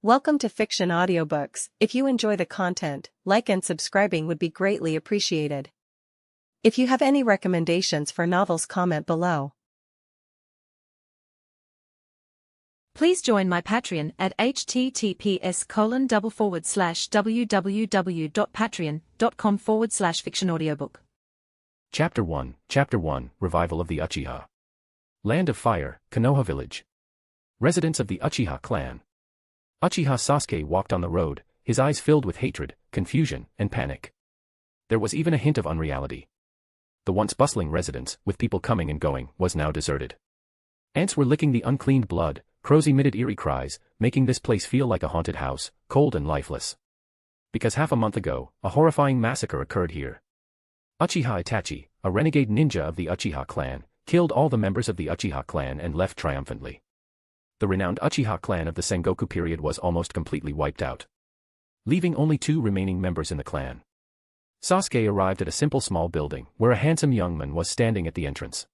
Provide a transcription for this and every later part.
Welcome to Fiction Audiobooks. If you enjoy the content, like and subscribing would be greatly appreciated. If you have any recommendations for novels, comment below. Please join my Patreon at https://www.patreon.com/fictionaudiobook. Chapter 1 Revival of the Uchiha. Land of Fire, Konoha Village. Residents of the Uchiha clan. Uchiha Sasuke walked on the road, his eyes filled with hatred, confusion, and panic. There was even a hint of unreality. The once bustling residence, with people coming and going, was now deserted. Ants were licking the uncleaned blood, crows emitted eerie cries, making this place feel like a haunted house, cold and lifeless. Because half a month ago, a horrifying massacre occurred here. Uchiha Itachi, a renegade ninja of the Uchiha clan, killed all the members of the Uchiha clan and left triumphantly. The renowned Uchiha clan of the Sengoku period was almost completely wiped out, leaving only 2 remaining members in the clan. Sasuke arrived at a simple small building, where a handsome young man was standing at the entrance.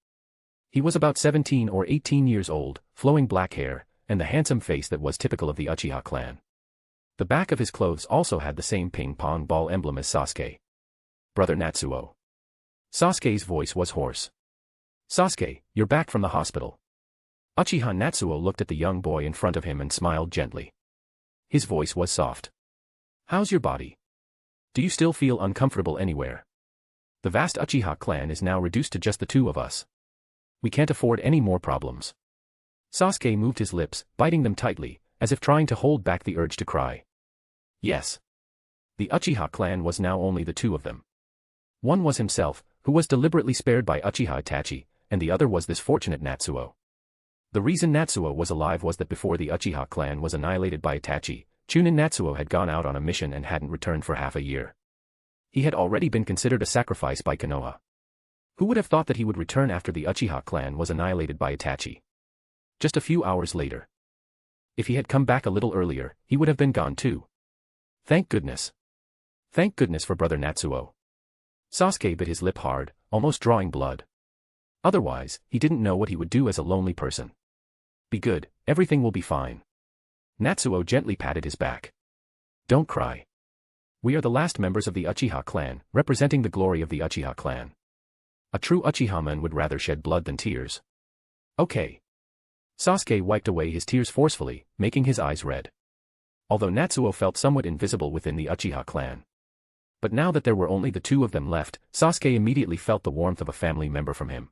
He was about 17 or 18 years old, flowing black hair, and the handsome face that was typical of the Uchiha clan. The back of his clothes also had the same ping-pong ball emblem as Sasuke. Brother Natsuo. Sasuke's voice was hoarse. Sasuke, you're back from the hospital. Uchiha Natsuo looked at the young boy in front of him and smiled gently. His voice was soft. How's your body? Do you still feel uncomfortable anywhere? The vast Uchiha clan is now reduced to just the 2 of us. We can't afford any more problems. Sasuke moved his lips, biting them tightly, as if trying to hold back the urge to cry. Yes. The Uchiha clan was now only the 2 of them. One was himself, who was deliberately spared by Uchiha Itachi, and the other was this fortunate Natsuo. The reason Natsuo was alive was that before the Uchiha clan was annihilated by Itachi, Chunin Natsuo had gone out on a mission and hadn't returned for half a year. He had already been considered a sacrifice by Konoha. Who would have thought that he would return after the Uchiha clan was annihilated by Itachi? Just a few hours later. If he had come back a little earlier, he would have been gone too. Thank goodness. Thank goodness for brother Natsuo. Sasuke bit his lip hard, almost drawing blood. Otherwise, he didn't know what he would do as a lonely person. Be good, everything will be fine. Natsuo gently patted his back. Don't cry. We are the last members of the Uchiha clan, representing the glory of the Uchiha clan. A true Uchiha man would rather shed blood than tears. Okay. Sasuke wiped away his tears forcefully, making his eyes red. Although Natsuo felt somewhat invisible within the Uchiha clan. But now that there were only the 2 of them left, Sasuke immediately felt the warmth of a family member from him.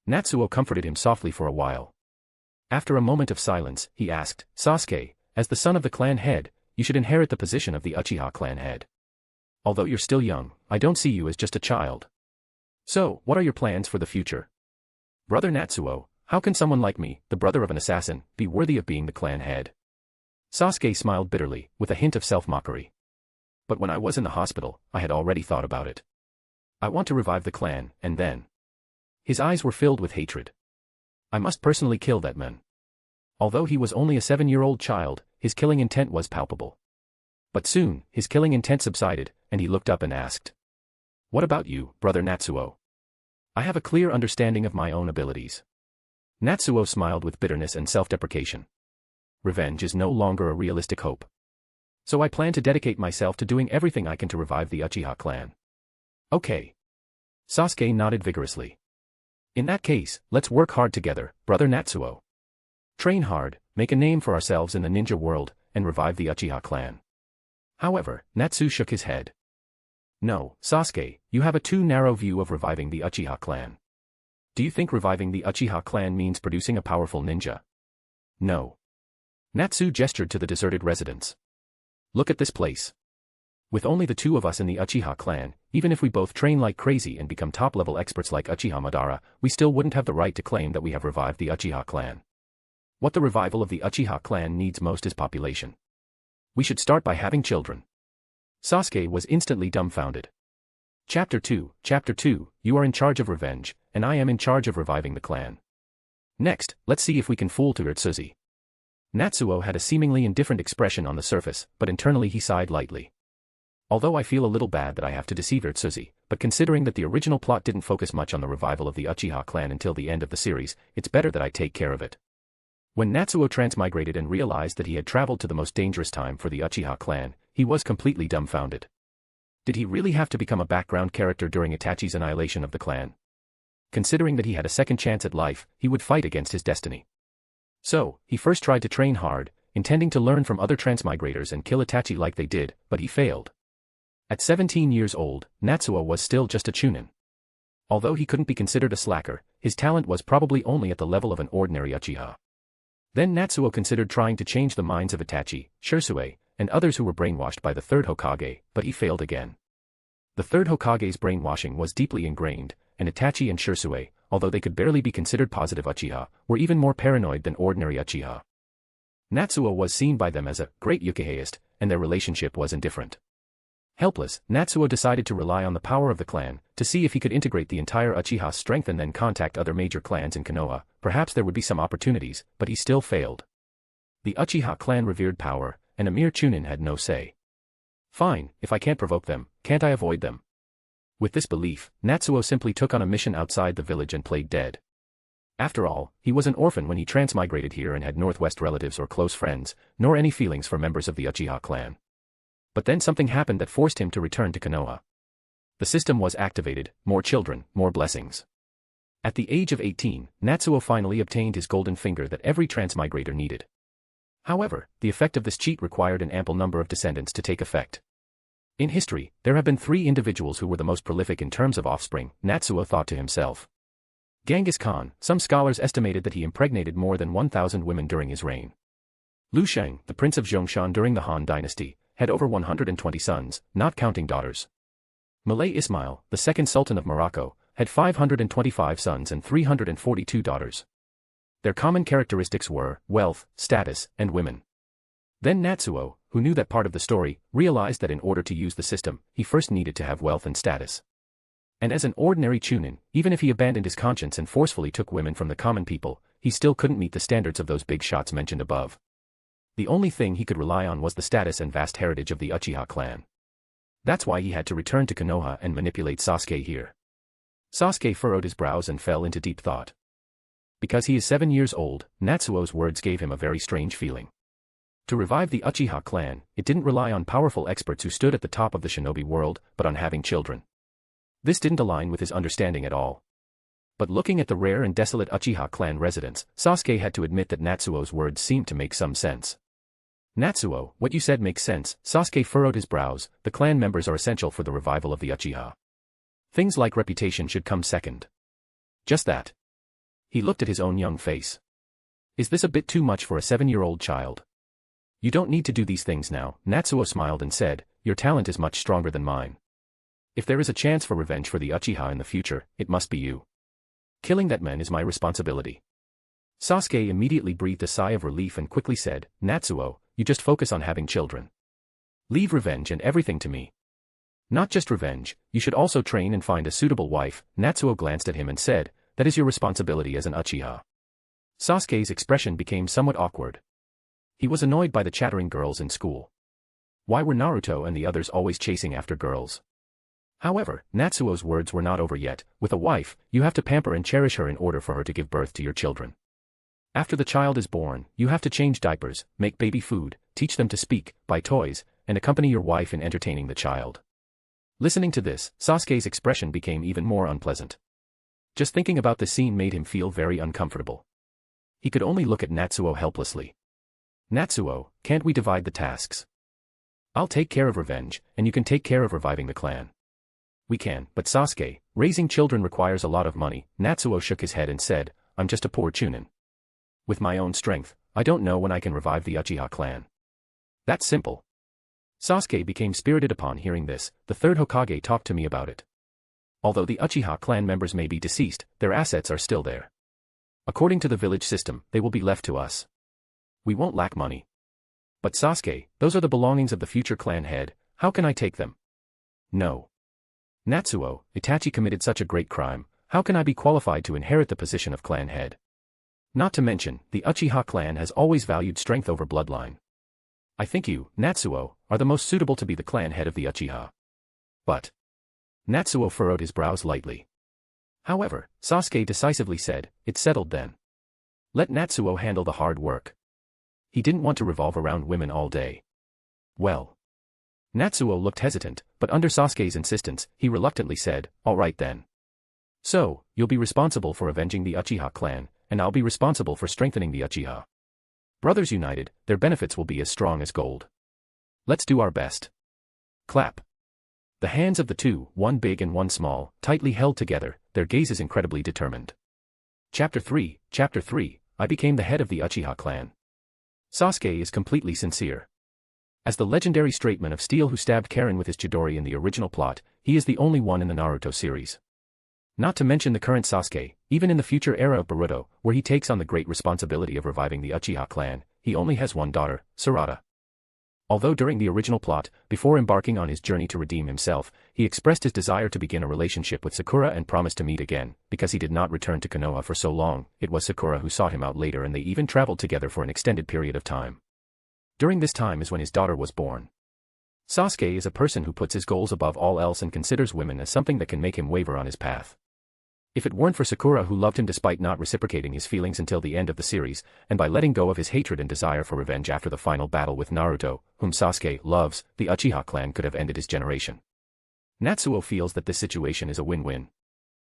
Natsuo comforted him softly for a while. After a moment of silence, he asked, Sasuke, as the son of the clan head, you should inherit the position of the Uchiha clan head. Although you're still young, I don't see you as just a child. So, what are your plans for the future? Brother Natsuo, how can someone like me, the brother of an assassin, be worthy of being the clan head? Sasuke smiled bitterly, with a hint of self-mockery. But when I was in the hospital, I had already thought about it. I want to revive the clan, and then. His eyes were filled with hatred. I must personally kill that man. Although he was only a 7-year-old child, his killing intent was palpable. But soon, his killing intent subsided, and he looked up and asked. What about you, brother Natsuo? I have a clear understanding of my own abilities. Natsuo smiled with bitterness and self-deprecation. Revenge is no longer a realistic hope. So I plan to dedicate myself to doing everything I can to revive the Uchiha clan. Okay. Sasuke nodded vigorously. In that case, let's work hard together, brother Natsuo. Train hard, make a name for ourselves in the ninja world, and revive the Uchiha clan. However, Natsu shook his head. No, Sasuke, you have a too narrow view of reviving the Uchiha clan. Do you think reviving the Uchiha clan means producing a powerful ninja? No. Natsu gestured to the deserted residence. Look at this place. With only the 2 of us in the Uchiha clan, even if we both train like crazy and become top-level experts like Uchiha Madara, we still wouldn't have the right to claim that we have revived the Uchiha clan. What the revival of the Uchiha clan needs most is population. We should start by having children. Sasuke was instantly dumbfounded. Chapter 2, you are in charge of revenge, and I am in charge of reviving the clan. Next, let's see if we can fool Tsunade. Natsuo had a seemingly indifferent expression on the surface, but internally he sighed lightly. Although I feel a little bad that I have to deceive Tsunade, but considering that the original plot didn't focus much on the revival of the Uchiha clan until the end of the series, it's better that I take care of it. When Natsuo transmigrated and realized that he had traveled to the most dangerous time for the Uchiha clan, he was completely dumbfounded. Did he really have to become a background character during Itachi's annihilation of the clan? Considering that he had a second chance at life, he would fight against his destiny. So, he first tried to train hard, intending to learn from other transmigrators and kill Itachi like they did, but he failed. At 17 years old, Natsuo was still just a chunin. Although he couldn't be considered a slacker, his talent was probably only at the level of an ordinary Uchiha. Then Natsuo considered trying to change the minds of Itachi, Sasuke, and others who were brainwashed by the third Hokage, but he failed again. The third Hokage's brainwashing was deeply ingrained, and Itachi and Sasuke, although they could barely be considered positive Uchiha, were even more paranoid than ordinary Uchiha. Natsuo was seen by them as a great Uchihaist, and their relationship was indifferent. Helpless, Natsuo decided to rely on the power of the clan, to see if he could integrate the entire Uchiha strength and then contact other major clans in Konoha. Perhaps there would be some opportunities, but he still failed. The Uchiha clan revered power, and a mere chunin had no say. Fine, if I can't provoke them, can't I avoid them? With this belief, Natsuo simply took on a mission outside the village and played dead. After all, he was an orphan when he transmigrated here and had northwest relatives or close friends, nor any feelings for members of the Uchiha clan. But then something happened that forced him to return to Konoha. The system was activated, more children, more blessings. At the age of 18, Natsuo finally obtained his golden finger that every transmigrator needed. However, the effect of this cheat required an ample number of descendants to take effect. In history, there have been 3 individuals who were the most prolific in terms of offspring, Natsuo thought to himself. Genghis Khan, some scholars estimated that he impregnated more than 1,000 women during his reign. Liu Shang, the prince of Zhongshan during the Han dynasty, had over 120 sons, not counting daughters. Mulay Ismail, the second sultan of Morocco, had 525 sons and 342 daughters. Their common characteristics were wealth, status, and women. Then Natsuo, who knew that part of the story, realized that in order to use the system, he first needed to have wealth and status. And as an ordinary chunin, even if he abandoned his conscience and forcefully took women from the common people, he still couldn't meet the standards of those big shots mentioned above. The only thing he could rely on was the status and vast heritage of the Uchiha clan. That's why he had to return to Konoha and manipulate Sasuke here. Sasuke furrowed his brows and fell into deep thought. Because he is 7 years old, Natsuo's words gave him a very strange feeling. To revive the Uchiha clan, it didn't rely on powerful experts who stood at the top of the shinobi world, but on having children. This didn't align with his understanding at all. But looking at the rare and desolate Uchiha clan residents, Sasuke had to admit that Natsuo's words seemed to make some sense. Natsuo, what you said makes sense. Sasuke furrowed his brows. The clan members are essential for the revival of the Uchiha. Things like reputation should come second. Just that. He looked at his own young face. Is this a bit too much for a 7-year-old child? You don't need to do these things now. Natsuo smiled and said, your talent is much stronger than mine. If there is a chance for revenge for the Uchiha in the future, it must be you. Killing that man is my responsibility. Sasuke immediately breathed a sigh of relief and quickly said, Natsuo, you just focus on having children. Leave revenge and everything to me. Not just revenge, you should also train and find a suitable wife. Natsuo glanced at him and said, that is your responsibility as an Uchiha. Sasuke's expression became somewhat awkward. He was annoyed by the chattering girls in school. Why were Naruto and the others always chasing after girls? However, Natsuo's words were not over yet. With a wife, you have to pamper and cherish her in order for her to give birth to your children. After the child is born, you have to change diapers, make baby food, teach them to speak, buy toys, and accompany your wife in entertaining the child. Listening to this, Sasuke's expression became even more unpleasant. Just thinking about the scene made him feel very uncomfortable. He could only look at Natsuo helplessly. Natsuo, can't we divide the tasks? I'll take care of revenge, and you can take care of reviving the clan. We can, but Sasuke, raising children requires a lot of money. Natsuo shook his head and said, I'm just a poor chunin. With my own strength, I don't know when I can revive the Uchiha clan. That's simple. Sasuke became spirited upon hearing this. The third Hokage talked to me about it. Although the Uchiha clan members may be deceased, their assets are still there. According to the village system, they will be left to us. We won't lack money. But Sasuke, those are the belongings of the future clan head. How can I take them? No. Natsuo, Itachi committed such a great crime. How can I be qualified to inherit the position of clan head? Not to mention, the Uchiha clan has always valued strength over bloodline. I think you, Natsuo, are the most suitable to be the clan head of the Uchiha. But Natsuo furrowed his brows lightly. However, Sasuke decisively said, it's settled then. Let Natsuo handle the hard work. He didn't want to revolve around women all day. Well. Natsuo looked hesitant, but under Sasuke's insistence, he reluctantly said, "All right then. So, you'll be responsible for avenging the Uchiha clan, and I'll be responsible for strengthening the Uchiha. Brothers united, their benefits will be as strong as gold. Let's do our best." Clap. The hands of the two, one big and one small, tightly held together, their gazes incredibly determined. Chapter 3, I became the head of the Uchiha clan. Sasuke is completely sincere. As the legendary straightman of steel who stabbed Karen with his Chidori in the original plot, he is the only one in the Naruto series. Not to mention the current Sasuke, even in the future era of Boruto, where he takes on the great responsibility of reviving the Uchiha clan, he only has one daughter, Sarada. Although during the original plot, before embarking on his journey to redeem himself, he expressed his desire to begin a relationship with Sakura and promised to meet again, because he did not return to Konoha for so long, it was Sakura who sought him out later and they even traveled together for an extended period of time. During this time is when his daughter was born. Sasuke is a person who puts his goals above all else and considers women as something that can make him waver on his path. If it weren't for Sakura who loved him despite not reciprocating his feelings until the end of the series, and by letting go of his hatred and desire for revenge after the final battle with Naruto, whom Sasuke loves, the Uchiha clan could have ended his generation. Natsuo feels that this situation is a win-win.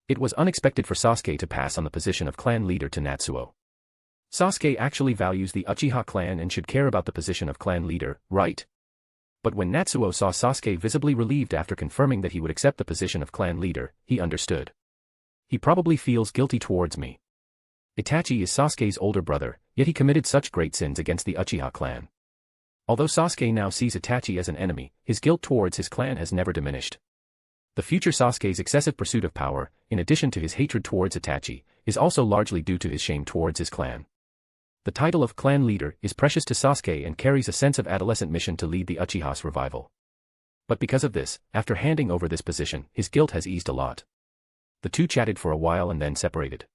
It was unexpected for Sasuke to pass on the position of clan leader to Natsuo. Sasuke actually values the Uchiha clan and should care about the position of clan leader, right? But when Natsuo saw Sasuke visibly relieved after confirming that he would accept the position of clan leader, he understood. He probably feels guilty towards me. Itachi is Sasuke's older brother, yet he committed such great sins against the Uchiha clan. Although Sasuke now sees Itachi as an enemy, his guilt towards his clan has never diminished. The future Sasuke's excessive pursuit of power, in addition to his hatred towards Itachi, is also largely due to his shame towards his clan. The title of clan leader is precious to Sasuke and carries a sense of adolescent mission to lead the Uchiha's revival. But because of this, after handing over this position, his guilt has eased a lot. The two chatted for a while and then separated.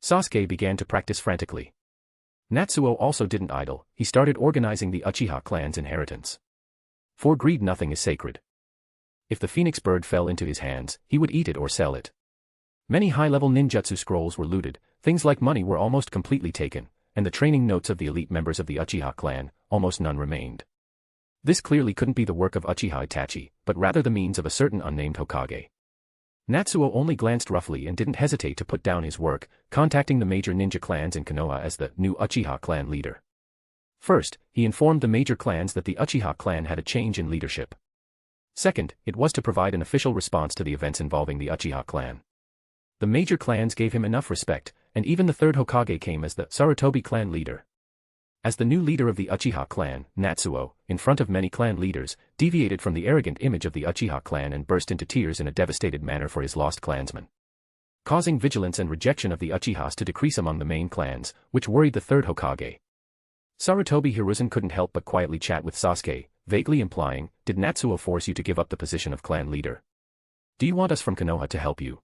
Sasuke began to practice frantically. Natsuo also didn't idle, he started organizing the Uchiha clan's inheritance. For greed nothing is sacred. If the phoenix bird fell into his hands, he would eat it or sell it. Many high-level ninjutsu scrolls were looted, things like money were almost completely taken, and the training notes of the elite members of the Uchiha clan, almost none remained. This clearly couldn't be the work of Uchiha Itachi, but rather the means of a certain unnamed Hokage. Natsuo only glanced roughly and didn't hesitate to put down his work, contacting the major ninja clans in Konoha as the new Uchiha clan leader. First, he informed the major clans that the Uchiha clan had a change in leadership. Second, it was to provide an official response to the events involving the Uchiha clan. The major clans gave him enough respect, and even the third Hokage came as the Sarutobi clan leader. As the new leader of the Uchiha clan, Natsuo, in front of many clan leaders, deviated from the arrogant image of the Uchiha clan and burst into tears in a devastated manner for his lost clansmen, causing vigilance and rejection of the Uchihas to decrease among the main clans, which worried the third Hokage. Sarutobi Hiruzen couldn't help but quietly chat with Sasuke, vaguely implying, "Did Natsuo force you to give up the position of clan leader? Do you want us from Konoha to help you?"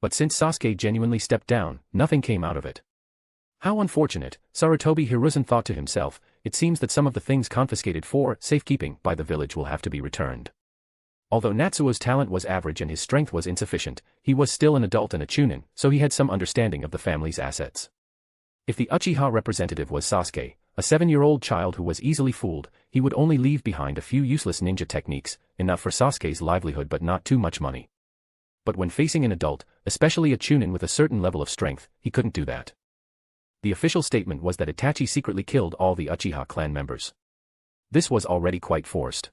But since Sasuke genuinely stepped down, nothing came out of it. How unfortunate, Sarutobi Hiruzen thought to himself, it seems that some of the things confiscated for safekeeping by the village will have to be returned. Although Natsuo's talent was average and his strength was insufficient, he was still an adult and a chunin, so he had some understanding of the family's assets. If the Uchiha representative was Sasuke, a 7-year-old child who was easily fooled, he would only leave behind a few useless ninja techniques, enough for Sasuke's livelihood but not too much money. But when facing an adult, especially a chunin with a certain level of strength, he couldn't do that. The official statement was that Itachi secretly killed all the Uchiha clan members. This was already quite forced.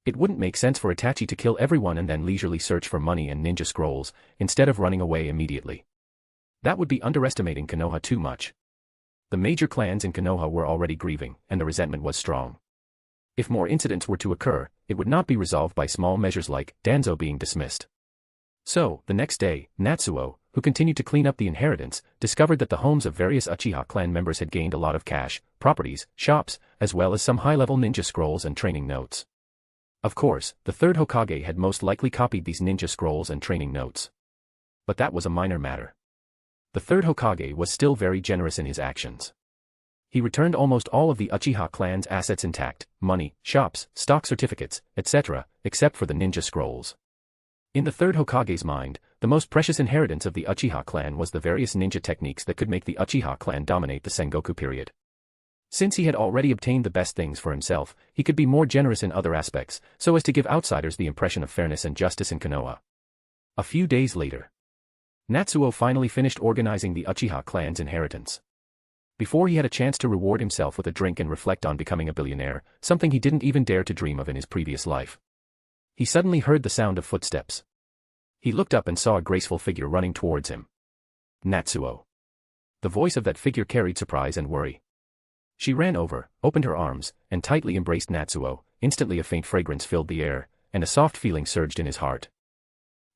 It wouldn't make sense for Itachi to kill everyone and then leisurely search for money and ninja scrolls, instead of running away immediately. That would be underestimating Konoha too much. The major clans in Konoha were already grieving, and the resentment was strong. If more incidents were to occur, it would not be resolved by small measures like Danzo being dismissed. So, the next day, Natsuo, who continued to clean up the inheritance, discovered that the homes of various Uchiha clan members had gained a lot of cash, properties, shops, as well as some high-level ninja scrolls and training notes. Of course, the third Hokage had most likely copied these ninja scrolls and training notes. But that was a minor matter. The third Hokage was still very generous in his actions. He returned almost all of the Uchiha clan's assets intact, money, shops, stock certificates, etc., except for the ninja scrolls. In the third Hokage's mind, the most precious inheritance of the Uchiha clan was the various ninja techniques that could make the Uchiha clan dominate the Sengoku period. Since he had already obtained the best things for himself, he could be more generous in other aspects, so as to give outsiders the impression of fairness and justice in Konoha. A few days later, Natsuo finally finished organizing the Uchiha clan's inheritance. Before he had a chance to reward himself with a drink and reflect on becoming a billionaire, something he didn't even dare to dream of in his previous life, he suddenly heard the sound of footsteps. He looked up and saw a graceful figure running towards him. Natsuo. The voice of that figure carried surprise and worry. She ran over, opened her arms, and tightly embraced Natsuo. Instantly a faint fragrance filled the air, and a soft feeling surged in his heart.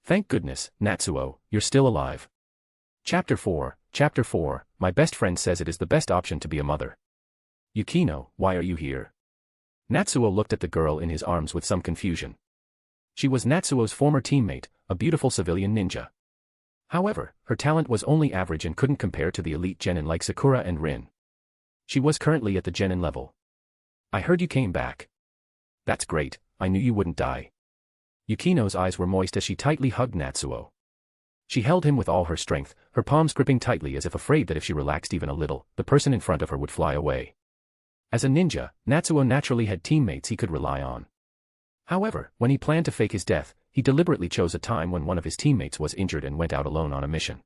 Thank goodness, Natsuo, you're still alive. Chapter 4, My best friend says it is the best option to be a mother. Yukino, why are you here? Natsuo looked at the girl in his arms with some confusion. She was Natsuo's former teammate, a beautiful civilian ninja. However, her talent was only average and couldn't compare to the elite genin like Sakura and Rin. She was currently at the genin level. I heard you came back. That's great, I knew you wouldn't die. Yukino's eyes were moist as she tightly hugged Natsuo. She held him with all her strength, her palms gripping tightly as if afraid that if she relaxed even a little, the person in front of her would fly away. As a ninja, Natsuo naturally had teammates he could rely on. However, when he planned to fake his death, he deliberately chose a time when one of his teammates was injured and went out alone on a mission.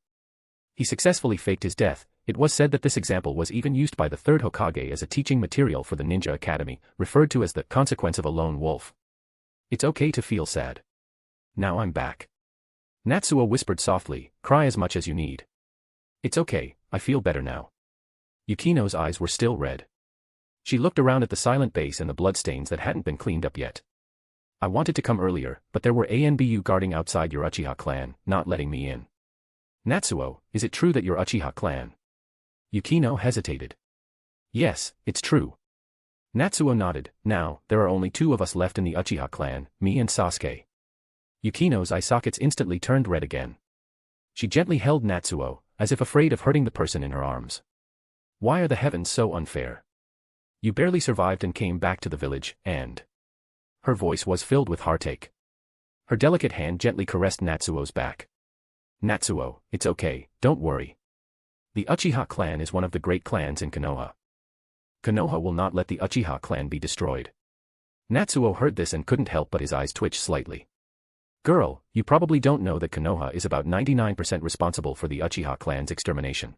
He successfully faked his death. It was said that this example was even used by the third Hokage as a teaching material for the Ninja Academy, referred to as the consequence of a lone wolf. It's okay to feel sad. Now I'm back. Natsuo whispered softly, cry as much as you need. It's okay, I feel better now. Yukino's eyes were still red. She looked around at the silent base and the bloodstains that hadn't been cleaned up yet. I wanted to come earlier, but there were ANBU guarding outside your Uchiha clan, not letting me in. Natsuo, is it true that your Uchiha clan? Yukino hesitated. Yes, it's true. Natsuo nodded. Now, there are only two of us left in the Uchiha clan, me and Sasuke. Yukino's eye sockets instantly turned red again. She gently held Natsuo, as if afraid of hurting the person in her arms. Why are the heavens so unfair? You barely survived and came back to the village, and... Her voice was filled with heartache. Her delicate hand gently caressed Natsuo's back. Natsuo, it's okay, don't worry. The Uchiha clan is one of the great clans in Konoha. Konoha will not let the Uchiha clan be destroyed. Natsuo heard this and couldn't help but his eyes twitch slightly. Girl, you probably don't know that Konoha is about 99% responsible for the Uchiha clan's extermination.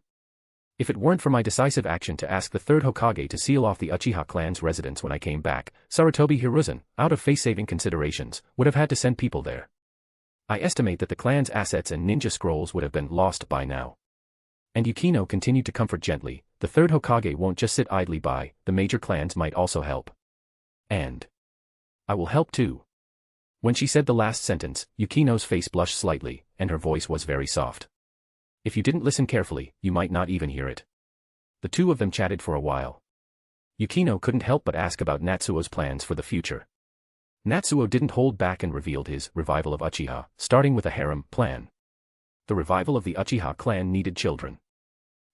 If it weren't for my decisive action to ask the third Hokage to seal off the Uchiha clan's residence when I came back, Sarutobi Hiruzen, out of face-saving considerations, would have had to send people there. I estimate that the clan's assets and ninja scrolls would have been lost by now. And Yukino continued to comfort gently, the third Hokage won't just sit idly by, the major clans might also help. And I will help too. When she said the last sentence, Yukino's face blushed slightly, and her voice was very soft. If you didn't listen carefully, you might not even hear it. The two of them chatted for a while. Yukino couldn't help but ask about Natsuo's plans for the future. Natsuo didn't hold back and revealed his revival of Uchiha, starting with a harem plan. The revival of the Uchiha clan needed children.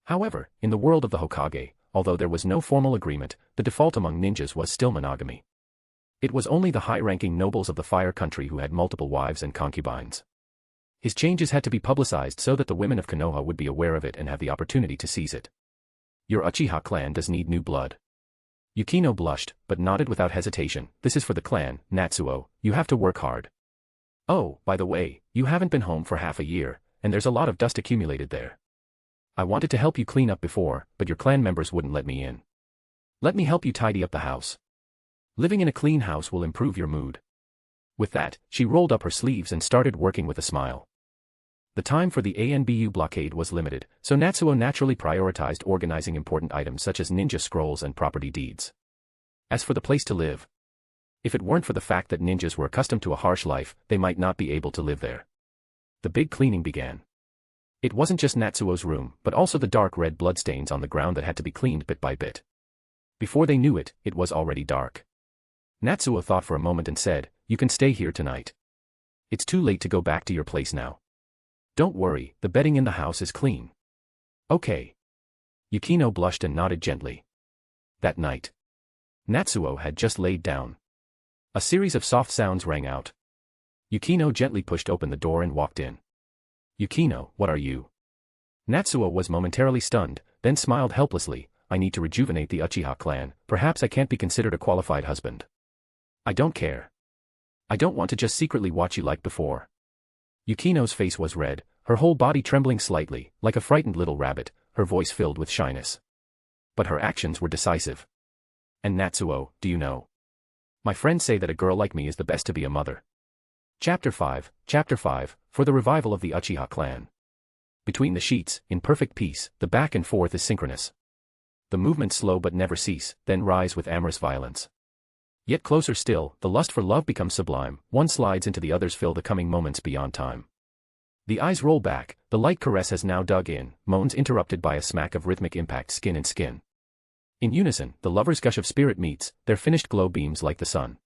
However, in the world of the Hokage, although there was no formal agreement, the default among ninjas was still monogamy. It was only the high-ranking nobles of the Fire Country who had multiple wives and concubines. His changes had to be publicized so that the women of Konoha would be aware of it and have the opportunity to seize it. Your Uchiha clan does need new blood. Yukino blushed, but nodded without hesitation. This is for the clan, Natsuo, you have to work hard. Oh, by the way, you haven't been home for half a year, and there's a lot of dust accumulated there. I wanted to help you clean up before, but your clan members wouldn't let me in. Let me help you tidy up the house. Living in a clean house will improve your mood. With that, she rolled up her sleeves and started working with a smile. The time for the ANBU blockade was limited, so Natsuo naturally prioritized organizing important items such as ninja scrolls and property deeds. As for the place to live, if it weren't for the fact that ninjas were accustomed to a harsh life, they might not be able to live there. The big cleaning began. It wasn't just Natsuo's room, but also the dark red bloodstains on the ground that had to be cleaned bit by bit. Before they knew it, it was already dark. Natsuo thought for a moment and said, "You can stay here tonight. It's too late to go back to your place now. Don't worry, the bedding in the house is clean." Okay. Yukino blushed and nodded gently. That night, Natsuo had just laid down. A series of soft sounds rang out. Yukino gently pushed open the door and walked in. Yukino, what are you? Natsuo was momentarily stunned, then smiled helplessly. I need to rejuvenate the Uchiha clan, perhaps I can't be considered a qualified husband. I don't care. I don't want to just secretly watch you like before. Yukino's face was red, her whole body trembling slightly, like a frightened little rabbit, her voice filled with shyness. But her actions were decisive. And Natsuo, do you know? My friends say that a girl like me is the best to be a mother. Chapter 5, for the revival of the Uchiha clan. Between the sheets, in perfect peace, the back and forth is synchronous. The movements slow but never cease, then rise with amorous violence. Yet closer still, the lust for love becomes sublime, one slides into the other's fill the coming moments beyond time. The eyes roll back, the light caress has now dug in, moans interrupted by a smack of rhythmic impact skin and skin. In unison, the lovers' gush of spirit meets, their finished glow beams like the sun.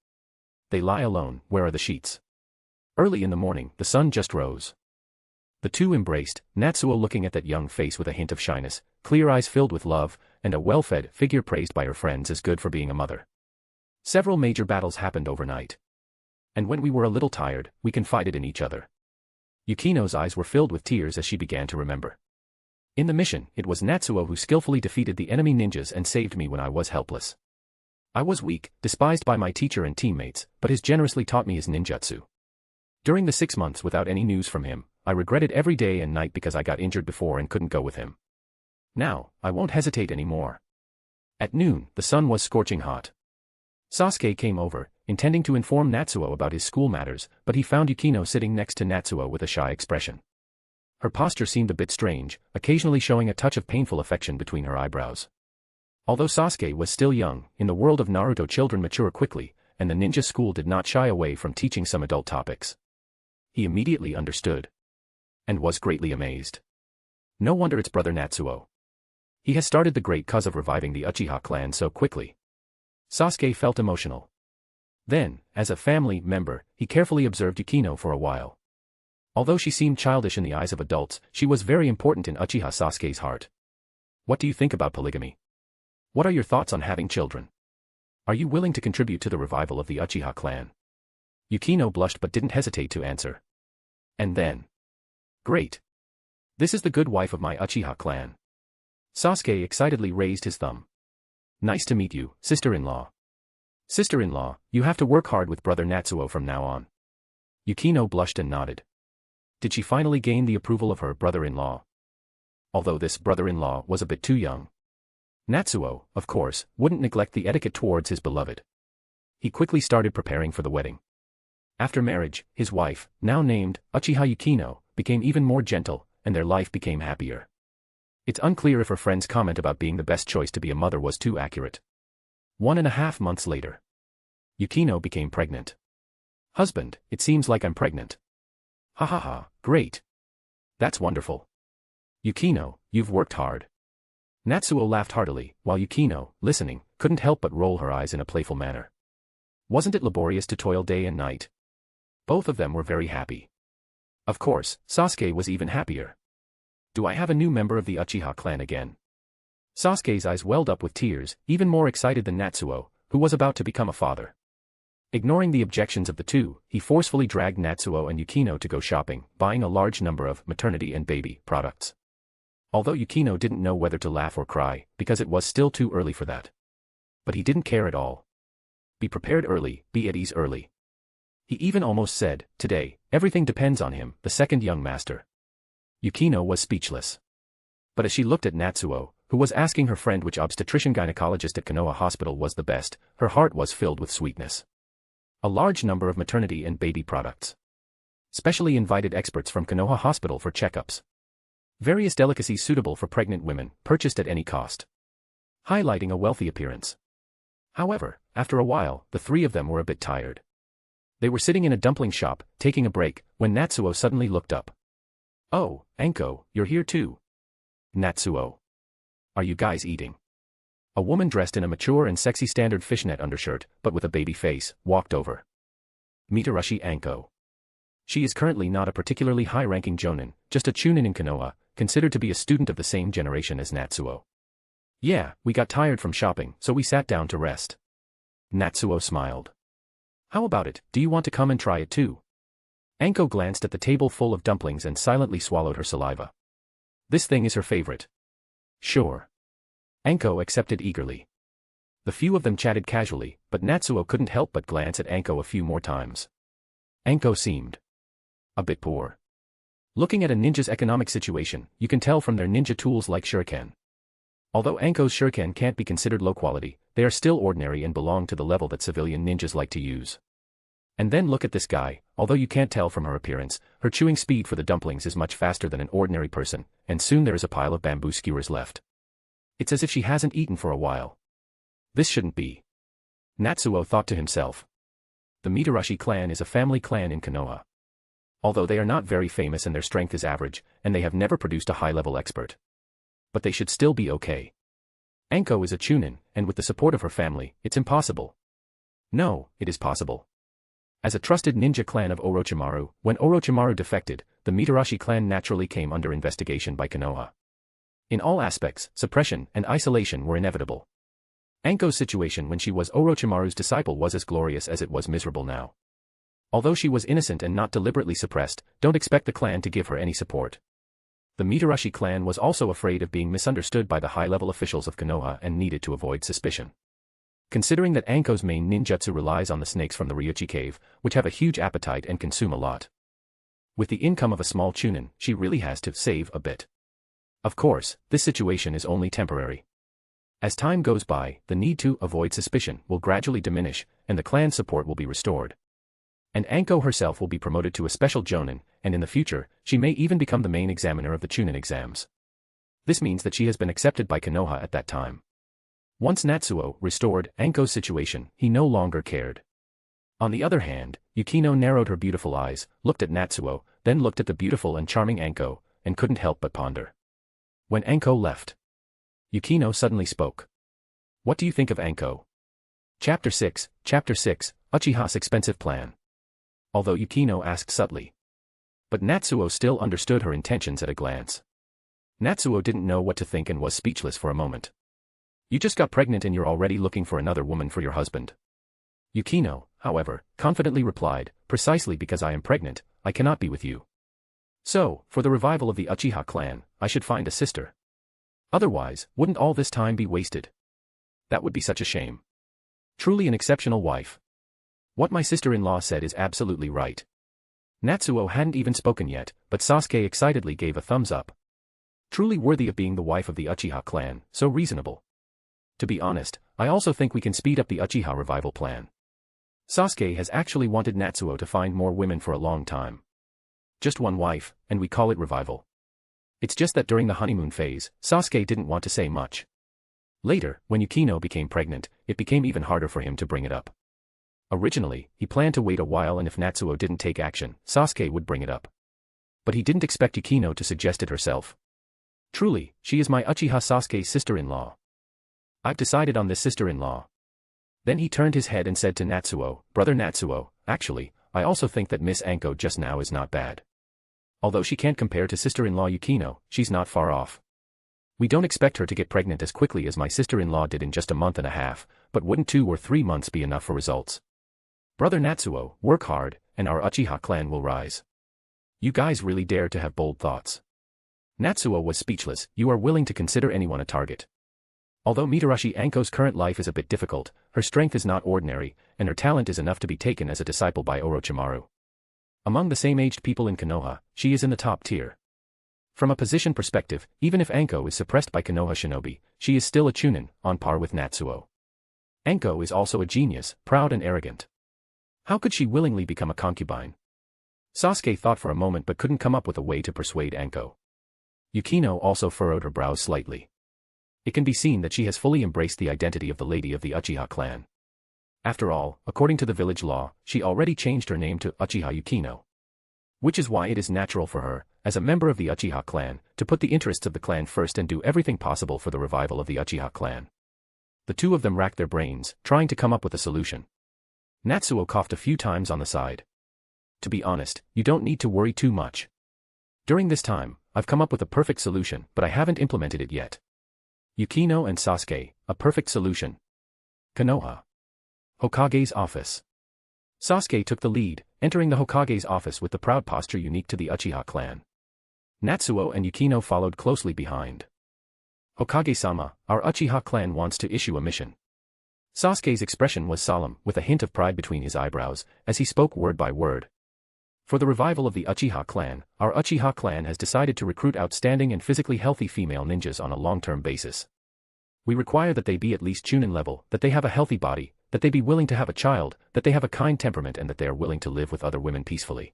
They lie alone, where are the sheets? Early in the morning, the sun just rose. The two embraced, Natsuo looking at that young face with a hint of shyness, clear eyes filled with love, and a well-fed figure praised by her friends as good for being a mother. Several major battles happened overnight. And when we were a little tired, we confided in each other. Yukino's eyes were filled with tears as she began to remember. In the mission, it was Natsuo who skillfully defeated the enemy ninjas and saved me when I was helpless. I was weak, despised by my teacher and teammates, but he generously taught me his ninjutsu. During the 6 months without any news from him, I regretted every day and night because I got injured before and couldn't go with him. Now, I won't hesitate anymore. At noon, the sun was scorching hot. Sasuke came over, intending to inform Natsuo about his school matters, but he found Yukino sitting next to Natsuo with a shy expression. Her posture seemed a bit strange, occasionally showing a touch of painful affection between her eyebrows. Although Sasuke was still young, in the world of Naruto children mature quickly, and the ninja school did not shy away from teaching some adult topics. He immediately understood. And was greatly amazed. No wonder it's brother Natsuo. He has started the great cause of reviving the Uchiha clan so quickly. Sasuke felt emotional. Then, as a family member, he carefully observed Yukino for a while. Although she seemed childish in the eyes of adults, she was very important in Uchiha Sasuke's heart. What do you think about polygamy? What are your thoughts on having children? Are you willing to contribute to the revival of the Uchiha clan? Yukino blushed but didn't hesitate to answer. And then. Great. This is the good wife of my Uchiha clan. Sasuke excitedly raised his thumb. Nice to meet you, sister-in-law. Sister-in-law, you have to work hard with brother Natsuo from now on. Yukino blushed and nodded. Did she finally gain the approval of her brother-in-law? Although this brother-in-law was a bit too young. Natsuo, of course, wouldn't neglect the etiquette towards his beloved. He quickly started preparing for the wedding. After marriage, his wife, now named Uchiha Yukino, became even more gentle, and their life became happier. It's unclear if her friend's comment about being the best choice to be a mother was too accurate. 1.5 months later. Yukino became pregnant. Husband, it seems like I'm pregnant. Ha ha ha, great. That's wonderful. Yukino, you've worked hard. Natsuo laughed heartily, while Yukino, listening, couldn't help but roll her eyes in a playful manner. Wasn't it laborious to toil day and night? Both of them were very happy. Of course, Sasuke was even happier. Do I have a new member of the Uchiha clan again? Sasuke's eyes welled up with tears, even more excited than Natsuo, who was about to become a father. Ignoring the objections of the two, he forcefully dragged Natsuo and Yukino to go shopping, buying a large number of maternity and baby products. Although Yukino didn't know whether to laugh or cry, because it was still too early for that. But he didn't care at all. Be prepared early, be at ease early. He even almost said, today, everything depends on him, the second young master. Yukino was speechless. But as she looked at Natsuo, who was asking her friend which obstetrician-gynecologist at Konoha Hospital was the best, her heart was filled with sweetness. A large number of maternity and baby products. Specially invited experts from Konoha Hospital for checkups. Various delicacies suitable for pregnant women, purchased at any cost. Highlighting a wealthy appearance. However, after a while, the three of them were a bit tired. They were sitting in a dumpling shop, taking a break, when Natsuo suddenly looked up. Oh, Anko, you're here too. Natsuo. Are you guys eating? A woman dressed in a mature and sexy standard fishnet undershirt, but with a baby face, walked over. Meet Arashi Anko. She is currently not a particularly high-ranking jonin, just a chunin in Konoha, considered to be a student of the same generation as Natsuo. Yeah, we got tired from shopping, so we sat down to rest. Natsuo smiled. How about it, do you want to come and try it too? Anko glanced at the table full of dumplings and silently swallowed her saliva. This thing is her favorite. Sure. Anko accepted eagerly. The few of them chatted casually, but Natsuo couldn't help but glance at Anko a few more times. Anko seemed a bit poor. Looking at a ninja's economic situation, you can tell from their ninja tools like shuriken. Although Anko's shuriken can't be considered low quality, they are still ordinary and belong to the level that civilian ninjas like to use. And then look at this guy. Although you can't tell from her appearance, her chewing speed for the dumplings is much faster than an ordinary person, and soon there is a pile of bamboo skewers left. It's as if she hasn't eaten for a while. This shouldn't be. Natsuo thought to himself. The Mitarashi clan is a family clan in Konoha. Although they are not very famous and their strength is average, and they have never produced a high-level expert. But they should still be okay. Anko is a chunin, and with the support of her family, it's impossible. No, it is possible. As a trusted ninja clan of Orochimaru, when Orochimaru defected, the Mitarashi clan naturally came under investigation by Konoha. In all aspects, suppression and isolation were inevitable. Anko's situation when she was Orochimaru's disciple was as glorious as it was miserable now. Although she was innocent and not deliberately suppressed, don't expect the clan to give her any support. The Mitarashi clan was also afraid of being misunderstood by the high-level officials of Konoha and needed to avoid suspicion. Considering that Anko's main ninjutsu relies on the snakes from the Ryuchi cave, which have a huge appetite and consume a lot. With the income of a small chunin, she really has to save a bit. Of course, this situation is only temporary. As time goes by, the need to avoid suspicion will gradually diminish, and the clan's support will be restored. And Anko herself will be promoted to a special jonin, and in the future, she may even become the main examiner of the chunin exams. This means that she has been accepted by Konoha at that time. Once Natsuo restored Anko's situation, he no longer cared. On the other hand, Yukino narrowed her beautiful eyes, looked at Natsuo, then looked at the beautiful and charming Anko, and couldn't help but ponder. When Anko left, Yukino suddenly spoke. What do you think of Anko? Chapter 6, Uchiha's expensive plan. Although Yukino asked subtly. But Natsuo still understood her intentions at a glance. Natsuo didn't know what to think and was speechless for a moment. You just got pregnant and you're already looking for another woman for your husband. Yukino, however, confidently replied, precisely because I am pregnant, I cannot be with you. So, for the revival of the Uchiha clan, I should find a sister. Otherwise, wouldn't all this time be wasted? That would be such a shame. Truly an exceptional wife. What my sister-in-law said is absolutely right. Natsuo hadn't even spoken yet, but Sasuke excitedly gave a thumbs up. Truly worthy of being the wife of the Uchiha clan, so reasonable. To be honest, I also think we can speed up the Uchiha revival plan. Sasuke has actually wanted Natsuo to find more women for a long time. Just one wife, and we call it revival. It's just that during the honeymoon phase, Sasuke didn't want to say much. Later, when Yukino became pregnant, it became even harder for him to bring it up. Originally, he planned to wait a while and if Natsuo didn't take action, Sasuke would bring it up. But he didn't expect Yukino to suggest it herself. Truly, she is my Uchiha Sasuke's sister-in-law. I've decided on this sister-in-law. Then he turned his head and said to Natsuo, Brother Natsuo, actually, I also think that Miss Anko just now is not bad. Although she can't compare to sister-in-law Yukino, she's not far off. We don't expect her to get pregnant as quickly as my sister-in-law did in just a month and a half, but wouldn't 2 or 3 months be enough for results? Brother Natsuo, work hard, and our Uchiha clan will rise. You guys really dare to have bold thoughts. Natsuo was speechless. You are willing to consider anyone a target. Although Mitarashi Anko's current life is a bit difficult, her strength is not ordinary, and her talent is enough to be taken as a disciple by Orochimaru. Among the same-aged people in Konoha, she is in the top tier. From a position perspective, even if Anko is suppressed by Konoha shinobi, she is still a chunin, on par with Natsuo. Anko is also a genius, proud and arrogant. How could she willingly become a concubine? Sasuke thought for a moment but couldn't come up with a way to persuade Anko. Yukino also furrowed her brows slightly. It can be seen that she has fully embraced the identity of the lady of the Uchiha clan. After all, according to the village law, she already changed her name to Uchiha Yukino. Which is why it is natural for her, as a member of the Uchiha clan, to put the interests of the clan first and do everything possible for the revival of the Uchiha clan. The two of them racked their brains, trying to come up with a solution. Natsuo coughed a few times on the side. To be honest, you don't need to worry too much. During this time, I've come up with a perfect solution, but I haven't implemented it yet. Yukino and Sasuke, a perfect solution. Konoha. Hokage's office. Sasuke took the lead, entering the Hokage's office with the proud posture unique to the Uchiha clan. Natsuo and Yukino followed closely behind. Hokage-sama, our Uchiha clan wants to issue a mission. Sasuke's expression was solemn, with a hint of pride between his eyebrows, as he spoke word by word. For the revival of the Uchiha clan, our Uchiha clan has decided to recruit outstanding and physically healthy female ninjas on a long-term basis. We require that they be at least Chunin level, that they have a healthy body, that they be willing to have a child, that they have a kind temperament and that they are willing to live with other women peacefully.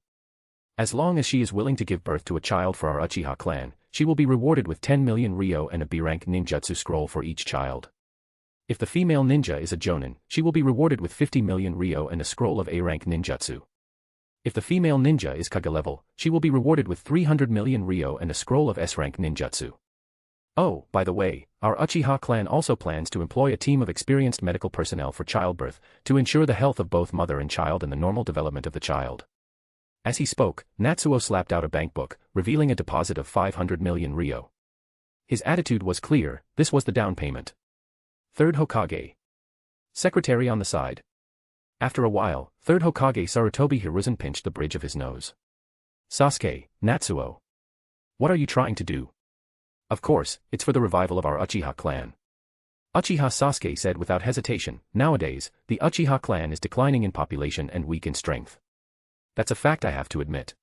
As long as she is willing to give birth to a child for our Uchiha clan, she will be rewarded with 10 million ryo and a B-rank ninjutsu scroll for each child. If the female ninja is a jonin, she will be rewarded with 50 million ryo and a scroll of A-rank ninjutsu. If the female ninja is Kaga level, she will be rewarded with 300 million ryo and a scroll of S-rank ninjutsu. Oh, by the way, our Uchiha clan also plans to employ a team of experienced medical personnel for childbirth, to ensure the health of both mother and child and the normal development of the child. As he spoke, Natsuo slapped out a bank book, revealing a deposit of 500 million ryo. His attitude was clear, this was the down payment. Third Hokage. Secretary on the side. After a while, Third Hokage Sarutobi Hiruzen pinched the bridge of his nose. Sasuke, Natsuo. What are you trying to do? Of course, it's for the revival of our Uchiha clan. Uchiha Sasuke said without hesitation, nowadays, the Uchiha clan is declining in population and weak in strength. That's a fact I have to admit.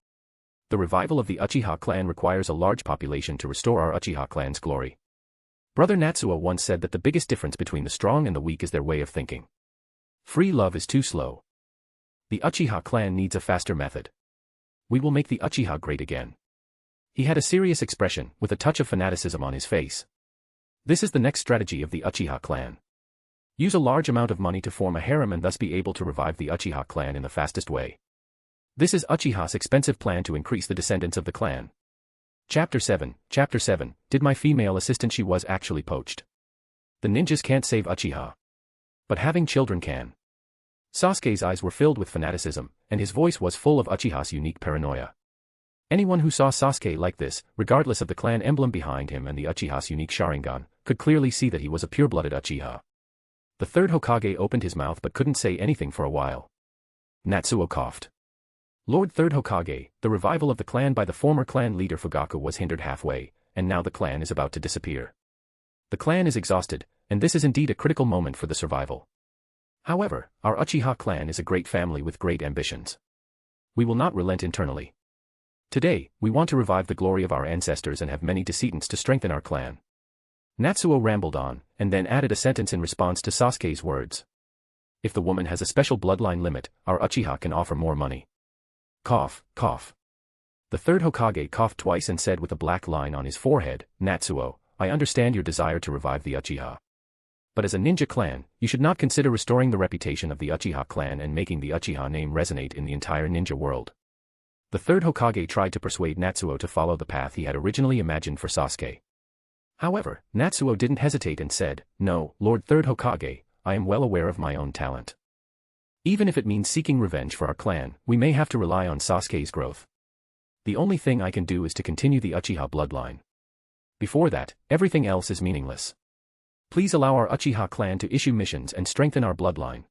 The revival of the Uchiha clan requires a large population to restore our Uchiha clan's glory. Brother Natsuo once said that the biggest difference between the strong and the weak is their way of thinking. Free love is too slow. The Uchiha clan needs a faster method. We will make the Uchiha great again. He had a serious expression, with a touch of fanaticism on his face. This is the next strategy of the Uchiha clan. Use a large amount of money to form a harem and thus be able to revive the Uchiha clan in the fastest way. This is Uchiha's expensive plan to increase the descendants of the clan. Chapter 7, did my female assistant she was actually poached. The ninjas can't save Uchiha. But having children can. Sasuke's eyes were filled with fanaticism, and his voice was full of Uchiha's unique paranoia. Anyone who saw Sasuke like this, regardless of the clan emblem behind him and the Uchiha's unique Sharingan, could clearly see that he was a pure-blooded Uchiha. The third Hokage opened his mouth but couldn't say anything for a while. Natsuo coughed. Lord Third Hokage, the revival of the clan by the former clan leader Fugaku was hindered halfway, and now the clan is about to disappear. The clan is exhausted, and this is indeed a critical moment for the survival. However, our Uchiha clan is a great family with great ambitions. We will not relent internally. Today, we want to revive the glory of our ancestors and have many descendants to strengthen our clan. Natsuo rambled on, and then added a sentence in response to Sasuke's words. If the woman has a special bloodline limit, our Uchiha can offer more money. Cough, cough. The third Hokage coughed twice and said with a black line on his forehead, Natsuo, I understand your desire to revive the Uchiha. But as a ninja clan, you should not consider restoring the reputation of the Uchiha clan and making the Uchiha name resonate in the entire ninja world. The third Hokage tried to persuade Natsuo to follow the path he had originally imagined for Sasuke. However, Natsuo didn't hesitate and said, No, Lord Third Hokage, I am well aware of my own talent. Even if it means seeking revenge for our clan, we may have to rely on Sasuke's growth. The only thing I can do is to continue the Uchiha bloodline. Before that, everything else is meaningless. Please allow our Uchiha clan to issue missions and strengthen our bloodline.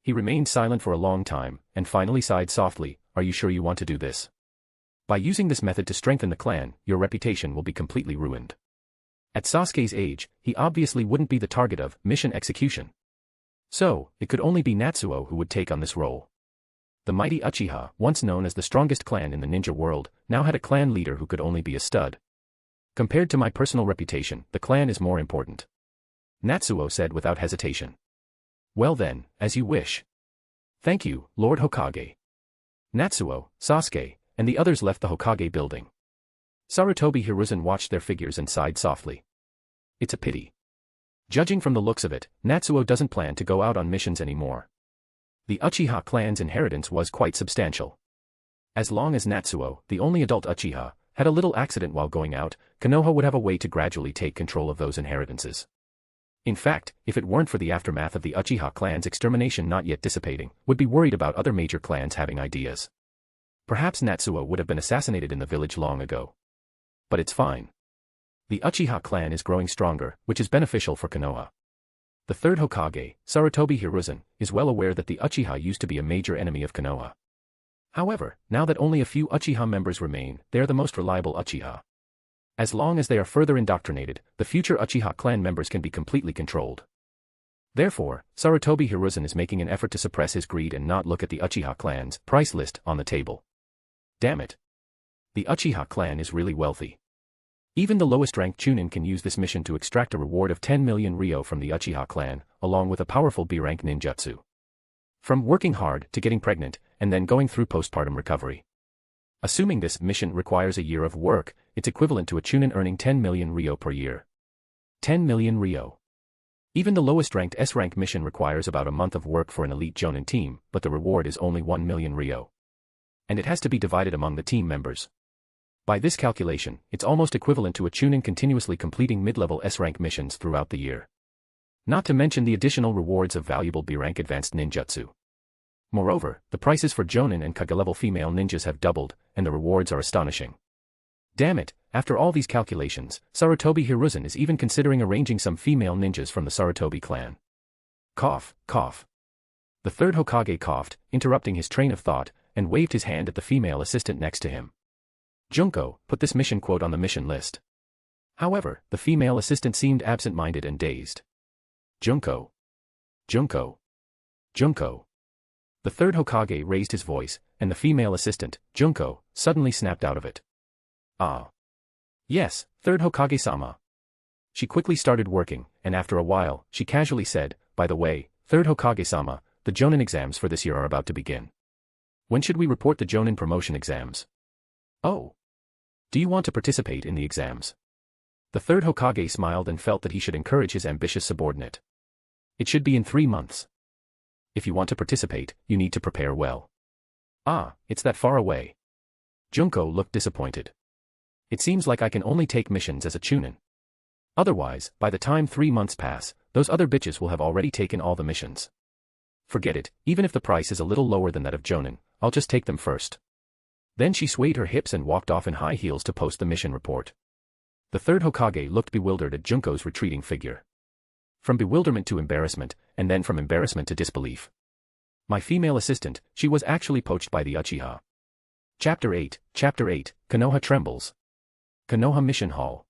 He remained silent for a long time, and finally sighed softly, Are you sure you want to do this? By using this method to strengthen the clan, your reputation will be completely ruined. At Sasuke's age, he obviously wouldn't be the target of mission execution. So, it could only be Natsuo who would take on this role. The mighty Uchiha, once known as the strongest clan in the ninja world, now had a clan leader who could only be a stud. Compared to my personal reputation, the clan is more important. Natsuo said without hesitation. Well then, as you wish. Thank you, Lord Hokage. Natsuo, Sasuke, and the others left the Hokage building. Sarutobi Hiruzen watched their figures and sighed softly. It's a pity. Judging from the looks of it, Natsuo doesn't plan to go out on missions anymore. The Uchiha clan's inheritance was quite substantial. As long as Natsuo, the only adult Uchiha, had a little accident while going out, Konoha would have a way to gradually take control of those inheritances. In fact, if it weren't for the aftermath of the Uchiha clan's extermination not yet dissipating, would be worried about other major clans having ideas. Perhaps Natsuo would have been assassinated in the village long ago. But it's fine. The Uchiha clan is growing stronger, which is beneficial for Konoha. The third Hokage, Sarutobi Hiruzen, is well aware that the Uchiha used to be a major enemy of Konoha. However, now that only a few Uchiha members remain, they are the most reliable Uchiha. As long as they are further indoctrinated, the future Uchiha clan members can be completely controlled. Therefore, Sarutobi Hiruzen is making an effort to suppress his greed and not look at the Uchiha clan's price list on the table. Damn it. The Uchiha clan is really wealthy. Even the lowest-ranked Chunin can use this mission to extract a reward of 10 million ryo from the Uchiha clan, along with a powerful B-rank ninjutsu. From working hard to getting pregnant, and then going through postpartum recovery. Assuming this mission requires a year of work, it's equivalent to a Chunin earning 10 million ryo per year. 10 million ryo. Even the lowest-ranked S-rank mission requires about a month of work for an elite Jonin team, but the reward is only 1 million ryo. And it has to be divided among the team members. By this calculation, it's almost equivalent to a Chunin continuously completing mid-level S-rank missions throughout the year. Not to mention the additional rewards of valuable B-rank advanced ninjutsu. Moreover, the prices for Jonin and Kaga-level female ninjas have doubled, and the rewards are astonishing. Damn it, after all these calculations, Sarutobi Hiruzen is even considering arranging some female ninjas from the Sarutobi clan. Cough, cough. The third Hokage coughed, interrupting his train of thought, and waved his hand at the female assistant next to him. Junko, put this mission quote on the mission list. However, the female assistant seemed absent-minded and dazed. Junko. Junko. Junko. The third Hokage raised his voice, and the female assistant, Junko, suddenly snapped out of it. Ah. Yes, third Hokage-sama. She quickly started working, and after a while, she casually said, by the way, third Hokage-sama, the Jonin exams for this year are about to begin. When should we report the Jonin promotion exams? Oh. Do you want to participate in the exams? The third Hokage smiled and felt that he should encourage his ambitious subordinate. It should be in 3 months. If you want to participate, you need to prepare well. Ah, it's that far away. Junko looked disappointed. It seems like I can only take missions as a Chunin. Otherwise, by the time 3 months pass, those other bitches will have already taken all the missions. Forget it, even if the price is a little lower than that of Jonin, I'll just take them first. Then she swayed her hips and walked off in high heels to post the mission report. The third Hokage looked bewildered at Junko's retreating figure. From bewilderment to embarrassment, and then from embarrassment to disbelief. My female assistant, she was actually poached by the Uchiha. Chapter 8, Konoha trembles. Konoha Mission Hall.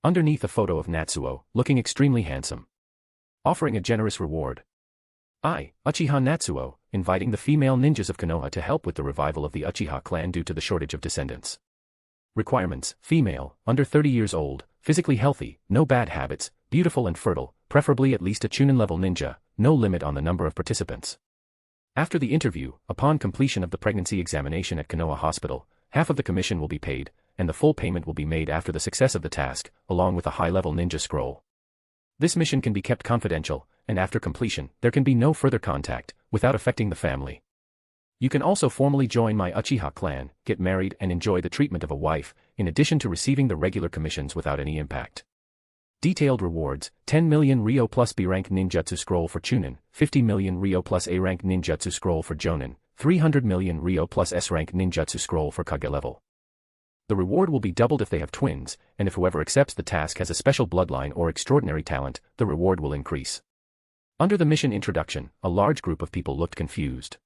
Underneath a photo of Natsuo, looking extremely handsome. Offering a generous reward. I, Uchiha Natsuo, inviting the female ninjas of Konoha to help with the revival of the Uchiha clan due to the shortage of descendants. Requirements: female, under 30 years old, physically healthy, no bad habits, beautiful and fertile, preferably at least a Chunin-level ninja, no limit on the number of participants. After the interview, upon completion of the pregnancy examination at Konoha Hospital, half of the commission will be paid, and the full payment will be made after the success of the task, along with a high-level ninja scroll. This mission can be kept confidential, and after completion, there can be no further contact, without affecting the family. You can also formally join my Uchiha clan, get married and enjoy the treatment of a wife, in addition to receiving the regular commissions without any impact. Detailed rewards: 10 million ryo plus B-rank ninjutsu scroll for Chunin, 50 million ryo plus A-rank ninjutsu scroll for Jonin, 300 million ryo plus S-rank ninjutsu scroll for Kage level. The reward will be doubled if they have twins, and if whoever accepts the task has a special bloodline or extraordinary talent, the reward will increase. Under the mission introduction, a large group of people looked confused.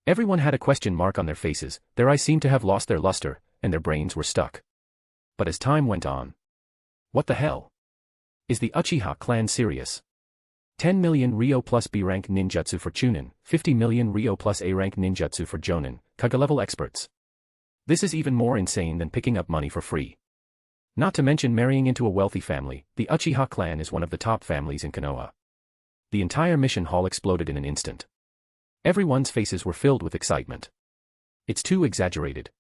Everyone had a question mark on their faces, their eyes seemed to have lost their luster, and their brains were stuck. But as time went on. What the hell? Is the Uchiha clan serious? 10 million ryo plus B-rank ninjutsu for Chunin, 50 million ryo plus A-rank ninjutsu for Jonin, Kaga-level experts. This is even more insane than picking up money for free. Not to mention marrying into a wealthy family, the Uchiha clan is one of the top families in Konoha. The entire mission hall exploded in an instant. Everyone's faces were filled with excitement. It's too exaggerated.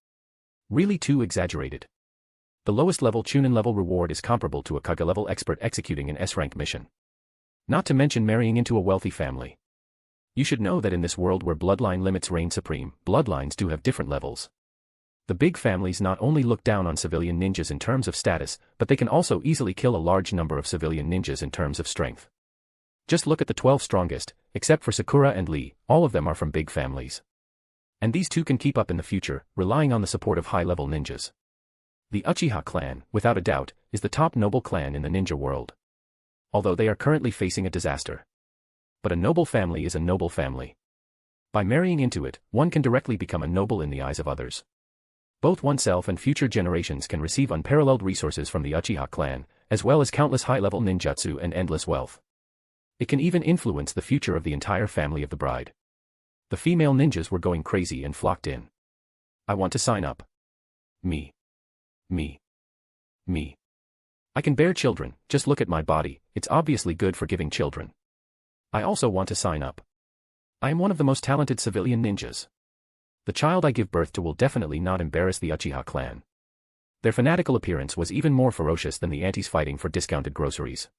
Really too exaggerated. The lowest level Chunin level reward is comparable to a Kaga level expert executing an S-rank mission. Not to mention marrying into a wealthy family. You should know that in this world where bloodline limits reign supreme, bloodlines do have different levels. The big families not only look down on civilian ninjas in terms of status, but they can also easily kill a large number of civilian ninjas in terms of strength. Just look at the 12 strongest, except for Sakura and Lee, all of them are from big families. And these two can keep up in the future, relying on the support of high-level ninjas. The Uchiha clan, without a doubt, is the top noble clan in the ninja world. Although they are currently facing a disaster. But a noble family is a noble family. By marrying into it, one can directly become a noble in the eyes of others. Both oneself and future generations can receive unparalleled resources from the Uchiha clan, as well as countless high-level ninjutsu and endless wealth. It can even influence the future of the entire family of the bride. The female ninjas were going crazy and flocked in. I want to sign up. Me. Me. Me. I can bear children, just look at my body, it's obviously good for giving children. I also want to sign up. I am one of the most talented civilian ninjas. The child I give birth to will definitely not embarrass the Uchiha clan. Their fanatical appearance was even more ferocious than the antis fighting for discounted groceries.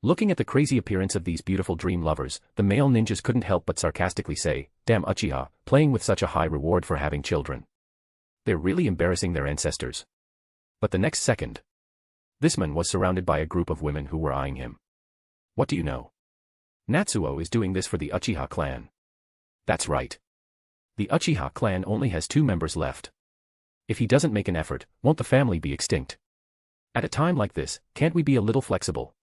Looking at the crazy appearance of these beautiful dream lovers, the male ninjas couldn't help but sarcastically say, "Damn Uchiha, playing with such a high reward for having children. They're really embarrassing their ancestors." But the next second, this man was surrounded by a group of women who were eyeing him. What do you know? Natsuo is doing this for the Uchiha clan. That's right. The Uchiha clan only has 2 members left. If he doesn't make an effort, won't the family be extinct? At a time like this, can't we be a little flexible?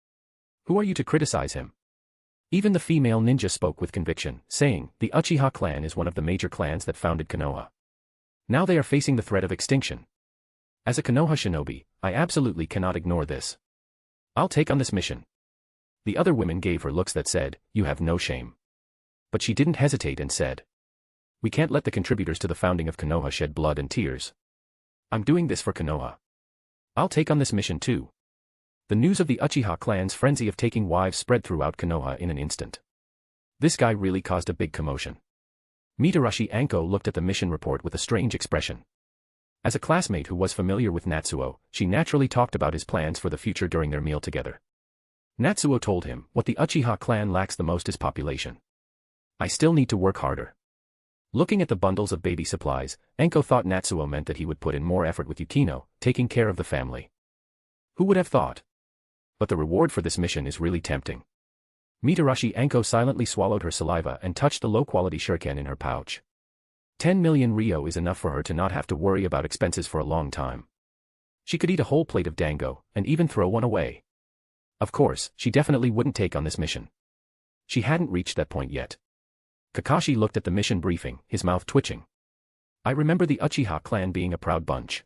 Who are you to criticize him? Even the female ninja spoke with conviction, saying, the Uchiha clan is one of the major clans that founded Konoha. Now they are facing the threat of extinction. As a Konoha shinobi, I absolutely cannot ignore this. I'll take on this mission. The other women gave her looks that said, you have no shame. But she didn't hesitate and said, we can't let the contributors to the founding of Konoha shed blood and tears. I'm doing this for Konoha. I'll take on this mission too. The news of the Uchiha clan's frenzy of taking wives spread throughout Konoha in an instant. This guy really caused a big commotion. Mitarashi Anko looked at the mission report with a strange expression. As a classmate who was familiar with Natsuo, she naturally talked about his plans for the future during their meal together. Natsuo told him, what the Uchiha clan lacks the most is population. I still need to work harder. Looking at the bundles of baby supplies, Anko thought Natsuo meant that he would put in more effort with Yukino, taking care of the family. Who would have thought? But the reward for this mission is really tempting. Mitarashi Anko silently swallowed her saliva and touched the low-quality shuriken in her pouch. 10 million ryo is enough for her to not have to worry about expenses for a long time. She could eat a whole plate of dango, and even throw one away. Of course, she definitely wouldn't take on this mission. She hadn't reached that point yet. Kakashi looked at the mission briefing, his mouth twitching. I remember the Uchiha clan being a proud bunch.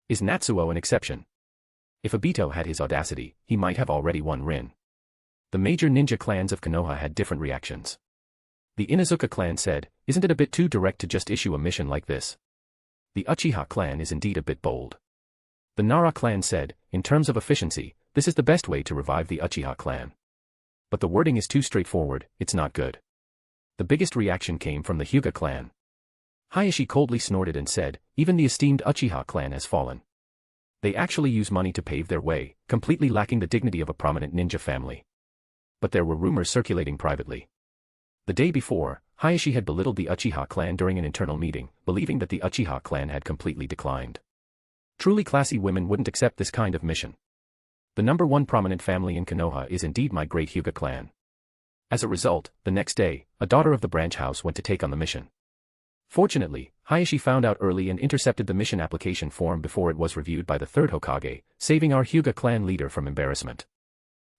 Is Natsuo an exception? If Obito had his audacity, he might have already won Rin. The major ninja clans of Konoha had different reactions. The Inuzuka clan said, isn't it a bit too direct to just issue a mission like this? The Uchiha clan is indeed a bit bold. The Nara clan said, in terms of efficiency, this is the best way to revive the Uchiha clan. But the wording is too straightforward, it's not good. The biggest reaction came from the Hyuga clan. Hayashi coldly snorted and said, even the esteemed Uchiha clan has fallen. They actually use money to pave their way, completely lacking the dignity of a prominent ninja family. But there were rumors circulating privately. The day before, Hayashi had belittled the Uchiha clan during an internal meeting, believing that the Uchiha clan had completely declined. Truly classy women wouldn't accept this kind of mission. The number 1 prominent family in Konoha is indeed my great Hyuga clan. As a result, the next day, a daughter of the branch house went to take on the mission. Fortunately, Hayashi found out early and intercepted the mission application form before it was reviewed by the 3rd Hokage, saving our Hyuga clan leader from embarrassment.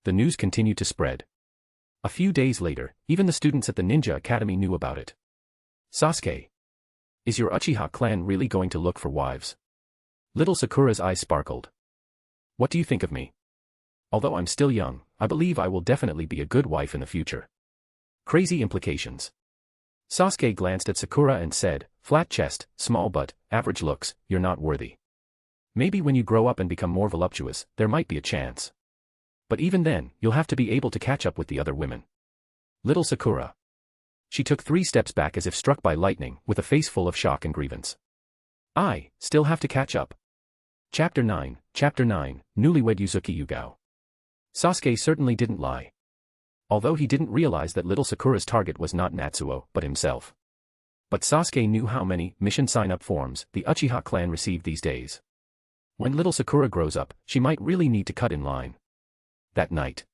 The news continued to spread. A few days later, even the students at the Ninja Academy knew about it. Sasuke. Is your Uchiha clan really going to look for wives? Little Sakura's eyes sparkled. What do you think of me? Although I'm still young, I believe I will definitely be a good wife in the future. Crazy implications. Sasuke glanced at Sakura and said, flat chest, small butt, average looks, you're not worthy. Maybe when you grow up and become more voluptuous, there might be a chance. But even then, you'll have to be able to catch up with the other women. Little Sakura. She took 3 steps back as if struck by lightning, with a face full of shock and grievance. I still have to catch up. Chapter 9, Newlywed Yuzuki Yugao. Sasuke certainly didn't lie. Although he didn't realize that little Sakura's target was not Natsuo, but himself. But Sasuke knew how many mission sign-up forms the Uchiha clan received these days. When little Sakura grows up, she might really need to cut in line. That night,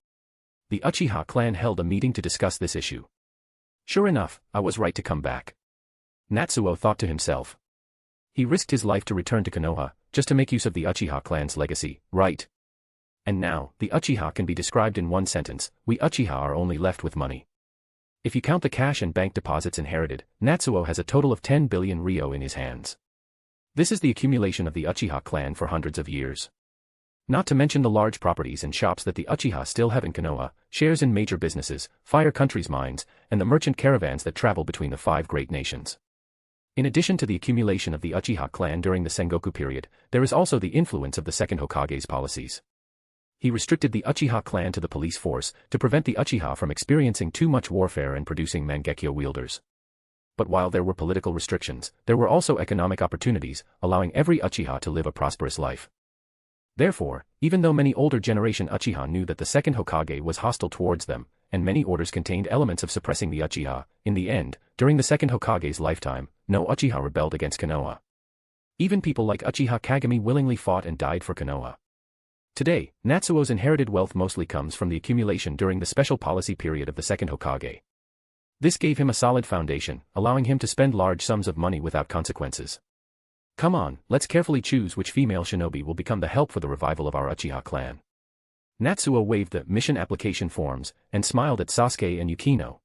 the Uchiha clan held a meeting to discuss this issue. Sure enough, I was right to come back. Natsuo thought to himself. He risked his life to return to Konoha, just to make use of the Uchiha clan's legacy, right? And now, the Uchiha can be described in one sentence, we Uchiha are only left with money. If you count the cash and bank deposits inherited, Natsuo has a total of 10 billion ryo in his hands. This is the accumulation of the Uchiha clan for hundreds of years. Not to mention the large properties and shops that the Uchiha still have in Konoha, shares in major businesses, Fire Country's mines, and the merchant caravans that travel between the 5 great nations. In addition to the accumulation of the Uchiha clan during the Sengoku period, there is also the influence of the second Hokage's policies. He restricted the Uchiha clan to the police force to prevent the Uchiha from experiencing too much warfare and producing Mangekyo wielders. But while there were political restrictions, there were also economic opportunities, allowing every Uchiha to live a prosperous life. Therefore, even though many older generation Uchiha knew that the second Hokage was hostile towards them, and many orders contained elements of suppressing the Uchiha, in the end, during the second Hokage's lifetime, no Uchiha rebelled against Konoha. Even people like Uchiha Kagami willingly fought and died for Konoha. Today, Natsuo's inherited wealth mostly comes from the accumulation during the special policy period of the second Hokage. This gave him a solid foundation, allowing him to spend large sums of money without consequences. Come on, let's carefully choose which female shinobi will become the help for the revival of our Uchiha clan. Natsuo waved the mission application forms and smiled at Sasuke and Yukino.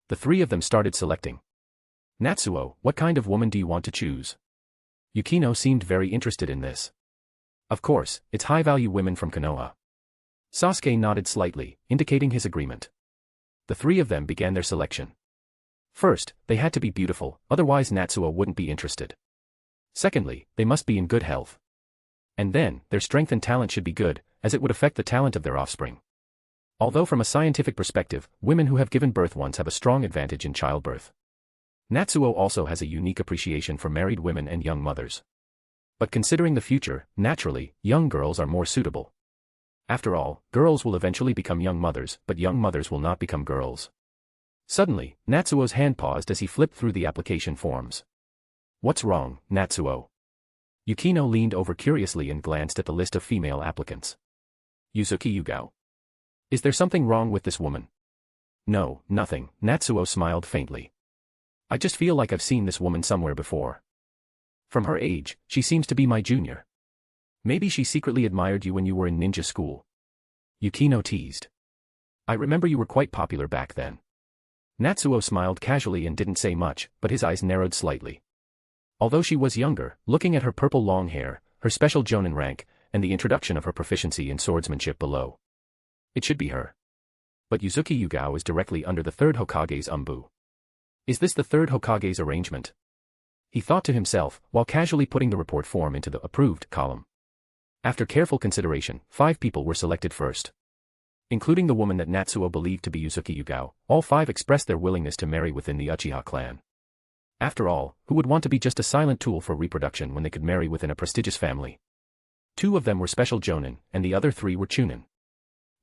The 3 of them started selecting. Natsuo, what kind of woman do you want to choose? Yukino seemed very interested in this. Of course, it's high-value women from Konoha. Sasuke nodded slightly, indicating his agreement. The 3 of them began their selection. First, they had to be beautiful, otherwise Natsuo wouldn't be interested. Secondly, they must be in good health. And then, their strength and talent should be good, as it would affect the talent of their offspring. Although from a scientific perspective, women who have given birth once have a strong advantage in childbirth. Natsuo also has a unique appreciation for married women and young mothers. But considering the future, naturally, young girls are more suitable. After all, girls will eventually become young mothers, but young mothers will not become girls. Suddenly, Natsuo's hand paused as he flipped through the application forms. What's wrong, Natsuo? Yukino leaned over curiously and glanced at the list of female applicants. Yuzuki Yugao. Is there something wrong with this woman? No, nothing, Natsuo smiled faintly. I just feel like I've seen this woman somewhere before. From her age, she seems to be my junior. Maybe she secretly admired you when you were in ninja school. Yukino teased. I remember you were quite popular back then. Natsuo smiled casually and didn't say much, but his eyes narrowed slightly. Although she was younger, looking at her purple long hair, her special jonin rank, and the introduction of her proficiency in swordsmanship below. It should be her. But Yuzuki Yugao is directly under the 3rd Hokage's umbu. Is this the 3rd Hokage's arrangement? He thought to himself, while casually putting the report form into the approved column. After careful consideration, 5 people were selected first. Including the woman that Natsuo believed to be Yuzuki Yugao, all 5 expressed their willingness to marry within the Uchiha clan. After all, who would want to be just a silent tool for reproduction when they could marry within a prestigious family? 2 of them were special jonin, and the other 3 were chunin.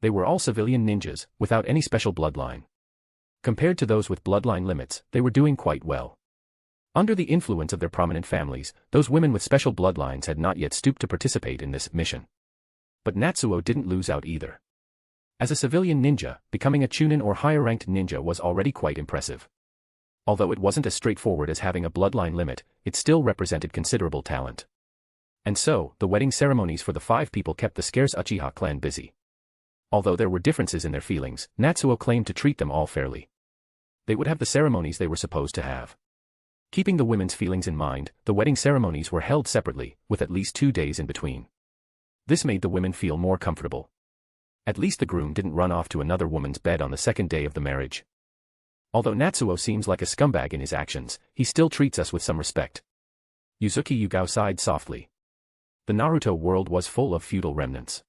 They were all civilian ninjas, without any special bloodline. Compared to those with bloodline limits, they were doing quite well. Under the influence of their prominent families, those women with special bloodlines had not yet stooped to participate in this mission. But Natsuo didn't lose out either. As a civilian ninja, becoming a chunin or higher-ranked ninja was already quite impressive. Although it wasn't as straightforward as having a bloodline limit, it still represented considerable talent. And so, the wedding ceremonies for the 5 people kept the scarce Uchiha clan busy. Although there were differences in their feelings, Natsuo claimed to treat them all fairly. They would have the ceremonies they were supposed to have. Keeping the women's feelings in mind, the wedding ceremonies were held separately, with at least 2 days in between. This made the women feel more comfortable. At least the groom didn't run off to another woman's bed on the 2nd day of the marriage. Although Natsuo seems like a scumbag in his actions, he still treats us with some respect. Yuzuki Yugao sighed softly. The Naruto world was full of feudal remnants.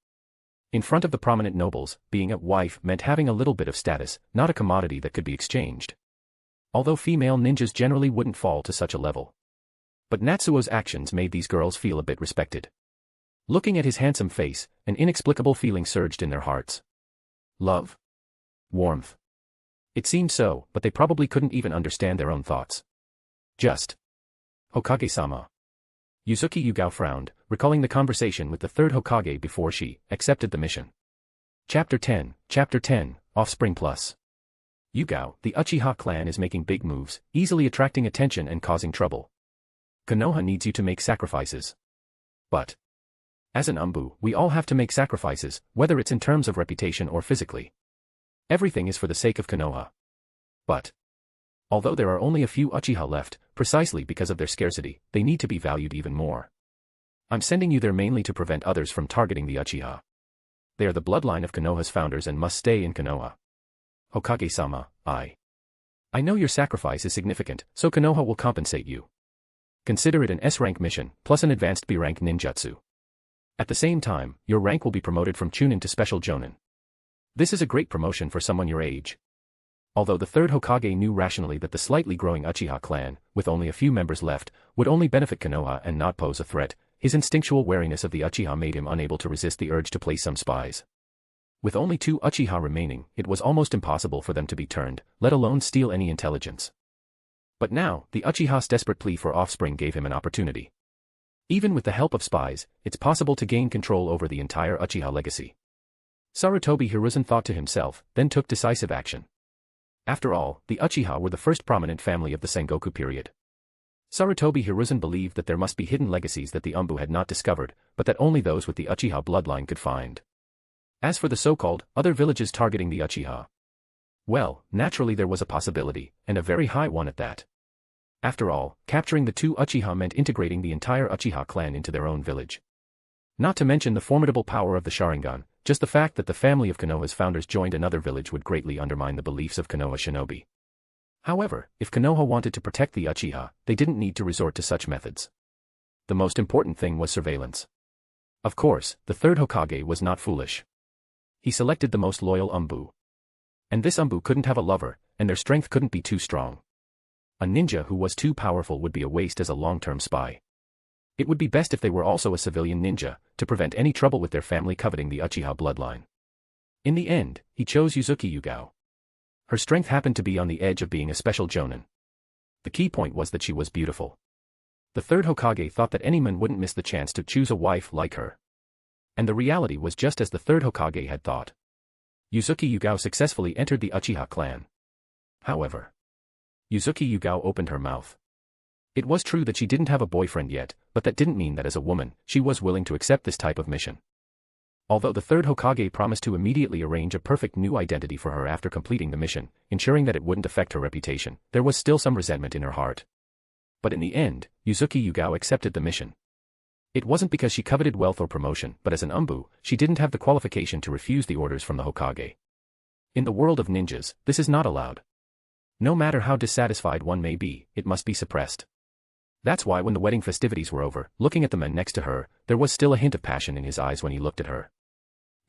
In front of the prominent nobles, being a wife meant having a little bit of status, not a commodity that could be exchanged. Although female ninjas generally wouldn't fall to such a level. But Natsuo's actions made these girls feel a bit respected. Looking at his handsome face, an inexplicable feeling surged in their hearts. Love. Warmth. It seemed so, but they probably couldn't even understand their own thoughts. Just. Hokage-sama. Yuzuki Yugao frowned, recalling the conversation with the 3rd Hokage before she accepted the mission. Chapter 10, Offspring Plus. Yugao, the Uchiha clan is making big moves, easily attracting attention and causing trouble. Konoha needs you to make sacrifices. But as an umbu, we all have to make sacrifices, whether it's in terms of reputation or physically. Everything is for the sake of Konoha. but although there are only a few Uchiha left, precisely because of their scarcity, they need to be valued even more. I'm sending you there mainly to prevent others from targeting the Uchiha. They are the bloodline of Konoha's founders and must stay in Konoha. Hokage-sama, I know your sacrifice is significant, so Konoha will compensate you. Consider it an S-rank mission, plus an advanced B-rank ninjutsu. At the same time, your rank will be promoted from Chunin to Special Jonin. This is a great promotion for someone your age. Although the third Hokage knew rationally that the slightly growing Uchiha clan, with only a few members left, would only benefit Konoha and not pose a threat, his instinctual wariness of the Uchiha made him unable to resist the urge to place some spies. With only 2 Uchiha remaining, it was almost impossible for them to be turned, let alone steal any intelligence. But now, the Uchiha's desperate plea for offspring gave him an opportunity. Even with the help of spies, it's possible to gain control over the entire Uchiha legacy. Sarutobi Hiruzen thought to himself, then took decisive action. After all, the Uchiha were the first prominent family of the Sengoku period. Sarutobi Hiruzen believed that there must be hidden legacies that the Umbu had not discovered, but that only those with the Uchiha bloodline could find. As for the so-called other villages targeting the Uchiha, well, naturally there was a possibility, and a very high one at that. After all, capturing the 2 Uchiha meant integrating the entire Uchiha clan into their own village. Not to mention the formidable power of the Sharingan, just the fact that the family of Konoha's founders joined another village would greatly undermine the beliefs of Konoha shinobi. However, if Konoha wanted to protect the Uchiha, they didn't need to resort to such methods. The most important thing was surveillance. Of course, the third Hokage was not foolish. He selected the most loyal Umbu. And this Umbu couldn't have a lover, and their strength couldn't be too strong. A ninja who was too powerful would be a waste as a long-term spy. It would be best if they were also a civilian ninja, to prevent any trouble with their family coveting the Uchiha bloodline. In the end, he chose Uzuki Yugao. Her strength happened to be on the edge of being a special jonin. The key point was that she was beautiful. The third Hokage thought that any man wouldn't miss the chance to choose a wife like her. And the reality was just as the third Hokage had thought. Uzuki Yugao successfully entered the Uchiha clan. However, Uzuki Yugao opened her mouth. It was true that she didn't have a boyfriend yet, but that didn't mean that as a woman, she was willing to accept this type of mission. Although the third Hokage promised to immediately arrange a perfect new identity for her after completing the mission, ensuring that it wouldn't affect her reputation, there was still some resentment in her heart. But in the end, Uzuki Yugao accepted the mission. It wasn't because she coveted wealth or promotion, but as an Umbu, she didn't have the qualification to refuse the orders from the Hokage. In the world of ninjas, this is not allowed. No matter how dissatisfied one may be, it must be suppressed. That's why when the wedding festivities were over, looking at the man next to her, there was still a hint of passion in his eyes when he looked at her.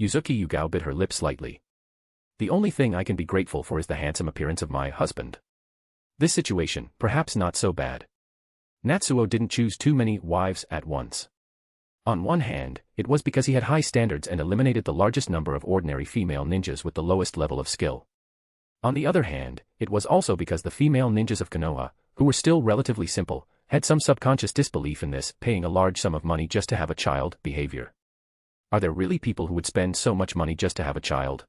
Uzuki Yugao bit her lip slightly. The only thing I can be grateful for is the handsome appearance of my husband. This situation, perhaps not so bad. Natsuo didn't choose too many wives at once. On one hand, it was because he had high standards and eliminated the largest number of ordinary female ninjas with the lowest level of skill. On the other hand, it was also because the female ninjas of Konoha, who were still relatively simple, had some subconscious disbelief in this paying a large sum of money just to have a child behavior. Are there really people who would spend so much money just to have a child?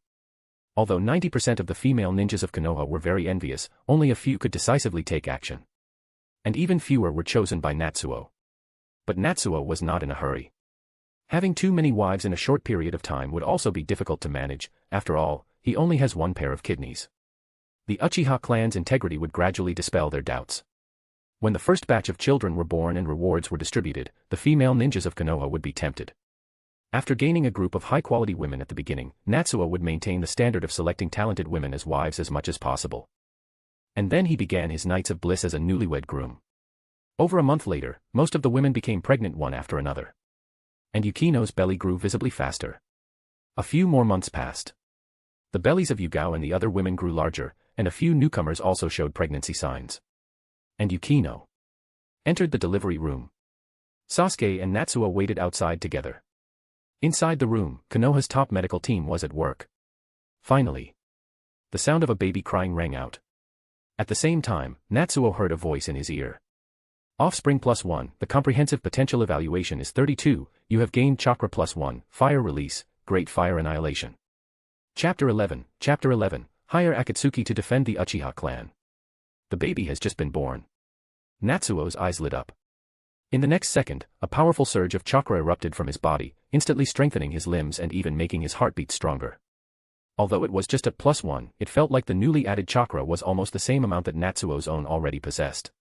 Although 90% of the female ninjas of Konoha were very envious, only a few could decisively take action. And even fewer were chosen by Natsuo. But Natsuo was not in a hurry. Having too many wives in a short period of time would also be difficult to manage. After all, he only has one pair of kidneys. The Uchiha clan's integrity would gradually dispel their doubts. When the first batch of children were born and rewards were distributed, the female ninjas of Konoha would be tempted. After gaining a group of high-quality women at the beginning, Natsuo would maintain the standard of selecting talented women as wives as much as possible. And then he began his nights of bliss as a newlywed groom. Over a month later, most of the women became pregnant one after another. And Yukino's belly grew visibly faster. A few more months passed. The bellies of Yugao and the other women grew larger, and a few newcomers also showed pregnancy signs. And Yukino entered the delivery room. Sasuke and Natsuo waited outside together. Inside the room, Konoha's top medical team was at work. Finally, the sound of a baby crying rang out. At the same time, Natsuo heard a voice in his ear. Offspring +1, the comprehensive potential evaluation is 32, you have gained chakra +1, fire release, great fire annihilation. Chapter 11, hire Akatsuki to defend the Uchiha clan. The baby has just been born. Natsuo's eyes lit up. In the next second, a powerful surge of chakra erupted from his body, instantly strengthening his limbs and even making his heartbeat stronger. Although it was just a +1, it felt like the newly added chakra was almost the same amount that Natsuo's own already possessed.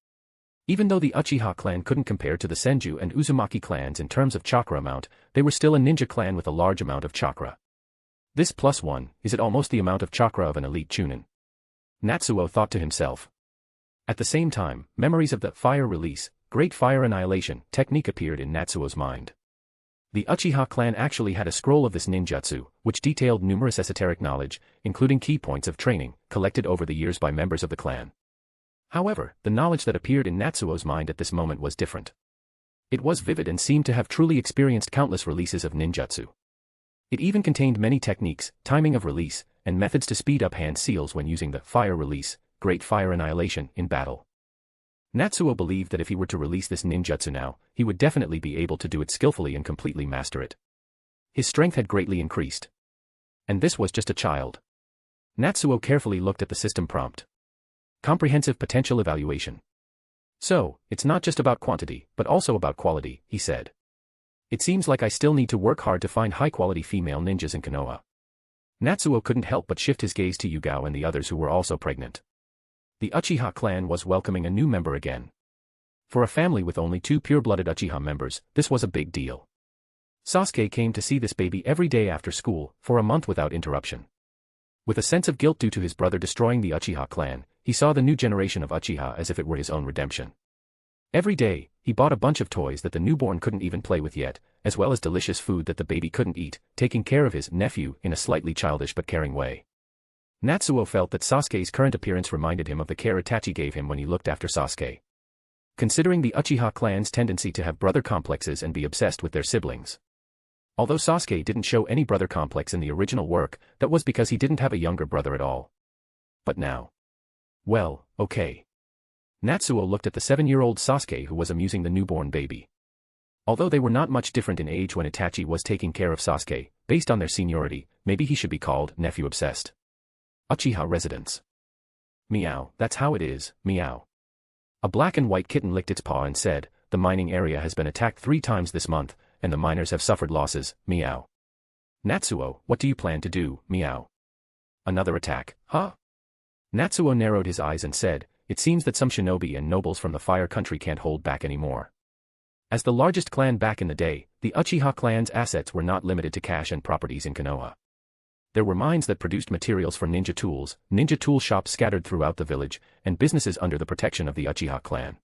Even though the Uchiha clan couldn't compare to the Senju and Uzumaki clans in terms of chakra amount, they were still a ninja clan with a large amount of chakra. This +1, is it almost the amount of chakra of an elite chunin? Natsuo thought to himself. At the same time, memories of the fire release, great fire annihilation technique appeared in Natsuo's mind. The Uchiha clan actually had a scroll of this ninjutsu, which detailed numerous esoteric knowledge, including key points of training, collected over the years by members of the clan. However, the knowledge that appeared in Natsuo's mind at this moment was different. It was vivid and seemed to have truly experienced countless releases of ninjutsu. It even contained many techniques, timing of release, and methods to speed up hand seals when using the fire release, great fire annihilation, in battle. Natsuo believed that if he were to release this ninjutsu now, he would definitely be able to do it skillfully and completely master it. His strength had greatly increased. And this was just a child. Natsuo carefully looked at the system prompt. Comprehensive potential evaluation. So, it's not just about quantity, but also about quality, he said. It seems like I still need to work hard to find high-quality female ninjas in Konoha. Natsuo couldn't help but shift his gaze to Yugao and the others who were also pregnant. The Uchiha clan was welcoming a new member again. For a family with only 2 pure-blooded Uchiha members, this was a big deal. Sasuke came to see this baby every day after school, for a month without interruption. With a sense of guilt due to his brother destroying the Uchiha clan, he saw the new generation of Uchiha as if it were his own redemption. Every day, he bought a bunch of toys that the newborn couldn't even play with yet, as well as delicious food that the baby couldn't eat, taking care of his nephew in a slightly childish but caring way. Natsuo felt that Sasuke's current appearance reminded him of the care Itachi gave him when he looked after Sasuke. Considering the Uchiha clan's tendency to have brother complexes and be obsessed with their siblings. Although Sasuke didn't show any brother complex in the original work, that was because he didn't have a younger brother at all. But now. Well, okay. Natsuo looked at the 7-year-old Sasuke who was amusing the newborn baby. Although they were not much different in age when Itachi was taking care of Sasuke, based on their seniority, maybe he should be called nephew-obsessed. Uchiha residents. Meow, that's how it is, meow. A black and white kitten licked its paw and said, the mining area has been attacked 3 times this month, and the miners have suffered losses, meow. Natsuo, what do you plan to do, meow? Another attack, huh? Natsuo narrowed his eyes and said, it seems that some shinobi and nobles from the Fire Country can't hold back anymore. As the largest clan back in the day, the Uchiha clan's assets were not limited to cash and properties in Konoha. There were mines that produced materials for ninja tool shops scattered throughout the village, and businesses under the protection of the Uchiha clan.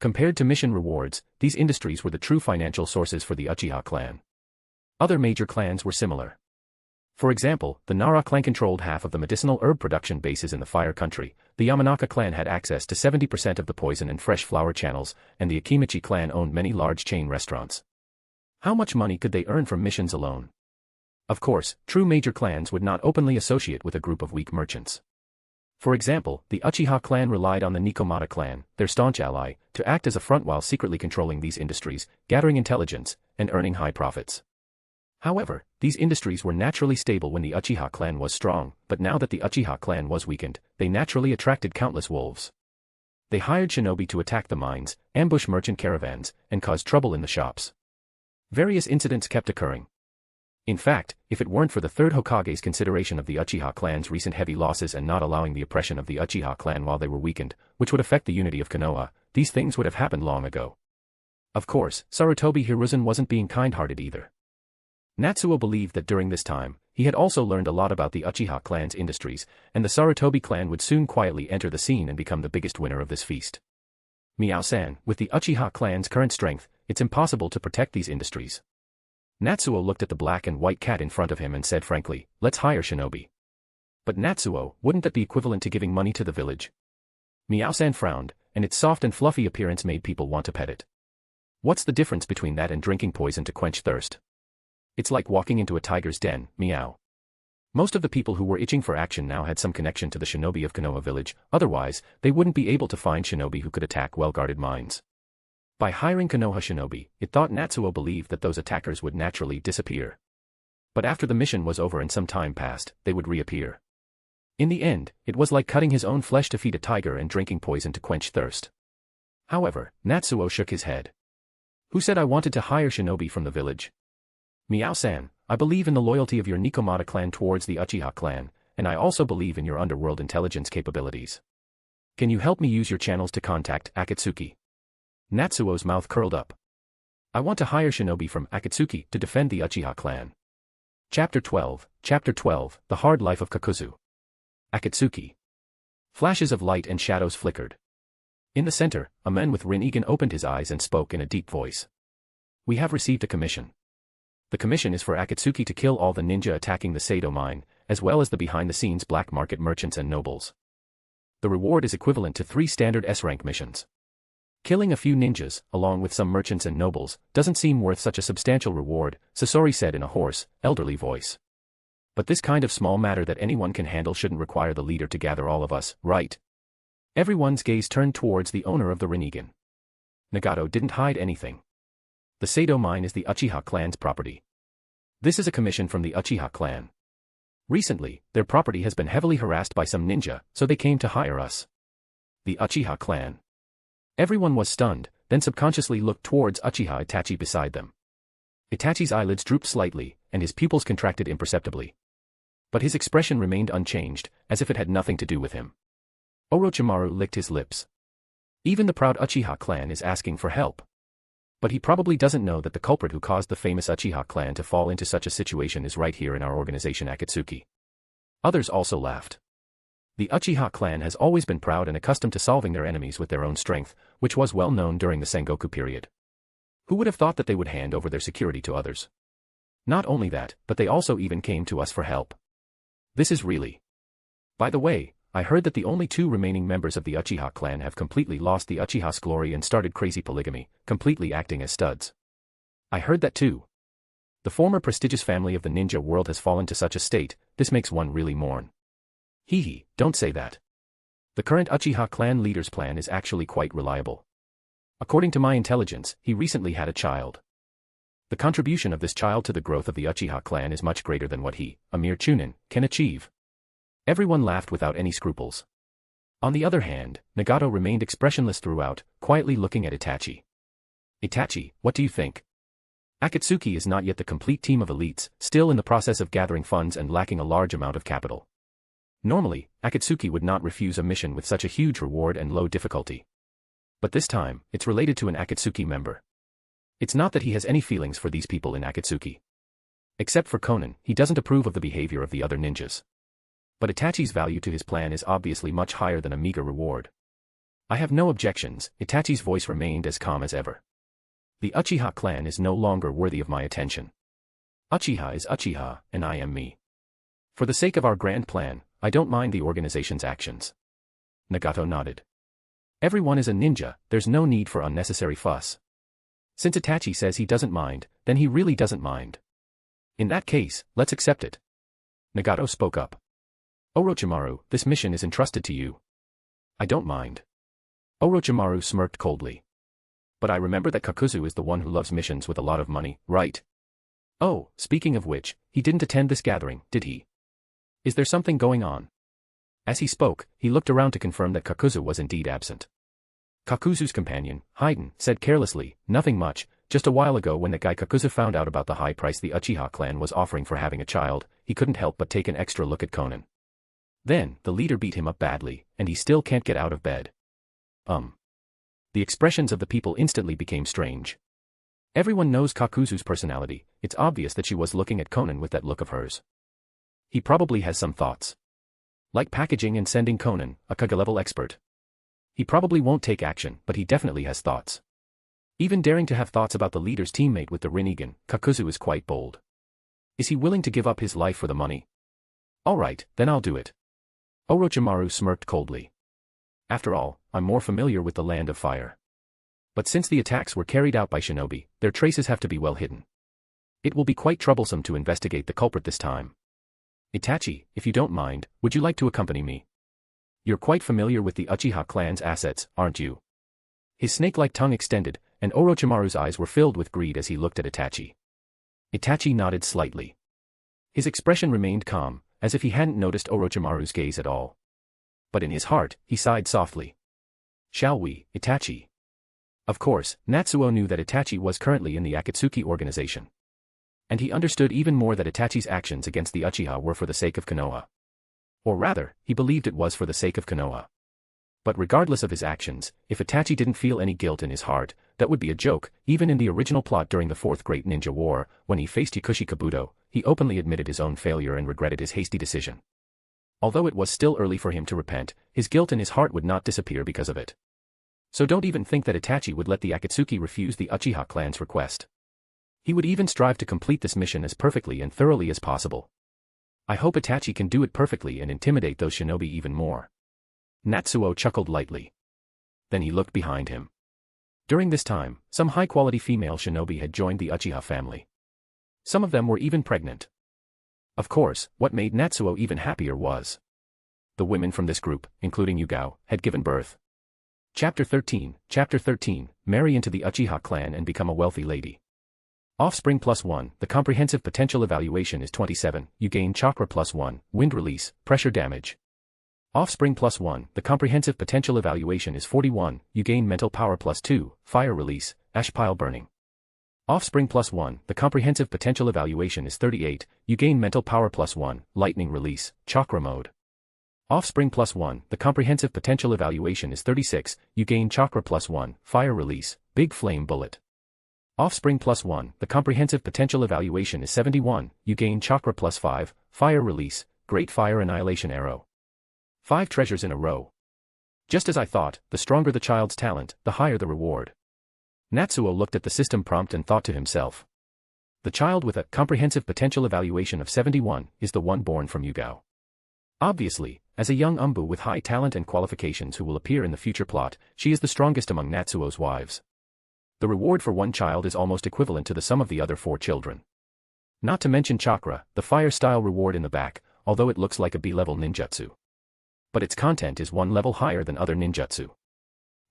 Compared to mission rewards, these industries were the true financial sources for the Uchiha clan. Other major clans were similar. For example, the Nara clan controlled half of the medicinal herb production bases in the Fire Country, the Yamanaka clan had access to 70% of the poison and fresh flower channels, and the Akimichi clan owned many large chain restaurants. How much money could they earn from missions alone? Of course, true major clans would not openly associate with a group of weak merchants. For example, the Uchiha clan relied on the Nikomata clan, their staunch ally, to act as a front while secretly controlling these industries, gathering intelligence, and earning high profits. However, these industries were naturally stable when the Uchiha clan was strong, but now that the Uchiha clan was weakened, they naturally attracted countless wolves. They hired shinobi to attack the mines, ambush merchant caravans, and cause trouble in the shops. Various incidents kept occurring. In fact, if it weren't for the third Hokage's consideration of the Uchiha clan's recent heavy losses and not allowing the oppression of the Uchiha clan while they were weakened, which would affect the unity of Konoha, these things would have happened long ago. Of course, Sarutobi Hiruzen wasn't being kind-hearted either. Natsuo believed that during this time, he had also learned a lot about the Uchiha clan's industries, and the Sarutobi clan would soon quietly enter the scene and become the biggest winner of this feast. Meow-san, with the Uchiha clan's current strength, it's impossible to protect these industries. Natsuo looked at the black and white cat in front of him and said frankly, let's hire shinobi. But Natsuo, wouldn't that be equivalent to giving money to the village? Meow-san frowned, and its soft and fluffy appearance made people want to pet it. What's the difference between that and drinking poison to quench thirst? It's like walking into a tiger's den, meow. Most of the people who were itching for action now had some connection to the shinobi of Konoha village, otherwise, they wouldn't be able to find shinobi who could attack well-guarded mines. By hiring Konoha shinobi, it thought Natsuo believed that those attackers would naturally disappear. But after the mission was over and some time passed, they would reappear. In the end, it was like cutting his own flesh to feed a tiger and drinking poison to quench thirst. However, Natsuo shook his head. Who said I wanted to hire shinobi from the village? Meow-san, I believe in the loyalty of your Nikomata clan towards the Uchiha clan, and I also believe in your underworld intelligence capabilities. Can you help me use your channels to contact Akatsuki? Natsuo's mouth curled up. I want to hire shinobi from Akatsuki to defend the Uchiha clan. Chapter 12, The Hard Life of Kakuzu. Akatsuki. Flashes of light and shadows flickered. In the center, a man with Rinnegan opened his eyes and spoke in a deep voice. We have received a commission. The commission is for Akatsuki to kill all the ninja attacking the Sado mine, as well as the behind-the-scenes black market merchants and nobles. The reward is equivalent to 3 standard S-rank missions. Killing a few ninjas, along with some merchants and nobles, doesn't seem worth such a substantial reward, Sasori said in a hoarse, elderly voice. But this kind of small matter that anyone can handle shouldn't require the leader to gather all of us, right? Everyone's gaze turned towards the owner of the Rinnegan. Nagato didn't hide anything. The Sado mine is the Uchiha clan's property. This is a commission from the Uchiha clan. Recently, their property has been heavily harassed by some ninja, so they came to hire us. The Uchiha clan. Everyone was stunned, then subconsciously looked towards Uchiha Itachi beside them. Itachi's eyelids drooped slightly, and his pupils contracted imperceptibly. But his expression remained unchanged, as if it had nothing to do with him. Orochimaru licked his lips. Even the proud Uchiha clan is asking for help. But he probably doesn't know that the culprit who caused the famous Uchiha clan to fall into such a situation is right here in our organization Akatsuki. Others also laughed. The Uchiha clan has always been proud and accustomed to solving their enemies with their own strength, which was well known during the Sengoku period. Who would have thought that they would hand over their security to others? Not only that, but they also even came to us for help. This is really... By the way, I heard that the only 2 remaining members of the Uchiha clan have completely lost the Uchiha's glory and started crazy polygamy, completely acting as studs. I heard that too. The former prestigious family of the ninja world has fallen to such a state, this makes one really mourn. Hee, don't say that. The current Uchiha clan leader's plan is actually quite reliable. According to my intelligence, he recently had a child. The contribution of this child to the growth of the Uchiha clan is much greater than what he, a mere chunin, can achieve. Everyone laughed without any scruples. On the other hand, Nagato remained expressionless throughout, quietly looking at Itachi. Itachi, what do you think? Akatsuki is not yet the complete team of elites, still in the process of gathering funds and lacking a large amount of capital. Normally, Akatsuki would not refuse a mission with such a huge reward and low difficulty. But this time, it's related to an Akatsuki member. It's not that he has any feelings for these people in Akatsuki. Except for Konan, he doesn't approve of the behavior of the other ninjas. But Itachi's value to his plan is obviously much higher than a meager reward. I have no objections, Itachi's voice remained as calm as ever. The Uchiha clan is no longer worthy of my attention. Uchiha is Uchiha, and I am me. For the sake of our grand plan, I don't mind the organization's actions. Nagato nodded. Everyone is a ninja, there's no need for unnecessary fuss. Since Itachi says he doesn't mind, then he really doesn't mind. In that case, let's accept it. Nagato spoke up. Orochimaru, this mission is entrusted to you. I don't mind. Orochimaru smirked coldly. But I remember that Kakuzu is the one who loves missions with a lot of money, right? Oh, speaking of which, he didn't attend this gathering, did he? Is there something going on? As he spoke, he looked around to confirm that Kakuzu was indeed absent. Kakuzu's companion, Haiden, said carelessly, nothing much, just a while ago when that guy Kakuzu found out about the high price the Uchiha clan was offering for having a child, he couldn't help but take an extra look at Konan. Then, the leader beat him up badly, and he still can't get out of bed. The expressions of the people instantly became strange. Everyone knows Kakuzu's personality, it's obvious that she was looking at Konan with that look of hers. He probably has some thoughts. Like packaging and sending Konan, a Kaga-level expert. He probably won't take action, but he definitely has thoughts. Even daring to have thoughts about the leader's teammate with the Rinnegan, Kakuzu is quite bold. Is he willing to give up his life for the money? Alright, then I'll do it. Orochimaru smirked coldly. After all, I'm more familiar with the Land of Fire. But since the attacks were carried out by shinobi, their traces have to be well hidden. It will be quite troublesome to investigate the culprit this time. Itachi, if you don't mind, would you like to accompany me? You're quite familiar with the Uchiha clan's assets, aren't you? His snake-like tongue extended, and Orochimaru's eyes were filled with greed as he looked at Itachi. Itachi nodded slightly. His expression remained calm, as if he hadn't noticed Orochimaru's gaze at all. But in his heart, he sighed softly. Shall we, Itachi? Of course, Natsuo knew that Itachi was currently in the Akatsuki organization. And he understood even more that Itachi's actions against the Uchiha were for the sake of Konoha. Or rather, he believed it was for the sake of Konoha. But regardless of his actions, if Itachi didn't feel any guilt in his heart, that would be a joke. Even in the original plot during the Fourth Great Ninja War, when he faced Yakushi Kabuto, he openly admitted his own failure and regretted his hasty decision. Although it was still early for him to repent, his guilt in his heart would not disappear because of it. So don't even think that Itachi would let the Akatsuki refuse the Uchiha clan's request. He would even strive to complete this mission as perfectly and thoroughly as possible. I hope Itachi can do it perfectly and intimidate those shinobi even more. Natsuo chuckled lightly. Then he looked behind him. During this time, some high-quality female shinobi had joined the Uchiha family. Some of them were even pregnant. Of course, what made Natsuo even happier was the women from this group, including Yugao, had given birth. Chapter 13, Marry into the Uchiha clan and become a wealthy lady. Offspring +1, the comprehensive potential evaluation is 27, you gain chakra +1, wind release, pressure damage. Offspring +1, the comprehensive potential evaluation is 41, you gain mental power +2, fire release, ash pile burning. Offspring +1, the comprehensive potential evaluation is 38, you gain mental power +1, lightning release, chakra mode. Offspring +1, the comprehensive potential evaluation is 36, you gain chakra +1, fire release, big flame bullet. Offspring +1, the comprehensive potential evaluation is 71, you gain chakra +5, fire release, great fire annihilation arrow. 5 treasures in a row. Just as I thought, the stronger the child's talent, the higher the reward. Natsuo looked at the system prompt and thought to himself. The child with a comprehensive potential evaluation of 71 is the one born from Yugao. Obviously, as a young Umbu with high talent and qualifications who will appear in the future plot, she is the strongest among Natsuo's wives. The reward for one child is almost equivalent to the sum of the other 4 children. Not to mention chakra, the fire-style reward in the back, although it looks like a B-level ninjutsu. But its content is 1 level higher than other ninjutsu.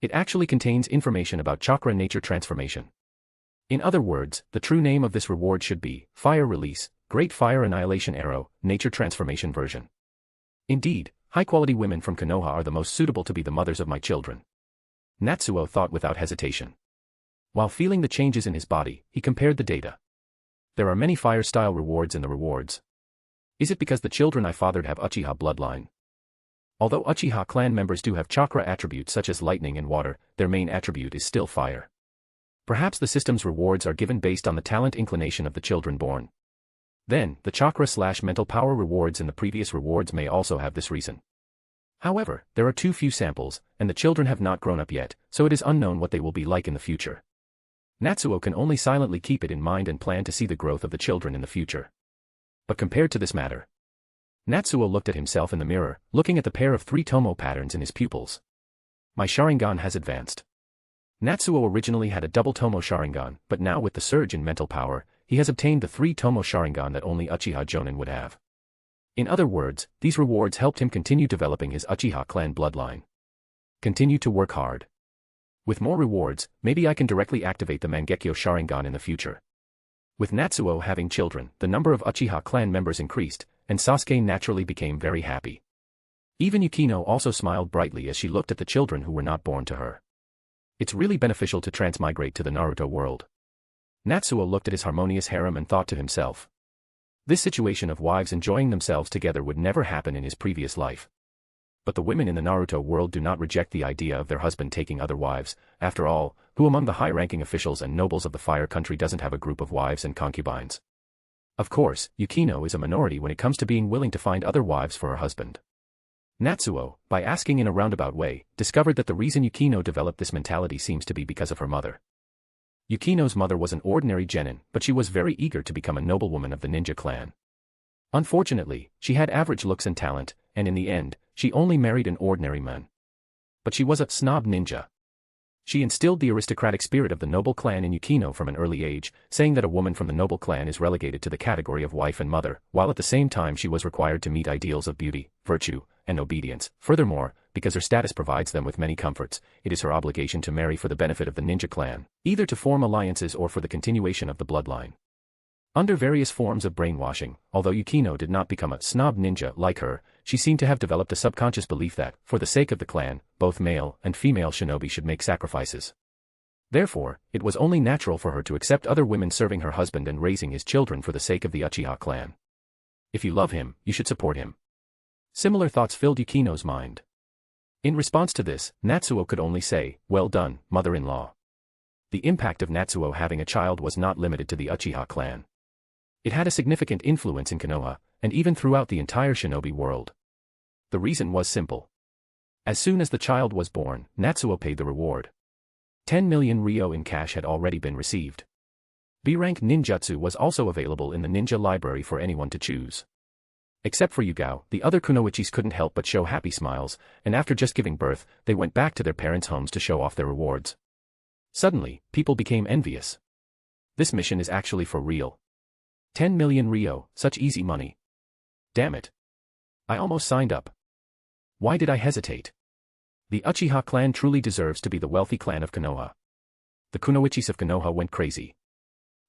It actually contains information about chakra nature transformation. In other words, the true name of this reward should be Fire Release, Great Fire Annihilation Arrow, Nature Transformation version. Indeed, high-quality women from Konoha are the most suitable to be the mothers of my children. Natsuo thought without hesitation. While feeling the changes in his body, he compared the data. There are many fire-style rewards in the rewards. Is it because the children I fathered have Uchiha bloodline? Although Uchiha clan members do have chakra attributes such as lightning and water, their main attribute is still fire. Perhaps the system's rewards are given based on the talent inclination of the children born. Then, the chakra/mental power rewards in the previous rewards may also have this reason. However, there are too few samples, and the children have not grown up yet, so it is unknown what they will be like in the future. Natsuo can only silently keep it in mind and plan to see the growth of the children in the future. But compared to this matter, Natsuo looked at himself in the mirror, looking at the pair of 3 tomo patterns in his pupils. My Sharingan has advanced. Natsuo originally had a double tomo Sharingan, but now with the surge in mental power, he has obtained the 3 tomo Sharingan that only Uchiha Jonin would have. In other words, these rewards helped him continue developing his Uchiha clan bloodline. Continue to work hard. With more rewards, maybe I can directly activate the Mangekyo Sharingan in the future. With Natsuo having children, the number of Uchiha clan members increased, and Sasuke naturally became very happy. Even Yukino also smiled brightly as she looked at the children who were not born to her. It's really beneficial to transmigrate to the Naruto world. Natsuo looked at his harmonious harem and thought to himself. This situation of wives enjoying themselves together would never happen in his previous life. But the women in the Naruto world do not reject the idea of their husband taking other wives. After all, who among the high-ranking officials and nobles of the Fire Country doesn't have a group of wives and concubines? Of course, Yukino is a minority when it comes to being willing to find other wives for her husband. Natsuo, by asking in a roundabout way, discovered that the reason Yukino developed this mentality seems to be because of her mother. Yukino's mother was an ordinary genin, but she was very eager to become a noblewoman of the ninja clan. Unfortunately, she had average looks and talent, and in the end, she only married an ordinary man. But she was a snob ninja. She instilled the aristocratic spirit of the noble clan in Yukino from an early age, saying that a woman from the noble clan is relegated to the category of wife and mother, while at the same time she was required to meet ideals of beauty, virtue, and obedience. Furthermore, because her status provides them with many comforts, it is her obligation to marry for the benefit of the ninja clan, either to form alliances or for the continuation of the bloodline. Under various forms of brainwashing, although Yukino did not become a snob ninja like her, she seemed to have developed a subconscious belief that, for the sake of the clan, both male and female shinobi should make sacrifices. Therefore, it was only natural for her to accept other women serving her husband and raising his children for the sake of the Uchiha clan. If you love him, you should support him. Similar thoughts filled Yukino's mind. In response to this, Natsuo could only say, "Well done, mother-in-law." The impact of Natsuo having a child was not limited to the Uchiha clan. It had a significant influence in Konoha, and even throughout the entire shinobi world. The reason was simple. As soon as the child was born, Natsuo paid the reward. 10 million ryo in cash had already been received. B-rank ninjutsu was also available in the ninja library for anyone to choose. Except for Yugao, the other kunoichis couldn't help but show happy smiles, and after just giving birth, they went back to their parents' homes to show off their rewards. Suddenly, people became envious. This mission is actually for real. 10 million ryo, such easy money. Damn it. I almost signed up. Why did I hesitate? The Uchiha clan truly deserves to be the wealthy clan of Konoha. The kunoichis of Konoha went crazy.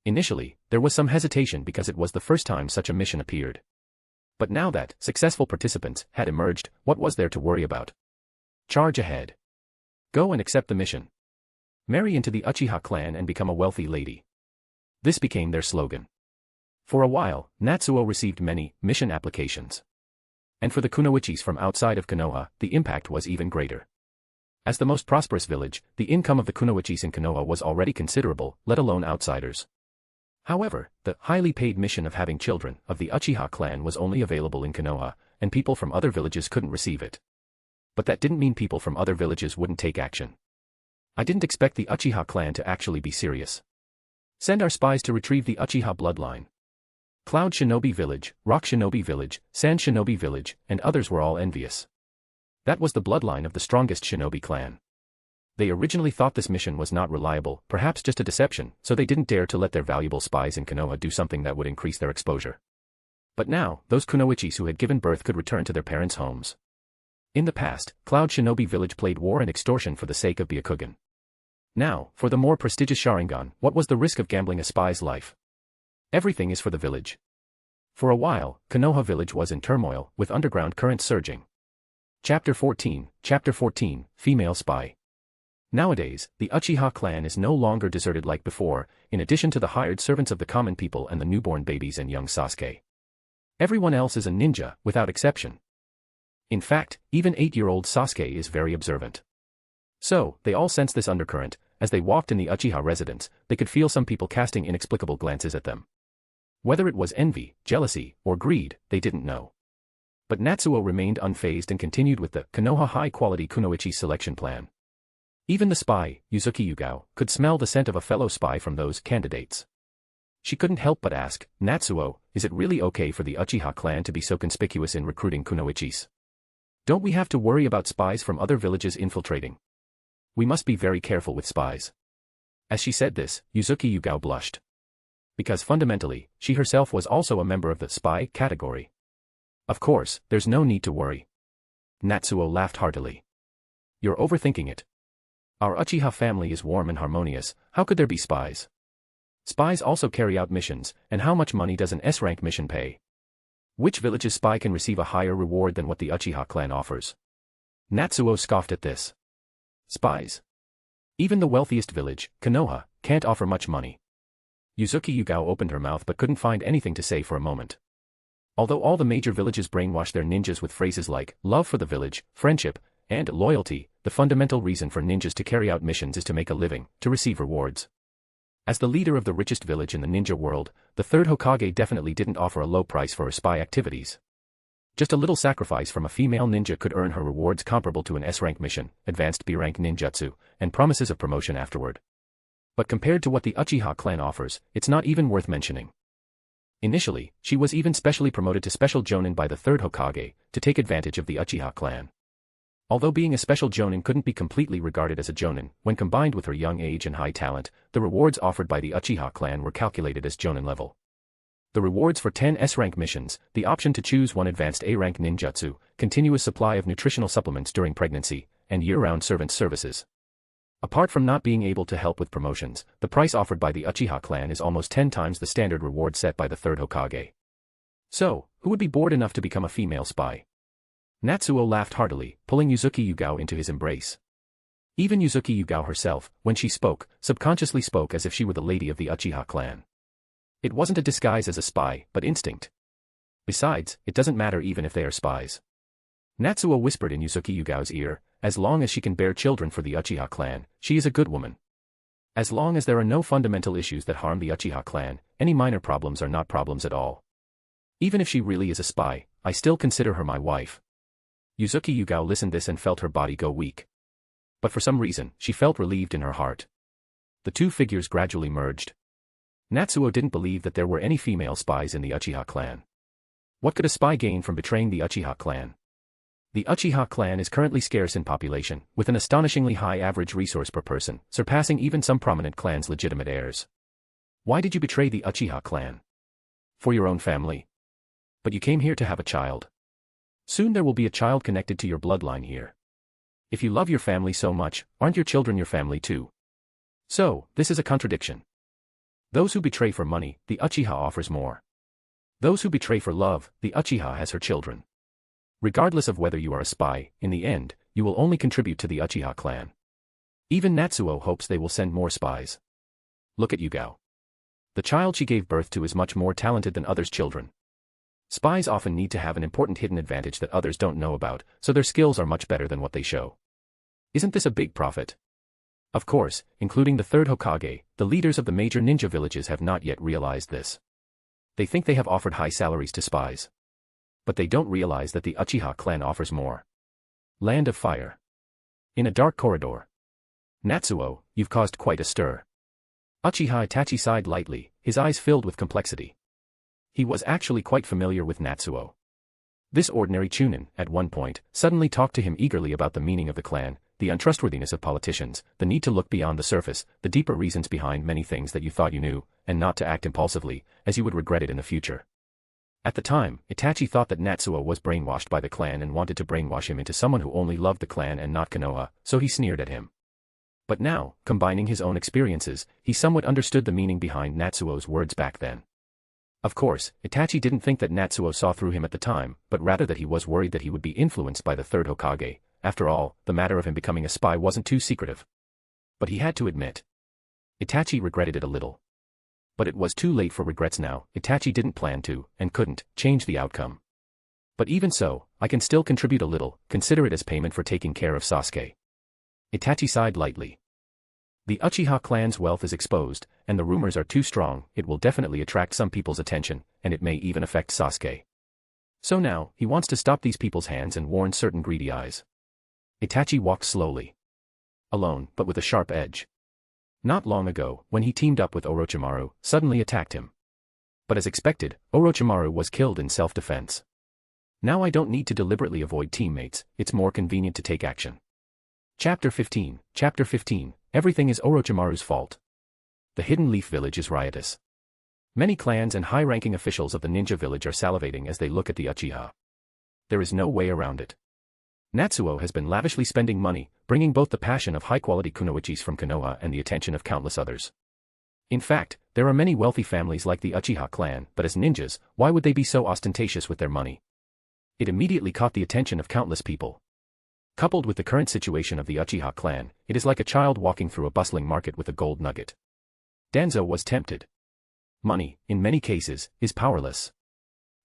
Initially, there was some hesitation because it was the first time such a mission appeared. But now that successful participants had emerged, what was there to worry about? Charge ahead. Go and accept the mission. Marry into the Uchiha clan and become a wealthy lady. This became their slogan. For a while, Natsuo received many mission applications. And for the kunoichis from outside of Konoha, the impact was even greater. As the most prosperous village, the income of the kunoichis in Konoha was already considerable, let alone outsiders. However, the highly paid mission of having children of the Uchiha clan was only available in Konoha, and people from other villages couldn't receive it. But that didn't mean people from other villages wouldn't take action. I didn't expect the Uchiha clan to actually be serious. Send our spies to retrieve the Uchiha bloodline. Cloud Shinobi Village, Rock Shinobi Village, Sand Shinobi Village, and others were all envious. That was the bloodline of the strongest shinobi clan. They originally thought this mission was not reliable, perhaps just a deception, so they didn't dare to let their valuable spies in Konoha do something that would increase their exposure. But now, those kunoichis who had given birth could return to their parents' homes. In the past, Cloud Shinobi Village played war and extortion for the sake of Byakugan. Now, for the more prestigious Sharingan, what was the risk of gambling a spy's life? Everything is for the village. For a while, Konoha village was in turmoil, with underground currents surging. Chapter 14, Female Spy. Nowadays, the Uchiha clan is no longer deserted like before, in addition to the hired servants of the common people and the newborn babies and young Sasuke. Everyone else is a ninja, without exception. In fact, even 8-year-old Sasuke is very observant. So, they all sensed this undercurrent. As they walked in the Uchiha residence, they could feel some people casting inexplicable glances at them. Whether it was envy, jealousy, or greed, they didn't know. But Natsuo remained unfazed and continued with the Konoha high-quality kunoichi selection plan. Even the spy, Uzuki Yugao, could smell the scent of a fellow spy from those candidates. She couldn't help but ask, "Natsuo, is it really okay for the Uchiha clan to be so conspicuous in recruiting kunoichis? Don't we have to worry about spies from other villages infiltrating? We must be very careful with spies." As she said this, Uzuki Yugao blushed. Because fundamentally, she herself was also a member of the spy category. Of course, there's no need to worry. Natsuo laughed heartily. You're overthinking it. Our Uchiha family is warm and harmonious, how could there be spies? Spies also carry out missions, and how much money does an S-rank mission pay? Which village's spy can receive a higher reward than what the Uchiha clan offers? Natsuo scoffed at this. Spies. Even the wealthiest village, Konoha, can't offer much money. Uzuki Yugao opened her mouth but couldn't find anything to say for a moment. Although all the major villages brainwash their ninjas with phrases like love for the village, friendship, and loyalty, the fundamental reason for ninjas to carry out missions is to make a living, to receive rewards. As the leader of the richest village in the ninja world, the third Hokage definitely didn't offer a low price for her spy activities. Just a little sacrifice from a female ninja could earn her rewards comparable to an S-rank mission, advanced B-rank ninjutsu, and promises of promotion afterward. But compared to what the Uchiha clan offers, it's not even worth mentioning. Initially, she was even specially promoted to Special Jonin by the third Hokage, to take advantage of the Uchiha clan. Although being a Special Jonin couldn't be completely regarded as a Jonin, when combined with her young age and high talent, the rewards offered by the Uchiha clan were calculated as Jonin level. The rewards for 10 S-rank missions, the option to choose one advanced A-rank ninjutsu, continuous supply of nutritional supplements during pregnancy, and year-round servant services. Apart from not being able to help with promotions, the price offered by the Uchiha clan is almost 10 times the standard reward set by the third Hokage. So, who would be bored enough to become a female spy? Natsuo laughed heartily, pulling Uzuki Yugao into his embrace. Even Yuzuki Yugao herself, when she spoke, subconsciously spoke as if she were the lady of the Uchiha clan. It wasn't a disguise as a spy, but instinct. Besides, it doesn't matter even if they are spies. Natsuo whispered in Yuzuki Yugao's ear, as long as she can bear children for the Uchiha clan, she is a good woman. As long as there are no fundamental issues that harm the Uchiha clan, any minor problems are not problems at all. Even if she really is a spy, I still consider her my wife. Yuzuki Yugao listened this and felt her body go weak. But for some reason, she felt relieved in her heart. The two figures gradually merged. Natsuo didn't believe that there were any female spies in the Uchiha clan. What could a spy gain from betraying the Uchiha clan? The Uchiha clan is currently scarce in population, with an astonishingly high average resource per person, surpassing even some prominent clans' legitimate heirs. Why did you betray the Uchiha clan? For your own family. But you came here to have a child. Soon there will be a child connected to your bloodline here. If you love your family so much, aren't your children your family too? So, this is a contradiction. Those who betray for money, the Uchiha offers more. Those who betray for love, the Uchiha has her children. Regardless of whether you are a spy, in the end, you will only contribute to the Uchiha clan. Even Natsuo hopes they will send more spies. Look at Yugao. The child she gave birth to is much more talented than others' children. Spies often need to have an important hidden advantage that others don't know about, so their skills are much better than what they show. Isn't this a big profit? Of course, including the third Hokage, the leaders of the major ninja villages have not yet realized this. They think they have offered high salaries to spies. But they don't realize that the Uchiha clan offers more. Land of Fire. In a dark corridor. Natsuo, you've caused quite a stir. Uchiha Itachi sighed lightly, his eyes filled with complexity. He was actually quite familiar with Natsuo. This ordinary chunin, at one point, suddenly talked to him eagerly about the meaning of the clan, the untrustworthiness of politicians, the need to look beyond the surface, the deeper reasons behind many things that you thought you knew, and not to act impulsively, as you would regret it in the future. At the time, Itachi thought that Natsuo was brainwashed by the clan and wanted to brainwash him into someone who only loved the clan and not Konoha, so he sneered at him. But now, combining his own experiences, he somewhat understood the meaning behind Natsuo's words back then. Of course, Itachi didn't think that Natsuo saw through him at the time, but rather that he was worried that he would be influenced by the third Hokage. After all, the matter of him becoming a spy wasn't too secretive. But he had to admit. Itachi regretted it a little. But it was too late for regrets now. Itachi didn't plan to, and couldn't, change the outcome. But even so, I can still contribute a little, consider it as payment for taking care of Sasuke. Itachi sighed lightly. The Uchiha clan's wealth is exposed, and the rumors are too strong. It will definitely attract some people's attention, and it may even affect Sasuke. So now, he wants to stop these people's hands and warn certain greedy eyes. Itachi walked slowly. Alone, but with a sharp edge. Not long ago, when he teamed up with Orochimaru, suddenly attacked him. But as expected, Orochimaru was killed in self-defense. Now I don't need to deliberately avoid teammates, it's more convenient to take action. Chapter 15, Everything is Orochimaru's fault. The Hidden Leaf Village is riotous. Many clans and high-ranking officials of the ninja village are salivating as they look at the Uchiha. There is no way around it. Natsuo has been lavishly spending money, bringing both the passion of high-quality kunoichis from Konoha and the attention of countless others. In fact, there are many wealthy families like the Uchiha clan, but as ninjas, why would they be so ostentatious with their money? It immediately caught the attention of countless people. Coupled with the current situation of the Uchiha clan, it is like a child walking through a bustling market with a gold nugget. Danzo was tempted. Money, in many cases, is powerless.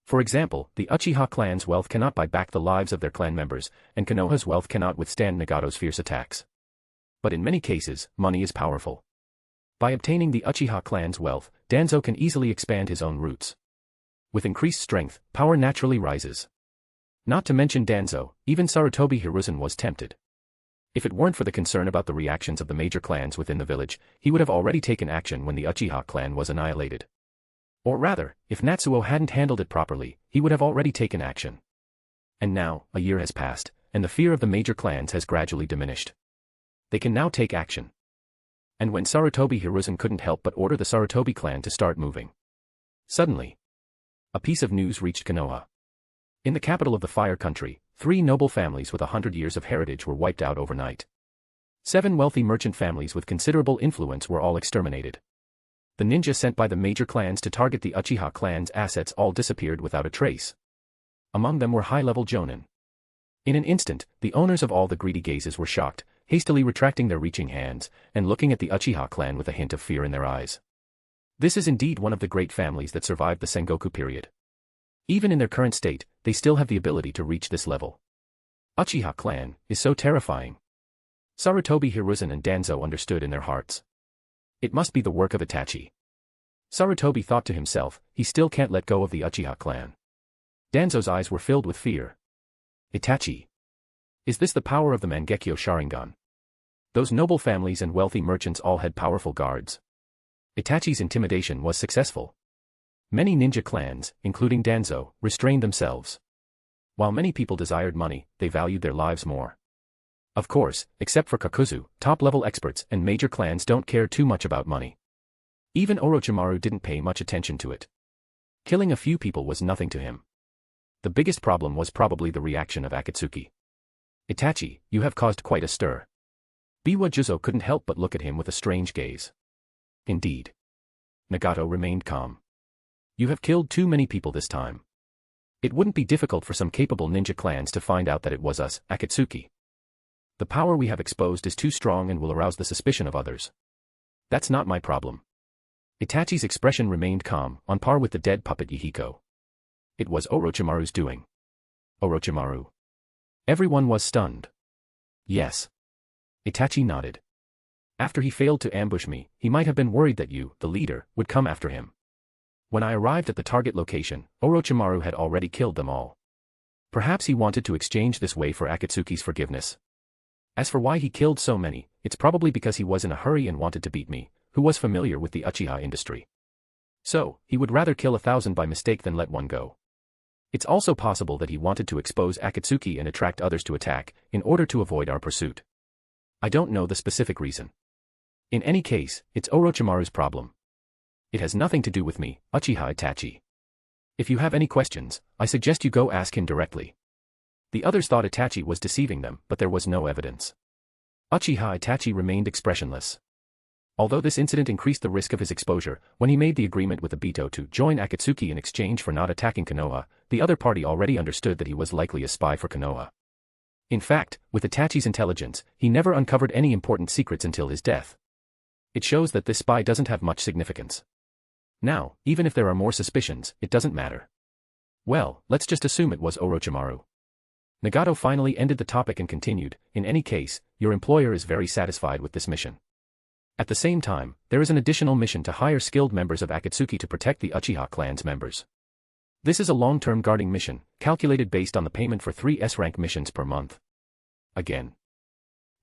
For example, the Uchiha clan's wealth cannot buy back the lives of their clan members, and Konoha's wealth cannot withstand Nagato's fierce attacks. But in many cases, money is powerful. By obtaining the Uchiha clan's wealth, Danzo can easily expand his own roots. With increased strength, power naturally rises. Not to mention Danzo, even Sarutobi Hiruzen was tempted. If it weren't for the concern about the reactions of the major clans within the village, he would have already taken action when the Uchiha clan was annihilated. Or rather, if Natsuo hadn't handled it properly, he would have already taken action. And now, a year has passed, and the fear of the major clans has gradually diminished. They can now take action. And when Sarutobi Hiruzen couldn't help but order the Sarutobi clan to start moving. Suddenly, a piece of news reached Konoha. In the capital of the Fire Country, 3 noble families with 100 years of heritage were wiped out overnight. 7 wealthy merchant families with considerable influence were all exterminated. The ninja sent by the major clans to target the Uchiha clan's assets all disappeared without a trace. Among them were high-level jonin. In an instant, the owners of all the greedy gazes were shocked. hastily retracting their reaching hands, and looking at the Uchiha clan with a hint of fear in their eyes. This is indeed one of the great families that survived the Sengoku period. Even in their current state, they still have the ability to reach this level. Uchiha clan is so terrifying. Sarutobi Hiruzen and Danzo understood in their hearts. It must be the work of Itachi. Sarutobi thought to himself, he still can't let go of the Uchiha clan. Danzo's eyes were filled with fear. Itachi. Is this the power of the Mangekyo Sharingan? Those noble families and wealthy merchants all had powerful guards. Itachi's intimidation was successful. Many ninja clans, including Danzo, restrained themselves. While many people desired money, they valued their lives more. Of course, except for Kakuzu, top-level experts and major clans don't care too much about money. Even Orochimaru didn't pay much attention to it. Killing a few people was nothing to him. The biggest problem was probably the reaction of Akatsuki. Itachi, you have caused quite a stir. Biwa Juzo couldn't help but look at him with a strange gaze. Indeed. Nagato remained calm. You have killed too many people this time. It wouldn't be difficult for some capable ninja clans to find out that it was us, Akatsuki. The power we have exposed is too strong and will arouse the suspicion of others. That's not my problem. Itachi's expression remained calm, on par with the dead puppet Yihiko. It was Orochimaru's doing. Orochimaru. Everyone was stunned. Yes. Itachi nodded. After he failed to ambush me, he might have been worried that you, the leader, would come after him. When I arrived at the target location, Orochimaru had already killed them all. Perhaps he wanted to exchange this way for Akatsuki's forgiveness. As for why he killed so many, it's probably because he was in a hurry and wanted to beat me, who was familiar with the Uchiha industry. So, he would rather kill 1,000 by mistake than let one go. It's also possible that he wanted to expose Akatsuki and attract others to attack, in order to avoid our pursuit. I don't know the specific reason. In any case, it's Orochimaru's problem. It has nothing to do with me, Uchiha Itachi. If you have any questions, I suggest you go ask him directly. The others thought Itachi was deceiving them, but there was no evidence. Uchiha Itachi remained expressionless. Although this incident increased the risk of his exposure, when he made the agreement with Obito to join Akatsuki in exchange for not attacking Konoha, the other party already understood that he was likely a spy for Konoha. In fact, with Itachi's intelligence, he never uncovered any important secrets until his death. It shows that this spy doesn't have much significance. Now, even if there are more suspicions, it doesn't matter. Well, let's just assume it was Orochimaru. Nagato finally ended the topic and continued, in any case, your employer is very satisfied with this mission. At the same time, there is an additional mission to hire skilled members of Akatsuki to protect the Uchiha clan's members. This is a long-term guarding mission, calculated based on the payment for 3 S-rank missions per month. Again.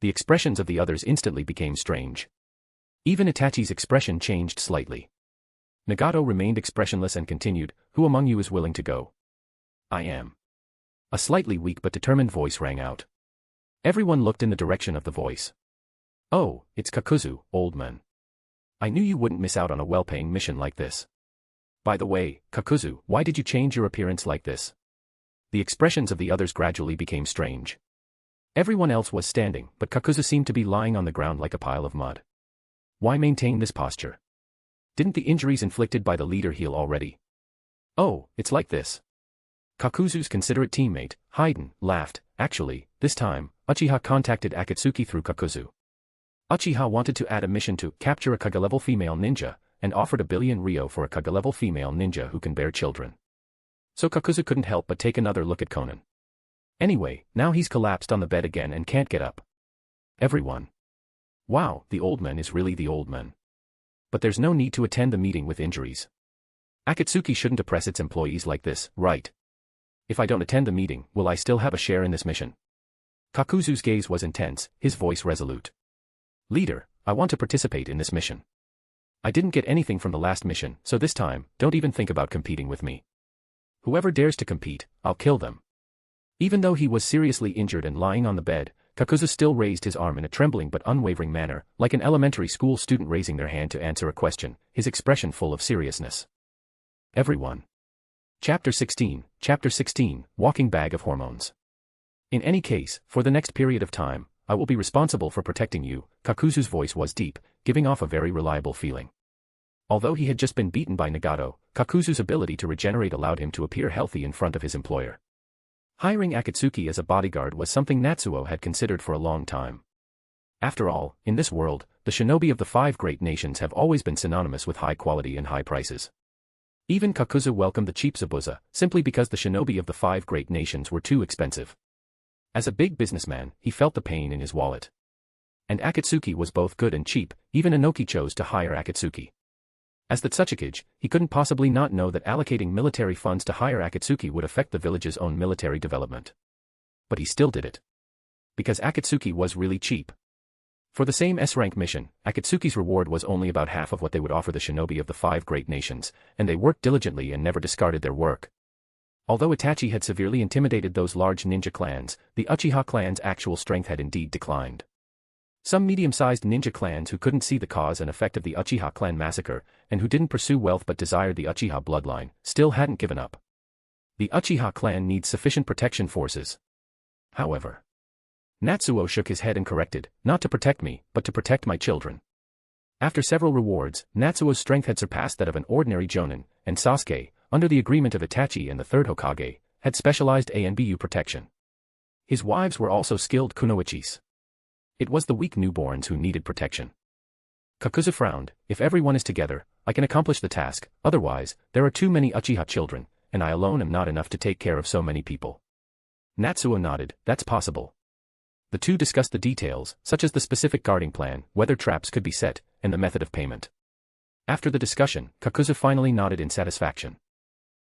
The expressions of the others instantly became strange. Even Itachi's expression changed slightly. Nagato remained expressionless and continued, who among you is willing to go? I am. A slightly weak but determined voice rang out. Everyone looked in the direction of the voice. Oh, it's Kakuzu, old man. I knew you wouldn't miss out on a well-paying mission like this. By the way, Kakuzu, why did you change your appearance like this? The expressions of the others gradually became strange. Everyone else was standing, but Kakuzu seemed to be lying on the ground like a pile of mud. Why maintain this posture? Didn't the injuries inflicted by the leader heal already? Oh, it's like this. Kakuzu's considerate teammate, Haiden, laughed. Actually, this time, Uchiha contacted Akatsuki through Kakuzu. Uchiha wanted to add a mission to capture a Kaga-level female ninja, and offered 1 billion ryo for a Kaga-level female ninja who can bear children. So Kakuzu couldn't help but take another look at Konan. Anyway, now he's collapsed on the bed again and can't get up. Everyone. Wow, the old man is really the old man. But there's no need to attend the meeting with injuries. Akatsuki shouldn't oppress its employees like this, right? If I don't attend the meeting, will I still have a share in this mission? Kakuzu's gaze was intense, his voice resolute. Leader, I want to participate in this mission. I didn't get anything from the last mission, so this time, don't even think about competing with me. Whoever dares to compete, I'll kill them. Even though he was seriously injured and lying on the bed, Kakuzu still raised his arm in a trembling but unwavering manner, like an elementary school student raising their hand to answer a question, his expression full of seriousness. Everyone. Chapter 16, Walking Bag of Hormones. In any case, for the next period of time, I will be responsible for protecting you. Kakuzu's voice was deep, giving off a very reliable feeling. Although he had just been beaten by Nagato, Kakuzu's ability to regenerate allowed him to appear healthy in front of his employer. Hiring Akatsuki as a bodyguard was something Natsuo had considered for a long time. After all, in this world, the shinobi of the 5 great nations have always been synonymous with high quality and high prices. Even Kakuzu welcomed the cheap Zabuza, simply because the shinobi of the 5 great nations were too expensive. As a big businessman, he felt the pain in his wallet. And Akatsuki was both good and cheap, even Inoki chose to hire Akatsuki. As the Tsuchikage, he couldn't possibly not know that allocating military funds to hire Akatsuki would affect the village's own military development. But he still did it. Because Akatsuki was really cheap. For the same S-rank mission, Akatsuki's reward was only about half of what they would offer the shinobi of the 5 great nations, and they worked diligently and never discarded their work. Although Itachi had severely intimidated those large ninja clans, the Uchiha clan's actual strength had indeed declined. Some medium-sized ninja clans who couldn't see the cause and effect of the Uchiha clan massacre, and who didn't pursue wealth but desired the Uchiha bloodline, still hadn't given up. The Uchiha clan needs sufficient protection forces. However, Natsuo shook his head and corrected, not to protect me, but to protect my children. After several rewards, Natsuo's strength had surpassed that of an ordinary jonin, and Sasuke, under the agreement of Itachi and the 3rd Hokage, had specialized ANBU protection. His wives were also skilled kunoichis. It was the weak newborns who needed protection. Kakuzu frowned, if everyone is together, I can accomplish the task, otherwise, there are too many Uchiha children, and I alone am not enough to take care of so many people. Natsuo nodded, that's possible. The two discussed the details, such as the specific guarding plan, whether traps could be set, and the method of payment. After the discussion, Kakuzu finally nodded in satisfaction.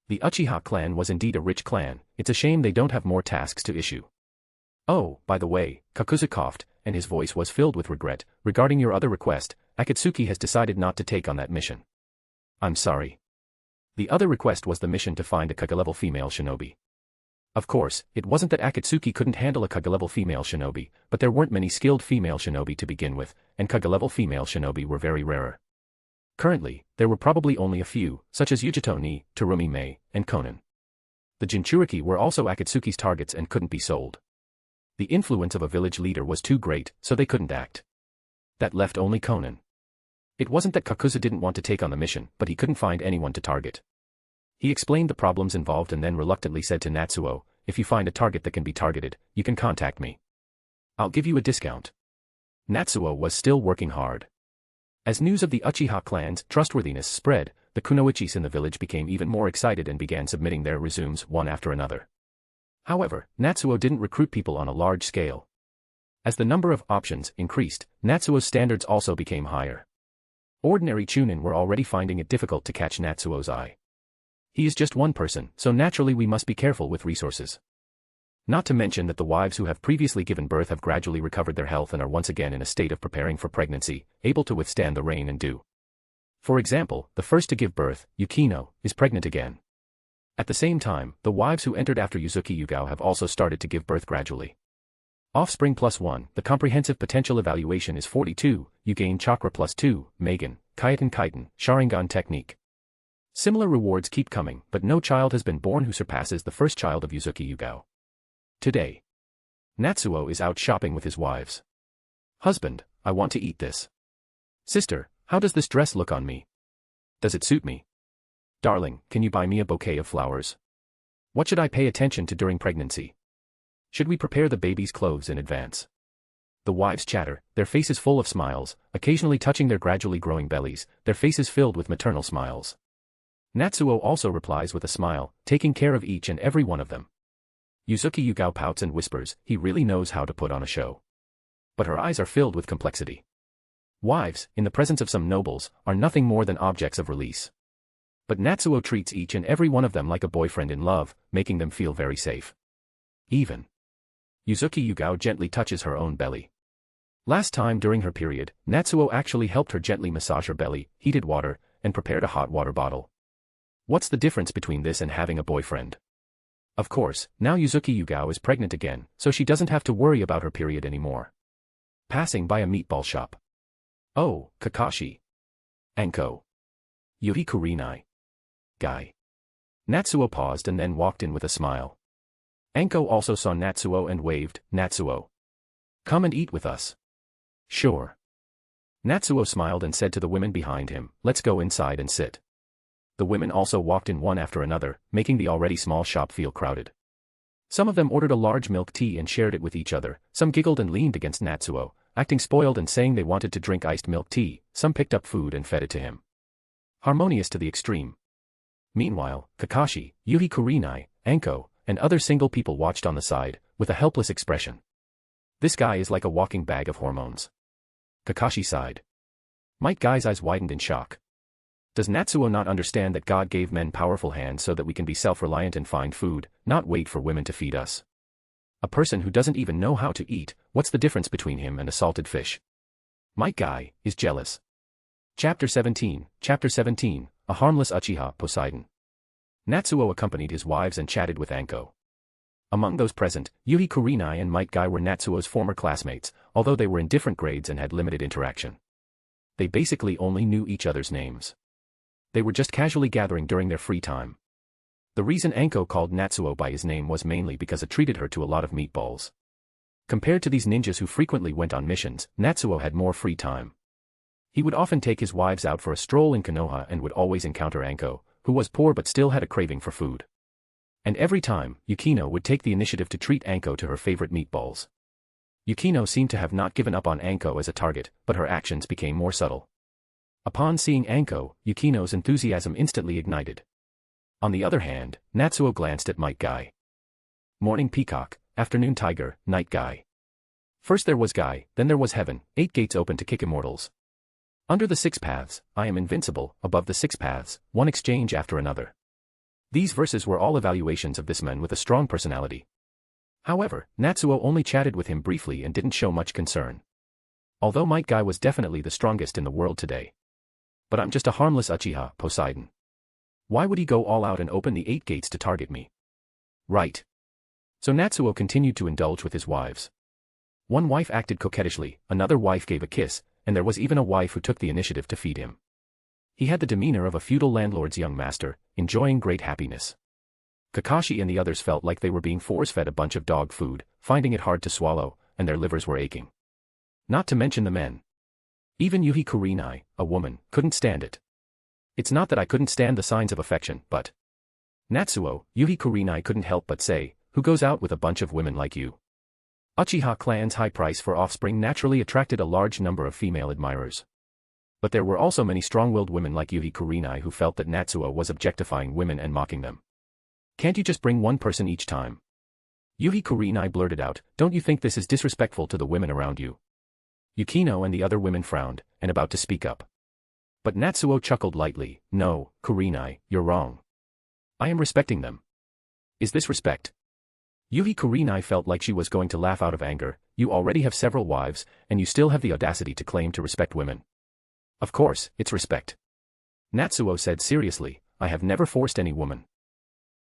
The Uchiha clan was indeed a rich clan, it's a shame they don't have more tasks to issue. Oh, by the way, Kakuzu coughed, and his voice was filled with regret, regarding your other request, Akatsuki has decided not to take on that mission. I'm sorry. The other request was the mission to find a Kaga-level female shinobi. Of course, it wasn't that Akatsuki couldn't handle a Kaga-level female shinobi, but there weren't many skilled female shinobi to begin with, and Kaga-level female shinobi were very rarer. Currently, there were probably only a few, such as Yujito Ni, Terumi Mei, and Konan. The Jinchuriki were also Akatsuki's targets and couldn't be sold. The influence of a village leader was too great, so they couldn't act. That left only Konan. It wasn't that Kakuzu didn't want to take on the mission, but he couldn't find anyone to target. He explained the problems involved and then reluctantly said to Natsuo, if you find a target that can be targeted, you can contact me. I'll give you a discount. Natsuo was still working hard. As news of the Uchiha clan's trustworthiness spread, the kunoichis in the village became even more excited and began submitting their resumes one after another. However, Natsuo didn't recruit people on a large scale. As the number of options increased, Natsuo's standards also became higher. Ordinary chunin were already finding it difficult to catch Natsuo's eye. He is just one person, so naturally we must be careful with resources. Not to mention that the wives who have previously given birth have gradually recovered their health and are once again in a state of preparing for pregnancy, able to withstand the rain and dew. For example, the first to give birth, Yukino, is pregnant again. At the same time, the wives who entered after Uzuki Yugao have also started to give birth gradually. Offspring +1, the comprehensive potential evaluation is 42, you gain chakra +2, Megan, Kaiten, Sharingan technique. Similar rewards keep coming, but no child has been born who surpasses the first child of Uzuki Yugao. Today, Natsuo is out shopping with his wives. Husband, I want to eat this. Sister, how does this dress look on me? Does it suit me? Darling, can you buy me a bouquet of flowers? What should I pay attention to during pregnancy? Should we prepare the baby's clothes in advance? The wives chatter, their faces full of smiles, occasionally touching their gradually growing bellies, their faces filled with maternal smiles. Natsuo also replies with a smile, taking care of each and every one of them. Uzuki Yugao pouts and whispers, he really knows how to put on a show. But her eyes are filled with complexity. Wives, in the presence of some nobles, are nothing more than objects of release. But Natsuo treats each and every one of them like a boyfriend in love, making them feel very safe. Even Uzuki Yugao gently touches her own belly. Last time during her period, Natsuo actually helped her gently massage her belly, heated water, and prepared a hot water bottle. What's the difference between this and having a boyfriend? Of course, now Uzuki Yugao is pregnant again, so she doesn't have to worry about her period anymore. Passing by a meatball shop. Oh, Kakashi. Anko. Yuri Kurinai. Guy. Natsuo paused and then walked in with a smile. Anko also saw Natsuo and waved, Natsuo. Come and eat with us. Sure. Natsuo smiled and said to the women behind him, let's go inside and sit. The women also walked in one after another, making the already small shop feel crowded. Some of them ordered a large milk tea and shared it with each other, some giggled and leaned against Natsuo, acting spoiled and saying they wanted to drink iced milk tea. Some picked up food and fed it to him. Harmonious to the extreme. Meanwhile, Kakashi, Yuhi Kurenai, Anko, and other single people watched on the side, with a helpless expression. This guy is like a walking bag of hormones. Kakashi sighed. Might Guy's eyes widened in shock. Does Natsuo not understand that God gave men powerful hands so that we can be self-reliant and find food, not wait for women to feed us? A person who doesn't even know how to eat, what's the difference between him and a salted fish? Might Guy is jealous. Chapter 17, A Harmless Uchiha Poseidon. Natsuo accompanied his wives and chatted with Anko. Among those present, Yuhi Kurenai and Might Guy were Natsuo's former classmates, although they were in different grades and had limited interaction. They basically only knew each other's names. They were just casually gathering during their free time. The reason Anko called Natsuo by his name was mainly because it treated her to a lot of meatballs. Compared to these ninjas who frequently went on missions, Natsuo had more free time. He would often take his wives out for a stroll in Konoha and would always encounter Anko, who was poor but still had a craving for food. And every time, Yukino would take the initiative to treat Anko to her favorite meatballs. Yukino seemed to have not given up on Anko as a target, but her actions became more subtle. Upon seeing Anko, Yukino's enthusiasm instantly ignited. On the other hand, Natsuo glanced at Might Guy. Morning peacock, afternoon tiger, night guy. First there was Guy, then there was heaven, 8 gates open to kick immortals. Under the 6 paths, I am invincible, above the 6 paths, one exchange after another. These verses were all evaluations of this man with a strong personality. However, Natsuo only chatted with him briefly and didn't show much concern. Although Might Guy was definitely the strongest in the world today. But I'm just a harmless Uchiha, Poseidon. Why would he go all out and open the 8 gates to target me? Right. So Natsuo continued to indulge with his wives. One wife acted coquettishly, another wife gave a kiss, and there was even a wife who took the initiative to feed him. He had the demeanor of a feudal landlord's young master, enjoying great happiness. Kakashi and the others felt like they were being force-fed a bunch of dog food, finding it hard to swallow, and their livers were aching. Not to mention the men. Even Yuhi Kurenai, a woman, couldn't stand it. It's not that I couldn't stand the signs of affection, but Natsuo, Yuhi Kurenai couldn't help but say, who goes out with a bunch of women like you? Uchiha clan's high price for offspring naturally attracted a large number of female admirers. But there were also many strong-willed women like Yuhi Kurenai who felt that Natsuo was objectifying women and mocking them. Can't you just bring one person each time? Yuhi Kurenai blurted out, don't you think this is disrespectful to the women around you? Yukino and the other women frowned, and about to speak up. But Natsuo chuckled lightly, no, Kurenai, you're wrong. I am respecting them. Is this respect? Yuhi Kurenai felt like she was going to laugh out of anger. You already have several wives, and you still have the audacity to claim to respect women. Of course, it's respect. Natsuo said seriously, I have never forced any woman.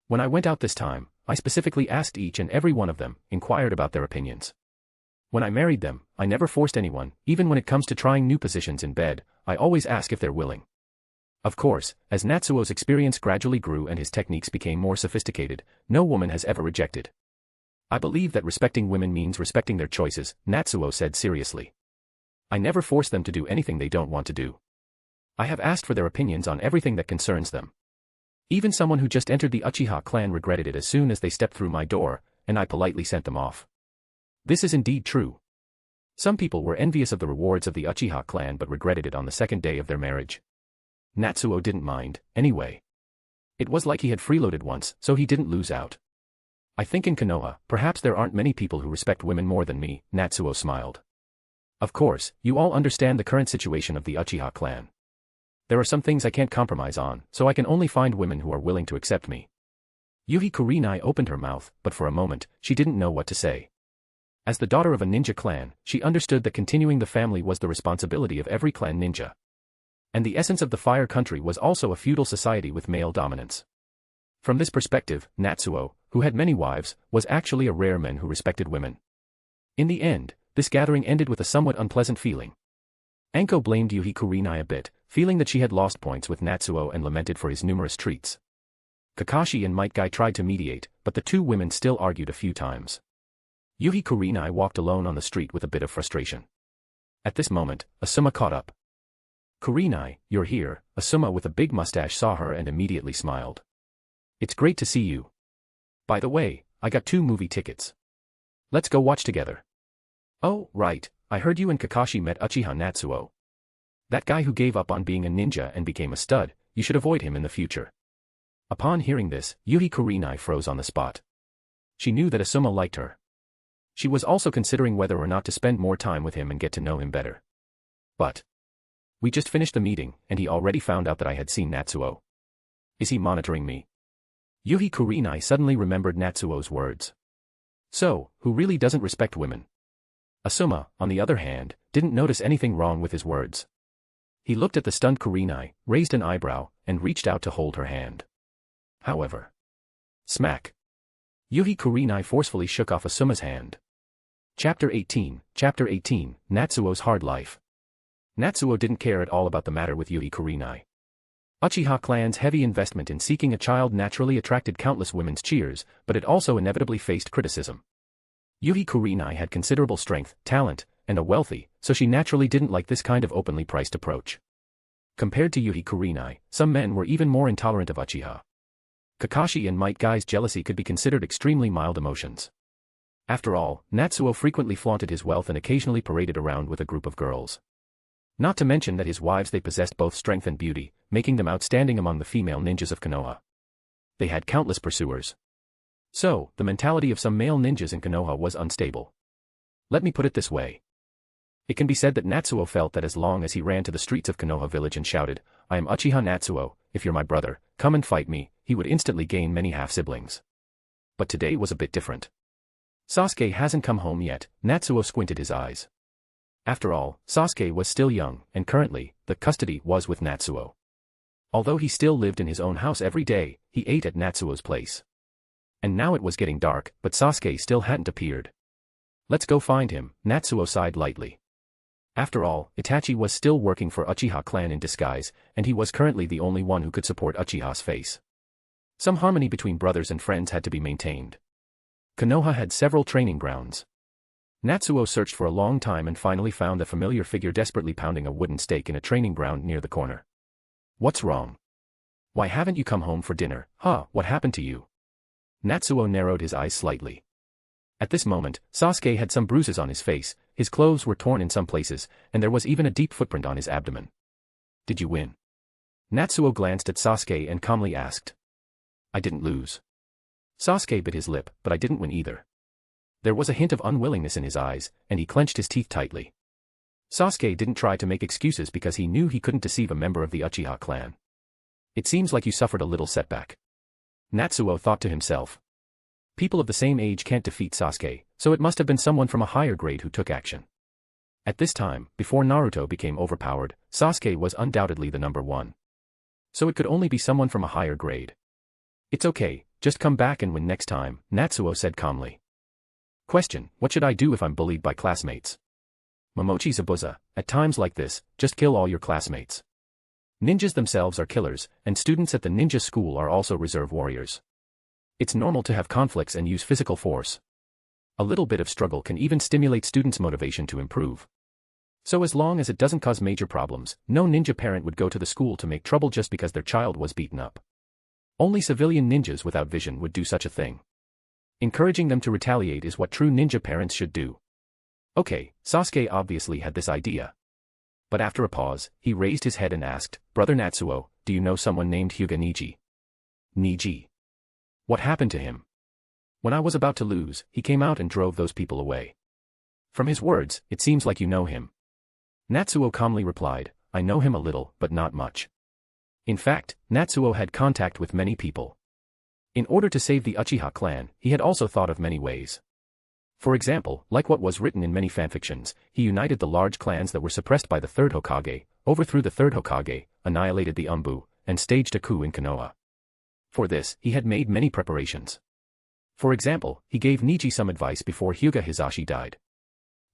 When I went out this time, I specifically asked each and every one of them, inquired about their opinions. When I married them, I never forced anyone, even when it comes to trying new positions in bed, I always ask if they're willing. Of course, as Natsuo's experience gradually grew and his techniques became more sophisticated, no woman has ever rejected. I believe that respecting women means respecting their choices, Natsuo said seriously. I never force them to do anything they don't want to do. I have asked for their opinions on everything that concerns them. Even someone who just entered the Uchiha clan regretted it as soon as they stepped through my door, and I politely sent them off. This is indeed true. Some people were envious of the rewards of the Uchiha clan but regretted it on the second day of their marriage. Natsuo didn't mind, anyway. It was like he had freeloaded once, so he didn't lose out. I think in Konoha, perhaps there aren't many people who respect women more than me, Natsuo smiled. Of course, you all understand the current situation of the Uchiha clan. There are some things I can't compromise on, so I can only find women who are willing to accept me. Yuhi Kurenai opened her mouth, but for a moment, she didn't know what to say. As the daughter of a ninja clan, she understood that continuing the family was the responsibility of every clan ninja. And the essence of the Fire Country was also a feudal society with male dominance. From this perspective, Natsuo, who had many wives, was actually a rare man who respected women. In the end, this gathering ended with a somewhat unpleasant feeling. Anko blamed Yuhi Kurenai a bit, feeling that she had lost points with Natsuo and lamented for his numerous treats. Kakashi and Might Guy tried to mediate, but the two women still argued a few times. Yuhi Kurenai walked alone on the street with a bit of frustration. At this moment, Asuma caught up. Kurenai, you're here. Asuma with a big mustache saw her and immediately smiled. It's great to see you. By the way, I got 2 movie tickets. Let's go watch together. Oh, right, I heard you and Kakashi met Uchiha Natsuo. That guy who gave up on being a ninja and became a stud, you should avoid him in the future. Upon hearing this, Yui Kurinai froze on the spot. She knew that Asuma liked her. She was also considering whether or not to spend more time with him and get to know him better. But we just finished the meeting, and he already found out that I had seen Natsuo. Is he monitoring me? Yui Kurinai suddenly remembered Natsuo's words. So, who really doesn't respect women? Asuma, on the other hand, didn't notice anything wrong with his words. He looked at the stunned Kurinai, raised an eyebrow, and reached out to hold her hand. However, smack. Yui Kurinai forcefully shook off Asuma's hand. Chapter 18, Natsuo's Hard Life. Natsuo didn't care at all about the matter with Yui Kurinai. Uchiha clan's heavy investment in seeking a child naturally attracted countless women's cheers, but it also inevitably faced criticism. Yui Kurinai had considerable strength, talent, and a wealthy, so she naturally didn't like this kind of openly priced approach. Compared to Yui Kurinai, some men were even more intolerant of Uchiha. Kakashi and Might Guy's jealousy could be considered extremely mild emotions. After all, Natsuo frequently flaunted his wealth and occasionally paraded around with a group of girls. Not to mention that his wives they possessed both strength and beauty, making them outstanding among the female ninjas of Konoha. They had countless pursuers. So, the mentality of some male ninjas in Konoha was unstable. Let me put it this way. It can be said that Natsuo felt that as long as he ran to the streets of Konoha village and shouted, "I am Uchiha Natsuo, if you're my brother, come and fight me," he would instantly gain many half-siblings. But today was a bit different. Sasuke hasn't come home yet, Natsuo squinted his eyes. After all, Sasuke was still young, and currently, the custody was with Natsuo. Although he still lived in his own house every day, he ate at Natsuo's place. And now it was getting dark, but Sasuke still hadn't appeared. Let's go find him, Natsuo sighed lightly. After all, Itachi was still working for Uchiha clan in disguise, and he was currently the only one who could support Uchiha's face. Some harmony between brothers and friends had to be maintained. Konoha had several training grounds. Natsuo searched for a long time and finally found a familiar figure desperately pounding a wooden stake in a training ground near the corner. What's wrong? Why haven't you come home for dinner? What happened to you? Natsuo narrowed his eyes slightly. At this moment, Sasuke had some bruises on his face, his clothes were torn in some places, and there was even a deep footprint on his abdomen. Did you win? Natsuo glanced at Sasuke and calmly asked. I didn't lose. Sasuke bit his lip, but I didn't win either. There was a hint of unwillingness in his eyes, and he clenched his teeth tightly. Sasuke didn't try to make excuses because he knew he couldn't deceive a member of the Uchiha clan. It seems like you suffered a little setback. Natsuo thought to himself. People of the same age can't defeat Sasuke, so it must have been someone from a higher grade who took action. At this time, before Naruto became overpowered, Sasuke was undoubtedly the number one. So it could only be someone from a higher grade. It's okay, just come back and win next time, Natsuo said calmly. Question, what should I do if I'm bullied by classmates? Momochi Zabuza, at times like this, just kill all your classmates. Ninjas themselves are killers, and students at the ninja school are also reserve warriors. It's normal to have conflicts and use physical force. A little bit of struggle can even stimulate students' motivation to improve. So as long as it doesn't cause major problems, no ninja parent would go to the school to make trouble just because their child was beaten up. Only civilian ninjas without vision would do such a thing. Encouraging them to retaliate is what true ninja parents should do. Okay, Sasuke obviously had this idea. But after a pause, he raised his head and asked, Brother Natsuo, do you know someone named Hyuga Niji? Niji. What happened to him? When I was about to lose, he came out and drove those people away. From his words, it seems like you know him. Natsuo calmly replied, I know him a little, but not much. In fact, Natsuo had contact with many people. In order to save the Uchiha clan, he had also thought of many ways. For example, like what was written in many fanfictions, he united the large clans that were suppressed by the third Hokage, overthrew the third Hokage, annihilated the Umbu, and staged a coup in Konoha. For this, he had made many preparations. For example, he gave Niji some advice before Hyuga Hisashi died.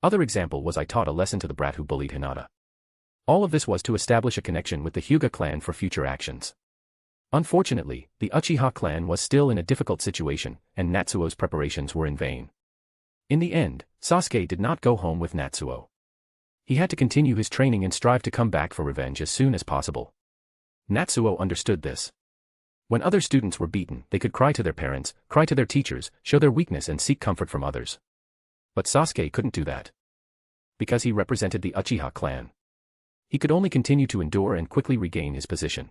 Other example was I taught a lesson to the brat who bullied Hinata. All of this was to establish a connection with the Hyuga clan for future actions. Unfortunately, the Uchiha clan was still in a difficult situation, and Natsuo's preparations were in vain. In the end, Sasuke did not go home with Natsuo. He had to continue his training and strive to come back for revenge as soon as possible. Natsuo understood this. When other students were beaten, they could cry to their parents, cry to their teachers, show their weakness and seek comfort from others. But Sasuke couldn't do that. because he represented the Uchiha clan. He could only continue to endure and quickly regain his position.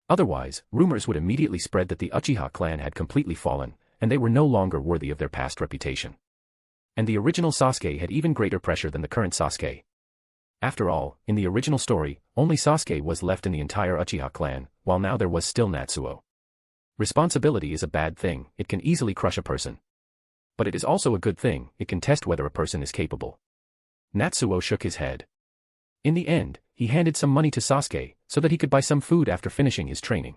Otherwise, rumors would immediately spread that the Uchiha clan had completely fallen, and they were no longer worthy of their past reputation. And the original Sasuke had even greater pressure than the current Sasuke. After all, in the original story, only Sasuke was left in the entire Uchiha clan, while now there was still Natsuo. Responsibility is a bad thing, it can easily crush a person. But it is also a good thing, it can test whether a person is capable. Natsuo shook his head. In the end, he handed some money to Sasuke, so that he could buy some food after finishing his training.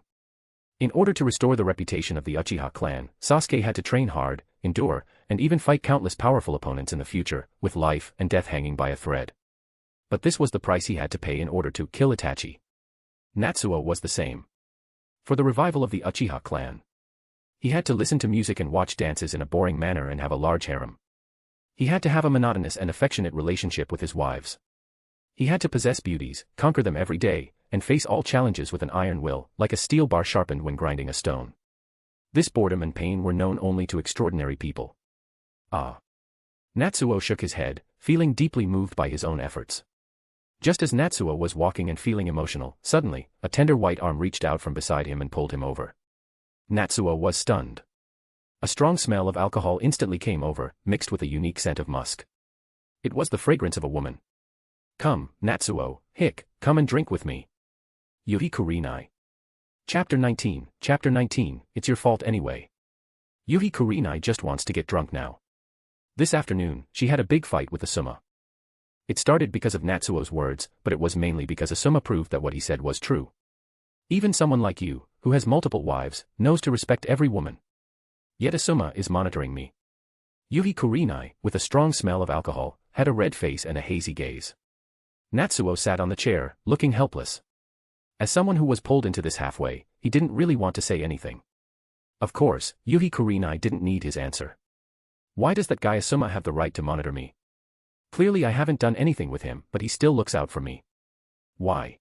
In order to restore the reputation of the Uchiha clan, Sasuke had to train hard, endure, and even fight countless powerful opponents in the future, with life and death hanging by a thread. But this was the price he had to pay in order to kill Itachi. Natsuo was the same. For the revival of the Uchiha clan, he had to listen to music and watch dances in a boring manner and have a large harem. He had to have a monotonous and affectionate relationship with his wives. He had to possess beauties, conquer them every day, and face all challenges with an iron will, like a steel bar sharpened when grinding a stone. This boredom and pain were known only to extraordinary people. Ah. Natsuo shook his head, feeling deeply moved by his own efforts. Just as Natsuo was walking and feeling emotional, suddenly, a tender white arm reached out from beside him and pulled him over. Natsuo was stunned. A strong smell of alcohol instantly came over, mixed with a unique scent of musk. It was the fragrance of a woman. Come, Natsuo, come and drink with me. Yuhi Kurenai. Chapter 19, it's your fault anyway. Yuhi Kurenai just wants to get drunk now. This afternoon, she had a big fight with Asuma. It started because of Natsuo's words, but it was mainly because Asuma proved that what he said was true. Even someone like you, who has multiple wives, knows to respect every woman. Yet Asuma is monitoring me. Yuhi Kurenai, with a strong smell of alcohol, had a red face and a hazy gaze. Natsuo sat on the chair, looking helpless. As someone who was pulled into this halfway, he didn't really want to say anything. Of course, Yuhi Kurenai didn't need his answer. Why does that guy Asuma have the right to monitor me? Clearly I haven't done anything with him, but he still looks out for me. Why?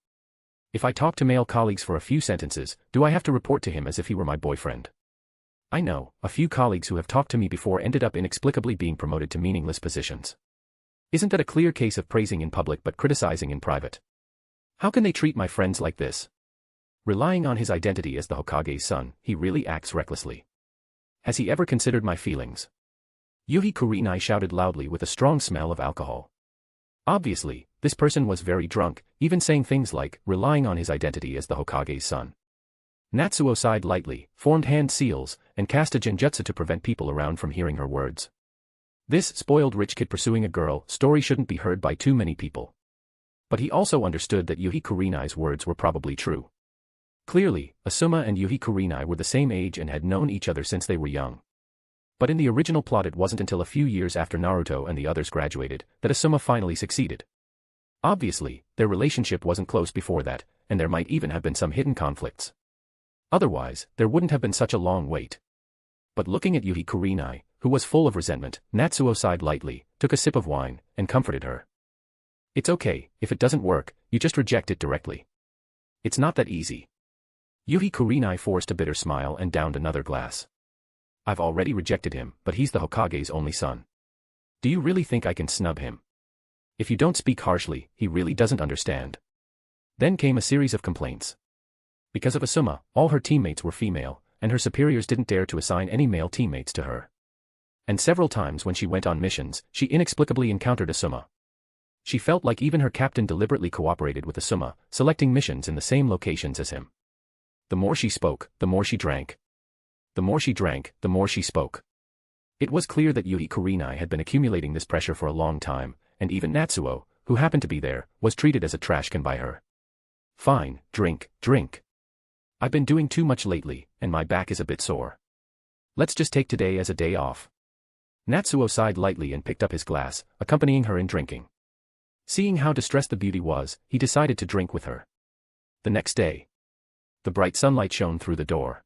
If I talk to male colleagues for a few sentences, do I have to report to him as if he were my boyfriend? I know, a few colleagues who have talked to me before ended up inexplicably being promoted to meaningless positions. Isn't that a clear case of praising in public but criticizing in private? How can they treat my friends like this? Relying on his identity as the Hokage's son, he really acts recklessly. Has he ever considered my feelings? Yuhi Kurenai shouted loudly with a strong smell of alcohol. Obviously, this person was very drunk, even saying things like, relying on his identity as the Hokage's son. Natsuo sighed lightly, formed hand seals, and cast a genjutsu to prevent people around from hearing her words. This spoiled rich kid pursuing a girl story shouldn't be heard by too many people. But he also understood that Yuhi Kurenai's words were probably true. Clearly, Asuma and Yuhi Kurenai were the same age and had known each other since they were young. But in the original plot it wasn't until a few years after Naruto and the others graduated that Asuma finally succeeded. Obviously, their relationship wasn't close before that, and there might even have been some hidden conflicts. Otherwise, there wouldn't have been such a long wait. But looking at Yuhi Kurenai, who was full of resentment, Natsuo sighed lightly, took a sip of wine, and comforted her. It's okay, if it doesn't work, you just reject it directly. It's not that easy. Yuhi Kurenai forced a bitter smile and downed another glass. I've already rejected him, but he's the Hokage's only son. Do you really think I can snub him? If you don't speak harshly, he really doesn't understand. Then came a series of complaints. Because of Asuma, all her teammates were female, and her superiors didn't dare to assign any male teammates to her. And several times when she went on missions, she inexplicably encountered Asuma. She felt like even her captain deliberately cooperated with Asuma, selecting missions in the same locations as him. The more she spoke, the more she drank. The more she drank, the more she spoke. It was clear that Yuhi Kurenai had been accumulating this pressure for a long time, and even Natsuo, who happened to be there, was treated as a trash can by her. Fine, drink. I've been doing too much lately, and my back is a bit sore. Let's just take today as a day off. Natsuo sighed lightly and picked up his glass, accompanying her in drinking. Seeing how distressed the beauty was, he decided to drink with her. The next day, the bright sunlight shone through the door.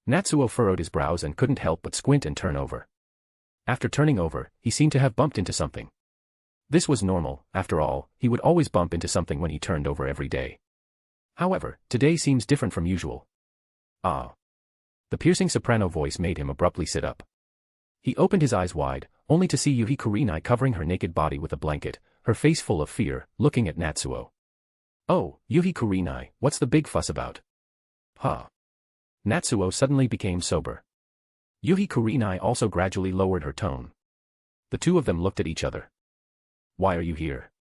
Natsuo furrowed his brows and couldn't help but squint and turn over. After turning over, he seemed to have bumped into something. This was normal, after all, he would always bump into something when he turned over every day. However, today seems different from usual. Ah. The piercing soprano voice made him abruptly sit up. He opened his eyes wide, only to see Yuhi Kurenai covering her naked body with a blanket, her face full of fear, looking at Natsuo. "Oh, Yuhi Kurenai, what's the big fuss about?" "Huh." Natsuo suddenly became sober. Yuhi Kurenai also gradually lowered her tone. The two of them looked at each other. "Why are you here?"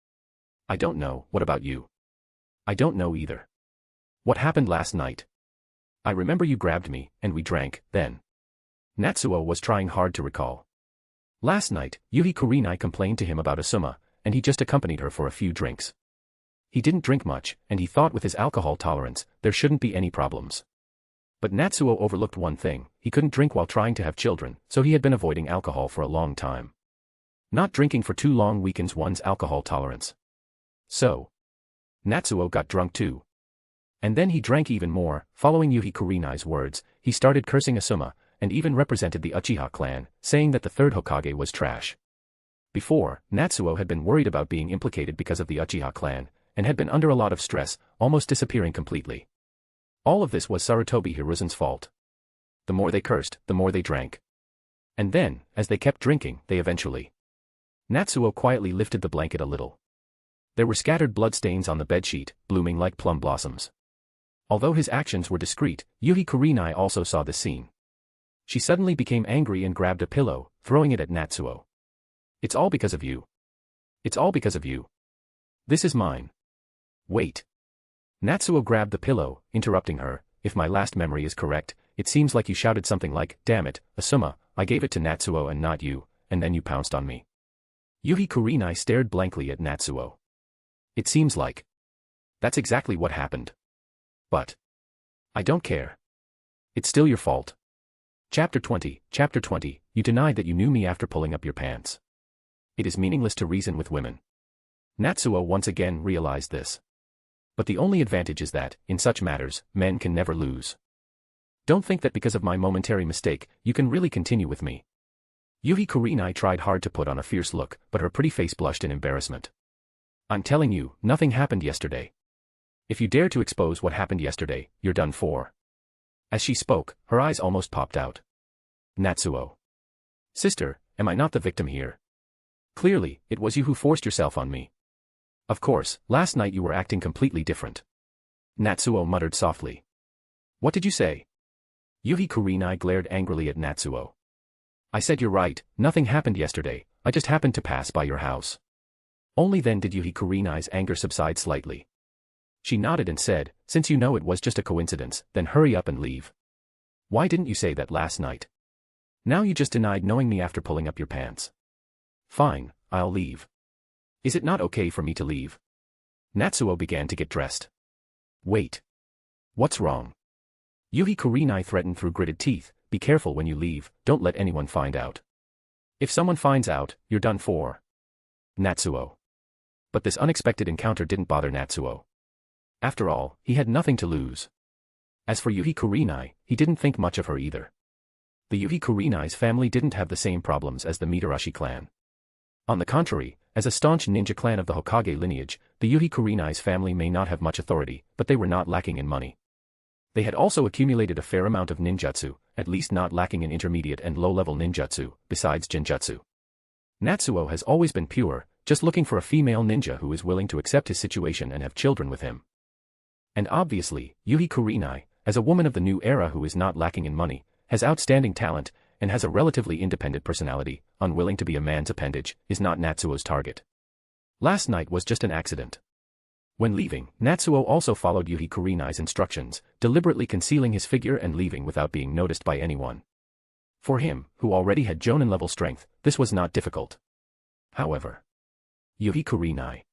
"I don't know, what about you?" "I don't know either." "What happened last night?" "I remember you grabbed me, and we drank, then." Natsuo was trying hard to recall. Last night, Yuhi Kurenai complained to him about Asuma, and he just accompanied her for a few drinks. He didn't drink much, and he thought with his alcohol tolerance, there shouldn't be any problems. But Natsuo overlooked one thing: he couldn't drink while trying to have children, so he had been avoiding alcohol for a long time. Not drinking for too long weakens one's alcohol tolerance. So, Natsuo got drunk too. And then he drank even more. Following Yuhi Kurenai's words, he started cursing Asuma, and even represented the Uchiha clan, saying that the third Hokage was trash. Before, Natsuo had been worried about being implicated because of the Uchiha clan, and had been under a lot of stress, almost disappearing completely. All of this was Sarutobi Hiruzen's fault. The more they cursed, the more they drank. And then, as they kept drinking, they eventually... Natsuo quietly lifted the blanket a little. There were scattered bloodstains on the bedsheet, blooming like plum blossoms. Although his actions were discreet, Yuhi Kurenai also saw this scene. She suddenly became angry and grabbed a pillow, throwing it at Natsuo. "It's all because of you. It's all because of you. This is mine." "Wait." Natsuo grabbed the pillow, interrupting her. "If my last memory is correct, it seems like you shouted something like, 'Damn it, Asuma, I gave it to Natsuo and not you,' and then you pounced on me." Yuhi Kurenai stared blankly at Natsuo. "It seems like. That's exactly what happened. But I don't care. It's still your fault." Chapter 20, you denied that you knew me after pulling up your pants. It is meaningless to reason with women. Natsuo once again realized this. But the only advantage is that, in such matters, men can never lose. Don't think that because of my momentary mistake, you can really continue with me. Yuhi Kurenai tried hard to put on a fierce look, but her pretty face blushed in embarrassment. "I'm telling you, nothing happened yesterday. If you dare to expose what happened yesterday, you're done for." As she spoke, her eyes almost popped out. "Natsuo. Sister, am I not the victim here? Clearly, it was you who forced yourself on me. Of course, last night you were acting completely different." Natsuo muttered softly. "What did you say?" Yuhi Kurenai glared angrily at Natsuo. "I said you're right, nothing happened yesterday, I just happened to pass by your house." Only then did Yuhi Kurenai's anger subside slightly. She nodded and said, "Since you know it was just a coincidence, then hurry up and leave. Why didn't you say that last night? Now you just denied knowing me after pulling up your pants." "Fine, I'll leave. Is it not okay for me to leave?" Natsuo began to get dressed. "Wait. What's wrong?" Yuhi Kurenai threatened through gritted teeth, "Be careful when you leave, don't let anyone find out. If someone finds out, you're done for." Natsuo. But this unexpected encounter didn't bother Natsuo. After all, he had nothing to lose. As for Yuhi Kurenai, he didn't think much of her either. The Yuhi Kurenai's family didn't have the same problems as the Mitarashi clan. On the contrary, as a staunch ninja clan of the Hokage lineage, the Yuhi Kurenai's family may not have much authority, but they were not lacking in money. They had also accumulated a fair amount of ninjutsu, at least not lacking in intermediate and low-level ninjutsu, besides genjutsu. Natsuo has always been pure, just looking for a female ninja who is willing to accept his situation and have children with him. And obviously, Yuhi Kurenai, as a woman of the new era who is not lacking in money, has outstanding talent, and has a relatively independent personality, unwilling to be a man's appendage, is not Natsuo's target. Last night was just an accident. When leaving, Natsuo also followed Yuhi Kurenai's instructions, deliberately concealing his figure and leaving without being noticed by anyone. For him, who already had Jonin-level strength, this was not difficult. However, Yuhi Kurenai.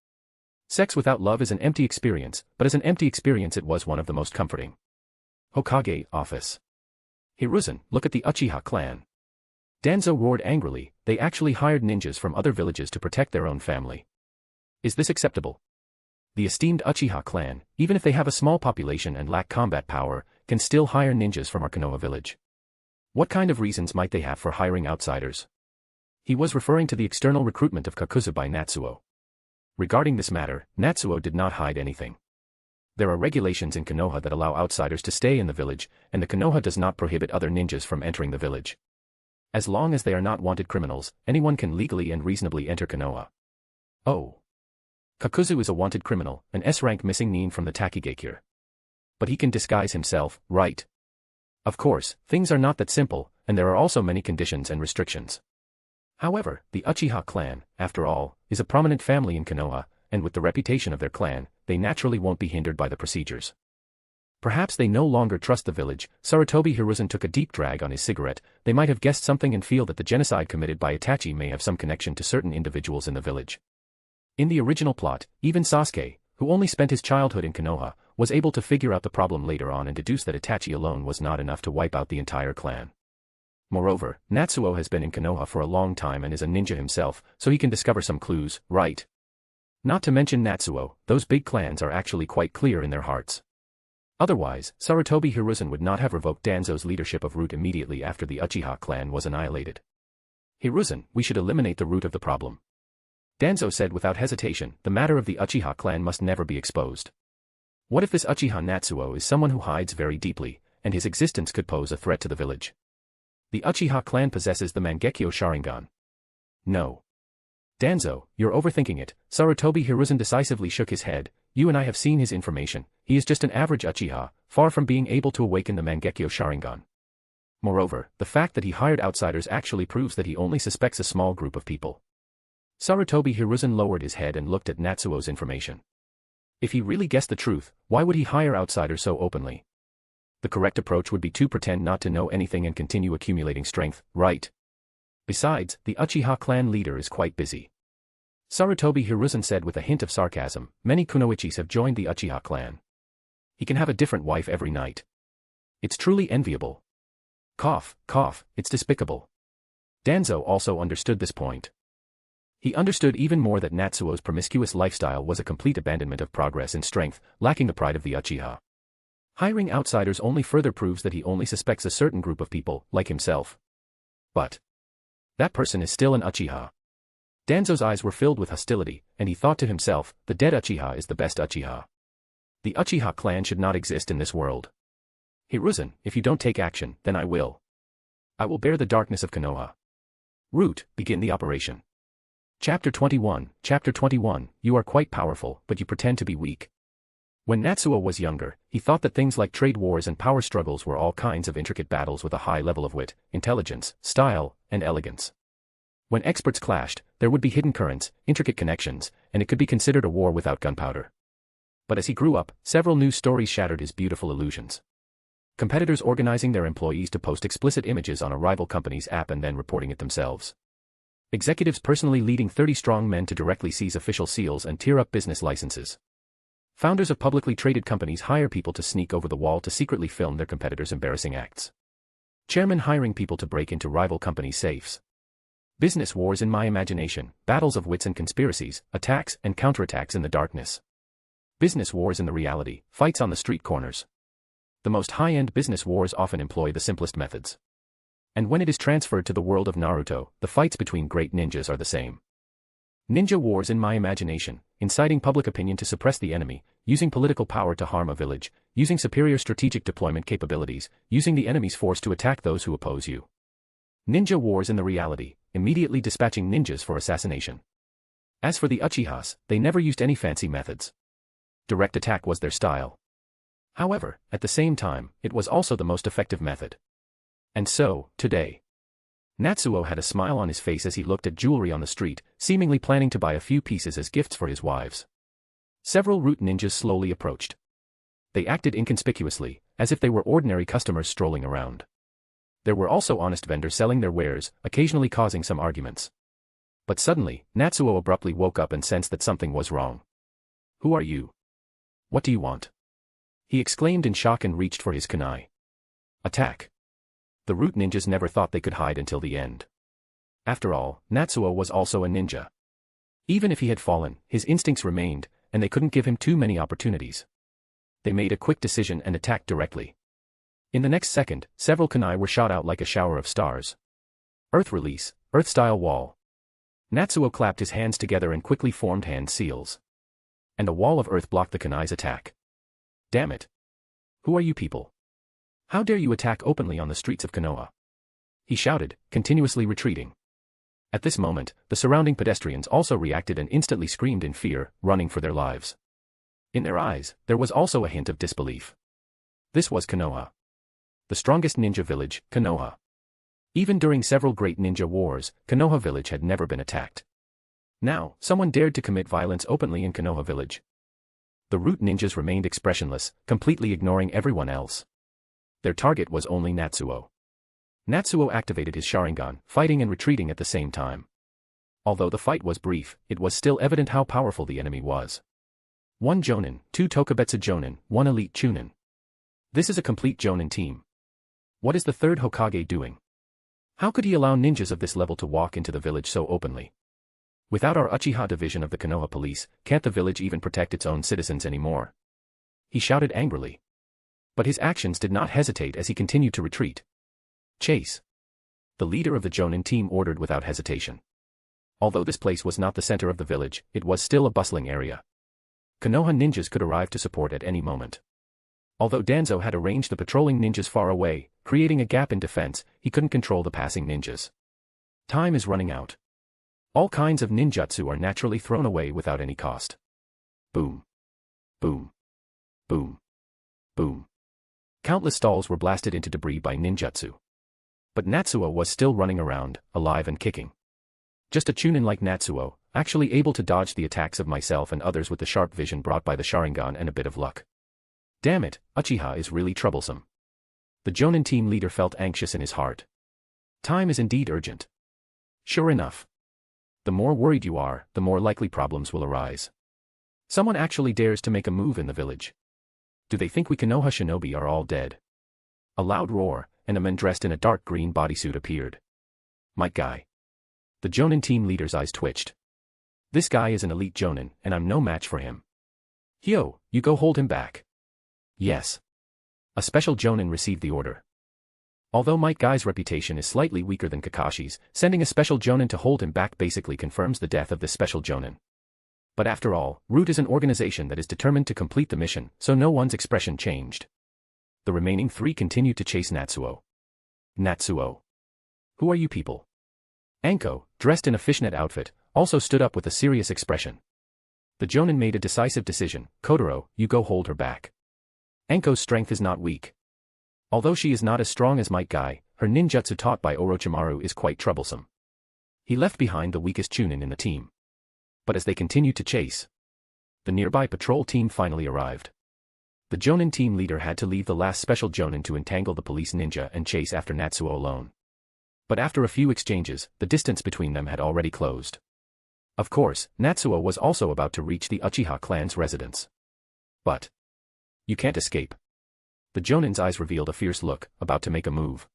Sex without love is an empty experience, but as an empty experience it was one of the most comforting. Hokage office. "Hiruzen, look at the Uchiha clan." Danzo roared angrily, "They actually hired ninjas from other villages to protect their own family. Is this acceptable? The esteemed Uchiha clan, even if they have a small population and lack combat power, can still hire ninjas from our Konoha village. What kind of reasons might they have for hiring outsiders?" He was referring to the external recruitment of Kakuzu by Natsuo. Regarding this matter, Natsuo did not hide anything. There are regulations in Konoha that allow outsiders to stay in the village, and the Konoha does not prohibit other ninjas from entering the village. As long as they are not wanted criminals, anyone can legally and reasonably enter Konoha. Oh. Kakuzu is a wanted criminal, an S-rank missing nin from the Takigakure. But he can disguise himself, right? Of course, things are not that simple, and there are also many conditions and restrictions. However, the Uchiha clan, after all, is a prominent family in Konoha, and with the reputation of their clan, they naturally won't be hindered by the procedures. Perhaps they no longer trust the village. Sarutobi Hiruzen took a deep drag on his cigarette. They might have guessed something and feel that the genocide committed by Itachi may have some connection to certain individuals in the village. In the original plot, even Sasuke, who only spent his childhood in Konoha, was able to figure out the problem later on and deduce that Itachi alone was not enough to wipe out the entire clan. Moreover, Natsuo has been in Konoha for a long time and is a ninja himself, so he can discover some clues, right? Not to mention Natsuo, those big clans are actually quite clear in their hearts. Otherwise, Sarutobi Hiruzen would not have revoked Danzo's leadership of Root immediately after the Uchiha clan was annihilated. Hiruzen, we should eliminate the root of the problem. Danzo said without hesitation, the matter of the Uchiha clan must never be exposed. What if this Uchiha Natsuo is someone who hides very deeply, and his existence could pose a threat to the village? The Uchiha clan possesses the Mangekyo Sharingan. No. Danzo, you're overthinking it. Sarutobi Hiruzen decisively shook his head. You and I have seen his information. He is just an average Uchiha, far from being able to awaken the Mangekyo Sharingan. Moreover, the fact that he hired outsiders actually proves that he only suspects a small group of people. Sarutobi Hiruzen lowered his head and looked at Natsuo's information. If he really guessed the truth, why would he hire outsiders so openly? The correct approach would be to pretend not to know anything and continue accumulating strength, right? Besides, the Uchiha clan leader is quite busy. Sarutobi Hiruzen said with a hint of sarcasm, many Kunoichis have joined the Uchiha clan. He can have a different wife every night. It's truly enviable. Cough, cough, it's despicable. Danzo also understood this point. He understood even more that Natsuo's promiscuous lifestyle was a complete abandonment of progress in strength, lacking the pride of the Uchiha. Hiring outsiders only further proves that he only suspects a certain group of people, like himself. But that person is still an Uchiha. Danzo's eyes were filled with hostility, and he thought to himself, the dead Uchiha is the best Uchiha. The Uchiha clan should not exist in this world. Hiruzen, if you don't take action, then I will. I will bear the darkness of Konoha. Root, begin the operation. Chapter 21, you are quite powerful, but you pretend to be weak. When Natsuo was younger, he thought that things like trade wars and power struggles were all kinds of intricate battles with a high level of wit, intelligence, style, and elegance. When experts clashed, there would be hidden currents, intricate connections, and it could be considered a war without gunpowder. But as he grew up, several news stories shattered his beautiful illusions. Competitors organizing their employees to post explicit images on a rival company's app and then reporting it themselves. Executives personally leading 30 strong men to directly seize official seals and tear up business licenses. Founders of publicly traded companies hire people to sneak over the wall to secretly film their competitors' embarrassing acts. Chairmen hiring people to break into rival companies' safes. Business wars in my imagination, battles of wits and conspiracies, attacks and counterattacks in the darkness. Business wars in the reality, fights on the street corners. The most high-end business wars often employ the simplest methods. And when it is transferred to the world of Naruto, the fights between great ninjas are the same. Ninja wars in my imagination, inciting public opinion to suppress the enemy, using political power to harm a village, using superior strategic deployment capabilities, using the enemy's force to attack those who oppose you. Ninja wars in the reality, immediately dispatching ninjas for assassination. As for the Uchihas, they never used any fancy methods. Direct attack was their style. However, at the same time, it was also the most effective method. And so, today. Natsuo had a smile on his face as he looked at jewelry on the street, seemingly planning to buy a few pieces as gifts for his wives. Several root ninjas slowly approached. They acted inconspicuously, as if they were ordinary customers strolling around. There were also honest vendors selling their wares, occasionally causing some arguments. But suddenly, Natsuo abruptly woke up and sensed that something was wrong. Who are you? What do you want? He exclaimed in shock and reached for his kunai. Attack. The root ninjas never thought they could hide until the end. After all, Natsuo was also a ninja. Even if he had fallen, his instincts remained, and they couldn't give him too many opportunities. They made a quick decision and attacked directly. In the next second, several kunai were shot out like a shower of stars. Earth release, earth-style wall. Natsuo clapped his hands together and quickly formed hand seals. And a wall of earth blocked the kunai's attack. Damn it. Who are you people? How dare you attack openly on the streets of Konoha? He shouted, continuously retreating. At this moment, the surrounding pedestrians also reacted and instantly screamed in fear, running for their lives. In their eyes, there was also a hint of disbelief. This was Konoha. The strongest ninja village, Konoha. Even during several great ninja wars, Konoha village had never been attacked. Now, someone dared to commit violence openly in Konoha village. The root ninjas remained expressionless, completely ignoring everyone else. Their target was only Natsuo. Natsuo activated his Sharingan, fighting and retreating at the same time. Although the fight was brief, it was still evident how powerful the enemy was. 1 Jonin, 2 Tokubetsu Jonin, 1 Elite Chunin. This is a complete Jonin team. What is the third Hokage doing? How could he allow ninjas of this level to walk into the village so openly? Without our Uchiha division of the Konoha police, can't the village even protect its own citizens anymore? He shouted angrily. But his actions did not hesitate as he continued to retreat. Chase. The leader of the Jonin team ordered without hesitation. Although this place was not the center of the village, it was still a bustling area. Konoha ninjas could arrive to support at any moment. Although Danzo had arranged the patrolling ninjas far away, creating a gap in defense, he couldn't control the passing ninjas. Time is running out. All kinds of ninjutsu are naturally thrown away without any cost. Boom. Boom. Boom. Boom. Countless stalls were blasted into debris by ninjutsu. But Natsuo was still running around, alive and kicking. Just a chunin like Natsuo, actually able to dodge the attacks of myself and others with the sharp vision brought by the Sharingan and a bit of luck. Damn it, Uchiha is really troublesome. The Jonin team leader felt anxious in his heart. Time is indeed urgent. Sure enough. The more worried you are, the more likely problems will arise. Someone actually dares to make a move in the village. Do they think we Konoha shinobi are all dead? A loud roar, and a man dressed in a dark green bodysuit appeared. Might guy. The Jonin team leader's eyes twitched. This guy is an elite Jonin, and I'm no match for him. Hyo, you go hold him back. Yes. A special Jonin received the order. Although Might Guy's reputation is slightly weaker than Kakashi's, sending a special Jonin to hold him back basically confirms the death of this special Jonin. But after all, Root is an organization that is determined to complete the mission, so no one's expression changed. The remaining 3 continued to chase Natsuo. Natsuo. Who are you people? Anko, dressed in a fishnet outfit, also stood up with a serious expression. The Jonin made a decisive decision. Kotaro, you go hold her back. Anko's strength is not weak. Although she is not as strong as Might Guy, her ninjutsu taught by Orochimaru is quite troublesome. He left behind the weakest chunin in the team. But as they continued to chase, the nearby patrol team finally arrived. The Jonin team leader had to leave the last special Jonin to entangle the police ninja and chase after Natsuo alone. But after a few exchanges, the distance between them had already closed. Of course, Natsuo was also about to reach the Uchiha clan's residence. But you can't escape. The Jonin's eyes revealed a fierce look, about to make a move.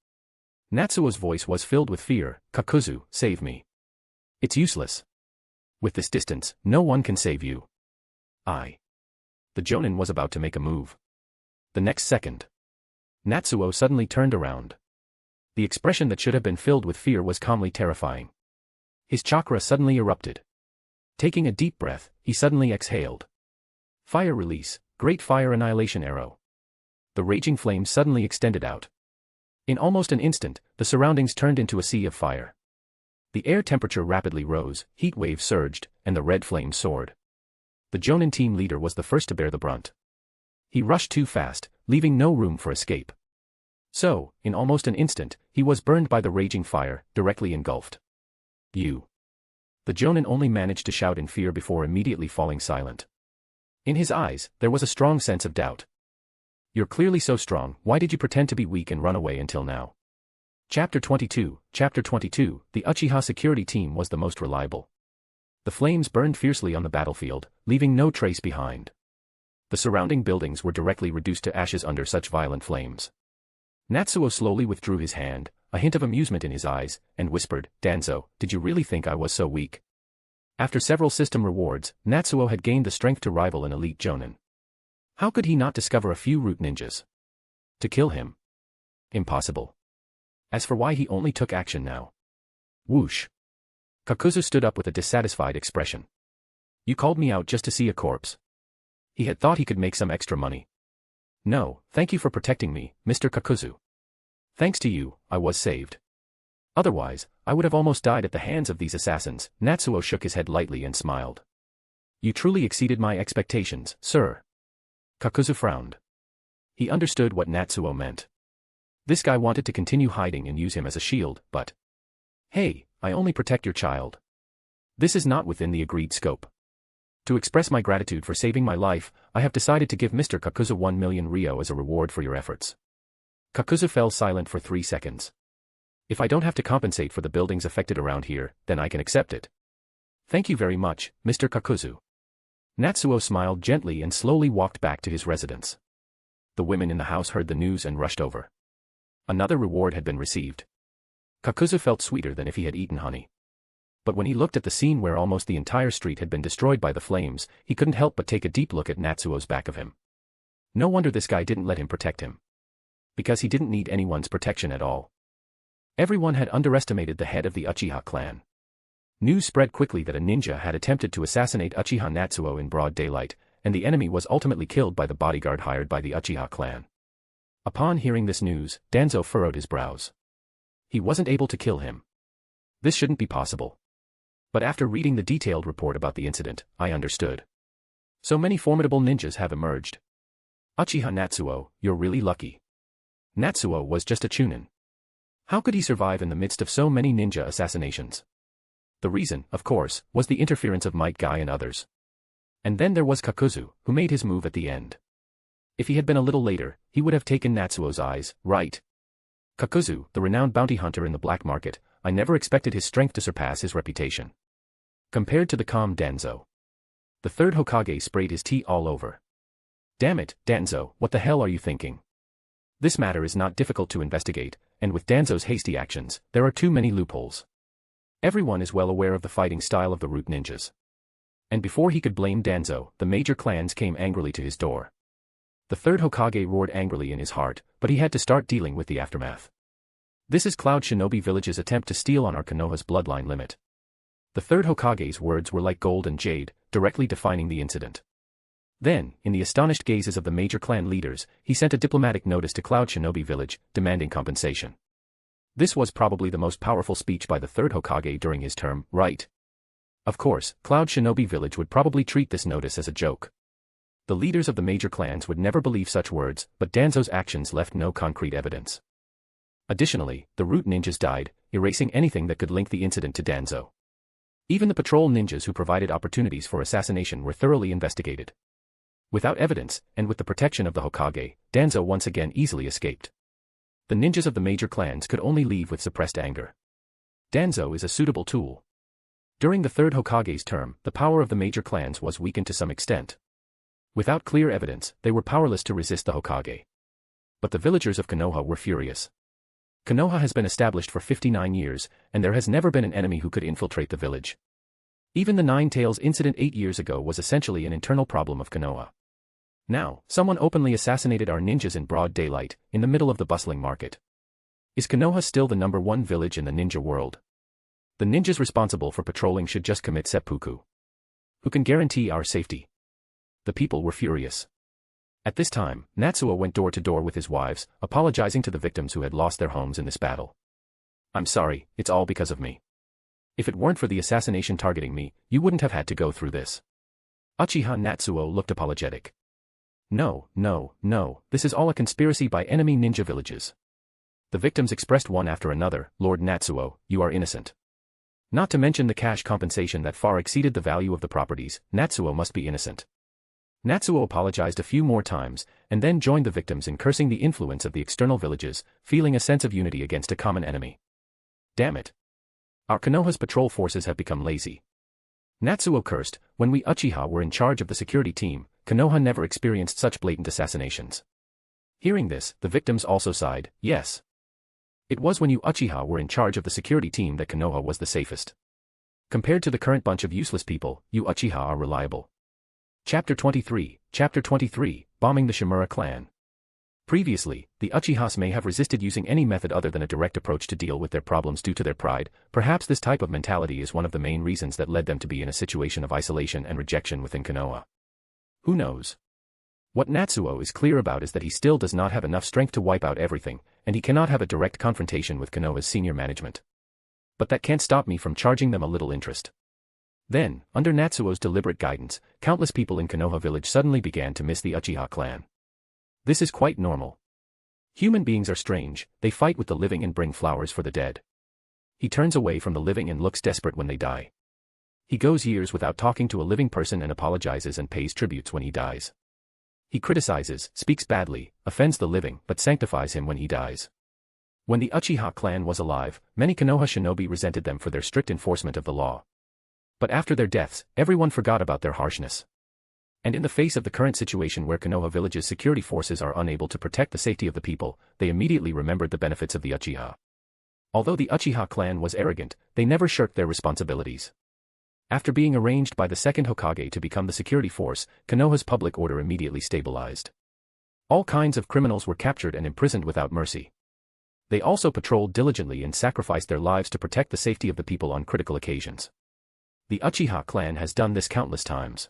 Natsuo's voice was filled with fear. Kakuzu, save me. It's useless. With this distance, no one can save you. The Jonin was about to make a move. The next second, Natsuo suddenly turned around. The expression that should have been filled with fear was calmly terrifying. His chakra suddenly erupted. Taking a deep breath, he suddenly exhaled. Fire release, Great Fire Annihilation Arrow. The raging flames suddenly extended out. In almost an instant, the surroundings turned into a sea of fire. The air temperature rapidly rose, heat waves surged, and the red flames soared. The Jonin team leader was the first to bear the brunt. He rushed too fast, leaving no room for escape. So, in almost an instant, he was burned by the raging fire, directly engulfed. You. The Jonin only managed to shout in fear before immediately falling silent. In his eyes, there was a strong sense of doubt. You're clearly so strong, why did you pretend to be weak and run away until now? Chapter 22, the Uchiha security team was the most reliable. The flames burned fiercely on the battlefield, leaving no trace behind. The surrounding buildings were directly reduced to ashes under such violent flames. Natsuo slowly withdrew his hand, a hint of amusement in his eyes, and whispered, Danzo, did you really think I was so weak? After several system rewards, Natsuo had gained the strength to rival an elite Jonin. How could he not discover a few root ninjas to kill him? Impossible. As for why he only took action now. Whoosh. Kakuzu stood up with a dissatisfied expression. You called me out just to see a corpse. He had thought he could make some extra money. No, thank you for protecting me, Mr. Kakuzu. Thanks to you, I was saved. Otherwise, I would have almost died at the hands of these assassins. Natsuo shook his head lightly and smiled. You truly exceeded my expectations, sir. Kakuzu frowned. He understood what Natsuo meant. This guy wanted to continue hiding and use him as a shield, but... Hey, I only protect your child. This is not within the agreed scope. To express my gratitude for saving my life, I have decided to give Mr. Kakuzu 1 million ryo as a reward for your efforts. Kakuzu fell silent for 3 seconds. If I don't have to compensate for the buildings affected around here, then I can accept it. Thank you very much, Mr. Kakuzu. Natsuo smiled gently and slowly walked back to his residence. The women in the house heard the news and rushed over. Another reward had been received. Kakuzu felt sweeter than if he had eaten honey. But when he looked at the scene where almost the entire street had been destroyed by the flames, he couldn't help but take a deep look at Natsuo's back of him. No wonder this guy didn't let him protect him. Because he didn't need anyone's protection at all. Everyone had underestimated the head of the Uchiha clan. News spread quickly that a ninja had attempted to assassinate Uchiha Natsuo in broad daylight, and the enemy was ultimately killed by the bodyguard hired by the Uchiha clan. Upon hearing this news, Danzo furrowed his brows. He wasn't able to kill him. This shouldn't be possible. But after reading the detailed report about the incident, I understood. So many formidable ninjas have emerged. Uchiha Natsuo, you're really lucky. Natsuo was just a chunin. How could he survive in the midst of so many ninja assassinations? The reason, of course, was the interference of Might Guy and others. And then there was Kakuzu, who made his move at the end. If he had been a little later, he would have taken Natsuo's eyes, right? Kakuzu, the renowned bounty hunter in the black market, I never expected his strength to surpass his reputation. Compared to the calm Danzo. The third Hokage sprayed his tea all over. Damn it, Danzo, what the hell are you thinking? This matter is not difficult to investigate, and with Danzo's hasty actions, there are too many loopholes. Everyone is well aware of the fighting style of the root ninjas. And before he could blame Danzo, the major clans came angrily to his door. The third Hokage roared angrily in his heart, but he had to start dealing with the aftermath. This is Cloud Shinobi Village's attempt to steal on our Konoha's bloodline limit. The third Hokage's words were like gold and jade, directly defining the incident. Then, in the astonished gazes of the major clan leaders, he sent a diplomatic notice to Cloud Shinobi Village, demanding compensation. This was probably the most powerful speech by the third Hokage during his term, right? Of course, Cloud Shinobi Village would probably treat this notice as a joke. The leaders of the major clans would never believe such words, but Danzo's actions left no concrete evidence. Additionally, the root ninjas died, erasing anything that could link the incident to Danzo. Even the patrol ninjas who provided opportunities for assassination were thoroughly investigated. Without evidence, and with the protection of the Hokage, Danzo once again easily escaped. The ninjas of the major clans could only leave with suppressed anger. Danzo is a suitable tool. During the third Hokage's term, the power of the major clans was weakened to some extent. Without clear evidence, they were powerless to resist the Hokage. But the villagers of Konoha were furious. Konoha has been established for 59 years, and there has never been an enemy who could infiltrate the village. Even the Nine Tails incident 8 years ago was essentially an internal problem of Konoha. Now, someone openly assassinated our ninjas in broad daylight, in the middle of the bustling market. Is Konoha still the #1 village in the ninja world? The ninjas responsible for patrolling should just commit seppuku. Who can guarantee our safety? The people were furious. At this time, Natsuo went door to door with his wives, apologizing to the victims who had lost their homes in this battle. I'm sorry, it's all because of me. If it weren't for the assassination targeting me, you wouldn't have had to go through this. Uchiha Natsuo looked apologetic. No, this is all a conspiracy by enemy ninja villages. The victims expressed one after another, Lord Natsuo, you are innocent. Not to mention the cash compensation that far exceeded the value of the properties, Natsuo must be innocent. Natsuo apologized a few more times, and then joined the victims in cursing the influence of the external villages, feeling a sense of unity against a common enemy. Damn it. Our Konoha's patrol forces have become lazy. Natsuo cursed, when we Uchiha were in charge of the security team, Konoha never experienced such blatant assassinations. Hearing this, the victims also sighed, yes. It was when you Uchiha were in charge of the security team that Konoha was the safest. Compared to the current bunch of useless people, you Uchiha are reliable. Chapter 23, Bombing the Shimura clan. Previously, the Uchihas may have resisted using any method other than a direct approach to deal with their problems due to their pride. Perhaps this type of mentality is one of the main reasons that led them to be in a situation of isolation and rejection within Konoha. Who knows? What Natsuo is clear about is that he still does not have enough strength to wipe out everything, and he cannot have a direct confrontation with Konoha's senior management. But that can't stop me from charging them a little interest. Then, under Natsuo's deliberate guidance, countless people in Konoha village suddenly began to miss the Uchiha clan. This is quite normal. Human beings are strange, they fight with the living and bring flowers for the dead. He turns away from the living and looks desperate when they die. He goes years without talking to a living person and apologizes and pays tributes when he dies. He criticizes, speaks badly, offends the living, but sanctifies him when he dies. When the Uchiha clan was alive, many Konoha shinobi resented them for their strict enforcement of the law. But after their deaths, everyone forgot about their harshness. And in the face of the current situation where Konoha village's security forces are unable to protect the safety of the people, they immediately remembered the benefits of the Uchiha. Although the Uchiha clan was arrogant, they never shirked their responsibilities. After being arranged by the second Hokage to become the security force, Konoha's public order immediately stabilized. All kinds of criminals were captured and imprisoned without mercy. They also patrolled diligently and sacrificed their lives to protect the safety of the people on critical occasions. The Uchiha clan has done this countless times.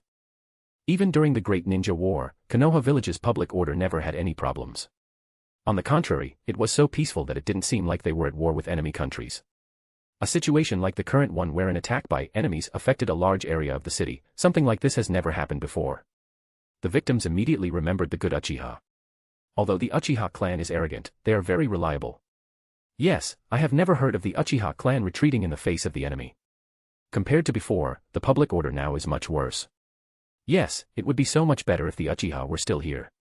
Even during the Great Ninja War, Konoha village's public order never had any problems. On the contrary, it was so peaceful that it didn't seem like they were at war with enemy countries. A situation like the current one where an attack by enemies affected a large area of the city, something like this has never happened before. The victims immediately remembered the good Uchiha. Although the Uchiha clan is arrogant, they are very reliable. Yes, I have never heard of the Uchiha clan retreating in the face of the enemy. Compared to before, the public order now is much worse. Yes, it would be so much better if the Uchiha were still here.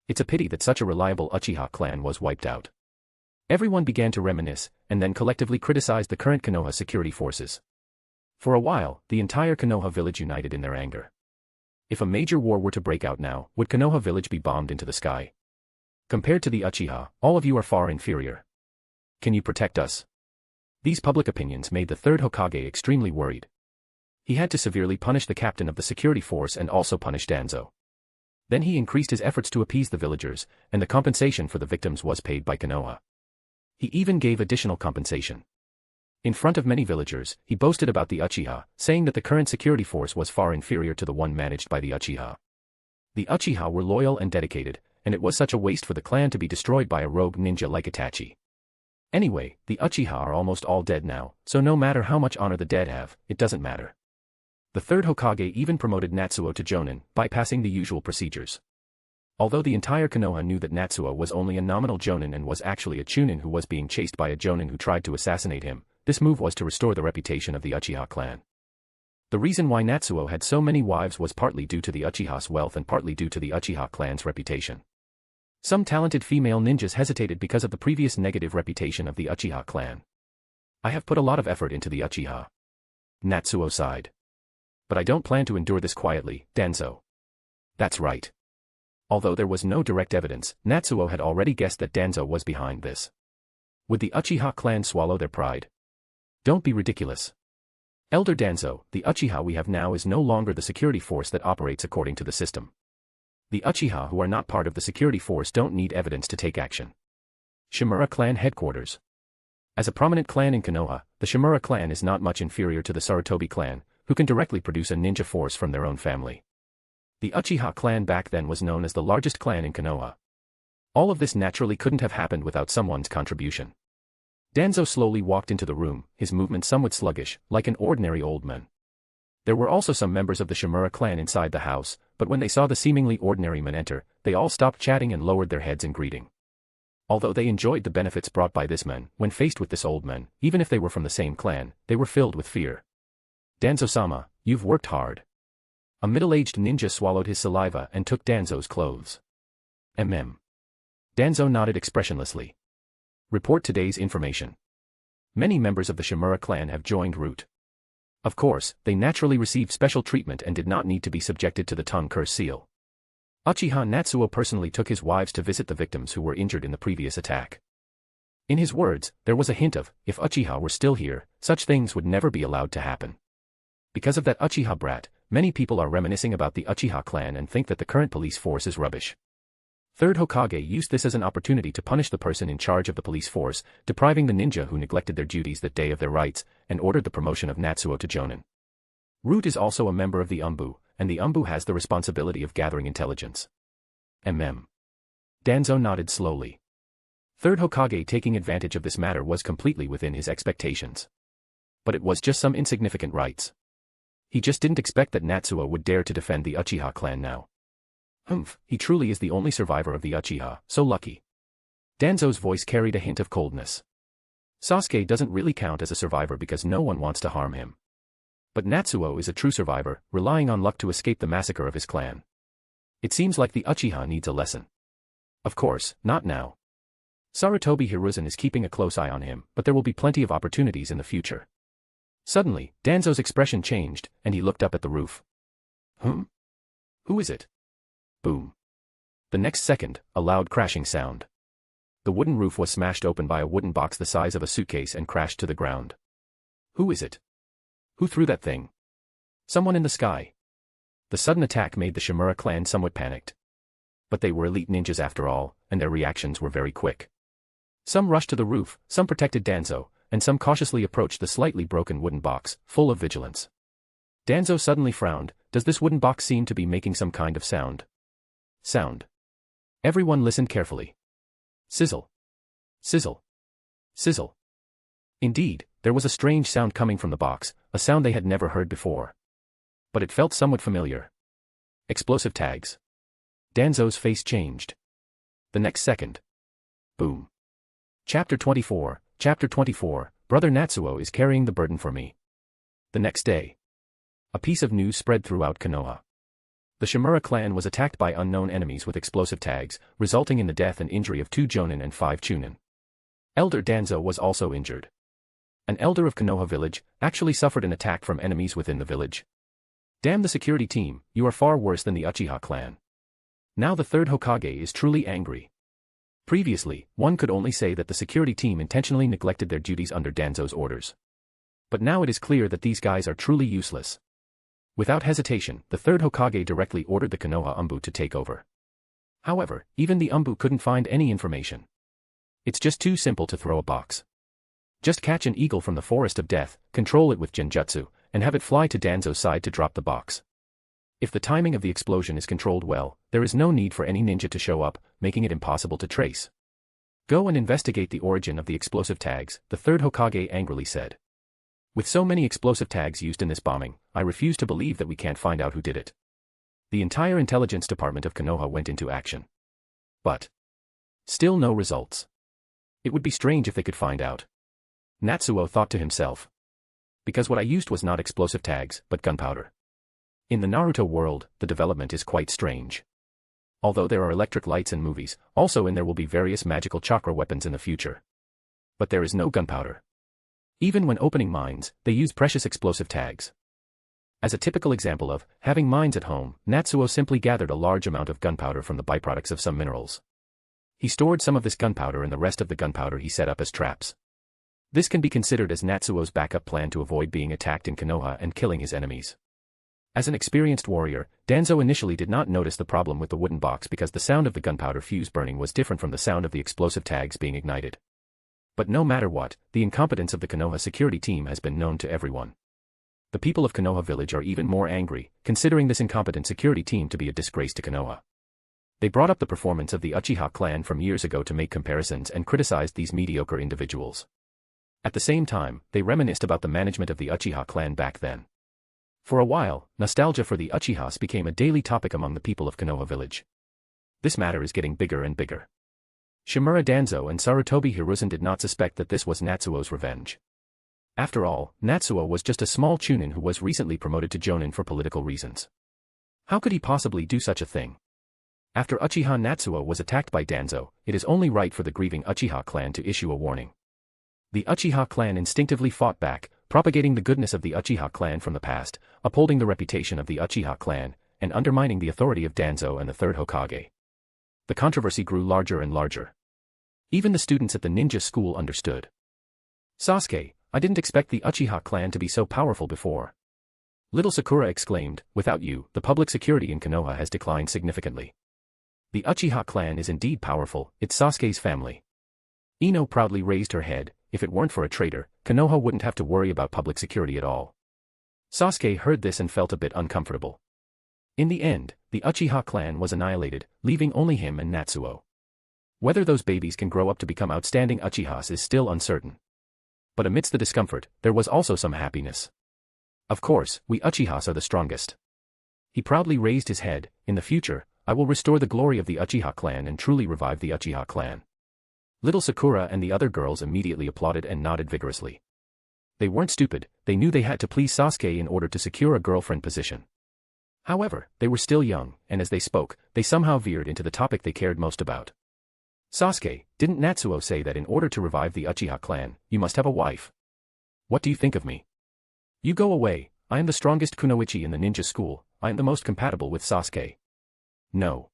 It's a pity that such a reliable Uchiha clan was wiped out. Everyone began to reminisce, and then collectively criticized the current Konoha security forces. For a while, the entire Konoha village united in their anger. If a major war were to break out now, would Konoha village be bombed into the sky? Compared to the Uchiha, all of you are far inferior. Can you protect us? These public opinions made the third Hokage extremely worried. He had to severely punish the captain of the security force and also punish Danzo. Then he increased his efforts to appease the villagers, and the compensation for the victims was paid by Konoha. He even gave additional compensation. In front of many villagers, he boasted about the Uchiha, saying that the current security force was far inferior to the one managed by the Uchiha. The Uchiha were loyal and dedicated, and it was such a waste for the clan to be destroyed by a rogue ninja like Itachi. Anyway, the Uchiha are almost all dead now, so no matter how much honor the dead have, it doesn't matter. The third Hokage even promoted Natsuo to Jonin, bypassing the usual procedures. Although the entire Konoha knew that Natsuo was only a nominal Jonin and was actually a Chunin who was being chased by a Jonin who tried to assassinate him, this move was to restore the reputation of the Uchiha clan. The reason why Natsuo had so many wives was partly due to the Uchiha's wealth and partly due to the Uchiha clan's reputation. Some talented female ninjas hesitated because of the previous negative reputation of the Uchiha clan. I have put a lot of effort into the Uchiha. Natsuo sighed. But I don't plan to endure this quietly, Danzo. That's right. Although there was no direct evidence, Natsuo had already guessed that Danzo was behind this. Would the Uchiha clan swallow their pride? Don't be ridiculous. Elder Danzo, the Uchiha we have now is no longer the security force that operates according to the system. The Uchiha who are not part of the security force don't need evidence to take action. Shimura clan headquarters. As a prominent clan in Konoha, the Shimura clan is not much inferior to the Sarutobi clan, who can directly produce a ninja force from their own family. The Uchiha clan back then was known as the largest clan in Konoha. All of this naturally couldn't have happened without someone's contribution. Danzo slowly walked into the room, his movement somewhat sluggish, like an ordinary old man. There were also some members of the Shimura clan inside the house, but when they saw the seemingly ordinary man enter, they all stopped chatting and lowered their heads in greeting. Although they enjoyed the benefits brought by this man, when faced with this old man, even if they were from the same clan, they were filled with fear. Danzo-sama, you've worked hard. A middle-aged ninja swallowed his saliva and took Danzo's clothes. Danzo nodded expressionlessly. Report today's information. Many members of the Shimura clan have joined Root. Of course, they naturally received special treatment and did not need to be subjected to the tongue curse seal. Uchiha Natsuo personally took his wives to visit the victims who were injured in the previous attack. In his words, there was a hint of, if Uchiha were still here, such things would never be allowed to happen. Because of that Uchiha brat, many people are reminiscing about the Uchiha clan and think that the current police force is rubbish. Third Hokage used this as an opportunity to punish the person in charge of the police force, depriving the ninja who neglected their duties that day of their rights, and ordered the promotion of Natsuo to Jonin. Root is also a member of the Umbu, and the Umbu has the responsibility of gathering intelligence. Danzo nodded slowly. Third Hokage taking advantage of this matter was completely within his expectations. But it was just some insignificant rights. He just didn't expect that Natsuo would dare to defend the Uchiha clan now. He truly is the only survivor of the Uchiha, so lucky. Danzo's voice carried a hint of coldness. Sasuke doesn't really count as a survivor because no one wants to harm him. But Natsuo is a true survivor, relying on luck to escape the massacre of his clan. It seems like the Uchiha needs a lesson. Of course, not now. Sarutobi Hiruzen is keeping a close eye on him, but there will be plenty of opportunities in the future. Suddenly, Danzo's expression changed, and he looked up at the roof. Who is it? Boom. The next second, a loud crashing sound. The wooden roof was smashed open by a wooden box the size of a suitcase and crashed to the ground. Who is it? Who threw that thing? Someone in the sky. The sudden attack made the Shimura clan somewhat panicked. But they were elite ninjas after all, and their reactions were very quick. Some rushed to the roof, some protected Danzo, and some cautiously approached the slightly broken wooden box, full of vigilance. Danzo suddenly frowned. Does this wooden box seem to be making some kind of sound? Everyone listened carefully. Sizzle. Sizzle. Sizzle. Indeed, there was a strange sound coming from the box, a sound they had never heard before. But it felt somewhat familiar. Explosive tags. Danzo's face changed. The next second. Boom. Chapter 24, Brother Natsuo is carrying the burden for me. The next day. A piece of news spread throughout Konoha. The Shimura clan was attacked by unknown enemies with explosive tags, resulting in the death and injury of 2 jonin and 5 chunin. Elder Danzo was also injured. An elder of Konoha village actually suffered an attack from enemies within the village. Damn the security team, you are far worse than the Uchiha clan. Now the third Hokage is truly angry. Previously, one could only say that the security team intentionally neglected their duties under Danzo's orders. But now it is clear that these guys are truly useless. Without hesitation, the third Hokage directly ordered the Konoha Umbu to take over. However, even the Umbu couldn't find any information. It's just too simple to throw a box. Just catch an eagle from the forest of death, control it with genjutsu, and have it fly to Danzo's side to drop the box. If the timing of the explosion is controlled well, there is no need for any ninja to show up, making it impossible to trace. Go and investigate the origin of the explosive tags, the third Hokage angrily said. With so many explosive tags used in this bombing, I refuse to believe that we can't find out who did it. The entire intelligence department of Konoha went into action. But still no results. It would be strange if they could find out. Natsuo thought to himself. Because what I used was not explosive tags, but gunpowder. In the Naruto world, the development is quite strange. Although there are electric lights in movies, also there will be various magical chakra weapons in the future. But there is no gunpowder. Even when opening mines, they use precious explosive tags. As a typical example of having mines at home, Natsuo simply gathered a large amount of gunpowder from the byproducts of some minerals. He stored some of this gunpowder and the rest of the gunpowder he set up as traps. This can be considered as Natsuo's backup plan to avoid being attacked in Konoha and killing his enemies. As an experienced warrior, Danzo initially did not notice the problem with the wooden box because the sound of the gunpowder fuse burning was different from the sound of the explosive tags being ignited. But no matter what, the incompetence of the Konoha security team has been known to everyone. The people of Konoha village are even more angry, considering this incompetent security team to be a disgrace to Konoha. They brought up the performance of the Uchiha clan from years ago to make comparisons and criticized these mediocre individuals. At the same time, they reminisced about the management of the Uchiha clan back then. For a while, nostalgia for the Uchihas became a daily topic among the people of Konoha village. This matter is getting bigger and bigger. Shimura Danzo and Sarutobi Hiruzen did not suspect that this was Natsuo's revenge. After all, Natsuo was just a small chunin who was recently promoted to jonin for political reasons. How could he possibly do such a thing? After Uchiha Natsuo was attacked by Danzo, it is only right for the grieving Uchiha clan to issue a warning. The Uchiha clan instinctively fought back, propagating the goodness of the Uchiha clan from the past, upholding the reputation of the Uchiha clan, and undermining the authority of Danzo and the third Hokage. The controversy grew larger and larger. Even the students at the ninja school understood. Sasuke, I didn't expect the Uchiha clan to be so powerful before. Little Sakura exclaimed, without you, the public security in Konoha has declined significantly. The Uchiha clan is indeed powerful, it's Sasuke's family. Ino proudly raised her head, if it weren't for a traitor, Konoha wouldn't have to worry about public security at all. Sasuke heard this and felt a bit uncomfortable. In the end, the Uchiha clan was annihilated, leaving only him and Natsuo. Whether those babies can grow up to become outstanding Uchihas is still uncertain. But amidst the discomfort, there was also some happiness. Of course, we Uchihas are the strongest. He proudly raised his head. In the future, I will restore the glory of the Uchiha clan and truly revive the Uchiha clan. Little Sakura and the other girls immediately applauded and nodded vigorously. They weren't stupid, they knew they had to please Sasuke in order to secure a girlfriend position. However, they were still young, and as they spoke, they somehow veered into the topic they cared most about. Sasuke, didn't Natsuo say that in order to revive the Uchiha clan, you must have a wife? What do you think of me? You go away, I am the strongest kunoichi in the ninja school, I am the most compatible with Sasuke. No.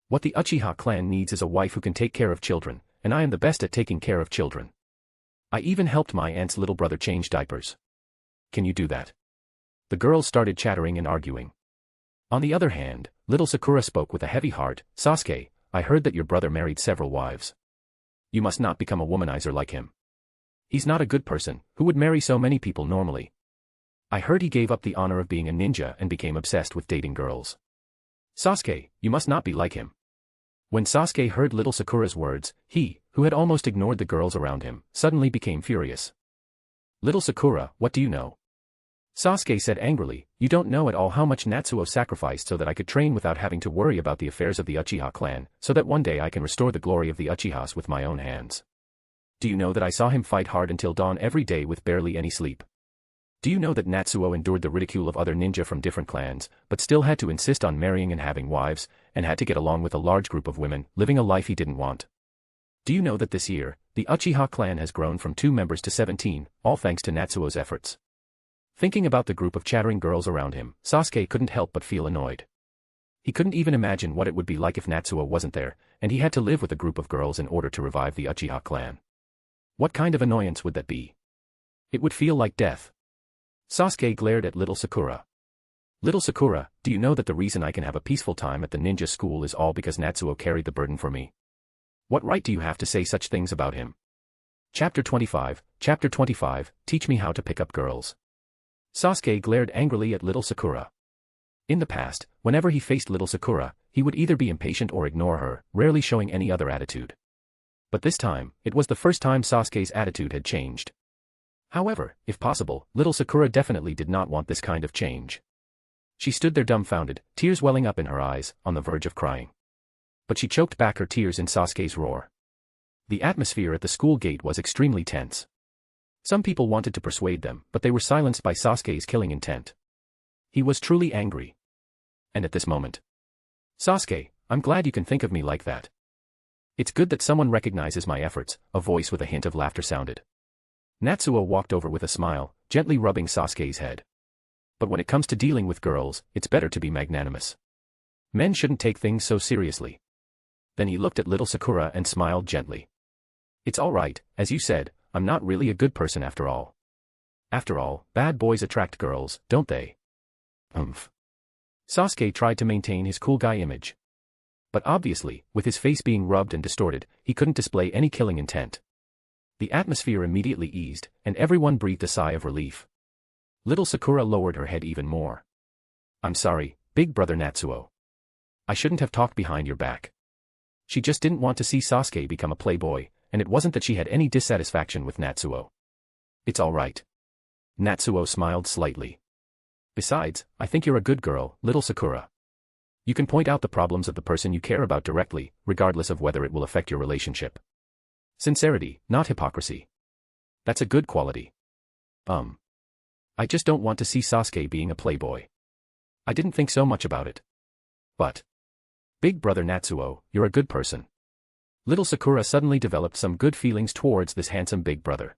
What the Uchiha clan needs is a wife who can take care of children, and I am the best at taking care of children. I even helped my aunt's little brother change diapers. Can you do that? The girls started chattering and arguing. On the other hand, little Sakura spoke with a heavy heart. Sasuke, I heard that your brother married several wives. You must not become a womanizer like him. He's not a good person, who would marry so many people normally. I heard he gave up the honor of being a ninja and became obsessed with dating girls. Sasuke, you must not be like him. When Sasuke heard little Sakura's words, he, who had almost ignored the girls around him, suddenly became furious. Little Sakura, what do you know? Sasuke said angrily, you don't know at all how much Natsuo sacrificed so that I could train without having to worry about the affairs of the Uchiha clan, so that one day I can restore the glory of the Uchihas with my own hands. Do you know that I saw him fight hard until dawn every day with barely any sleep? Do you know that Natsuo endured the ridicule of other ninja from different clans, but still had to insist on marrying and having wives, and had to get along with a large group of women, living a life he didn't want? Do you know that this year, the Uchiha clan has grown from 2 members to 17, all thanks to Natsuo's efforts? Thinking about the group of chattering girls around him, Sasuke couldn't help but feel annoyed. He couldn't even imagine what it would be like if Natsuo wasn't there, and he had to live with a group of girls in order to revive the Uchiha clan. What kind of annoyance would that be? It would feel like death. Sasuke glared at little Sakura. Little Sakura, do you know that the reason I can have a peaceful time at the ninja school is all because Natsuo carried the burden for me? What right do you have to say such things about him? Chapter 25, Teach me how to pick up girls. Sasuke glared angrily at little Sakura. In the past, whenever he faced little Sakura, he would either be impatient or ignore her, rarely showing any other attitude. But this time, it was the first time Sasuke's attitude had changed. However, if possible, little Sakura definitely did not want this kind of change. She stood there dumbfounded, tears welling up in her eyes, on the verge of crying. But she choked back her tears in Sasuke's roar. The atmosphere at the school gate was extremely tense. Some people wanted to persuade them, but they were silenced by Sasuke's killing intent. He was truly angry. And at this moment, Sasuke, I'm glad you can think of me like that. It's good that someone recognizes my efforts, a voice with a hint of laughter sounded. Natsuo walked over with a smile, gently rubbing Sasuke's head. But when it comes to dealing with girls, it's better to be magnanimous. Men shouldn't take things so seriously. Then he looked at little Sakura and smiled gently. It's all right, as you said, I'm not really a good person after all. After all, bad boys attract girls, don't they? Sasuke tried to maintain his cool guy image. But obviously, with his face being rubbed and distorted, he couldn't display any killing intent. The atmosphere immediately eased, and everyone breathed a sigh of relief. Little Sakura lowered her head even more. I'm sorry, big brother Natsuo. I shouldn't have talked behind your back. She just didn't want to see Sasuke become a playboy, and it wasn't that she had any dissatisfaction with Natsuo. It's all right. Natsuo smiled slightly. Besides, I think you're a good girl, little Sakura. You can point out the problems of the person you care about directly, regardless of whether it will affect your relationship. Sincerity, not hypocrisy. That's a good quality. I just don't want to see Sasuke being a playboy. I didn't think so much about it. But big brother Natsuo, you're a good person. Little Sakura suddenly developed some good feelings towards this handsome big brother.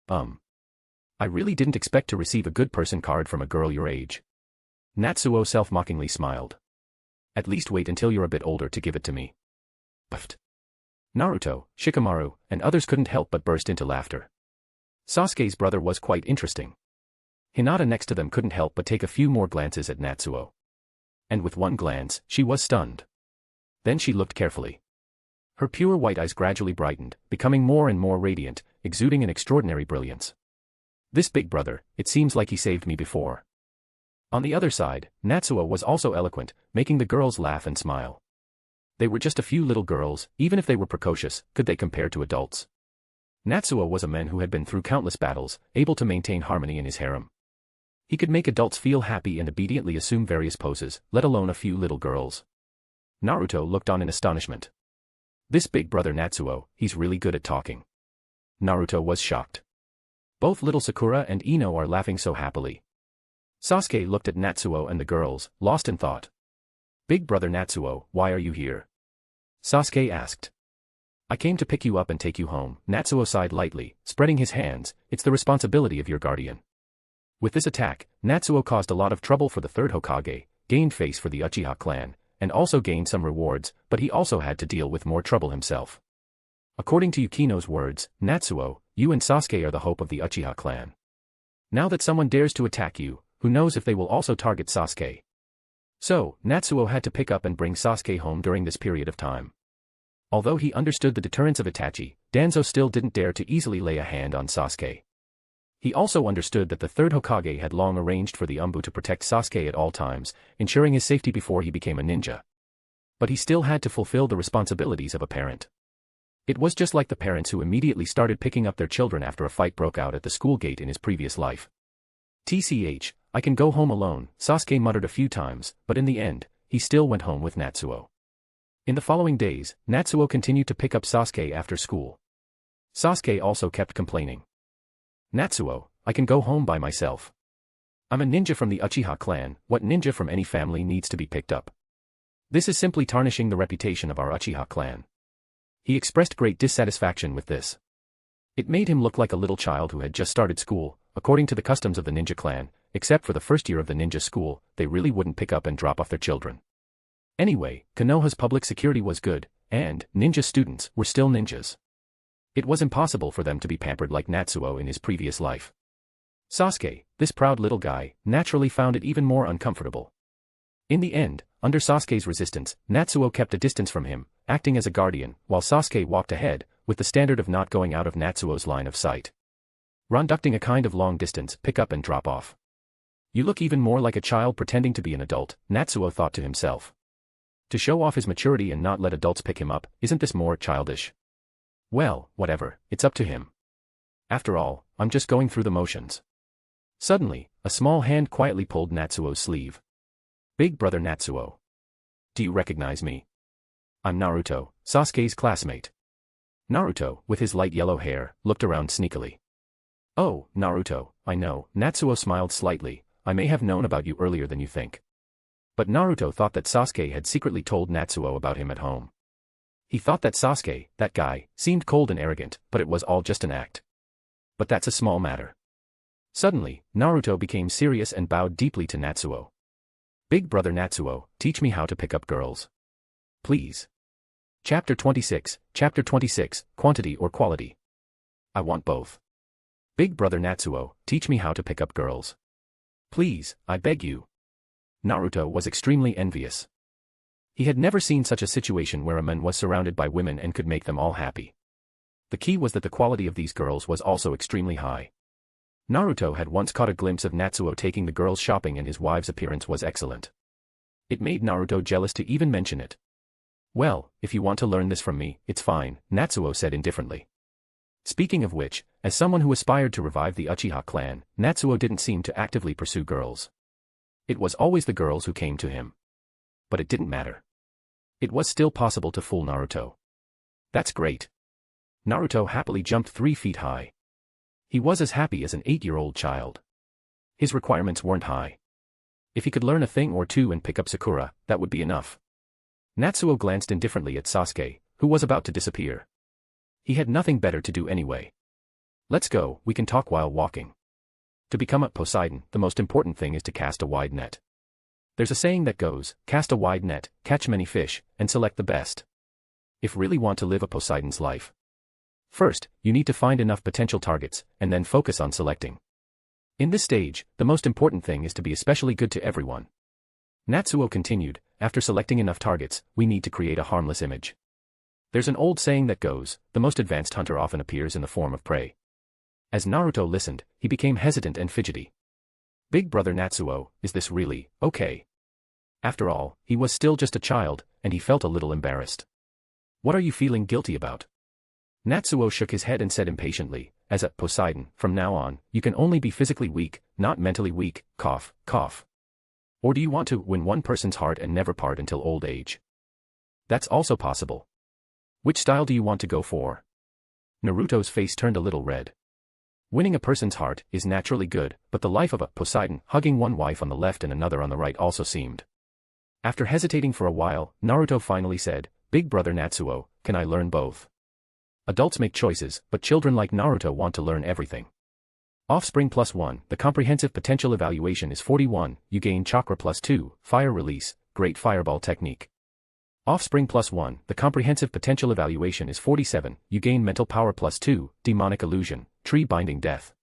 I really didn't expect to receive a good person card from a girl your age. Natsuo self-mockingly smiled. At least wait until you're a bit older to give it to me. Puffed. Naruto, Shikamaru, and others couldn't help but burst into laughter. Sasuke's brother was quite interesting. Hinata next to them couldn't help but take a few more glances at Natsuo. And with one glance, she was stunned. Then she looked carefully. Her pure white eyes gradually brightened, becoming more and more radiant, exuding an extraordinary brilliance. This big brother, it seems like he saved me before. On the other side, Natsuo was also eloquent, making the girls laugh and smile. They were just a few little girls, even if they were precocious, could they compare to adults? Natsuo was a man who had been through countless battles, able to maintain harmony in his harem. He could make adults feel happy and obediently assume various poses, let alone a few little girls. Naruto looked on in astonishment. This big brother Natsuo, he's really good at talking. Naruto was shocked. Both little Sakura and Ino are laughing so happily. Sasuke looked at Natsuo and the girls, lost in thought. Big brother Natsuo, why are you here? Sasuke asked. I came to pick you up and take you home. Natsuo sighed lightly, spreading his hands. It's the responsibility of your guardian. With this attack, Natsuo caused a lot of trouble for the third Hokage, gained face for the Uchiha clan, and also gained some rewards, but he also had to deal with more trouble himself. According to Yukino's words, Natsuo, you and Sasuke are the hope of the Uchiha clan. Now that someone dares to attack you, who knows if they will also target Sasuke. So, Natsuo had to pick up and bring Sasuke home during this period of time. Although he understood the deterrence of Itachi, Danzo still didn't dare to easily lay a hand on Sasuke. He also understood that the third Hokage had long arranged for the Umbu to protect Sasuke at all times, ensuring his safety before he became a ninja. But he still had to fulfill the responsibilities of a parent. It was just like the parents who immediately started picking up their children after a fight broke out at the school gate in his previous life. TCH, I can go home alone, Sasuke muttered a few times, but in the end, he still went home with Natsuo. In the following days, Natsuo continued to pick up Sasuke after school. Sasuke also kept complaining. Natsuo, I can go home by myself. I'm a ninja from the Uchiha clan, what ninja from any family needs to be picked up? This is simply tarnishing the reputation of our Uchiha clan. He expressed great dissatisfaction with this. It made him look like a little child who had just started school, according to the customs of the ninja clan, except for the first year of the ninja school, they really wouldn't pick up and drop off their children. Anyway, Konoha's public security was good, and ninja students were still ninjas. It was impossible for them to be pampered like Natsuo in his previous life. Sasuke, this proud little guy, naturally found it even more uncomfortable. In the end, under Sasuke's resistance, Natsuo kept a distance from him, acting as a guardian, while Sasuke walked ahead, with the standard of not going out of Natsuo's line of sight. Conducting a kind of long distance, pick up and drop off. You look even more like a child pretending to be an adult, Natsuo thought to himself. To show off his maturity and not let adults pick him up, isn't this more childish? Well, whatever, it's up to him. After all, I'm just going through the motions. Suddenly, a small hand quietly pulled Natsuo's sleeve. Big brother Natsuo. Do you recognize me? I'm Naruto, Sasuke's classmate. Naruto, with his light yellow hair, looked around sneakily. Oh, Naruto, I know, Natsuo smiled slightly, I may have known about you earlier than you think. But Naruto thought that Sasuke had secretly told Natsuo about him at home. He thought that Sasuke, that guy, seemed cold and arrogant, but it was all just an act. But that's a small matter. Suddenly, Naruto became serious and bowed deeply to Natsuo. Big brother Natsuo, teach me how to pick up girls. Please. Chapter 26, Quantity or Quality. I want both. Big brother Natsuo, teach me how to pick up girls. Please, I beg you. Naruto was extremely envious. He had never seen such a situation where a man was surrounded by women and could make them all happy. The key was that the quality of these girls was also extremely high. Naruto had once caught a glimpse of Natsuo taking the girls shopping and his wife's appearance was excellent. It made Naruto jealous to even mention it. Well, if you want to learn this from me, it's fine, Natsuo said indifferently. Speaking of which, as someone who aspired to revive the Uchiha clan, Natsuo didn't seem to actively pursue girls. It was always the girls who came to him. But it didn't matter. It was still possible to fool Naruto. That's great. Naruto happily jumped 3 feet high. He was as happy as an 8-year-old child. His requirements weren't high. If he could learn a thing or two and pick up Sakura, that would be enough. Natsuo glanced indifferently at Sasuke, who was about to disappear. He had nothing better to do anyway. Let's go, we can talk while walking. To become a Poseidon, the most important thing is to cast a wide net. There's a saying that goes, cast a wide net, catch many fish, and select the best. If really want to live a Poseidon's life. First, you need to find enough potential targets, and then focus on selecting. In this stage, the most important thing is to be especially good to everyone. Natsuo continued, after selecting enough targets, we need to create a harmless image. There's an old saying that goes, the most advanced hunter often appears in the form of prey. As Naruto listened, he became hesitant and fidgety. Big brother Natsuo, is this really okay? After all, he was still just a child, and he felt a little embarrassed. What are you feeling guilty about? Natsuo shook his head and said impatiently, as a Poseidon, from now on, you can only be physically weak, not mentally weak, cough, cough. Or do you want to win one person's heart and never part until old age? That's also possible. Which style do you want to go for? Naruto's face turned a little red. Winning a person's heart is naturally good, but the life of a Poseidon, hugging one wife on the left and another on the right also seemed. After hesitating for a while, Naruto finally said, Big brother Natsuo, can I learn both? Adults make choices, but children like Naruto want to learn everything. Offspring +1, the comprehensive potential evaluation is 41, you gain chakra +2, fire release, great fireball technique. Offspring +1, the comprehensive potential evaluation is 47, you gain mental power +2, demonic illusion, tree binding death.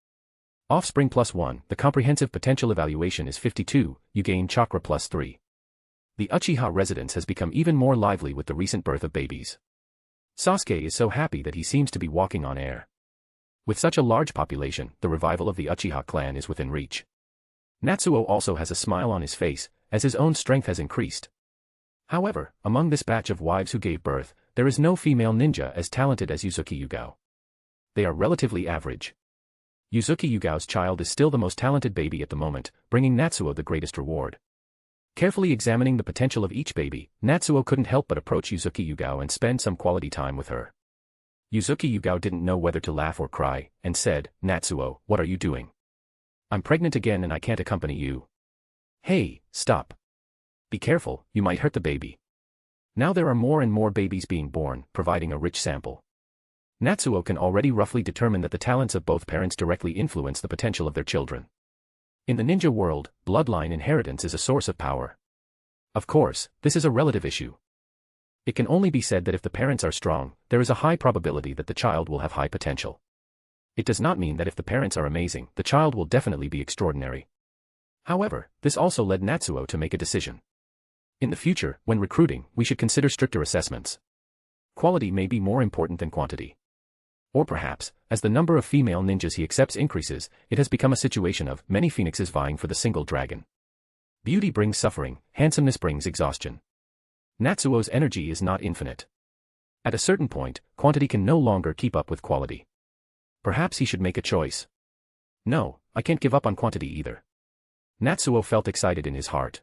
Offspring +1, the comprehensive potential evaluation is 52, you gain chakra +3. The Uchiha residence has become even more lively with the recent birth of babies. Sasuke is so happy that he seems to be walking on air. With such a large population, the revival of the Uchiha clan is within reach. Natsuo also has a smile on his face, as his own strength has increased. However, among this batch of wives who gave birth, there is no female ninja as talented as Uzuki Yugao. They are relatively average. Uzuki Yugao's child is still the most talented baby at the moment, bringing Natsuo the greatest reward. Carefully examining the potential of each baby, Natsuo couldn't help but approach Uzuki Yugao and spend some quality time with her. Uzuki Yugao didn't know whether to laugh or cry, and said, Natsuo, what are you doing? I'm pregnant again and I can't accompany you. Hey, stop. Be careful, you might hurt the baby. Now there are more and more babies being born, providing a rich sample. Natsuo can already roughly determine that the talents of both parents directly influence the potential of their children. In the ninja world, bloodline inheritance is a source of power. Of course, this is a relative issue. It can only be said that if the parents are strong, there is a high probability that the child will have high potential. It does not mean that if the parents are amazing, the child will definitely be extraordinary. However, this also led Natsuo to make a decision. In the future, when recruiting, we should consider stricter assessments. Quality may be more important than quantity. Or perhaps, as the number of female ninjas he accepts increases, it has become a situation of many phoenixes vying for the single dragon. Beauty brings suffering, handsomeness brings exhaustion. Natsuo's energy is not infinite. At a certain point, quantity can no longer keep up with quality. Perhaps he should make a choice. No, I can't give up on quantity either. Natsuo felt excited in his heart.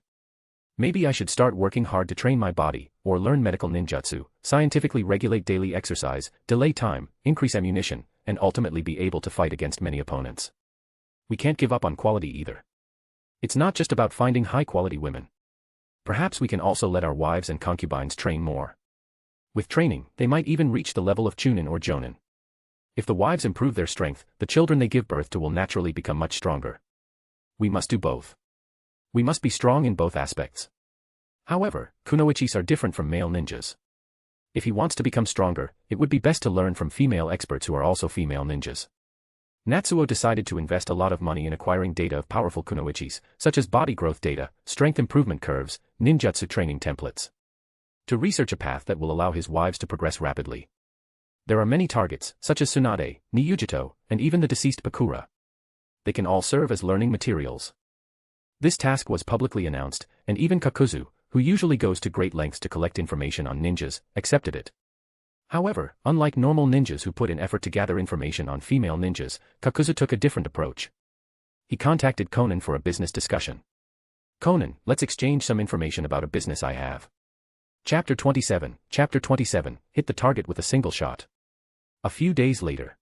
Maybe I should start working hard to train my body, or learn medical ninjutsu, scientifically regulate daily exercise, delay time, increase ammunition, and ultimately be able to fight against many opponents. We can't give up on quality either. It's not just about finding high-quality women. Perhaps we can also let our wives and concubines train more. With training, they might even reach the level of Chunin or Jonin. If the wives improve their strength, the children they give birth to will naturally become much stronger. We must do both. We must be strong in both aspects. However, kunoichis are different from male ninjas. If he wants to become stronger, it would be best to learn from female experts who are also female ninjas. Natsuo decided to invest a lot of money in acquiring data of powerful kunoichis, such as body growth data, strength improvement curves, ninjutsu training templates. To research a path that will allow his wives to progress rapidly. There are many targets, such as Tsunade, Niyujito, and even the deceased Bakura. They can all serve as learning materials. This task was publicly announced, and even Kakuzu, who usually goes to great lengths to collect information on ninjas, accepted it. However, unlike normal ninjas who put in effort to gather information on female ninjas, Kakuzu took a different approach. He contacted Conan for a business discussion. Conan, let's exchange some information about a business I have. Chapter 27, hit the target with a single shot. A few days later.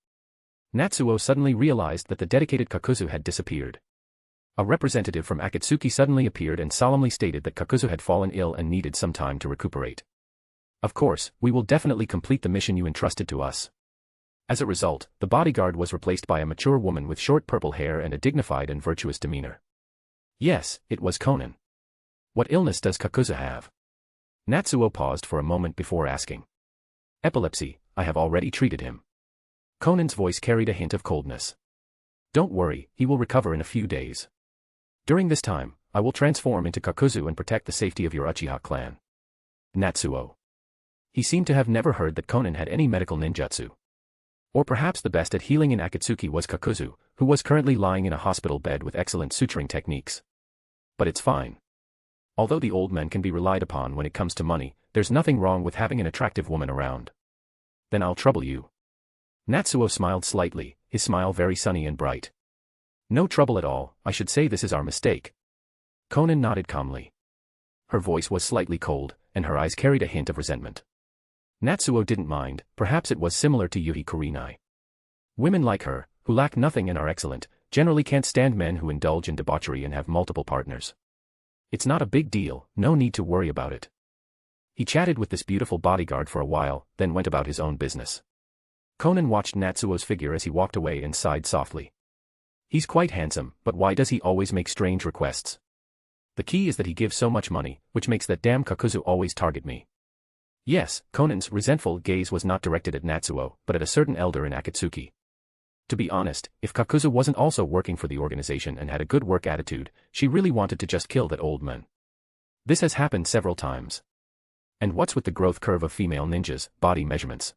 Natsuo suddenly realized that the dedicated Kakuzu had disappeared. A representative from Akatsuki suddenly appeared and solemnly stated that Kakuzu had fallen ill and needed some time to recuperate. Of course, we will definitely complete the mission you entrusted to us. As a result, the bodyguard was replaced by a mature woman with short purple hair and a dignified and virtuous demeanor. Yes, it was Conan. What illness does Kakuzu have? Natsuo paused for a moment before asking. Epilepsy, I have already treated him. Conan's voice carried a hint of coldness. Don't worry, he will recover in a few days. During this time, I will transform into Kakuzu and protect the safety of your Uchiha clan. Natsuo. He seemed to have never heard that Conan had any medical ninjutsu. Or perhaps the best at healing in Akatsuki was Kakuzu, who was currently lying in a hospital bed with excellent suturing techniques. But it's fine. Although the old man can be relied upon when it comes to money, there's nothing wrong with having an attractive woman around. Then I'll trouble you. Natsuo smiled slightly, his smile very sunny and bright. No trouble at all, I should say this is our mistake. Konan nodded calmly. Her voice was slightly cold, and her eyes carried a hint of resentment. Natsuo didn't mind, perhaps it was similar to Yuhi Kurinai. Women like her, who lack nothing and are excellent, generally can't stand men who indulge in debauchery and have multiple partners. It's not a big deal, no need to worry about it. He chatted with this beautiful bodyguard for a while, then went about his own business. Konan watched Natsuo's figure as he walked away and sighed softly. He's quite handsome, but why does he always make strange requests? The key is that he gives so much money, which makes that damn Kakuzu always target me. Yes, Konan's resentful gaze was not directed at Natsuo, but at a certain elder in Akatsuki. To be honest, if Kakuzu wasn't also working for the organization and had a good work attitude, she really wanted to just kill that old man. This has happened several times. And what's with the growth curve of female ninjas, body measurements?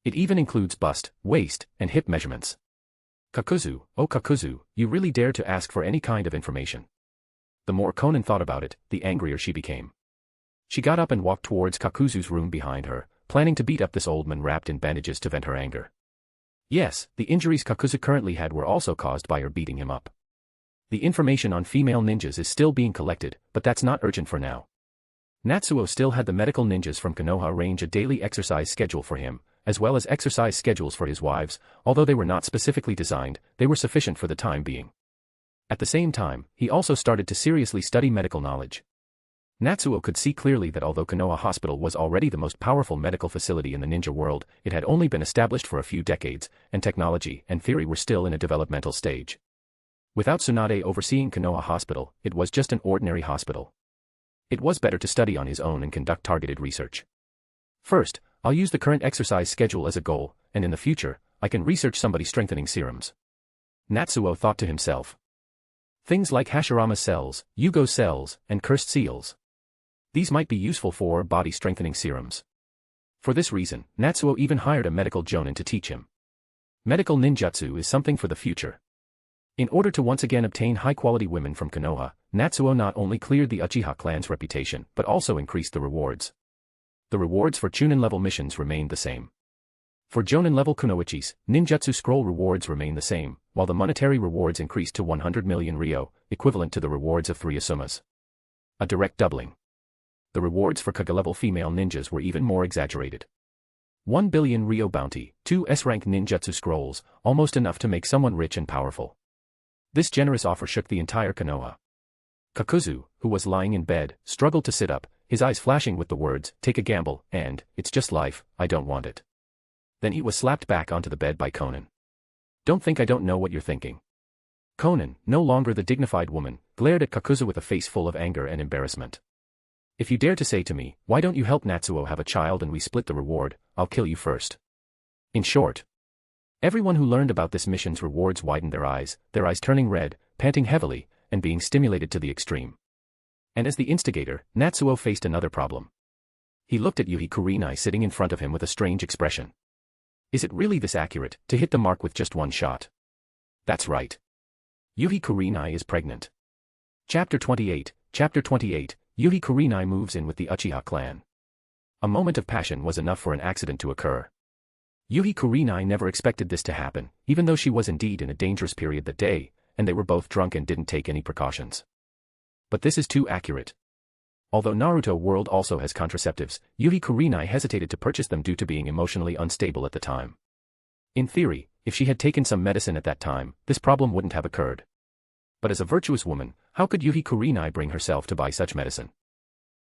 It even includes bust, waist, and hip measurements. Kakuzu, oh Kakuzu, you really dare to ask for any kind of information. The more Konan thought about it, the angrier she became. She got up and walked towards Kakuzu's room behind her, planning to beat up this old man wrapped in bandages to vent her anger. Yes, the injuries Kakuzu currently had were also caused by her beating him up. The information on female ninjas is still being collected, but that's not urgent for now. Natsuo still had the medical ninjas from Konoha arrange a daily exercise schedule for him, as well as exercise schedules for his wives. Although they were not specifically designed, they were sufficient for the time being. At the same time, he also started to seriously study medical knowledge. Natsuo could see clearly that although Konoha Hospital was already the most powerful medical facility in the ninja world, it had only been established for a few decades, and technology and theory were still in a developmental stage. Without Tsunade overseeing Konoha Hospital, it was just an ordinary hospital. It was better to study on his own and conduct targeted research. First, I'll use the current exercise schedule as a goal, and in the future, I can research somebody strengthening serums. Natsuo thought to himself. Things like Hashirama cells, Yugo cells, and cursed seals. These might be useful for body-strengthening serums. For this reason, Natsuo even hired a medical jonin to teach him. Medical ninjutsu is something for the future. In order to once again obtain high-quality women from Konoha, Natsuo not only cleared the Uchiha clan's reputation but also increased the rewards. The rewards for Chunin-level missions remained the same. For Jonin-level Kunoichis, ninjutsu scroll rewards remain the same, while the monetary rewards increased to 100 million ryo, equivalent to the rewards of 3 Asumas. A direct doubling. The rewards for Kaga-level female ninjas were even more exaggerated. 1 billion ryo bounty, 2 S-rank ninjutsu scrolls, almost enough to make someone rich and powerful. This generous offer shook the entire Konoha. Kakuzu, who was lying in bed, struggled to sit up, his eyes flashing with the words, "Take a gamble," and, "It's just life, I don't want it." Then he was slapped back onto the bed by Konan. "Don't think I don't know what you're thinking." Konan, no longer the dignified woman, glared at Kakuzu with a face full of anger and embarrassment. "If you dare to say to me, why don't you help Natsuo have a child and we split the reward, I'll kill you first." In short, everyone who learned about this mission's rewards widened their eyes turning red, panting heavily, and being stimulated to the extreme. And as the instigator, Natsuo faced another problem. He looked at Yuhi Kurinai sitting in front of him with a strange expression. Is it really this accurate, to hit the mark with just one shot? That's right. Yuhi Kurinai is pregnant. Chapter 28, Yuhi Kurinai moves in with the Uchiha clan. A moment of passion was enough for an accident to occur. Yuhi Kurinai never expected this to happen, even though she was indeed in a dangerous period that day, and they were both drunk and didn't take any precautions. But this is too accurate. Although Naruto World also has contraceptives, Yuhi Kurinai hesitated to purchase them due to being emotionally unstable at the time. In theory, if she had taken some medicine at that time, this problem wouldn't have occurred. But as a virtuous woman, how could Yuhi Kurinai bring herself to buy such medicine?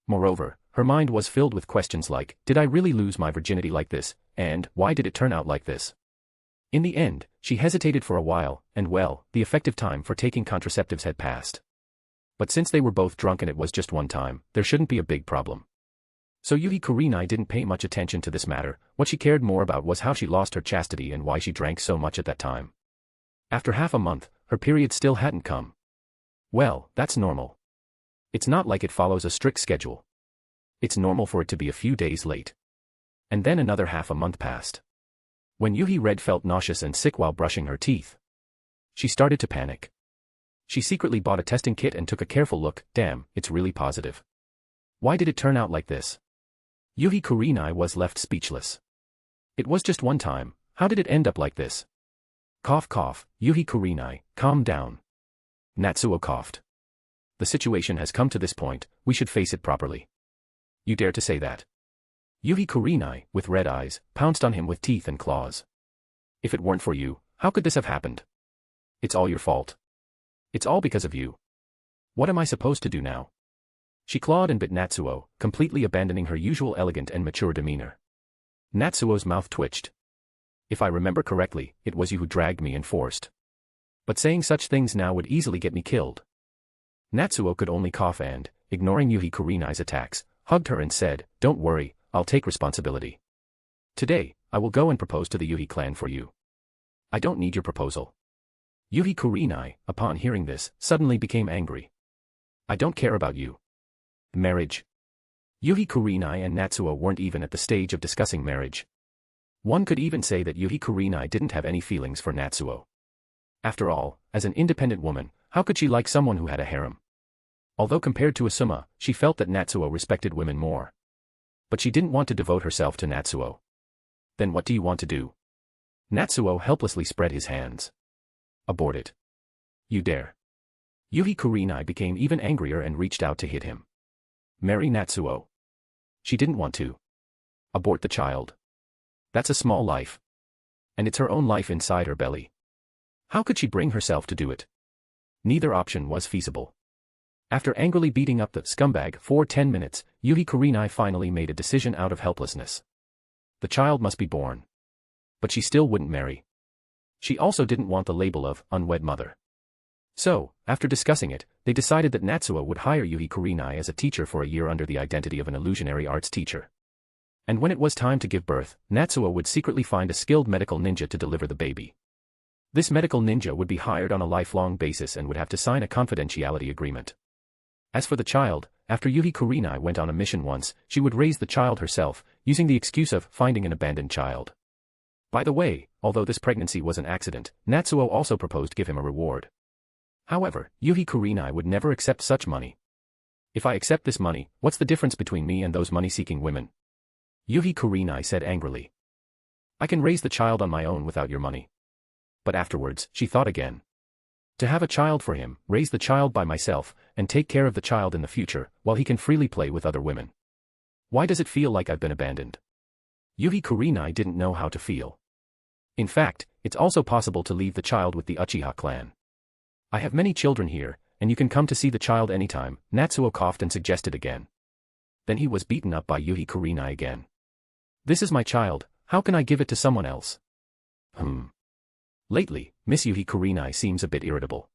Moreover, her mind was filled with questions like, did I really lose my virginity like this, and why did it turn out like this? In the end, she hesitated for a while, and well, the effective time for taking contraceptives had passed. But since they were both drunk and it was just one time, there shouldn't be a big problem. So Yuhi Kurinai didn't pay much attention to this matter. What she cared more about was how she lost her chastity and why she drank so much at that time. After half a month, her period still hadn't come. Well, that's normal. It's not like it follows a strict schedule. It's normal for it to be a few days late. And then another half a month passed. When Yuhi Red felt nauseous and sick while brushing her teeth, she started to panic. She secretly bought a testing kit and took a careful look. Damn, it's really positive. Why did it turn out like this? Yuhi Kurinai was left speechless. It was just one time, How did it end up like this? Cough cough, Yuhi Kurenai, calm down. Natsuo coughed. The situation has come to this point, we should face it properly. You dare to say that? Yuhi Kurenai, with red eyes, pounced on him with teeth and claws. If it weren't for you, how could this have happened? It's all your fault. It's all because of you. What am I supposed to do now? She clawed and bit Natsuo, completely abandoning her usual elegant and mature demeanor. Natsuo's mouth twitched. If I remember correctly, it was you who dragged me and forced. But saying such things now would easily get me killed. Natsuo could only cough and, ignoring Yuhi Kurenai's attacks, hugged her and said, "Don't worry, I'll take responsibility. Today, I will go and propose to the Yuhi clan for you." "I don't need your proposal." Yuhi Kurenai, upon hearing this, suddenly became angry. "I don't care about you. Marriage." Yuhi Kurenai and Natsuo weren't even at the stage of discussing marriage. One could even say that Yuhi Kurenai didn't have any feelings for Natsuo. After all, as an independent woman, how could she like someone who had a harem? Although compared to Asuma, she felt that Natsuo respected women more. But she didn't want to devote herself to Natsuo. "Then what do you want to do?" Natsuo helplessly spread his hands. "Abort it. You dare." Yuhi Kurenai became even angrier and reached out to hit him. Marry Natsuo. She didn't want to. Abort the child. That's a small life. And it's her own life inside her belly. How could she bring herself to do it? Neither option was feasible. After angrily beating up the scumbag for 10 minutes, Yuhi Kurenai finally made a decision out of helplessness. The child must be born. But she still wouldn't marry. She also didn't want the label of unwed mother. So, after discussing it, they decided that Natsuo would hire Yuhi Kurenai as a teacher for a year under the identity of an illusionary arts teacher. And when it was time to give birth, Natsuo would secretly find a skilled medical ninja to deliver the baby. This medical ninja would be hired on a lifelong basis and would have to sign a confidentiality agreement. As for the child, after Yuhi Kurenai went on a mission once, she would raise the child herself, using the excuse of finding an abandoned child. By the way, although this pregnancy was an accident, Natsuo also proposed to give him a reward. However, Yuhi Kurenai would never accept such money. "If I accept this money, what's the difference between me and those money-seeking women?" Yuhi Kurenai said angrily. "I can raise the child on my own without your money." But afterwards, she thought again. To have a child for him, raise the child by myself, and take care of the child in the future, while he can freely play with other women. Why does it feel like I've been abandoned? Yuhi Kurenai didn't know how to feel. In fact, it's also possible to leave the child with the Uchiha clan. "I have many children here, and you can come to see the child anytime," Natsuo coughed and suggested again. Then he was beaten up by Yuhi Kurenai again. "This is my child, how can I give it to someone else?" Lately, Miss Yuhi Kurenai seems a bit irritable.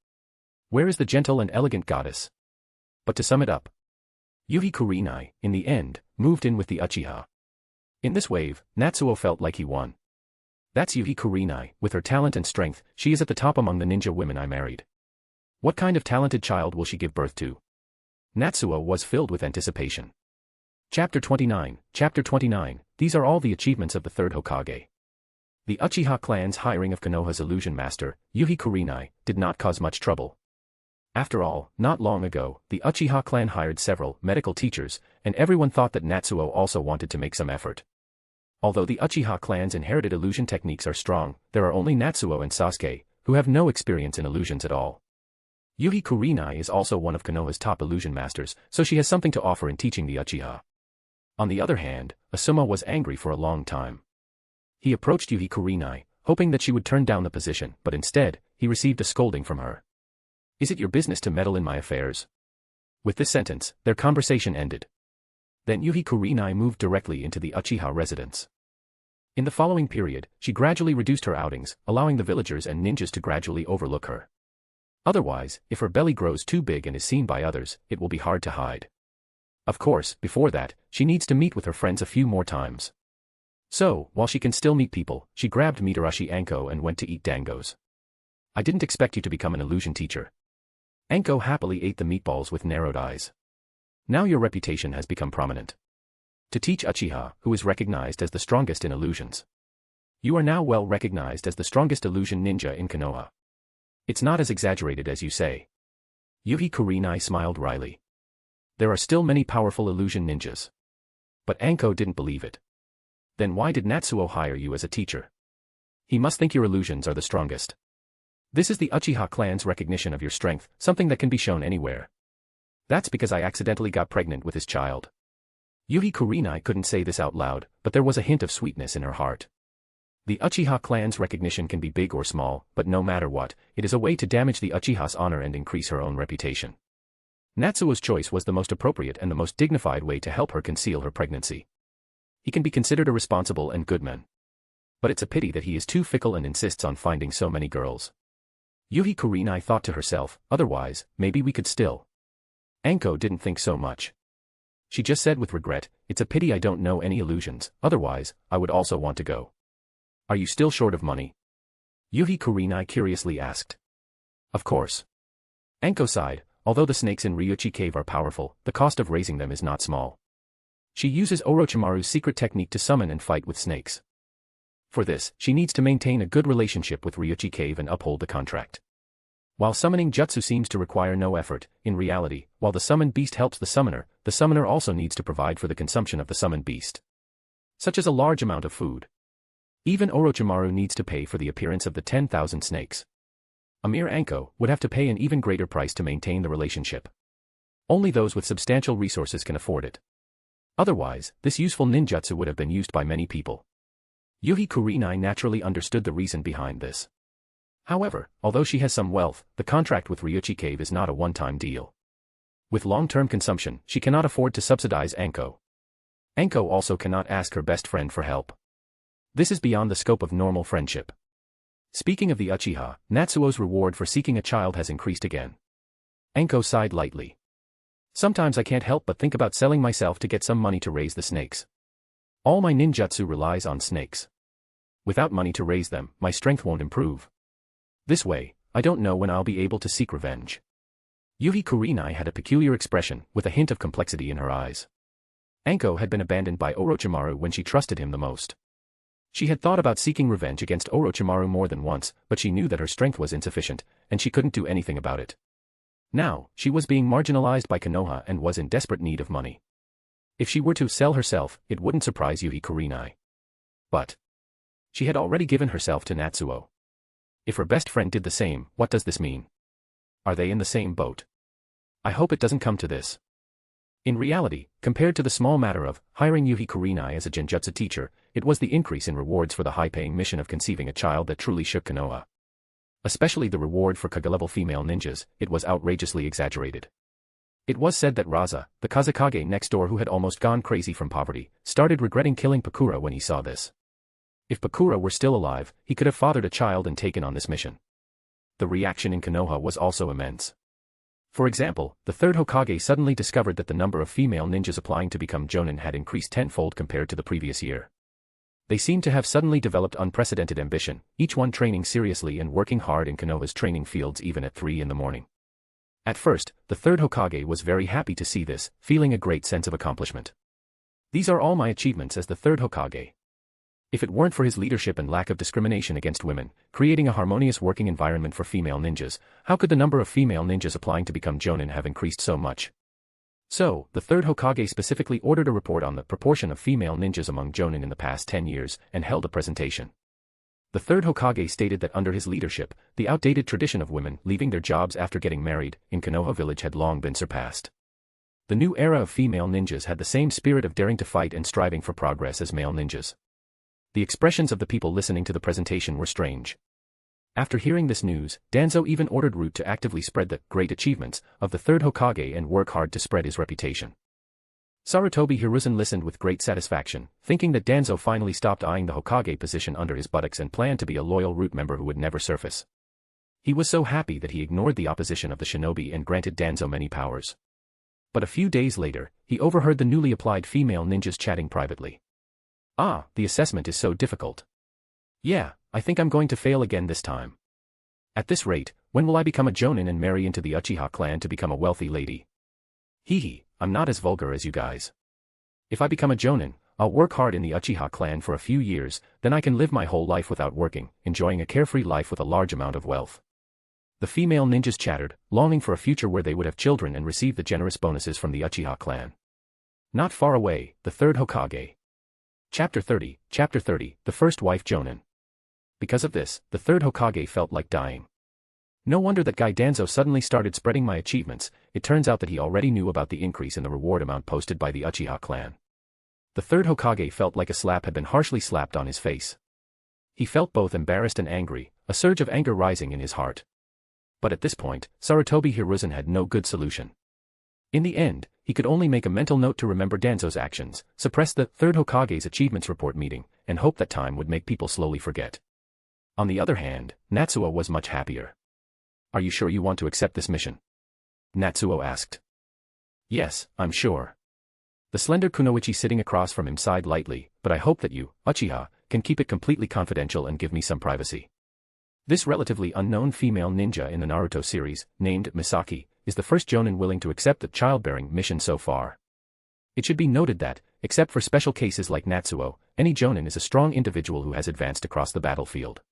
Where is the gentle and elegant goddess? But to sum it up, Yuhi Kurenai, in the end, moved in with the Uchiha. In this wave, Natsuo felt like he won. That's Yuhi Kurenai, with her talent and strength, she is at the top among the ninja women I married. What kind of talented child will she give birth to? Natsuo was filled with anticipation. Chapter 29, these are all the achievements of the third Hokage. The Uchiha clan's hiring of Konoha's illusion master, Yuhi Kurenai, did not cause much trouble. After all, not long ago, the Uchiha clan hired several medical teachers, and everyone thought that Natsuo also wanted to make some effort. Although the Uchiha clan's inherited illusion techniques are strong, there are only Natsuo and Sasuke, who have no experience in illusions at all. Yuhi Kurenai is also one of Konoha's top illusion masters, so she has something to offer in teaching the Uchiha. On the other hand, Asuma was angry for a long time. He approached Yuhi Kurenai, hoping that she would turn down the position, but instead, he received a scolding from her. "Is it your business to meddle in my affairs?" With this sentence, their conversation ended. Then Yuhi Kurenai moved directly into the Uchiha residence. In the following period, she gradually reduced her outings, allowing the villagers and ninjas to gradually overlook her. Otherwise, if her belly grows too big and is seen by others, it will be hard to hide. Of course, before that, she needs to meet with her friends a few more times. So, while she can still meet people, she grabbed Mitarashi Anko and went to eat dangos. "I didn't expect you to become an illusion teacher." Anko happily ate the meatballs with narrowed eyes. "Now your reputation has become prominent. To teach Uchiha, who is recognized as the strongest in illusions. You are now well recognized as the strongest illusion ninja in Konoha. It's not as exaggerated as you say." Yuhi Kurenai smiled wryly. "There are still many powerful illusion ninjas." But Anko didn't believe it. "Then why did Natsuo hire you as a teacher?" He must think your illusions are the strongest. This is the Uchiha clan's recognition of your strength, something that can be shown anywhere. That's because I accidentally got pregnant with his child. Yuhi Kurenai couldn't say this out loud, but there was a hint of sweetness in her heart. The Uchiha clan's recognition can be big or small, but no matter what, it is a way to damage the Uchiha's honor and increase her own reputation. Natsuo's choice was the most appropriate and the most dignified way to help her conceal her pregnancy. He can be considered a responsible and good man. But it's a pity that he is too fickle and insists on finding so many girls. Yuhi Kurenai thought to herself, otherwise, maybe we could still. Anko didn't think so much. She just said with regret, it's a pity I don't know any illusions, otherwise, I would also want to go. Are you still short of money? Yuhi Kurenai curiously asked. Of course. Anko sighed, although the snakes in Ryuchi Cave are powerful, the cost of raising them is not small. She uses Orochimaru's secret technique to summon and fight with snakes. For this, she needs to maintain a good relationship with Ryuchi Cave and uphold the contract. While summoning jutsu seems to require no effort, in reality, while the summoned beast helps the summoner also needs to provide for the consumption of the summoned beast. Such as a large amount of food. Even Orochimaru needs to pay for the appearance of the 10,000 snakes. A mere Anko would have to pay an even greater price to maintain the relationship. Only those with substantial resources can afford it. Otherwise, this useful ninjutsu would have been used by many people. Yuhi Kurenai naturally understood the reason behind this. However, although she has some wealth, the contract with Ryuchi Cave is not a one-time deal. With long-term consumption, she cannot afford to subsidize Anko. Anko also cannot ask her best friend for help. This is beyond the scope of normal friendship. Speaking of the Uchiha, Natsuo's reward for seeking a child has increased again. Anko sighed lightly. Sometimes I can't help but think about selling myself to get some money to raise the snakes. All my ninjutsu relies on snakes. Without money to raise them, my strength won't improve. This way, I don't know when I'll be able to seek revenge. Yuhi Kurenai had a peculiar expression, with a hint of complexity in her eyes. Anko had been abandoned by Orochimaru when she trusted him the most. She had thought about seeking revenge against Orochimaru more than once, but she knew that her strength was insufficient, and she couldn't do anything about it. Now, she was being marginalized by Konoha and was in desperate need of money. If she were to sell herself, it wouldn't surprise Yuhi Kurenai. But she had already given herself to Natsuo. If her best friend did the same, what does this mean? Are they in the same boat? I hope it doesn't come to this. In reality, compared to the small matter of hiring Yuhi Kurenai as a genjutsu teacher, it was the increase in rewards for the high-paying mission of conceiving a child that truly shook Konoha. Especially the reward for Kaga-level female ninjas, it was outrageously exaggerated. It was said that Raza, the Kazekage next door who had almost gone crazy from poverty, started regretting killing Pakura when he saw this. If Pakura were still alive, he could have fathered a child and taken on this mission. The reaction in Konoha was also immense. For example, the third Hokage suddenly discovered that the number of female ninjas applying to become jonin had increased tenfold compared to the previous year. They seemed to have suddenly developed unprecedented ambition, each one training seriously and working hard in Konoha's training fields even at 3 in the morning. At first, the third Hokage was very happy to see this, feeling a great sense of accomplishment. These are all my achievements as the third Hokage. If it weren't for his leadership and lack of discrimination against women, creating a harmonious working environment for female ninjas, how could the number of female ninjas applying to become jonin have increased so much? So, the third Hokage specifically ordered a report on the proportion of female ninjas among jonin in the past 10 years, and held a presentation. The third Hokage stated that under his leadership, the outdated tradition of women leaving their jobs after getting married in Konoha village had long been surpassed. The new era of female ninjas had the same spirit of daring to fight and striving for progress as male ninjas. The expressions of the people listening to the presentation were strange. After hearing this news, Danzo even ordered Root to actively spread the great achievements of the third Hokage and work hard to spread his reputation. Sarutobi Hiruzen listened with great satisfaction, thinking that Danzo finally stopped eyeing the Hokage position under his buttocks and planned to be a loyal Root member who would never surface. He was so happy that he ignored the opposition of the shinobi and granted Danzo many powers. But a few days later, he overheard the newly applied female ninjas chatting privately. Ah, the assessment is so difficult. Yeah, I think I'm going to fail again this time. At this rate, when will I become a jonin and marry into the Uchiha clan to become a wealthy lady? Hee, I'm not as vulgar as you guys. If I become a jonin, I'll work hard in the Uchiha clan for a few years, then I can live my whole life without working, enjoying a carefree life with a large amount of wealth. The female ninjas chattered, longing for a future where they would have children and receive the generous bonuses from the Uchiha clan. Not far away, the third Hokage. Chapter 30, The First Wife Jonin. Because of this, the third Hokage felt like dying. No wonder that guy Danzo suddenly started spreading my achievements. It turns out that he already knew about the increase in the reward amount posted by the Uchiha clan. The third Hokage felt like a slap had been harshly slapped on his face. He felt both embarrassed and angry, a surge of anger rising in his heart. But at this point, Sarutobi Hiruzen had no good solution. In the end, he could only make a mental note to remember Danzo's actions, suppress the third Hokage's achievements report meeting, and hope that time would make people slowly forget. On the other hand, Natsuo was much happier. "Are you sure you want to accept this mission?" Natsuo asked. "Yes, I'm sure." The slender Kunoichi sitting across from him sighed lightly, "But I hope that you, Uchiha, can keep it completely confidential and give me some privacy." This relatively unknown female ninja in the Naruto series, named Misaki, is the first jonin willing to accept the childbearing mission so far. It should be noted that, except for special cases like Natsuo, any jonin is a strong individual who has advanced across the battlefield.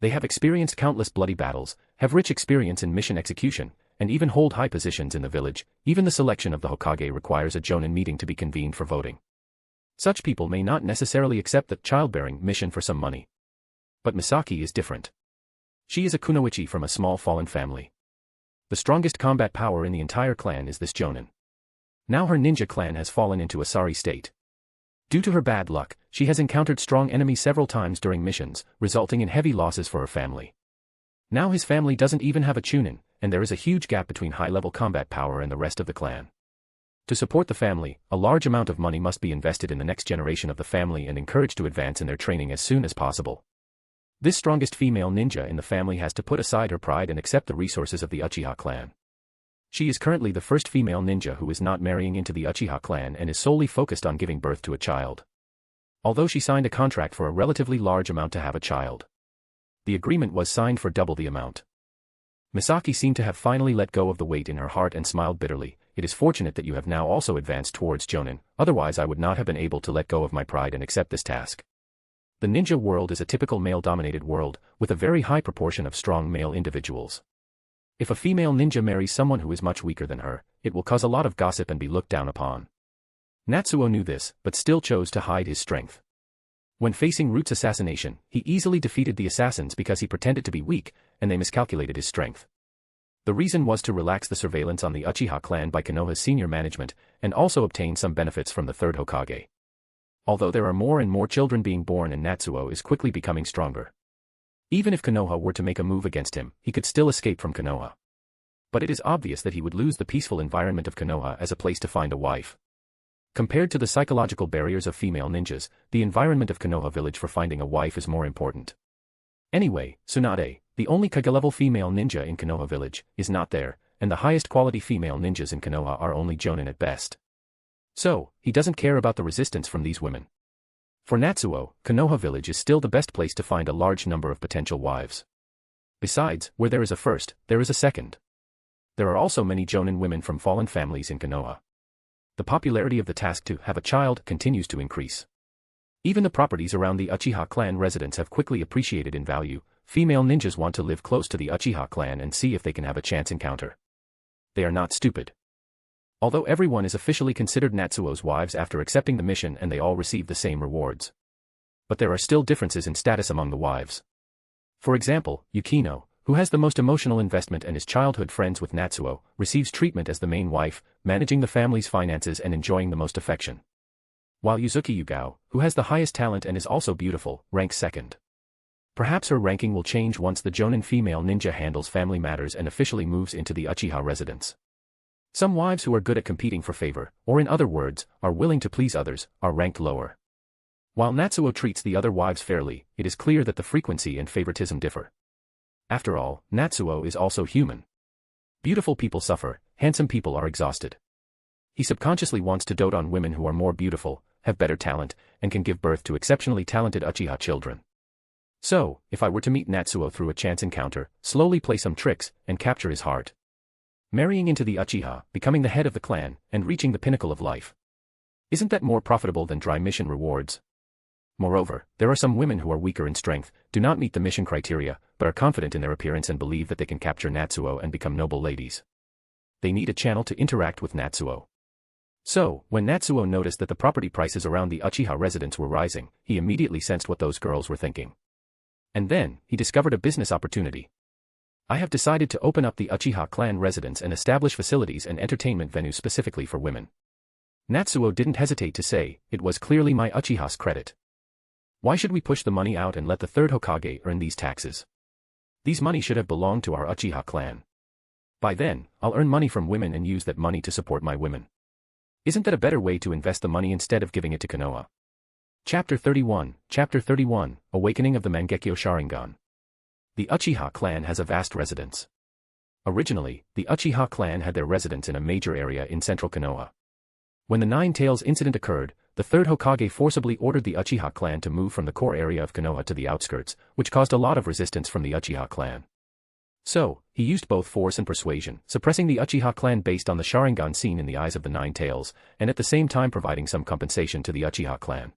They have experienced countless bloody battles, have rich experience in mission execution, and even hold high positions in the village. Even the selection of the Hokage requires a jonin meeting to be convened for voting. Such people may not necessarily accept the childbearing mission for some money. But Misaki is different. She is a kunoichi from a small fallen family. The strongest combat power in the entire clan is this jonin. Now her ninja clan has fallen into a sorry state. Due to her bad luck, she has encountered strong enemies several times during missions, resulting in heavy losses for her family. Now his family doesn't even have a chunin, and there is a huge gap between high-level combat power and the rest of the clan. To support the family, a large amount of money must be invested in the next generation of the family and encouraged to advance in their training as soon as possible. This strongest female ninja in the family has to put aside her pride and accept the resources of the Uchiha clan. She is currently the first female ninja who is not marrying into the Uchiha clan and is solely focused on giving birth to a child. Although she signed a contract for a relatively large amount to have a child. The agreement was signed for double the amount. Misaki seemed to have finally let go of the weight in her heart and smiled bitterly. "It is fortunate that you have now also advanced towards jonin, otherwise I would not have been able to let go of my pride and accept this task." The ninja world is a typical male-dominated world, with a very high proportion of strong male individuals. If a female ninja marries someone who is much weaker than her, it will cause a lot of gossip and be looked down upon. Natsuo knew this, but still chose to hide his strength. When facing Root's assassination, he easily defeated the assassins because he pretended to be weak, and they miscalculated his strength. The reason was to relax the surveillance on the Uchiha clan by Konoha's senior management, and also obtain some benefits from the third Hokage. Although there are more and more children being born and Natsuo is quickly becoming stronger. Even if Konoha were to make a move against him, he could still escape from Konoha. But it is obvious that he would lose the peaceful environment of Konoha as a place to find a wife. Compared to the psychological barriers of female ninjas, the environment of Konoha village for finding a wife is more important. Anyway, Tsunade, the only Kage-level female ninja in Konoha village, is not there, and the highest quality female ninjas in Konoha are only jonin at best. So, he doesn't care about the resistance from these women. For Natsuo, Konoha village is still the best place to find a large number of potential wives. Besides, where there is a first, there is a second. There are also many jonin women from fallen families in Konoha. The popularity of the task to have a child continues to increase. Even the properties around the Uchiha clan residents have quickly appreciated in value. Female ninjas want to live close to the Uchiha clan and see if they can have a chance encounter. They are not stupid. Although everyone is officially considered Natsuo's wives after accepting the mission and they all receive the same rewards. But there are still differences in status among the wives. For example, Yukino, who has the most emotional investment and is childhood friends with Natsuo, receives treatment as the main wife, managing the family's finances and enjoying the most affection. While Yuzuki Yugao, who has the highest talent and is also beautiful, ranks second. Perhaps her ranking will change once the jonin female ninja handles family matters and officially moves into the Uchiha residence. Some wives who are good at competing for favor, or in other words, are willing to please others, are ranked lower. While Natsuo treats the other wives fairly, it is clear that the frequency and favoritism differ. After all, Natsuo is also human. Beautiful people suffer, handsome people are exhausted. He subconsciously wants to dote on women who are more beautiful, have better talent, and can give birth to exceptionally talented Uchiha children. So, if I were to meet Natsuo through a chance encounter, slowly play some tricks, and capture his heart. Marrying into the Uchiha, becoming the head of the clan, and reaching the pinnacle of life. Isn't that more profitable than dry mission rewards? Moreover, there are some women who are weaker in strength, do not meet the mission criteria, but are confident in their appearance and believe that they can capture Natsuo and become noble ladies. They need a channel to interact with Natsuo. So, when Natsuo noticed that the property prices around the Uchiha residence were rising, he immediately sensed what those girls were thinking. And then, he discovered a business opportunity. I have decided to open up the Uchiha clan residence and establish facilities and entertainment venues specifically for women. Natsuo didn't hesitate to say, it was clearly my Uchiha's credit. Why should we push the money out and let the third Hokage earn these taxes? These money should have belonged to our Uchiha clan. By then, I'll earn money from women and use that money to support my women. Isn't that a better way to invest the money instead of giving it to Konoha? Chapter 31, Awakening of the Mangekyo Sharingan. The Uchiha clan has a vast residence. Originally, the Uchiha clan had their residence in a major area in central Konoha. When the Nine Tails incident occurred, the third Hokage forcibly ordered the Uchiha clan to move from the core area of Konoha to the outskirts, which caused a lot of resistance from the Uchiha clan. So, he used both force and persuasion, suppressing the Uchiha clan based on the Sharingan seen in the eyes of the Nine Tails, and at the same time providing some compensation to the Uchiha clan.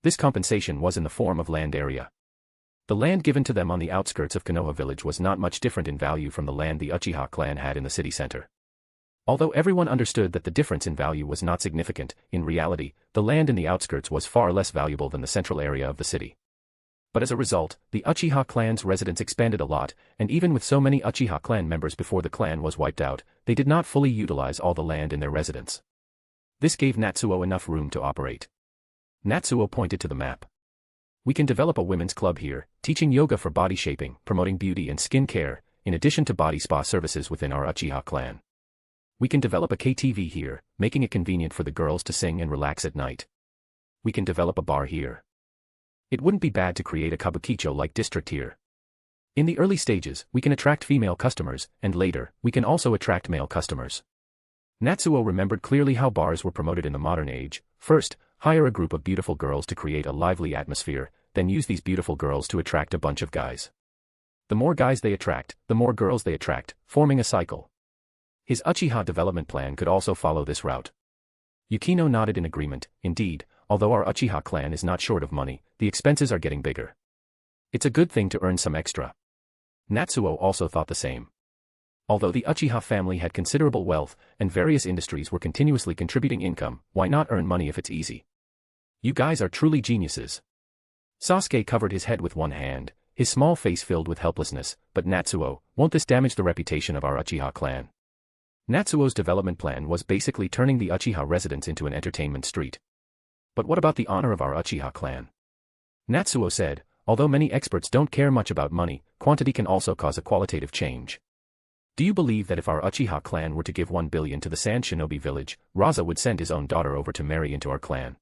This compensation was in the form of land area. The land given to them on the outskirts of Konoha village was not much different in value from the land the Uchiha clan had in the city center. Although everyone understood that the difference in value was not significant, in reality, the land in the outskirts was far less valuable than the central area of the city. But as a result, the Uchiha clan's residence expanded a lot, and even with so many Uchiha clan members before the clan was wiped out, they did not fully utilize all the land in their residence. This gave Natsuo enough room to operate. Natsuo pointed to the map. We can develop a women's club here, teaching yoga for body shaping, promoting beauty and skin care, in addition to body spa services within our Uchiha clan. We can develop a KTV here, making it convenient for the girls to sing and relax at night. We can develop a bar here. It wouldn't be bad to create a kabukicho-like district here. In the early stages, we can attract female customers, and later, we can also attract male customers. Natsuo remembered clearly how bars were promoted in the modern age. First, hire a group of beautiful girls to create a lively atmosphere, then use these beautiful girls to attract a bunch of guys. The more guys they attract, the more girls they attract, forming a cycle. His Uchiha development plan could also follow this route. Yukino nodded in agreement. Indeed, although our Uchiha clan is not short of money, the expenses are getting bigger. It's a good thing to earn some extra. Natsuo also thought the same. Although the Uchiha family had considerable wealth, and various industries were continuously contributing income, why not earn money if it's easy? You guys are truly geniuses. Sasuke covered his head with one hand, his small face filled with helplessness, but Natsuo, won't this damage the reputation of our Uchiha clan? Natsuo's development plan was basically turning the Uchiha residence into an entertainment street. But what about the honor of our Uchiha clan? Natsuo said, although many experts don't care much about money, quantity can also cause a qualitative change. Do you believe that if our Uchiha clan were to give 1 billion to the Sand Shinobi village, Raza would send his own daughter over to marry into our clan?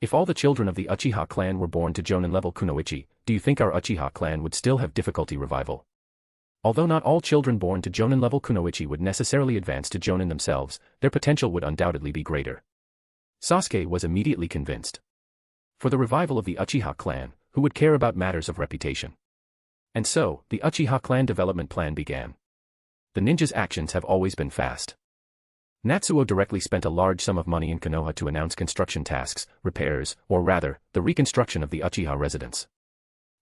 If all the children of the Uchiha clan were born to Jonin-level Kunoichi, do you think our Uchiha clan would still have difficulty revival? Although not all children born to Jonin-level Kunoichi would necessarily advance to Jonin themselves, their potential would undoubtedly be greater. Sasuke was immediately convinced. For the revival of the Uchiha clan, who would care about matters of reputation? And so, the Uchiha clan development plan began. The ninja's actions have always been fast. Natsuo directly spent a large sum of money in Konoha to announce construction tasks, repairs, or rather, the reconstruction of the Uchiha residence.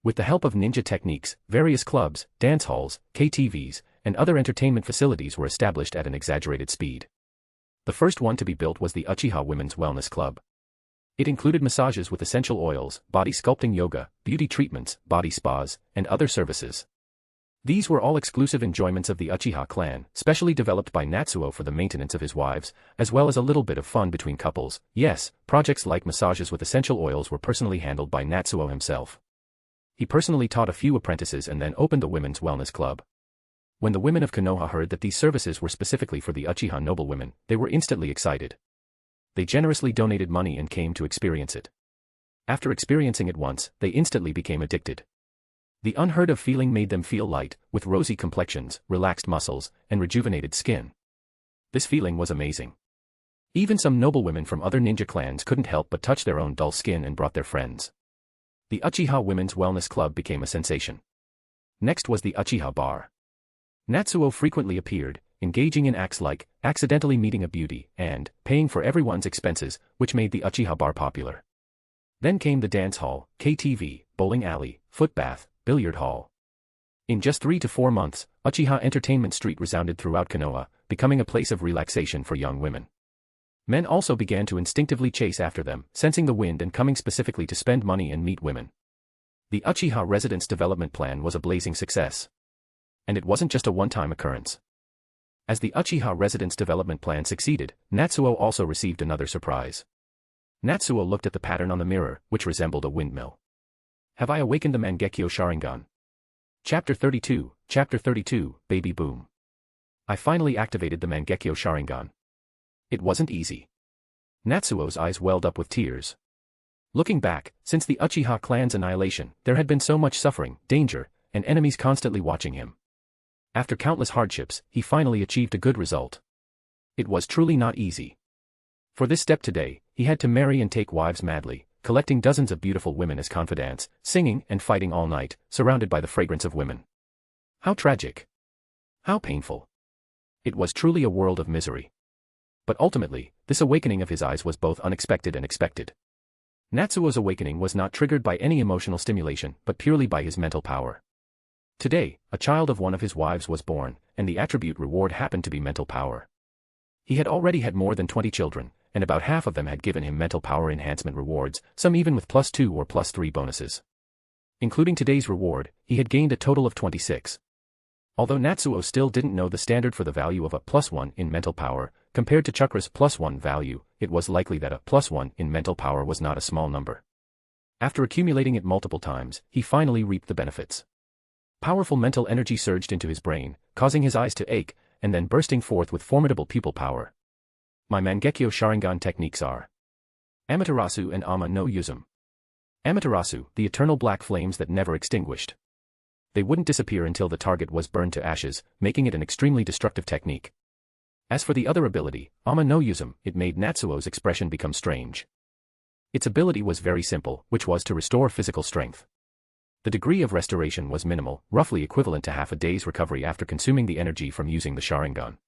With the help of ninja techniques, various clubs, dance halls, KTVs, and other entertainment facilities were established at an exaggerated speed. The first one to be built was the Uchiha Women's Wellness Club. It included massages with essential oils, body sculpting yoga, beauty treatments, body spas, and other services. These were all exclusive enjoyments of the Uchiha clan, specially developed by Natsuo for the maintenance of his wives, as well as a little bit of fun between couples. Yes, projects like massages with essential oils were personally handled by Natsuo himself. He personally taught a few apprentices and then opened the Women's Wellness Club. When the women of Konoha heard that these services were specifically for the Uchiha noblewomen, they were instantly excited. They generously donated money and came to experience it. After experiencing it once, they instantly became addicted. The unheard of feeling made them feel light, with rosy complexions, relaxed muscles, and rejuvenated skin. This feeling was amazing. Even some noblewomen from other ninja clans couldn't help but touch their own dull skin and brought their friends. The Uchiha Women's Wellness Club became a sensation. Next was the Uchiha Bar. Natsuo frequently appeared, engaging in acts like accidentally meeting a beauty and paying for everyone's expenses, which made the Uchiha Bar popular. Then came the dance hall, KTV, bowling alley, footbath, billiard hall. In just 3 to 4 months, Uchiha Entertainment Street resounded throughout Konoha, becoming a place of relaxation for young women. Men also began to instinctively chase after them, sensing the wind and coming specifically to spend money and meet women. The Uchiha residence development plan was a blazing success. And it wasn't just a one-time occurrence. As the Uchiha residence development plan succeeded, Natsuo also received another surprise. Natsuo looked at the pattern on the mirror, which resembled a windmill. Have I awakened the Mangekyo Sharingan? Chapter 32, Baby Boom. I finally activated the Mangekyo Sharingan. It wasn't easy. Natsuo's eyes welled up with tears. Looking back, since the Uchiha clan's annihilation, there had been so much suffering, danger, and enemies constantly watching him. After countless hardships, he finally achieved a good result. It was truly not easy. For this step today, he had to marry and take wives madly, collecting dozens of beautiful women as confidants, singing and fighting all night, surrounded by the fragrance of women. How tragic. How painful. It was truly a world of misery. But ultimately, this awakening of his eyes was both unexpected and expected. Natsuo's awakening was not triggered by any emotional stimulation, but purely by his mental power. Today, a child of one of his wives was born, and the attribute reward happened to be mental power. He had already had more than 20 children, and about half of them had given him mental power enhancement rewards, some even with +2 or +3 bonuses. Including today's reward, he had gained a total of 26. Although Natsuo still didn't know the standard for the value of a +1 in mental power, compared to Chakra's +1 value, it was likely that a +1 in mental power was not a small number. After accumulating it multiple times, he finally reaped the benefits. Powerful mental energy surged into his brain, causing his eyes to ache, and then bursting forth with formidable pupil power. My Mangekyo Sharingan techniques are Amaterasu and Ama no Uzum. Amaterasu, the eternal black flames that never extinguished. They wouldn't disappear until the target was burned to ashes, making it an extremely destructive technique. As for the other ability, Ama no Uzum, it made Natsuo's expression become strange. Its ability was very simple, which was to restore physical strength. The degree of restoration was minimal, roughly equivalent to half a day's recovery after consuming the energy from using the Sharingan.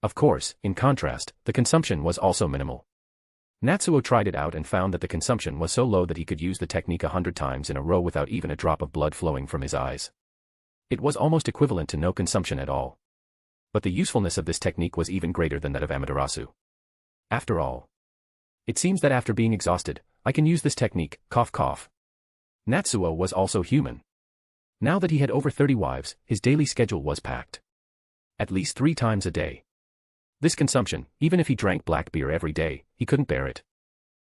Of course, in contrast, the consumption was also minimal. Natsuo tried it out and found that the consumption was so low that he could use the technique 100 times in a row without even a drop of blood flowing from his eyes. It was almost equivalent to no consumption at all. But the usefulness of this technique was even greater than that of Amaterasu. After all, it seems that after being exhausted, I can use this technique, cough cough. Natsuo was also human. Now that he had over 30 wives, his daily schedule was packed. At least 3 times a day. This consumption, even if he drank black beer every day, he couldn't bear it.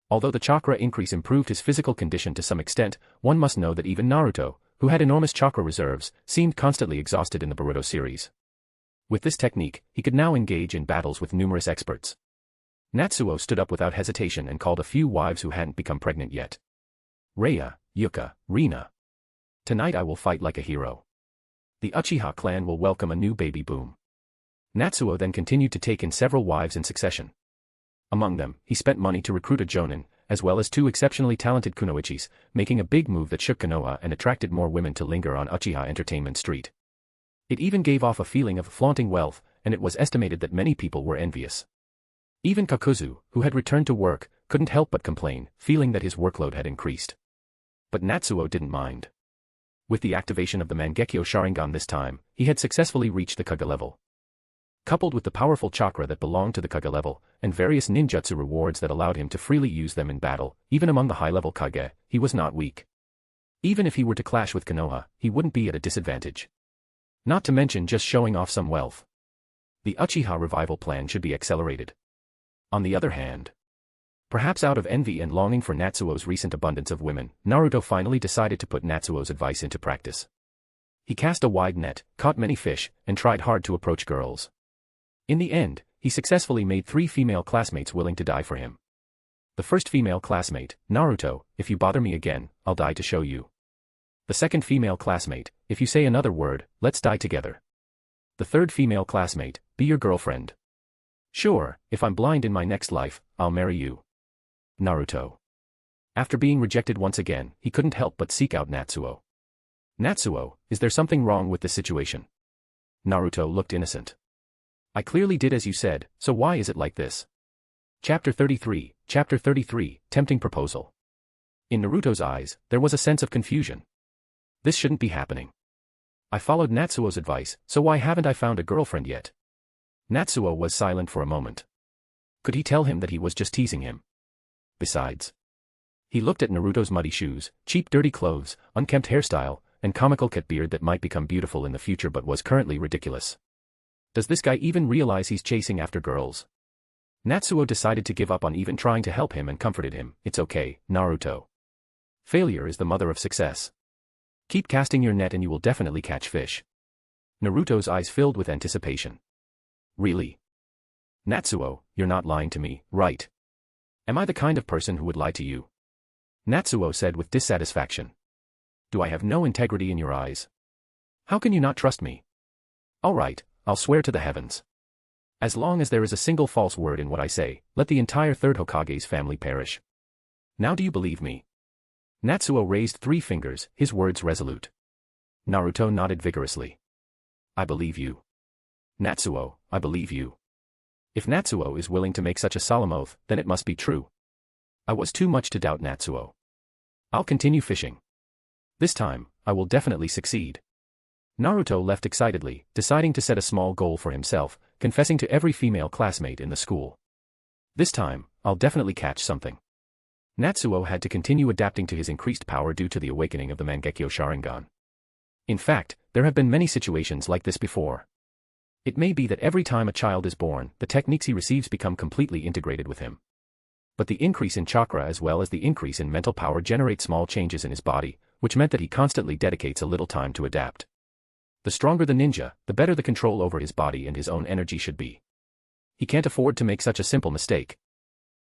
Although the chakra increase improved his physical condition to some extent, one must know that even Naruto, who had enormous chakra reserves, seemed constantly exhausted in the Boruto series. With this technique, he could now engage in battles with numerous experts. Natsuo stood up without hesitation and called a few wives who hadn't become pregnant yet. Rhea, Yuka, Rina. Tonight I will fight like a hero. The Uchiha clan will welcome a new baby boom. Natsuo then continued to take in several wives in succession. Among them, he spent money to recruit a jonin, as well as 2 exceptionally talented kunoichis, making a big move that shook Konoha and attracted more women to linger on Uchiha Entertainment Street. It even gave off a feeling of flaunting wealth, and it was estimated that many people were envious. Even Kakuzu, who had returned to work, couldn't help but complain, feeling that his workload had increased. But Natsuo didn't mind. With the activation of the Mangekyo Sharingan this time, he had successfully reached the Kaga level. Coupled with the powerful chakra that belonged to the Kaga level, and various ninjutsu rewards that allowed him to freely use them in battle, even among the high-level Kage, he was not weak. Even if he were to clash with Konoha, he wouldn't be at a disadvantage. Not to mention just showing off some wealth. The Uchiha revival plan should be accelerated. On the other hand, perhaps out of envy and longing for Natsuo's recent abundance of women, Naruto finally decided to put Natsuo's advice into practice. He cast a wide net, caught many fish, and tried hard to approach girls. In the end, he successfully made 3 female classmates willing to die for him. The first female classmate, Naruto, if you bother me again, I'll die to show you. The second female classmate, if you say another word, let's die together. The third female classmate, be your girlfriend. Sure, if I'm blind in my next life, I'll marry you. Naruto. After being rejected once again, he couldn't help but seek out Natsuo. Natsuo, is there something wrong with this situation? Naruto looked innocent. I clearly did as you said, so why is it like this? Chapter 33, Tempting Proposal. In Naruto's eyes, there was a sense of confusion. This shouldn't be happening. I followed Natsuo's advice, so why haven't I found a girlfriend yet? Natsuo was silent for a moment. Could he tell him that he was just teasing him? Besides, He looked at Naruto's muddy shoes, cheap dirty clothes, unkempt hairstyle, and comical cat beard that might become beautiful in the future but was currently ridiculous. Does this guy even realize he's chasing after girls? Natsuo decided to give up on even trying to help him and comforted him. It's okay, Naruto. Failure is the mother of success. Keep casting your net and you will definitely catch fish. Naruto's eyes filled with anticipation. Really? Natsuo, you're not lying to me, right? Am I the kind of person who would lie to you? Natsuo said with dissatisfaction. Do I have no integrity in your eyes? How can you not trust me? All right, I'll swear to the heavens. As long as there is a single false word in what I say, let the entire third Hokage's family perish. Now do you believe me? Natsuo raised 3 fingers, his words resolute. Naruto nodded vigorously. I believe you. Natsuo, I believe you. If Natsuo is willing to make such a solemn oath, then it must be true. I was too much to doubt Natsuo. I'll continue fishing. This time, I will definitely succeed. Naruto left excitedly, deciding to set a small goal for himself, confessing to every female classmate in the school. This time, I'll definitely catch something. Natsuo had to continue adapting to his increased power due to the awakening of the Mangekyo Sharingan. In fact, there have been many situations like this before. It may be that every time a child is born, the techniques he receives become completely integrated with him. But the increase in chakra as well as the increase in mental power generate small changes in his body, which meant that he constantly dedicates a little time to adapt. The stronger the ninja, the better the control over his body and his own energy should be. He can't afford to make such a simple mistake.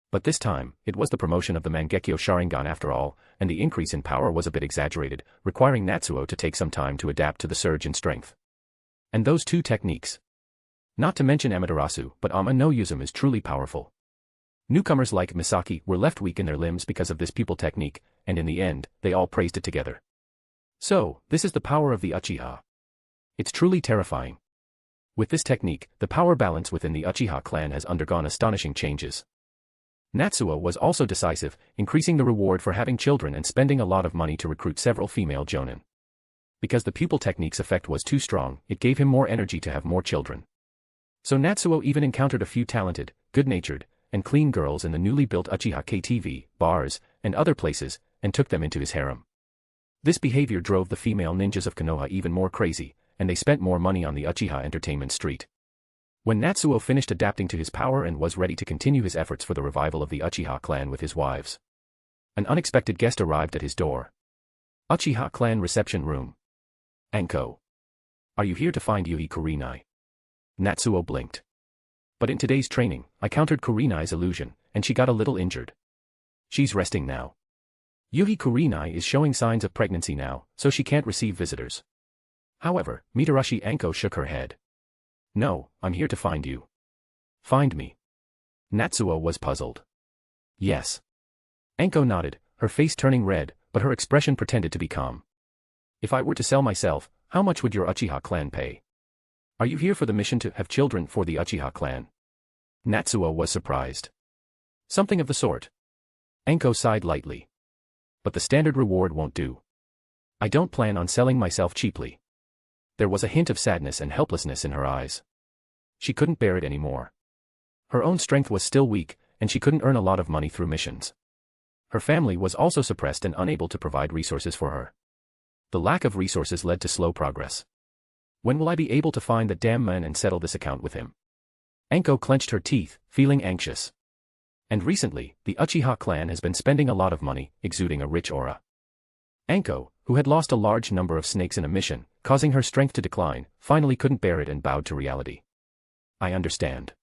But this time, it was the promotion of the Mangekyo Sharingan after all, and the increase in power was a bit exaggerated, requiring Natsuo to take some time to adapt to the surge in strength. And those 2 techniques. Not to mention Amaterasu, but Ama no Uzum is truly powerful. Newcomers like Misaki were left weak in their limbs because of this pupil technique, and in the end, they all praised it together. So, this is the power of the Uchiha. It's truly terrifying. With this technique, the power balance within the Uchiha clan has undergone astonishing changes. Natsuo was also decisive, increasing the reward for having children and spending a lot of money to recruit several female jonin. Because the pupil technique's effect was too strong, it gave him more energy to have more children. So Natsuo even encountered a few talented, good-natured, and clean girls in the newly built Uchiha KTV, bars, and other places, and took them into his harem. This behavior drove the female ninjas of Konoha even more crazy, and they spent more money on the Uchiha entertainment street. When Natsuo finished adapting to his power and was ready to continue his efforts for the revival of the Uchiha clan with his wives, an unexpected guest arrived at his door. Uchiha clan reception room. Anko. Are you here to find Yui Kurenai? Natsuo blinked. But in today's training, I countered Kurenai's illusion, and she got a little injured. She's resting now. Yui Kurenai is showing signs of pregnancy now, so she can't receive visitors. However, Mitarashi Anko shook her head. No, I'm here to find you. Find me. Natsuo was puzzled. Yes. Anko nodded, her face turning red, but her expression pretended to be calm. If I were to sell myself, how much would your Uchiha clan pay? Are you here for the mission to have children for the Uchiha clan? Natsuo was surprised. Something of the sort. Anko sighed lightly. But the standard reward won't do. I don't plan on selling myself cheaply. There was a hint of sadness and helplessness in her eyes. She couldn't bear it anymore. Her own strength was still weak, and she couldn't earn a lot of money through missions. Her family was also suppressed and unable to provide resources for her. The lack of resources led to slow progress. When will I be able to find the damn man and settle this account with him? Anko clenched her teeth, feeling anxious. And recently, the Uchiha clan has been spending a lot of money, exuding a rich aura. Anko, who had lost a large number of snakes in a mission, causing her strength to decline, finally couldn't bear it and bowed to reality. I understand.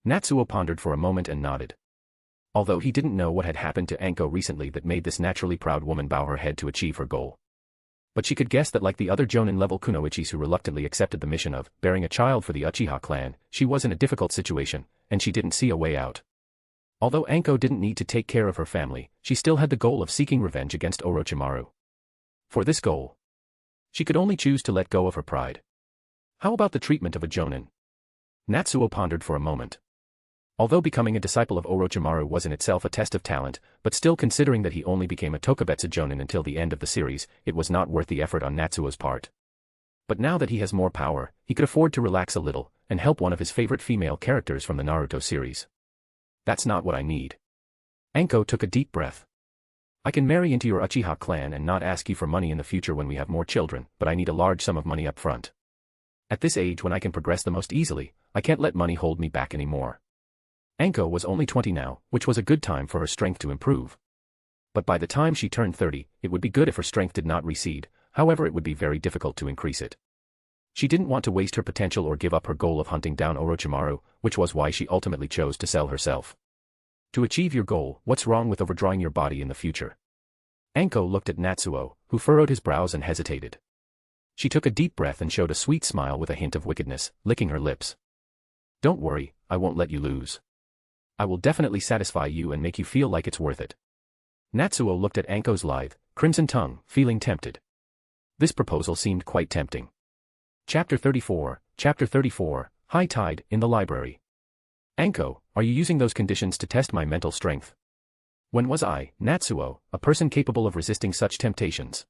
Natsuo pondered for a moment and nodded. Although he didn't know what had happened to Anko recently that made this naturally proud woman bow her head to achieve her goal. But she could guess that like the other Jonin-level Kunoichis who reluctantly accepted the mission of bearing a child for the Uchiha clan, she was in a difficult situation, and she didn't see a way out. Although Anko didn't need to take care of her family, she still had the goal of seeking revenge against Orochimaru. For this goal, she could only choose to let go of her pride. How about the treatment of a Jonin? Natsuo pondered for a moment. Although becoming a disciple of Orochimaru was in itself a test of talent, but still considering that he only became a Tokubetsu Jonin until the end of the series, it was not worth the effort on Natsuo's part. But now that he has more power, he could afford to relax a little, and help one of his favorite female characters from the Naruto series. That's not what I need. Anko took a deep breath. I can marry into your Uchiha clan and not ask you for money in the future when we have more children, but I need a large sum of money up front. At this age when I can progress the most easily, I can't let money hold me back anymore. Anko was only 20 now, which was a good time for her strength to improve. But by the time she turned 30, it would be good if her strength did not recede, however it would be very difficult to increase it. She didn't want to waste her potential or give up her goal of hunting down Orochimaru, which was why she ultimately chose to sell herself. To achieve your goal, what's wrong with overdrawing your body in the future? Anko looked at Natsuo, who furrowed his brows and hesitated. She took a deep breath and showed a sweet smile with a hint of wickedness, licking her lips. Don't worry, I won't let you lose. I will definitely satisfy you and make you feel like it's worth it. Natsuo looked at Anko's lithe, crimson tongue, feeling tempted. This proposal seemed quite tempting. Chapter 34, High Tide, in the library. Anko, are you using those conditions to test my mental strength? When was I, Natsuo, a person capable of resisting such temptations?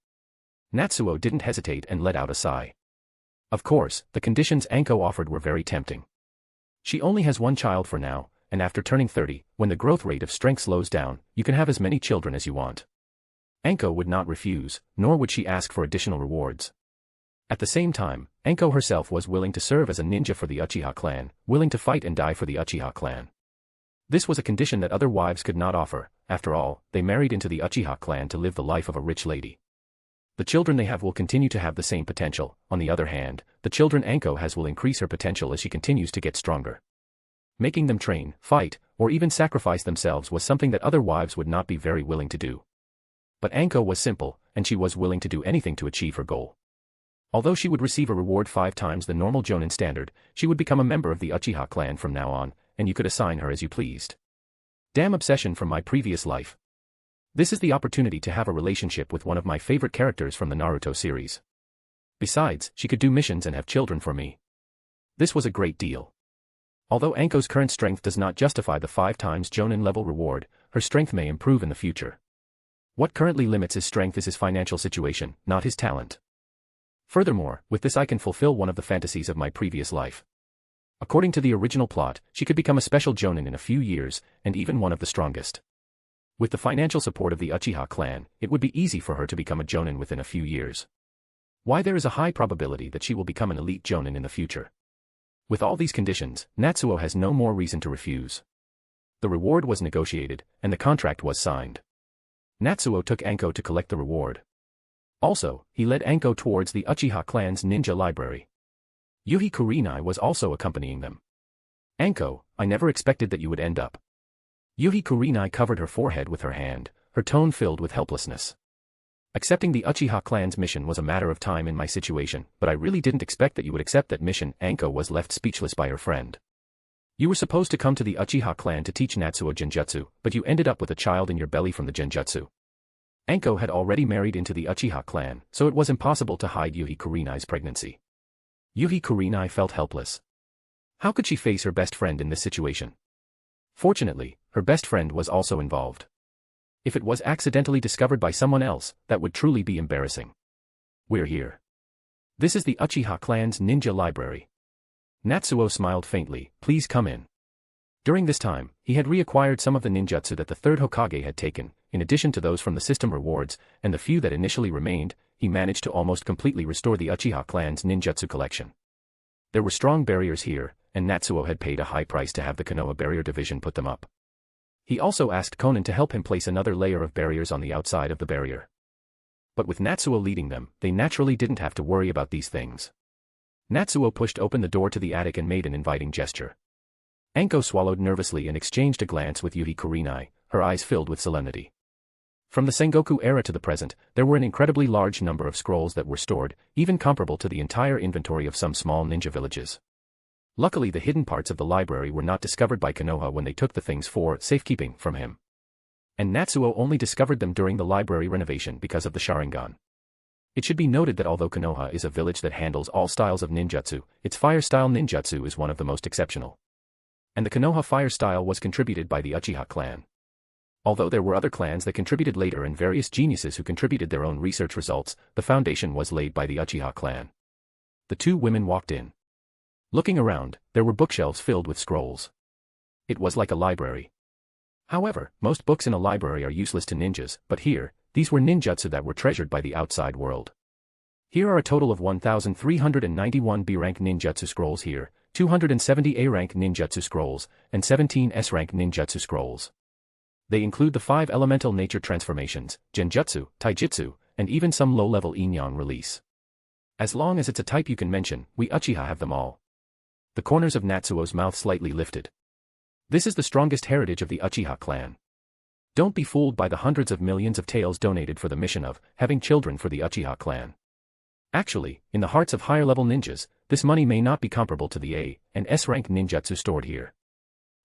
Natsuo didn't hesitate and let out a sigh. Of course, the conditions Anko offered were very tempting. She only has one child for now, and after turning 30, when the growth rate of strength slows down, you can have as many children as you want. Anko would not refuse, nor would she ask for additional rewards. At the same time, Anko herself was willing to serve as a ninja for the Uchiha clan, willing to fight and die for the Uchiha clan. This was a condition that other wives could not offer. After all, they married into the Uchiha clan to live the life of a rich lady. The children they have will continue to have the same potential. On the other hand, the children Anko has will increase her potential as she continues to get stronger. Making them train, fight, or even sacrifice themselves was something that other wives would not be very willing to do. But Anko was simple, and she was willing to do anything to achieve her goal. Although she would receive a reward 5 times the normal Jonin standard, she would become a member of the Uchiha clan from now on, and you could assign her as you pleased. Damn obsession from my previous life. This is the opportunity to have a relationship with one of my favorite characters from the Naruto series. Besides, she could do missions and have children for me. This was a great deal. Although Anko's current strength does not justify the 5 times Jonin level reward, her strength may improve in the future. What currently limits his strength is his financial situation, not his talent. Furthermore, with this I can fulfill one of the fantasies of my previous life. According to the original plot, she could become a special Jonin in a few years, and even one of the strongest. With the financial support of the Uchiha clan, it would be easy for her to become a Jonin within a few years. Why there is a high probability that she will become an elite Jonin in the future. With all these conditions, Natsuo has no more reason to refuse. The reward was negotiated, and the contract was signed. Natsuo took Anko to collect the reward. Also, he led Anko towards the Uchiha clan's ninja library. Yuhi Kurenai was also accompanying them. Anko, I never expected that you would end up. Yuhi Kurenai covered her forehead with her hand, her tone filled with helplessness. Accepting the Uchiha clan's mission was a matter of time in my situation, but I really didn't expect that you would accept that mission. Anko was left speechless by her friend. You were supposed to come to the Uchiha clan to teach Natsuo genjutsu, but you ended up with a child in your belly from the genjutsu. Anko had already married into the Uchiha clan, so it was impossible to hide Yuhi Kurenai's pregnancy. Yuhi Kurenai felt helpless. How could she face her best friend in this situation? Fortunately, her best friend was also involved. If it was accidentally discovered by someone else, that would truly be embarrassing. We're here. This is the Uchiha clan's ninja library. Natsuo smiled faintly, please come in. During this time, he had reacquired some of the ninjutsu that the third Hokage had taken, in addition to those from the system rewards, and the few that initially remained, he managed to almost completely restore the Uchiha clan's ninjutsu collection. There were strong barriers here, and Natsuo had paid a high price to have the Konoha barrier division put them up. He also asked Konan to help him place another layer of barriers on the outside of the barrier. But with Natsuo leading them, they naturally didn't have to worry about these things. Natsuo pushed open the door to the attic and made an inviting gesture. Anko swallowed nervously and exchanged a glance with Yuhi Kurenai, her eyes filled with solemnity. From the Sengoku era to the present, there were an incredibly large number of scrolls that were stored, even comparable to the entire inventory of some small ninja villages. Luckily the hidden parts of the library were not discovered by Konoha when they took the things for safekeeping from him. And Natsuo only discovered them during the library renovation because of the Sharingan. It should be noted that although Konoha is a village that handles all styles of ninjutsu, its fire-style ninjutsu is one of the most exceptional. And the Konoha fire style was contributed by the Uchiha clan. Although there were other clans that contributed later and various geniuses who contributed their own research results, the foundation was laid by the Uchiha clan. The two women walked in. Looking around, there were bookshelves filled with scrolls. It was like a library. However, most books in a library are useless to ninjas, but here, these were ninjutsu that were treasured by the outside world. Here are a total of 1,391 B-rank ninjutsu scrolls here, 270 A-rank ninjutsu scrolls, and 17 S-rank ninjutsu scrolls. They include the 5 elemental nature transformations, genjutsu, taijutsu, and even some low-level inyan release. As long as it's a type you can mention, we Uchiha have them all. The corners of Natsuo's mouth slightly lifted. This is the strongest heritage of the Uchiha clan. Don't be fooled by the hundreds of millions of taels donated for the mission of having children for the Uchiha clan. Actually, in the hearts of higher-level ninjas, this money may not be comparable to the A and S-rank ninjutsu stored here.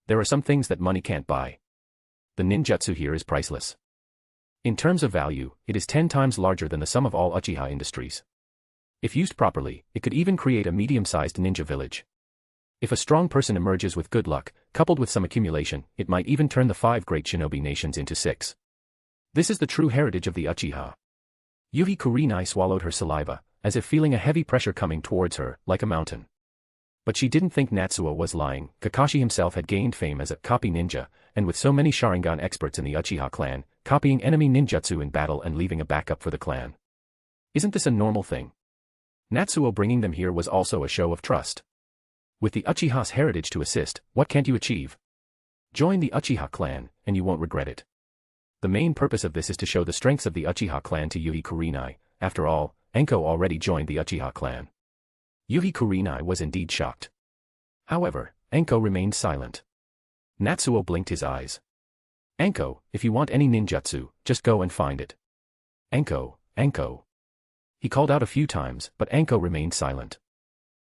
There are some things that money can't buy. The ninjutsu here is priceless. In terms of value, it is 10 times larger than the sum of all Uchiha industries. If used properly, it could even create a medium-sized ninja village. If a strong person emerges with good luck, coupled with some accumulation, it might even turn the 5 great shinobi nations into 6. This is the true heritage of the Uchiha. Yuhi Kurinai swallowed her saliva, as if feeling a heavy pressure coming towards her, like a mountain. But she didn't think Natsuo was lying. Kakashi himself had gained fame as a copy ninja, and with so many Sharingan experts in the Uchiha clan, copying enemy ninjutsu in battle and leaving a backup for the clan. Isn't this a normal thing? Natsuo bringing them here was also a show of trust. With the Uchiha's heritage to assist, what can't you achieve? Join the Uchiha clan, and you won't regret it. The main purpose of this is to show the strengths of the Uchiha clan to Yuhi Kurinai. After all, Enko already joined the Uchiha clan. Yuhi Kurinai was indeed shocked. However, Enko remained silent. Natsuo blinked his eyes. Enko, if you want any ninjutsu, just go and find it. Enko, Enko. He called out a few times, but Enko remained silent.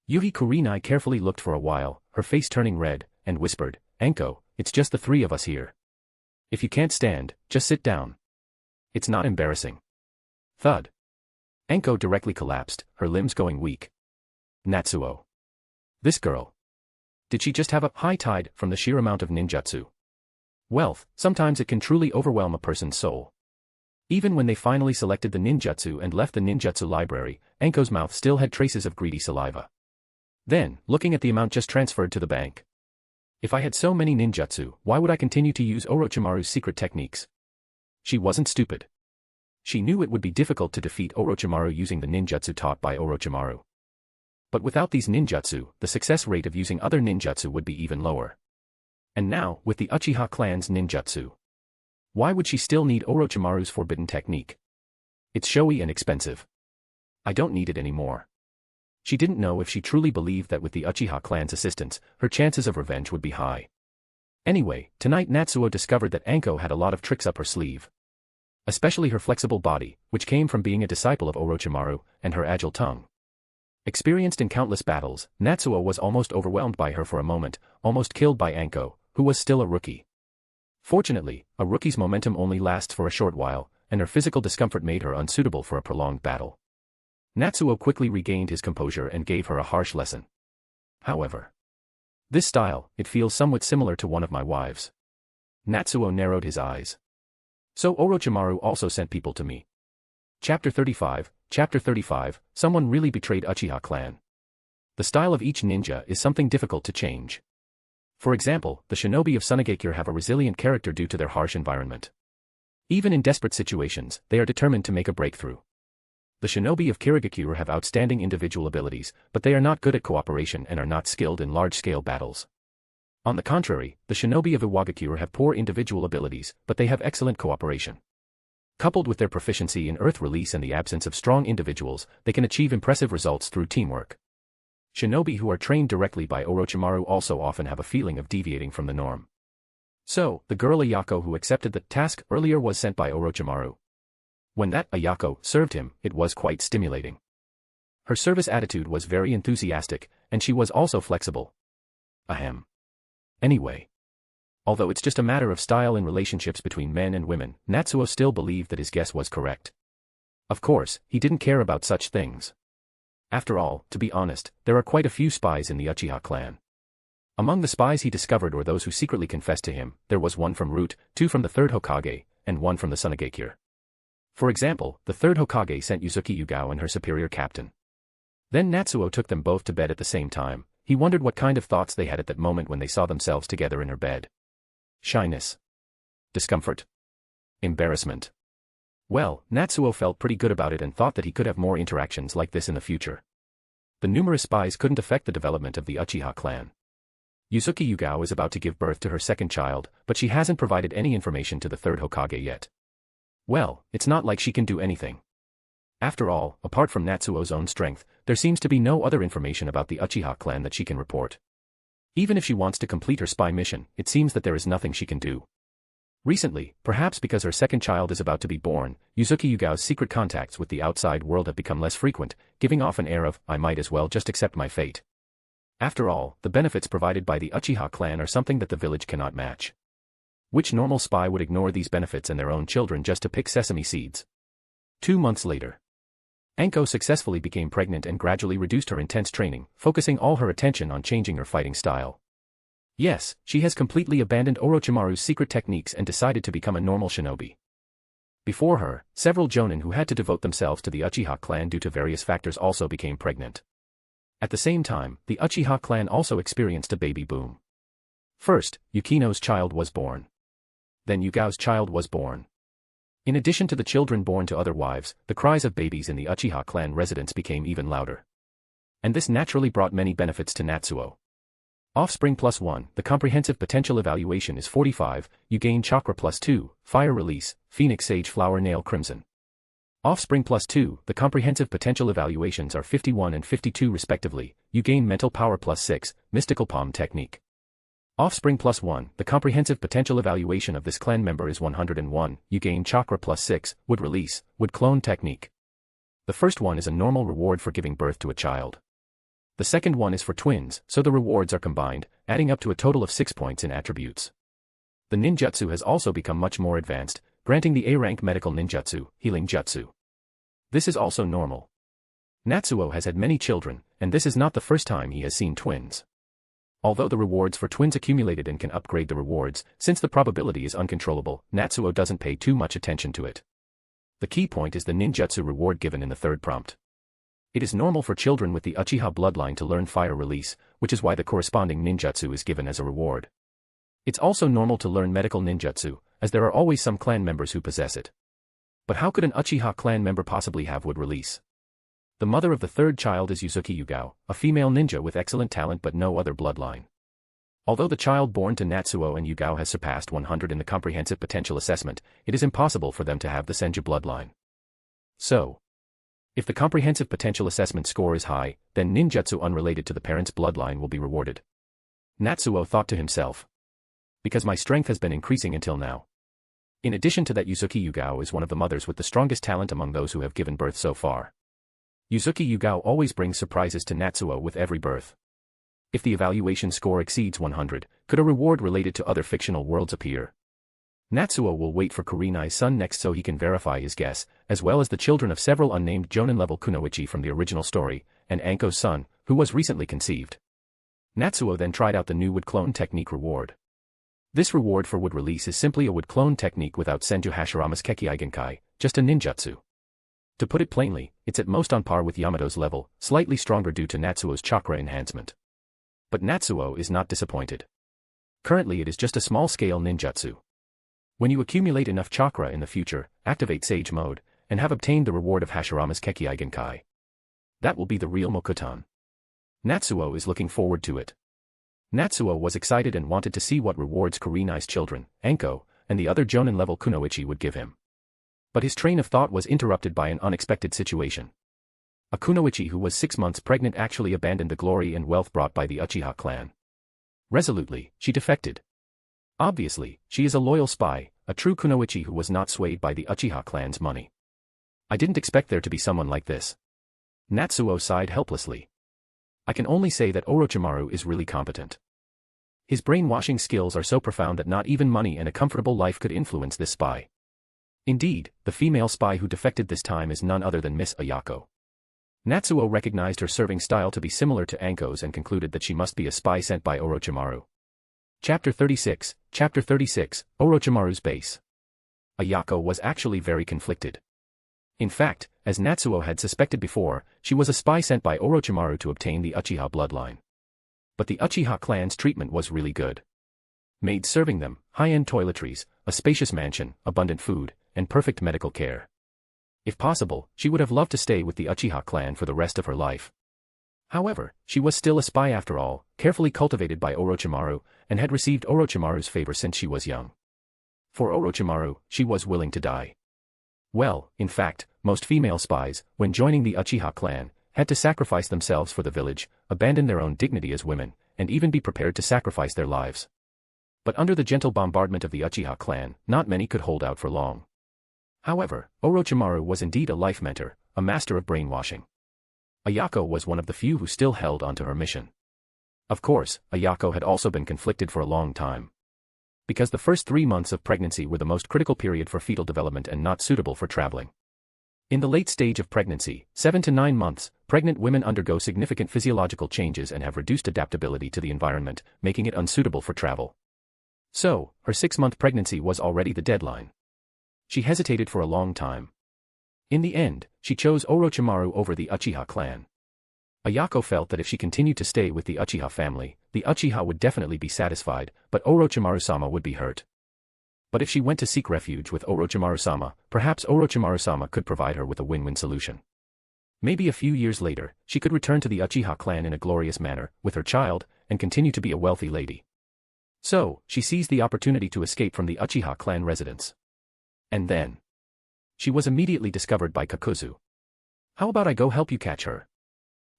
Yuhi Kurinai carefully looked for a while, her face turning red, and whispered, Enko, it's just the 3 of us here. If you can't stand, just sit down. It's not embarrassing. Thud. Enko directly collapsed, her limbs going weak. Natsuo. This girl. Did she just have a high tide from the sheer amount of ninjutsu? Wealth, sometimes it can truly overwhelm a person's soul. Even when they finally selected the ninjutsu and left the ninjutsu library, Enko's mouth still had traces of greedy saliva. Then, looking at the amount just transferred to the bank. If I had so many ninjutsu, why would I continue to use Orochimaru's secret techniques? She wasn't stupid. She knew it would be difficult to defeat Orochimaru using the ninjutsu taught by Orochimaru. But without these ninjutsu, the success rate of using other ninjutsu would be even lower. And now, with the Uchiha clan's ninjutsu. Why would she still need Orochimaru's forbidden technique? It's showy and expensive. I don't need it anymore. She didn't know if she truly believed that with the Uchiha clan's assistance, her chances of revenge would be high. Anyway, tonight Natsuo discovered that Enko had a lot of tricks up her sleeve. Especially her flexible body, which came from being a disciple of Orochimaru, and her agile tongue. Experienced in countless battles, Natsuo was almost overwhelmed by her for a moment, almost killed by Enko, who was still a rookie. Fortunately, a rookie's momentum only lasts for a short while, and her physical discomfort made her unsuitable for a prolonged battle. Natsuo quickly regained his composure and gave her a harsh lesson. However, this style, it feels somewhat similar to one of my wives. Natsuo narrowed his eyes. So Orochimaru also sent people to me. Chapter 35, someone really betrayed Uchiha clan. The style of each ninja is something difficult to change. For example, the shinobi of Tsunade have a resilient character due to their harsh environment. Even in desperate situations, they are determined to make a breakthrough. The shinobi of Kirigakure have outstanding individual abilities, but they are not good at cooperation and are not skilled in large-scale battles. On the contrary, the shinobi of Iwagakure have poor individual abilities, but they have excellent cooperation. Coupled with their proficiency in earth release and the absence of strong individuals, they can achieve impressive results through teamwork. Shinobi who are trained directly by Orochimaru also often have a feeling of deviating from the norm. So, the girl Ayako who accepted the task earlier was sent by Orochimaru. When that Ayako served him, it was quite stimulating. Her service attitude was very enthusiastic, and she was also flexible. Ahem. Anyway. Although it's just a matter of style in relationships between men and women, Natsuo still believed that his guess was correct. Of course, he didn't care about such things. After all, to be honest, there are quite a few spies in the Uchiha clan. Among the spies he discovered or those who secretly confessed to him, there was one from Root, 2 from the 3rd Hokage, and 1 from the Tsunade. For example, the 3rd Hokage sent Yuzuki Yugao and her superior captain. Then Natsuo took them both to bed at the same time. He wondered what kind of thoughts they had at that moment when they saw themselves together in her bed. Shyness. Discomfort. Embarrassment. Well, Natsuo felt pretty good about it and thought that he could have more interactions like this in the future. The numerous spies couldn't affect the development of the Uchiha clan. Yuzuki Yugao is about to give birth to her second child, but she hasn't provided any information to the third Hokage yet. Well, it's not like she can do anything. After all, apart from Natsuo's own strength, there seems to be no other information about the Uchiha clan that she can report. Even if she wants to complete her spy mission, it seems that there is nothing she can do. Recently, perhaps because her second child is about to be born, Yuzuki Yugao's secret contacts with the outside world have become less frequent, giving off an air of, I might as well just accept my fate. After all, the benefits provided by the Uchiha clan are something that the village cannot match. Which normal spy would ignore these benefits and their own children just to pick sesame seeds? 2 months later. Anko successfully became pregnant and gradually reduced her intense training, focusing all her attention on changing her fighting style. Yes, she has completely abandoned Orochimaru's secret techniques and decided to become a normal shinobi. Before her, several jonin who had to devote themselves to the Uchiha clan due to various factors also became pregnant. At the same time, the Uchiha clan also experienced a baby boom. First, Yukino's child was born. Then Yugao's child was born. In addition to the children born to other wives, the cries of babies in the Uchiha clan residence became even louder. And this naturally brought many benefits to Natsuo. Offspring +1, the comprehensive potential evaluation is 45, you gain chakra +2, fire release, phoenix sage flower nail crimson. Offspring +2, the comprehensive potential evaluations are 51 and 52 respectively, you gain mental power +6, mystical palm technique. Offspring +1, the comprehensive potential evaluation of this clan member is 101, you gain chakra +6, wood release, wood clone technique. The first one is a normal reward for giving birth to a child. The second one is for twins, so the rewards are combined, adding up to a total of 6 points in attributes. The ninjutsu has also become much more advanced, granting the A-rank medical ninjutsu, healing jutsu. This is also normal. Natsuo has had many children, and this is not the first time he has seen twins. Although the rewards for twins accumulated and can upgrade the rewards, since the probability is uncontrollable, Natsuo doesn't pay too much attention to it. The key point is the ninjutsu reward given in the third prompt. It is normal for children with the Uchiha bloodline to learn fire release, which is why the corresponding ninjutsu is given as a reward. It's also normal to learn medical ninjutsu, as there are always some clan members who possess it. But how could an Uchiha clan member possibly have wood release? The mother of the third child is Yuzuki Yugao, a female ninja with excellent talent but no other bloodline. Although the child born to Natsuo and Yugao has surpassed 100 in the comprehensive potential assessment, it is impossible for them to have the Senju bloodline. So, if the comprehensive potential assessment score is high, then ninjutsu unrelated to the parent's bloodline will be rewarded. Natsuo thought to himself. Because my strength has been increasing until now. In addition to that, Yuzuki Yugao is one of the mothers with the strongest talent among those who have given birth so far. Yuzuki Yugao always brings surprises to Natsuo with every birth. If the evaluation score exceeds 100, could a reward related to other fictional worlds appear? Natsuo will wait for Kurenai's son next so he can verify his guess, as well as the children of several unnamed Jonin-level Kunoichi from the original story, and Anko's son, who was recently conceived. Natsuo then tried out the new wood clone technique reward. This reward for wood release is simply a wood clone technique without Senju Hashirama's Kekkei Genkai, just a ninjutsu. To put it plainly, it's at most on par with Yamato's level, slightly stronger due to Natsuo's chakra enhancement. But Natsuo is not disappointed. Currently it is just a small-scale ninjutsu. When you accumulate enough chakra in the future, activate Sage Mode, and have obtained the reward of Hashirama's Kekkei Genkai. That will be the real Mokuton. Natsuo is looking forward to it. Natsuo was excited and wanted to see what rewards Kurenai's children, Anko, and the other Jonin-level Kunoichi would give him. But his train of thought was interrupted by an unexpected situation. A Kunoichi who was 6 months pregnant actually abandoned the glory and wealth brought by the Uchiha clan. Resolutely, she defected. Obviously, she is a loyal spy, a true Kunoichi who was not swayed by the Uchiha clan's money. I didn't expect there to be someone like this. Natsuo sighed helplessly. I can only say that Orochimaru is really competent. His brainwashing skills are so profound that not even money and a comfortable life could influence this spy. Indeed, the female spy who defected this time is none other than Miss Ayako. Natsuo recognized her serving style to be similar to Anko's and concluded that she must be a spy sent by Orochimaru. Chapter 36, Orochimaru's base. Ayako was actually very conflicted. In fact, as Natsuo had suspected before, she was a spy sent by Orochimaru to obtain the Uchiha bloodline. But the Uchiha clan's treatment was really good. Maids serving them, high-end toiletries, a spacious mansion, abundant food, and perfect medical care. If possible, she would have loved to stay with the Uchiha clan for the rest of her life. However, she was still a spy after all, carefully cultivated by Orochimaru, and had received Orochimaru's favor since she was young. For Orochimaru, she was willing to die. Well, in fact, most female spies, when joining the Uchiha clan, had to sacrifice themselves for the village, abandon their own dignity as women, and even be prepared to sacrifice their lives. But under the gentle bombardment of the Uchiha clan, not many could hold out for long. However, Orochimaru was indeed a life mentor, a master of brainwashing. Ayako was one of the few who still held onto her mission. Of course, Ayako had also been conflicted for a long time. Because the first 3 months of pregnancy were the most critical period for fetal development and not suitable for traveling. In the late stage of pregnancy, 7 to 9 months, pregnant women undergo significant physiological changes and have reduced adaptability to the environment, making it unsuitable for travel. So, her 6-month pregnancy was already the deadline. She hesitated for a long time. In the end, she chose Orochimaru over the Uchiha clan. Ayako felt that if she continued to stay with the Uchiha family, the Uchiha would definitely be satisfied, but Orochimaru-sama would be hurt. But if she went to seek refuge with Orochimaru-sama, perhaps Orochimaru-sama could provide her with a win-win solution. Maybe a few years later, she could return to the Uchiha clan in a glorious manner, with her child, and continue to be a wealthy lady. So, she seized the opportunity to escape from the Uchiha clan residence. And then, she was immediately discovered by Kakuzu. "How about I go help you catch her?"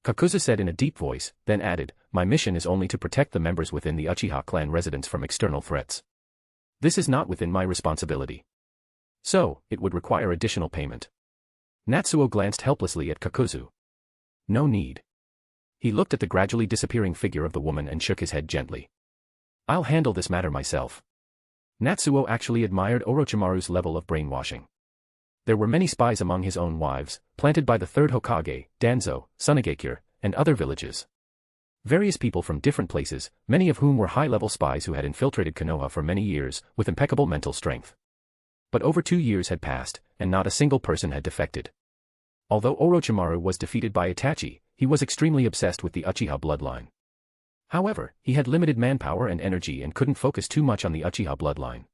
Kakuzu said in a deep voice, then added, "My mission is only to protect the members within the Uchiha clan residence from external threats. This is not within my responsibility. So, it would require additional payment." Natsuo glanced helplessly at Kakuzu. "No need." He looked at the gradually disappearing figure of the woman and shook his head gently. "I'll handle this matter myself." Natsuo actually admired Orochimaru's level of brainwashing. There were many spies among his own wives, planted by the third Hokage, Danzo, Tsunade, and other villages. Various people from different places, many of whom were high-level spies who had infiltrated Konoha for many years, with impeccable mental strength. But over 2 years had passed, and not a single person had defected. Although Orochimaru was defeated by Itachi, he was extremely obsessed with the Uchiha bloodline. However, he had limited manpower and energy and couldn't focus too much on the Uchiha bloodline.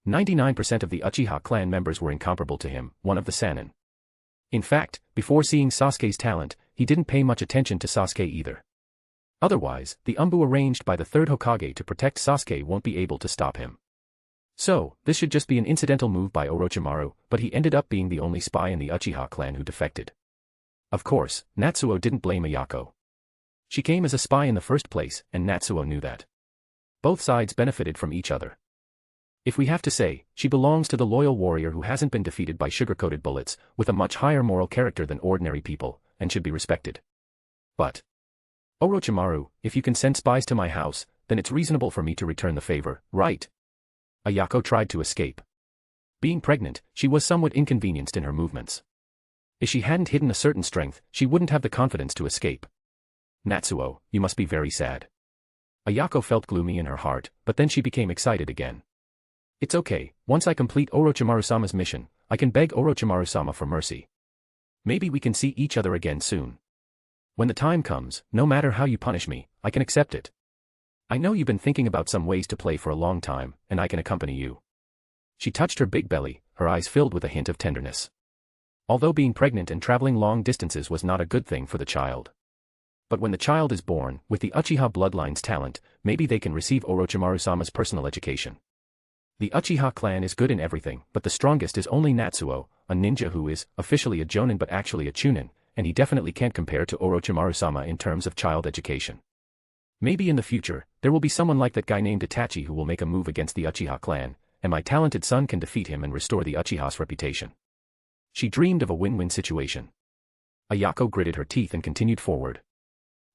99% of the Uchiha clan members were incomparable to him, one of the Sannin. In fact, before seeing Sasuke's talent, he didn't pay much attention to Sasuke either. Otherwise, the Umbu arranged by the third Hokage to protect Sasuke won't be able to stop him. So, this should just be an incidental move by Orochimaru, but he ended up being the only spy in the Uchiha clan who defected. Of course, Natsuo didn't blame Ayako. She came as a spy in the first place, and Natsuo knew that. Both sides benefited from each other. If we have to say, she belongs to the loyal warrior who hasn't been defeated by sugar-coated bullets, with a much higher moral character than ordinary people, and should be respected. But Orochimaru, if you can send spies to my house, then it's reasonable for me to return the favor, right? Ayako tried to escape. Being pregnant, she was somewhat inconvenienced in her movements. If she hadn't hidden a certain strength, she wouldn't have the confidence to escape. Natsuo, you must be very sad. Ayako felt gloomy in her heart, but then she became excited again. It's okay, once I complete Orochimaru-sama's mission, I can beg Orochimaru-sama for mercy. Maybe we can see each other again soon. When the time comes, no matter how you punish me, I can accept it. I know you've been thinking about some ways to play for a long time, and I can accompany you. She touched her big belly, her eyes filled with a hint of tenderness. Although being pregnant and traveling long distances was not a good thing for the child. But when the child is born, with the Uchiha bloodline's talent, maybe they can receive Orochimaru-sama's personal education. The Uchiha clan is good in everything, but the strongest is only Natsuo, a ninja who is, officially a jonin but actually a chunin, and he definitely can't compare to Orochimaru-sama in terms of child education. Maybe in the future, there will be someone like that guy named Itachi who will make a move against the Uchiha clan, and my talented son can defeat him and restore the Uchiha's reputation. She dreamed of a win-win situation. Ayako gritted her teeth and continued forward.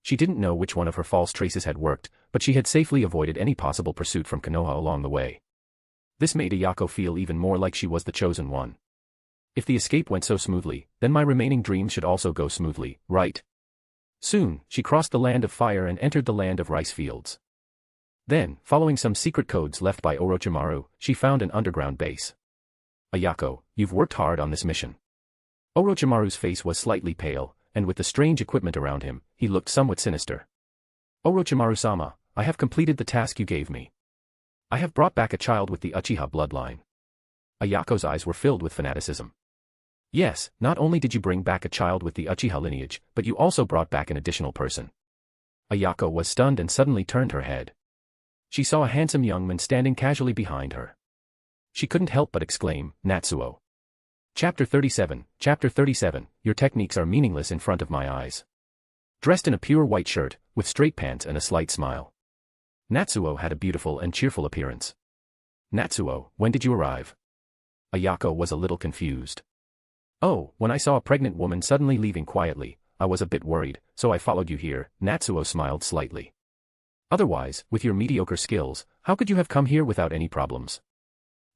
She didn't know which one of her false traces had worked, but she had safely avoided any possible pursuit from Konoha along the way. This made Ayako feel even more like she was the chosen one. If the escape went so smoothly, then my remaining dreams should also go smoothly, right? Soon, she crossed the land of fire and entered the land of rice fields. Then, following some secret codes left by Orochimaru, she found an underground base. Ayako, you've worked hard on this mission. Orochimaru's face was slightly pale, and with the strange equipment around him, he looked somewhat sinister. Orochimaru-sama, I have completed the task you gave me. I have brought back a child with the Uchiha bloodline. Ayako's eyes were filled with fanaticism. Yes, not only did you bring back a child with the Uchiha lineage, but you also brought back an additional person. Ayako was stunned and suddenly turned her head. She saw a handsome young man standing casually behind her. She couldn't help but exclaim, Natsuo. Chapter 37, your techniques are meaningless in front of my eyes. Dressed in a pure white shirt, with straight pants and a slight smile. Natsuo had a beautiful and cheerful appearance. Natsuo, when did you arrive? Ayako was a little confused. Oh, when I saw a pregnant woman suddenly leaving quietly, I was a bit worried, so I followed you here, Natsuo smiled slightly. Otherwise, with your mediocre skills, how could you have come here without any problems?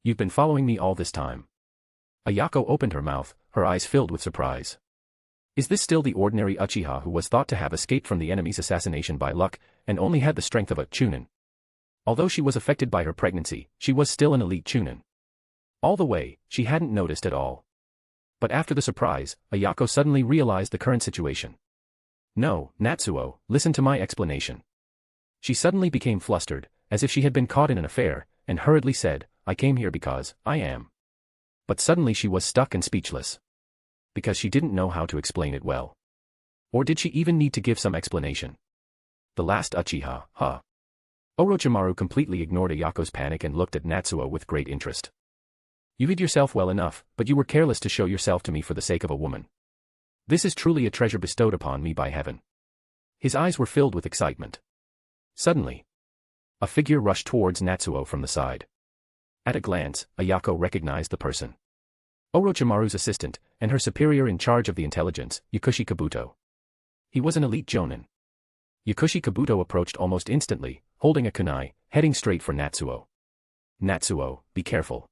You've been following me all this time. Ayako opened her mouth, her eyes filled with surprise. Is this still the ordinary Uchiha who was thought to have escaped from the enemy's assassination by luck, and only had the strength of a Chunin? Although she was affected by her pregnancy, she was still an elite Chunin. All the way, she hadn't noticed at all. But after the surprise, Ayako suddenly realized the current situation. No, Natsuo, listen to my explanation. She suddenly became flustered, as if she had been caught in an affair, and hurriedly said, I came here because I am. But suddenly she was stuck and speechless. Because she didn't know how to explain it well. Or did she even need to give some explanation? The last Uchiha, huh? Orochimaru completely ignored Ayako's panic and looked at Natsuo with great interest. You hid yourself well enough, but you were careless to show yourself to me for the sake of a woman. This is truly a treasure bestowed upon me by heaven. His eyes were filled with excitement. Suddenly, a figure rushed towards Natsuo from the side. At a glance, Ayako recognized the person. Orochimaru's assistant, and her superior in charge of the intelligence, Yakushi Kabuto. He was an elite jonin. Yakushi Kabuto approached almost instantly, holding a kunai, heading straight for Natsuo. Natsuo, be careful.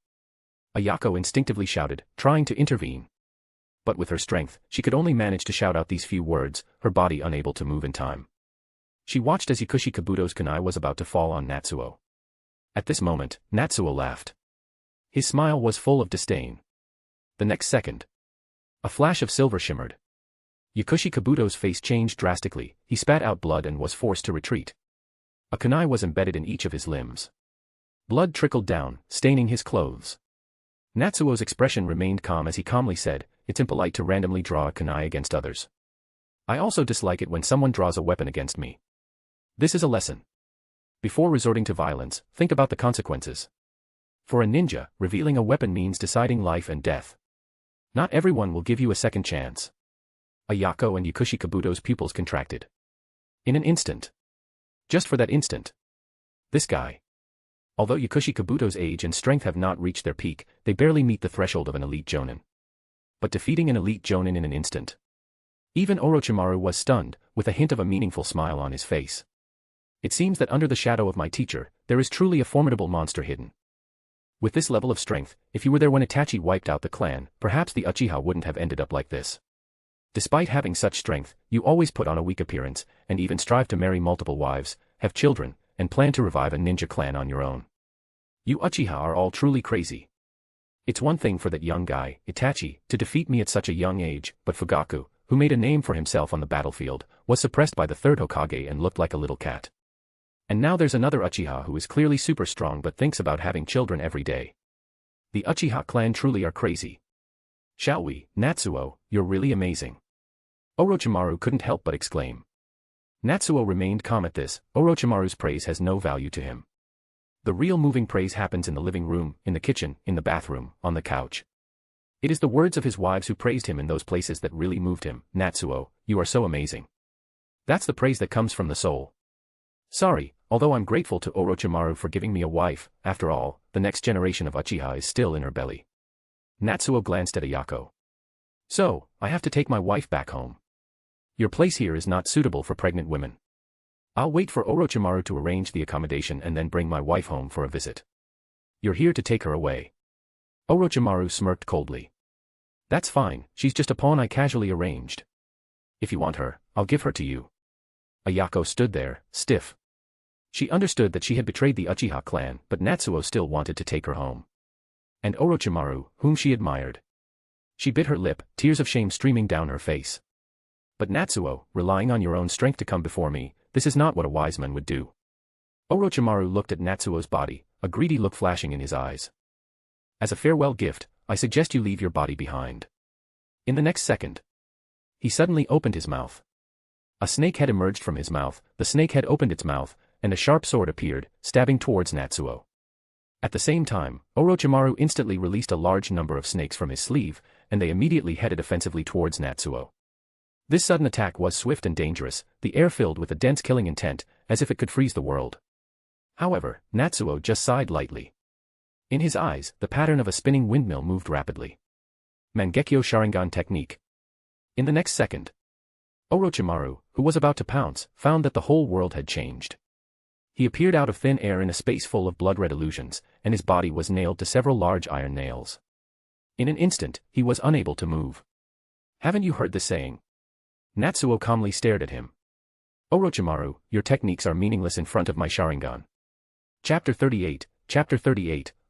Ayako instinctively shouted, trying to intervene. But with her strength, she could only manage to shout out these few words, her body unable to move in time. She watched as Yakushi Kabuto's kunai was about to fall on Natsuo. At this moment, Natsuo laughed. His smile was full of disdain. The next second, a flash of silver shimmered. Yakushi Kabuto's face changed drastically, he spat out blood and was forced to retreat. A kunai was embedded in each of his limbs. Blood trickled down, staining his clothes. Natsuo's expression remained calm as he calmly said, it's impolite to randomly draw a kunai against others. I also dislike it when someone draws a weapon against me. This is a lesson. Before resorting to violence, think about the consequences. For a ninja, revealing a weapon means deciding life and death. Not everyone will give you a second chance. Ayako and Yakushi Kabuto's pupils contracted. In an instant. Just for that instant. This guy. Although Yakushi Kabuto's age and strength have not reached their peak, they barely meet the threshold of an elite jonin. But defeating an elite jonin in an instant. Even Orochimaru was stunned, with a hint of a meaningful smile on his face. It seems that under the shadow of my teacher, there is truly a formidable monster hidden. With this level of strength, if you were there when Itachi wiped out the clan, perhaps the Uchiha wouldn't have ended up like this. Despite having such strength, you always put on a weak appearance, and even strive to marry multiple wives, have children, and plan to revive a ninja clan on your own. You Uchiha are all truly crazy. It's one thing for that young guy, Itachi, to defeat me at such a young age, but Fugaku, who made a name for himself on the battlefield, was suppressed by the third Hokage and looked like a little cat. And now there's another Uchiha who is clearly super strong but thinks about having children every day. The Uchiha clan truly are crazy. Shall we, Natsuo, you're really amazing. Orochimaru couldn't help but exclaim. Natsuo remained calm at this, Orochimaru's praise has no value to him. The real moving praise happens in the living room, in the kitchen, in the bathroom, on the couch. It is the words of his wives who praised him in those places that really moved him. Natsuo, you are so amazing. That's the praise that comes from the soul. Sorry, although I'm grateful to Orochimaru for giving me a wife, after all, the next generation of Uchiha is still in her belly. Natsuo glanced at Ayako. So, I have to take my wife back home. Your place here is not suitable for pregnant women. I'll wait for Orochimaru to arrange the accommodation and then bring my wife home for a visit. You're here to take her away. Orochimaru smirked coldly. That's fine, she's just a pawn I casually arranged. If you want her, I'll give her to you. Ayako stood there, stiff. She understood that she had betrayed the Uchiha clan, but Natsuo still wanted to take her home. And Orochimaru, whom she admired. She bit her lip, tears of shame streaming down her face. But Natsuo, relying on your own strength to come before me, this is not what a wise man would do. Orochimaru looked at Natsuo's body, a greedy look flashing in his eyes. As a farewell gift, I suggest you leave your body behind. In the next second, he suddenly opened his mouth. A snake head emerged from his mouth, the snake head opened its mouth, and a sharp sword appeared, stabbing towards Natsuo. At the same time, Orochimaru instantly released a large number of snakes from his sleeve, and they immediately headed offensively towards Natsuo. This sudden attack was swift and dangerous, the air filled with a dense killing intent, as if it could freeze the world. However, Natsuo just sighed lightly. In his eyes, the pattern of a spinning windmill moved rapidly. Mangekyo Sharingan technique. In the next second, Orochimaru, who was about to pounce, found that the whole world had changed. He appeared out of thin air in a space full of blood-red illusions, and his body was nailed to several large iron nails. In an instant, he was unable to move. Haven't you heard the saying? Natsuo calmly stared at him. Orochimaru, your techniques are meaningless in front of my Sharingan. Chapter 38,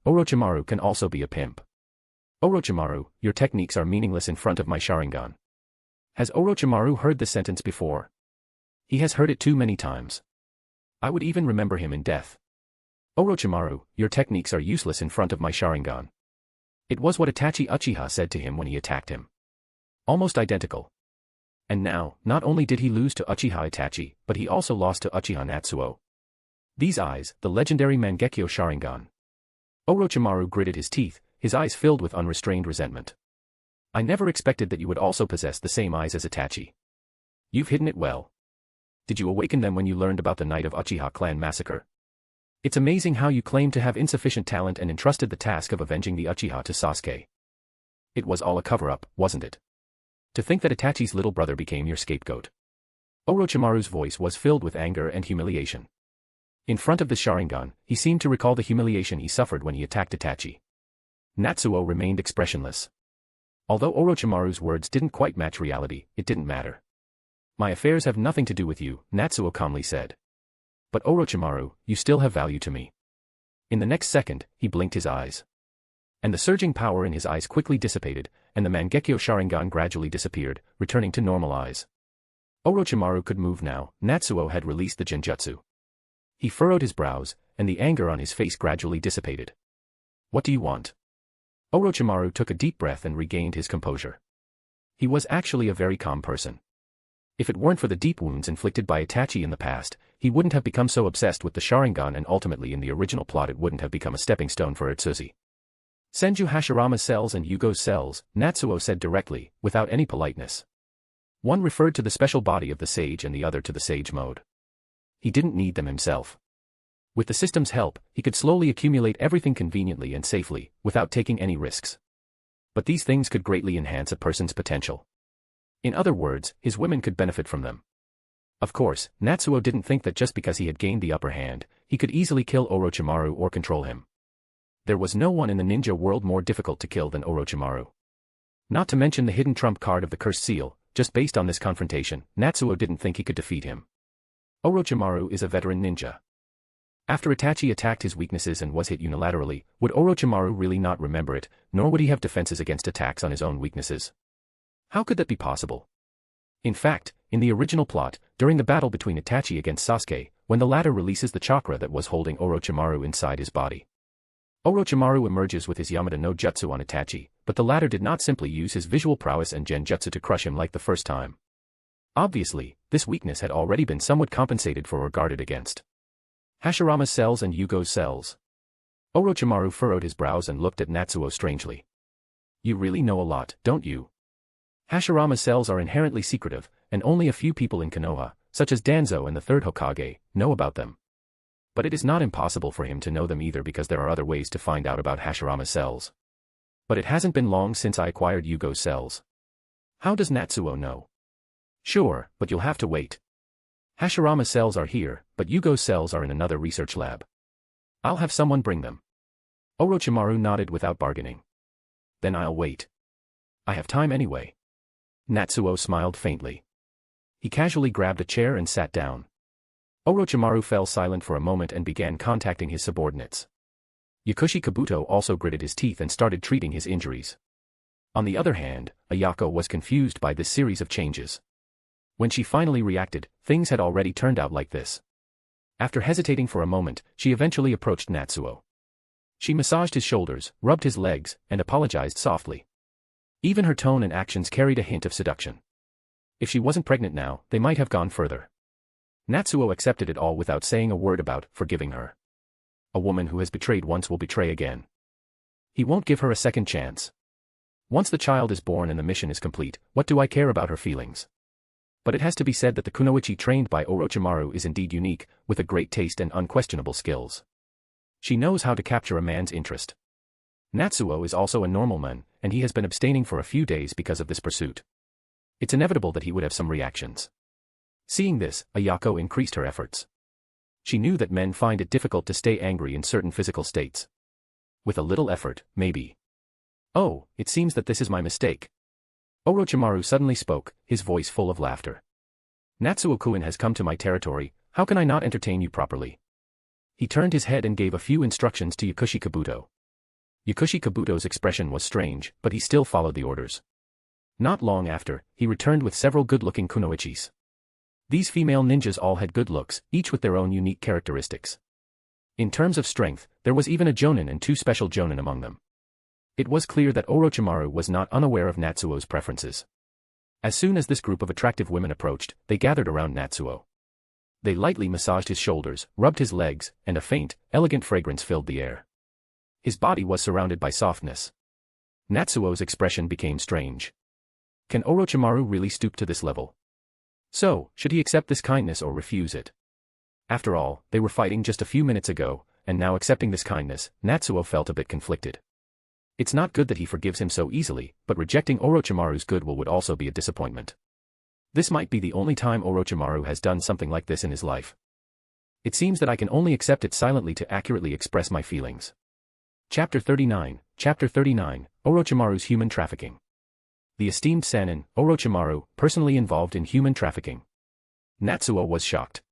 Orochimaru can also be a pimp. Orochimaru, your techniques are meaningless in front of my Sharingan. Has Orochimaru heard this sentence before? He has heard it too many times. I would even remember him in death. Orochimaru, your techniques are useless in front of my Sharingan. It was what Itachi Uchiha said to him when he attacked him. Almost identical. And now, not only did he lose to Uchiha Itachi, but he also lost to Uchiha Natsuo. These eyes, the legendary Mangekyo Sharingan. Orochimaru gritted his teeth, his eyes filled with unrestrained resentment. I never expected that you would also possess the same eyes as Itachi. You've hidden it well. Did you awaken them when you learned about the night of Uchiha clan massacre? It's amazing how you claim to have insufficient talent and entrusted the task of avenging the Uchiha to Sasuke. It was all a cover-up, wasn't it? To think that Itachi's little brother became your scapegoat. Orochimaru's voice was filled with anger and humiliation. In front of the Sharingan, he seemed to recall the humiliation he suffered when he attacked Itachi. Natsuo remained expressionless. Although Orochimaru's words didn't quite match reality, it didn't matter. My affairs have nothing to do with you, Natsuo calmly said. But Orochimaru, you still have value to me. In the next second, he blinked his eyes. And the surging power in his eyes quickly dissipated, and the Mangekyo Sharingan gradually disappeared, returning to normal eyes. Orochimaru could move now, Natsuo had released the genjutsu. He furrowed his brows, and the anger on his face gradually dissipated. What do you want? Orochimaru took a deep breath and regained his composure. He was actually a very calm person. If it weren't for the deep wounds inflicted by Itachi in the past, he wouldn't have become so obsessed with the Sharingan, and ultimately in the original plot it wouldn't have become a stepping stone for Utsuzi. Senju Hashirama's cells and Yugo's cells, Natsuo said directly, without any politeness. One referred to the special body of the sage and the other to the sage mode. He didn't need them himself. With the system's help, he could slowly accumulate everything conveniently and safely, without taking any risks. But these things could greatly enhance a person's potential. In other words, his women could benefit from them. Of course, Natsuo didn't think that just because he had gained the upper hand, he could easily kill Orochimaru or control him. There was no one in the ninja world more difficult to kill than Orochimaru. Not to mention the hidden trump card of the cursed seal, just based on this confrontation, Natsuo didn't think he could defeat him. Orochimaru is a veteran ninja. After Itachi attacked his weaknesses and was hit unilaterally, would Orochimaru really not remember it, nor would he have defenses against attacks on his own weaknesses? How could that be possible? In fact, in the original plot, during the battle between Itachi against Sasuke, when the latter releases the chakra that was holding Orochimaru inside his body, Orochimaru emerges with his Yamada no Jutsu on Itachi, but the latter did not simply use his visual prowess and genjutsu to crush him like the first time. Obviously, this weakness had already been somewhat compensated for or guarded against. Hashirama's cells and Yugo's cells. Orochimaru furrowed his brows and looked at Natsuo strangely. You really know a lot, don't you? Hashirama's cells are inherently secretive, and only a few people in Konoha, such as Danzo and the third Hokage, know about them. But it is not impossible for him to know them either, because there are other ways to find out about Hashirama's cells. But it hasn't been long since I acquired Yugo's cells. How does Natsuo know? Sure, but you'll have to wait. Hashirama's cells are here, but Yugo's cells are in another research lab. I'll have someone bring them. Orochimaru nodded without bargaining. Then I'll wait. I have time anyway. Natsuo smiled faintly. He casually grabbed a chair and sat down. Orochimaru fell silent for a moment and began contacting his subordinates. Yakushi Kabuto also gritted his teeth and started treating his injuries. On the other hand, Ayako was confused by this series of changes. When she finally reacted, things had already turned out like this. After hesitating for a moment, she eventually approached Natsuo. She massaged his shoulders, rubbed his legs, and apologized softly. Even her tone and actions carried a hint of seduction. If she wasn't pregnant now, they might have gone further. Natsuo accepted it all without saying a word about forgiving her. A woman who has betrayed once will betray again. He won't give her a second chance. Once the child is born and the mission is complete, what do I care about her feelings? But it has to be said that the Kunoichi trained by Orochimaru is indeed unique, with a great taste and unquestionable skills. She knows how to capture a man's interest. Natsuo is also a normal man, and he has been abstaining for a few days because of this pursuit. It's inevitable that he would have some reactions. Seeing this, Ayako increased her efforts. She knew that men find it difficult to stay angry in certain physical states. With a little effort, maybe. Oh, it seems that this is my mistake. Orochimaru suddenly spoke, his voice full of laughter. Natsuo-kun has come to my territory, how can I not entertain you properly? He turned his head and gave a few instructions to Yakushi Kabuto. Yakushi Kabuto's expression was strange, but he still followed the orders. Not long after, he returned with several good-looking kunoichis. These female ninjas all had good looks, each with their own unique characteristics. In terms of strength, there was even a jonin and 2 special jonin among them. It was clear that Orochimaru was not unaware of Natsuo's preferences. As soon as this group of attractive women approached, they gathered around Natsuo. They lightly massaged his shoulders, rubbed his legs, and a faint, elegant fragrance filled the air. His body was surrounded by softness. Natsuo's expression became strange. Can Orochimaru really stoop to this level? So, should he accept this kindness or refuse it? After all, they were fighting just a few minutes ago, and now accepting this kindness, Natsuo felt a bit conflicted. It's not good that he forgives him so easily, but rejecting Orochimaru's goodwill would also be a disappointment. This might be the only time Orochimaru has done something like this in his life. It seems that I can only accept it silently to accurately express my feelings. Chapter 39, Orochimaru's Human Trafficking. The esteemed Sannin, Orochimaru, personally involved in human trafficking. Natsuo was shocked.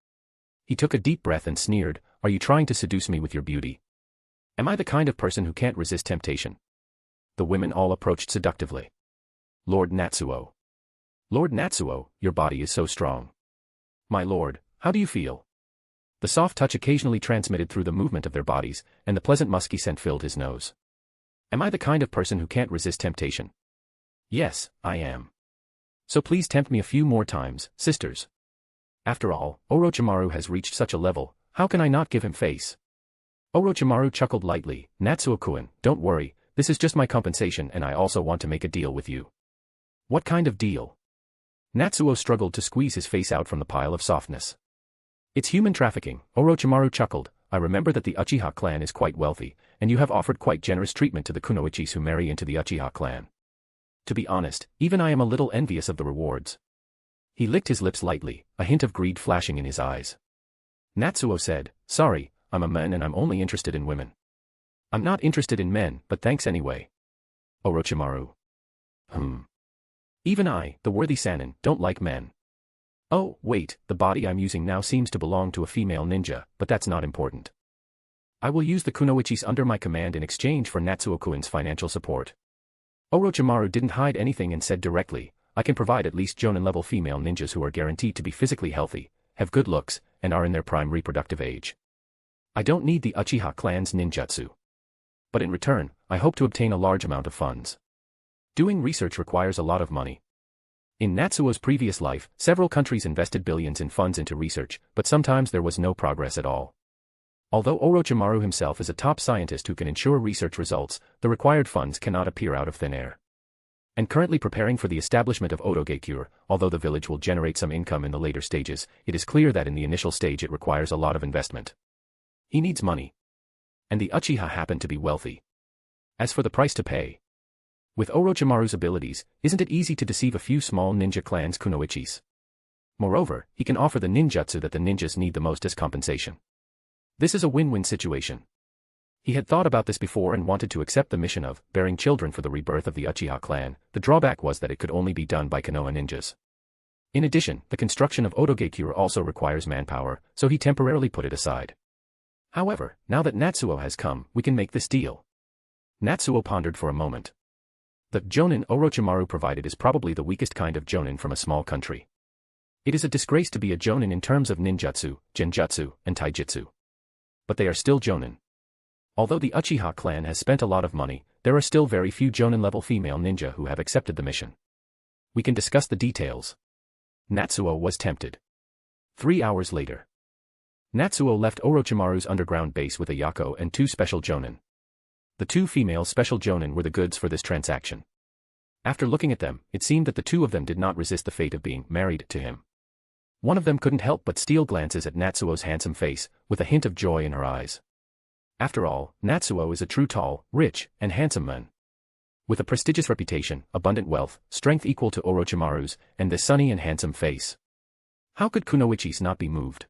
He took a deep breath and sneered, "Are you trying to seduce me with your beauty? Am I the kind of person who can't resist temptation?" The women all approached seductively. Lord Natsuo. Lord Natsuo, your body is so strong. My lord, how do you feel? The soft touch occasionally transmitted through the movement of their bodies, and the pleasant musky scent filled his nose. Am I the kind of person who can't resist temptation? Yes, I am. So please tempt me a few more times, sisters. After all, Orochimaru has reached such a level, how can I not give him face? Orochimaru chuckled lightly, Natsuo-kun, don't worry, this is just my compensation and I also want to make a deal with you. What kind of deal? Natsuo struggled to squeeze his face out from the pile of softness. It's human trafficking, Orochimaru chuckled. I remember that the Uchiha clan is quite wealthy, and you have offered quite generous treatment to the kunoichis who marry into the Uchiha clan. To be honest, even I am a little envious of the rewards. He licked his lips lightly, a hint of greed flashing in his eyes. Natsuo said, sorry, I'm a man and I'm only interested in women. I'm not interested in men, but thanks anyway. Orochimaru. Even I, the worthy Sannin, don't like men. Oh, wait, the body I'm using now seems to belong to a female ninja, but that's not important. I will use the kunoichis under my command in exchange for Natsuo-kun's financial support. Orochimaru didn't hide anything and said directly, I can provide at least jonin-level female ninjas who are guaranteed to be physically healthy, have good looks, and are in their prime reproductive age. I don't need the Uchiha clan's ninjutsu. But in return, I hope to obtain a large amount of funds. Doing research requires a lot of money. In Natsuo's previous life, several countries invested billions in funds into research, but sometimes there was no progress at all. Although Orochimaru himself is a top scientist who can ensure research results, the required funds cannot appear out of thin air. And currently preparing for the establishment of Odogekure, although the village will generate some income in the later stages, it is clear that in the initial stage it requires a lot of investment. He needs money. And the Uchiha happen to be wealthy. As for the price to pay, with Orochimaru's abilities, isn't it easy to deceive a few small ninja clans kunoichis? Moreover, he can offer the ninjutsu that the ninjas need the most as compensation. This is a win-win situation. He had thought about this before and wanted to accept the mission of bearing children for the rebirth of the Uchiha clan. The drawback was that it could only be done by Konoha ninjas. In addition, the construction of Odogekure also requires manpower, so he temporarily put it aside. However, now that Natsuo has come, we can make this deal. Natsuo pondered for a moment. The jonin Orochimaru provided is probably the weakest kind of jonin from a small country. It is a disgrace to be a jonin in terms of ninjutsu, genjutsu, and taijutsu. But they are still jonin. Although the Uchiha clan has spent a lot of money, there are still very few Jonin-level female ninja who have accepted the mission. We can discuss the details. Natsuo was tempted. 3 hours later. Natsuo left Orochimaru's underground base with a Yako and 2 special Jonin. The 2 female special Jonin were the goods for this transaction. After looking at them, it seemed that the 2 of them did not resist the fate of being married to him. One of them couldn't help but steal glances at Natsuo's handsome face, with a hint of joy in her eyes. After all, Natsuo is a true tall, rich, and handsome man. With a prestigious reputation, abundant wealth, strength equal to Orochimaru's, and this sunny and handsome face. How could Kunoichi's not be moved?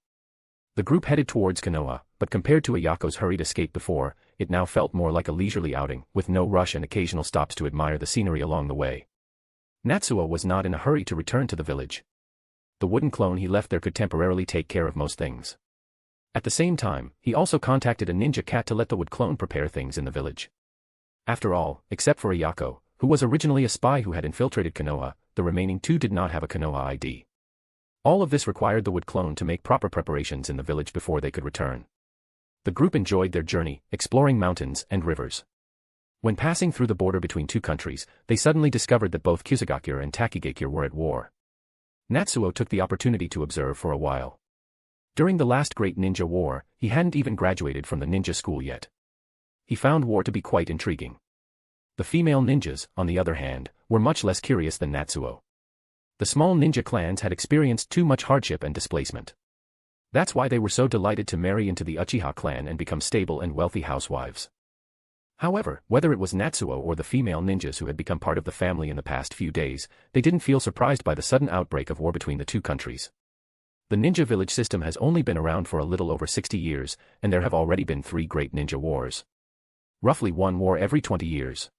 The group headed towards Konoha, but compared to Ayako's hurried escape before, it now felt more like a leisurely outing, with no rush and occasional stops to admire the scenery along the way. Natsuo was not in a hurry to return to the village. The wooden clone he left there could temporarily take care of most things. At the same time, he also contacted a ninja cat to let the wood clone prepare things in the village. After all, except for Ayako, who was originally a spy who had infiltrated Konoha, the remaining 2 did not have a Konoha ID. All of this required the wood clone to make proper preparations in the village before they could return. The group enjoyed their journey, exploring mountains and rivers. When passing through the border between 2 countries, they suddenly discovered that both Kusagakure and Takigakure were at war. Natsuo took the opportunity to observe for a while. During the last great ninja war, he hadn't even graduated from the ninja school yet. He found war to be quite intriguing. The female ninjas, on the other hand, were much less curious than Natsuo. The small ninja clans had experienced too much hardship and displacement. That's why they were so delighted to marry into the Uchiha clan and become stable and wealthy housewives. However, whether it was Natsuo or the female ninjas who had become part of the family in the past few days, they didn't feel surprised by the sudden outbreak of war between the 2 countries. The ninja village system has only been around for a little over 60 years, and there have already been 3 great ninja wars. Roughly 1 war every 20 years.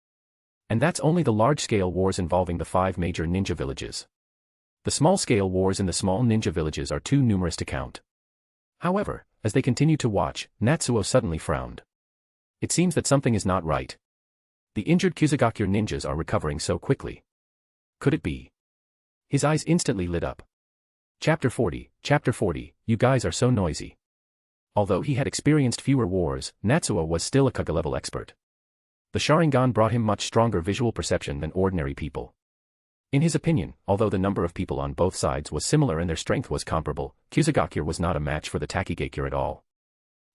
And that's only the large-scale wars involving the 5 major ninja villages. The small-scale wars in the small ninja villages are too numerous to count. However, as they continued to watch, Natsuo suddenly frowned. It seems that something is not right. The injured Kusagakure ninjas are recovering so quickly. Could it be? His eyes instantly lit up. Chapter 40, you guys are so noisy. Although he had experienced fewer wars, Natsuo was still a Kaga-level expert. The Sharingan brought him much stronger visual perception than ordinary people. In his opinion, although the number of people on both sides was similar and their strength was comparable, Kusagakure was not a match for the Takigakure at all.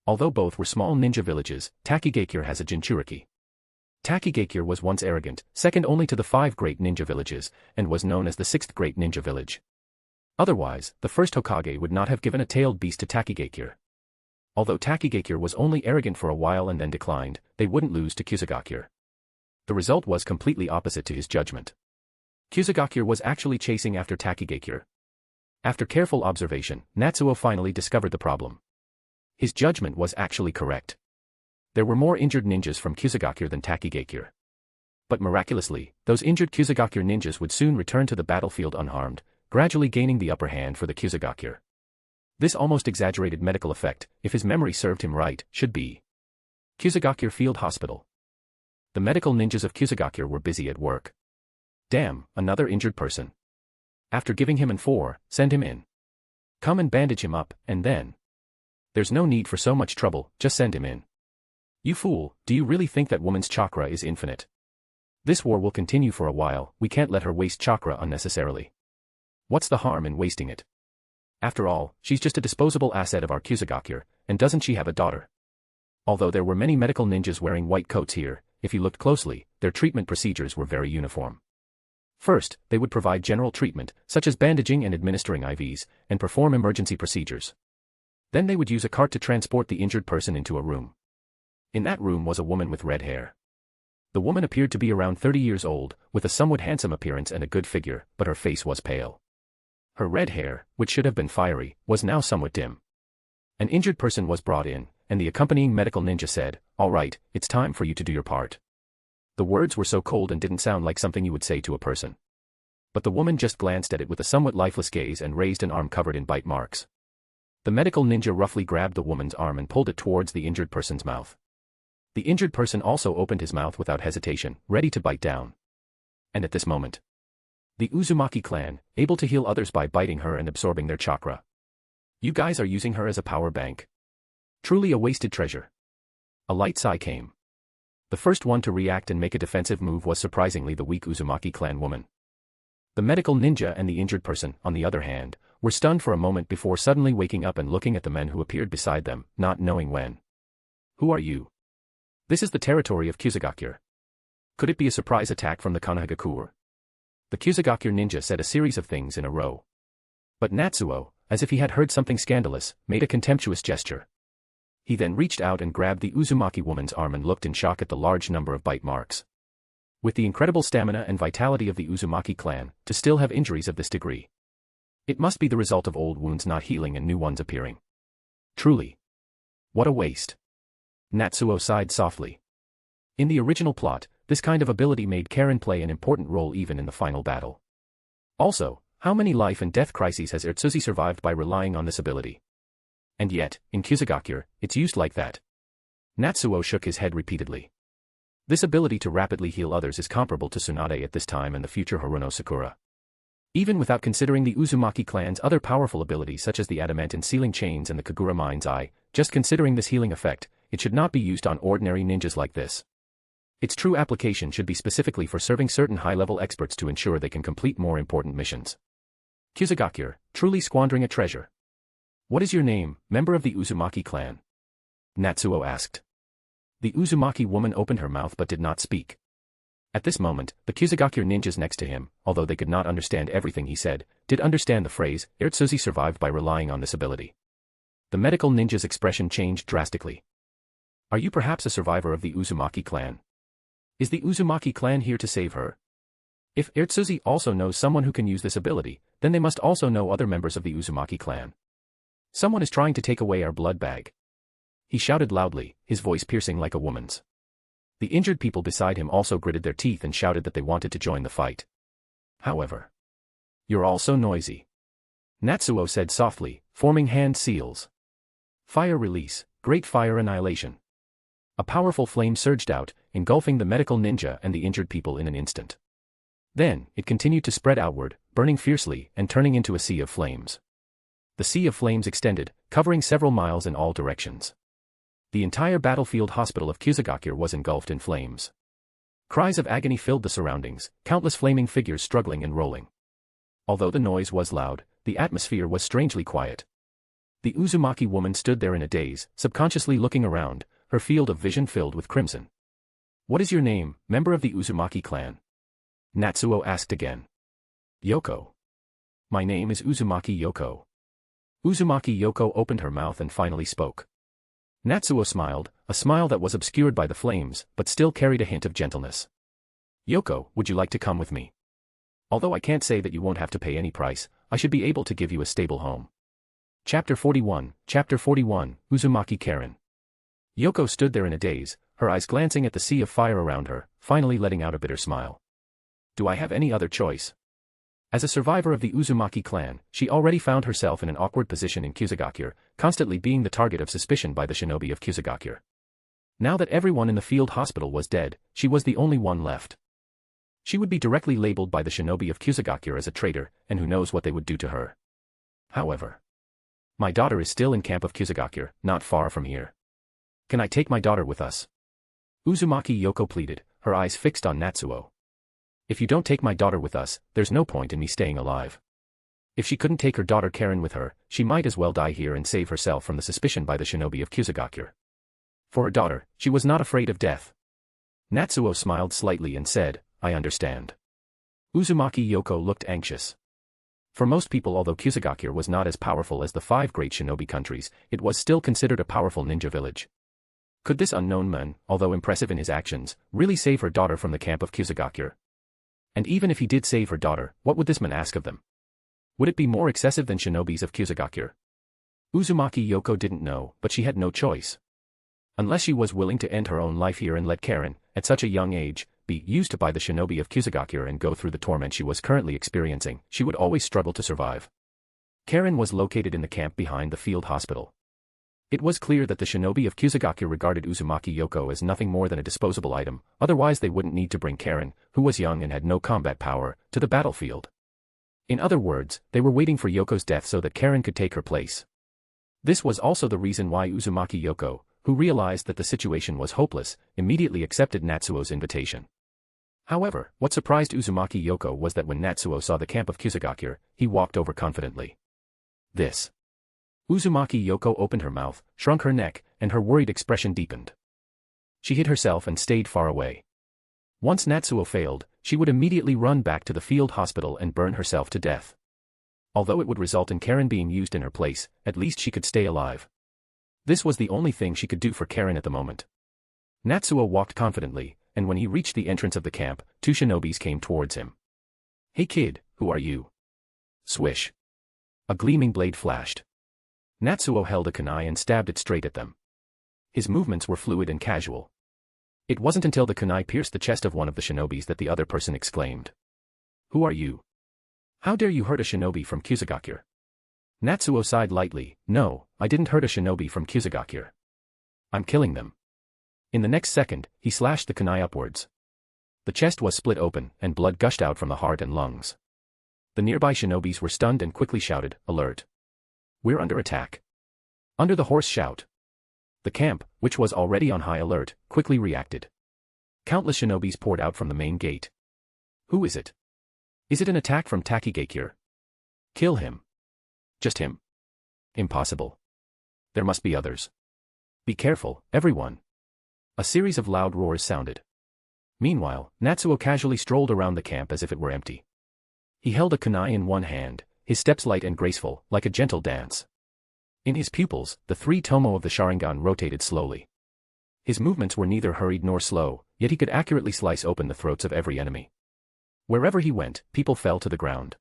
Although both were small ninja villages, Takigakure has a Jinchuriki. Takigakure was once arrogant, second only to the 5 great ninja villages, and was known as the 6th great ninja village. Otherwise, the first Hokage would not have given a tailed beast to Takigakure. Although Takigakure was only arrogant for a while and then declined, they wouldn't lose to Kusagakure. The result was completely opposite to his judgment. Kusagakure was actually chasing after Takigakure. After careful observation, Natsuo finally discovered the problem. His judgment was actually correct. There were more injured ninjas from Kusagakure than Takigakure. But miraculously, those injured Kusagakure ninjas would soon return to the battlefield unharmed, gradually gaining the upper hand for the Kusagakure. This almost exaggerated medical effect, if his memory served him right, should be Kusagakure Field Hospital. The medical ninjas of Kusagakure were busy at work. Damn, another injured person. After giving him an 4, send him in. Come and bandage him up, and then. There's no need for so much trouble, just send him in. You fool, do you really think that woman's chakra is infinite? This war will continue for a while, we can't let her waste chakra unnecessarily. What's the harm in wasting it? After all, she's just a disposable asset of our Kusagakure, and doesn't she have a daughter? Although there were many medical ninjas wearing white coats here, if you looked closely, their treatment procedures were very uniform. First, they would provide general treatment, such as bandaging and administering IVs, and perform emergency procedures. Then they would use a cart to transport the injured person into a room. In that room was a woman with red hair. The woman appeared to be around 30 years old, with a somewhat handsome appearance and a good figure, but her face was pale. Her red hair, which should have been fiery, was now somewhat dim. An injured person was brought in, and the accompanying medical ninja said, "All right, it's time for you to do your part." The words were so cold and didn't sound like something you would say to a person. But the woman just glanced at it with a somewhat lifeless gaze and raised an arm covered in bite marks. The medical ninja roughly grabbed the woman's arm and pulled it towards the injured person's mouth. The injured person also opened his mouth without hesitation, ready to bite down. And at this moment, the Uzumaki clan, able to heal others by biting her and absorbing their chakra. You guys are using her as a power bank. Truly a wasted treasure. A light sigh came. The first one to react and make a defensive move was surprisingly the weak Uzumaki clan woman. The medical ninja and the injured person, on the other hand, were stunned for a moment before suddenly waking up and looking at the men who appeared beside them, not knowing when. Who are you? This is the territory of Kusagakure. Could it be a surprise attack from the Konoha? The Kusagakure ninja said a series of things in a row. But Natsuo, as if he had heard something scandalous, made a contemptuous gesture. He then reached out and grabbed the Uzumaki woman's arm and looked in shock at the large number of bite marks. With the incredible stamina and vitality of the Uzumaki clan, to still have injuries of this degree. It must be the result of old wounds not healing and new ones appearing. Truly. What a waste. Natsuo sighed softly. In the original plot, this kind of ability made Karen play an important role even in the final battle. Also, how many life and death crises has Urtsuzi survived by relying on this ability? And yet, in Kusagakure, it's used like that. Natsuo shook his head repeatedly. This ability to rapidly heal others is comparable to Tsunade at this time and the future Haruno Sakura. Even without considering the Uzumaki clan's other powerful abilities such as the adamant sealing chains and the Kagura Mind's Eye, just considering this healing effect, it should not be used on ordinary ninjas like this. Its true application should be specifically for serving certain high-level experts to ensure they can complete more important missions. Kusagakure, truly squandering a treasure. What is your name, member of the Uzumaki clan? Natsuo asked. The Uzumaki woman opened her mouth but did not speak. At this moment, the Kusagakure ninjas next to him, although they could not understand everything he said, did understand the phrase, Urtsuzi survived by relying on this ability. The medical ninja's expression changed drastically. Are you perhaps a survivor of the Uzumaki clan? Is the Uzumaki clan here to save her? If Urtsuzi also knows someone who can use this ability, then they must also know other members of the Uzumaki clan. Someone is trying to take away our blood bag. He shouted loudly, his voice piercing like a woman's. The injured people beside him also gritted their teeth and shouted that they wanted to join the fight. However, you're all so noisy. Natsuo said softly, forming hand seals. Fire release, great fire annihilation. A powerful flame surged out, engulfing the medical ninja and the injured people in an instant. Then, it continued to spread outward, burning fiercely and turning into a sea of flames. The sea of flames extended, covering several miles in all directions. The entire battlefield hospital of Kusagakure was engulfed in flames. Cries of agony filled the surroundings, countless flaming figures struggling and rolling. Although the noise was loud, the atmosphere was strangely quiet. The Uzumaki woman stood there in a daze, subconsciously looking around, her field of vision filled with crimson. What is your name, member of the Uzumaki clan? Natsuo asked again. Yoko. My name is Uzumaki Yoko. Uzumaki Yoko opened her mouth and finally spoke. Natsuo smiled, a smile that was obscured by the flames, but still carried a hint of gentleness. Yoko, would you like to come with me? Although I can't say that you won't have to pay any price, I should be able to give you a stable home. Chapter 41, Uzumaki Karen. Yoko stood there in a daze, her eyes glancing at the sea of fire around her, finally letting out a bitter smile. Do I have any other choice? As a survivor of the Uzumaki clan, she already found herself in an awkward position in Kusagakure, constantly being the target of suspicion by the shinobi of Kusagakure. Now that everyone in the field hospital was dead, she was the only one left. She would be directly labeled by the shinobi of Kusagakure as a traitor, and who knows what they would do to her. However, my daughter is still in camp of Kusagakure, not far from here. Can I take my daughter with us? Uzumaki Yoko pleaded, her eyes fixed on Natsuo. If you don't take my daughter with us, there's no point in me staying alive. If she couldn't take her daughter Karen with her, she might as well die here and save herself from the suspicion by the shinobi of Kusagakure. For her daughter, she was not afraid of death. Natsuo smiled slightly and said, I understand. Uzumaki Yoko looked anxious. For most people, although Kusagakure was not as powerful as the 5 great shinobi countries, it was still considered a powerful ninja village. Could this unknown man, although impressive in his actions, really save her daughter from the camp of Kusagakure? And even if he did save her daughter, what would this man ask of them? Would it be more excessive than shinobis of Kusagakure? Uzumaki Yoko didn't know, but she had no choice. Unless she was willing to end her own life here and let Karen, at such a young age, be used by the shinobi of Kusagakure and go through the torment she was currently experiencing, she would always struggle to survive. Karen was located in the camp behind the field hospital. It was clear that the shinobi of Kusagakure regarded Uzumaki Yoko as nothing more than a disposable item, otherwise they wouldn't need to bring Karen, who was young and had no combat power, to the battlefield. In other words, they were waiting for Yoko's death so that Karen could take her place. This was also the reason why Uzumaki Yoko, who realized that the situation was hopeless, immediately accepted Natsuo's invitation. However, what surprised Uzumaki Yoko was that when Natsuo saw the camp of Kusagakure, he walked over confidently. This. Uzumaki Yoko opened her mouth, shrunk her neck, and her worried expression deepened. She hid herself and stayed far away. Once Natsuo failed, she would immediately run back to the field hospital and burn herself to death. Although it would result in Karen being used in her place, at least she could stay alive. This was the only thing she could do for Karen at the moment. Natsuo walked confidently, and when he reached the entrance of the camp, 2 shinobis came towards him. "Hey kid, who are you?" Swish. A gleaming blade flashed. Natsuo held a kunai and stabbed it straight at them. His movements were fluid and casual. It wasn't until the kunai pierced the chest of one of the shinobis that the other person exclaimed. "Who are you? How dare you hurt a shinobi from Kusagakure?" Natsuo sighed lightly. "No, I didn't hurt a shinobi from Kusagakure. I'm killing them." In the next second, he slashed the kunai upwards. The chest was split open, and blood gushed out from the heart and lungs. The nearby shinobis were stunned and quickly shouted, "Alert! We're under attack!" Under the hoarse shout, the camp, which was already on high alert, quickly reacted. Countless shinobis poured out from the main gate. "Who is it? Is it an attack from Takigakure? Kill him. Just him. Impossible. There must be others. Be careful, everyone." A series of loud roars sounded. Meanwhile, Natsuo casually strolled around the camp as if it were empty. He held a kunai in one hand, his steps light and graceful, like a gentle dance. In his pupils, the 3 tomo of the Sharingan rotated slowly. His movements were neither hurried nor slow, yet he could accurately slice open the throats of every enemy. Wherever he went, people fell to the ground.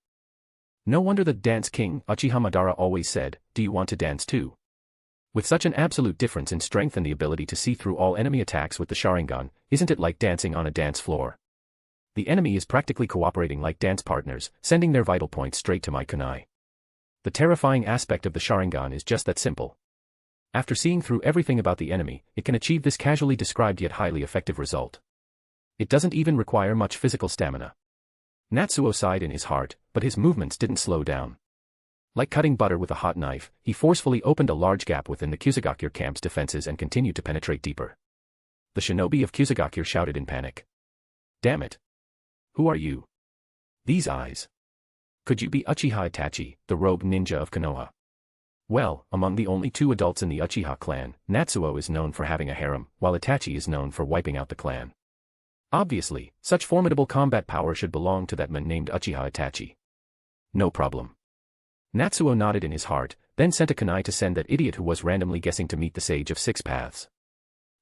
No wonder the dance king, Uchiha Madara, always said, "Do you want to dance too?" With such an absolute difference in strength and the ability to see through all enemy attacks with the Sharingan, isn't it like dancing on a dance floor? The enemy is practically cooperating like dance partners, sending their vital points straight to my kunai. The terrifying aspect of the Sharingan is just that simple. After seeing through everything about the enemy, it can achieve this casually described yet highly effective result. It doesn't even require much physical stamina. Natsuo sighed in his heart, but his movements didn't slow down. Like cutting butter with a hot knife, he forcefully opened a large gap within the Kusagakure camp's defenses and continued to penetrate deeper. The shinobi of Kusagakure shouted in panic. "Damn it! Who are you? These eyes. Could you be Uchiha Itachi, the rogue ninja of Konoha?" Well, among the only 2 adults in the Uchiha clan, Natsuo is known for having a harem, while Itachi is known for wiping out the clan. Obviously, such formidable combat power should belong to that man named Uchiha Itachi. No problem. Natsuo nodded in his heart, then sent a kunai to send that idiot who was randomly guessing to meet the Sage of 6 Paths.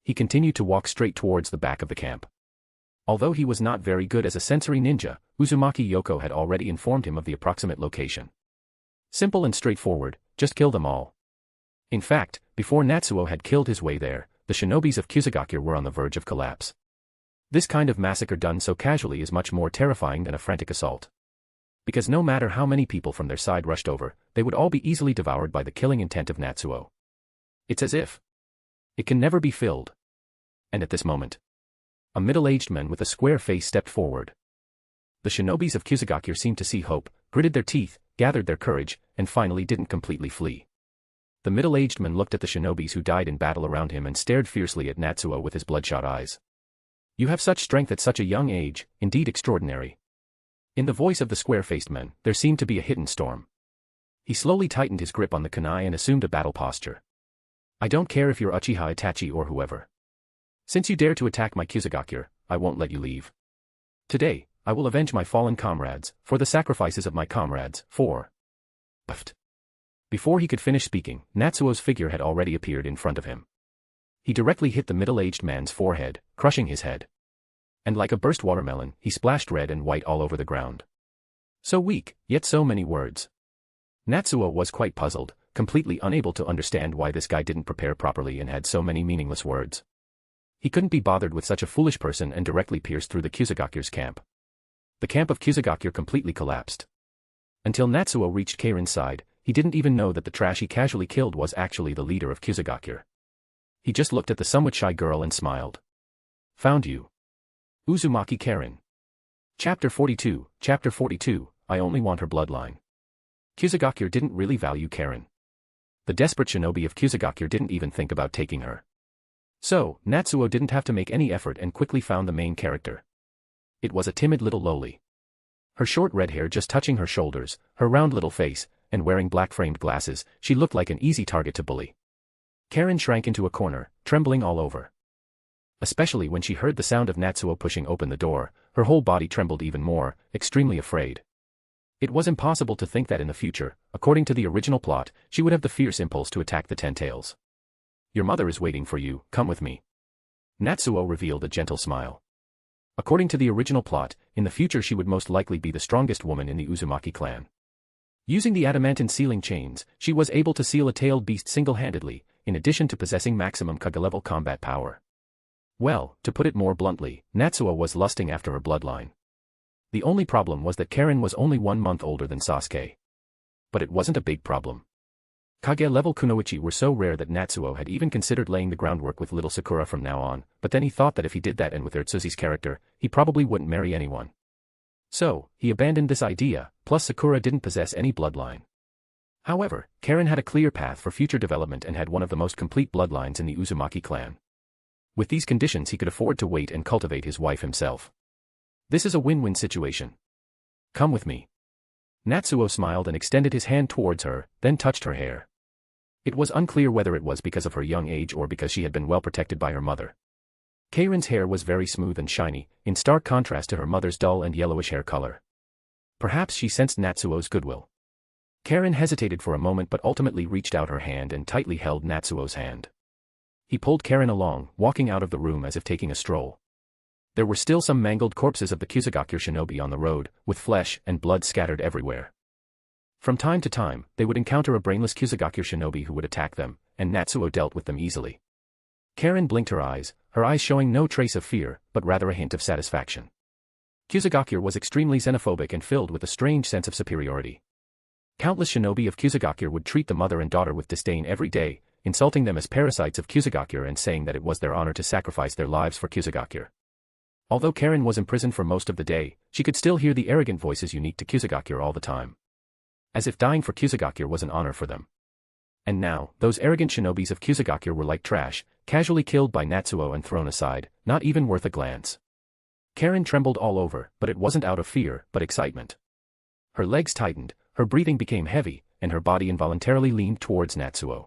He continued to walk straight towards the back of the camp. Although he was not very good as a sensory ninja, Uzumaki Yoko had already informed him of the approximate location. Simple and straightforward, just kill them all. In fact, before Natsuo had killed his way there, the shinobis of Kusagakure were on the verge of collapse. This kind of massacre done so casually is much more terrifying than a frantic assault. Because no matter how many people from their side rushed over, they would all be easily devoured by the killing intent of Natsuo. It's as if it can never be filled. And at this moment, a middle-aged man with a square face stepped forward. The shinobis of Kusagakure seemed to see hope, gritted their teeth, gathered their courage, and finally didn't completely flee. The middle-aged man looked at the shinobis who died in battle around him and stared fiercely at Natsuo with his bloodshot eyes. "You have such strength at such a young age, indeed extraordinary." In the voice of the square-faced man, there seemed to be a hidden storm. He slowly tightened his grip on the kunai and assumed a battle posture. "I don't care if you're Uchiha Itachi or whoever. Since you dare to attack my Kusagakure, I won't let you leave. Today, I will avenge my fallen comrades, for the sacrifices of my comrades, for..." Puffed. Before he could finish speaking, Natsuo's figure had already appeared in front of him. He directly hit the middle-aged man's forehead, crushing his head. And like a burst watermelon, he splashed red and white all over the ground. So weak, yet so many words. Natsuo was quite puzzled, completely unable to understand why this guy didn't prepare properly and had so many meaningless words. He couldn't be bothered with such a foolish person and directly pierced through the Kusagakure's camp. The camp of Kusagakure completely collapsed. Until Natsuo reached Karen's side, he didn't even know that the trash he casually killed was actually the leader of Kusagakure. He just looked at the somewhat shy girl and smiled. "Found you. Uzumaki Karen." Chapter 42, I only want her bloodline. Kusagakure didn't really value Karen. The desperate shinobi of Kusagakure didn't even think about taking her. So, Natsuo didn't have to make any effort and quickly found the main character. It was a timid little loli. Her short red hair just touching her shoulders, her round little face, and wearing black framed glasses, she looked like an easy target to bully. Karen shrank into a corner, trembling all over. Especially when she heard the sound of Natsuo pushing open the door, her whole body trembled even more, extremely afraid. It was impossible to think that in the future, according to the original plot, she would have the fierce impulse to attack the Ten Tails. Your mother is waiting for you, come with me. Natsuo revealed a gentle smile. According to the original plot, in the future she would most likely be the strongest woman in the Uzumaki clan. Using the adamantine sealing chains, she was able to seal a tailed beast single-handedly, in addition to possessing maximum Kaga-level combat power. Well, to put it more bluntly, Natsuo was lusting after her bloodline. The only problem was that Karen was only 1 month older than Sasuke. But it wasn't a big problem. Kagalv Kunoichi were so rare that Natsuo had even considered laying the groundwork with little Sakura from now on, but then he thought that if he did that and with Urtsuzi's character, he probably wouldn't marry anyone. So, he abandoned this idea, plus Sakura didn't possess any bloodline. However, Karen had a clear path for future development and had one of the most complete bloodlines in the Uzumaki clan. With these conditions he could afford to wait and cultivate his wife himself. This is a win-win situation. Come with me. Natsuo smiled and extended his hand towards her, then touched her hair. It was unclear whether it was because of her young age or because she had been well protected by her mother. Karen's hair was very smooth and shiny, in stark contrast to her mother's dull and yellowish hair color. Perhaps she sensed Natsuo's goodwill. Karen hesitated for a moment but ultimately reached out her hand and tightly held Natsuo's hand. He pulled Karen along, walking out of the room as if taking a stroll. There were still some mangled corpses of the Kusagakure shinobi on the road, with flesh and blood scattered everywhere. From time to time, they would encounter a brainless Kusagakure shinobi who would attack them, and Natsuo dealt with them easily. Karen blinked her eyes showing no trace of fear, but rather a hint of satisfaction. Kusagakure was extremely xenophobic and filled with a strange sense of superiority. Countless shinobi of Kusagakure would treat the mother and daughter with disdain every day, insulting them as parasites of Kusagakure and saying that it was their honor to sacrifice their lives for Kusagakure. Although Karen was imprisoned for most of the day, she could still hear the arrogant voices unique to Kusagakure all the time. As if dying for Kusagakure was an honor for them. And now, those arrogant shinobis of Kusagakure were like trash, casually killed by Natsuo and thrown aside, not even worth a glance. Karen trembled all over, but it wasn't out of fear, but excitement. Her legs tightened, her breathing became heavy, and her body involuntarily leaned towards Natsuo.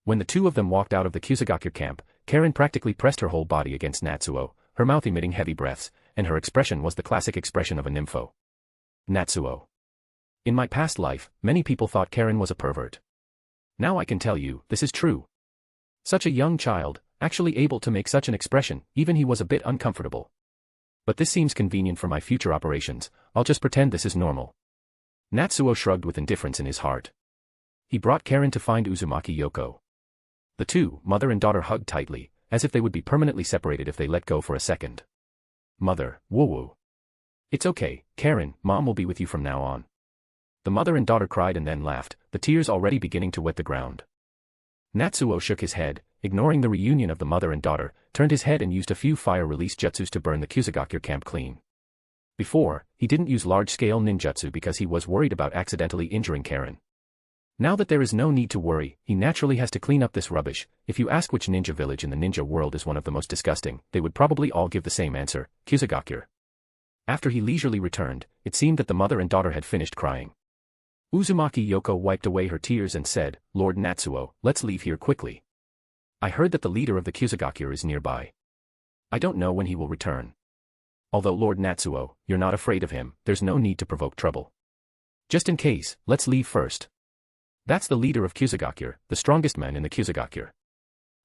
When the two of them walked out of the Kusagakure camp, Karen practically pressed her whole body against Natsuo, her mouth emitting heavy breaths, and her expression was the classic expression of a nympho. Natsuo. In my past life, many people thought Karen was a pervert. Now I can tell you, this is true. Such a young child, actually able to make such an expression, even he was a bit uncomfortable. But this seems convenient for my future operations, I'll just pretend this is normal. Natsuo shrugged with indifference in his heart. He brought Karen to find Uzumaki Yoko. The two, mother and daughter, hugged tightly, as if they would be permanently separated if they let go for a second. Mother, woo-woo. It's okay, Karen, Mom will be with you from now on. The mother and daughter cried and then laughed, the tears already beginning to wet the ground. Natsuo shook his head, ignoring the reunion of the mother and daughter, turned his head and used a few fire-release jutsus to burn the Kusagakure camp clean. Before, he didn't use large-scale ninjutsu because he was worried about accidentally injuring Karen. Now that there is no need to worry, he naturally has to clean up this rubbish. If you ask which ninja village in the ninja world is one of the most disgusting, they would probably all give the same answer, Kusagakure. After he leisurely returned, it seemed that the mother and daughter had finished crying. Uzumaki Yoko wiped away her tears and said, Lord Natsuo, let's leave here quickly. I heard that the leader of the Kusagakure is nearby. I don't know when he will return. Although Lord Natsuo, you're not afraid of him, there's no need to provoke trouble. Just in case, let's leave first. That's the leader of Kusagakure, the strongest man in the Kusagakure.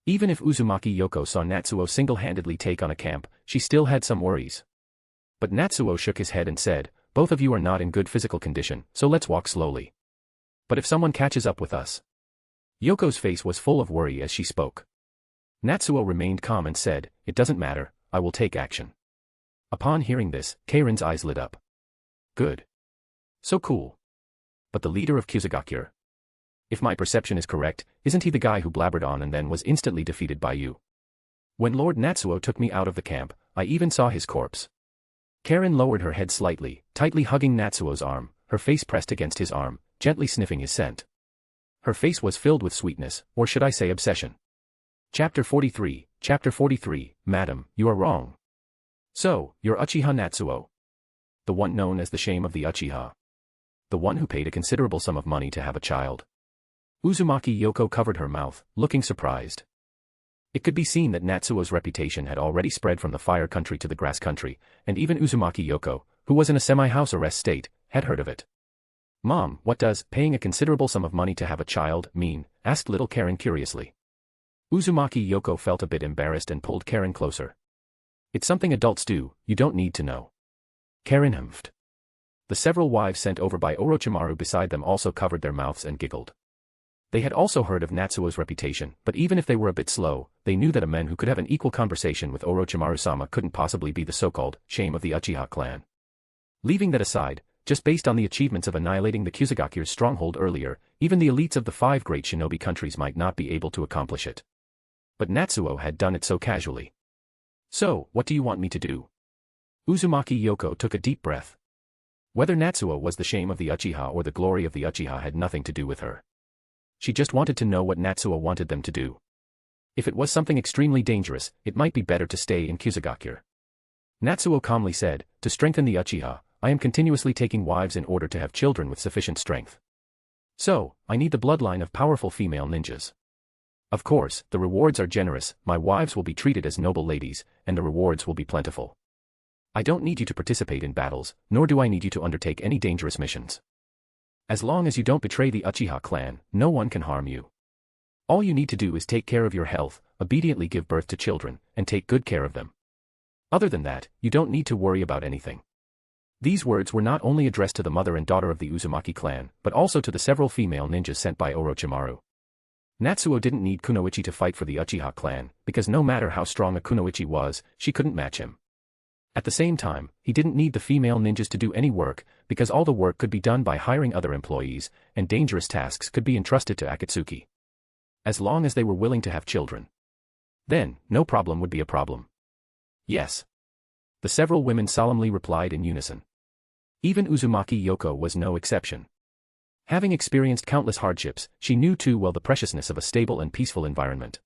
Even if Uzumaki Yoko saw Natsuo single-handedly take on a camp, she still had some worries. But Natsuo shook his head and said, both of you are not in good physical condition, so let's walk slowly. But if someone catches up with us? Yoko's face was full of worry as she spoke. Natsuo remained calm and said, it doesn't matter, I will take action. Upon hearing this, Karen's eyes lit up. Good. So cool. But the leader of Kusagakure? If my perception is correct, isn't he the guy who blabbered on and then was instantly defeated by you? When Lord Natsuo took me out of the camp, I even saw his corpse. Karen lowered her head slightly, tightly hugging Natsuo's arm, her face pressed against his arm, gently sniffing his scent. Her face was filled with sweetness, or should I say obsession. Chapter 43, Chapter 43, Madam, you are wrong. So, you're Uchiha Natsuo. The one known as the shame of the Uchiha. The one who paid a considerable sum of money to have a child. Uzumaki Yoko covered her mouth, looking surprised. It could be seen that Natsuo's reputation had already spread from the fire country to the grass country, and even Uzumaki Yoko, who was in a semi-house arrest state, had heard of it. Mom, what does paying a considerable sum of money to have a child mean? Asked little Karen curiously. Uzumaki Yoko felt a bit embarrassed and pulled Karen closer. It's something adults do, you don't need to know. Karen humphed. The several wives sent over by Orochimaru beside them also covered their mouths and giggled. They had also heard of Natsuo's reputation, but even if they were a bit slow, they knew that a man who could have an equal conversation with Orochimaru-sama couldn't possibly be the so-called shame of the Uchiha clan. Leaving that aside, just based on the achievements of annihilating the Kusugakure's stronghold earlier, even the elites of the 5 great shinobi countries might not be able to accomplish it. But Natsuo had done it so casually. So, what do you want me to do? Uzumaki Yoko took a deep breath. Whether Natsuo was the shame of the Uchiha or the glory of the Uchiha had nothing to do with her. She just wanted to know what Natsuo wanted them to do. If it was something extremely dangerous, it might be better to stay in Kusugakure. Natsuo calmly said, to strengthen the Uchiha, I am continuously taking wives in order to have children with sufficient strength. So, I need the bloodline of powerful female ninjas. Of course, the rewards are generous, my wives will be treated as noble ladies, and the rewards will be plentiful. I don't need you to participate in battles, nor do I need you to undertake any dangerous missions. As long as you don't betray the Uchiha clan, no one can harm you. All you need to do is take care of your health, obediently give birth to children, and take good care of them. Other than that, you don't need to worry about anything. These words were not only addressed to the mother and daughter of the Uzumaki clan, but also to the several female ninjas sent by Orochimaru. Natsuo didn't need Kunoichi to fight for the Uchiha clan, because no matter how strong a Kunoichi was, she couldn't match him. At the same time, he didn't need the female ninjas to do any work, because all the work could be done by hiring other employees, and dangerous tasks could be entrusted to Akatsuki. As long as they were willing to have children. Then, no problem would be a problem. Yes. The several women solemnly replied in unison. Even Uzumaki Yoko was no exception. Having experienced countless hardships, she knew too well the preciousness of a stable and peaceful environment.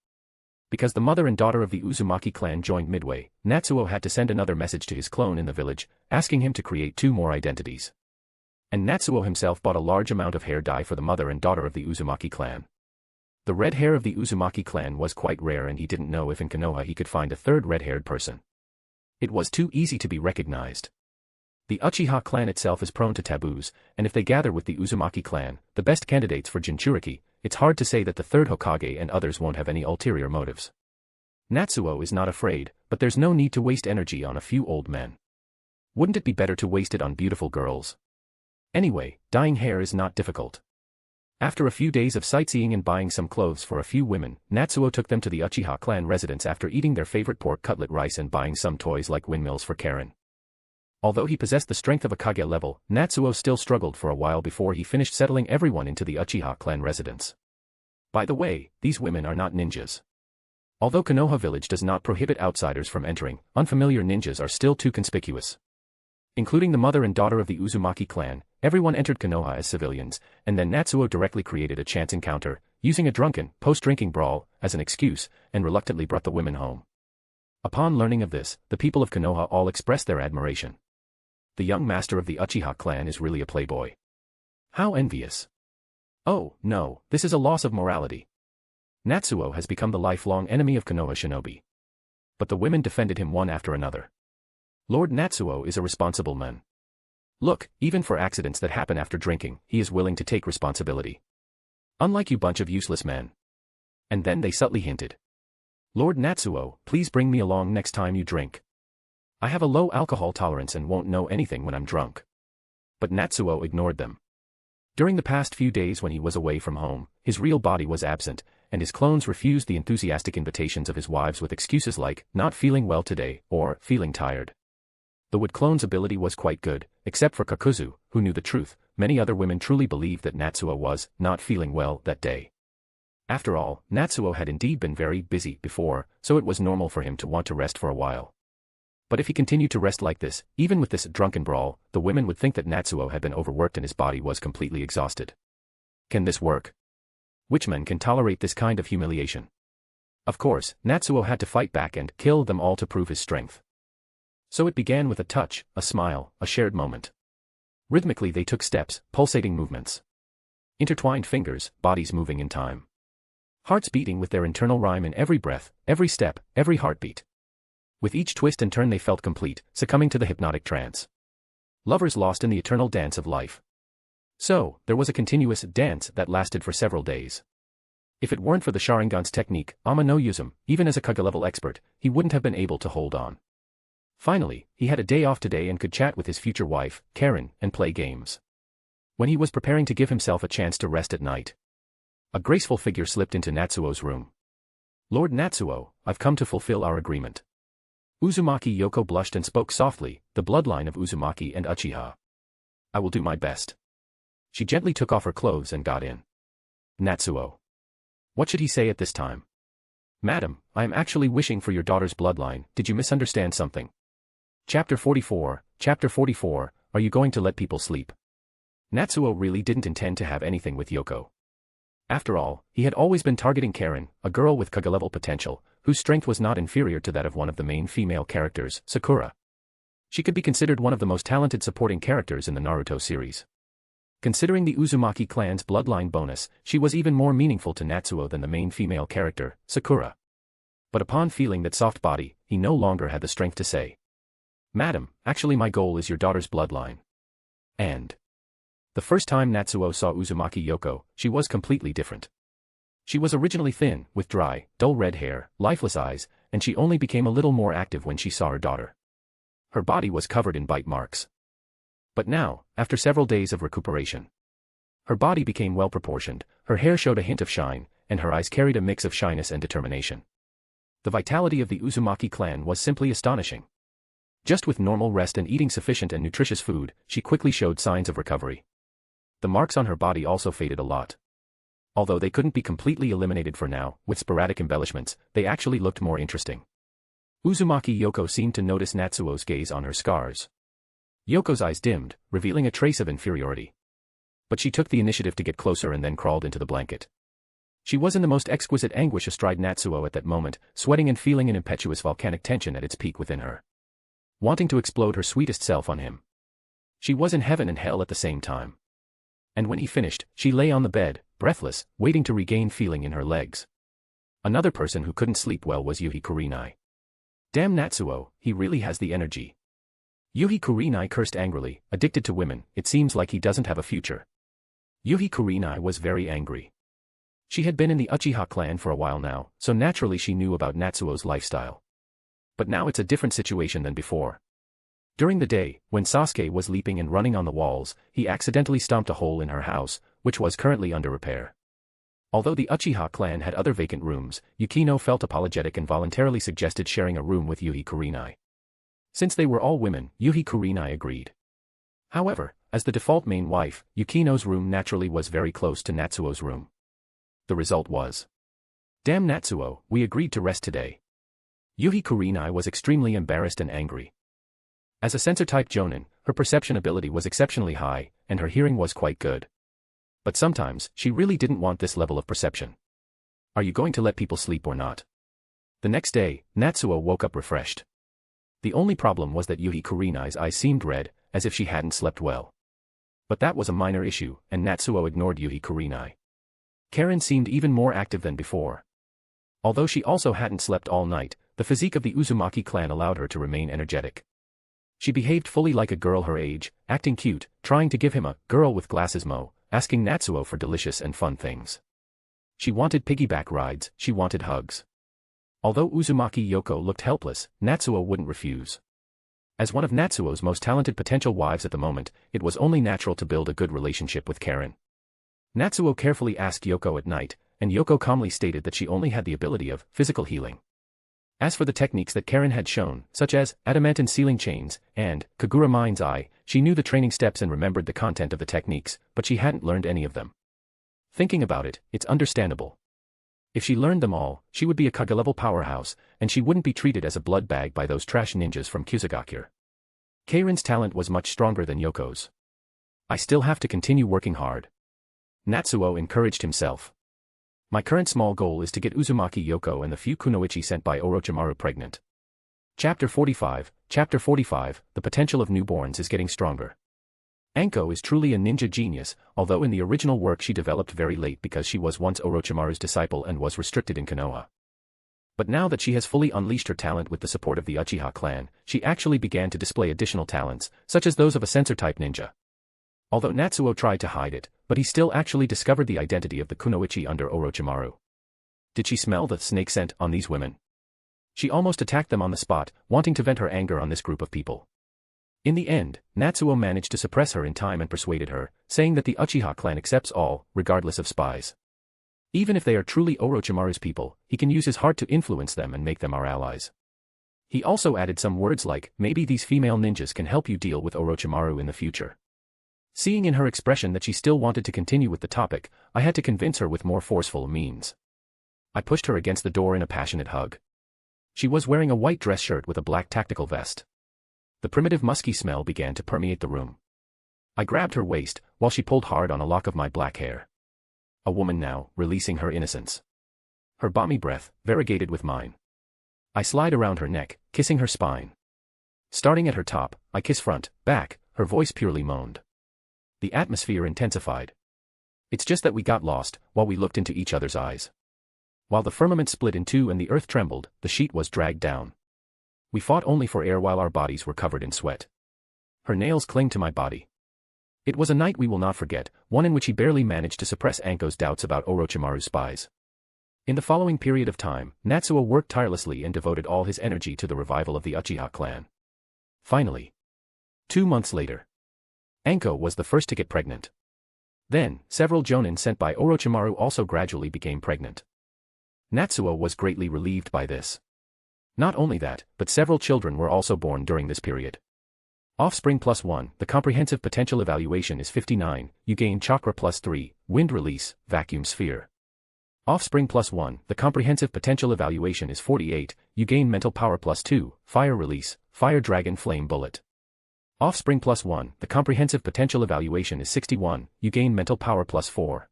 Because the mother and daughter of the Uzumaki clan joined midway, Natsuo had to send another message to his clone in the village, asking him to create 2 more identities. And Natsuo himself bought a large amount of hair dye for the mother and daughter of the Uzumaki clan. The red hair of the Uzumaki clan was quite rare and he didn't know if in Konoha he could find a third red-haired person. It was too easy to be recognized. The Uchiha clan itself is prone to taboos, and if they gather with the Uzumaki clan, the best candidates for Jinchuriki, it's hard to say that the third Hokage and others won't have any ulterior motives. Natsuo is not afraid, but there's no need to waste energy on a few old men. Wouldn't it be better to waste it on beautiful girls? Anyway, dyeing hair is not difficult. After a few days of sightseeing and buying some clothes for a few women, Natsuo took them to the Uchiha clan residence after eating their favorite pork cutlet rice and buying some toys like windmills for Karen. Although he possessed the strength of a Kage level, Natsuo still struggled for a while before he finished settling everyone into the Uchiha clan residence. By the way, these women are not ninjas. Although Konoha village does not prohibit outsiders from entering, unfamiliar ninjas are still too conspicuous. Including the mother and daughter of the Uzumaki clan, everyone entered Konoha as civilians, and then Natsuo directly created a chance encounter, using a drunken, post-drinking brawl, as an excuse, and reluctantly brought the women home. Upon learning of this, the people of Konoha all expressed their admiration. The young master of the Uchiha clan is really a playboy. How envious. Oh, no, this is a loss of morality. Natsuo has become the lifelong enemy of Konoha shinobi. But the women defended him one after another. Lord Natsuo is a responsible man. Look, even for accidents that happen after drinking, he is willing to take responsibility. Unlike you bunch of useless men. And then they subtly hinted. Lord Natsuo, please bring me along next time you drink. I have a low alcohol tolerance and won't know anything when I'm drunk. But Natsuo ignored them. During the past few days when he was away from home, his real body was absent, and his clones refused the enthusiastic invitations of his wives with excuses like, not feeling well today, or, feeling tired. The wood clone's ability was quite good, except for Kakuzu, who knew the truth. Many other women truly believed that Natsuo was, not feeling well that day. After all, Natsuo had indeed been very busy before, so it was normal for him to want to rest for a while. But if he continued to rest like this, even with this drunken brawl, the women would think that Natsuo had been overworked and his body was completely exhausted. Can this work? Which men can tolerate this kind of humiliation? Of course, Natsuo had to fight back and kill them all to prove his strength. So it began with a touch, a smile, a shared moment. Rhythmically they took steps, pulsating movements. Intertwined fingers, bodies moving in time. Hearts beating with their internal rhyme in every breath, every step, every heartbeat. With each twist and turn they felt complete, succumbing to the hypnotic trance. Lovers lost in the eternal dance of life. So, there was a continuous dance that lasted for several days. If it weren't for the Sharingan's technique, Ama no Uzum, even as a Kaga-level expert, he wouldn't have been able to hold on. Finally, he had a day off today and could chat with his future wife, Karen, and play games. When he was preparing to give himself a chance to rest at night, a graceful figure slipped into Natsuo's room. Lord Natsuo, I've come to fulfill our agreement. Uzumaki Yoko blushed and spoke softly, the bloodline of Uzumaki and Uchiha. I will do my best. She gently took off her clothes and got in. Natsuo. What should he say at this time? Madam, I am actually wishing for your daughter's bloodline, did you misunderstand something? Chapter 44, are you going to let people sleep? Natsuo really didn't intend to have anything with Yoko. After all, he had always been targeting Karen, a girl with Kaga-level potential, whose strength was not inferior to that of one of the main female characters, Sakura. She could be considered one of the most talented supporting characters in the Naruto series. Considering the Uzumaki clan's bloodline bonus, she was even more meaningful to Natsuo than the main female character, Sakura. But upon feeling that soft body, he no longer had the strength to say, Madam, actually my goal is your daughter's bloodline. And the first time Natsuo saw Uzumaki Yoko, she was completely different. She was originally thin, with dry, dull red hair, lifeless eyes, and she only became a little more active when she saw her daughter. Her body was covered in bite marks. But now, after several days of recuperation, her body became well proportioned, her hair showed a hint of shine, and her eyes carried a mix of shyness and determination. The vitality of the Uzumaki clan was simply astonishing. Just with normal rest and eating sufficient and nutritious food, she quickly showed signs of recovery. The marks on her body also faded a lot. Although they couldn't be completely eliminated for now, with sporadic embellishments, they actually looked more interesting. Uzumaki Yoko seemed to notice Natsuo's gaze on her scars. Yoko's eyes dimmed, revealing a trace of inferiority. But she took the initiative to get closer and then crawled into the blanket. She was in the most exquisite anguish astride Natsuo at that moment, sweating and feeling an impetuous volcanic tension at its peak within her. Wanting to explode her sweetest self on him. She was in heaven and hell at the same time. And when he finished, she lay on the bed, breathless, waiting to regain feeling in her legs. Another person who couldn't sleep well was Yuhi Kurinai. Damn Natsuo, he really has the energy. Yuhi Kurinai cursed angrily, addicted to women, it seems like he doesn't have a future. Yuhi Kurinai was very angry. She had been in the Uchiha clan for a while now, so naturally she knew about Natsuo's lifestyle. But now it's a different situation than before. During the day, when Sasuke was leaping and running on the walls, he accidentally stomped a hole in her house, which was currently under repair. Although the Uchiha clan had other vacant rooms, Yukino felt apologetic and voluntarily suggested sharing a room with Yuhi Kurinai. Since they were all women, Yuhi Kurinai agreed. However, as the default main wife, Yukino's room naturally was very close to Natsuo's room. The result was, damn Natsuo, we agreed to rest today. Yuhi Kurinai was extremely embarrassed and angry. As a sensor-type jonin, her perception ability was exceptionally high, and her hearing was quite good. But sometimes, she really didn't want this level of perception. Are you going to let people sleep or not? The next day, Natsuo woke up refreshed. The only problem was that Yuhi Kurinai's eyes seemed red, as if she hadn't slept well. But that was a minor issue, and Natsuo ignored Yuhi Kurinai. Karen seemed even more active than before. Although she also hadn't slept all night, the physique of the Uzumaki clan allowed her to remain energetic. She behaved fully like a girl her age, acting cute, trying to give him a girl with glasses mo, asking Natsuo for delicious and fun things. She wanted piggyback rides, she wanted hugs. Although Uzumaki Yoko looked helpless, Natsuo wouldn't refuse. As one of Natsuo's most talented potential wives at the moment, it was only natural to build a good relationship with Karen. Natsuo carefully asked Yoko at night, and Yoko calmly stated that she only had the ability of physical healing. As for the techniques that Karen had shown, such as adamantine sealing chains and Kagura Mind's Eye, she knew the training steps and remembered the content of the techniques, but she hadn't learned any of them. Thinking about it, it's understandable. If she learned them all, she would be a Kaga-level powerhouse, and she wouldn't be treated as a blood bag by those trash ninjas from Kusagakure. Karen's talent was much stronger than Yoko's. I still have to continue working hard. Natsuo encouraged himself. My current small goal is to get Uzumaki Yoko and the few Kunoichi sent by Orochimaru pregnant. Chapter 45, the potential of newborns is getting stronger. Anko is truly a ninja genius, although in the original work she developed very late because she was once Orochimaru's disciple and was restricted in Konoha. But now that she has fully unleashed her talent with the support of the Uchiha clan, she actually began to display additional talents, such as those of a sensor-type ninja. Although Natsuo tried to hide it, but he still actually discovered the identity of the Kunoichi under Orochimaru. Did she smell the snake scent on these women? She almost attacked them on the spot, wanting to vent her anger on this group of people. In the end, Natsuo managed to suppress her in time and persuaded her, saying that the Uchiha clan accepts all, regardless of spies. Even if they are truly Orochimaru's people, he can use his heart to influence them and make them our allies. He also added some words like, maybe these female ninjas can help you deal with Orochimaru in the future. Seeing in her expression that she still wanted to continue with the topic, I had to convince her with more forceful means. I pushed her against the door in a passionate hug. She was wearing a white dress shirt with a black tactical vest. The primitive musky smell began to permeate the room. I grabbed her waist, while she pulled hard on a lock of my black hair. A woman now, releasing her innocence. Her balmy breath, variegated with mine. I slide around her neck, kissing her spine. Starting at her top, I kiss front, back, her voice purely moaned. The atmosphere intensified. It's just that we got lost, while we looked into each other's eyes. While the firmament split in two and the earth trembled, the sheet was dragged down. We fought only for air while our bodies were covered in sweat. Her nails cling to my body. It was a night we will not forget, one in which he barely managed to suppress Anko's doubts about Orochimaru's spies. In the following period of time, Natsuo worked tirelessly and devoted all his energy to the revival of the Uchiha clan. Finally, 2 months later, Anko was the first to get pregnant. Then, several jonin sent by Orochimaru also gradually became pregnant. Natsuo was greatly relieved by this. Not only that, but several children were also born during this period. Offspring +1, the comprehensive potential evaluation is 59, you gain chakra +3, wind release, vacuum sphere. Offspring +1, the comprehensive potential evaluation is 48, you gain mental power +2, fire release, fire dragon flame bullet. Offspring +1, the comprehensive potential evaluation is 61, you gain mental power +4.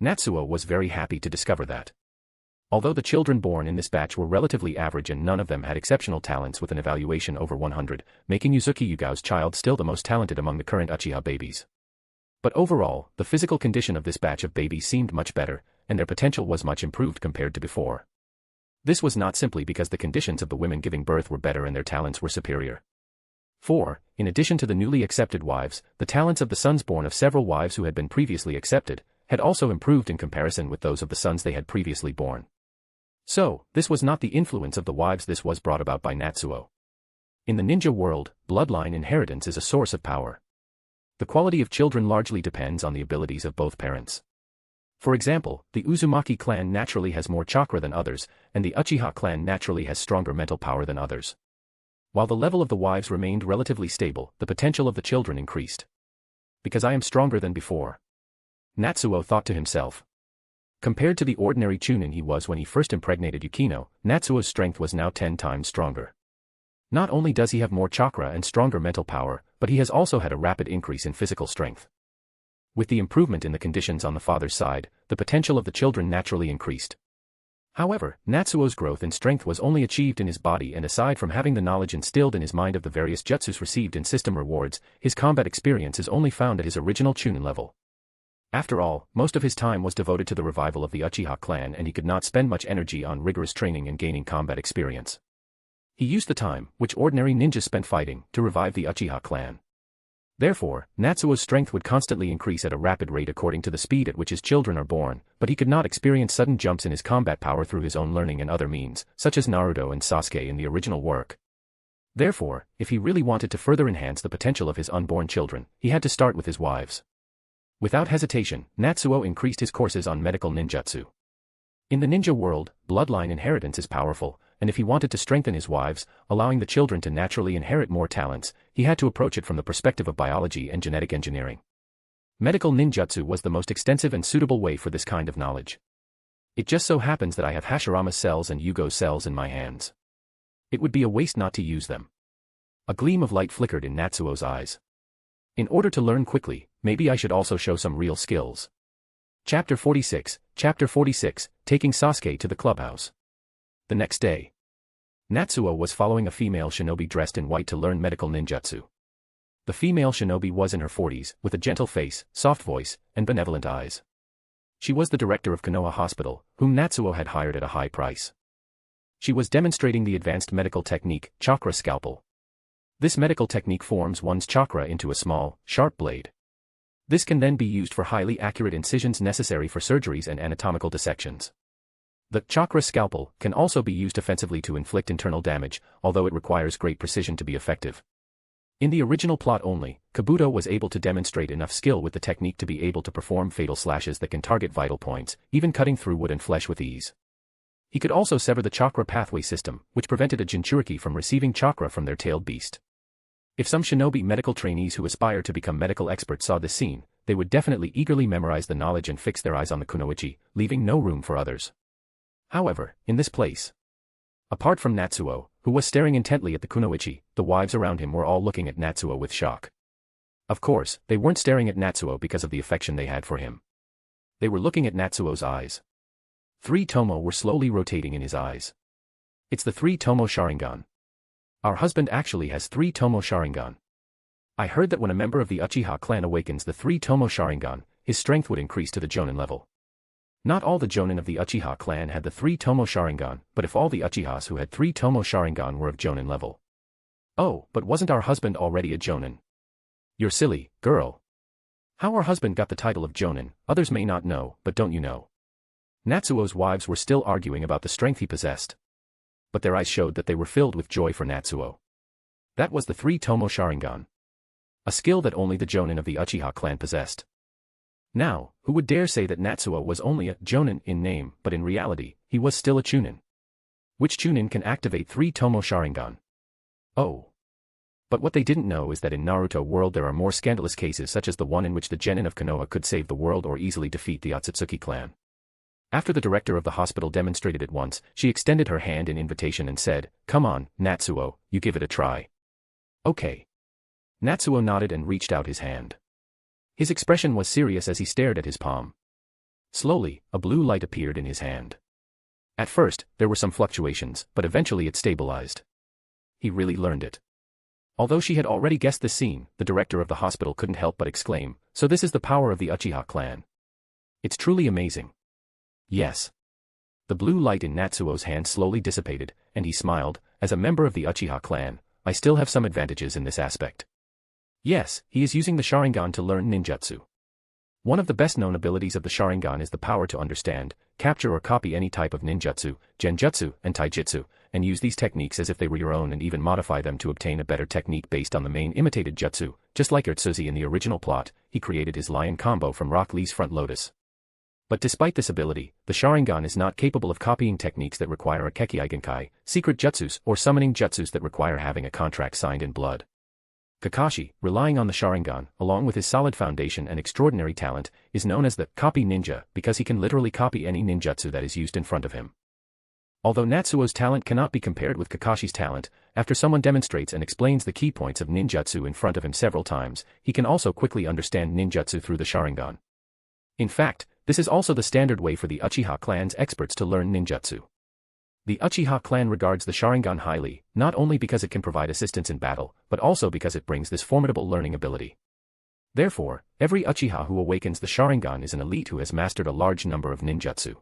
Natsuo was very happy to discover that. Although the children born in this batch were relatively average and none of them had exceptional talents with an evaluation over 100, making Uzuki Yugao's child still the most talented among the current Uchiha babies. But overall, the physical condition of this batch of babies seemed much better, and their potential was much improved compared to before. This was not simply because the conditions of the women giving birth were better and their talents were superior. For, in addition to the newly accepted wives, the talents of the sons born of several wives who had been previously accepted, had also improved in comparison with those of the sons they had previously born. So, this was not the influence of the wives, this was brought about by Natsuo. In the ninja world, bloodline inheritance is a source of power. The quality of children largely depends on the abilities of both parents. For example, the Uzumaki clan naturally has more chakra than others, and the Uchiha clan naturally has stronger mental power than others. While the level of the wives remained relatively stable, the potential of the children increased. Because I am stronger than before. Natsuo thought to himself. Compared to the ordinary chunin he was when he first impregnated Yukino, Natsuo's strength was now 10 times stronger. Not only does he have more chakra and stronger mental power, but he has also had a rapid increase in physical strength. With the improvement in the conditions on the father's side, the potential of the children naturally increased. However, Natsuo's growth in strength was only achieved in his body, and aside from having the knowledge instilled in his mind of the various jutsus received in system rewards, his combat experience is only found at his original chunin level. After all, most of his time was devoted to the revival of the Uchiha clan and he could not spend much energy on rigorous training and gaining combat experience. He used the time, which ordinary ninjas spent fighting, to revive the Uchiha clan. Therefore, Natsuo's strength would constantly increase at a rapid rate according to the speed at which his children are born, but he could not experience sudden jumps in his combat power through his own learning and other means, such as Naruto and Sasuke in the original work. Therefore, if he really wanted to further enhance the potential of his unborn children, he had to start with his wives. Without hesitation, Natsuo increased his courses on medical ninjutsu. In the ninja world, bloodline inheritance is powerful, and if he wanted to strengthen his wives, allowing the children to naturally inherit more talents, he had to approach it from the perspective of biology and genetic engineering. Medical ninjutsu was the most extensive and suitable way for this kind of knowledge. It just so happens that I have Hashirama's cells and Yugo's cells in my hands. It would be a waste not to use them. A gleam of light flickered in Natsuo's eyes. In order to learn quickly, maybe I should also show some real skills. Chapter 46, Taking Sasuke to the clubhouse. The next day, Natsuo was following a female shinobi dressed in white to learn medical ninjutsu. The female shinobi was in her 40s, with a gentle face, soft voice, and benevolent eyes. She was the director of Konoha Hospital, whom Natsuo had hired at a high price. She was demonstrating the advanced medical technique, chakra scalpel. This medical technique forms one's chakra into a small, sharp blade. This can then be used for highly accurate incisions necessary for surgeries and anatomical dissections. The chakra scalpel can also be used offensively to inflict internal damage, although it requires great precision to be effective. In the original plot only, Kabuto was able to demonstrate enough skill with the technique to be able to perform fatal slashes that can target vital points, even cutting through wood and flesh with ease. He could also sever the chakra pathway system, which prevented a Jinchuriki from receiving chakra from their tailed beast. If some shinobi medical trainees who aspire to become medical experts saw this scene, they would definitely eagerly memorize the knowledge and fix their eyes on the kunoichi, leaving no room for others. However, in this place, apart from Natsuo, who was staring intently at the kunoichi, the wives around him were all looking at Natsuo with shock. Of course, they weren't staring at Natsuo because of the affection they had for him. They were looking at Natsuo's eyes. 3 tomo were slowly rotating in his eyes. It's the 3 tomo Sharingan. Our husband actually has 3 tomo Sharingan. I heard that when a member of the Uchiha clan awakens the 3 tomo Sharingan, his strength would increase to the Jonin level. Not all the Jonin of the Uchiha clan had the 3 tomo Sharingan, but if all the Uchihas who had 3 tomo Sharingan were of Jonin level. Oh, but wasn't our husband already a Jonin? You're silly, girl. How our husband got the title of Jonin, others may not know, but don't you know? Natsuo's wives were still arguing about the strength he possessed. But their eyes showed that they were filled with joy for Natsuo. That was the 3 tomo Sharingan. A skill that only the Jonin of the Uchiha clan possessed. Now, who would dare say that Natsuo was only a Jonin in name, but in reality, he was still a Chunin? Which Chunin can activate 3 tomo Sharingan? Oh. But what they didn't know is that in Naruto world there are more scandalous cases such as the one in which the genin of Konoha could save the world or easily defeat the Akatsuki clan. After the director of the hospital demonstrated it once, she extended her hand in invitation and said, "Come on, Natsuo, you give it a try." Okay. Natsuo nodded and reached out his hand. His expression was serious as he stared at his palm. Slowly, a blue light appeared in his hand. At first, there were some fluctuations, but eventually it stabilized. He really learned it. Although she had already guessed the scene, the director of the hospital couldn't help but exclaim, "So this is the power of the Uchiha clan. It's truly amazing." Yes. The blue light in Natsuo's hand slowly dissipated, and he smiled. As a member of the Uchiha clan, I still have some advantages in this aspect. Yes, he is using the Sharingan to learn ninjutsu. One of the best-known abilities of the Sharingan is the power to understand, capture or copy any type of ninjutsu, genjutsu, and taijutsu, and use these techniques as if they were your own and even modify them to obtain a better technique based on the main imitated jutsu. Just like Urtsuzi in the original plot, he created his lion combo from Rock Lee's front lotus. But despite this ability, the Sharingan is not capable of copying techniques that require a Keki Igenkai, secret jutsus, or summoning jutsus that require having a contract signed in blood. Kakashi, relying on the Sharingan, along with his solid foundation and extraordinary talent, is known as the copy ninja because he can literally copy any ninjutsu that is used in front of him. Although Natsuo's talent cannot be compared with Kakashi's talent, after someone demonstrates and explains the key points of ninjutsu in front of him several times, he can also quickly understand ninjutsu through the Sharingan. In fact, this is also the standard way for the Uchiha clan's experts to learn ninjutsu. The Uchiha clan regards the Sharingan highly, not only because it can provide assistance in battle, but also because it brings this formidable learning ability. Therefore, every Uchiha who awakens the Sharingan is an elite who has mastered a large number of ninjutsu.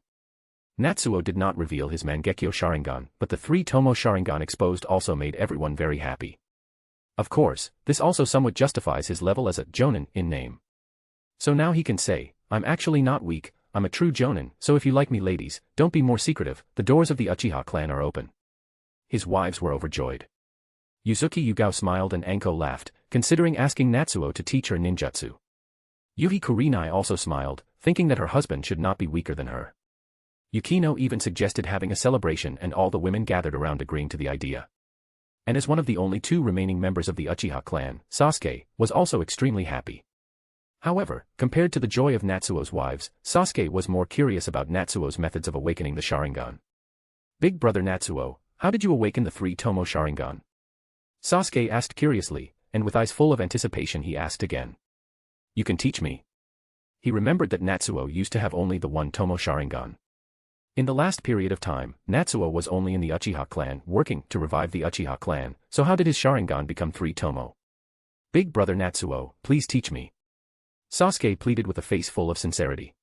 Natsuo did not reveal his Mangekyo Sharingan, but the 3 tomo Sharingan exposed also made everyone very happy. Of course, this also somewhat justifies his level as a Jonin in name. So now he can say, "I'm actually not weak, I'm a true Jonin, so if you like me ladies, don't be more secretive, the doors of the Uchiha clan are open." His wives were overjoyed. Yuzuki Yugao smiled and Anko laughed, considering asking Natsuo to teach her ninjutsu. Yuhi Kurenai also smiled, thinking that her husband should not be weaker than her. Yukino even suggested having a celebration and all the women gathered around agreeing to the idea. And as one of the only 2 remaining members of the Uchiha clan, Sasuke, was also extremely happy. However, compared to the joy of Natsuo's wives, Sasuke was more curious about Natsuo's methods of awakening the Sharingan. "Big brother Natsuo, how did you awaken the 3 tomo Sharingan?" Sasuke asked curiously, and with eyes full of anticipation he asked again. "You can teach me?" He remembered that Natsuo used to have only the one Tomo Sharingan. In the last period of time, Natsuo was only in the Uchiha clan working to revive the Uchiha clan, so how did his Sharingan become 3 Tomo? Big brother Natsuo, please teach me. Sasuke pleaded with a face full of sincerity.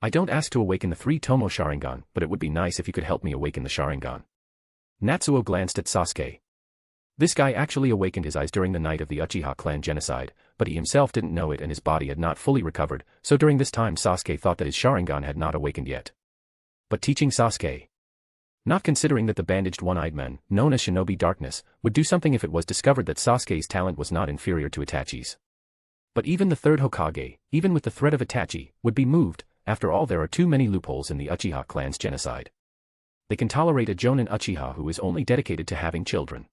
I don't ask to awaken the 3 Tomo Sharingan, but it would be nice if you could help me awaken the Sharingan. Natsuo glanced at Sasuke. This guy actually awakened his eyes during the night of the Uchiha clan genocide, but he himself didn't know it and his body had not fully recovered, so during this time Sasuke thought that his Sharingan had not awakened yet. But teaching Sasuke? Not considering that the bandaged one-eyed man, known as Shinobi Darkness, would do something if it was discovered that Sasuke's talent was not inferior to Itachi's. But even the third Hokage, even with the threat of Itachi, would be moved. After all, there are too many loopholes in the Uchiha clan's genocide. They can tolerate a Jonin Uchiha who is only dedicated to having children.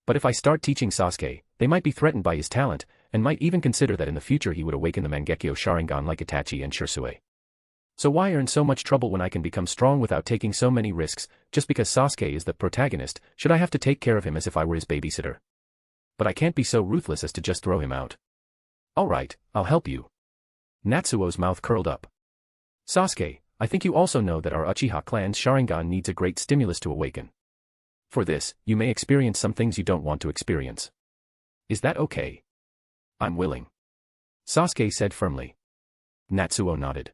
But if I start teaching Sasuke, they might be threatened by his talent, and might even consider that in the future he would awaken the Mangekyo Sharingan like Itachi and Shisui. So why earn so much trouble when I can become strong without taking so many risks? Just because Sasuke is the protagonist, should I have to take care of him as if I were his babysitter? But I can't be so ruthless as to just throw him out. Alright, I'll help you. Natsuo's mouth curled up. Sasuke, I think you also know that our Uchiha clan's Sharingan needs a great stimulus to awaken. For this, you may experience some things you don't want to experience. Is that okay? I'm willing. Sasuke said firmly. Natsuo nodded.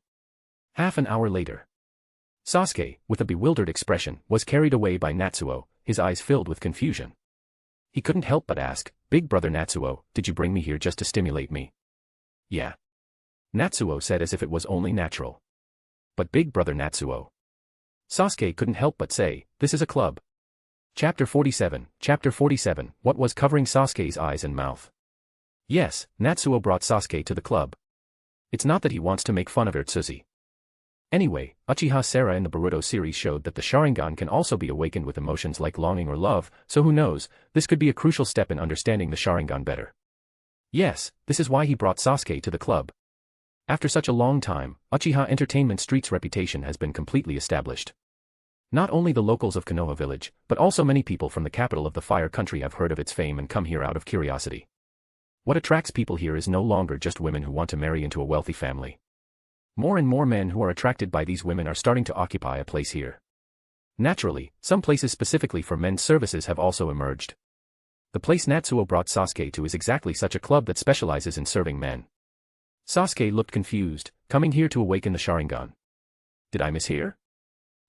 Half an hour later. Sasuke, with a bewildered expression, was carried away by Natsuo, his eyes filled with confusion. He couldn't help but ask, Big brother Natsuo, did you bring me here just to stimulate me? Yeah. Natsuo said as if it was only natural. But Big brother Natsuo. Sasuke couldn't help but say, this is a club. Chapter 47, what was covering Sasuke's eyes and mouth? Yes, Natsuo brought Sasuke to the club. It's not that he wants to make fun of Urtsuzi. Anyway, Uchiha Sarah in the Boruto series showed that the Sharingan can also be awakened with emotions like longing or love, so who knows, this could be a crucial step in understanding the Sharingan better. Yes, this is why he brought Sasuke to the club. After such a long time, Uchiha Entertainment Street's reputation has been completely established. Not only the locals of Konoha village, but also many people from the capital of the Fire Country have heard of its fame and come here out of curiosity. What attracts people here is no longer just women who want to marry into a wealthy family. More and more men who are attracted by these women are starting to occupy a place here. Naturally, some places specifically for men's services have also emerged. The place Natsuo brought Sasuke to is exactly such a club that specializes in serving men. Sasuke looked confused, coming here to awaken the Sharingan. Did I mishear?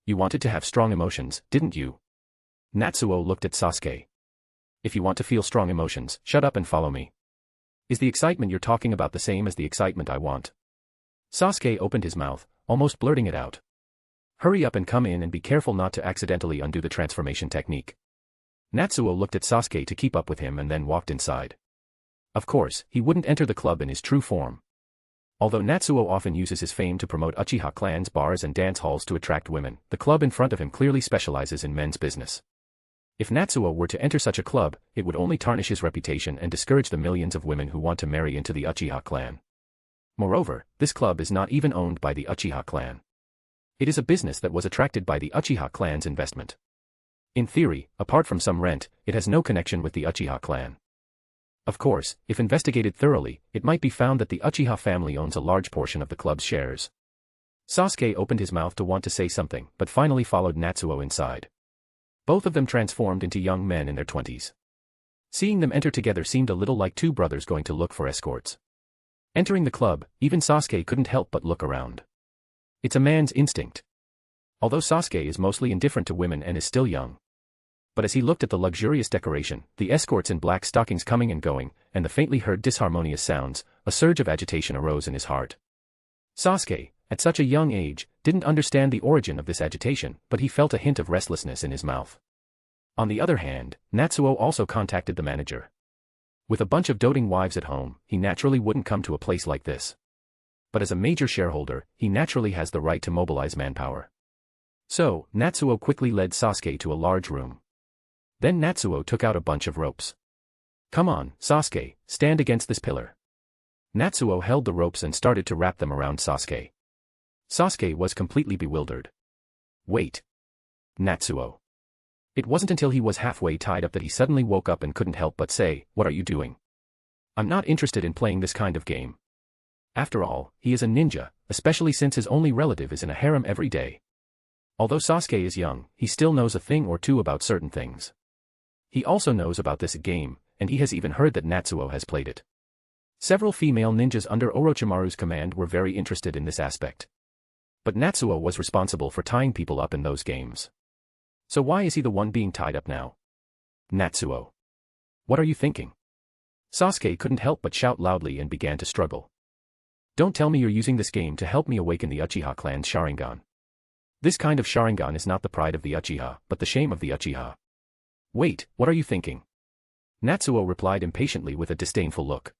You wanted to have strong emotions, didn't you? Natsuo looked at Sasuke. If you want to feel strong emotions, shut up and follow me. Is the excitement you're talking about the same as the excitement I want? Sasuke opened his mouth, almost blurting it out. Hurry up and come in and be careful not to accidentally undo the transformation technique. Natsuo looked at Sasuke to keep up with him and then walked inside. Of course, he wouldn't enter the club in his true form. Although Natsuo often uses his fame to promote Uchiha clan's bars and dance halls to attract women, the club in front of him clearly specializes in men's business. If Natsuo were to enter such a club, it would only tarnish his reputation and discourage the millions of women who want to marry into the Uchiha clan. Moreover, this club is not even owned by the Uchiha clan. It is a business that was attracted by the Uchiha clan's investment. In theory, apart from some rent, it has no connection with the Uchiha clan. Of course, if investigated thoroughly, it might be found that the Uchiha family owns a large portion of the club's shares. Sasuke opened his mouth to want to say something, but finally followed Natsuo inside. Both of them transformed into young men in their 20s. Seeing them enter together seemed a little like two brothers going to look for escorts. Entering the club, even Sasuke couldn't help but look around. It's a man's instinct. Although Sasuke is mostly indifferent to women and is still young. But as he looked at the luxurious decoration, the escorts in black stockings coming and going, and the faintly heard disharmonious sounds, a surge of agitation arose in his heart. Sasuke, at such a young age, didn't understand the origin of this agitation, but he felt a hint of restlessness in his mouth. On the other hand, Natsuo also contacted the manager. With a bunch of doting wives at home, he naturally wouldn't come to a place like this. But as a major shareholder, he naturally has the right to mobilize manpower. So, Natsuo quickly led Sasuke to a large room. Then Natsuo took out a bunch of ropes. Come on, Sasuke, stand against this pillar. Natsuo held the ropes and started to wrap them around Sasuke. Sasuke was completely bewildered. Wait. Natsuo. It wasn't until he was halfway tied up that he suddenly woke up and couldn't help but say, what are you doing? I'm not interested in playing this kind of game. After all, he is a ninja, especially since his only relative is in a harem every day. Although Sasuke is young, he still knows a thing or two about certain things. He also knows about this game, and he has even heard that Natsuo has played it. Several female ninjas under Orochimaru's command were very interested in this aspect. But Natsuo was responsible for tying people up in those games. So why is he the one being tied up now? Natsuo. What are you thinking? Sasuke couldn't help but shout loudly and began to struggle. Don't tell me you're using this game to help me awaken the Uchiha clan's Sharingan. This kind of Sharingan is not the pride of the Uchiha, but the shame of the Uchiha. Wait, what are you thinking? Natsuo replied impatiently with a disdainful look.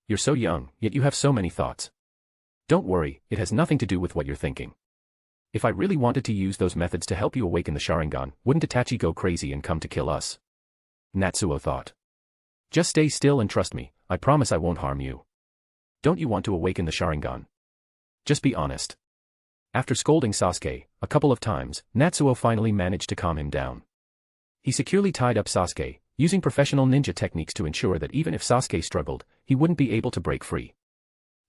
You're so young, yet you have so many thoughts. Don't worry, it has nothing to do with what you're thinking. If I really wanted to use those methods to help you awaken the Sharingan, wouldn't Itachi go crazy and come to kill us? Natsuo thought. Just stay still and trust me, I promise I won't harm you. Don't you want to awaken the Sharingan? Just be honest. After scolding Sasuke a couple of times, Natsuo finally managed to calm him down. He securely tied up Sasuke, using professional ninja techniques to ensure that even if Sasuke struggled, he wouldn't be able to break free.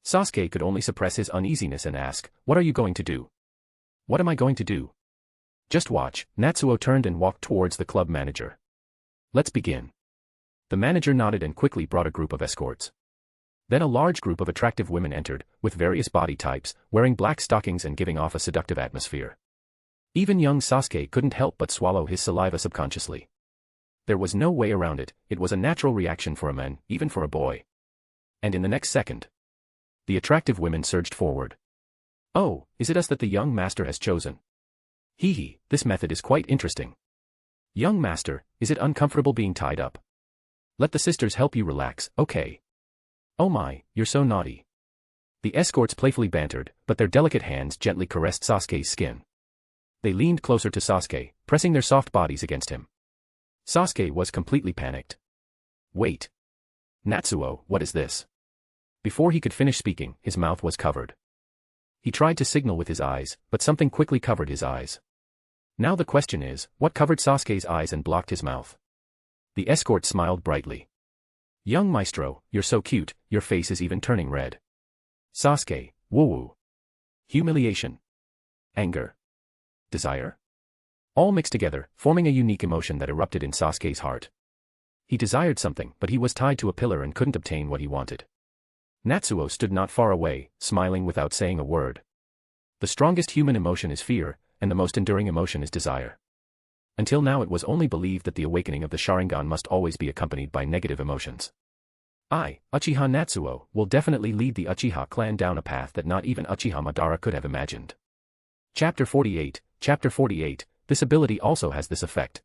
Sasuke could only suppress his uneasiness and ask, "What are you going to do?" "What am I going to do?" "Just watch." Natsuo turned and walked towards the club manager. "Let's begin." The manager nodded and quickly brought a group of escorts. Then a large group of attractive women entered, with various body types, wearing black stockings and giving off a seductive atmosphere. Even young Sasuke couldn't help but swallow his saliva subconsciously. There was no way around it, it was a natural reaction for a man, even for a boy. And in the next second, the attractive women surged forward. "Oh, is it us that the young master has chosen? Hee hee, this method is quite interesting. Young master, is it uncomfortable being tied up? Let the sisters help you relax, okay? Oh my, you're so naughty." The escorts playfully bantered, but their delicate hands gently caressed Sasuke's skin. They leaned closer to Sasuke, pressing their soft bodies against him. Sasuke was completely panicked. "Wait. Natsuo, what is this?" Before he could finish speaking, his mouth was covered. He tried to signal with his eyes, but something quickly covered his eyes. Now the question is, what covered Sasuke's eyes and blocked his mouth? The escort smiled brightly. "Young maestro, you're so cute, your face is even turning red." Sasuke, woo-woo. Humiliation. Anger. Desire. All mixed together, forming a unique emotion that erupted in Sasuke's heart. He desired something, but he was tied to a pillar and couldn't obtain what he wanted. Natsuo stood not far away, smiling without saying a word. The strongest human emotion is fear, and the most enduring emotion is desire. Until now it was only believed that the awakening of the Sharingan must always be accompanied by negative emotions. I, Uchiha Natsuo, will definitely lead the Uchiha clan down a path that not even Uchiha Madara could have imagined. Chapter 48, Chapter 48, this ability also has this effect.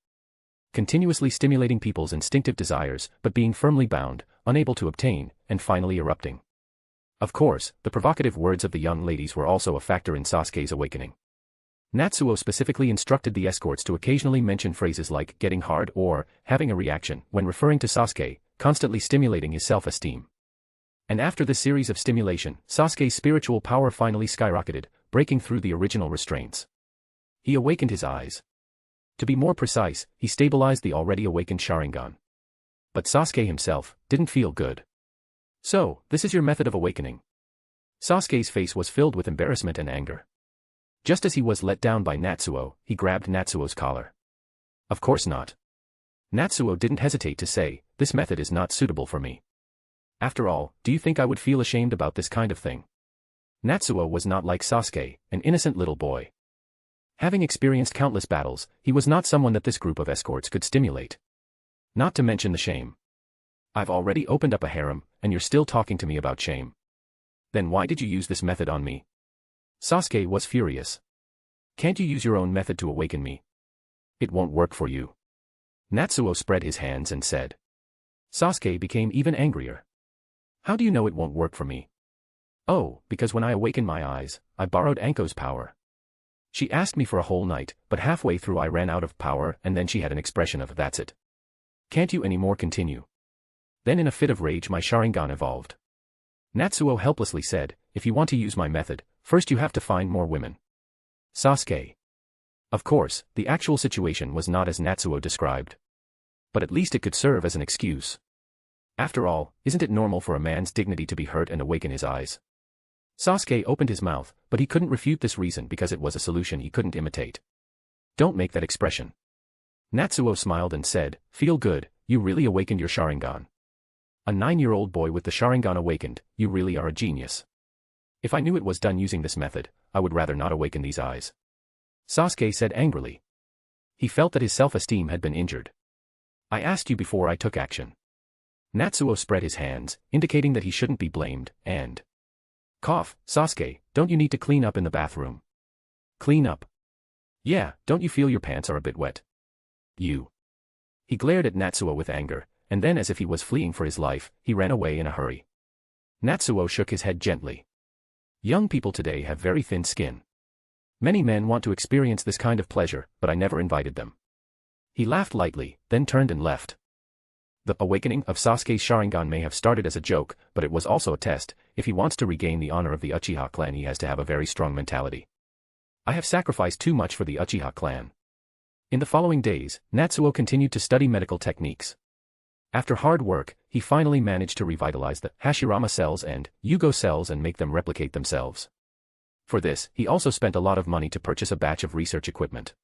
Continuously stimulating people's instinctive desires, but being firmly bound, unable to obtain, and finally erupting. Of course, the provocative words of the young ladies were also a factor in Sasuke's awakening. Natsuo specifically instructed the escorts to occasionally mention phrases like getting hard or having a reaction when referring to Sasuke, constantly stimulating his self-esteem. And after this series of stimulation, Sasuke's spiritual power finally skyrocketed, breaking through the original restraints. He awakened his eyes. To be more precise, he stabilized the already awakened Sharingan. But Sasuke himself didn't feel good. "So, this is your method of awakening?" Sasuke's face was filled with embarrassment and anger. Just as he was let down by Natsuo, he grabbed Natsuo's collar. "Of course not." Natsuo didn't hesitate to say, "This method is not suitable for me. After all, do you think I would feel ashamed about this kind of thing?" Natsuo was not like Sasuke, an innocent little boy. Having experienced countless battles, he was not someone that this group of escorts could stimulate. Not to mention the shame. "I've already opened up a harem, and you're still talking to me about shame. Then why did you use this method on me?" Sasuke was furious. "Can't you use your own method to awaken me? It won't work for you." Natsuo spread his hands and said. Sasuke became even angrier. "How do you know it won't work for me?" "Oh, because when I awakened my eyes, I borrowed Anko's power. She asked me for a whole night, but halfway through I ran out of power and then she had an expression of 'that's it. Can't you anymore continue?' Then in a fit of rage my Sharingan evolved." Natsuo helplessly said, "If you want to use my method, first you have to find more women." Sasuke. Of course, the actual situation was not as Natsuo described. But at least it could serve as an excuse. After all, isn't it normal for a man's dignity to be hurt and awaken his eyes? Sasuke opened his mouth, but he couldn't refute this reason because it was a solution he couldn't imitate. Don't make that expression. Natsuo smiled and said, feel good, you really awakened your Sharingan. A 9-year-old boy with the Sharingan awakened, you really are a genius. If I knew it was done using this method, I would rather not awaken these eyes. Sasuke said angrily. He felt that his self-esteem had been injured. I asked you before I took action. Natsuo spread his hands, indicating that he shouldn't be blamed, and cough, Sasuke, don't you need to clean up in the bathroom? Clean up? Yeah, don't you feel your pants are a bit wet? You. He glared at Natsuo with anger, and then as if he was fleeing for his life, he ran away in a hurry. Natsuo shook his head gently. Young people today have very thin skin. Many men want to experience this kind of pleasure, but I never invited them. He laughed lightly, then turned and left. The awakening of Sasuke's Sharingan may have started as a joke, but it was also a test. If he wants to regain the honor of the Uchiha clan, he has to have a very strong mentality. I have sacrificed too much for the Uchiha clan. In the following days, Natsuo continued to study medical techniques. After hard work, he finally managed to revitalize the Hashirama cells and Yugo cells and make them replicate themselves. For this, he also spent a lot of money to purchase a batch of research equipment.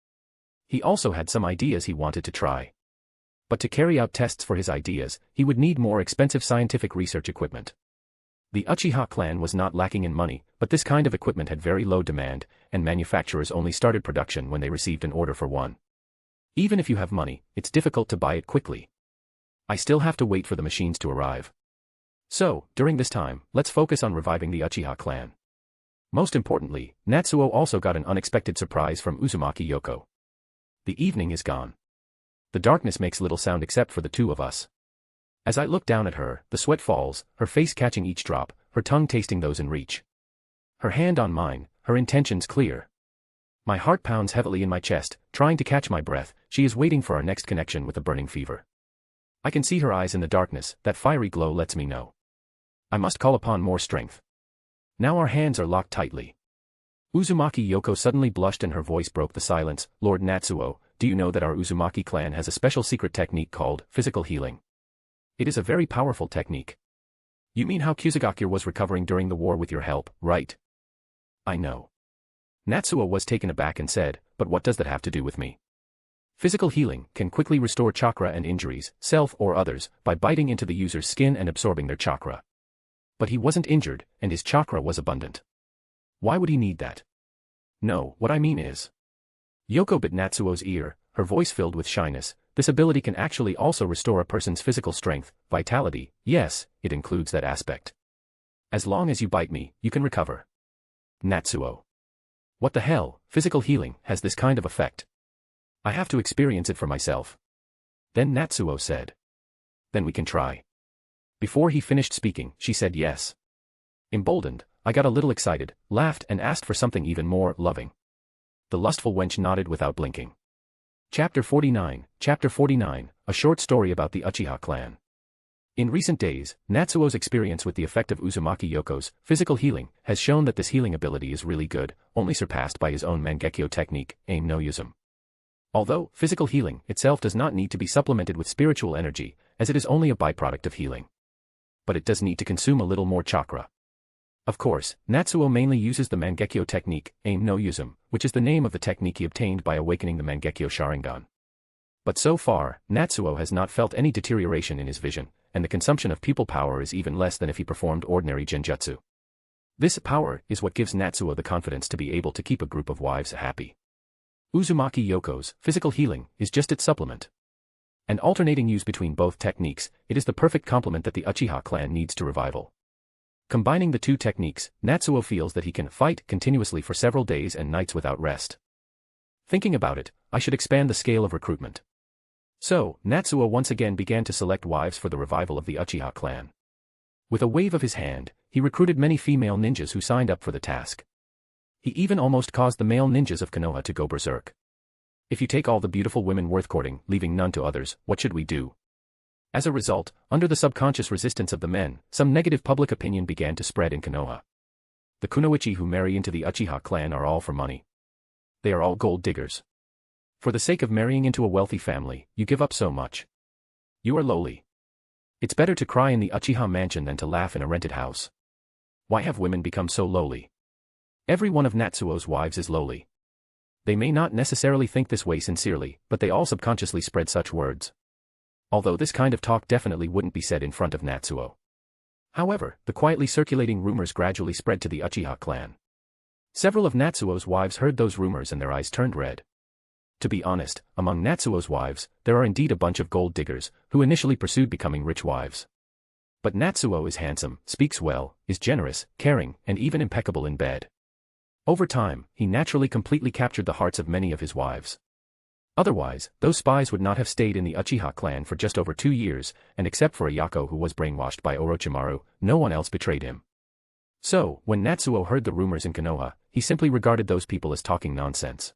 He also had some ideas he wanted to try. But to carry out tests for his ideas, he would need more expensive scientific research equipment. The Uchiha clan was not lacking in money, but this kind of equipment had very low demand, and manufacturers only started production when they received an order for one. Even if you have money, it's difficult to buy it quickly. I still have to wait for the machines to arrive. So, during this time, let's focus on reviving the Uchiha clan. Most importantly, Natsuo also got an unexpected surprise from Uzumaki Yoko. The evening is gone. The darkness makes little sound except for the two of us. As I look down at her, the sweat falls, her face catching each drop, her tongue tasting those in reach. Her hand on mine, her intentions clear. My heart pounds heavily in my chest, trying to catch my breath. She is waiting for our next connection with a burning fever. I can see her eyes in the darkness, that fiery glow lets me know. I must call upon more strength. Now our hands are locked tightly. Uzumaki Yoko suddenly blushed and her voice broke the silence. Lord Natsuo, do you know that our Uzumaki clan has a special secret technique called physical healing? It is a very powerful technique. You mean how Kusagakure was recovering during the war with your help, right? I know. Natsuo was taken aback and said, but what does that have to do with me? Physical healing can quickly restore chakra and injuries, self or others, by biting into the user's skin and absorbing their chakra. But he wasn't injured, and his chakra was abundant. Why would he need that? No, what I mean is. Yoko bit Natsuo's ear, her voice filled with shyness. This ability can actually also restore a person's physical strength, vitality. Yes, it includes that aspect. As long as you bite me, you can recover. Natsuo. What the hell, physical healing has this kind of effect? I have to experience it for myself. Then Natsuo said. Then we can try. Before he finished speaking, she said yes. Emboldened, I got a little excited, laughed and asked for something even more loving. The lustful wench nodded without blinking. Chapter 49, a short story about the Uchiha clan. In recent days, Natsuo's experience with the effect of Uzumaki Yoko's physical healing has shown that this healing ability is really good, only surpassed by his own Mangekyo technique, Aim no Yuzum. Although, physical healing itself does not need to be supplemented with spiritual energy, as it is only a byproduct of healing. But it does need to consume a little more chakra. Of course, Natsuo mainly uses the Mangekyo technique, Aim no Yuzum, which is the name of the technique he obtained by awakening the Mangekyo Sharingan. But so far, Natsuo has not felt any deterioration in his vision, and the consumption of pupil power is even less than if he performed ordinary genjutsu. This power is what gives Natsuo the confidence to be able to keep a group of wives happy. Uzumaki Yoko's physical healing is just its supplement. And alternating use between both techniques, it is the perfect complement that the Uchiha clan needs to revival. Combining the two techniques, Natsuo feels that he can fight continuously for several days and nights without rest. Thinking about it, I should expand the scale of recruitment. So, Natsuo once again began to select wives for the revival of the Uchiha clan. With a wave of his hand, he recruited many female ninjas who signed up for the task. He even almost caused the male ninjas of Konoha to go berserk. If you take all the beautiful women worth courting, leaving none to others, what should we do? As a result, under the subconscious resistance of the men, some negative public opinion began to spread in Konoha. The Kunoichi who marry into the Uchiha clan are all for money. They are all gold diggers. For the sake of marrying into a wealthy family, you give up so much. You are lowly. It's better to cry in the Uchiha mansion than to laugh in a rented house. Why have women become so lowly? Every one of Natsuo's wives is lowly. They may not necessarily think this way sincerely, but they all subconsciously spread such words. Although this kind of talk definitely wouldn't be said in front of Natsuo. However, the quietly circulating rumors gradually spread to the Uchiha clan. Several of Natsuo's wives heard those rumors and their eyes turned red. To be honest, among Natsuo's wives, there are indeed a bunch of gold diggers, who initially pursued becoming rich wives. But Natsuo is handsome, speaks well, is generous, caring, and even impeccable in bed. Over time, he naturally completely captured the hearts of many of his wives. Otherwise, those spies would not have stayed in the Uchiha clan for just over 2 years, and except for Ayako who was brainwashed by Orochimaru, no one else betrayed him. So, when Natsuo heard the rumors in Konoha, he simply regarded those people as talking nonsense.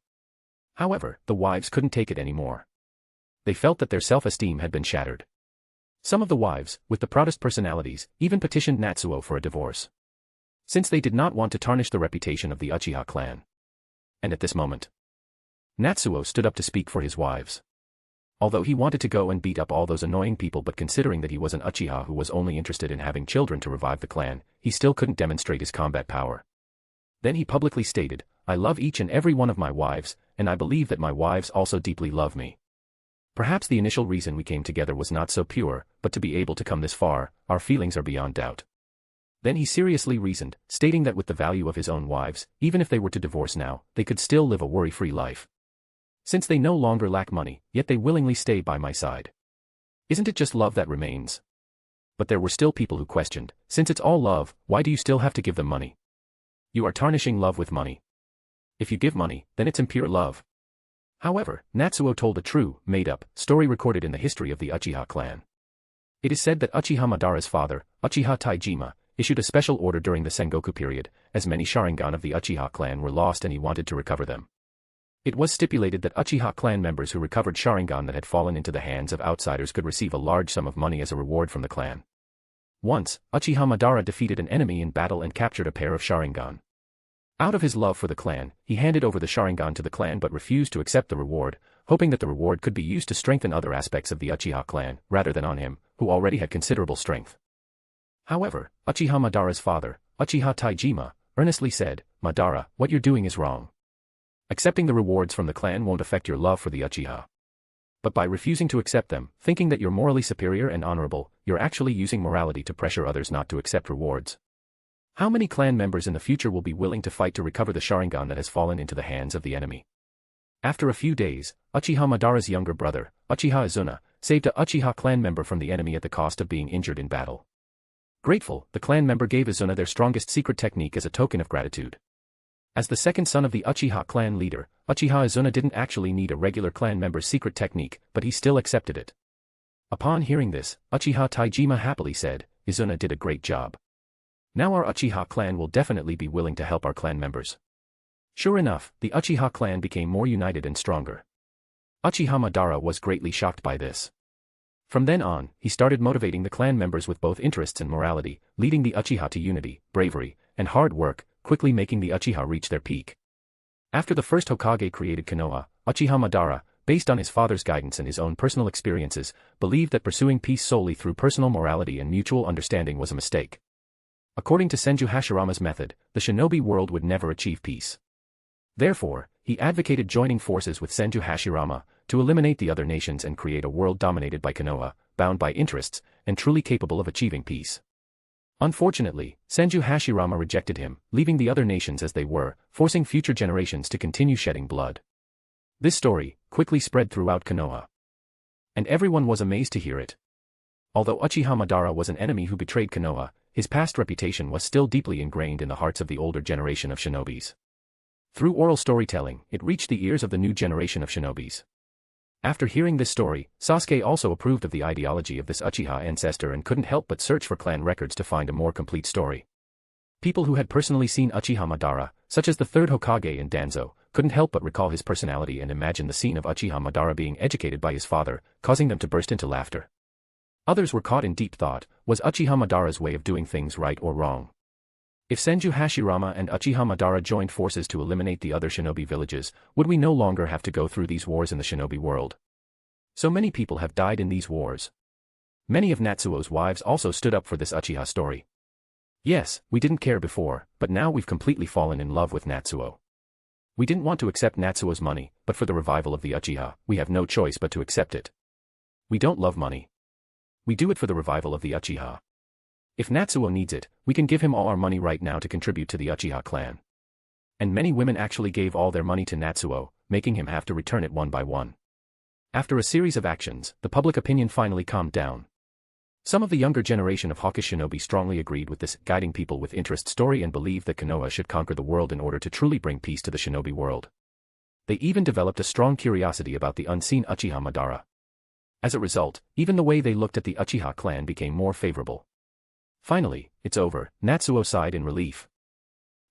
However, the wives couldn't take it anymore. They felt that their self-esteem had been shattered. Some of the wives, with the proudest personalities, even petitioned Natsuo for a divorce, since they did not want to tarnish the reputation of the Uchiha clan. And at this moment, Natsuo stood up to speak for his wives. Although he wanted to go and beat up all those annoying people, but considering that he was an Uchiha who was only interested in having children to revive the clan, he still couldn't demonstrate his combat power. Then he publicly stated, "I love each and every one of my wives, and I believe that my wives also deeply love me. Perhaps the initial reason we came together was not so pure, but to be able to come this far, our feelings are beyond doubt." Then he seriously reasoned, stating that with the value of his own wives, even if they were to divorce now, they could still live a worry-free life. Since they no longer lack money, yet they willingly stay by my side. Isn't it just love that remains? But there were still people who questioned, since it's all love, why do you still have to give them money? You are tarnishing love with money. If you give money, then it's impure love. However, Natsuo told a true, made-up, story recorded in the history of the Uchiha clan. It is said that Uchiha Madara's father, Uchiha Taijima, issued a special order during the Sengoku period, as many Sharingan of the Uchiha clan were lost and he wanted to recover them. It was stipulated that Uchiha clan members who recovered Sharingan that had fallen into the hands of outsiders could receive a large sum of money as a reward from the clan. Once, Uchiha Madara defeated an enemy in battle and captured a pair of Sharingan. Out of his love for the clan, he handed over the Sharingan to the clan but refused to accept the reward, hoping that the reward could be used to strengthen other aspects of the Uchiha clan, rather than on him, who already had considerable strength. However, Uchiha Madara's father, Uchiha Taijima, earnestly said, "Madara, what you're doing is wrong. Accepting the rewards from the clan won't affect your love for the Uchiha. But by refusing to accept them, thinking that you're morally superior and honorable, you're actually using morality to pressure others not to accept rewards. How many clan members in the future will be willing to fight to recover the Sharingan that has fallen into the hands of the enemy?" After a few days, Uchiha Madara's younger brother, Uchiha Izuna, saved a Uchiha clan member from the enemy at the cost of being injured in battle. Grateful, the clan member gave Izuna their strongest secret technique as a token of gratitude. As the second son of the Uchiha clan leader, Uchiha Izuna didn't actually need a regular clan member's secret technique, but he still accepted it. Upon hearing this, Uchiha Taijima happily said, "Izuna did a great job. Now our Uchiha clan will definitely be willing to help our clan members." Sure enough, the Uchiha clan became more united and stronger. Uchiha Madara was greatly shocked by this. From then on, he started motivating the clan members with both interests and morality, leading the Uchiha to unity, bravery, and hard work, quickly making the Uchiha reach their peak. After the first Hokage created Konoha, Uchiha Madara, based on his father's guidance and his own personal experiences, believed that pursuing peace solely through personal morality and mutual understanding was a mistake. According to Senju Hashirama's method, the shinobi world would never achieve peace. Therefore, he advocated joining forces with Senju Hashirama to eliminate the other nations and create a world dominated by Konoha, bound by interests, and truly capable of achieving peace. Unfortunately, Senju Hashirama rejected him, leaving the other nations as they were, forcing future generations to continue shedding blood. This story quickly spread throughout Konoha. And everyone was amazed to hear it. Although Uchiha Madara was an enemy who betrayed Konoha, his past reputation was still deeply ingrained in the hearts of the older generation of shinobis. Through oral storytelling, it reached the ears of the new generation of shinobis. After hearing this story, Sasuke also approved of the ideology of this Uchiha ancestor and couldn't help but search for clan records to find a more complete story. People who had personally seen Uchiha Madara, such as the third Hokage and Danzo, couldn't help but recall his personality and imagine the scene of Uchiha Madara being educated by his father, causing them to burst into laughter. Others were caught in deep thought, was Uchiha Madara's way of doing things right or wrong? If Senju Hashirama and Uchiha Madara joined forces to eliminate the other shinobi villages, would we no longer have to go through these wars in the shinobi world? So many people have died in these wars. Many of Natsuo's wives also stood up for this Uchiha story. Yes, we didn't care before, but now we've completely fallen in love with Natsuo. We didn't want to accept Natsuo's money, but for the revival of the Uchiha, we have no choice but to accept it. We don't love money. We do it for the revival of the Uchiha. If Natsuo needs it, we can give him all our money right now to contribute to the Uchiha clan. And many women actually gave all their money to Natsuo, making him have to return it one by one. After a series of actions, the public opinion finally calmed down. Some of the younger generation of hawkish shinobi strongly agreed with this guiding people with interest story and believed that Konoha should conquer the world in order to truly bring peace to the shinobi world. They even developed a strong curiosity about the unseen Uchiha Madara. As a result, even the way they looked at the Uchiha clan became more favorable. Finally, it's over, Natsuo sighed in relief.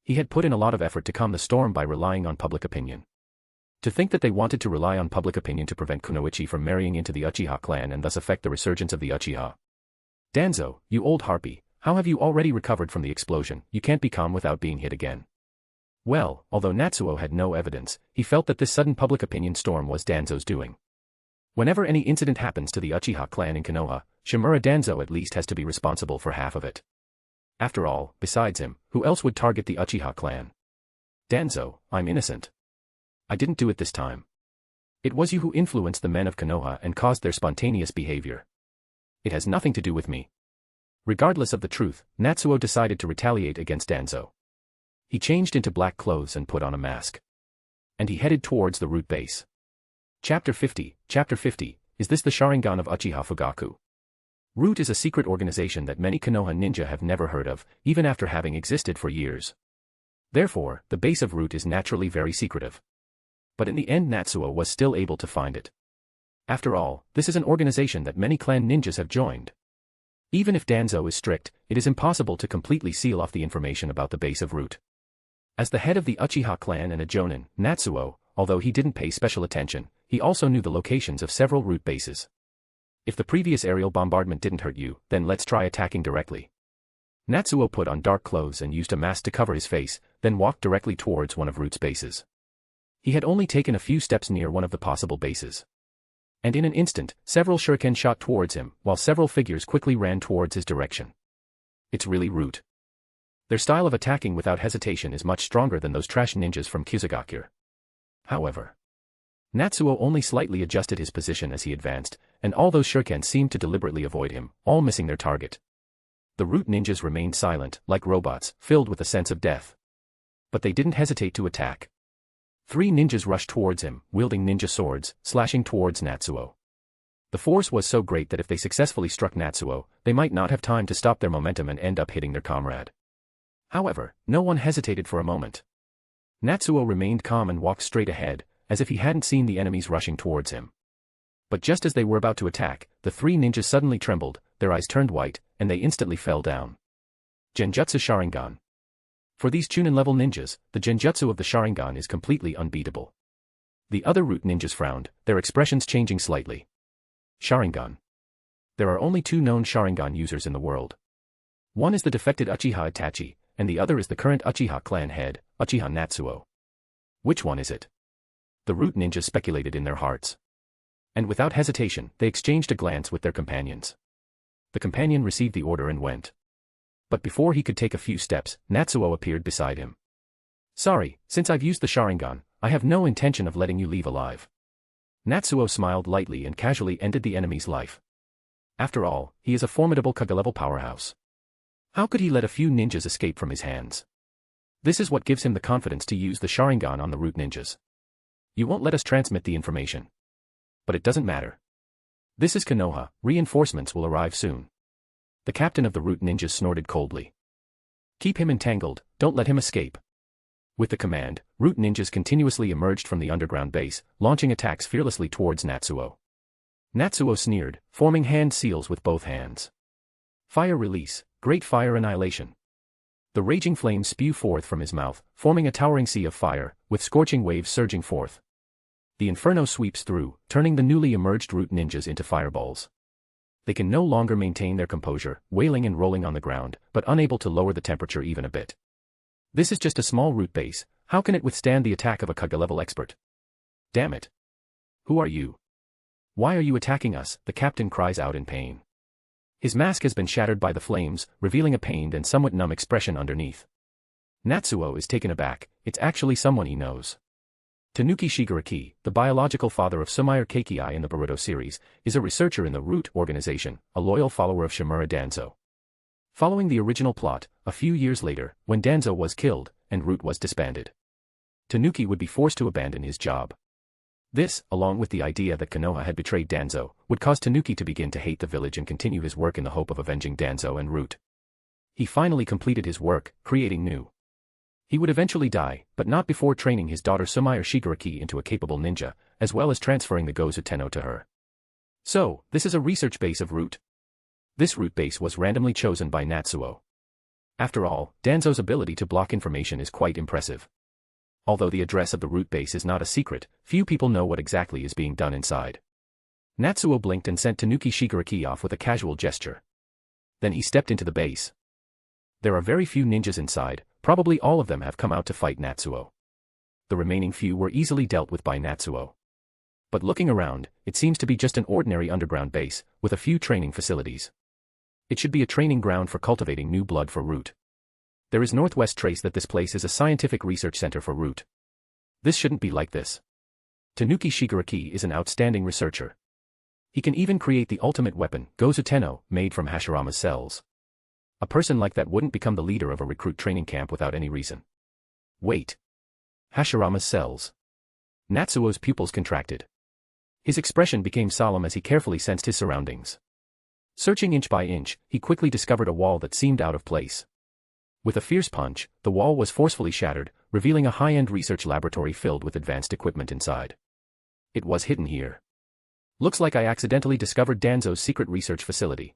He had put in a lot of effort to calm the storm by relying on public opinion. To think that they wanted to rely on public opinion to prevent Kunoichi from marrying into the Uchiha clan and thus affect the resurgence of the Uchiha. Danzo, you old harpy, how have you already recovered from the explosion? You can't be calm without being hit again. Well, although Natsuo had no evidence, he felt that this sudden public opinion storm was Danzo's doing. Whenever any incident happens to the Uchiha clan in Konoha, Shimura Danzo at least has to be responsible for half of it. After all, besides him, who else would target the Uchiha clan? Danzo, I'm innocent. I didn't do it this time. It was you who influenced the men of Konoha and caused their spontaneous behavior. It has nothing to do with me. Regardless of the truth, Natsuo decided to retaliate against Danzo. He changed into black clothes and put on a mask. And he headed towards the root base. Chapter 50, Is this the Sharingan of Uchiha Fugaku? Root is a secret organization that many Konoha ninja have never heard of, even after having existed for years. Therefore, the base of Root is naturally very secretive. But in the end Natsuo was still able to find it. After all, this is an organization that many clan ninjas have joined. Even if Danzo is strict, it is impossible to completely seal off the information about the base of Root. As the head of the Uchiha clan and a jonin, Natsuo, although he didn't pay special attention, he also knew the locations of several Root bases. If the previous aerial bombardment didn't hurt you, then let's try attacking directly. Natsuo put on dark clothes and used a mask to cover his face, then walked directly towards one of Root's bases. He had only taken a few steps near one of the possible bases. And in an instant, several shuriken shot towards him, while several figures quickly ran towards his direction. It's really Root. Their style of attacking without hesitation is much stronger than those trash ninjas from Kyusugakure. However, Natsuo only slightly adjusted his position as he advanced, and all those shuriken seemed to deliberately avoid him, all missing their target. The Root ninjas remained silent, like robots, filled with a sense of death. But they didn't hesitate to attack. 3 ninjas rushed towards him, wielding ninja swords, slashing towards Natsuo. The force was so great that if they successfully struck Natsuo, they might not have time to stop their momentum and end up hitting their comrade. However, no one hesitated for a moment. Natsuo remained calm and walked straight ahead, as if he hadn't seen the enemies rushing towards him. But just as they were about to attack, the 3 ninjas suddenly trembled, their eyes turned white, and they instantly fell down. Genjutsu Sharingan. For these Chunin-level ninjas, the genjutsu of the Sharingan is completely unbeatable. The other Root ninjas frowned, their expressions changing slightly. Sharingan. There are only 2 known Sharingan users in the world. One is the defected Uchiha Itachi, and the other is the current Uchiha clan head, Uchiha Natsuo. Which one is it? The Root ninjas speculated in their hearts. And without hesitation, they exchanged a glance with their companions. The companion received the order and went. But before he could take a few steps, Natsuo appeared beside him. Sorry, since I've used the Sharingan, I have no intention of letting you leave alive. Natsuo smiled lightly and casually ended the enemy's life. After all, he is a formidable Kaga-level powerhouse. How could he let a few ninjas escape from his hands? This is what gives him the confidence to use the Sharingan on the Root ninjas. You won't let us transmit the information. But it doesn't matter. This is Konoha, reinforcements will arrive soon. The captain of the Root ninjas snorted coldly. Keep him entangled, don't let him escape. With the command, Root ninjas continuously emerged from the underground base, launching attacks fearlessly towards Natsuo. Natsuo sneered, forming hand seals with both hands. Fire release, great fire annihilation. The raging flames spew forth from his mouth, forming a towering sea of fire, with scorching waves surging forth. The inferno sweeps through, turning the newly emerged Root ninjas into fireballs. They can no longer maintain their composure, wailing and rolling on the ground, but unable to lower the temperature even a bit. This is just a small Root base, how can it withstand the attack of a Kaga-level expert? Damn it. Who are you? Why are you attacking us? The captain cries out in pain. His mask has been shattered by the flames, revealing a pained and somewhat numb expression underneath. Natsuo is taken aback, it's actually someone he knows. Tanuki Shigaraki, the biological father of Sumire Keikei in the Boruto series, is a researcher in the Root organization, a loyal follower of Shimura Danzo. Following the original plot, a few years later, when Danzo was killed, and Root was disbanded, Tanuki would be forced to abandon his job. This, along with the idea that Konoha had betrayed Danzo, would cause Tanuki to begin to hate the village and continue his work in the hope of avenging Danzo and Root. He finally completed his work, creating new. He would eventually die, but not before training his daughter Sumire Shigaraki into a capable ninja, as well as transferring the Gozu Tenno to her. So, this is a research base of Root. This Root base was randomly chosen by Natsuo. After all, Danzo's ability to block information is quite impressive. Although the address of the Root base is not a secret, few people know what exactly is being done inside. Natsuo blinked and sent Tanuki Shigaraki off with a casual gesture. Then he stepped into the base. There are very few ninjas inside, probably all of them have come out to fight Natsuo. The remaining few were easily dealt with by Natsuo. But looking around, it seems to be just an ordinary underground base, with a few training facilities. It should be a training ground for cultivating new blood for Root. There is northwest trace that this place is a scientific research center for Root. This shouldn't be like this. Tanuki Shigaraki is an outstanding researcher. He can even create the ultimate weapon, Gozu Tenno, made from Hashirama's cells. A person like that wouldn't become the leader of a recruit training camp without any reason. Wait. Hashirama's cells. Natsuo's pupils contracted. His expression became solemn as he carefully sensed his surroundings. Searching inch by inch, he quickly discovered a wall that seemed out of place. With a fierce punch, the wall was forcefully shattered, revealing a high-end research laboratory filled with advanced equipment inside. It was hidden here. Looks like I accidentally discovered Danzo's secret research facility.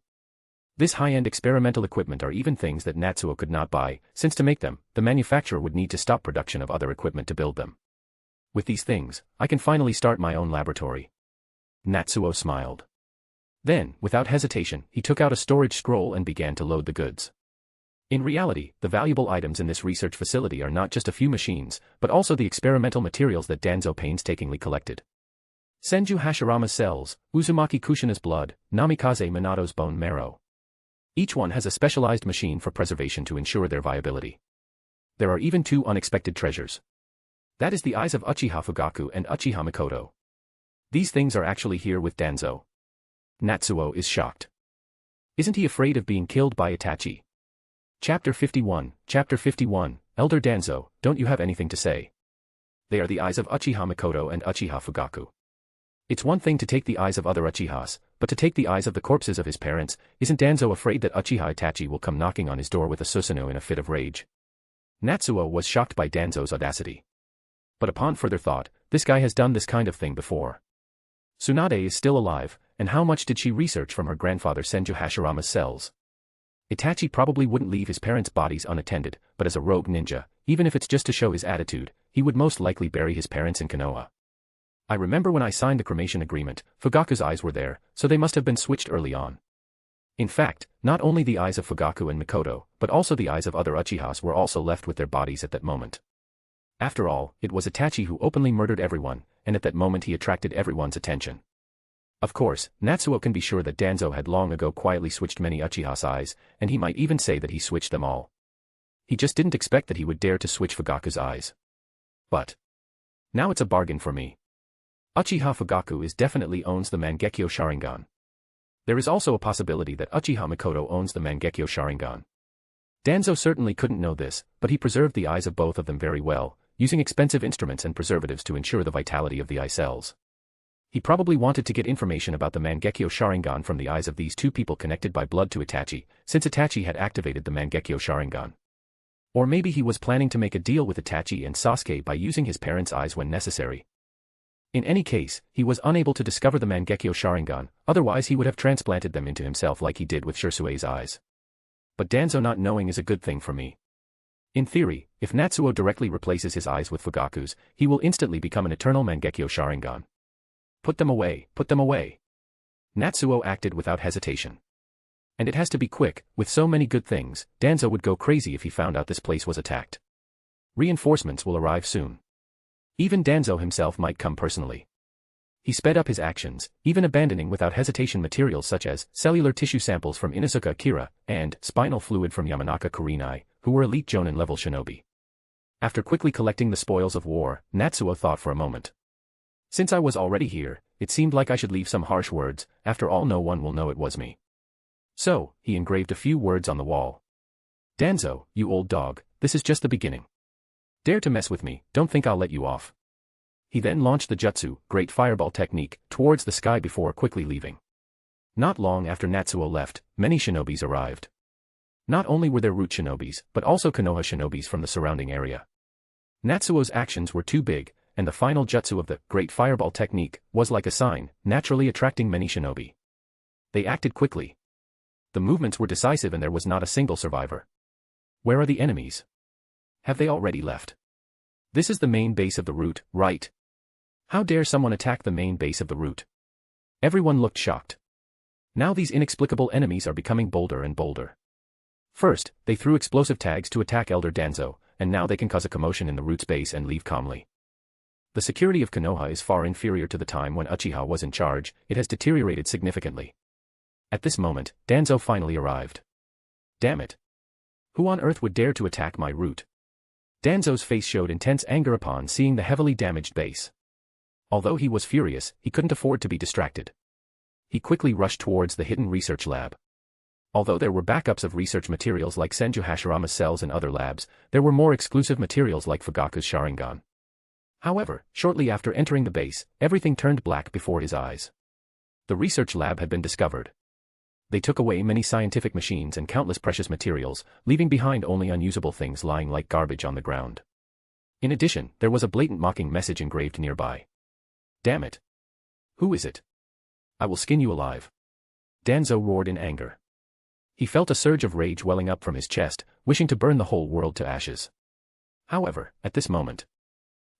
This high-end experimental equipment are even things that Natsuo could not buy, since to make them, the manufacturer would need to stop production of other equipment to build them. With these things, I can finally start my own laboratory. Natsuo smiled. Then, without hesitation, he took out a storage scroll and began to load the goods. In reality, the valuable items in this research facility are not just a few machines, but also the experimental materials that Danzo painstakingly collected. Senju Hashirama's cells, Uzumaki Kushina's blood, Namikaze Minato's bone marrow. Each one has a specialized machine for preservation to ensure their viability. There are even two unexpected treasures. That is the eyes of Uchiha Fugaku and Uchiha Mikoto. These things are actually here with Danzo. Natsuo is shocked. Isn't he afraid of being killed by Itachi? Chapter 51, Elder Danzo, don't you have anything to say? They are the eyes of Uchiha Mikoto and Uchiha Fugaku. It's one thing to take the eyes of other Uchihas, but to take the eyes of the corpses of his parents, isn't Danzo afraid that Uchiha Itachi will come knocking on his door with a Susanoo in a fit of rage? Natsuo was shocked by Danzo's audacity. But upon further thought, this guy has done this kind of thing before. Tsunade is still alive, and how much did she research from her grandfather Senju Hashirama's cells? Itachi probably wouldn't leave his parents' bodies unattended, but as a rogue ninja, even if it's just to show his attitude, he would most likely bury his parents in Konoha. I remember when I signed the cremation agreement, Fugaku's eyes were there, so they must have been switched early on. In fact, not only the eyes of Fugaku and Mikoto, but also the eyes of other Uchihas were also left with their bodies at that moment. After all, it was Itachi who openly murdered everyone, and at that moment he attracted everyone's attention. Of course, Natsuo can be sure that Danzo had long ago quietly switched many Uchiha's eyes, and he might even say that he switched them all. He just didn't expect that he would dare to switch Fugaku's eyes. But now it's a bargain for me. Uchiha Fugaku definitely owns the Mangekyo Sharingan. There is also a possibility that Uchiha Mikoto owns the Mangekyo Sharingan. Danzo certainly couldn't know this, but he preserved the eyes of both of them very well, using expensive instruments and preservatives to ensure the vitality of the eye cells. He probably wanted to get information about the Mangekyo Sharingan from the eyes of these two people connected by blood to Itachi, since Itachi had activated the Mangekyo Sharingan. Or maybe he was planning to make a deal with Itachi and Sasuke by using his parents' eyes when necessary. In any case, he was unable to discover the Mangekyo Sharingan, otherwise he would have transplanted them into himself like he did with Shirsue's eyes. But Danzo not knowing is a good thing for me. In theory, if Natsuo directly replaces his eyes with Fugaku's, he will instantly become an eternal Mangekyo Sharingan. Put them away, put them away. Natsuo acted without hesitation. And it has to be quick, with so many good things, Danzo would go crazy if he found out this place was attacked. Reinforcements will arrive soon. Even Danzo himself might come personally. He sped up his actions, even abandoning without hesitation materials such as cellular tissue samples from Inuzuka Akira and spinal fluid from Yamanaka Kurenai, who were elite Jonin-level shinobi. After quickly collecting the spoils of war, Natsuo thought for a moment. Since I was already here, it seemed like I should leave some harsh words. After all, no one will know it was me. So, he engraved a few words on the wall. Danzo, you old dog, this is just the beginning. Dare to mess with me, don't think I'll let you off. He then launched the jutsu, Great Fireball technique, towards the sky before quickly leaving. Not long after Natsuo left, many shinobis arrived. Not only were there root shinobis, but also Konoha shinobis from the surrounding area. Natsuo's actions were too big, and the final jutsu of the Great Fireball technique was like a sign, naturally attracting many shinobi. They acted quickly. The movements were decisive and there was not a single survivor. Where are the enemies? Have they already left? This is the main base of the root, right? How dare someone attack the main base of the root? Everyone looked shocked. Now these inexplicable enemies are becoming bolder and bolder. First, they threw explosive tags to attack Elder Danzo, and now they can cause a commotion in the root's base and leave calmly. The security of Konoha is far inferior to the time when Uchiha was in charge. It has deteriorated significantly. At this moment, Danzo finally arrived. Damn it. Who on earth would dare to attack my root? Danzo's face showed intense anger upon seeing the heavily damaged base. Although he was furious, he couldn't afford to be distracted. He quickly rushed towards the hidden research lab. Although there were backups of research materials like Senju Hashirama's cells and other labs, there were more exclusive materials like Fugaku's Sharingan. However, shortly after entering the base, everything turned black before his eyes. The research lab had been discovered. They took away many scientific machines and countless precious materials, leaving behind only unusable things lying like garbage on the ground. In addition, there was a blatant mocking message engraved nearby. Damn it. Who is it? I will skin you alive. Danzo roared in anger. He felt a surge of rage welling up from his chest, wishing to burn the whole world to ashes. However, at this moment,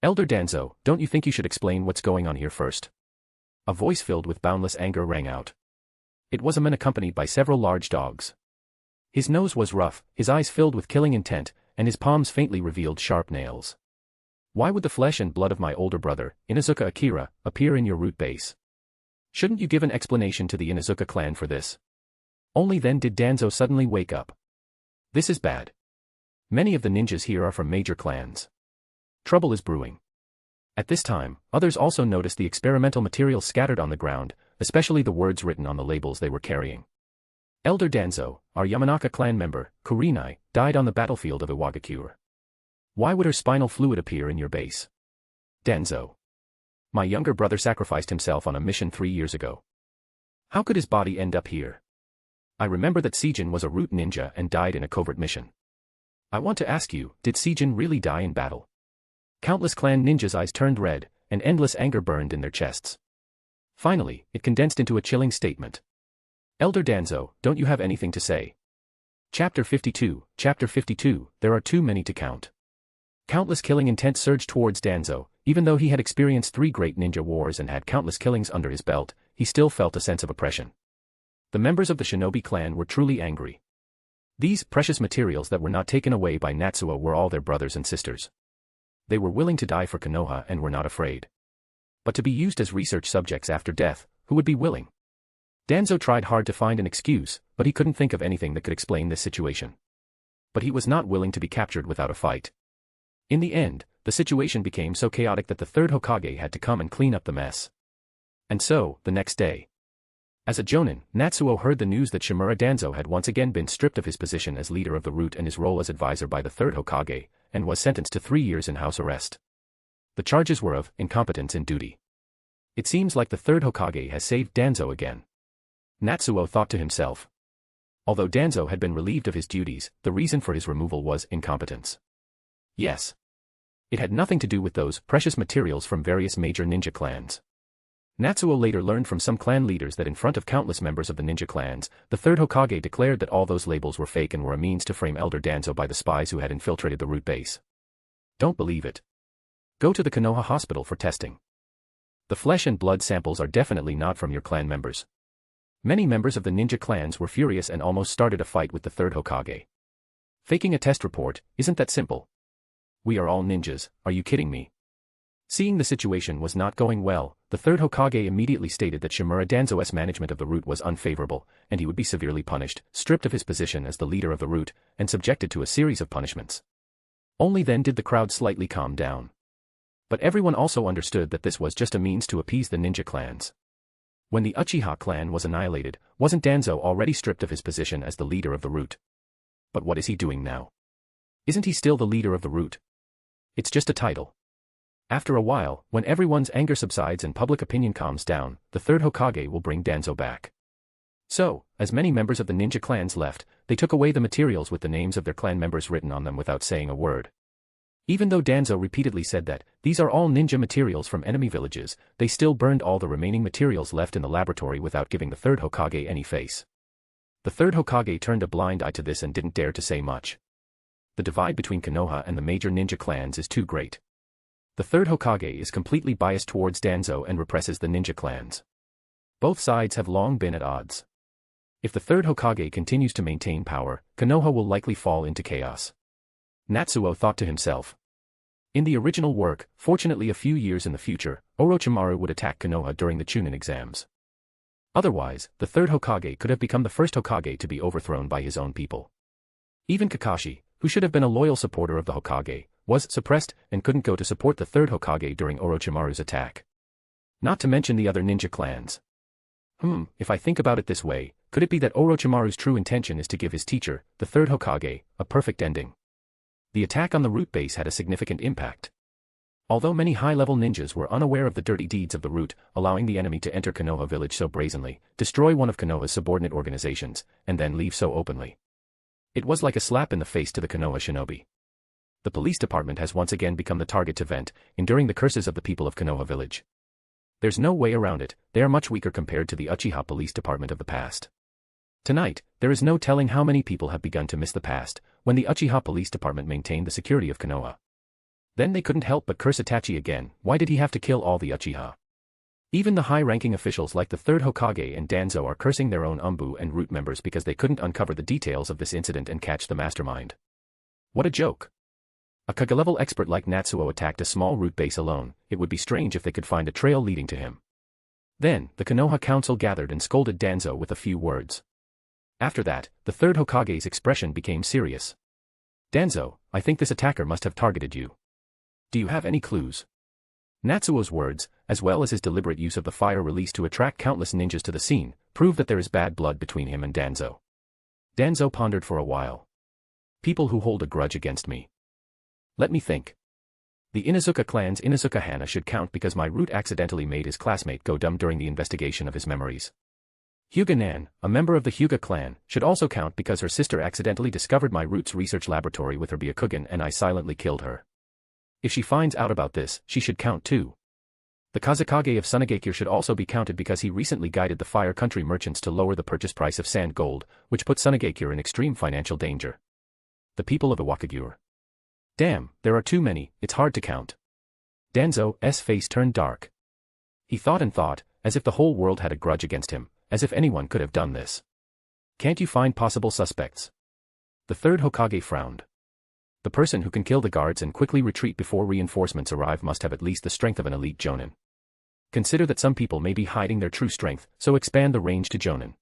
Elder Danzo, don't you think you should explain what's going on here first? A voice filled with boundless anger rang out. It was a man accompanied by several large dogs. His nose was rough, his eyes filled with killing intent, and his palms faintly revealed sharp nails. Why would the flesh and blood of my older brother, Inuzuka Akira, appear in your root base? Shouldn't you give an explanation to the Inuzuka clan for this? Only then did Danzo suddenly wake up. This is bad. Many of the ninjas here are from major clans. Trouble is brewing. At this time, others also noticed the experimental materials scattered on the ground, especially the words written on the labels they were carrying. Elder Danzo, our Yamanaka clan member, Kurenai, died on the battlefield of Iwagakure. Why would her spinal fluid appear in your base? Danzo. My younger brother sacrificed himself on a mission 3 years ago. How could his body end up here? I remember that Seijin was a root ninja and died in a covert mission. I want to ask you, did Seijin really die in battle? Countless clan ninjas' eyes turned red, and endless anger burned in their chests. Finally, it condensed into a chilling statement. Elder Danzo, don't you have anything to say? Chapter 52, there are too many to count. Countless killing intent surged towards Danzo. Even though he had experienced 3 great ninja wars and had countless killings under his belt, he still felt a sense of oppression. The members of the shinobi clan were truly angry. These precious materials that were not taken away by Natsuo were all their brothers and sisters. They were willing to die for Konoha and were not afraid. But to be used as research subjects after death, who would be willing? Danzo tried hard to find an excuse, but he couldn't think of anything that could explain this situation. But he was not willing to be captured without a fight. In the end, the situation became so chaotic that the third Hokage had to come and clean up the mess. And so, the next day. As a jonin, Natsuo heard the news that Shimura Danzo had once again been stripped of his position as leader of the root and his role as advisor by the third Hokage, and was sentenced to 3 years in house arrest. The charges were of incompetence in duty. It seems like the third Hokage has saved Danzo again. Natsuo thought to himself. Although Danzo had been relieved of his duties, the reason for his removal was incompetence. Yes. It had nothing to do with those precious materials from various major ninja clans. Natsuo later learned from some clan leaders that in front of countless members of the ninja clans, the third Hokage declared that all those labels were fake and were a means to frame Elder Danzo by the spies who had infiltrated the root base. Don't believe it. Go to the Konoha hospital for testing. The flesh and blood samples are definitely not from your clan members. Many members of the ninja clans were furious and almost started a fight with the third Hokage. Faking a test report, isn't that simple? We are all ninjas, are you kidding me? Seeing the situation was not going well, the third Hokage immediately stated that Shimura Danzo's management of the route was unfavorable, and he would be severely punished, stripped of his position as the leader of the route, and subjected to a series of punishments. Only then did the crowd slightly calm down. But everyone also understood that this was just a means to appease the ninja clans. When the Uchiha clan was annihilated, wasn't Danzo already stripped of his position as the leader of the route? But what is he doing now? Isn't he still the leader of the route? It's just a title. After a while, when everyone's anger subsides and public opinion calms down, the third Hokage will bring Danzo back. So, as many members of the ninja clans left, they took away the materials with the names of their clan members written on them without saying a word. Even though Danzo repeatedly said that, these are all ninja materials from enemy villages, they still burned all the remaining materials left in the laboratory without giving the third Hokage any face. The third Hokage turned a blind eye to this and didn't dare to say much. The divide between Konoha and the major ninja clans is too great. The third Hokage is completely biased towards Danzo and represses the ninja clans. Both sides have long been at odds. If the third Hokage continues to maintain power, Konoha will likely fall into chaos. Natsuo thought to himself. In the original work, fortunately a few years in the future, Orochimaru would attack Konoha during the Chunin exams. Otherwise, the third Hokage could have become the first Hokage to be overthrown by his own people. Even Kakashi, who should have been a loyal supporter of the Hokage, was suppressed and couldn't go to support the third Hokage during Orochimaru's attack. Not to mention the other ninja clans. If I think about it this way, could it be that Orochimaru's true intention is to give his teacher, the third Hokage, a perfect ending? The attack on the root base had a significant impact. Although many high-level ninjas were unaware of the dirty deeds of the root, allowing the enemy to enter Konoha village so brazenly, destroy one of Konoha's subordinate organizations, and then leave so openly. It was like a slap in the face to the Konoha shinobi. The police department has once again become the target to vent, enduring the curses of the people of Konoha village. There's no way around it, they are much weaker compared to the Uchiha police department of the past. Tonight, there is no telling how many people have begun to miss the past, when the Uchiha police department maintained the security of Konoha. Then they couldn't help but curse Itachi again. Why did he have to kill all the Uchiha? Even the high-ranking officials like the third Hokage and Danzo are cursing their own Umbu and root members because they couldn't uncover the details of this incident and catch the mastermind. What a joke. A Kage-level expert like Natsuo attacked a small root base alone. It would be strange if they could find a trail leading to him. Then, the Konoha council gathered and scolded Danzo with a few words. After that, the third Hokage's expression became serious. Danzo, I think this attacker must have targeted you. Do you have any clues? Natsuo's words, as well as his deliberate use of the fire release to attract countless ninjas to the scene, prove that there is bad blood between him and Danzo. Danzo pondered for a while. People who hold a grudge against me. Let me think. The Inuzuka clan's Inuzuka Hana should count because my root accidentally made his classmate go dumb during the investigation of his memories. Hyuga Nan, a member of the Hyuga clan, should also count because her sister accidentally discovered my root's research laboratory with her Byakugan and I silently killed her. If she finds out about this, she should count too. The Kazekage of Tsunade should also be counted because he recently guided the Fire Country merchants to lower the purchase price of sand gold, which put Tsunade in extreme financial danger. The people of Iwakagure. Damn, there are too many, it's hard to count. Danzo's face turned dark. He thought and thought, as if the whole world had a grudge against him, as if anyone could have done this. Can't you find possible suspects? The third Hokage frowned. The person who can kill the guards and quickly retreat before reinforcements arrive must have at least the strength of an elite Jonin. Consider that some people may be hiding their true strength, so expand the range to Jonin.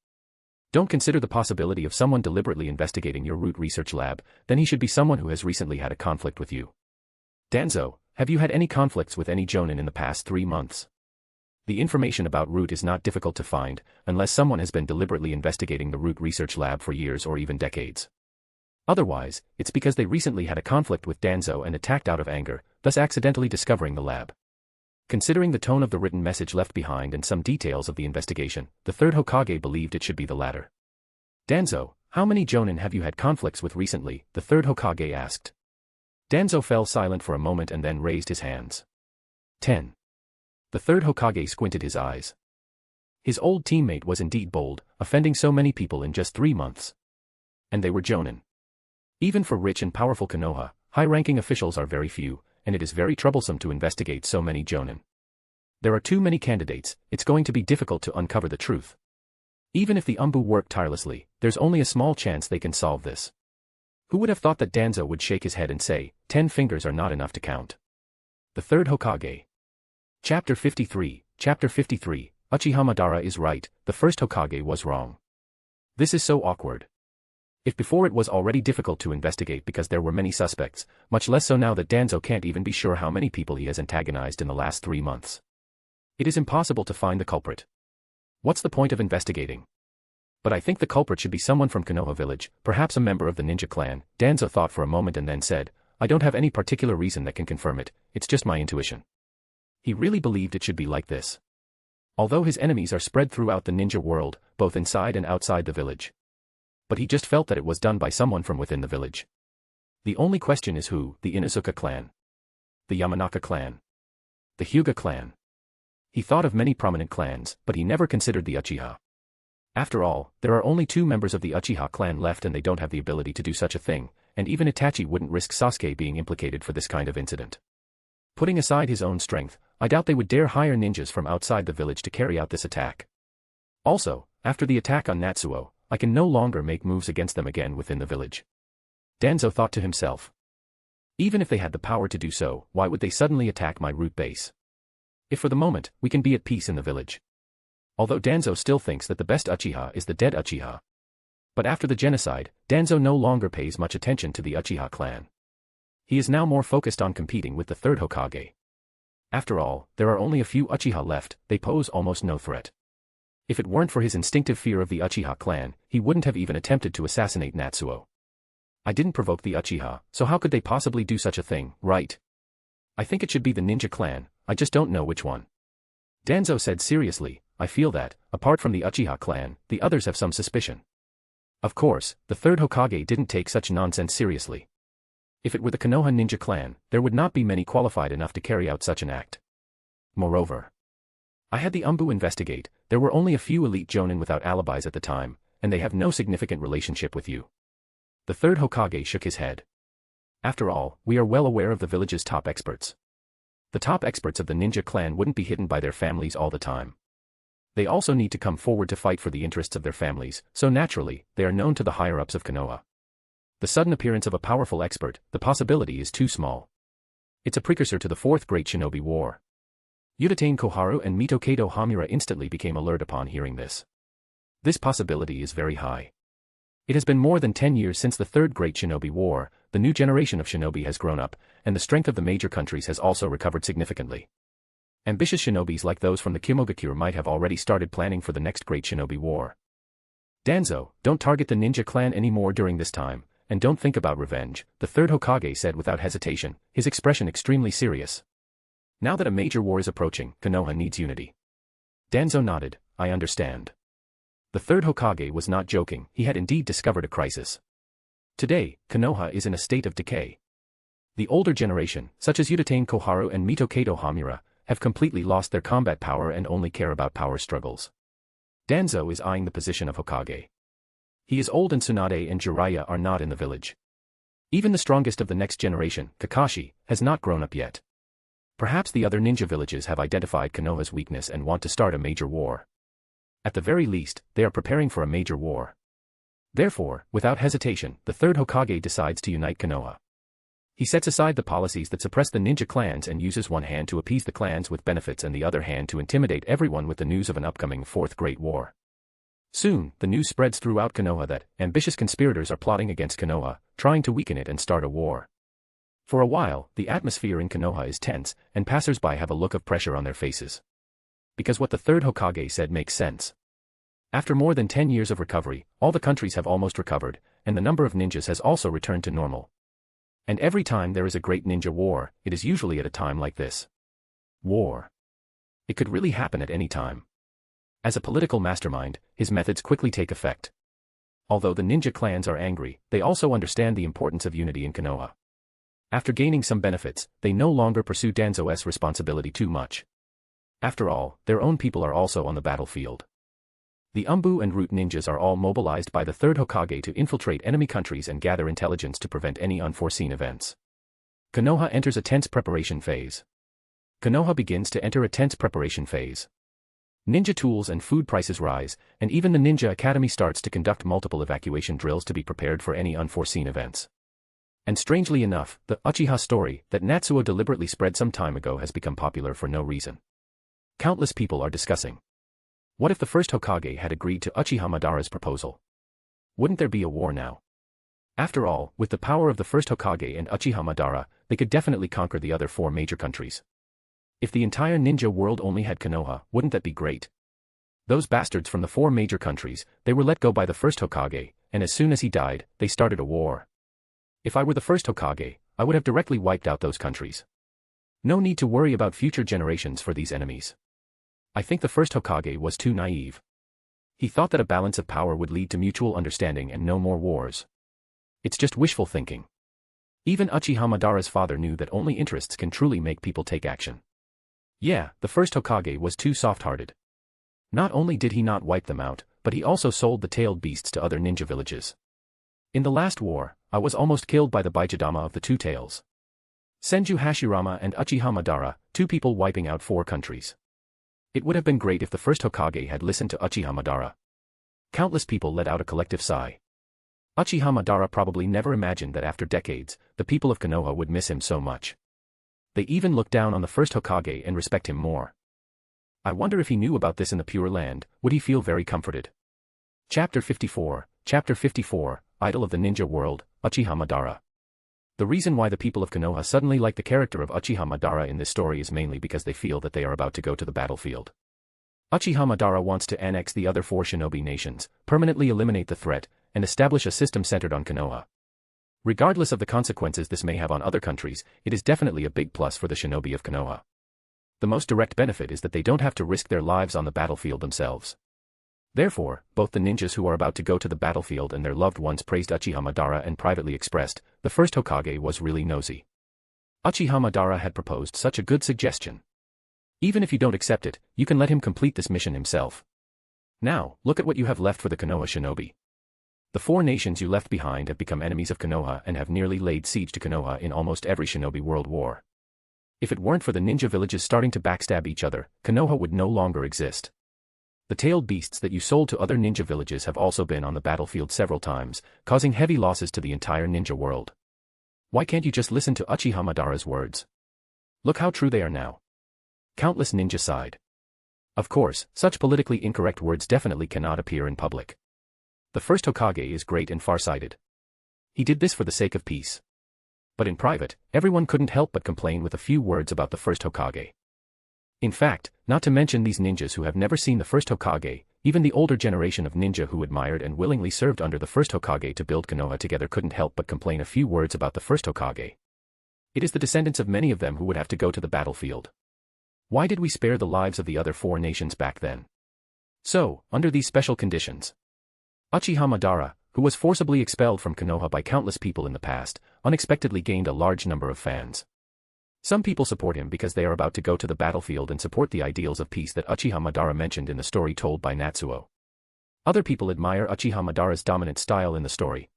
Don't consider the possibility of someone deliberately investigating your root research lab, then he should be someone who has recently had a conflict with you. Danzo, have you had any conflicts with any Jonin in the past 3 months? The information about root is not difficult to find, unless someone has been deliberately investigating the root research lab for years or even decades. Otherwise, it's because they recently had a conflict with Danzo and attacked out of anger, thus accidentally discovering the lab. Considering the tone of the written message left behind and some details of the investigation, the third Hokage believed it should be the latter. Danzo, how many Jonin have you had conflicts with recently? The third Hokage asked. Danzo fell silent for a moment and then raised his hands. 10. The third Hokage squinted his eyes. His old teammate was indeed bold, offending so many people in just 3 months. And they were Jonin. Even for rich and powerful Konoha, high-ranking officials are very few, and it is very troublesome to investigate so many Jonin. There are too many candidates, it's going to be difficult to uncover the truth. Even if the Umbu work tirelessly, there's only a small chance they can solve this. Who would have thought that Danzo would shake his head and say, 10 fingers are not enough to count? The third Hokage. Chapter 53, Uchiha Madara is right, the first Hokage was wrong. This is so awkward. If before it was already difficult to investigate because there were many suspects, much less so now that Danzo can't even be sure how many people he has antagonized in the last 3 months. It is impossible to find the culprit. What's the point of investigating? But I think the culprit should be someone from Konoha village, perhaps a member of the ninja clan. Danzo thought for a moment and then said, I don't have any particular reason that can confirm it, it's just my intuition. He really believed it should be like this. Although his enemies are spread throughout the ninja world, both inside and outside the village. But he just felt that it was done by someone from within the village. The only question is who: the Inuzuka clan, the Yamanaka clan, the Hyuga clan. He thought of many prominent clans, but he never considered the Uchiha. After all, there are only 2 members of the Uchiha clan left and they don't have the ability to do such a thing, and even Itachi wouldn't risk Sasuke being implicated for this kind of incident. Putting aside his own strength, I doubt they would dare hire ninjas from outside the village to carry out this attack. Also, after the attack on Natsuo, I can no longer make moves against them again within the village. Danzo thought to himself. Even if they had the power to do so, why would they suddenly attack my root base? If for the moment, we can be at peace in the village. Although Danzo still thinks that the best Uchiha is the dead Uchiha. But after the genocide, Danzo no longer pays much attention to the Uchiha clan. He is now more focused on competing with the third Hokage. After all, there are only a few Uchiha left, they pose almost no threat. If it weren't for his instinctive fear of the Uchiha clan, he wouldn't have even attempted to assassinate Natsuo. I didn't provoke the Uchiha, so how could they possibly do such a thing, right? I think it should be the ninja clan, I just don't know which one. Danzo said seriously, I feel that, apart from the Uchiha clan, the others have some suspicion. Of course, the third Hokage didn't take such nonsense seriously. If it were the Konoha ninja clan, there would not be many qualified enough to carry out such an act. Moreover, I had the Umbu investigate, there were only a few elite jonin without alibis at the time, and they have no significant relationship with you. The third Hokage shook his head. After all, we are well aware of the village's top experts. The top experts of the ninja clan wouldn't be hidden by their families all the time. They also need to come forward to fight for the interests of their families, so naturally, they are known to the higher-ups of Konoha. The sudden appearance of a powerful expert, the possibility is too small. It's a precursor to the Fourth Great Shinobi War. Uchiha Koharu and Mito Hamura instantly became alert upon hearing this. This possibility is very high. It has been more than 10 years since the Third Great Shinobi War, the new generation of shinobi has grown up, and the strength of the major countries has also recovered significantly. Ambitious shinobis like those from the Kimogakure might have already started planning for the next Great Shinobi War. Danzo, don't target the ninja clan anymore during this time, and don't think about revenge, the third Hokage said without hesitation, his expression extremely serious. Now that a major war is approaching, Konoha needs unity. Danzo nodded, I understand. The third Hokage was not joking, he had indeed discovered a crisis. Today, Konoha is in a state of decay. The older generation, such as Uchiha Koharu and Mito Hamura, have completely lost their combat power and only care about power struggles. Danzo is eyeing the position of Hokage. He is old and Tsunade and Jiraiya are not in the village. Even the strongest of the next generation, Kakashi, has not grown up yet. Perhaps the other ninja villages have identified Konoha's weakness and want to start a major war. At the very least, they are preparing for a major war. Therefore, without hesitation, the third Hokage decides to unite Konoha. He sets aside the policies that suppress the ninja clans and uses one hand to appease the clans with benefits and the other hand to intimidate everyone with the news of an upcoming Fourth Great War. Soon, the news spreads throughout Konoha that ambitious conspirators are plotting against Konoha, trying to weaken it and start a war. For a while, the atmosphere in Konoha is tense, and passers-by have a look of pressure on their faces. Because what the third Hokage said makes sense. After more than 10 years of recovery, all the countries have almost recovered, and the number of ninjas has also returned to normal. And every time there is a great ninja war, it is usually at a time like this. War. It could really happen at any time. As a political mastermind, his methods quickly take effect. Although the ninja clans are angry, they also understand the importance of unity in Konoha. After gaining some benefits, they no longer pursue Danzo's responsibility too much. After all, their own people are also on the battlefield. The Umbu and Root ninjas are all mobilized by the third Hokage to infiltrate enemy countries and gather intelligence to prevent any unforeseen events. Konoha enters a tense preparation phase. Konoha begins to enter a tense preparation phase. Ninja tools and food prices rise, and even the Ninja Academy starts to conduct multiple evacuation drills to be prepared for any unforeseen events. And strangely enough, the Uchiha story that Natsuo deliberately spread some time ago has become popular for no reason. Countless people are discussing. What if the first Hokage had agreed to Uchiha Madara's proposal? Wouldn't there be a war now? After all, with the power of the first Hokage and Uchiha Madara, they could definitely conquer the other 4 major countries. If the entire ninja world only had Konoha, wouldn't that be great? Those bastards from the 4 major countries, they were let go by the first Hokage, and as soon as he died, they started a war. If I were the first Hokage, I would have directly wiped out those countries. No need to worry about future generations for these enemies. I think the first Hokage was too naive. He thought that a balance of power would lead to mutual understanding and no more wars. It's just wishful thinking. Even Uchiha Madara's father knew that only interests can truly make people take action. Yeah, the first Hokage was too soft-hearted. Not only did he not wipe them out, but he also sold the tailed beasts to other ninja villages. In the last war, I was almost killed by the Baijidama of the 2 tails. Senju Hashirama and Uchiha Madara, 2 people wiping out 4 countries. It would have been great if the first Hokage had listened to Uchiha Madara. Countless people let out a collective sigh. Uchiha Madara probably never imagined that after decades, the people of Konoha would miss him so much. They even look down on the first Hokage and respect him more. I wonder if he knew about this in the Pure Land, would he feel very comforted? Chapter 54, Idol of the Ninja World, Uchiha Madara. The reason why the people of Konoha suddenly like the character of Uchiha Madara in this story is mainly because they feel that they are about to go to the battlefield. Uchiha Madara wants to annex the other 4 shinobi nations, permanently eliminate the threat, and establish a system centered on Konoha. Regardless of the consequences this may have on other countries, it is definitely a big plus for the shinobi of Konoha. The most direct benefit is that they don't have to risk their lives on the battlefield themselves. Therefore, both the ninjas who are about to go to the battlefield and their loved ones praised Uchiha Madara and privately expressed, the first Hokage was really nosy. Uchiha Madara had proposed such a good suggestion. Even if you don't accept it, you can let him complete this mission himself. Now, look at what you have left for the Konoha shinobi. The 4 nations you left behind have become enemies of Konoha and have nearly laid siege to Konoha in almost every shinobi world war. If it weren't for the ninja villages starting to backstab each other, Konoha would no longer exist. The tailed beasts that you sold to other ninja villages have also been on the battlefield several times, causing heavy losses to the entire ninja world. Why can't you just listen to Uchiha Madara's words? Look how true they are now. Countless ninja sighed. Of course, such politically incorrect words definitely cannot appear in public. The first Hokage is great and far-sighted. He did this for the sake of peace. But in private, everyone couldn't help but complain with a few words about the first Hokage. In fact, not to mention these ninjas who have never seen the first Hokage, even the older generation of ninja who admired and willingly served under the first Hokage to build Konoha together couldn't help but complain a few words about the first Hokage. It is the descendants of many of them who would have to go to the battlefield. Why did we spare the lives of the other 4 nations back then? So, under these special conditions, Uchiha Madara, who was forcibly expelled from Konoha by countless people in the past, unexpectedly gained a large number of fans. Some people support him because they are about to go to the battlefield and support the ideals of peace that Uchiha Madara mentioned in the story told by Natsuo. Other people admire Uchiha Madara's dominant style in the story.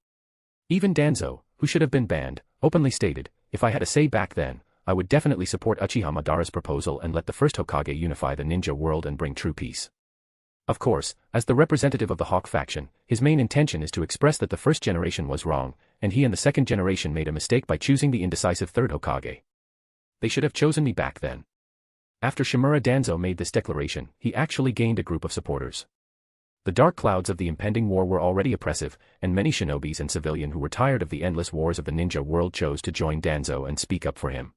Even Danzo, who should have been banned, openly stated, "If I had a say back then, I would definitely support Uchiha Madara's proposal and let the first Hokage unify the ninja world and bring true peace." Of course, as the representative of the Hawk faction, his main intention is to express that the first generation was wrong, and he and the second generation made a mistake by choosing the indecisive third Hokage. They should have chosen me back then. After Shimura Danzo made this declaration, he actually gained a group of supporters. The dark clouds of the impending war were already oppressive, and many shinobis and civilian who were tired of the endless wars of the ninja world chose to join Danzo and speak up for him.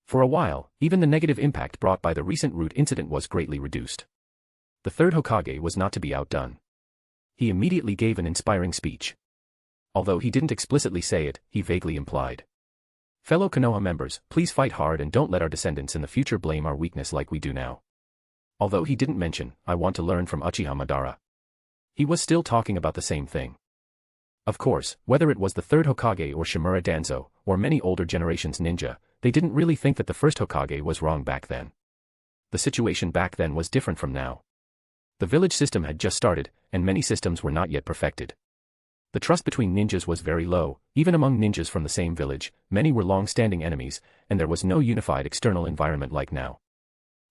For a while, even the negative impact brought by the recent Root incident was greatly reduced. The third Hokage was not to be outdone. He immediately gave an inspiring speech. Although he didn't explicitly say it, he vaguely implied. "Fellow Konoha members, please fight hard and don't let our descendants in the future blame our weakness like we do now." Although he didn't mention, "I want to learn from Uchiha Madara." He was still talking about the same thing. Of course, whether it was the third Hokage or Shimura Danzo, or many older generations ninja, they didn't really think that the first Hokage was wrong back then. The situation back then was different from now. The village system had just started, and many systems were not yet perfected. The trust between ninjas was very low, even among ninjas from the same village, many were long-standing enemies, and there was no unified external environment like now.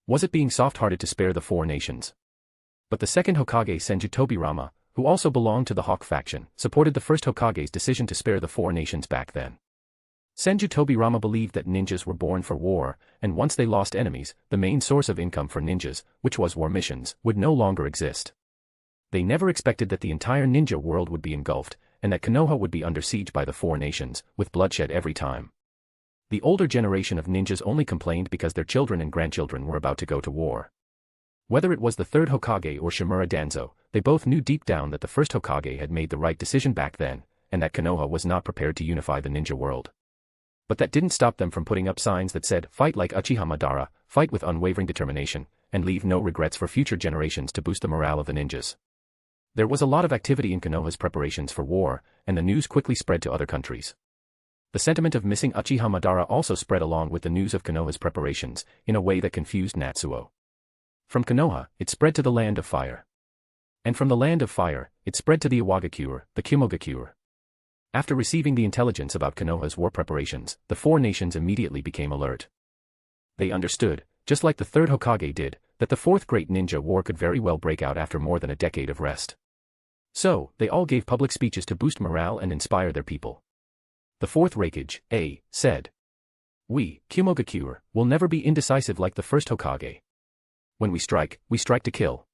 Was it being soft-hearted to spare the 4 nations? But the second Hokage Senju Tobirama, who also belonged to the Hawk faction, supported the first Hokage's decision to spare the 4 nations back then. Senju Tobirama believed that ninjas were born for war, and once they lost enemies, the main source of income for ninjas, which was war missions, would no longer exist. They never expected that the entire ninja world would be engulfed, and that Konoha would be under siege by the four nations, with bloodshed every time. The older generation of ninjas only complained because their children and grandchildren were about to go to war. Whether it was the third Hokage or Shimura Danzo, they both knew deep down that the first Hokage had made the right decision back then, and that Konoha was not prepared to unify the ninja world. But that didn't stop them from putting up signs that said, "Fight like Uchiha Madara, fight with unwavering determination, and leave no regrets for future generations," to boost the morale of the ninjas. There was a lot of activity in Konoha's preparations for war, and the news quickly spread to other countries. The sentiment of missing Uchiha Madara also spread along with the news of Konoha's preparations, in a way that confused Natsuo. From Konoha, it spread to the Land of Fire. And from the Land of Fire, it spread to the Iwagakure, the Kimogakure. After receiving the intelligence about Konoha's war preparations, the four nations immediately became alert. They understood, just like the third Hokage did, that the fourth great ninja war could very well break out after more than a decade of rest. So, they all gave public speeches to boost morale and inspire their people. The fourth Raikage, said, "We, Kimogakure, will never be indecisive like the first Hokage. When we strike to kill.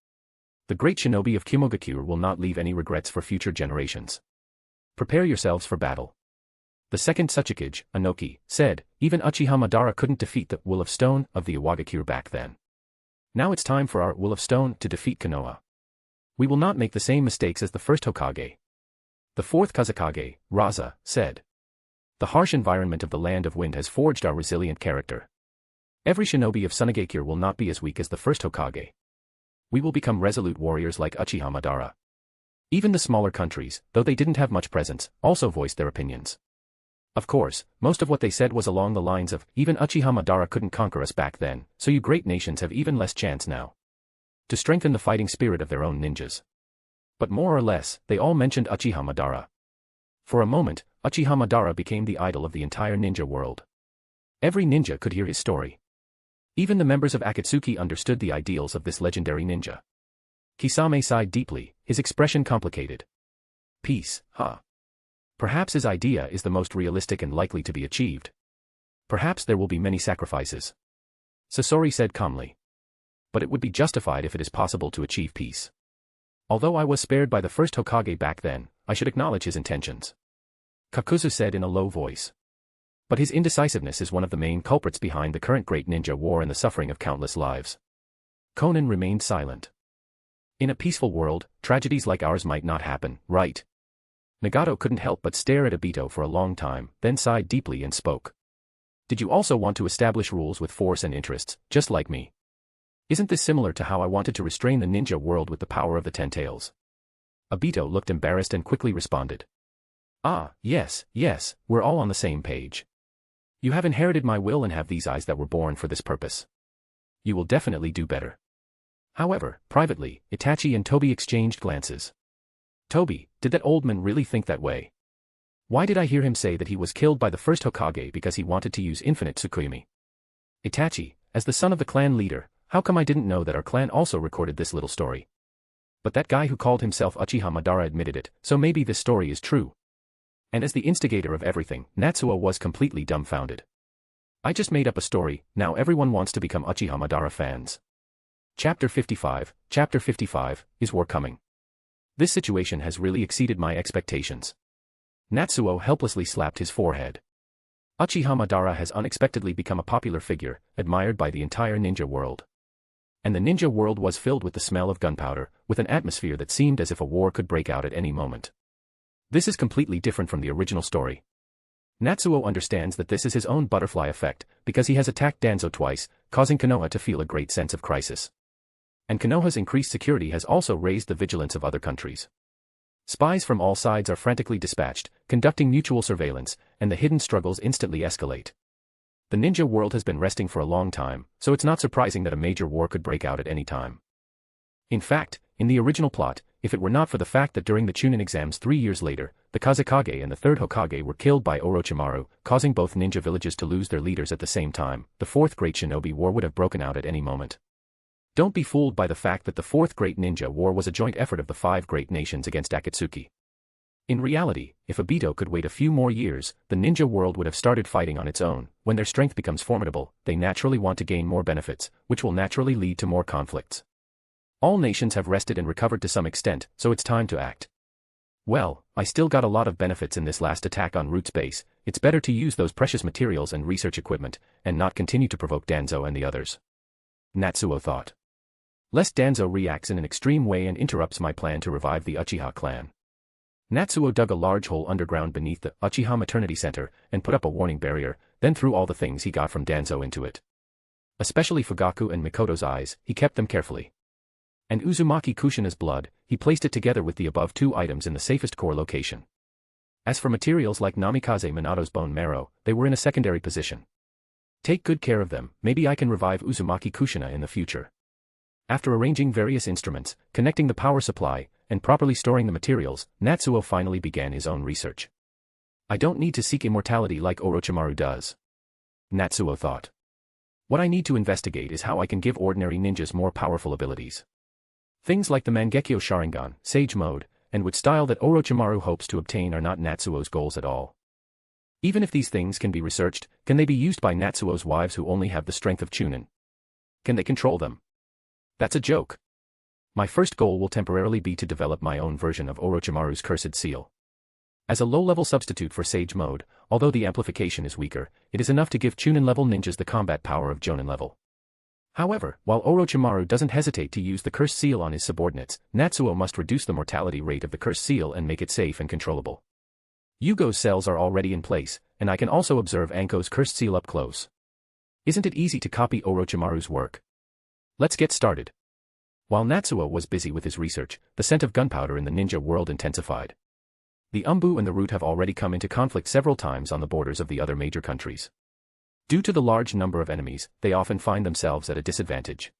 The great shinobi of Kimogakure will not leave any regrets for future generations. Prepare yourselves for battle." The second Tsuchikage, Anoki, said, "Even Uchiha Madara couldn't defeat the Will of Stone of the Iwagakure back then. Now it's time for our Will of Stone to defeat Konoha. We will not make the same mistakes as the first Hokage." The fourth Kazekage, Raza, said, "The harsh environment of the Land of Wind has forged our resilient character. Every shinobi of Tsunade will not be as weak as the first Hokage. We will become resolute warriors like Uchiha Madara." Even the smaller countries, though they didn't have much presence, also voiced their opinions. Of course, most of what they said was along the lines of, "Even Uchiha Madara couldn't conquer us back then, so you great nations have even less chance now." To strengthen the fighting spirit of their own ninjas. But more or less, they all mentioned Uchiha Madara. For a moment, Uchiha Madara became the idol of the entire ninja world. Every ninja could hear his story. Even the members of Akatsuki understood the ideals of this legendary ninja. Kisame sighed deeply, his expression complicated. "Peace, huh? Perhaps his idea is the most realistic and likely to be achieved. Perhaps there will be many sacrifices." Sasori said calmly. "But it would be justified if it is possible to achieve peace. Although I was spared by the first Hokage back then, I should acknowledge his intentions." Kakuzu said in a low voice. "But his indecisiveness is one of the main culprits behind the current great ninja war and the suffering of countless lives." Konan remained silent. In a peaceful world, tragedies like ours might not happen, right? Nagato couldn't help but stare at Obito for a long time, then sighed deeply and spoke. "Did you also want to establish rules with force and interests, just like me? Isn't this similar to how I wanted to restrain the ninja world with the power of the Ten Tails?" Obito looked embarrassed and quickly responded. "Ah, yes, we're all on the same page. You have inherited my will and have these eyes that were born for this purpose. You will definitely do better." However, privately, Itachi and Tobi exchanged glances. "Tobi, did that old man really think that way? Why did I hear him say that he was killed by the first Hokage because he wanted to use infinite Tsukuyomi? Itachi, as the son of the clan leader, how come I didn't know that our clan also recorded this little story? But that guy who called himself Uchiha Madara admitted it, so maybe this story is true." And as the instigator of everything, Natsuo was completely dumbfounded. "I just made up a story, now everyone wants to become Uchiha Madara fans." Chapter 55, Is War Coming? This situation has really exceeded my expectations. Natsuo helplessly slapped his forehead. Uchiha Madara has unexpectedly become a popular figure, admired by the entire ninja world. And the ninja world was filled with the smell of gunpowder, with an atmosphere that seemed as if a war could break out at any moment. This is completely different from the original story. Natsuo understands that this is his own butterfly effect, because he has attacked Danzo twice, causing Konoha to feel a great sense of crisis. And Konoha's increased security has also raised the vigilance of other countries. Spies from all sides are frantically dispatched, conducting mutual surveillance, and the hidden struggles instantly escalate. The ninja world has been resting for a long time, so it's not surprising that a major war could break out at any time. In fact, in the original plot, if it were not for the fact that during the Chunin exams 3 years later, the Kazekage and the third Hokage were killed by Orochimaru, causing both ninja villages to lose their leaders at the same time, the fourth great shinobi war would have broken out at any moment. Don't be fooled by the fact that the fourth great ninja war was a joint effort of the 5 great nations against Akatsuki. In reality, if Obito could wait a few more years, the ninja world would have started fighting on its own. When their strength becomes formidable, they naturally want to gain more benefits, which will naturally lead to more conflicts. All nations have rested and recovered to some extent, so it's time to act. Well, I still got a lot of benefits in this last attack on Root's base. It's better to use those precious materials and research equipment, and not continue to provoke Danzo and the others. Natsuo thought. Lest Danzo reacts in an extreme way and interrupts my plan to revive the Uchiha clan. Natsuo dug a large hole underground beneath the Uchiha Maternity Center and put up a warning barrier, then threw all the things he got from Danzo into it. Especially Fugaku and Mikoto's eyes, he kept them carefully. And Uzumaki Kushina's blood, he placed it together with the above two items in the safest core location. As for materials like Namikaze Minato's bone marrow, they were in a secondary position. Take good care of them, maybe I can revive Uzumaki Kushina in the future. After arranging various instruments, connecting the power supply, and properly storing the materials, Natsuo finally began his own research. I don't need to seek immortality like Orochimaru does. Natsuo thought. What I need to investigate is how I can give ordinary ninjas more powerful abilities. Things like the Mangekyo Sharingan, Sage Mode, and with style that Orochimaru hopes to obtain are not Natsuo's goals at all. Even if these things can be researched, can they be used by Natsuo's wives who only have the strength of Chunin? Can they control them? That's a joke. My first goal will temporarily be to develop my own version of Orochimaru's cursed seal. As a low-level substitute for Sage Mode, although the amplification is weaker, it is enough to give Chunin-level ninjas the combat power of Jonin level. However, while Orochimaru doesn't hesitate to use the cursed seal on his subordinates, Natsuo must reduce the mortality rate of the cursed seal and make it safe and controllable. Yugo's cells are already in place, and I can also observe Anko's cursed seal up close. Isn't it easy to copy Orochimaru's work? Let's get started. While Natsuo was busy with his research, the scent of gunpowder in the ninja world intensified. The Umbu and the Root have already come into conflict several times on the borders of the other major countries. Due to the large number of enemies, they often find themselves at a disadvantage.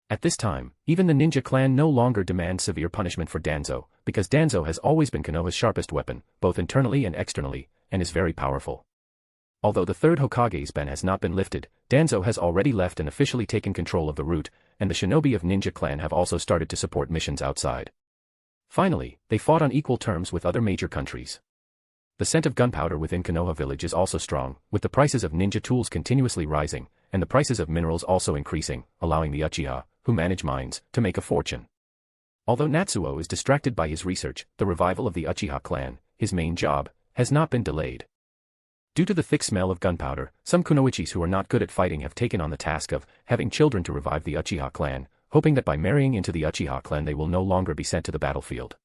At this time, even the ninja clan no longer demands severe punishment for Danzo, because Danzo has always been Konoha's sharpest weapon, both internally and externally, and is very powerful. Although the third Hokage's ban has not been lifted, Danzo has already left and officially taken control of the Root, and the shinobi of Ninja Clan have also started to support missions outside. Finally, they fought on equal terms with other major countries. The scent of gunpowder within Konoha village is also strong, with the prices of ninja tools continuously rising, and the prices of minerals also increasing, allowing the Uchiha, who manage mines, to make a fortune. Although Natsuo is distracted by his research, the revival of the Uchiha clan, his main job, has not been delayed. Due to the thick smell of gunpowder, some kunoichis who are not good at fighting have taken on the task of having children to revive the Uchiha clan, hoping that by marrying into the Uchiha clan they will no longer be sent to the battlefield.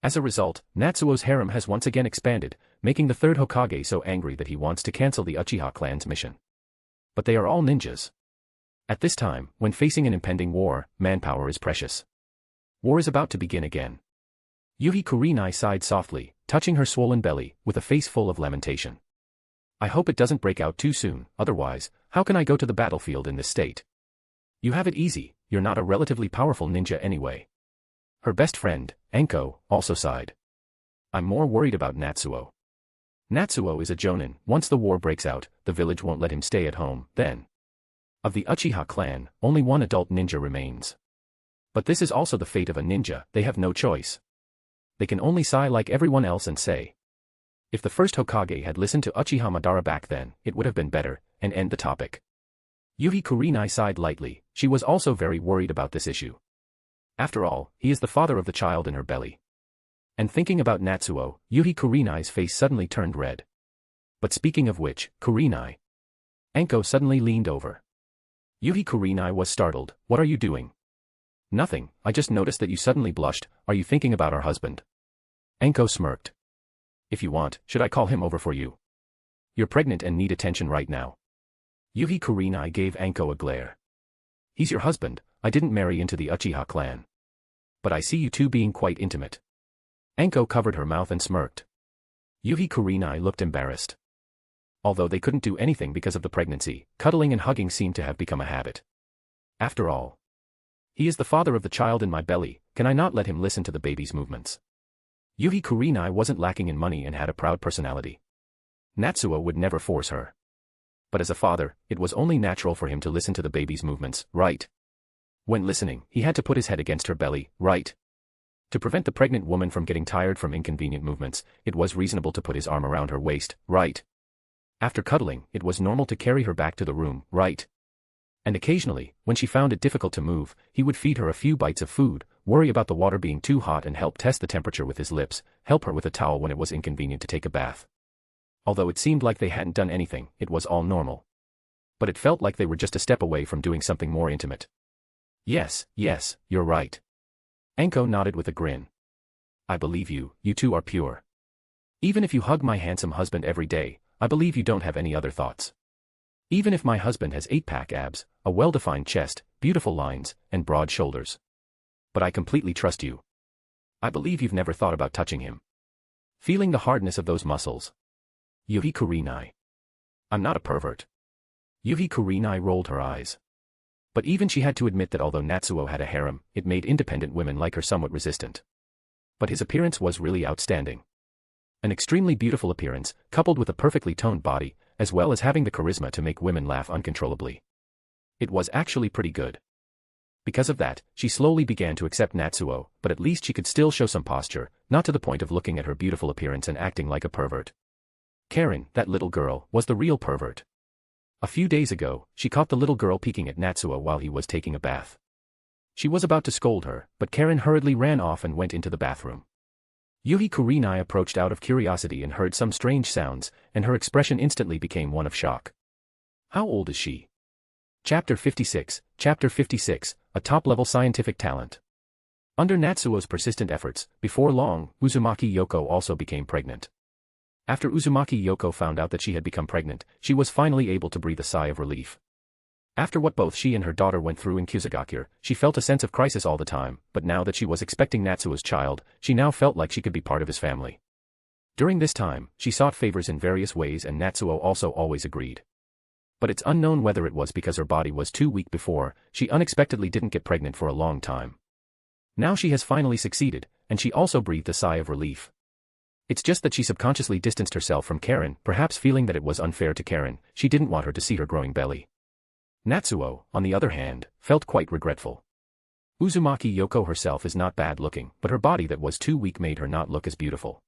As a result, Natsuo's harem has once again expanded, making the third Hokage so angry that he wants to cancel the Uchiha clan's mission. But they are all ninjas. At this time, when facing an impending war, manpower is precious. War is about to begin again. Yuhi Kurinai sighed softly, touching her swollen belly, with a face full of lamentation. I hope it doesn't break out too soon, otherwise, how can I go to the battlefield in this state? You have it easy, you're not a relatively powerful ninja anyway. Her best friend, Anko, also sighed. I'm more worried about Natsuo. Natsuo is a jonin. Once the war breaks out, the village won't let him stay at home, then. Of the Uchiha clan, only one adult ninja remains. But this is also the fate of a ninja, they have no choice. They can only sigh like everyone else and say. If the first Hokage had listened to Uchiha Madara back then, it would have been better, and end the topic. Yuhi Kurinai sighed lightly, she was also very worried about this issue. After all, he is the father of the child in her belly. And thinking about Natsuo, Yuhi Kurinai's face suddenly turned red. But speaking of which, Kurinai. Anko suddenly leaned over. Yuhi Kurinai was startled, what are you doing? Nothing, I just noticed that you suddenly blushed, are you thinking about our husband? Anko smirked. If you want, should I call him over for you? You're pregnant and need attention right now. Yuhi Kurinai gave Anko a glare. He's your husband, I didn't marry into the Uchiha clan. But I see you two being quite intimate. Anko covered her mouth and smirked. Yuhi Kurinai looked embarrassed. Although they couldn't do anything because of the pregnancy, cuddling and hugging seemed to have become a habit. After all, he is the father of the child in my belly, can I not let him listen to the baby's movements? Yuhi Kurinai wasn't lacking in money and had a proud personality. Natsuo would never force her. But as a father, it was only natural for him to listen to the baby's movements, right? When listening, he had to put his head against her belly, right? To prevent the pregnant woman from getting tired from inconvenient movements, it was reasonable to put his arm around her waist, right? After cuddling, it was normal to carry her back to the room, right? And occasionally, when she found it difficult to move, he would feed her a few bites of food, worry about the water being too hot and help test the temperature with his lips, help her with a towel when it was inconvenient to take a bath. Although it seemed like they hadn't done anything, it was all normal. But it felt like they were just a step away from doing something more intimate. Yes, you're right. Anko nodded with a grin. I believe you, you two are pure. Even if you hug my handsome husband every day, I believe you don't have any other thoughts. Even if my husband has 8-pack abs, a well-defined chest, beautiful lines, and broad shoulders. But I completely trust you. I believe you've never thought about touching him. Feeling the hardness of those muscles. Yuhi Kurinai. I'm not a pervert. Yuhi Kurinai rolled her eyes. But even she had to admit that although Natsuo had a harem, it made independent women like her somewhat resistant. But his appearance was really outstanding. An extremely beautiful appearance, coupled with a perfectly toned body, as well as having the charisma to make women laugh uncontrollably. It was actually pretty good. Because of that, she slowly began to accept Natsuo, but at least she could still show some posture, not to the point of looking at her beautiful appearance and acting like a pervert. Karen, that little girl, was the real pervert. A few days ago, she caught the little girl peeking at Natsuo while he was taking a bath. She was about to scold her, but Karen hurriedly ran off and went into the bathroom. Yuhi Kurinai approached out of curiosity and heard some strange sounds, and her expression instantly became one of shock. How old is she? Chapter 56, a top-level scientific talent. Under Natsuo's persistent efforts, before long, Uzumaki Yoko also became pregnant. After Uzumaki Yoko found out that she had become pregnant, she was finally able to breathe a sigh of relief. After what both she and her daughter went through in Kusagakure, she felt a sense of crisis all the time, but now that she was expecting Natsuo's child, she now felt like she could be part of his family. During this time, she sought favors in various ways and Natsuo also always agreed. But it's unknown whether it was because her body was too weak before, she unexpectedly didn't get pregnant for a long time. Now she has finally succeeded, and she also breathed a sigh of relief. It's just that she subconsciously distanced herself from Karen, perhaps feeling that it was unfair to Karen, she didn't want her to see her growing belly. Natsuo, on the other hand, felt quite regretful. Uzumaki Yoko herself is not bad looking, but her body that was too weak made her not look as beautiful.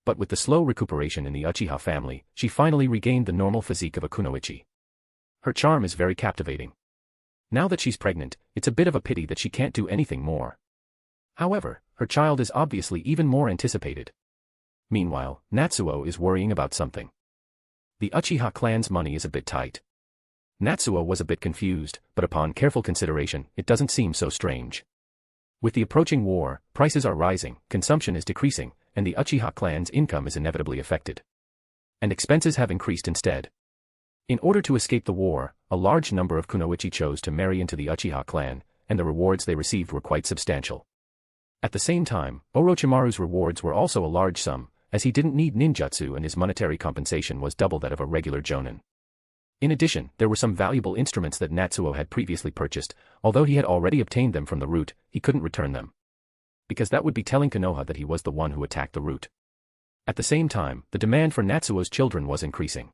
But with the slow recuperation in the Uchiha family, she finally regained the normal physique of a Kunoichi. Her charm is very captivating. Now that she's pregnant, it's a bit of a pity that she can't do anything more. However, her child is obviously even more anticipated. Meanwhile, Natsuo is worrying about something. The Uchiha clan's money is a bit tight. Natsuo was a bit confused, but upon careful consideration, it doesn't seem so strange. With the approaching war, prices are rising, consumption is decreasing, and the Uchiha clan's income is inevitably affected. And expenses have increased instead. In order to escape the war, a large number of Kunoichi chose to marry into the Uchiha clan, and the rewards they received were quite substantial. At the same time, Orochimaru's rewards were also a large sum, as he didn't need ninjutsu and his monetary compensation was double that of a regular jonin. In addition, there were some valuable instruments that Natsuo had previously purchased, although he had already obtained them from the root, he couldn't return them. Because that would be telling Konoha that he was the one who attacked the root. At the same time, the demand for Natsuo's children was increasing.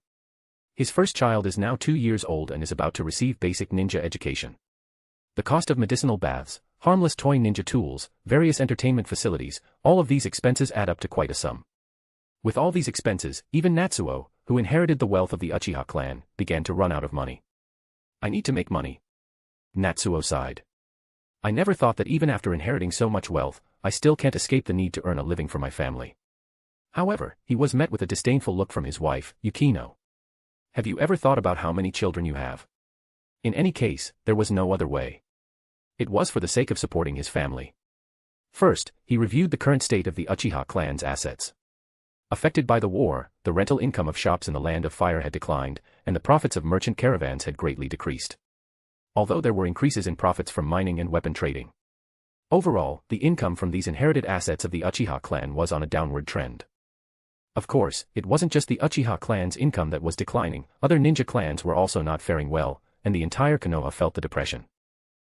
His first child is now 2 years old and is about to receive basic ninja education. The cost of medicinal baths, harmless toy ninja tools, various entertainment facilities, all of these expenses add up to quite a sum. With all these expenses, even Natsuo, who inherited the wealth of the Uchiha clan, began to run out of money. I need to make money. Natsuo sighed. I never thought that even after inheriting so much wealth, I still can't escape the need to earn a living for my family. However, he was met with a disdainful look from his wife, Yukino. Have you ever thought about how many children you have? In any case, there was no other way. It was for the sake of supporting his family. First, he reviewed the current state of the Uchiha clan's assets. Affected by the war, the rental income of shops in the Land of Fire had declined, and the profits of merchant caravans had greatly decreased. Although there were increases in profits from mining and weapon trading. Overall, the income from these inherited assets of the Uchiha clan was on a downward trend. Of course, it wasn't just the Uchiha clan's income that was declining, other ninja clans were also not faring well, and the entire Konoha felt the depression.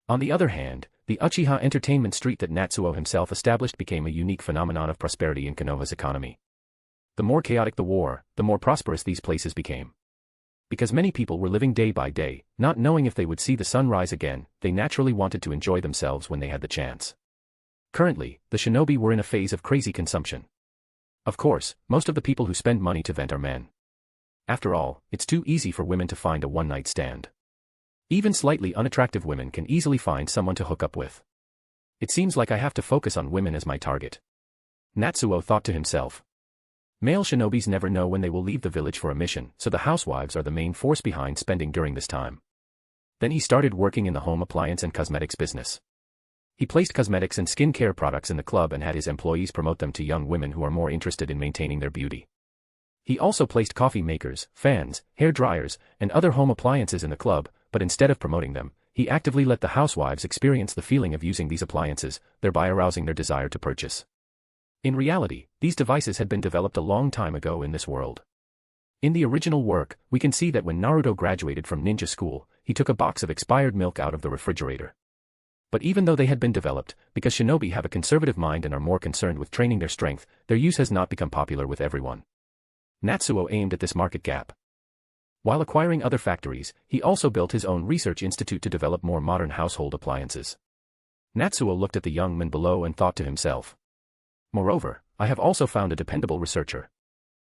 On the other hand, the Uchiha entertainment street that Natsuo himself established became a unique phenomenon of prosperity in Konoha's economy. The more chaotic the war, the more prosperous these places became. Because many people were living day by day, not knowing if they would see the sun rise again, they naturally wanted to enjoy themselves when they had the chance. Currently, the shinobi were in a phase of crazy consumption. Of course, most of the people who spend money to vent are men. After all, it's too easy for women to find a one-night stand. Even slightly unattractive women can easily find someone to hook up with. It seems like I have to focus on women as my target. Natsuo thought to himself. Male shinobis never know when they will leave the village for a mission, so the housewives are the main force behind spending during this time. Then he started working in the home appliance and cosmetics business. He placed cosmetics and skincare products in the club and had his employees promote them to young women who are more interested in maintaining their beauty. He also placed coffee makers, fans, hair dryers, and other home appliances in the club, but instead of promoting them, he actively let the housewives experience the feeling of using these appliances, thereby arousing their desire to purchase. In reality, these devices had been developed a long time ago in this world. In the original work, we can see that when Naruto graduated from ninja school, he took a box of expired milk out of the refrigerator. But even though they had been developed, because shinobi have a conservative mind and are more concerned with training their strength, their use has not become popular with everyone. Natsuo aimed at this market gap. While acquiring other factories, he also built his own research institute to develop more modern household appliances. Natsuo looked at the young man below and thought to himself. Moreover, I have also found a dependable researcher.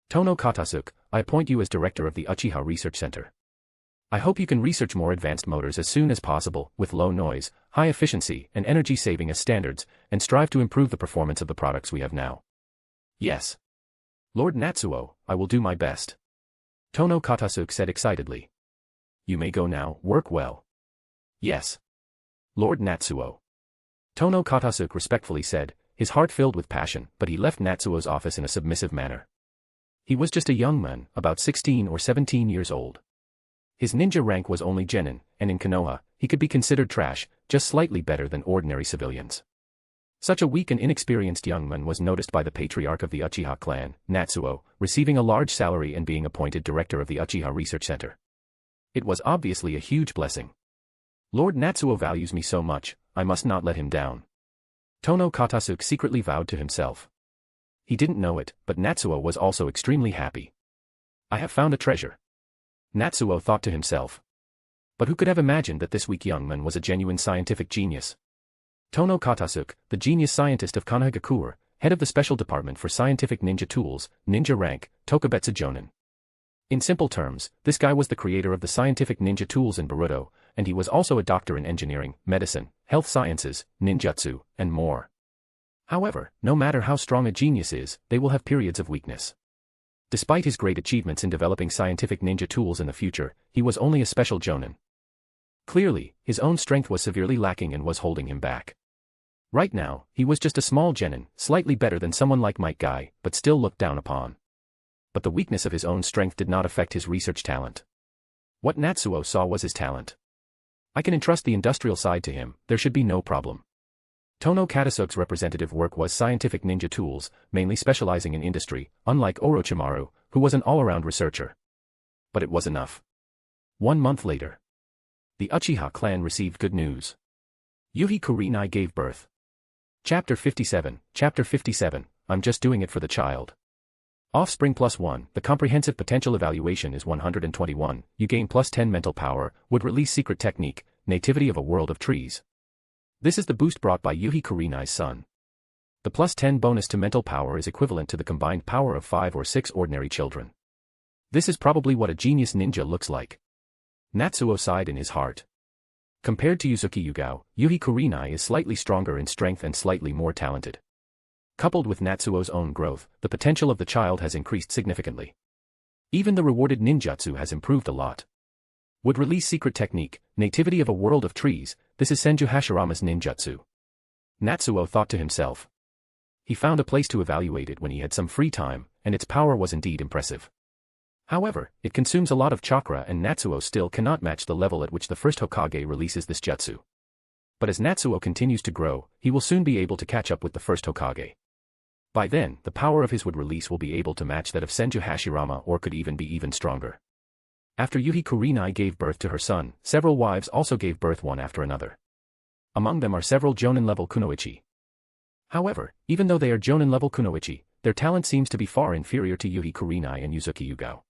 Tono Katasuke, I appoint you as director of the Uchiha Research Center. I hope you can research more advanced motors as soon as possible, with low noise, high efficiency, and energy saving as standards, and strive to improve the performance of the products we have now. Yes. Lord Natsuo, I will do my best. Tono Katasuke said excitedly. You may go now, work well. Yes. Lord Natsuo. Tono Katasuke respectfully said, his heart filled with passion, but he left Natsuo's office in a submissive manner. He was just a young man, about 16 or 17 years old. His ninja rank was only genin, and in Konoha, he could be considered trash, just slightly better than ordinary civilians. Such a weak and inexperienced young man was noticed by the patriarch of the Uchiha clan, Natsuo, receiving a large salary and being appointed director of the Uchiha Research Center. It was obviously a huge blessing. Lord Natsuo values me so much, I must not let him down. Tono Katasuke secretly vowed to himself. He didn't know it, but Natsuo was also extremely happy. I have found a treasure. Natsuo thought to himself. But who could have imagined that this weak young man was a genuine scientific genius? Tono Katasuke, the genius scientist of Konoha, head of the special department for scientific ninja tools, ninja rank, Tokubetsu Jonin. In simple terms, this guy was the creator of the scientific ninja tools in Boruto, and he was also a doctor in engineering, medicine, health sciences, ninjutsu, and more. However, no matter how strong a genius is, they will have periods of weakness. Despite his great achievements in developing scientific ninja tools in the future, he was only a special jonin. Clearly, his own strength was severely lacking and was holding him back. Right now, he was just a small genin, slightly better than someone like Might Guy, but still looked down upon. But the weakness of his own strength did not affect his research talent. What Natsuo saw was his talent. I can entrust the industrial side to him, there should be no problem. Tono Katasuke's representative work was scientific ninja tools, mainly specializing in industry, unlike Orochimaru, who was an all-around researcher. But it was enough. 1 month later. The Uchiha clan received good news. Yuhi Kurinai gave birth. Chapter 57, I'm just doing it for the child. Offspring +1, the comprehensive potential evaluation is 121, you gain +10 mental power, would release secret technique, nativity of a world of trees. This is the boost brought by Yuhi Kurinai's son. The +10 bonus to mental power is equivalent to the combined power of 5 or 6 ordinary children. This is probably what a genius ninja looks like. Natsuo sighed in his heart. Compared to Uzuki Yugao, Yuhi Kurinai is slightly stronger in strength and slightly more talented. Coupled with Natsuo's own growth, the potential of the child has increased significantly. Even the rewarded ninjutsu has improved a lot. Would release secret technique, nativity of a world of trees, this is Senju Hashirama's ninjutsu. Natsuo thought to himself. He found a place to evaluate it when he had some free time, and its power was indeed impressive. However, it consumes a lot of chakra and Natsuo still cannot match the level at which the first Hokage releases this jutsu. But as Natsuo continues to grow, he will soon be able to catch up with the first Hokage. By then, the power of his wood release will be able to match that of Senju Hashirama or could even be even stronger. After Yuhi Kurinai gave birth to her son, several wives also gave birth one after another. Among them are several Jonin-level Kunoichi. However, even though they are Jonin-level Kunoichi, their talent seems to be far inferior to Yuhi Kurinai and Uzuki Yugao.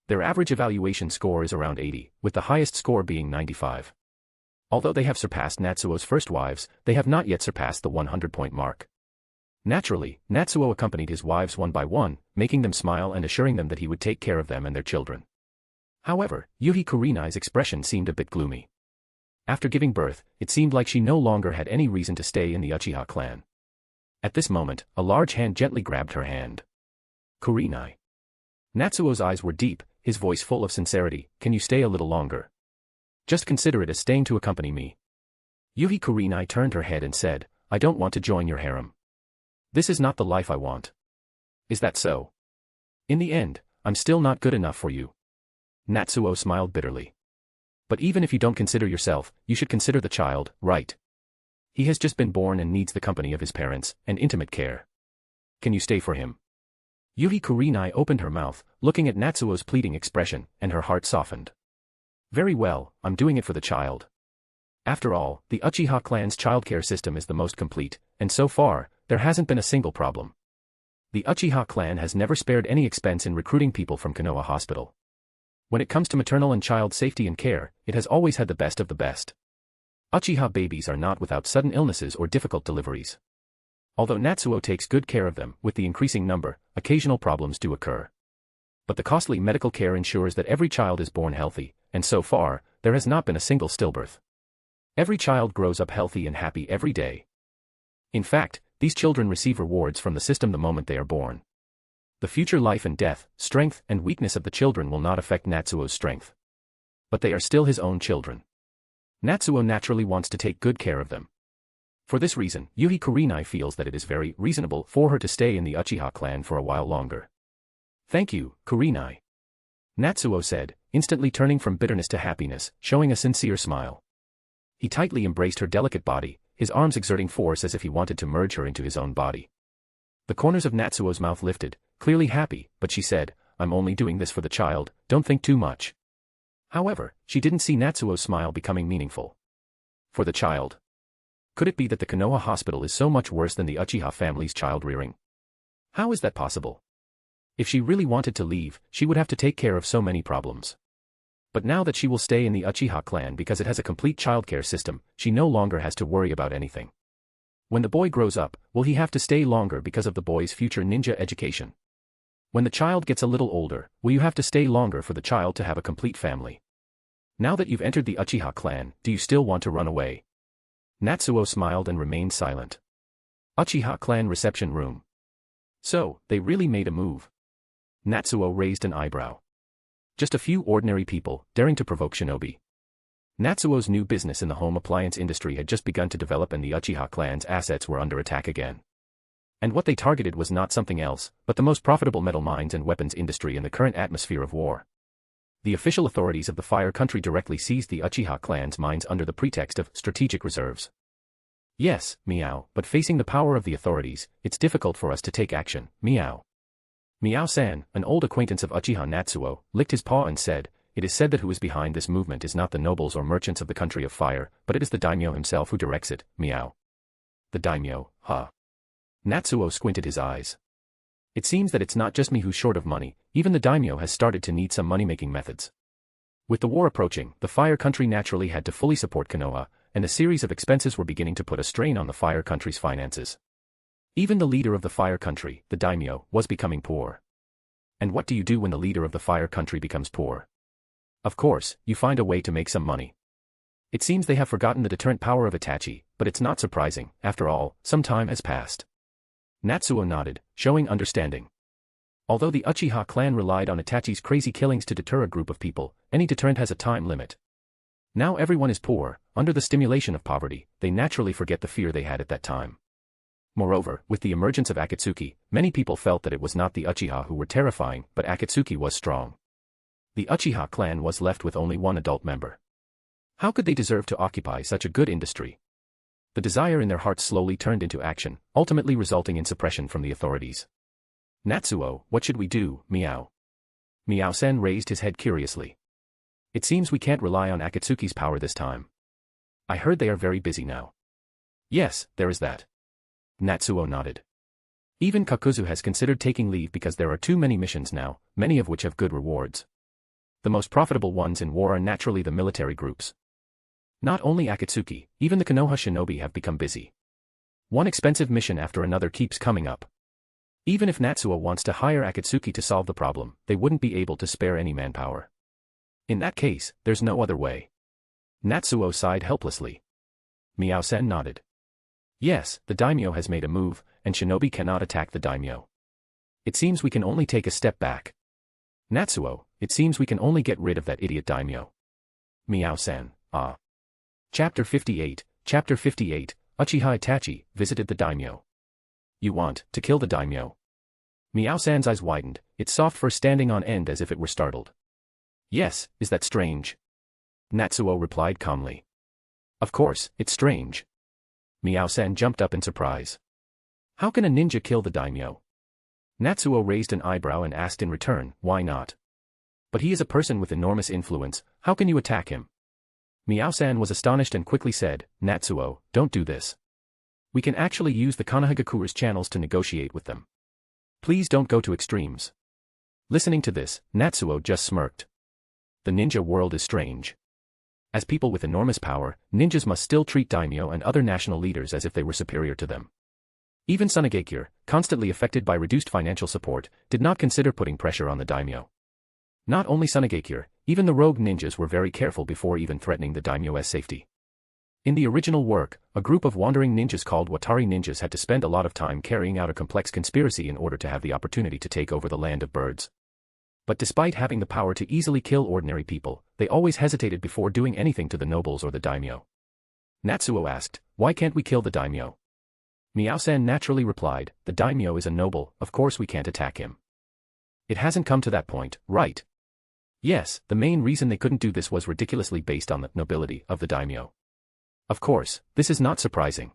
Their average evaluation score is around 80, with the highest score being 95. Although they have surpassed Natsuo's first wives, they have not yet surpassed the 100-point mark. Naturally, Natsuo accompanied his wives one by one, making them smile and assuring them that he would take care of them and their children. However, Yuhi Kurenai's expression seemed a bit gloomy. After giving birth, it seemed like she no longer had any reason to stay in the Uchiha clan. At this moment, a large hand gently grabbed her hand. Kurenai. Natsuo's eyes were deep, his voice full of sincerity. Can you stay a little longer? Just consider it as staying to accompany me. Yuhi Kurenai turned her head and said, I don't want to join your harem. This is not the life I want. Is that so? In the end, I'm still not good enough for you. Natsuo smiled bitterly. But even if you don't consider yourself, you should consider the child, right? He has just been born and needs the company of his parents, and intimate care. Can you stay for him? Yuhi Kurenai opened her mouth, looking at Natsuo's pleading expression, and her heart softened. Very well, I'm doing it for the child. After all, the Uchiha clan's childcare system is the most complete, and so far, there hasn't been a single problem. The Uchiha clan has never spared any expense in recruiting people from Konoha Hospital. When it comes to maternal and child safety and care, it has always had the best of the best. Uchiha babies are not without sudden illnesses or difficult deliveries. Although Natsuo takes good care of them, with the increasing number, occasional problems do occur. But the costly medical care ensures that every child is born healthy, and so far, there has not been a single stillbirth. Every child grows up healthy and happy every day. In fact, these children receive rewards from the system the moment they are born. The future life and death, strength and weakness of the children will not affect Natsuo's strength. But they are still his own children. Natsuo naturally wants to take good care of them. For this reason, Yuhi Kurenai feels that it is very reasonable for her to stay in the Uchiha clan for a while longer. Thank you, Kurenai. Natsuo said, instantly turning from bitterness to happiness, showing a sincere smile. He tightly embraced her delicate body, his arms exerting force as if he wanted to merge her into his own body. The corners of Natsuo's mouth lifted, clearly happy, but she said, I'm only doing this for the child, don't think too much. However, she didn't see Natsuo's smile becoming meaningful. For the child? Could it be that the Konoha hospital is so much worse than the Uchiha family's child rearing? How is that possible? If she really wanted to leave, she would have to take care of so many problems. But now that she will stay in the Uchiha clan because it has a complete childcare system, she no longer has to worry about anything. When the boy grows up, will he have to stay longer because of the boy's future ninja education? When the child gets a little older, will you have to stay longer for the child to have a complete family? Now that you've entered the Uchiha clan, do you still want to run away? Natsuo smiled and remained silent. Uchiha clan reception room. So, they really made a move. Natsuo raised an eyebrow. Just a few ordinary people, daring to provoke shinobi. Natsuo's new business in the home appliance industry had just begun to develop and the Uchiha clan's assets were under attack again. And what they targeted was not something else, but the most profitable metal mines and weapons industry in the current atmosphere of war. The official authorities of the Fire Country directly seized the Uchiha clan's mines under the pretext of strategic reserves. Yes, meow, but facing the power of the authorities, it's difficult for us to take action, meow. Meow-san, an old acquaintance of Uchiha Natsuo, licked his paw and said, it is said that who is behind this movement is not the nobles or merchants of the country of fire, but it is the daimyo himself who directs it, meow. The daimyo, huh? Natsuo squinted his eyes. It seems that it's not just me who's short of money, even the daimyo has started to need some money-making methods. With the war approaching, the Fire Country naturally had to fully support Konoha, and a series of expenses were beginning to put a strain on the Fire Country's finances. Even the leader of the Fire Country, the daimyo, was becoming poor. And what do you do when the leader of the Fire Country becomes poor? Of course, you find a way to make some money. It seems they have forgotten the deterrent power of Itachi, but it's not surprising, after all, some time has passed. Natsuo nodded, showing understanding. Although the Uchiha clan relied on Itachi's crazy killings to deter a group of people, any deterrent has a time limit. Now everyone is poor, under the stimulation of poverty, they naturally forget the fear they had at that time. Moreover, with the emergence of Akatsuki, many people felt that it was not the Uchiha who were terrifying, but Akatsuki was strong. The Uchiha clan was left with only one adult member. How could they deserve to occupy such a good industry? The desire in their hearts slowly turned into action, ultimately resulting in suppression from the authorities. Natsuo, what should we do, meow? Meow-sen raised his head curiously. It seems we can't rely on Akatsuki's power this time. I heard they are very busy now. Yes, there is that. Natsuo nodded. Even Kakuzu has considered taking leave because there are too many missions now, many of which have good rewards. The most profitable ones in war are naturally the military groups. Not only Akatsuki, even the Konoha shinobi have become busy. One expensive mission after another keeps coming up. Even if Natsuo wants to hire Akatsuki to solve the problem, they wouldn't be able to spare any manpower. In that case, there's no other way. Natsuo sighed helplessly. Miao-san nodded. Yes, the daimyo has made a move, and shinobi cannot attack the daimyo. It seems we can only take a step back. Natsuo, it seems we can only get rid of that idiot daimyo. Miao-san, ah. Chapter 58, Uchiha Itachi visited the daimyo. You want to kill the daimyo? Miao-san's eyes widened, its soft fur standing on end as if it were startled. Yes, is that strange? Natsuo replied calmly. Of course, it's strange. Miao-san jumped up in surprise. How can a ninja kill the daimyo? Natsuo raised an eyebrow and asked in return, why not? But he is a person with enormous influence, how can you attack him? Miao-san was astonished and quickly said, Natsuo, don't do this. We can actually use the Konohagakuru's channels to negotiate with them. Please don't go to extremes. Listening to this, Natsuo just smirked. The ninja world is strange. As people with enormous power, ninjas must still treat daimyo and other national leaders as if they were superior to them. Even Tsunade, constantly affected by reduced financial support, did not consider putting pressure on the daimyo. Not only Tsunade, even the rogue ninjas were very careful before even threatening the daimyo's safety. In the original work, a group of wandering ninjas called Watari ninjas had to spend a lot of time carrying out a complex conspiracy in order to have the opportunity to take over the land of birds. But despite having the power to easily kill ordinary people, they always hesitated before doing anything to the nobles or the daimyo. Natsuo asked, why can't we kill the daimyo? Miao-san naturally replied, the daimyo is a noble, of course we can't attack him. It hasn't come to that point, right? Yes, the main reason they couldn't do this was ridiculously based on the nobility of the daimyo. Of course, this is not surprising.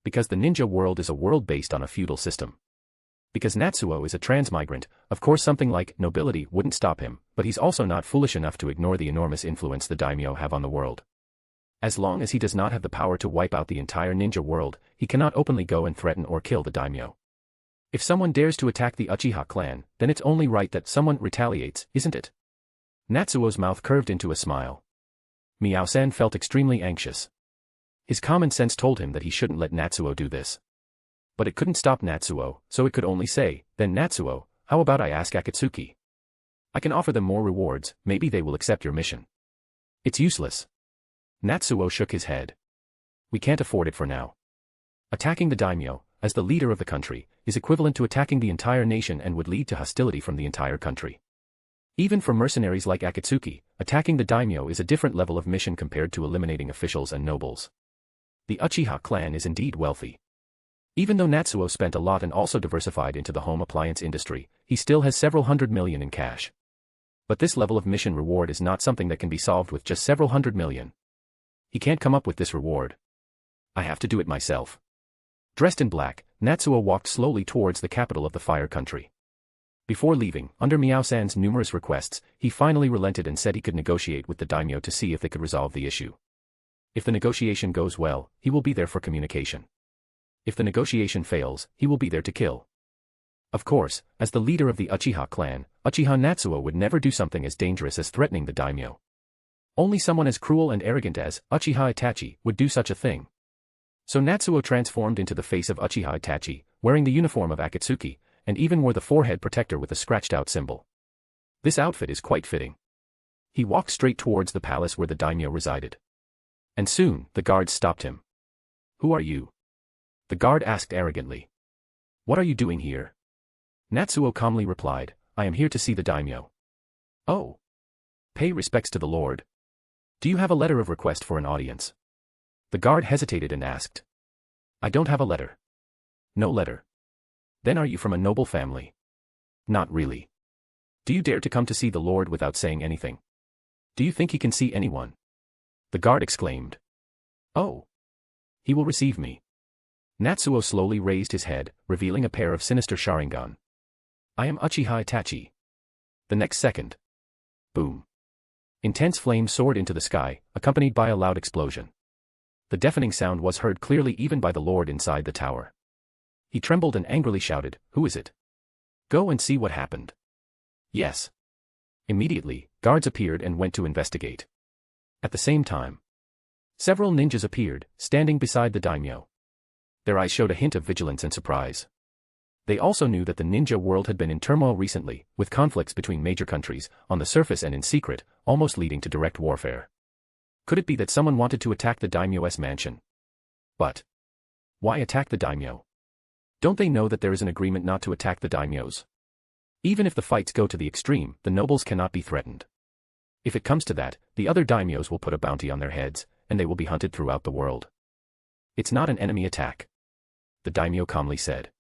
Because the ninja world is a world based on a feudal system. Because Natsuo is a transmigrant, of course something like nobility wouldn't stop him, but he's also not foolish enough to ignore the enormous influence the daimyo have on the world. As long as he does not have the power to wipe out the entire ninja world, he cannot openly go and threaten or kill the daimyo. If someone dares to attack the Uchiha clan, then it's only right that someone retaliates, isn't it? Natsuo's mouth curved into a smile. Miao-san felt extremely anxious. His common sense told him that he shouldn't let Natsuo do this. But it couldn't stop Natsuo, so it could only say, then Natsuo, how about I ask Akatsuki? I can offer them more rewards, maybe they will accept your mission. It's useless. Natsuo shook his head. We can't afford it for now. Attacking the daimyo, as the leader of the country, is equivalent to attacking the entire nation and would lead to hostility from the entire country. Even for mercenaries like Akatsuki, attacking the daimyo is a different level of mission compared to eliminating officials and nobles. The Uchiha clan is indeed wealthy. Even though Natsuo spent a lot and also diversified into the home appliance industry, he still has several hundred million in cash. But this level of mission reward is not something that can be solved with just several hundred million. He can't come up with this reward. I have to do it myself. Dressed in black, Natsuo walked slowly towards the capital of the Fire Country. Before leaving, under Miao-san's numerous requests, he finally relented and said he could negotiate with the daimyo to see if they could resolve the issue. If the negotiation goes well, he will be there for communication. If the negotiation fails, he will be there to kill. Of course, as the leader of the Uchiha clan, Uchiha Natsuo would never do something as dangerous as threatening the daimyo. Only someone as cruel and arrogant as Uchiha Itachi would do such a thing. So Natsuo transformed into the face of Uchiha Itachi, wearing the uniform of Akatsuki, and even wore the forehead protector with a scratched-out symbol. This outfit is quite fitting. He walked straight towards the palace where the daimyo resided. And soon, the guards stopped him. Who are you? The guard asked arrogantly. What are you doing here? Natsuo calmly replied, I am here to see the daimyo. Oh. Pay respects to the lord. Do you have a letter of request for an audience? The guard hesitated and asked. I don't have a letter. No letter. Then are you from a noble family? Not really. Do you dare to come to see the lord without saying anything? Do you think he can see anyone? The guard exclaimed. Oh. He will receive me. Natsuo slowly raised his head, revealing a pair of sinister Sharingan. I am Uchiha Itachi. The next second. Boom. Intense flames soared into the sky, accompanied by a loud explosion. The deafening sound was heard clearly even by the lord inside the tower. He trembled and angrily shouted, Who is it? Go and see what happened. Yes. Immediately, guards appeared and went to investigate. At the same time, Several ninjas appeared, standing beside the daimyo. Their eyes showed a hint of vigilance and surprise. They also knew that the ninja world had been in turmoil recently, with conflicts between major countries, on the surface and in secret, almost leading to direct warfare. Could it be that someone wanted to attack the daimyo's mansion? But why attack the daimyo? Don't they know that there is an agreement not to attack the daimyos? Even if the fights go to the extreme, the nobles cannot be threatened. If it comes to that, the other daimyos will put a bounty on their heads, and they will be hunted throughout the world. It's not an enemy attack. The daimyo calmly said.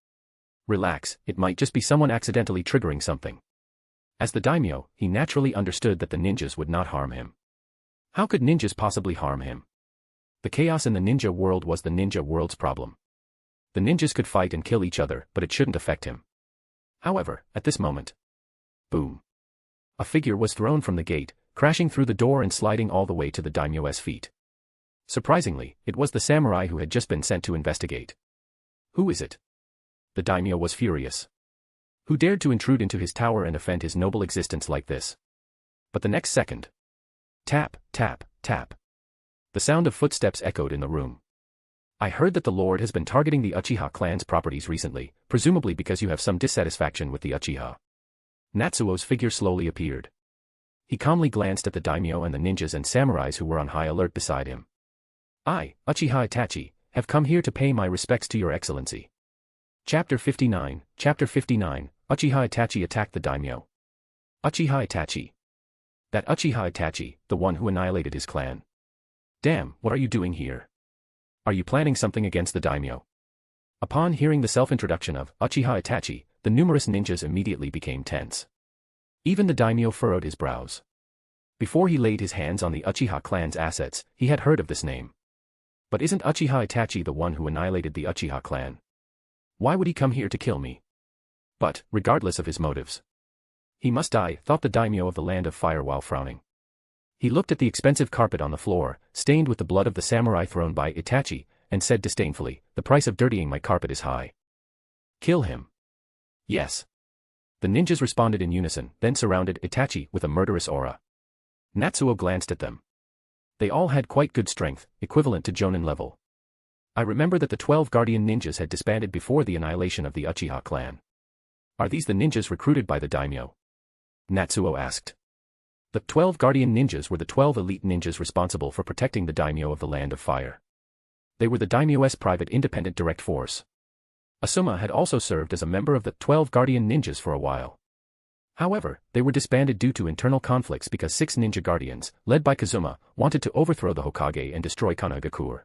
Relax, it might just be someone accidentally triggering something. As the daimyo, he naturally understood that the ninjas would not harm him. How could ninjas possibly harm him? The chaos in the ninja world was the ninja world's problem. The ninjas could fight and kill each other, but it shouldn't affect him. However, at this moment, boom. A figure was thrown from the gate, crashing through the door and sliding all the way to the daimyo's feet. Surprisingly, it was the samurai who had just been sent to investigate. Who is it? The daimyo was furious. Who dared to intrude into his tower and offend his noble existence like this? But the next second, tap, tap, tap. The sound of footsteps echoed in the room. I heard that the Lord has been targeting the Uchiha clan's properties recently, presumably because you have some dissatisfaction with the Uchiha. Natsuo's figure slowly appeared. He calmly glanced at the daimyo and the ninjas and samurais who were on high alert beside him. I, Uchiha Itachi, have come here to pay my respects to your excellency. Chapter 59, Uchiha Itachi attacked the daimyo. Uchiha Itachi. That Uchiha Itachi, the one who annihilated his clan. Damn, what are you doing here? Are you planning something against the daimyo? Upon hearing the self-introduction of Uchiha Itachi, the numerous ninjas immediately became tense. Even the daimyo furrowed his brows. Before he laid his hands on the Uchiha clan's assets, he had heard of this name. But isn't Uchiha Itachi the one who annihilated the Uchiha clan? Why would he come here to kill me? But, regardless of his motives, he must die, thought the daimyo of the Land of Fire while frowning. He looked at the expensive carpet on the floor, stained with the blood of the samurai thrown by Itachi, and said disdainfully, the price of dirtying my carpet is high. Kill him. Yes. The ninjas responded in unison, then surrounded Itachi with a murderous aura. Natsuo glanced at them. They all had quite good strength, equivalent to Jonin level. I remember that the 12 guardian ninjas had disbanded before the annihilation of the Uchiha clan. Are these the ninjas recruited by the daimyo? Natsuo asked. The 12 guardian ninjas were the 12 elite ninjas responsible for protecting the daimyo of the Land of Fire. They were the daimyo's private independent direct force. Asuma had also served as a member of the 12 guardian ninjas for a while. However, they were disbanded due to internal conflicts because 6 ninja guardians, led by Kazuma, wanted to overthrow the Hokage and destroy Konoha.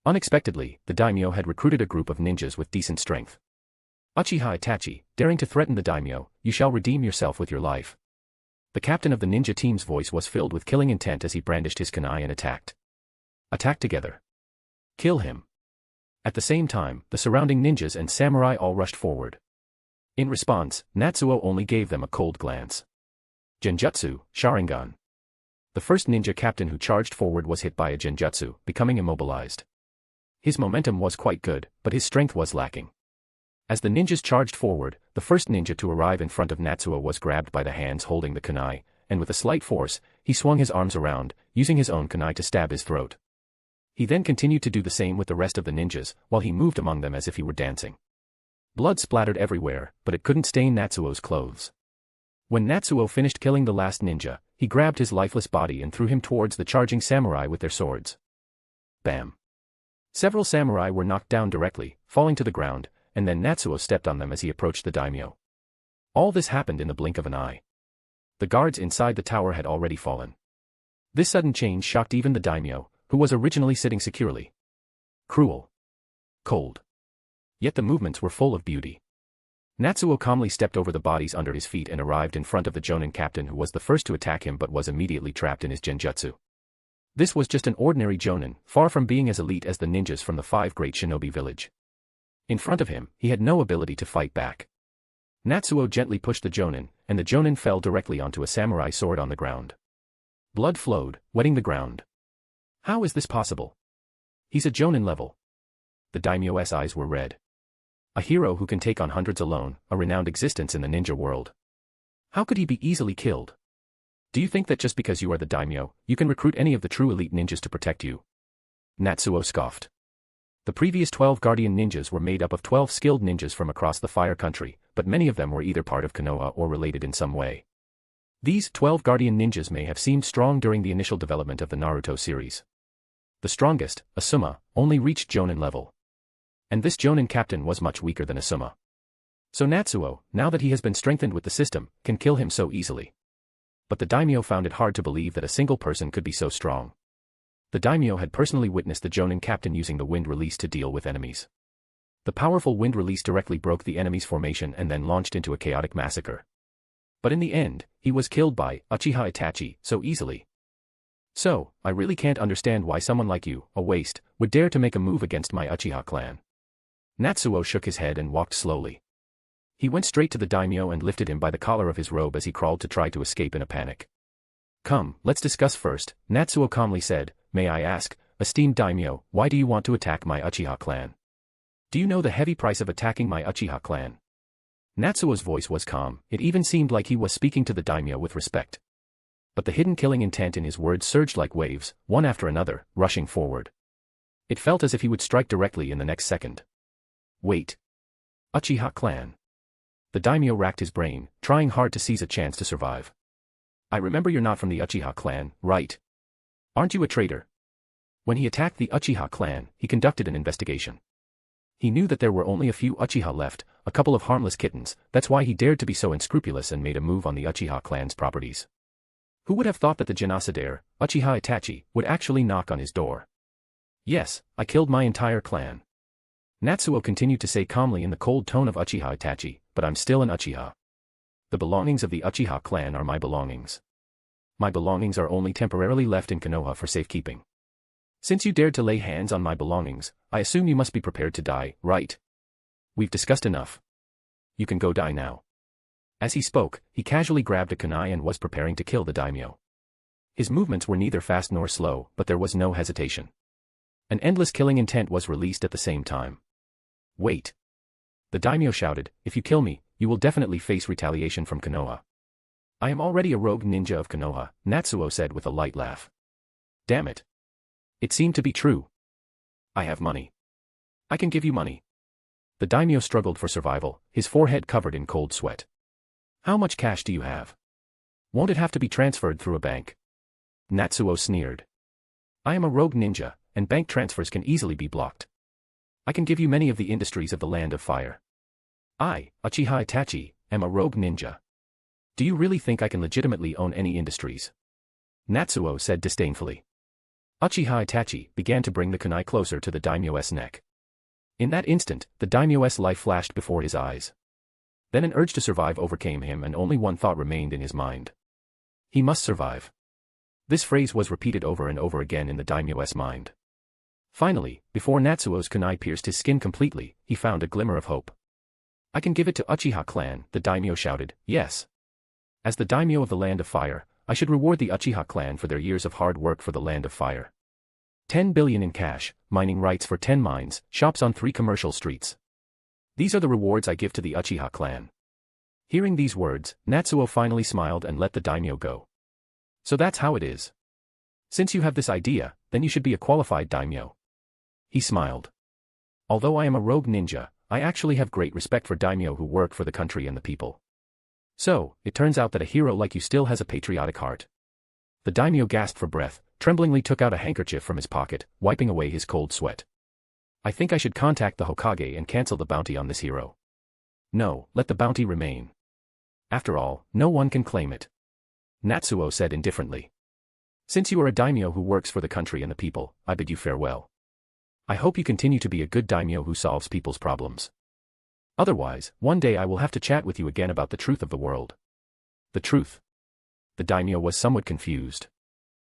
Unexpectedly, the daimyo had recruited a group of ninjas with decent strength. Uchiha Itachi, daring to threaten the daimyo, you shall redeem yourself with your life. The captain of the ninja team's voice was filled with killing intent as he brandished his kunai and attacked. Attack together. Kill him. At the same time, the surrounding ninjas and samurai all rushed forward. In response, Natsuo only gave them a cold glance. Genjutsu, Sharingan. The first ninja captain who charged forward was hit by a genjutsu, becoming immobilized. His momentum was quite good, but his strength was lacking. As the ninjas charged forward, the first ninja to arrive in front of Natsuo was grabbed by the hands holding the kunai, and with a slight force, he swung his arms around, using his own kunai to stab his throat. He then continued to do the same with the rest of the ninjas, while he moved among them as if he were dancing. Blood splattered everywhere, but it couldn't stain Natsuo's clothes. When Natsuo finished killing the last ninja, he grabbed his lifeless body and threw him towards the charging samurai with their swords. Bam! Several samurai were knocked down directly, falling to the ground, and then Natsuo stepped on them as he approached the daimyo. All this happened in the blink of an eye. The guards inside the tower had already fallen. This sudden change shocked even the daimyo, who was originally sitting securely. Cruel. Cold. Yet the movements were full of beauty. Natsuo calmly stepped over the bodies under his feet and arrived in front of the Jonin captain who was the first to attack him but was immediately trapped in his genjutsu. This was just an ordinary Jonin, far from being as elite as the ninjas from the 5 great shinobi village. In front of him, he had no ability to fight back. Natsuo gently pushed the Jonin, and the Jonin fell directly onto a samurai sword on the ground. Blood flowed, wetting the ground. How is this possible? He's a Jonin level. The daimyo's eyes were red. A hero who can take on hundreds alone, a renowned existence in the ninja world. How could he be easily killed? Do you think that just because you are the daimyo, you can recruit any of the true elite ninjas to protect you? Natsuo scoffed. The previous 12 guardian ninjas were made up of 12 skilled ninjas from across the fire country, but many of them were either part of Konoha or related in some way. These 12 guardian ninjas may have seemed strong during the initial development of the Naruto series. The strongest, Asuma, only reached Jonin level. And this Jonin captain was much weaker than Asuma. So Natsuo, now that he has been strengthened with the system, can kill him so easily. But the daimyo found it hard to believe that a single person could be so strong. The daimyo had personally witnessed the Jonin captain using the wind release to deal with enemies. The powerful wind release directly broke the enemy's formation and then launched into a chaotic massacre. But in the end, he was killed by Uchiha Itachi so easily. So, I really can't understand why someone like you, a waste, would dare to make a move against my Uchiha clan. Natsuo shook his head and walked slowly. He went straight to the daimyo and lifted him by the collar of his robe as he crawled to try to escape in a panic. Come, let's discuss first, Natsuo calmly said. May I ask, esteemed daimyo, why do you want to attack my Uchiha clan? Do you know the heavy price of attacking my Uchiha clan? Natsuo's voice was calm, it even seemed like he was speaking to the daimyo with respect. But the hidden killing intent in his words surged like waves, one after another, rushing forward. It felt as if he would strike directly in the next second. Wait. Uchiha clan. The daimyo racked his brain, trying hard to seize a chance to survive. I remember you're not from the Uchiha clan, right? Aren't you a traitor? When he attacked the Uchiha clan, he conducted an investigation. He knew that there were only a few Uchiha left, a couple of harmless kittens, that's why he dared to be so unscrupulous and made a move on the Uchiha clan's properties. Who would have thought that the genocidaire, Uchiha Itachi, would actually knock on his door? Yes, I killed my entire clan. Natsuo continued to say calmly in the cold tone of Uchiha Itachi, but I'm still an Uchiha. The belongings of the Uchiha clan are my belongings. My belongings are only temporarily left in Konoha for safekeeping. Since you dared to lay hands on my belongings, I assume you must be prepared to die, right? We've discussed enough. You can go die now. As he spoke, he casually grabbed a kunai and was preparing to kill the daimyo. His movements were neither fast nor slow, but there was no hesitation. An endless killing intent was released at the same time. Wait. The daimyo shouted, if you kill me, you will definitely face retaliation from Konoha. I am already a rogue ninja of Konoha, Natsuo said with a light laugh. Damn it. It seemed to be true. I have money. I can give you money. The daimyo struggled for survival, his forehead covered in cold sweat. How much cash do you have? Won't it have to be transferred through a bank? Natsuo sneered. I am a rogue ninja, and bank transfers can easily be blocked. I can give you many of the industries of the Land of Fire. I, Uchiha Itachi, am a rogue ninja. Do you really think I can legitimately own any industries? Natsuo said disdainfully. Uchiha Itachi began to bring the kunai closer to the daimyo's neck. In that instant, the daimyo's life flashed before his eyes. Then an urge to survive overcame him and only one thought remained in his mind. He must survive. This phrase was repeated over and over again in the daimyo's mind. Finally, before Natsuo's kunai pierced his skin completely, he found a glimmer of hope. I can give it to Uchiha clan, the daimyo shouted, yes. As the daimyo of the Land of Fire, I should reward the Uchiha clan for their years of hard work for the Land of Fire. 10 billion in cash, mining rights for 10 mines, shops on 3 commercial streets. These are the rewards I give to the Uchiha clan. Hearing these words, Natsuo finally smiled and let the daimyo go. So that's how it is. Since you have this idea, then you should be a qualified daimyo. He smiled. Although I am a rogue ninja, I actually have great respect for daimyo who work for the country and the people. So, it turns out that a hero like you still has a patriotic heart. The daimyo gasped for breath, tremblingly took out a handkerchief from his pocket, wiping away his cold sweat. I think I should contact the Hokage and cancel the bounty on this hero. No, let the bounty remain. After all, no one can claim it. Natsuo said indifferently. Since you are a daimyo who works for the country and the people, I bid you farewell. I hope you continue to be a good daimyo who solves people's problems. Otherwise, one day I will have to chat with you again about the truth of the world. The truth. The daimyo was somewhat confused.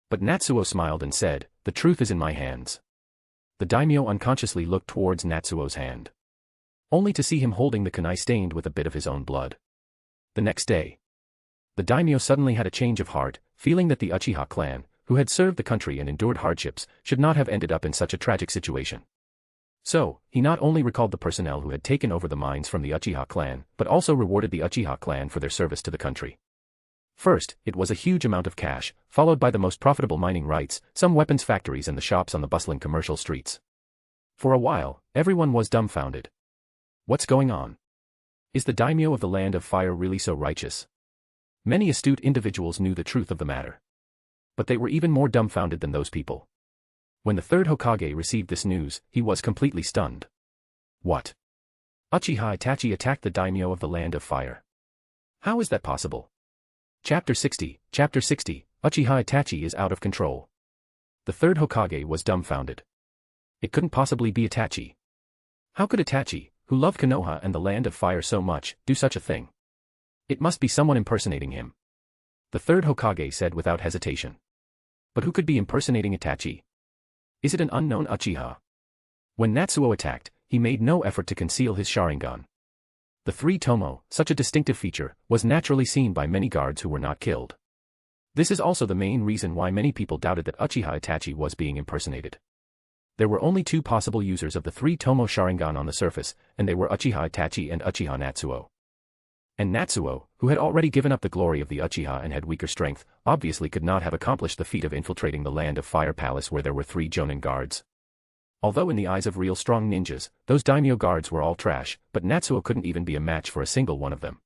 But Natsuo smiled and said, the truth is in my hands. The daimyo unconsciously looked towards Natsuo's hand. Only to see him holding the kunai stained with a bit of his own blood. The next day, the daimyo suddenly had a change of heart, feeling that the Uchiha clan, who had served the country and endured hardships, should not have ended up in such a tragic situation. So, he not only recalled the personnel who had taken over the mines from the Uchiha clan, but also rewarded the Uchiha clan for their service to the country. First, it was a huge amount of cash, followed by the most profitable mining rights, some weapons factories and the shops on the bustling commercial streets. For a while, everyone was dumbfounded. What's going on? Is the daimyo of the Land of Fire really so righteous? Many astute individuals knew the truth of the matter. But they were even more dumbfounded than those people. When the third Hokage received this news, he was completely stunned. What? Uchiha Itachi attacked the daimyo of the Land of Fire. How is that possible? Chapter 60, Uchiha Itachi is out of control. The third Hokage was dumbfounded. It couldn't possibly be Itachi. How could Itachi, who loved Konoha and the Land of Fire so much, do such a thing? It must be someone impersonating him. The third Hokage said without hesitation. But who could be impersonating Itachi? Is it an unknown Uchiha? When Natsuo attacked, he made no effort to conceal his Sharingan. The three tomo, such a distinctive feature, was naturally seen by many guards who were not killed. This is also the main reason why many people doubted that Uchiha Itachi was being impersonated. There were only two possible users of the three tomo Sharingan on the surface, and they were Uchiha Itachi and Uchiha Natsuo. And Natsuo, who had already given up the glory of the Uchiha and had weaker strength, obviously could not have accomplished the feat of infiltrating the Land of Fire Palace where there were 3 Jonin guards. Although in the eyes of real strong ninjas, those daimyo guards were all trash, but Natsuo couldn't even be a match for a single one of them.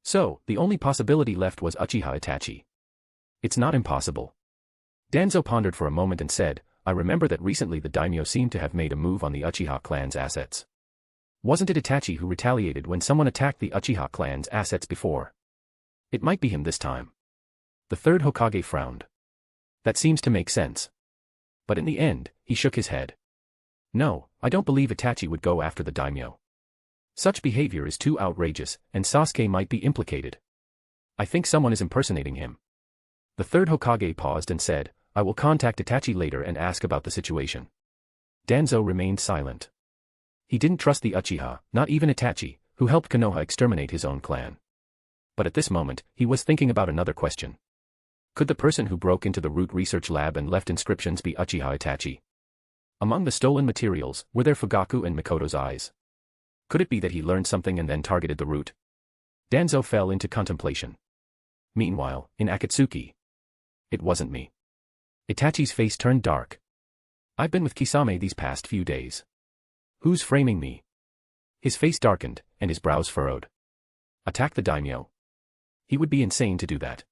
So, the only possibility left was Uchiha Itachi. It's not impossible. Danzo pondered for a moment and said, I remember that recently the daimyo seemed to have made a move on the Uchiha clan's assets. Wasn't it Itachi who retaliated when someone attacked the Uchiha clan's assets before? It might be him this time. The third Hokage frowned. That seems to make sense. But in the end, he shook his head. No, I don't believe Itachi would go after the daimyo. Such behavior is too outrageous, and Sasuke might be implicated. I think someone is impersonating him. The third Hokage paused and said, I will contact Itachi later and ask about the situation. Danzo remained silent. He didn't trust the Uchiha, not even Itachi, who helped Konoha exterminate his own clan. But at this moment, he was thinking about another question. Could the person who broke into the root research lab and left inscriptions be Uchiha Itachi? Among the stolen materials, were there Fugaku and Mikoto's eyes? Could it be that he learned something and then targeted the root? Danzo fell into contemplation. Meanwhile, in Akatsuki. It wasn't me. Itachi's face turned dark. I've been with Kisame these past few days. Who's framing me? His face darkened, and his brows furrowed. Attack the daimyo? He would be insane to do that.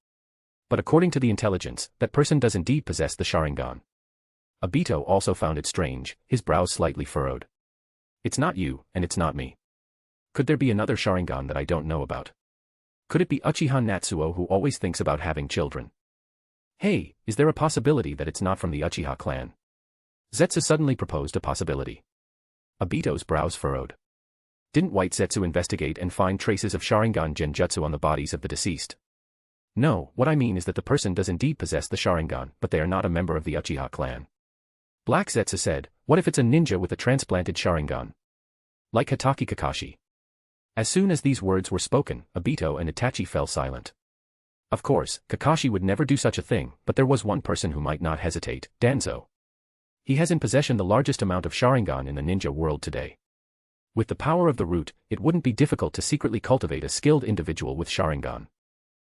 But according to the intelligence, that person does indeed possess the Sharingan. Obito also found it strange, his brows slightly furrowed. It's not you, and it's not me. Could there be another Sharingan that I don't know about? Could it be Uchiha Natsuo who always thinks about having children? Hey, is there a possibility that it's not from the Uchiha clan? Zetsu suddenly proposed a possibility. Obito's brows furrowed. Didn't White Zetsu investigate and find traces of Sharingan genjutsu on the bodies of the deceased? No, what I mean is that the person does indeed possess the Sharingan, but they are not a member of the Uchiha clan. Black Zetsu said, what if it's a ninja with a transplanted Sharingan? Like Hatake Kakashi. As soon as these words were spoken, Obito and Itachi fell silent. Of course, Kakashi would never do such a thing, but there was one person who might not hesitate, Danzo. He has in possession the largest amount of Sharingan in the ninja world today. With the power of the root, it wouldn't be difficult to secretly cultivate a skilled individual with Sharingan.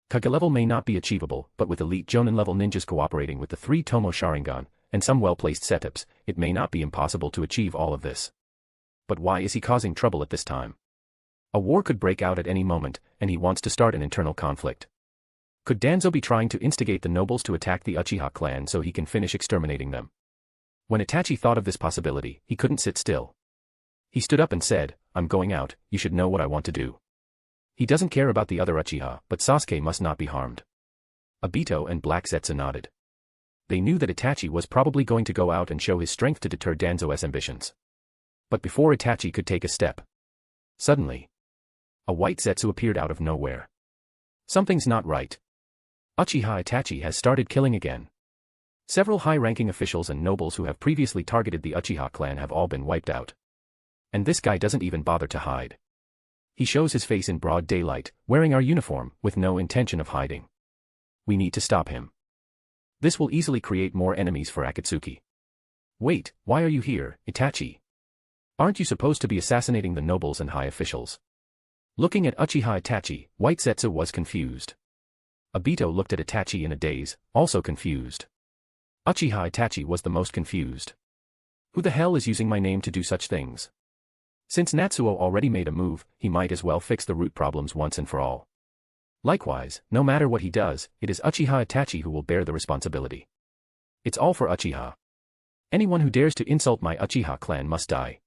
Kage level may not be achievable, but with elite Jonin-level ninjas cooperating with the 3 Tomo Sharingan, and some well-placed setups, it may not be impossible to achieve all of this. But why is he causing trouble at this time? A war could break out at any moment, and he wants to start an internal conflict. Could Danzo be trying to instigate the nobles to attack the Uchiha clan so he can finish exterminating them? When Itachi thought of this possibility, he couldn't sit still. He stood up and said, I'm going out, you should know what I want to do. He doesn't care about the other Uchiha, but Sasuke must not be harmed. Obito and Black Zetsu nodded. They knew that Itachi was probably going to go out and show his strength to deter Danzo's ambitions. But before Itachi could take a step, suddenly, a white Zetsu appeared out of nowhere. Something's not right. Uchiha Itachi has started killing again. Several high-ranking officials and nobles who have previously targeted the Uchiha clan have all been wiped out. And this guy doesn't even bother to hide. He shows his face in broad daylight, wearing our uniform, with no intention of hiding. We need to stop him. This will easily create more enemies for Akatsuki. Wait, why are you here, Itachi? Aren't you supposed to be assassinating the nobles and high officials? Looking at Uchiha Itachi, White Zetsu was confused. Obito looked at Itachi in a daze, also confused. Uchiha Itachi was the most confused. Who the hell is using my name to do such things? Since Natsuo already made a move, he might as well fix the root problems once and for all. Likewise, no matter what he does, it is Uchiha Itachi who will bear the responsibility. It's all for Uchiha. Anyone who dares to insult my Uchiha clan must die.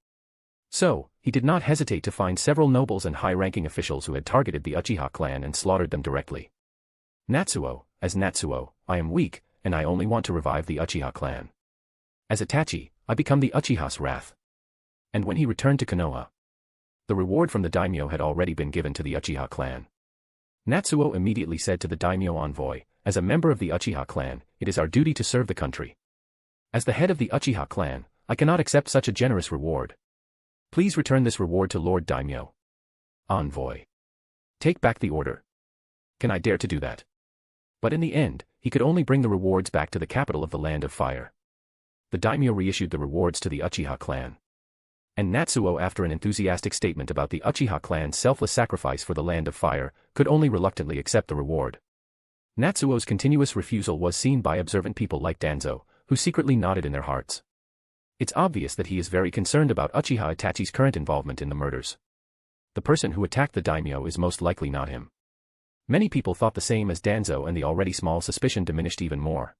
So, he did not hesitate to find several nobles and high-ranking officials who had targeted the Uchiha clan and slaughtered them directly. Natsuo, as Natsuo, I am weak, and I only want to revive the Uchiha clan. As Itachi, I become the Uchiha's wrath. And when he returned to Konoha, the reward from the daimyo had already been given to the Uchiha clan. Natsuo immediately said to the daimyo envoy, as a member of the Uchiha clan, it is our duty to serve the country. As the head of the Uchiha clan, I cannot accept such a generous reward. Please return this reward to Lord Daimyo. Envoy. Take back the order. Can I dare to do that? But in the end, he could only bring the rewards back to the capital of the Land of Fire. The daimyo reissued the rewards to the Uchiha clan. And Natsuo, after an enthusiastic statement about the Uchiha clan's selfless sacrifice for the Land of Fire, could only reluctantly accept the reward. Natsuo's continuous refusal was seen by observant people like Danzo, who secretly nodded in their hearts. It's obvious that he is very concerned about Uchiha Itachi's current involvement in the murders. The person who attacked the daimyo is most likely not him. Many people thought the same as Danzo, and the already small suspicion diminished even more.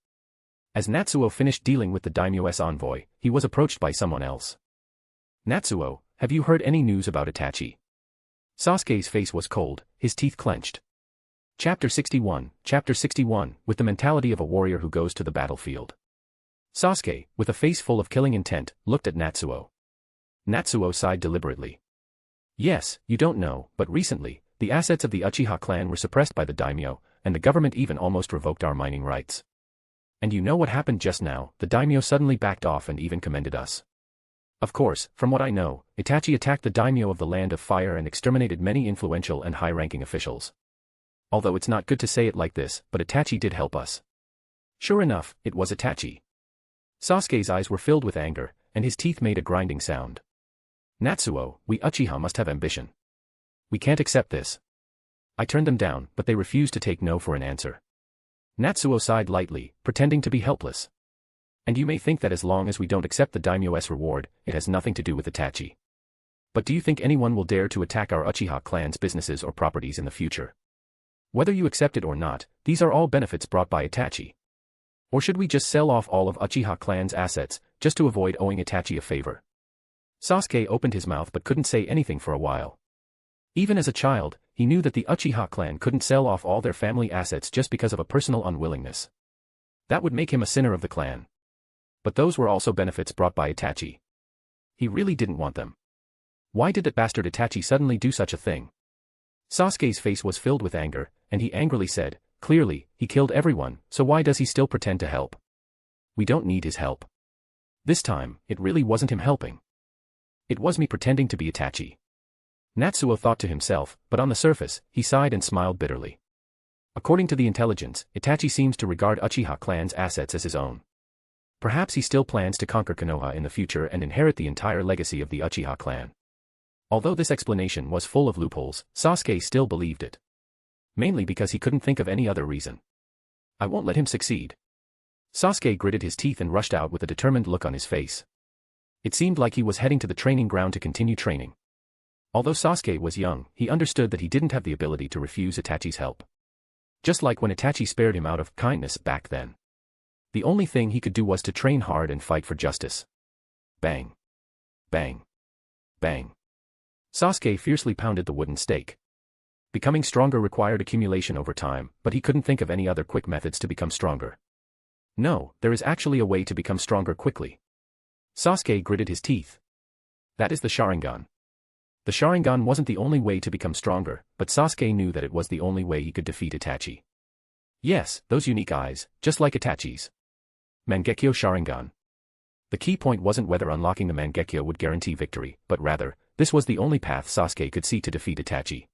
As Natsuo finished dealing with the daimyo's envoy, he was approached by someone else. Natsuo, have you heard any news about Itachi? Sasuke's face was cold, his teeth clenched. Chapter 61, with the mentality of a warrior who goes to the battlefield. Sasuke, with a face full of killing intent, looked at Natsuo. Natsuo sighed deliberately. Yes, you don't know, but recently, the assets of the Uchiha clan were suppressed by the daimyo, and the government even almost revoked our mining rights. And you know what happened just now? The daimyo suddenly backed off and even commended us. Of course, from what I know, Itachi attacked the daimyo of the Land of Fire and exterminated many influential and high-ranking officials. Although it's not good to say it like this, but Itachi did help us. Sure enough, it was Itachi. Sasuke's eyes were filled with anger, and his teeth made a grinding sound. Natsuo, we Uchiha must have ambition. We can't accept this. I turned them down, but they refused to take no for an answer. Natsuo sighed lightly, pretending to be helpless. And you may think that as long as we don't accept the daimyo's reward, it has nothing to do with Itachi. But do you think anyone will dare to attack our Uchiha clan's businesses or properties in the future? Whether you accept it or not, these are all benefits brought by Itachi. Or should we just sell off all of Uchiha clan's assets, just to avoid owing Itachi a favor? Sasuke opened his mouth but couldn't say anything for a while. Even as a child, he knew that the Uchiha clan couldn't sell off all their family assets just because of a personal unwillingness. That would make him a sinner of the clan. But those were also benefits brought by Itachi. He really didn't want them. Why did that bastard Itachi suddenly do such a thing? Sasuke's face was filled with anger, and he angrily said, clearly, he killed everyone, so why does he still pretend to help? We don't need his help. This time, it really wasn't him helping. It was me pretending to be Itachi. Natsuo thought to himself, but on the surface, he sighed and smiled bitterly. According to the intelligence, Itachi seems to regard Uchiha clan's assets as his own. Perhaps he still plans to conquer Konoha in the future and inherit the entire legacy of the Uchiha clan. Although this explanation was full of loopholes, Sasuke still believed it. Mainly because he couldn't think of any other reason. I won't let him succeed. Sasuke gritted his teeth and rushed out with a determined look on his face. It seemed like he was heading to the training ground to continue training. Although Sasuke was young, he understood that he didn't have the ability to refuse Itachi's help. Just like when Itachi spared him out of kindness back then. The only thing he could do was to train hard and fight for justice. Bang. Bang. Bang. Sasuke fiercely pounded the wooden stake. Becoming stronger required accumulation over time, but he couldn't think of any other quick methods to become stronger. No, there is actually a way to become stronger quickly. Sasuke gritted his teeth. That is the Sharingan. The Sharingan wasn't the only way to become stronger, but Sasuke knew that it was the only way he could defeat Itachi. Yes, those unique eyes, just like Itachi's. Mangekyo Sharingan. The key point wasn't whether unlocking the Mangekyo would guarantee victory, but rather, this was the only path Sasuke could see to defeat Itachi.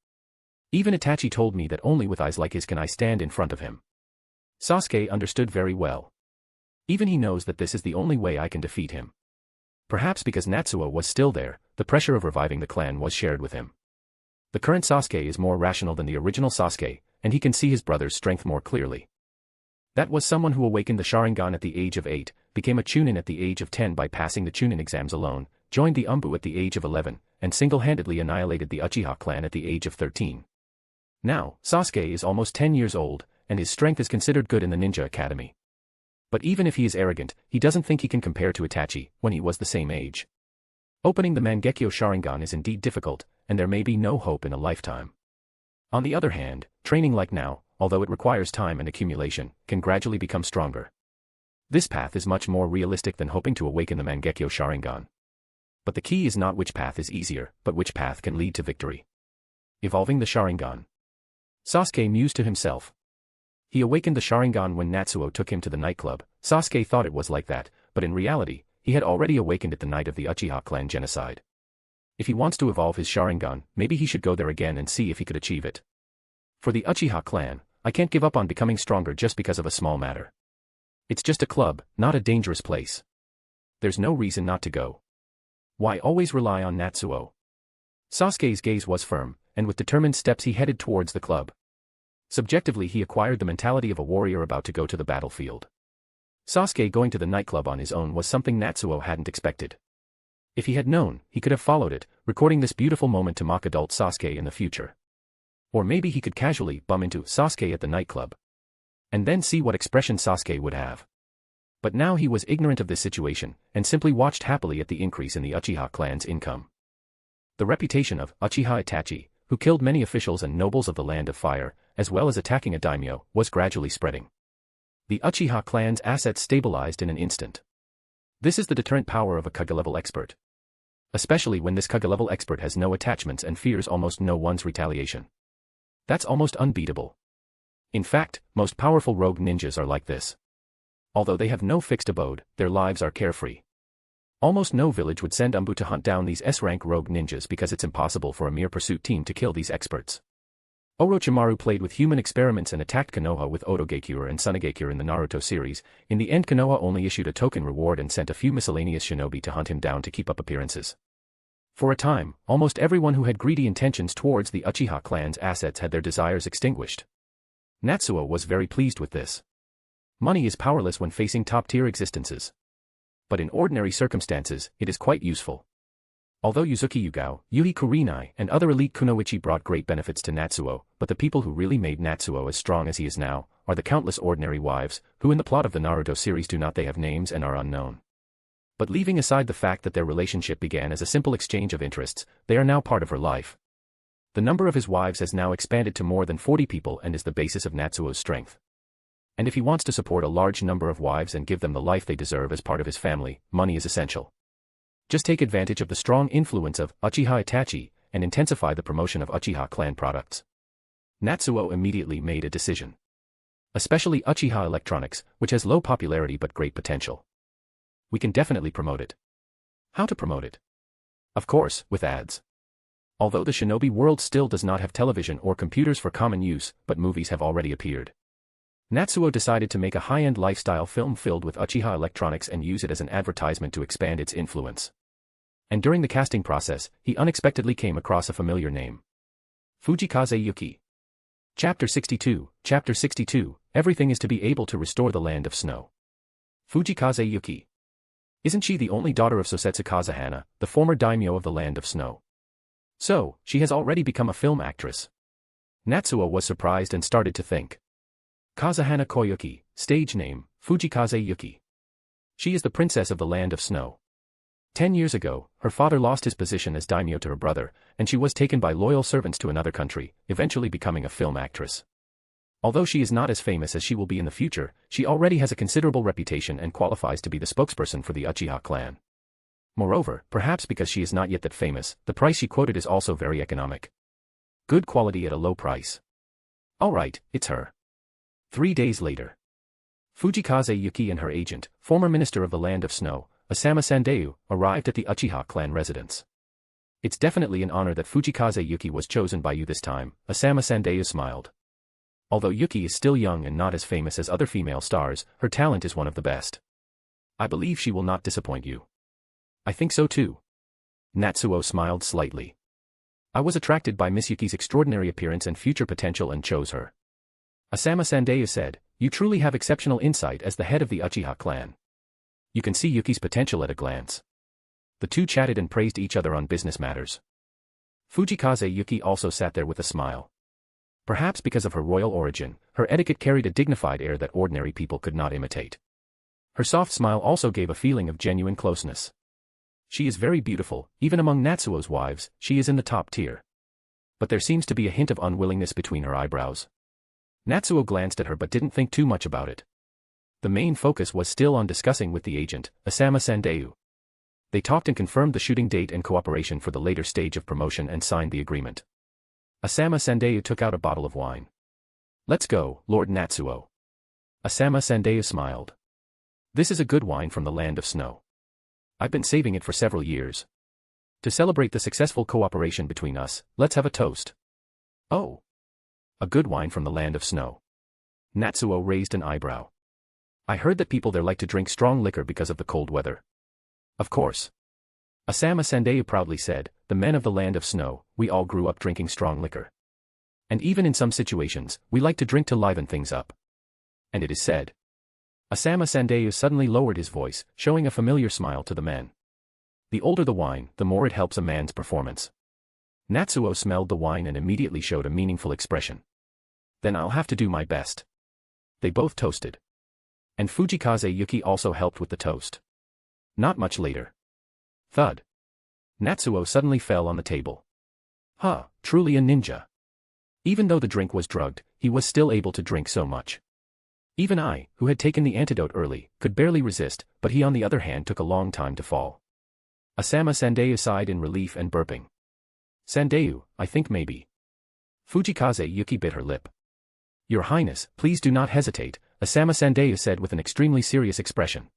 Even Itachi told me that only with eyes like his can I stand in front of him. Sasuke understood very well. Even he knows that this is the only way I can defeat him. Perhaps because Natsuo was still there, the pressure of reviving the clan was shared with him. The current Sasuke is more rational than the original Sasuke, and he can see his brother's strength more clearly. That was someone who awakened the Sharingan at the age of 8, became a Chunin at the age of 10 by passing the Chunin exams alone, joined the Umbu at the age of 11, and single-handedly annihilated the Uchiha clan at the age of 13. Now, Sasuke is almost 10 years old, and his strength is considered good in the ninja academy. But even if he is arrogant, he doesn't think he can compare to Itachi, when he was the same age. Opening the Mangekyo Sharingan is indeed difficult, and there may be no hope in a lifetime. On the other hand, training like now, although it requires time and accumulation, can gradually become stronger. This path is much more realistic than hoping to awaken the Mangekyo Sharingan. But the key is not which path is easier, but which path can lead to victory. Evolving the Sharingan. Sasuke mused to himself. He awakened the Sharingan when Natsuo took him to the nightclub. Sasuke thought it was like that, but in reality, he had already awakened it the night of the Uchiha clan genocide. If he wants to evolve his Sharingan, maybe he should go there again and see if he could achieve it. For the Uchiha clan, I can't give up on becoming stronger just because of a small matter. It's just a club, not a dangerous place. There's no reason not to go. Why always rely on Natsuo? Sasuke's gaze was firm, and with determined steps he headed towards the club. Subjectively he acquired the mentality of a warrior about to go to the battlefield. Sasuke going to the nightclub on his own was something Natsuo hadn't expected. If he had known, he could have followed it, recording this beautiful moment to mock adult Sasuke in the future. Or maybe he could casually bump into Sasuke at the nightclub. And then see what expression Sasuke would have. But now he was ignorant of this situation, and simply watched happily at the increase in the Uchiha clan's income. The reputation of Uchiha Itachi, who killed many officials and nobles of the Land of Fire, as well as attacking a daimyo, was gradually spreading. The Uchiha clan's assets stabilized in an instant. This is the deterrent power of a Kaga-level expert. Especially when this Kaga-level expert has no attachments and fears almost no one's retaliation. That's almost unbeatable. In fact, most powerful rogue ninjas are like this. Although they have no fixed abode, their lives are carefree. Almost no village would send Umbu to hunt down these S-rank rogue ninjas because it's impossible for a mere pursuit team to kill these experts. Orochimaru played with human experiments and attacked Konoha with Otogekure and Tsunade in the Naruto series. In the end Konoha only issued a token reward and sent a few miscellaneous shinobi to hunt him down to keep up appearances. For a time, almost everyone who had greedy intentions towards the Uchiha clan's assets had their desires extinguished. Natsuo was very pleased with this. Money is powerless when facing top-tier existences. But in ordinary circumstances, it is quite useful. Although Uzuki Yugao, Yuhi Kurinai, and other elite kunoichi brought great benefits to Natsuo, but the people who really made Natsuo as strong as he is now, are the countless ordinary wives, who in the plot of the Naruto series do not they have names and are unknown. But leaving aside the fact that their relationship began as a simple exchange of interests, they are now part of her life. The number of his wives has now expanded to more than 40 people and is the basis of Natsuo's strength. And if he wants to support a large number of wives and give them the life they deserve as part of his family, money is essential. Just take advantage of the strong influence of Uchiha Itachi, and intensify the promotion of Uchiha clan products. Natsuo immediately made a decision. Especially Uchiha Electronics, which has low popularity but great potential. We can definitely promote it. How to promote it? Of course, with ads. Although the shinobi world still does not have television or computers for common use, but movies have already appeared. Natsuo decided to make a high-end lifestyle film filled with Uchiha Electronics and use it as an advertisement to expand its influence. And during the casting process, he unexpectedly came across a familiar name. Fujikaze Yuki. Chapter 62, Chapter 62, Everything is to be able to restore the land of snow. Fujikaze Yuki. Isn't she the only daughter of Sosetsu Kazahana, the former daimyo of the land of snow? So, she has already become a film actress. Natsuo was surprised and started to think. Kazahana Koyuki, stage name, Fujikaze Yuki. She is the princess of the land of snow. 10 years ago, her father lost his position as daimyo to her brother, and she was taken by loyal servants to another country, eventually becoming a film actress. Although she is not as famous as she will be in the future, she already has a considerable reputation and qualifies to be the spokesperson for the Uchiha clan. Moreover, perhaps because she is not yet that famous, the price she quoted is also very economic. Good quality at a low price. Alright, it's her. 3 days later. Fujikaze Yuki and her agent, former minister of the land of snow, Asama Sandeu, arrived at the Uchiha clan residence. It's definitely an honor that Fujikaze Yuki was chosen by you this time, Asama Sandeu smiled. Although Yuki is still young and not as famous as other female stars, her talent is one of the best. I believe she will not disappoint you. I think so too. Natsuo smiled slightly. I was attracted by Miss Yuki's extraordinary appearance and future potential and chose her. Asama Sandeyu said, you truly have exceptional insight as the head of the Uchiha clan. You can see Yuki's potential at a glance. The two chatted and praised each other on business matters. Fujikaze Yuki also sat there with a smile. Perhaps because of her royal origin, her etiquette carried a dignified air that ordinary people could not imitate. Her soft smile also gave a feeling of genuine closeness. She is very beautiful, even among Natsuo's wives, she is in the top tier. But there seems to be a hint of unwillingness between her eyebrows. Natsuo glanced at her but didn't think too much about it. The main focus was still on discussing with the agent, Asama Sandeyu. They talked and confirmed the shooting date and cooperation for the later stage of promotion and signed the agreement. Asama Sandeyu took out a bottle of wine. Let's go, Lord Natsuo. Asama Sandeyu smiled. This is a good wine from the land of snow. I've been saving it for several years. To celebrate the successful cooperation between us, let's have a toast. Oh. A good wine from the land of snow. Natsuo raised an eyebrow. I heard that people there like to drink strong liquor because of the cold weather. Of course. Asama Sandeyu proudly said, the men of the land of snow, we all grew up drinking strong liquor. And even in some situations, we like to drink to liven things up. And it is said. Asama Sandeyu suddenly lowered his voice, showing a familiar smile to the men. The older the wine, the more it helps a man's performance. Natsuo smelled the wine and immediately showed a meaningful expression. Then I'll have to do my best. They both toasted. And Fujikaze Yuki also helped with the toast. Not much later. Thud. Natsuo suddenly fell on the table. Huh, truly a ninja. Even though the drink was drugged, he was still able to drink so much. Even I, who had taken the antidote early, could barely resist, but he on the other hand took a long time to fall. Asama Sandeyu sighed in relief and burping. Sandeyu, I think maybe. Fujikaze Yuki bit her lip. Your Highness, please do not hesitate, Asama Sandeyu said with an extremely serious expression.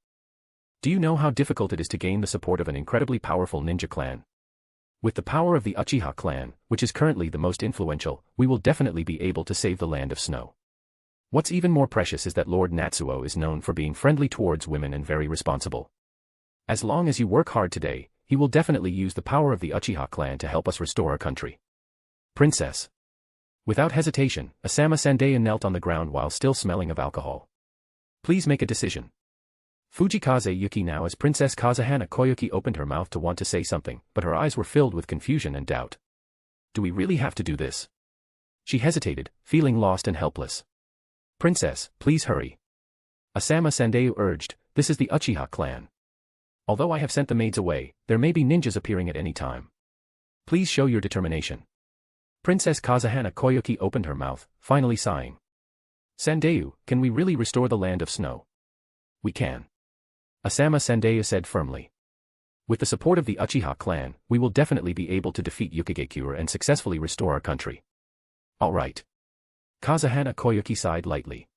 Do you know how difficult it is to gain the support of an incredibly powerful ninja clan? With the power of the Uchiha clan, which is currently the most influential, we will definitely be able to save the land of snow. What's even more precious is that Lord Natsuo is known for being friendly towards women and very responsible. As long as you work hard today, he will definitely use the power of the Uchiha clan to help us restore our country. Princess. Without hesitation, Asama Sandeyu knelt on the ground while still smelling of alcohol. Please make a decision. Fujikaze Yuki now as Princess Kazahana Koyuki opened her mouth to want to say something, but her eyes were filled with confusion and doubt. Do we really have to do this? She hesitated, feeling lost and helpless. Princess, please hurry. Asama Sandeyu urged, this is the Uchiha clan. Although I have sent the maids away, there may be ninjas appearing at any time. Please show your determination. Princess Kazahana Koyuki opened her mouth, finally sighing. Sandeyu, can we really restore the land of snow? We can. Asama Sandeyu said firmly. With the support of the Uchiha clan, we will definitely be able to defeat Yukigekure and successfully restore our country. All right. Kazahana Koyuki sighed lightly.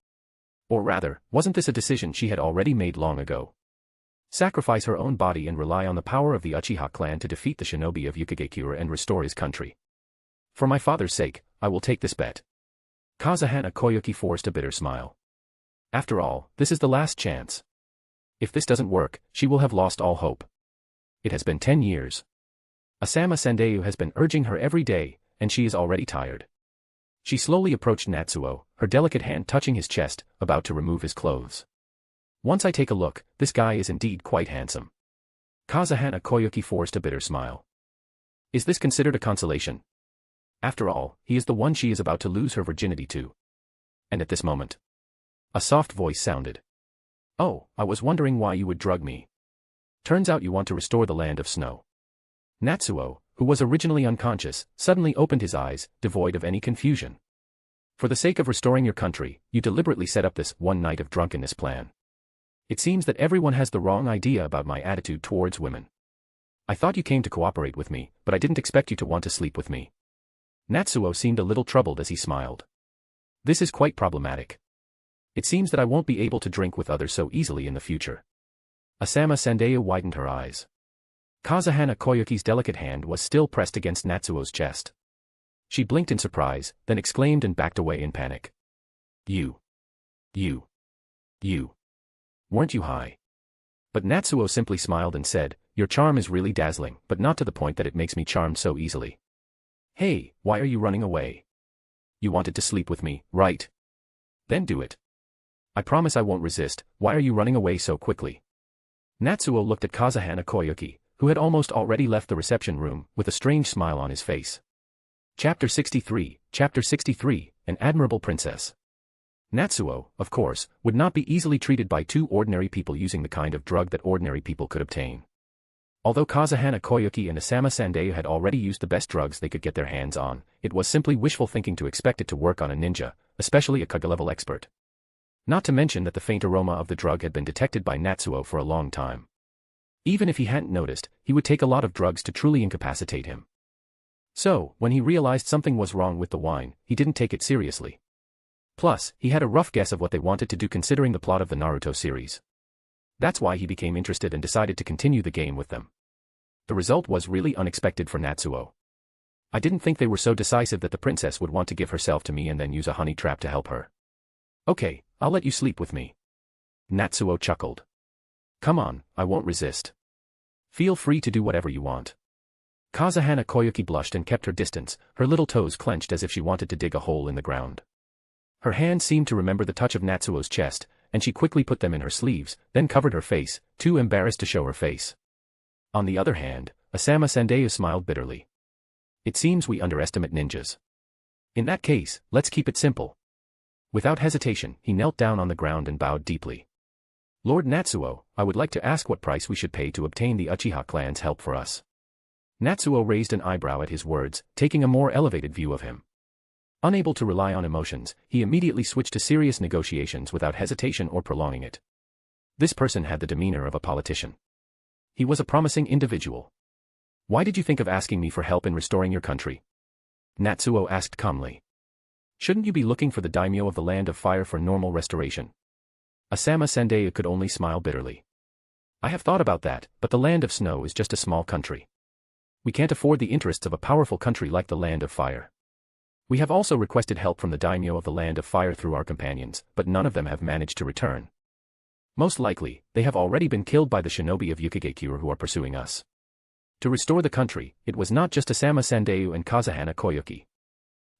Or rather, wasn't this a decision she had already made long ago? Sacrifice her own body and rely on the power of the Uchiha clan to defeat the shinobi of Yukigekure and restore his country. For my father's sake, I will take this bet. Kazahana Koyuki forced a bitter smile. After all, this is the last chance. If this doesn't work, she will have lost all hope. It has been 10 years. Asama Sandeyu has been urging her every day, and she is already tired. She slowly approached Natsuo, her delicate hand touching his chest, about to remove his clothes. Once I take a look, this guy is indeed quite handsome. Kazahana Koyuki forced a bitter smile. Is this considered a consolation? After all, he is the one she is about to lose her virginity to. And at this moment, a soft voice sounded. Oh, I was wondering why you would drug me. Turns out you want to restore the land of snow. Natsuo, who was originally unconscious, suddenly opened his eyes, devoid of any confusion. For the sake of restoring your country, you deliberately set up this one night of drunkenness plan. It seems that everyone has the wrong idea about my attitude towards women. I thought you came to cooperate with me, but I didn't expect you to want to sleep with me. Natsuo seemed a little troubled as he smiled. This is quite problematic. It seems that I won't be able to drink with others so easily in the future. Asama Sandeyu widened her eyes. Kazahana Koyuki's delicate hand was still pressed against Natsuo's chest. She blinked in surprise, then exclaimed and backed away in panic. You. Weren't you high? But Natsuo simply smiled and said, your charm is really dazzling, but not to the point that it makes me charmed so easily. Hey, why are you running away? You wanted to sleep with me, right? Then do it. I promise I won't resist. Why are you running away so quickly? Natsuo looked at Kazahana Koyuki, who had almost already left the reception room, with a strange smile on his face. Chapter 63, An Admirable Princess. Natsuo, of course, would not be easily treated by two ordinary people using the kind of drug that ordinary people could obtain. Although Kazahana Koyuki and Asama Sandayu had already used the best drugs they could get their hands on, it was simply wishful thinking to expect it to work on a ninja, especially a Kaga-level expert. Not to mention that the faint aroma of the drug had been detected by Natsuo for a long time. Even if he hadn't noticed, he would take a lot of drugs to truly incapacitate him. So, when he realized something was wrong with the wine, he didn't take it seriously. Plus, he had a rough guess of what they wanted to do considering the plot of the Naruto series. That's why he became interested and decided to continue the game with them. The result was really unexpected for Natsuo. I didn't think they were so decisive that the princess would want to give herself to me and then use a honey trap to help her. Okay, I'll let you sleep with me. Natsuo chuckled. Come on, I won't resist. Feel free to do whatever you want. Kazahana Koyuki blushed and kept her distance, her little toes clenched as if she wanted to dig a hole in the ground. Her hand seemed to remember the touch of Natsuo's chest, and she quickly put them in her sleeves, then covered her face, too embarrassed to show her face. On the other hand, Asama Sandayu smiled bitterly. It seems we underestimate ninjas. In that case, let's keep it simple. Without hesitation, he knelt down on the ground and bowed deeply. Lord Natsuo, I would like to ask what price we should pay to obtain the Uchiha clan's help for us. Natsuo raised an eyebrow at his words, taking a more elevated view of him. Unable to rely on emotions, he immediately switched to serious negotiations without hesitation or prolonging it. This person had the demeanor of a politician. He was a promising individual. Why did you think of asking me for help in restoring your country? Natsuo asked calmly. Shouldn't you be looking for the daimyo of the Land of Fire for normal restoration? Asama Sandayu could only smile bitterly. I have thought about that, but the Land of Snow is just a small country. We can't afford the interests of a powerful country like the Land of Fire. We have also requested help from the daimyo of the Land of Fire through our companions, but none of them have managed to return. Most likely, they have already been killed by the shinobi of Yukigekure who are pursuing us. To restore the country, it was not just Asama Sandayu and Kazahana Koyuki.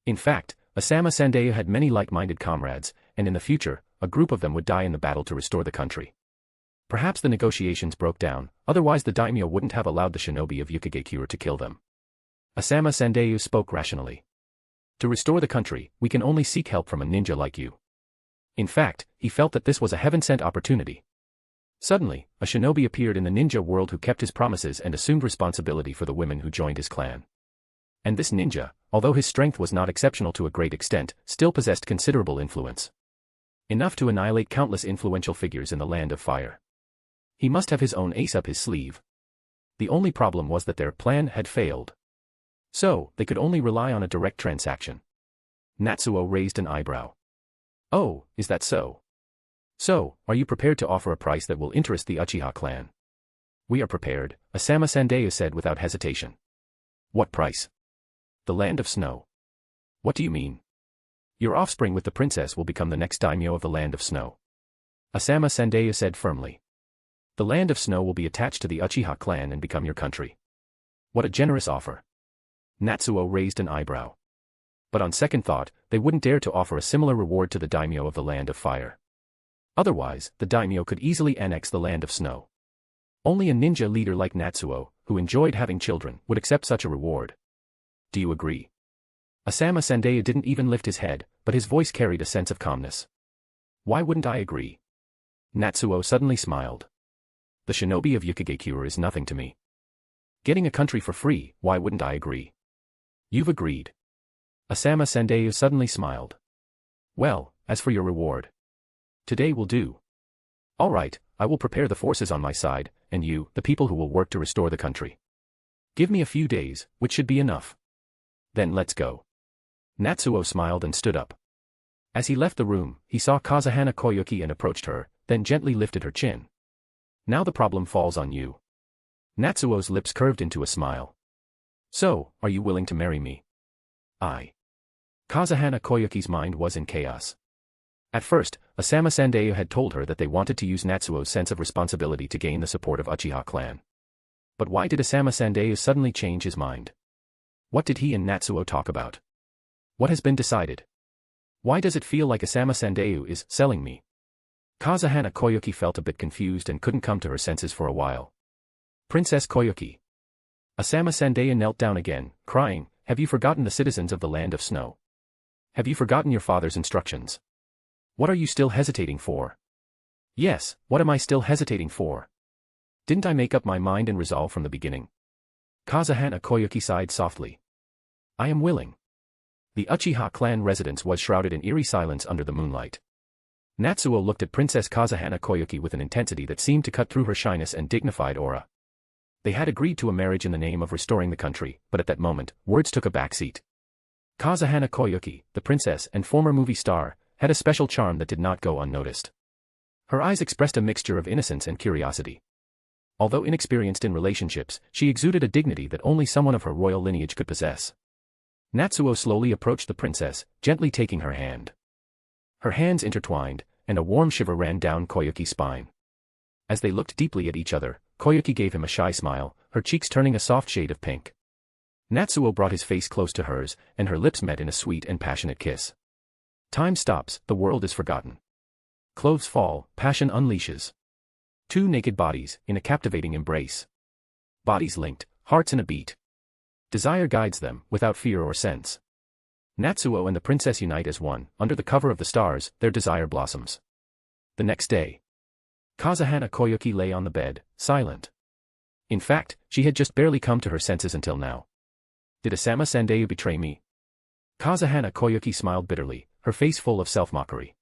In fact, Asama Sandayu had many like-minded comrades, and in the future, a group of them would die in the battle to restore the country. Perhaps the negotiations broke down, otherwise the daimyo wouldn't have allowed the shinobi of Yukigekure to kill them. Asama Sandayu spoke rationally. To restore the country, we can only seek help from a ninja like you. In fact, he felt that this was a heaven-sent opportunity. Suddenly, a shinobi appeared in the ninja world who kept his promises and assumed responsibility for the women who joined his clan. And this ninja, although his strength was not exceptional to a great extent, still possessed considerable influence. Enough to annihilate countless influential figures in the Land of Fire. He must have his own ace up his sleeve. The only problem was that their plan had failed. So, they could only rely on a direct transaction. Natsuo raised an eyebrow. Oh, is that so? So, are you prepared to offer a price that will interest the Uchiha clan? We are prepared, Asama Sandayu said without hesitation. What price? The Land of Snow. What do you mean? Your offspring with the princess will become the next daimyo of the Land of Snow. Asama Sandayu said firmly. The Land of Snow will be attached to the Uchiha clan and become your country. What a generous offer. Natsuo raised an eyebrow. But on second thought, they wouldn't dare to offer a similar reward to the daimyo of the Land of Fire. Otherwise, the daimyo could easily annex the Land of Snow. Only a ninja leader like Natsuo, who enjoyed having children, would accept such a reward. Do you agree? Asama Sandayu didn't even lift his head, but his voice carried a sense of calmness. Why wouldn't I agree? Natsuo suddenly smiled. The shinobi of Yukigekure is nothing to me. Getting a country for free, why wouldn't I agree? You've agreed. Asama Sandayu suddenly smiled. Well, as for your reward. Today will do. All right, I will prepare the forces on my side, and you, the people who will work to restore the country. Give me a few days, which should be enough. Then let's go. Natsuo smiled and stood up. As he left the room, he saw Kazahana Koyuki and approached her, then gently lifted her chin. Now the problem falls on you. Natsuo's lips curved into a smile. So, are you willing to marry me? I. Kazahana Koyuki's mind was in chaos. At first, Asama Sandayu had told her that they wanted to use Natsuo's sense of responsibility to gain the support of Uchiha clan. But why did Asama Sandayu suddenly change his mind? What did he and Natsuo talk about? What has been decided? Why does it feel like Asama Sandeu is selling me? Kazahana Koyuki felt a bit confused and couldn't come to her senses for a while. Princess Koyuki. Asama Sandeu knelt down again, crying, have you forgotten the citizens of the land of snow? Have you forgotten your father's instructions? What are you still hesitating for? Yes, what am I still hesitating for? Didn't I make up my mind and resolve from the beginning? Kazahana Koyuki sighed softly. I am willing. The Uchiha clan residence was shrouded in eerie silence under the moonlight. Natsuo looked at Princess Kazahana Koyuki with an intensity that seemed to cut through her shyness and dignified aura. They had agreed to a marriage in the name of restoring the country, but at that moment, words took a backseat. Kazahana Koyuki, the princess and former movie star, had a special charm that did not go unnoticed. Her eyes expressed a mixture of innocence and curiosity. Although inexperienced in relationships, she exuded a dignity that only someone of her royal lineage could possess. Natsuo slowly approached the princess, gently taking her hand. Her hands intertwined, and a warm shiver ran down Koyuki's spine. As they looked deeply at each other, Koyuki gave him a shy smile, her cheeks turning a soft shade of pink. Natsuo brought his face close to hers, and her lips met in a sweet and passionate kiss. Time stops, the world is forgotten. Clothes fall, passion unleashes. Two naked bodies, in a captivating embrace. Bodies linked, hearts in a beat. Desire guides them, without fear or sense. Natsuo and the princess unite as one, under the cover of the stars, their desire blossoms. The next day. Kazahana Koyuki lay on the bed, silent. In fact, she had just barely come to her senses until now. Did Asama Sandeu betray me? Kazahana Koyuki smiled bitterly, her face full of self-mockery.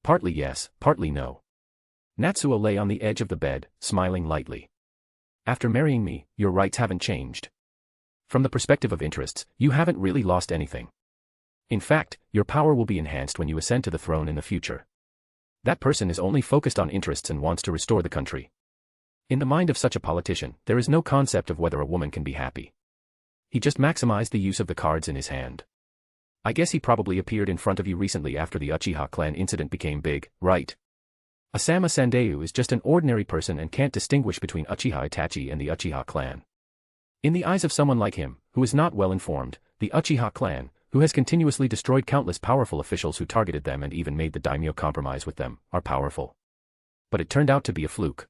Partly yes, partly no. Natsuo lay on the edge of the bed, smiling lightly. After marrying me, your rights haven't changed. From the perspective of interests, you haven't really lost anything. In fact, your power will be enhanced when you ascend to the throne in the future. That person is only focused on interests and wants to restore the country. In the mind of such a politician, there is no concept of whether a woman can be happy. He just maximized the use of the cards in his hand. I guess he probably appeared in front of you recently after the Uchiha clan incident became big, right? Asama Sandeu is just an ordinary person and can't distinguish between Uchiha Itachi and the Uchiha clan. In the eyes of someone like him, who is not well informed, the Uchiha clan, who has continuously destroyed countless powerful officials who targeted them and even made the daimyo compromise with them, are powerful. But it turned out to be a fluke.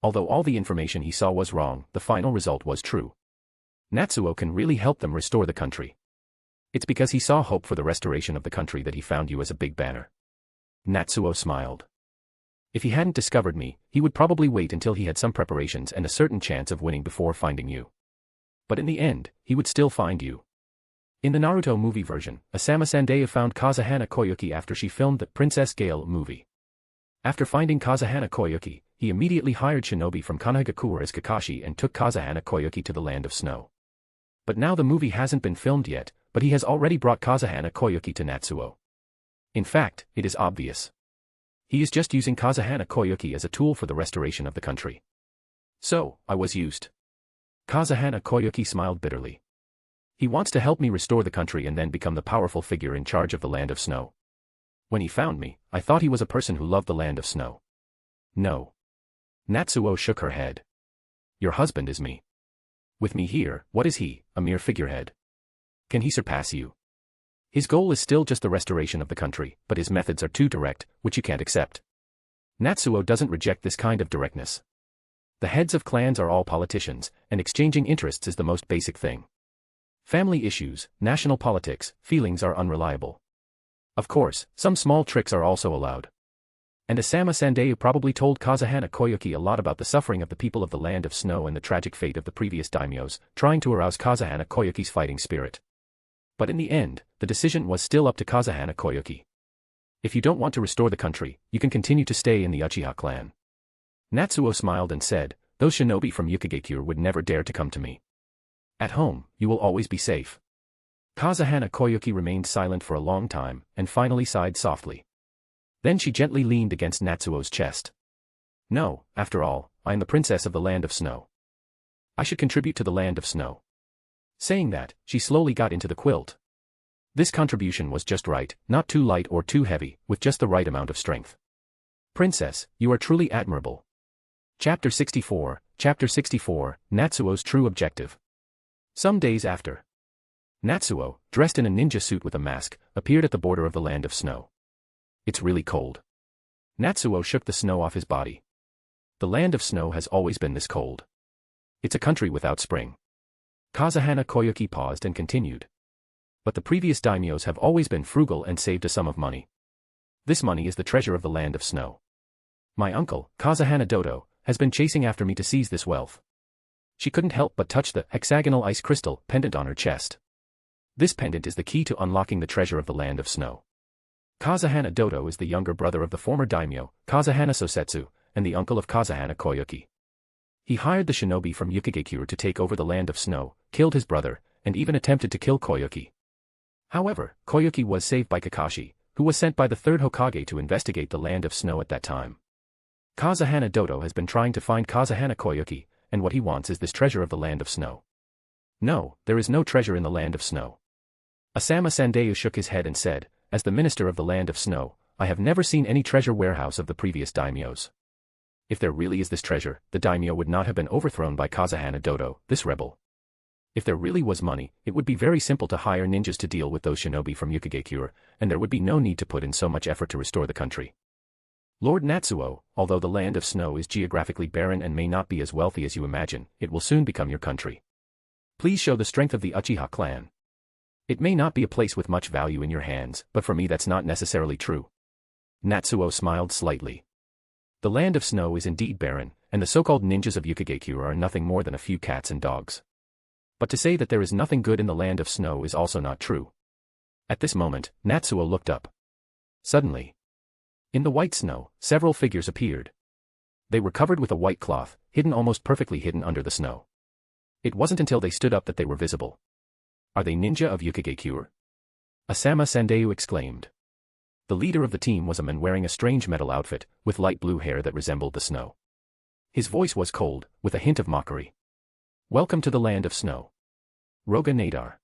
Although all the information he saw was wrong, the final result was true. Natsuo can really help them restore the country. It's because he saw hope for the restoration of the country that he found you as a big banner. Natsuo smiled. If he hadn't discovered me, he would probably wait until he had some preparations and a certain chance of winning before finding you. But in the end, he would still find you. In the Naruto movie version, Asama Sandeu found Kazahana Koyuki after she filmed the Princess Gale movie. After finding Kazahana Koyuki, he immediately hired shinobi from Konoha as Kakashi and took Kazahana Koyuki to the land of snow. But now the movie hasn't been filmed yet, but he has already brought Kazahana Koyuki to Natsuo. In fact, it is obvious. He is just using Kazahana Koyuki as a tool for the restoration of the country. So, I was used. Kazahana Koyuki smiled bitterly. He wants to help me restore the country and then become the powerful figure in charge of the land of snow. When he found me, I thought he was a person who loved the land of snow. No. Natsuo shook her head. Your husband is me. With me here, what is he, a mere figurehead? Can he surpass you? His goal is still just the restoration of the country, but his methods are too direct, which you can't accept. Natsuo doesn't reject this kind of directness. The heads of clans are all politicians, and exchanging interests is the most basic thing. Family issues, national politics, feelings are unreliable. Of course, some small tricks are also allowed. And Asama Sandeu probably told Kazahana Koyuki a lot about the suffering of the people of the land of snow and the tragic fate of the previous daimyos, trying to arouse Kazahana Koyuki's fighting spirit. But in the end, the decision was still up to Kazahana Koyuki. If you don't want to restore the country, you can continue to stay in the Uchiha clan. Natsuo smiled and said, those shinobi from Yukigakure would never dare to come to me. At home, you will always be safe. Kazahana Koyuki remained silent for a long time, and finally sighed softly. Then she gently leaned against Natsuo's chest. No, after all, I am the princess of the land of snow. I should contribute to the land of snow. Saying that, she slowly got into the quilt. This contribution was just right, not too light or too heavy, with just the right amount of strength. Princess, you are truly admirable. Chapter 64, Natsuo's true objective. Some days after. Natsuo, dressed in a ninja suit with a mask, appeared at the border of the land of snow. It's really cold. Natsuo shook the snow off his body. The land of snow has always been this cold. It's a country without spring. Kazahana Koyuki paused and continued. But the previous daimyos have always been frugal and saved a sum of money. This money is the treasure of the land of snow. My uncle, Kazahana Dodo, has been chasing after me to seize this wealth. She couldn't help but touch the hexagonal ice crystal pendant on her chest. This pendant is the key to unlocking the treasure of the land of snow. Kazahana Dodo is the younger brother of the former daimyo, Kazahana Sosetsu, and the uncle of Kazahana Koyuki. He hired the shinobi from Yukigekure to take over the land of snow, killed his brother, and even attempted to kill Koyuki. However, Koyuki was saved by Kakashi, who was sent by the third Hokage to investigate the land of snow at that time. Kazahana Dodo has been trying to find Kazahana Koyuki, and what he wants is this treasure of the land of snow. No, there is no treasure in the land of snow. Asama Sandayu shook his head and said, as the minister of the land of snow, I have never seen any treasure warehouse of the previous daimyos. If there really is this treasure, the daimyo would not have been overthrown by Kazahana Dodo, this rebel. If there really was money, it would be very simple to hire ninjas to deal with those shinobi from Yukigekure, and there would be no need to put in so much effort to restore the country. Lord Natsuo, although the land of snow is geographically barren and may not be as wealthy as you imagine, it will soon become your country. Please show the strength of the Uchiha clan. It may not be a place with much value in your hands, but for me that's not necessarily true. Natsuo smiled slightly. The land of snow is indeed barren, and the so-called ninjas of Yukigekure are nothing more than a few cats and dogs. But to say that there is nothing good in the land of snow is also not true. At this moment, Natsuo looked up. Suddenly, in the white snow, several figures appeared. They were covered with a white cloth, almost perfectly hidden under the snow. It wasn't until they stood up that they were visible. Are they ninja of Yukigekure? Asama Sandayu exclaimed. The leader of the team was a man wearing a strange metal outfit, with light blue hair that resembled the snow. His voice was cold, with a hint of mockery. Welcome to the land of snow. Roga Nadar.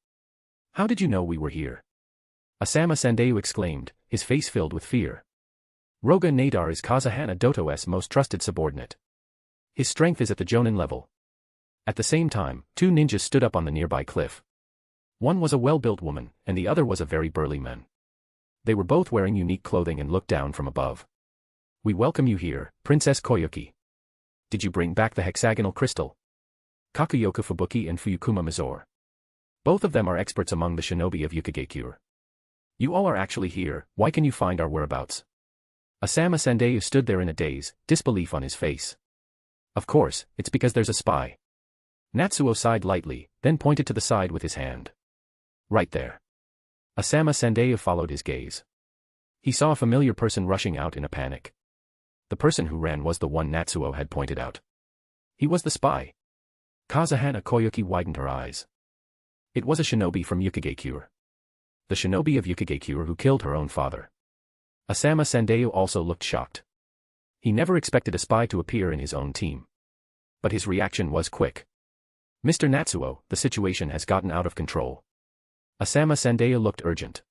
How did you know we were here? Asama Sandayu exclaimed, his face filled with fear. Roga Nadar is Kazahana Doto's most trusted subordinate. His strength is at the Jonin level. At the same time, two ninjas stood up on the nearby cliff. One was a well-built woman, and the other was a very burly man. They were both wearing unique clothing and looked down from above. We welcome you here, Princess Koyuki. Did you bring back the hexagonal crystal? Kakuyoku Fubuki and Fuyukuma Mizore. Both of them are experts among the shinobi of Yukigekure. You all are actually here, why can you find our whereabouts? Asama Sandayu stood there in a daze, disbelief on his face. Of course, it's because there's a spy. Natsuo sighed lightly, then pointed to the side with his hand. Right there. Asama Sandayu followed his gaze. He saw a familiar person rushing out in a panic. The person who ran was the one Natsuo had pointed out. He was the spy. Kazahana Koyuki widened her eyes. It was a shinobi from Yukigekure. The shinobi of Yukigekure who killed her own father. Asama Sandayu also looked shocked. He never expected a spy to appear in his own team. But his reaction was quick. Mr. Natsuo, the situation has gotten out of control. Asama Sandayu looked urgent.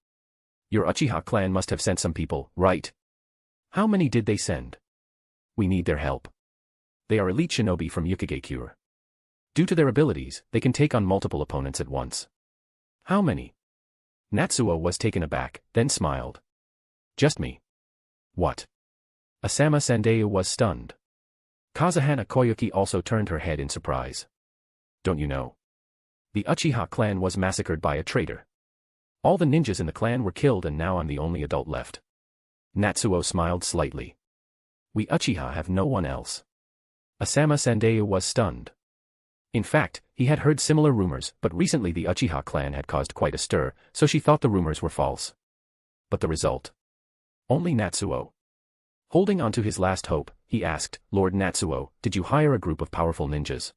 Your Uchiha clan must have sent some people, right? How many did they send? We need their help. They are elite shinobi from Yukigekure. Due to their abilities, they can take on multiple opponents at once. How many? Natsuo was taken aback, then smiled. Just me. What? Asama Sandayu was stunned. Kazahana Koyuki also turned her head in surprise. Don't you know? The Uchiha clan was massacred by a traitor. All the ninjas in the clan were killed and now I'm the only adult left. Natsuo smiled slightly. We Uchiha have no one else. Asama Sandayu was stunned. In fact, he had heard similar rumors, but recently the Uchiha clan had caused quite a stir, so she thought the rumors were false. But the result? Only Natsuo. Holding on to his last hope, he asked, Lord Natsuo, did you hire a group of powerful ninjas?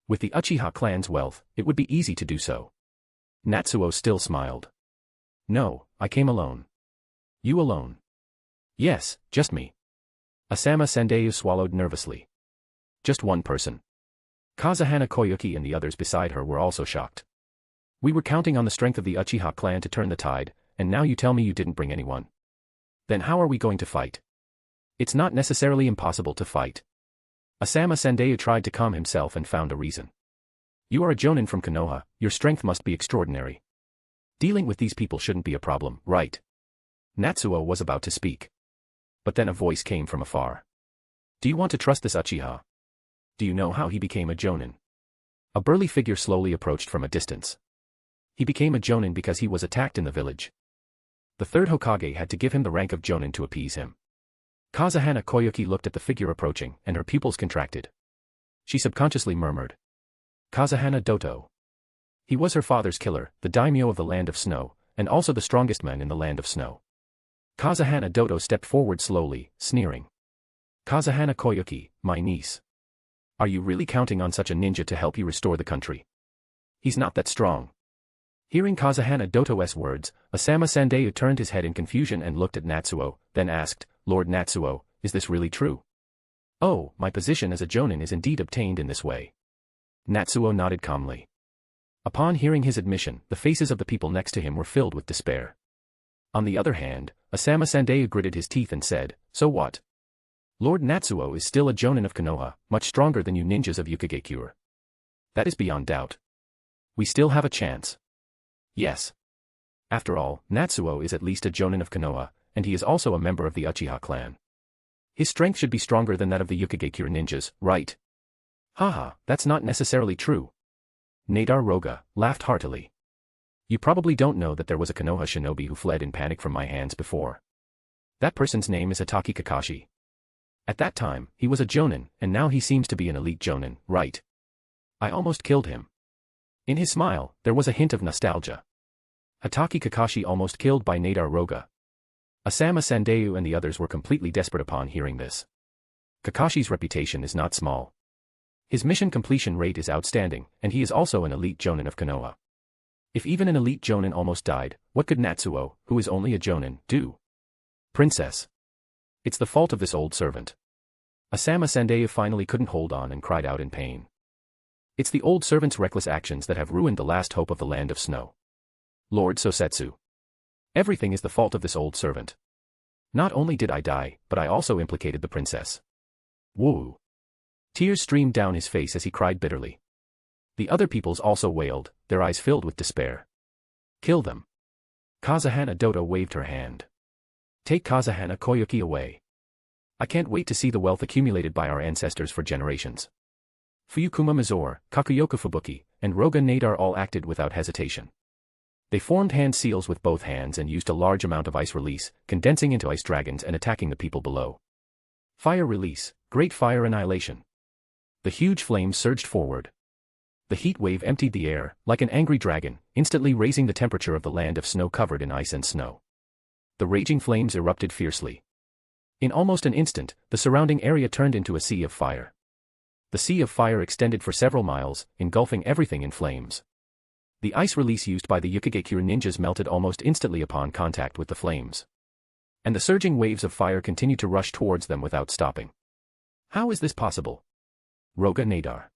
With the Uchiha clan's wealth, it would be easy to do so. Natsuo still smiled. No, I came alone. You alone? Yes, just me. Asama Sandayu swallowed nervously. Just one person. Kazahana Koyuki and the others beside her were also shocked. We were counting on the strength of the Uchiha clan to turn the tide, and now you tell me you didn't bring anyone. Then how are we going to fight? It's not necessarily impossible to fight. Asama Sandayu tried to calm himself and found a reason. You are a jonin from Konoha, your strength must be extraordinary. Dealing with these people shouldn't be a problem, right? Natsuo was about to speak. But then a voice came from afar. Do you want to trust this Uchiha? Do you know how he became a jonin? A burly figure slowly approached from a distance. He became a jonin because he was attacked in the village. The third Hokage had to give him the rank of jonin to appease him. Kazahana Koyuki looked at the figure approaching, and her pupils contracted. She subconsciously murmured. Kazahana Doto. He was her father's killer, the daimyo of the Land of Snow, and also the strongest man in the Land of Snow. Kazahana Doto stepped forward slowly, sneering. Kazahana Koyuki, my niece. Are you really counting on such a ninja to help you restore the country? He's not that strong. Hearing Kazahana Doto's words, Asama Sandeu turned his head in confusion and looked at Natsuo, then asked, Lord Natsuo, is this really true? Oh, my position as a jonin is indeed obtained in this way. Natsuo nodded calmly. Upon hearing his admission, the faces of the people next to him were filled with despair. On the other hand, Asama Sandeu gritted his teeth and said, so what? Lord Natsuo is still a jonin of Konoha, much stronger than you ninjas of Ukigakure. That is beyond doubt. We still have a chance. Yes. After all, Natsuo is at least a jonin of Konoha, and he is also a member of the Uchiha clan. His strength should be stronger than that of the Ukigakure ninjas, right? Haha, that's not necessarily true. Nadar Roga laughed heartily. You probably don't know that there was a Konoha shinobi who fled in panic from my hands before. That person's name is Itachi Kakashi. At that time, he was a jonin, and now he seems to be an elite jonin, right? I almost killed him. In his smile, there was a hint of nostalgia. Itachi Kakashi almost killed by Nadar Roga. Asama Sandeu and the others were completely desperate upon hearing this. Kakashi's reputation is not small. His mission completion rate is outstanding, and he is also an elite jonin of Konoha. If even an elite jonin almost died, what could Natsuo, who is only a jonin, do? Princess. It's the fault of this old servant. Asama Sandeu finally couldn't hold on and cried out in pain. It's the old servant's reckless actions that have ruined the last hope of the Land of Snow. Lord Sosetsu. Everything is the fault of this old servant. Not only did I die, but I also implicated the princess. Woo. Tears streamed down his face as he cried bitterly. The other peoples also wailed, their eyes filled with despair. Kill them. Kazahana Doto waved her hand. Take Kazahana Koyuki away. I can't wait to see the wealth accumulated by our ancestors for generations. Fuyukuma Mizore, Kakuyoku Fubuki, and Roga Nadar all acted without hesitation. They formed hand seals with both hands and used a large amount of ice release, condensing into ice dragons and attacking the people below. Fire release, great fire annihilation. The huge flames surged forward. The heat wave emptied the air, like an angry dragon, instantly raising the temperature of the Land of Snow covered in ice and snow. The raging flames erupted fiercely. In almost an instant, the surrounding area turned into a sea of fire. The sea of fire extended for several miles, engulfing everything in flames. The ice release used by the Ukigakure ninjas melted almost instantly upon contact with the flames. And the surging waves of fire continued to rush towards them without stopping. How is this possible? Roga Nadar.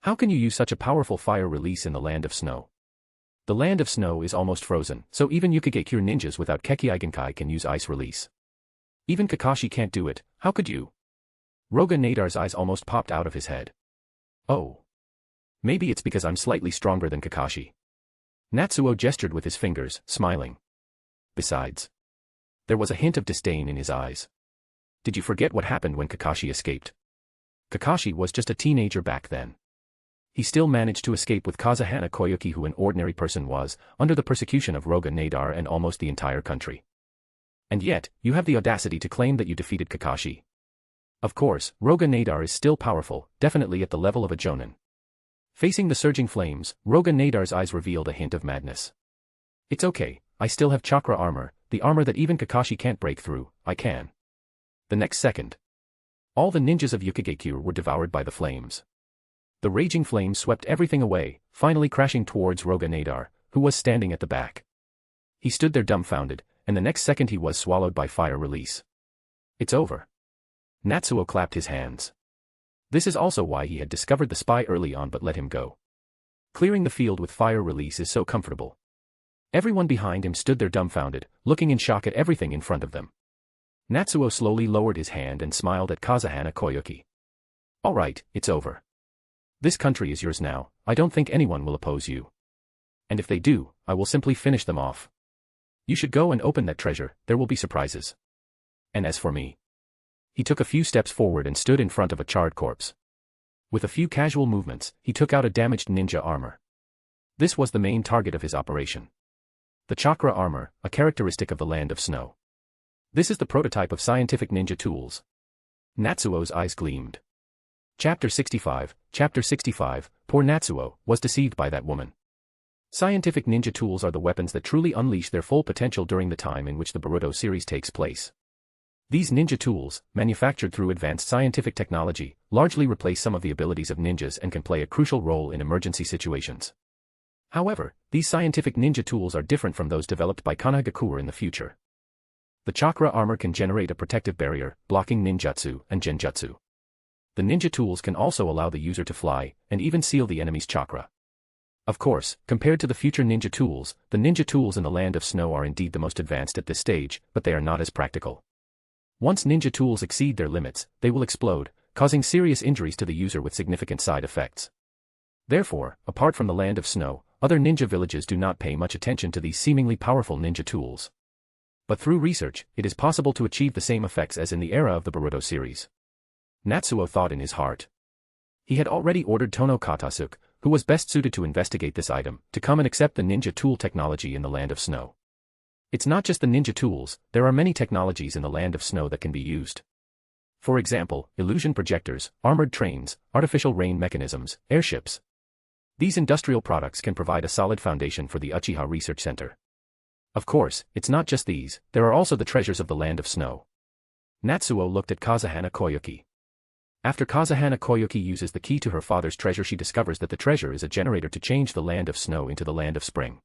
How can you use such a powerful fire release in the Land of Snow? The Land of Snow is almost frozen, so even Ukigakure ninjas without Kekkei Genkai can use ice release. Even Kakashi can't do it, how could you? Roga Nadar's eyes almost popped out of his head. Oh. Maybe it's because I'm slightly stronger than Kakashi. Natsuo gestured with his fingers, smiling. Besides. There was a hint of disdain in his eyes. Did you forget what happened when Kakashi escaped? Kakashi was just a teenager back then. He still managed to escape with Kazahana Koyuki, who an ordinary person was, under the persecution of Roga Nadar and almost the entire country. And yet, you have the audacity to claim that you defeated Kakashi. Of course, Roga Nadar is still powerful, definitely at the level of a jonin. Facing the surging flames, Roga Nadar's eyes revealed a hint of madness. It's okay, I still have chakra armor, the armor that even Kakashi can't break through, I can. The next second. All the ninjas of Ukigakure were devoured by the flames. The raging flames swept everything away, finally crashing towards Roga Nadar, who was standing at the back. He stood there dumbfounded, and the next second he was swallowed by fire release. It's over. Natsuo clapped his hands. This is also why he had discovered the spy early on but let him go. Clearing the field with fire release is so comfortable. Everyone behind him stood there dumbfounded, looking in shock at everything in front of them. Natsuo slowly lowered his hand and smiled at Kazahana Koyuki. All right, it's over. This country is yours now, I don't think anyone will oppose you. And if they do, I will simply finish them off. You should go and open that treasure, there will be surprises. And as for me. He took a few steps forward and stood in front of a charred corpse. With a few casual movements, he took out a damaged ninja armor. This was the main target of his operation. The chakra armor, a characteristic of the Land of Snow. This is the prototype of scientific ninja tools. Natsuo's eyes gleamed. Chapter 65, poor Natsuo, was deceived by that woman. Scientific ninja tools are the weapons that truly unleash their full potential during the time in which the Boruto series takes place. These ninja tools, manufactured through advanced scientific technology, largely replace some of the abilities of ninjas and can play a crucial role in emergency situations. However, these scientific ninja tools are different from those developed by Konoha in the future. The chakra armor can generate a protective barrier, blocking ninjutsu and genjutsu. The ninja tools can also allow the user to fly, and even seal the enemy's chakra. Of course, compared to the future ninja tools, the ninja tools in the Land of Snow are indeed the most advanced at this stage, but they are not as practical. Once ninja tools exceed their limits, they will explode, causing serious injuries to the user with significant side effects. Therefore, apart from the Land of Snow, other ninja villages do not pay much attention to these seemingly powerful ninja tools. But through research, it is possible to achieve the same effects as in the era of the Boruto series. Natsuo thought in his heart. He had already ordered Tono Katasuke, who was best suited to investigate this item, to come and accept the ninja tool technology in the Land of Snow. It's not just the ninja tools, there are many technologies in the Land of Snow that can be used. For example, illusion projectors, armored trains, artificial rain mechanisms, airships. These industrial products can provide a solid foundation for the Uchiha Research Center. Of course, it's not just these, there are also the treasures of the Land of Snow. Natsuo looked at Kazahana Koyuki. After Kazahana Koyuki uses the key to her father's treasure, she discovers that the treasure is a generator to change the Land of Snow into the Land of Spring.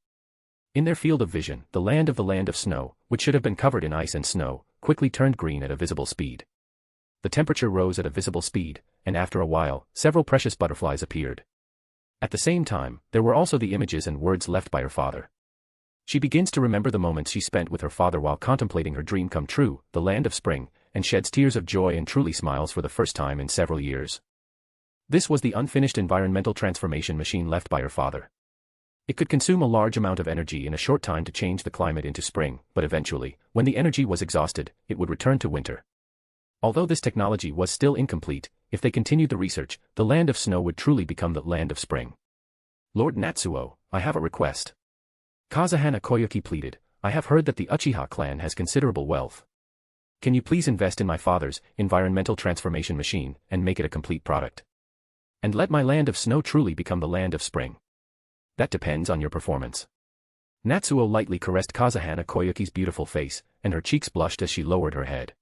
In their field of vision, the Land of Snow, which should have been covered in ice and snow, quickly turned green at a visible speed. The temperature rose at a visible speed, and after a while, several precious butterflies appeared. At the same time, there were also the images and words left by her father. She begins to remember the moments she spent with her father while contemplating her dream come true, the Land of Spring, and sheds tears of joy and truly smiles for the first time in several years. This was the unfinished environmental transformation machine left by her father. It could consume a large amount of energy in a short time to change the climate into spring, but eventually, when the energy was exhausted, it would return to winter. Although this technology was still incomplete, if they continued the research, the Land of Snow would truly become the Land of Spring. Lord Natsuo, I have a request. Kazahana Koyuki pleaded, I have heard that the Uchiha clan has considerable wealth. Can you please invest in my father's environmental transformation machine and make it a complete product? And let my Land of Snow truly become the Land of Spring. That depends on your performance. Natsuo lightly caressed Kazahana Koyuki's beautiful face, and her cheeks blushed as she lowered her head.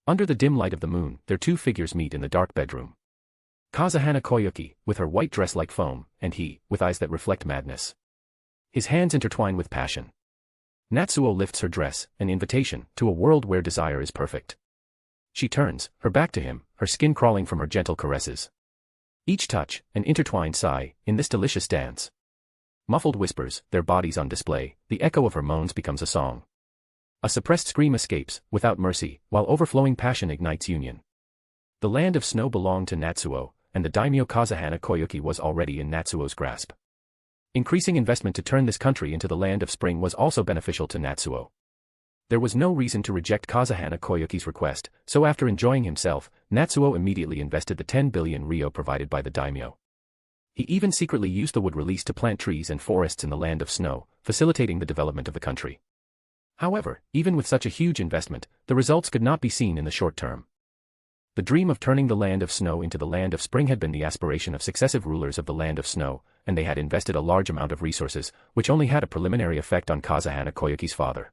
Under the dim light of the moon, their two figures meet in the dark bedroom. Kazahana Koyuki, with her white dress like foam, and he, with eyes that reflect madness. His hands intertwine with passion. Natsuo lifts her dress, an invitation to a world where desire is perfect. She turns, her back to him, her skin crawling from her gentle caresses. Each touch, an intertwined sigh, in this delicious dance. Muffled whispers, their bodies on display, the echo of her moans becomes a song. A suppressed scream escapes, without mercy, while overflowing passion ignites union. The Land of Snow belonged to Natsuo, and the daimyo Kazahana Koyuki was already in Natsuo's grasp. Increasing investment to turn this country into the Land of Spring was also beneficial to Natsuo. There was no reason to reject Kazahana Koyuki's request, so after enjoying himself, Natsuo immediately invested the 10 billion ryo provided by the daimyo. He even secretly used the wood released to plant trees and forests in the Land of Snow, facilitating the development of the country. However, even with such a huge investment, the results could not be seen in the short term. The dream of turning the Land of Snow into the Land of Spring had been the aspiration of successive rulers of the Land of Snow, and they had invested a large amount of resources, which only had a preliminary effect on Kazahana Koyuki's father.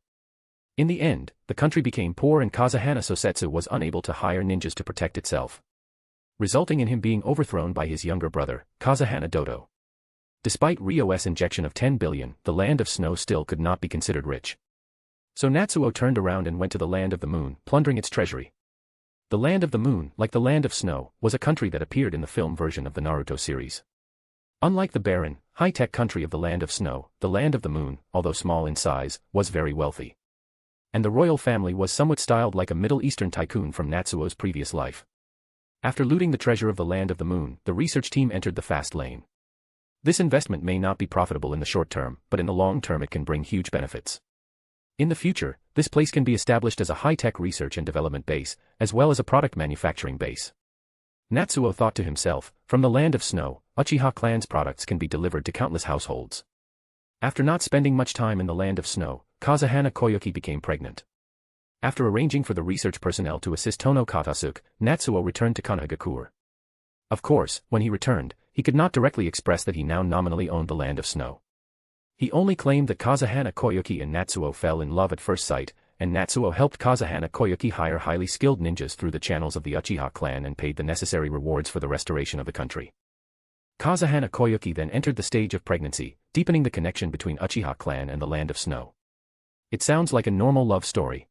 In the end, the country became poor and Kazahana Sosetsu was unable to hire ninjas to protect itself, resulting in him being overthrown by his younger brother, Kazahana Dodo. Despite Ryo's injection of 10 billion, the Land of Snow still could not be considered rich. So Natsuo turned around and went to the Land of the Moon, plundering its treasury. The Land of the Moon, like the Land of Snow, was a country that appeared in the film version of the Naruto series. Unlike the barren, high-tech country of the Land of Snow, the Land of the Moon, although small in size, was very wealthy. And the royal family was somewhat styled like a Middle Eastern tycoon from Natsuo's previous life. After looting the treasure of the Land of the Moon, the research team entered the fast lane. This investment may not be profitable in the short term, but in the long term it can bring huge benefits. In the future, this place can be established as a high-tech research and development base, as well as a product manufacturing base. Natsuo thought to himself, from the land of snow, Uchiha clan's products can be delivered to countless households. After not spending much time in the land of snow, Kazahana Koyuki became pregnant. After arranging for the research personnel to assist Tono Katasuke, Natsuo returned to Konohagakure. Of course, when he returned, he could not directly express that he now nominally owned the land of snow. He only claimed that Kazahana Koyuki and Natsuo fell in love at first sight, and Natsuo helped Kazahana Koyuki hire highly skilled ninjas through the channels of the Uchiha clan and paid the necessary rewards for the restoration of the country. Kazahana Koyuki then entered the stage of pregnancy, deepening the connection between Uchiha clan and the land of snow. It sounds like a normal love story.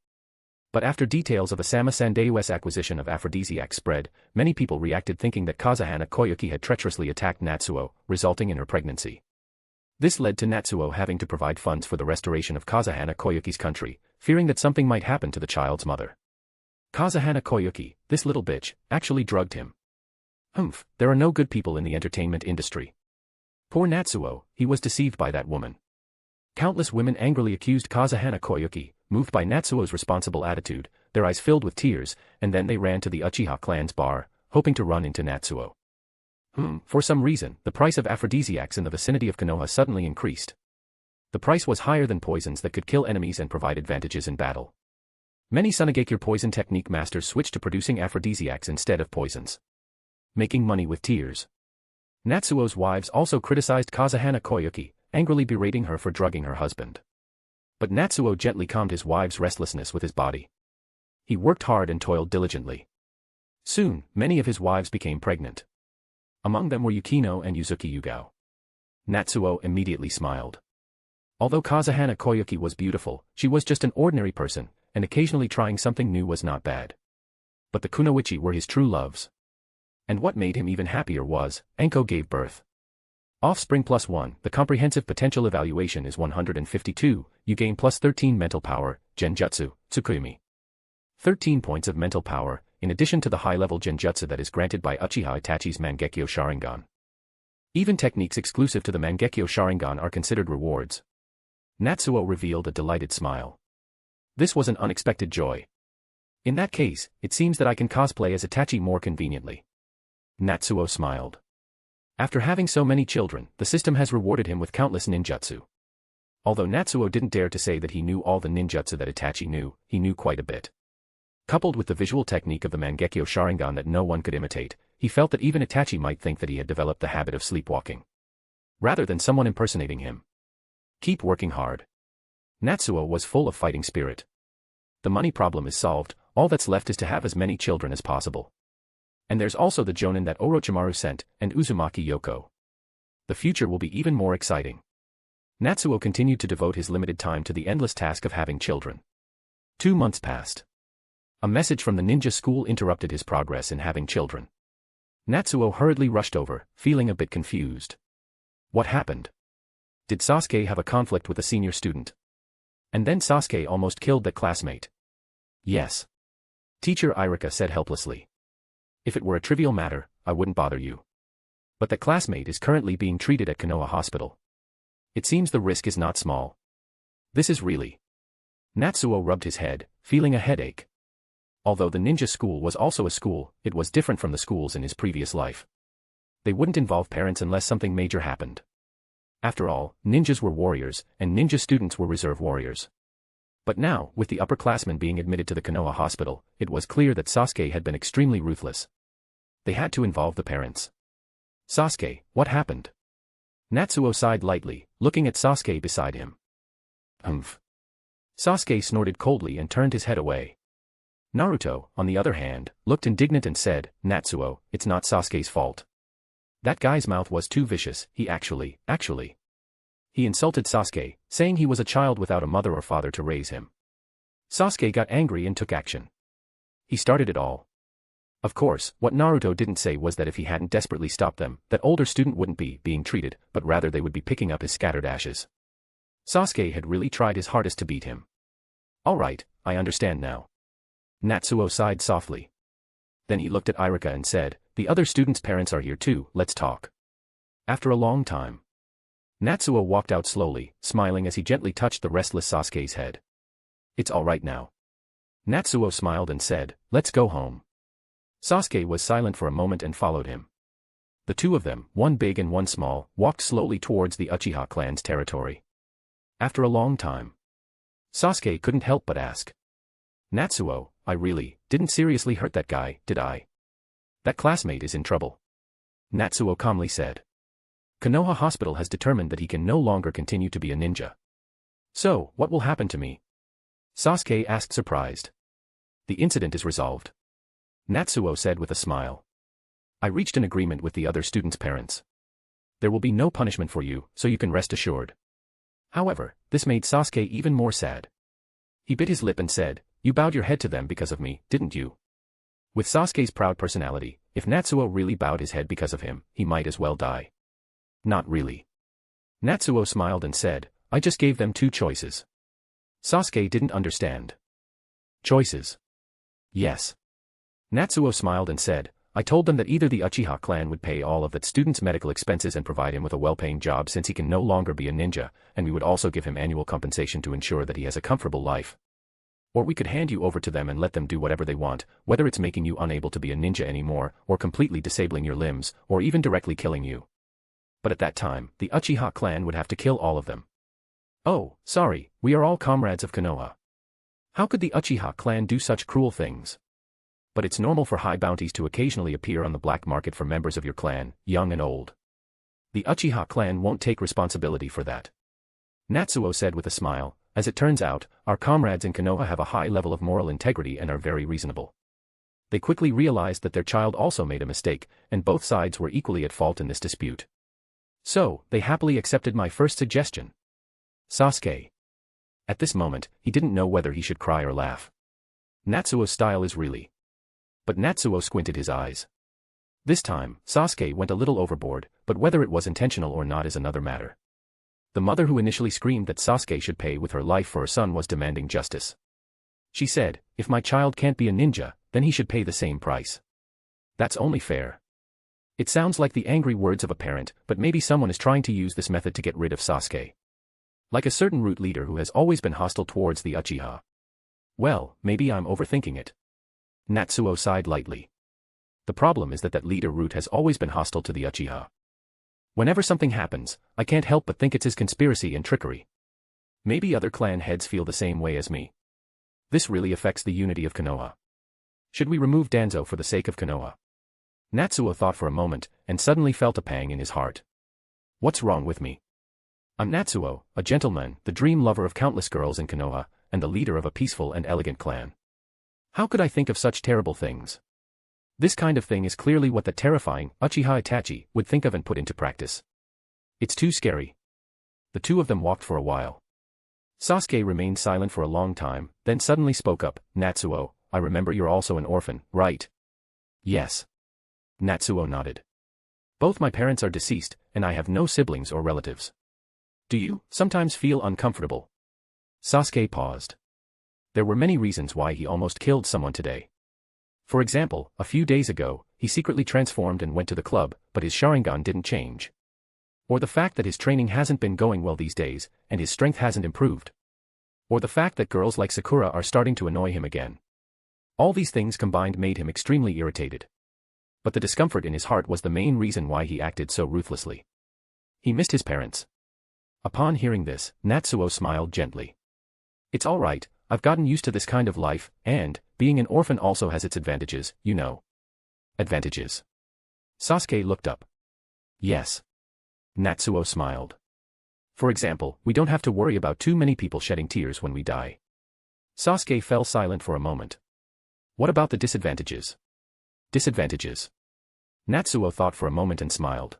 But after details of Asama Sandei's acquisition of aphrodisiacs spread, many people reacted thinking that Kazahana Koyuki had treacherously attacked Natsuo, resulting in her pregnancy. This led to Natsuo having to provide funds for the restoration of Kazahana Koyuki's country, fearing that something might happen to the child's mother. Kazahana Koyuki, this little bitch, actually drugged him. There are no good people in the entertainment industry. Poor Natsuo, he was deceived by that woman. Countless women angrily accused Kazahana Koyuki, moved by Natsuo's responsible attitude, their eyes filled with tears, and then they ran to the Uchiha clan's bar, hoping to run into Natsuo. For some reason, the price of aphrodisiacs in the vicinity of Konoha suddenly increased. The price was higher than poisons that could kill enemies and provide advantages in battle. Many Tsunade poison technique masters switched to producing aphrodisiacs instead of poisons. Making money with tears. Natsuo's wives also criticized Kazahana Koyuki, angrily berating her for drugging her husband. But Natsuo gently calmed his wives' restlessness with his body. He worked hard and toiled diligently. Soon, many of his wives became pregnant. Among them were Yukino and Yuzuki Yugao. Natsuo immediately smiled. Although Kazahana Koyuki was beautiful, she was just an ordinary person, and occasionally trying something new was not bad. But the Kunoichi were his true loves. And what made him even happier was, Anko gave birth. Offspring +1, the comprehensive potential evaluation is 152, you gain +13 mental power, Genjutsu, Tsukuyomi. 13 points of mental power, in addition to the high-level Genjutsu that is granted by Uchiha Itachi's Mangekyo Sharingan. Even techniques exclusive to the Mangekyo Sharingan are considered rewards. Natsuo revealed a delighted smile. This was an unexpected joy. In that case, it seems that I can cosplay as Itachi more conveniently. Natsuo smiled. After having so many children, the system has rewarded him with countless ninjutsu. Although Natsuo didn't dare to say that he knew all the ninjutsu that Itachi knew, he knew quite a bit. Coupled with the visual technique of the Mangekyo Sharingan that no one could imitate, he felt that even Itachi might think that he had developed the habit of sleepwalking. Rather than someone impersonating him. Keep working hard. Natsuo was full of fighting spirit. The money problem is solved, all that's left is to have as many children as possible. And there's also the Jonin that Orochimaru sent, and Uzumaki Yoko. The future will be even more exciting. Natsuo continued to devote his limited time to the endless task of having children. 2 months passed. A message from the ninja school interrupted his progress in having children. Natsuo hurriedly rushed over, feeling a bit confused. What happened? Did Sasuke have a conflict with a senior student? And then Sasuke almost killed that classmate. Yes. Teacher Irika said helplessly. If it were a trivial matter, I wouldn't bother you. But the classmate is currently being treated at Konoha Hospital. It seems the risk is not small. This is really... Natsuo rubbed his head, feeling a headache. Although the ninja school was also a school, it was different from the schools in his previous life. They wouldn't involve parents unless something major happened. After all, ninjas were warriors, and ninja students were reserve warriors. But now, with the upperclassmen being admitted to the Konoha Hospital, it was clear that Sasuke had been extremely ruthless. They had to involve the parents. Sasuke, what happened? Natsuo sighed lightly, looking at Sasuke beside him. Sasuke snorted coldly and turned his head away. Naruto, on the other hand, looked indignant and said, Natsuo, it's not Sasuke's fault. That guy's mouth was too vicious, he actually. He insulted Sasuke, saying he was a child without a mother or father to raise him. Sasuke got angry and took action. He started it all. Of course, what Naruto didn't say was that if he hadn't desperately stopped them, that older student wouldn't be being treated, but rather they would be picking up his scattered ashes. Sasuke had really tried his hardest to beat him. Alright, I understand now. Natsuo sighed softly. Then he looked at Irika and said, the other students' parents are here too, let's talk. After a long time. Natsuo walked out slowly, smiling as he gently touched the restless Sasuke's head. It's all right now. Natsuo smiled and said, let's go home. Sasuke was silent for a moment and followed him. The two of them, one big and one small, walked slowly towards the Uchiha clan's territory. After a long time, Sasuke couldn't help but ask. Natsuo, I really didn't seriously hurt that guy, did I? That classmate is in trouble. Natsuo calmly said. Konoha Hospital has determined that he can no longer continue to be a ninja. So, what will happen to me? Sasuke asked surprised. The incident is resolved. Natsuo said with a smile. I reached an agreement with the other students' parents. There will be no punishment for you, so you can rest assured. However, this made Sasuke even more sad. He bit his lip and said, you bowed your head to them because of me, didn't you? With Sasuke's proud personality, if Natsuo really bowed his head because of him, he might as well die. Not really. Natsuo smiled and said, I just gave them two choices. Sasuke didn't understand. Choices? Yes. Natsuo smiled and said, I told them that either the Uchiha clan would pay all of that student's medical expenses and provide him with a well-paying job since he can no longer be a ninja, and we would also give him annual compensation to ensure that he has a comfortable life. Or we could hand you over to them and let them do whatever they want, whether it's making you unable to be a ninja anymore, or completely disabling your limbs, or even directly killing you. But at that time, the Uchiha clan would have to kill all of them. Oh, sorry, we are all comrades of Konoha. How could the Uchiha clan do such cruel things? But it's normal for high bounties to occasionally appear on the black market for members of your clan, young and old. The Uchiha clan won't take responsibility for that. Natsuo said with a smile, as it turns out, our comrades in Konoha have a high level of moral integrity and are very reasonable. They quickly realized that their child also made a mistake, and both sides were equally at fault in this dispute. So, they happily accepted my first suggestion. Sasuke. At this moment, he didn't know whether he should cry or laugh. Natsuo's style is really. But Natsuo squinted his eyes. This time, Sasuke went a little overboard, but whether it was intentional or not is another matter. The mother who initially screamed that Sasuke should pay with her life for her son was demanding justice. She said, if my child can't be a ninja, then he should pay the same price. That's only fair. It sounds like the angry words of a parent, but maybe someone is trying to use this method to get rid of Sasuke. Like a certain root leader who has always been hostile towards the Uchiha. Well, maybe I'm overthinking it. Natsuo sighed lightly. The problem is that that leader root has always been hostile to the Uchiha. Whenever something happens, I can't help but think it's his conspiracy and trickery. Maybe other clan heads feel the same way as me. This really affects the unity of Konoha. Should we remove Danzo for the sake of Konoha? Natsuo thought for a moment, and suddenly felt a pang in his heart. What's wrong with me? I'm Natsuo, a gentleman, the dream lover of countless girls in Konoha, and the leader of a peaceful and elegant clan. How could I think of such terrible things? This kind of thing is clearly what the terrifying Uchiha Itachi would think of and put into practice. It's too scary. The two of them walked for a while. Sasuke remained silent for a long time, then suddenly spoke up, Natsuo, I remember you're also an orphan, right? Yes. Natsuo nodded. Both my parents are deceased, and I have no siblings or relatives. Do you sometimes feel uncomfortable? Sasuke paused. There were many reasons why he almost killed someone today. For example, a few days ago, he secretly transformed and went to the club, but his Sharingan didn't change. Or the fact that his training hasn't been going well these days, and his strength hasn't improved. Or the fact that girls like Sakura are starting to annoy him again. All these things combined made him extremely irritated. But the discomfort in his heart was the main reason why he acted so ruthlessly. He missed his parents. Upon hearing this, Natsuo smiled gently. It's all right, I've gotten used to this kind of life, and being an orphan also has its advantages, you know. Advantages? Sasuke looked up. Yes. Natsuo smiled. For example, we don't have to worry about too many people shedding tears when we die. Sasuke fell silent for a moment. What about the disadvantages? Disadvantages? Natsuo thought for a moment and smiled.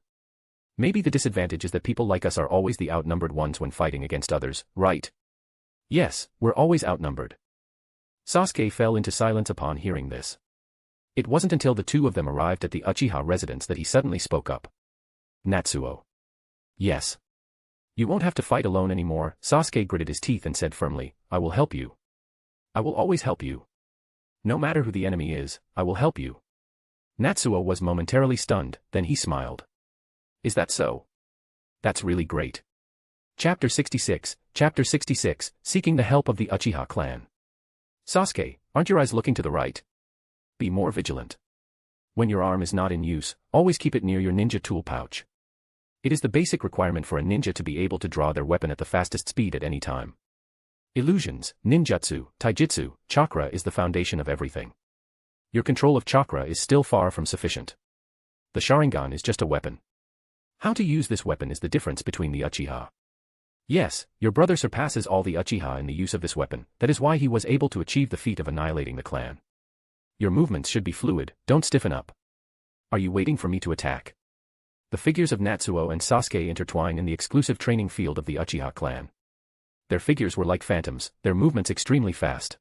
Maybe the disadvantage is that people like us are always the outnumbered ones when fighting against others, right? Yes, we're always outnumbered. Sasuke fell into silence upon hearing this. It wasn't until the two of them arrived at the Uchiha residence that he suddenly spoke up. Natsuo. Yes. You won't have to fight alone anymore, Sasuke gritted his teeth and said firmly, I will help you. I will always help you. No matter who the enemy is, I will help you. Natsuo was momentarily stunned, then he smiled. Is that so? That's really great. Chapter 66, Seeking the Help of the Uchiha Clan. Sasuke, aren't your eyes looking to the right? Be more vigilant. When your arm is not in use, always keep it near your ninja tool pouch. It is the basic requirement for a ninja to be able to draw their weapon at the fastest speed at any time. Illusions, ninjutsu, taijutsu, chakra is the foundation of everything. Your control of chakra is still far from sufficient. The Sharingan is just a weapon. How to use this weapon is the difference between the Uchiha. Yes, your brother surpasses all the Uchiha in the use of this weapon, that is why he was able to achieve the feat of annihilating the clan. Your movements should be fluid, don't stiffen up. Are you waiting for me to attack? The figures of Natsuo and Sasuke intertwine in the exclusive training field of the Uchiha clan. Their figures were like phantoms, their movements extremely fast.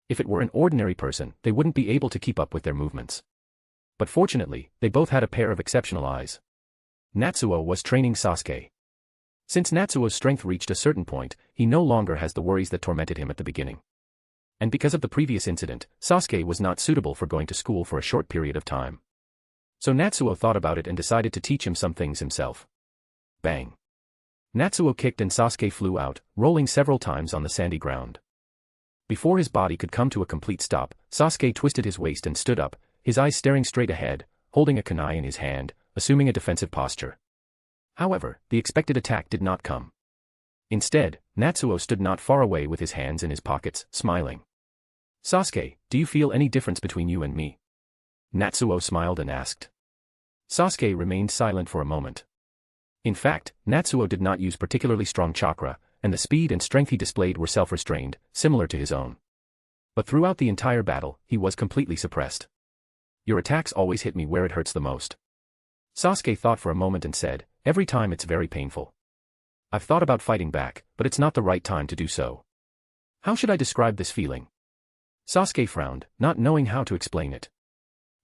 If it were an ordinary person, they wouldn't be able to keep up with their movements. But fortunately, they both had a pair of exceptional eyes. Natsuo was training Sasuke. Since Natsuo's strength reached a certain point, he no longer has the worries that tormented him at the beginning. And because of the previous incident, Sasuke was not suitable for going to school for a short period of time. So Natsuo thought about it and decided to teach him some things himself. Bang! Natsuo kicked and Sasuke flew out, rolling several times on the sandy ground. Before his body could come to a complete stop, Sasuke twisted his waist and stood up, his eyes staring straight ahead, holding a kunai in his hand, assuming a defensive posture. However, the expected attack did not come. Instead, Natsuo stood not far away with his hands in his pockets, smiling. Sasuke, do you feel any difference between you and me? Natsuo smiled and asked. Sasuke remained silent for a moment. In fact, Natsuo did not use particularly strong chakra, and the speed and strength he displayed were self-restrained, similar to his own. But throughout the entire battle, he was completely suppressed. Your attacks always hit me where it hurts the most. Sasuke thought for a moment and said, every time it's very painful. I've thought about fighting back, but it's not the right time to do so. How should I describe this feeling? Sasuke frowned, not knowing how to explain it.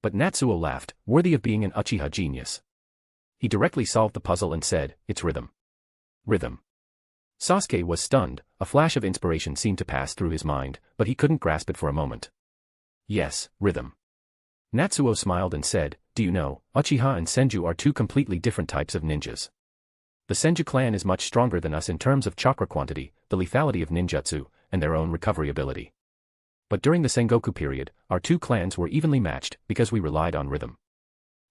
But Natsuo laughed, worthy of being an Uchiha genius. He directly solved the puzzle and said, it's rhythm. Rhythm. Sasuke was stunned, a flash of inspiration seemed to pass through his mind, but he couldn't grasp it for a moment. Yes, rhythm. Natsuo smiled and said, do you know, Uchiha and Senju are two completely different types of ninjas. The Senju clan is much stronger than us in terms of chakra quantity, the lethality of ninjutsu, and their own recovery ability. But during the Sengoku period, our two clans were evenly matched because we relied on rhythm.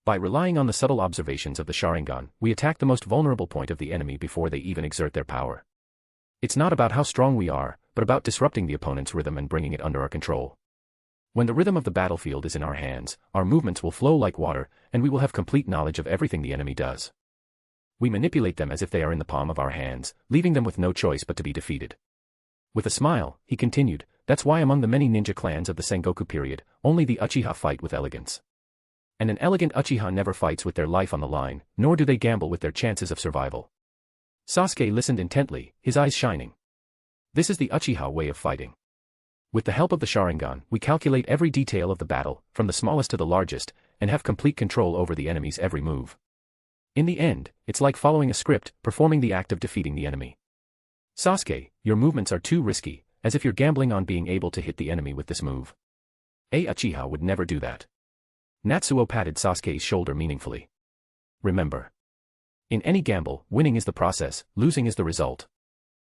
By relying on the subtle observations of the Sharingan, we attack the most vulnerable point of the enemy before they even exert their power. It's not about how strong we are, but about disrupting the opponent's rhythm and bringing it under our control. When the rhythm of the battlefield is in our hands, our movements will flow like water, and we will have complete knowledge of everything the enemy does. We manipulate them as if they are in the palm of our hands, leaving them with no choice but to be defeated. With a smile, he continued, that's why among the many ninja clans of the Sengoku period, only the Uchiha fight with elegance. And an elegant Uchiha never fights with their life on the line, nor do they gamble with their chances of survival. Sasuke listened intently, his eyes shining. This is the Uchiha way of fighting. With the help of the Sharingan, we calculate every detail of the battle, from the smallest to the largest, and have complete control over the enemy's every move. In the end, it's like following a script, performing the act of defeating the enemy. Sasuke, your movements are too risky, as if you're gambling on being able to hit the enemy with this move. A Uchiha would never do that. Natsuo patted Sasuke's shoulder meaningfully. Remember. In any gamble, winning is the process, losing is the result.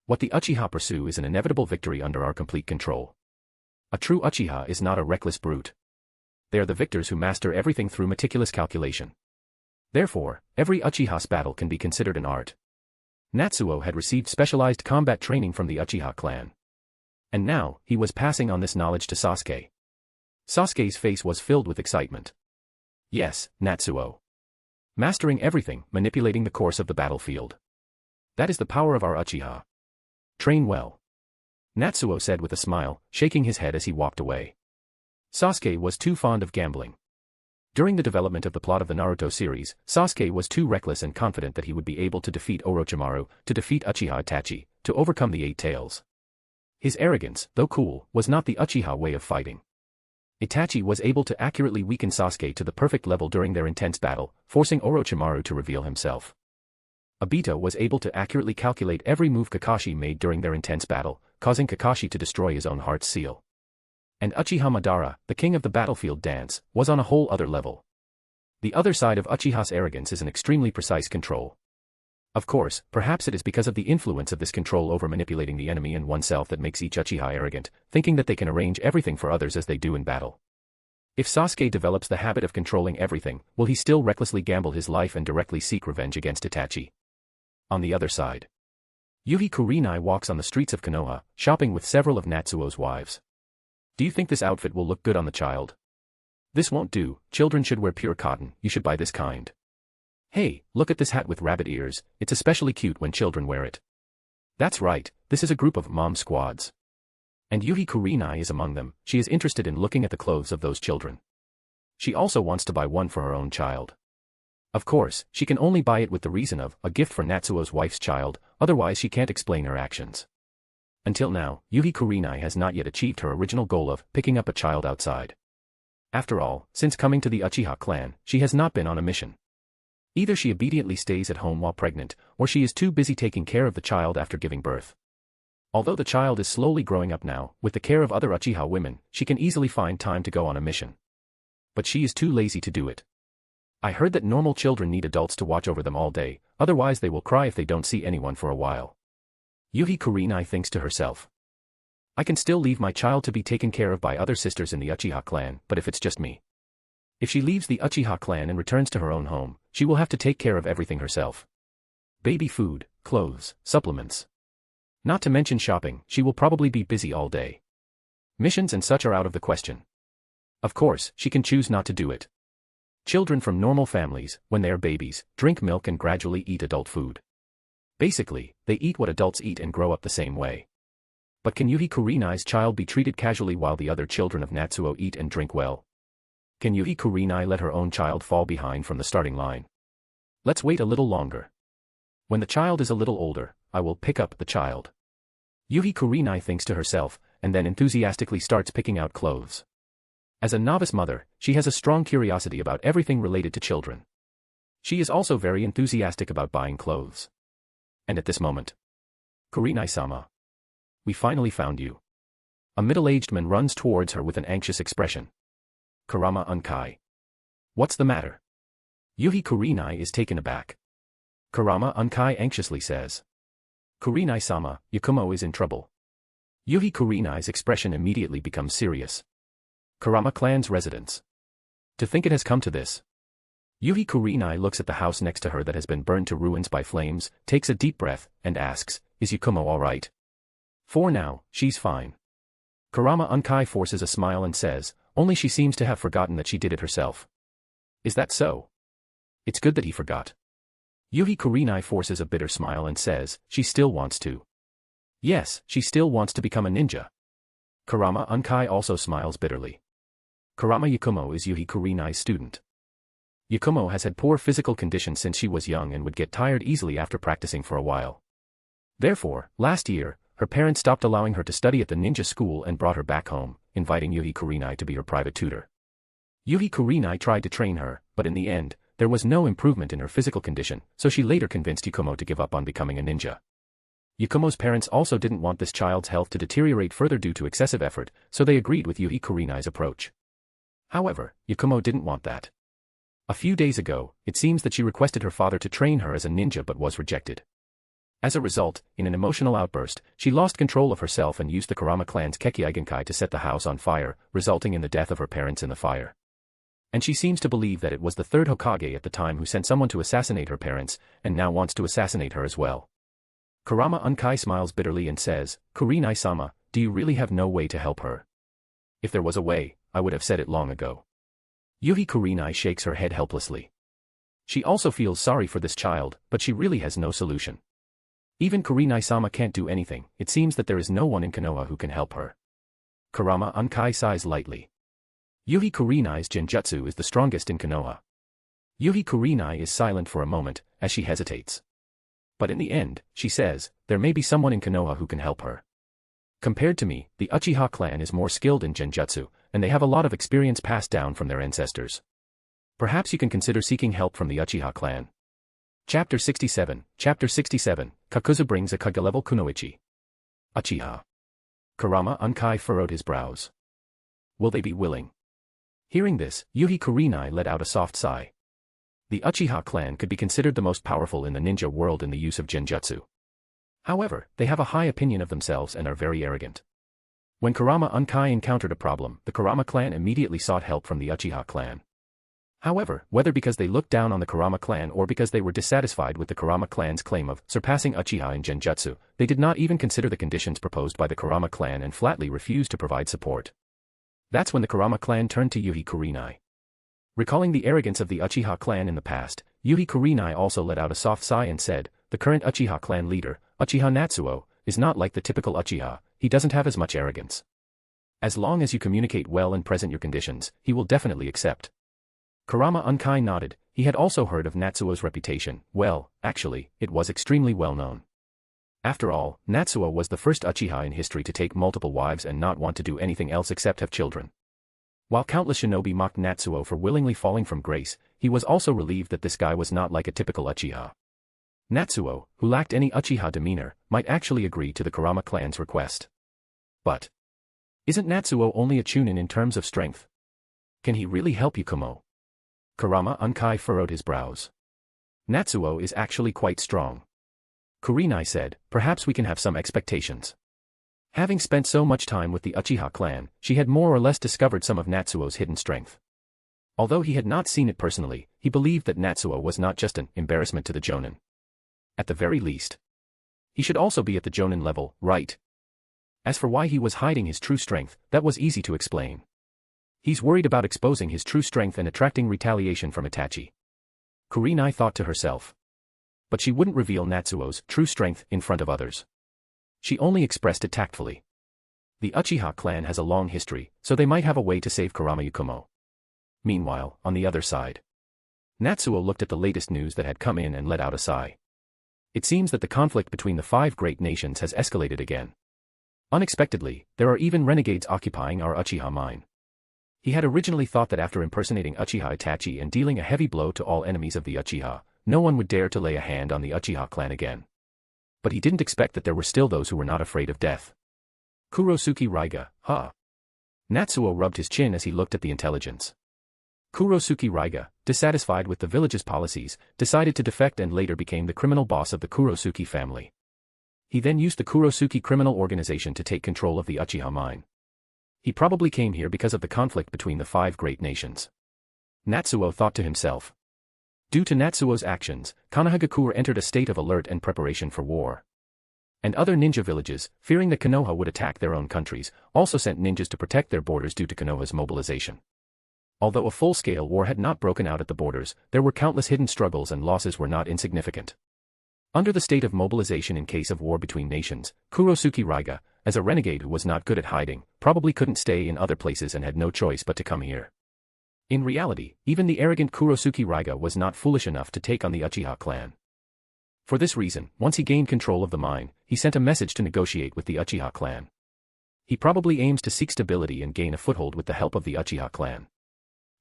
What the Uchiha pursue is an inevitable victory under our complete control. A true Uchiha is not a reckless brute. They are the victors who master everything through meticulous calculation. Therefore, every Uchiha's battle can be considered an art. Natsuo had received specialized combat training from the Uchiha clan. And now, he was passing on this knowledge to Sasuke. Sasuke's face was filled with excitement. Yes, Natsuo. Mastering everything, manipulating the course of the battlefield. That is the power of our Uchiha. Train well. Natsuo said with a smile, shaking his head as he walked away. Sasuke was too fond of gambling. During the development of the plot of the Naruto series, Sasuke was too reckless and confident that he would be able to defeat Orochimaru, to defeat Uchiha Itachi, to overcome the Eight Tails. His arrogance, though cool, was not the Uchiha way of fighting. Itachi was able to accurately weaken Sasuke to the perfect level during their intense battle, forcing Orochimaru to reveal himself. Obito was able to accurately calculate every move Kakashi made during their intense battle, causing Kakashi to destroy his own heart's seal. And Uchiha Madara, the king of the battlefield dance, was on a whole other level. The other side of Uchiha's arrogance is an extremely precise control. Of course, perhaps it is because of the influence of this control over manipulating the enemy and oneself that makes each Uchiha arrogant, thinking that they can arrange everything for others as they do in battle. If Sasuke develops the habit of controlling everything, will he still recklessly gamble his life and directly seek revenge against Itachi? On the other side, Yuhi Kurenai walks on the streets of Konoha, shopping with several of Natsuo's wives. Do you think this outfit will look good on the child? This won't do, children should wear pure cotton, you should buy this kind. Hey, look at this hat with rabbit ears, it's especially cute when children wear it. That's right, this is a group of mom squads. And Yuhi Kurenai is among them, she is interested in looking at the clothes of those children. She also wants to buy one for her own child. Of course, she can only buy it with the reason of a gift for Natsuo's wife's child, otherwise she can't explain her actions. Until now, Yuhi Kurenai has not yet achieved her original goal of picking up a child outside. After all, since coming to the Uchiha clan, she has not been on a mission. Either she obediently stays at home while pregnant, or she is too busy taking care of the child after giving birth. Although the child is slowly growing up now, with the care of other Uchiha women, she can easily find time to go on a mission. But she is too lazy to do it. I heard that normal children need adults to watch over them all day, otherwise they will cry if they don't see anyone for a while. Yuhi Kurenai thinks to herself. I can still leave my child to be taken care of by other sisters in the Uchiha clan, but if it's just me. If she leaves the Uchiha clan and returns to her own home, she will have to take care of everything herself. Baby food, clothes, supplements. Not to mention shopping, she will probably be busy all day. Missions and such are out of the question. Of course, she can choose not to do it. Children from normal families, when they are babies, drink milk and gradually eat adult food. Basically, they eat what adults eat and grow up the same way. But can Yuhi Kurenai's child be treated casually while the other children of Natsuo eat and drink well? Can Yuhi Kurenai let her own child fall behind from the starting line? Let's wait a little longer. When the child is a little older, I will pick up the child. Yuhi Kurenai thinks to herself, and then enthusiastically starts picking out clothes. As a novice mother, she has a strong curiosity about everything related to children. She is also very enthusiastic about buying clothes. And at this moment, Kurenai-sama. We finally found you. A middle-aged man runs towards her with an anxious expression. Kurama Unkai. What's the matter? Yuhi Kurenai is taken aback. Kurama Unkai anxiously says. Kurenai-sama, Yakumo is in trouble. Yuhi Kurenai's expression immediately becomes serious. Kurama clan's residence. To think it has come to this. Yuhi Kurenai looks at the house next to her that has been burned to ruins by flames, takes a deep breath, and asks, is Yakumo alright? For now, she's fine. Kurama Unkai forces a smile and says, only she seems to have forgotten that she did it herself. Is that so? It's good that he forgot. Yuhi Kurenai forces a bitter smile and says, she still wants to. Yes, she still wants to become a ninja. Kurama Unkai also smiles bitterly. Kurama Yakumo is Yuhi Kurenai's student. Yakumo has had poor physical condition since she was young and would get tired easily after practicing for a while. Therefore, last year, her parents stopped allowing her to study at the ninja school and brought her back home, inviting Yuhi Kurenai to be her private tutor. Yuhi Kurenai tried to train her, but in the end, there was no improvement in her physical condition, so she later convinced Yakumo to give up on becoming a ninja. Yakumo's parents also didn't want this child's health to deteriorate further due to excessive effort, so they agreed with Yuhi Kurenai's approach. However, Yakumo didn't want that. A few days ago, it seems that she requested her father to train her as a ninja but was rejected. As a result, in an emotional outburst, she lost control of herself and used the Kurama clan's Keki-Igenkai to set the house on fire, resulting in the death of her parents in the fire. And she seems to believe that it was the third Hokage at the time who sent someone to assassinate her parents, and now wants to assassinate her as well. Kurama Unkai smiles bitterly and says, Kurenai-sama, do you really have no way to help her? If there was a way, I would have said it long ago. Yuhi Kurenai shakes her head helplessly. She also feels sorry for this child, but she really has no solution. Even Kurenai-sama can't do anything, it seems that there is no one in Konoha who can help her. Kurama Unkai sighs lightly. Yuhi Kurenai's genjutsu is the strongest in Konoha. Yuhi Kurenai is silent for a moment, as she hesitates. But in the end, she says, there may be someone in Konoha who can help her. Compared to me, the Uchiha clan is more skilled in genjutsu, and they have a lot of experience passed down from their ancestors. Perhaps you can consider seeking help from the Uchiha clan. Chapter 67, Kakuzu brings a Kagalv Kunoichi. Uchiha. Kurama Unkai furrowed his brows. Will they be willing? Hearing this, Yuhi Kurenai let out a soft sigh. The Uchiha clan could be considered the most powerful in the ninja world in the use of genjutsu. However, they have a high opinion of themselves and are very arrogant. When Kurama Unkai encountered a problem, the Kurama clan immediately sought help from the Uchiha clan. However, whether because they looked down on the Kurama clan or because they were dissatisfied with the Kurama clan's claim of surpassing Uchiha in genjutsu, they did not even consider the conditions proposed by the Kurama clan and flatly refused to provide support. That's when the Kurama clan turned to Yuhi Kurinai. Recalling the arrogance of the Uchiha clan in the past, Yuhi Kurinai also let out a soft sigh and said, "The current Uchiha clan leader, Uchiha Natsuo, is not like the typical Uchiha, he doesn't have as much arrogance. As long as you communicate well and present your conditions, he will definitely accept." Kurama Unkai nodded. He had also heard of Natsuo's reputation. Well, actually, it was extremely well known. After all, Natsuo was the first Uchiha in history to take multiple wives and not want to do anything else except have children. While countless shinobi mocked Natsuo for willingly falling from grace, he was also relieved that this guy was not like a typical Uchiha. Natsuo, who lacked any Uchiha demeanor, might actually agree to the Kurama clan's request. But isn't Natsuo only a chunin in terms of strength? Can he really help Yukumo? Kurama Unkai furrowed his brows. Natsuo is actually quite strong. Kurinai said, "Perhaps we can have some expectations." Having spent so much time with the Uchiha clan, she had more or less discovered some of Natsuo's hidden strength. Although he had not seen it personally, he believed that Natsuo was not just an embarrassment to the Jonin. At the very least, he should also be at the Jonin level, right? As for why he was hiding his true strength, that was easy to explain. He's worried about exposing his true strength and attracting retaliation from Itachi. Kurinai thought to herself. But she wouldn't reveal Natsuo's true strength in front of others. She only expressed it tactfully. The Uchiha clan has a long history, so they might have a way to save Kurama Yukumo. Meanwhile, on the other side, Natsuo looked at the latest news that had come in and let out a sigh. It seems that the conflict between the 5 great nations has escalated again. Unexpectedly, there are even renegades occupying our Uchiha mine. He had originally thought that after impersonating Uchiha Itachi and dealing a heavy blow to all enemies of the Uchiha, no one would dare to lay a hand on the Uchiha clan again. But he didn't expect that there were still those who were not afraid of death. Kurosuke Raiga, huh? Natsuo rubbed his chin as he looked at the intelligence. Kurosuke Raiga, dissatisfied with the village's policies, decided to defect and later became the criminal boss of the Kurosuke family. He then used the Kurosuke criminal organization to take control of the Uchiha mine. He probably came here because of the conflict between the 5 great nations. Natsuo thought to himself. Due to Natsuo's actions, Konohagakure entered a state of alert and preparation for war. And other ninja villages, fearing that Konoha would attack their own countries, also sent ninjas to protect their borders due to Konoha's mobilization. Although a full-scale war had not broken out at the borders, there were countless hidden struggles and losses were not insignificant. Under the state of mobilization in case of war between nations, Kurosuke Raiga, as a renegade who was not good at hiding, probably couldn't stay in other places and had no choice but to come here. In reality, even the arrogant Kurosuke Raiga was not foolish enough to take on the Uchiha clan. For this reason, once he gained control of the mine, he sent a message to negotiate with the Uchiha clan. He probably aims to seek stability and gain a foothold with the help of the Uchiha clan.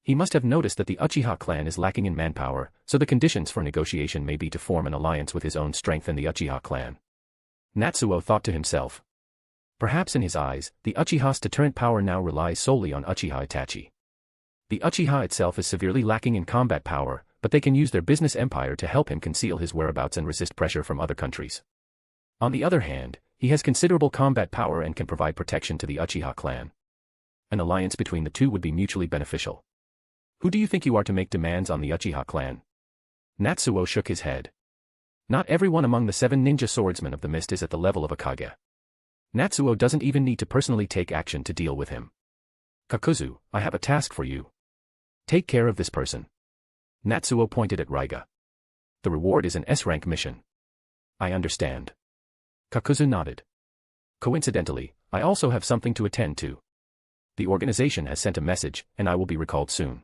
He must have noticed that the Uchiha clan is lacking in manpower, so the conditions for negotiation may be to form an alliance with his own strength and the Uchiha clan. Natsuo thought to himself. Perhaps in his eyes, the Uchiha's deterrent power now relies solely on Uchiha Itachi. The Uchiha itself is severely lacking in combat power, but they can use their business empire to help him conceal his whereabouts and resist pressure from other countries. On the other hand, he has considerable combat power and can provide protection to the Uchiha clan. An alliance between the two would be mutually beneficial. Who do you think you are to make demands on the Uchiha clan? Natsuo shook his head. Not everyone among the 7 ninja swordsmen of the mist is at the level of a Kage. Natsuo doesn't even need to personally take action to deal with him. Kakuzu, I have a task for you. Take care of this person. Natsuo pointed at Raiga. The reward is an S-rank mission. I understand. Kakuzu nodded. Coincidentally, I also have something to attend to. The organization has sent a message, and I will be recalled soon.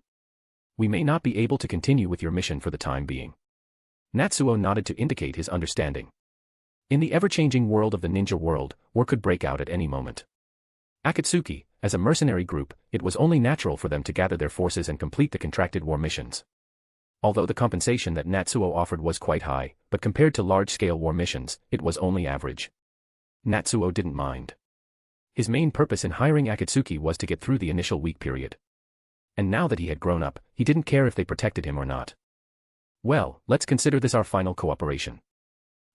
We may not be able to continue with your mission for the time being. Natsuo nodded to indicate his understanding. In the ever-changing world of the ninja world, war could break out at any moment. Akatsuki, as a mercenary group, it was only natural for them to gather their forces and complete the contracted war missions. Although the compensation that Natsuo offered was quite high, but compared to large-scale war missions, it was only average. Natsuo didn't mind. His main purpose in hiring Akatsuki was to get through the initial weak period. And now that he had grown up, he didn't care if they protected him or not. Well, let's consider this our final cooperation.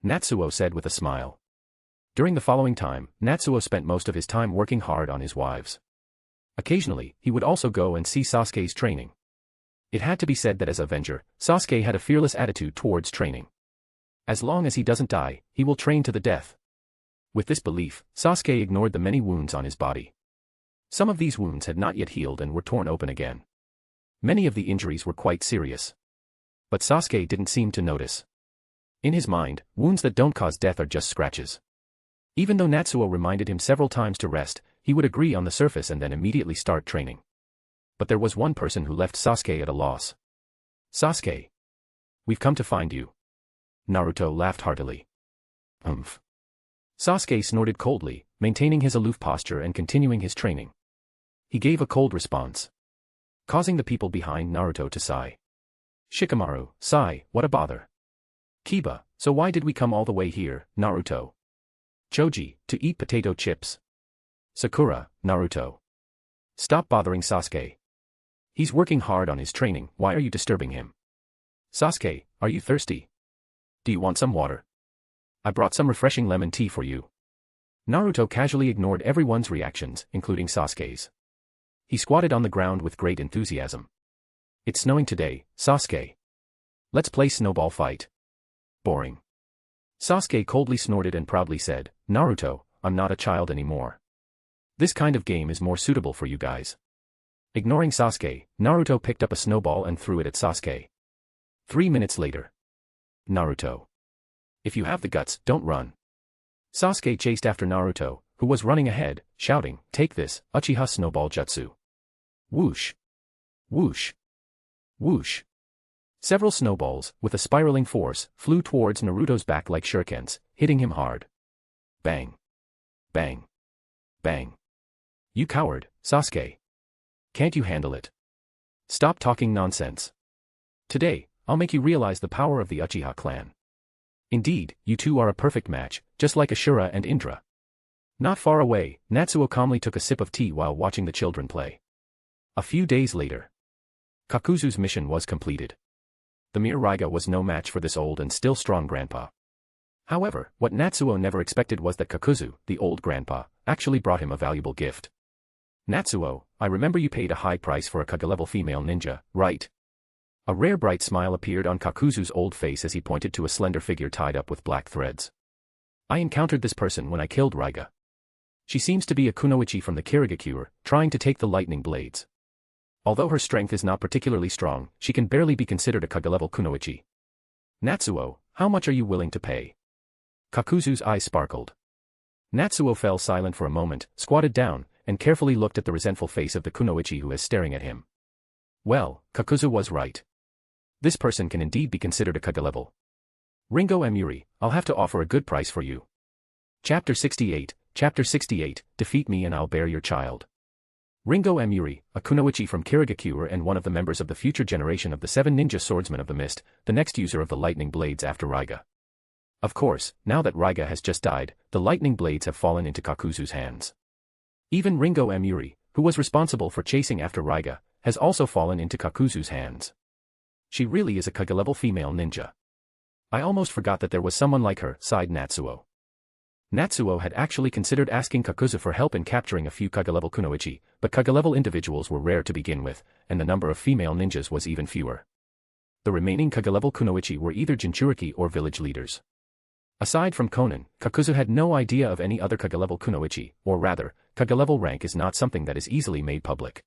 Natsuo said with a smile. During the following time, Natsuo spent most of his time working hard on his wives. Occasionally, he would also go and see Sasuke's training. It had to be said that as Avenger, Sasuke had a fearless attitude towards training. As long as he doesn't die, he will train to the death. With this belief, Sasuke ignored the many wounds on his body. Some of these wounds had not yet healed and were torn open again. Many of the injuries were quite serious. But Sasuke didn't seem to notice. In his mind, wounds that don't cause death are just scratches. Even though Natsuo reminded him several times to rest, he would agree on the surface and then immediately start training. But there was one person who left Sasuke at a loss. Sasuke. We've come to find you. Naruto laughed heartily. Humph. Sasuke snorted coldly, maintaining his aloof posture and continuing his training. He gave a cold response, causing the people behind Naruto to sigh. Shikamaru, sigh, what a bother. Kiba, so why did we come all the way here, Naruto? Choji, to eat potato chips. Sakura, Naruto. Stop bothering Sasuke. He's working hard on his training, why are you disturbing him? Sasuke, are you thirsty? Do you want some water? I brought some refreshing lemon tea for you. Naruto casually ignored everyone's reactions, including Sasuke's. He squatted on the ground with great enthusiasm. It's snowing today, Sasuke. Let's play snowball fight. Boring. Sasuke coldly snorted and proudly said, Naruto, I'm not a child anymore. This kind of game is more suitable for you guys. Ignoring Sasuke, Naruto picked up a snowball and threw it at Sasuke. 3 minutes later. Naruto. If you have the guts, don't run. Sasuke chased after Naruto, who was running ahead, shouting, take this, Uchiha snowball jutsu. Whoosh. Whoosh. Whoosh. Several snowballs, with a spiraling force, flew towards Naruto's back like shurikens, hitting him hard. Bang. Bang. Bang. You coward, Sasuke. Can't you handle it? Stop talking nonsense. Today, I'll make you realize the power of the Uchiha clan. Indeed, you two are a perfect match, just like Ashura and Indra. Not far away, Natsuo calmly took a sip of tea while watching the children play. A few days later, Kakuzu's mission was completed. The mere Raiga was no match for this old and still strong grandpa. However, what Natsuo never expected was that Kakuzu, the old grandpa, actually brought him a valuable gift. Natsuo, I remember you paid a high price for a Kaga-level female ninja, right? A rare bright smile appeared on Kakuzu's old face as he pointed to a slender figure tied up with black threads. I encountered this person when I killed Raiga. She seems to be a Kunoichi from the Kirigakure, trying to take the lightning blades. Although her strength is not particularly strong, she can barely be considered a Kaga-level Kunoichi. Natsuo, how much are you willing to pay? Kakuzu's eyes sparkled. Natsuo fell silent for a moment, squatted down, and carefully looked at the resentful face of the Kunoichi who is staring at him. Well, Kakuzu was right. This person can indeed be considered a Kaga-level. Ringo Emuri, I'll have to offer a good price for you. Chapter 68, Defeat me and I'll bear your child. Ringo Emuri, a Kunoichi from Kirigakure and one of the members of the future generation of the 7 ninja swordsmen of the mist, the next user of the lightning blades after Raiga. Of course, now that Raiga has just died, the lightning blades have fallen into Kakuzu's hands. Even Ringo Emuri, who was responsible for chasing after Raiga, has also fallen into Kakuzu's hands. She really is a Kaga-level female ninja. I almost forgot that there was someone like her, sighed Natsuo. Natsuo had actually considered asking Kakuzu for help in capturing a few Kaga-level Kunoichi, but Kaga-level individuals were rare to begin with, and the number of female ninjas was even fewer. The remaining Kaga-level Kunoichi were either Jinchuriki or village leaders. Aside from Konan, Kakuzu had no idea of any other Kaga-level Kunoichi, or rather, Kaga-level rank is not something that is easily made public.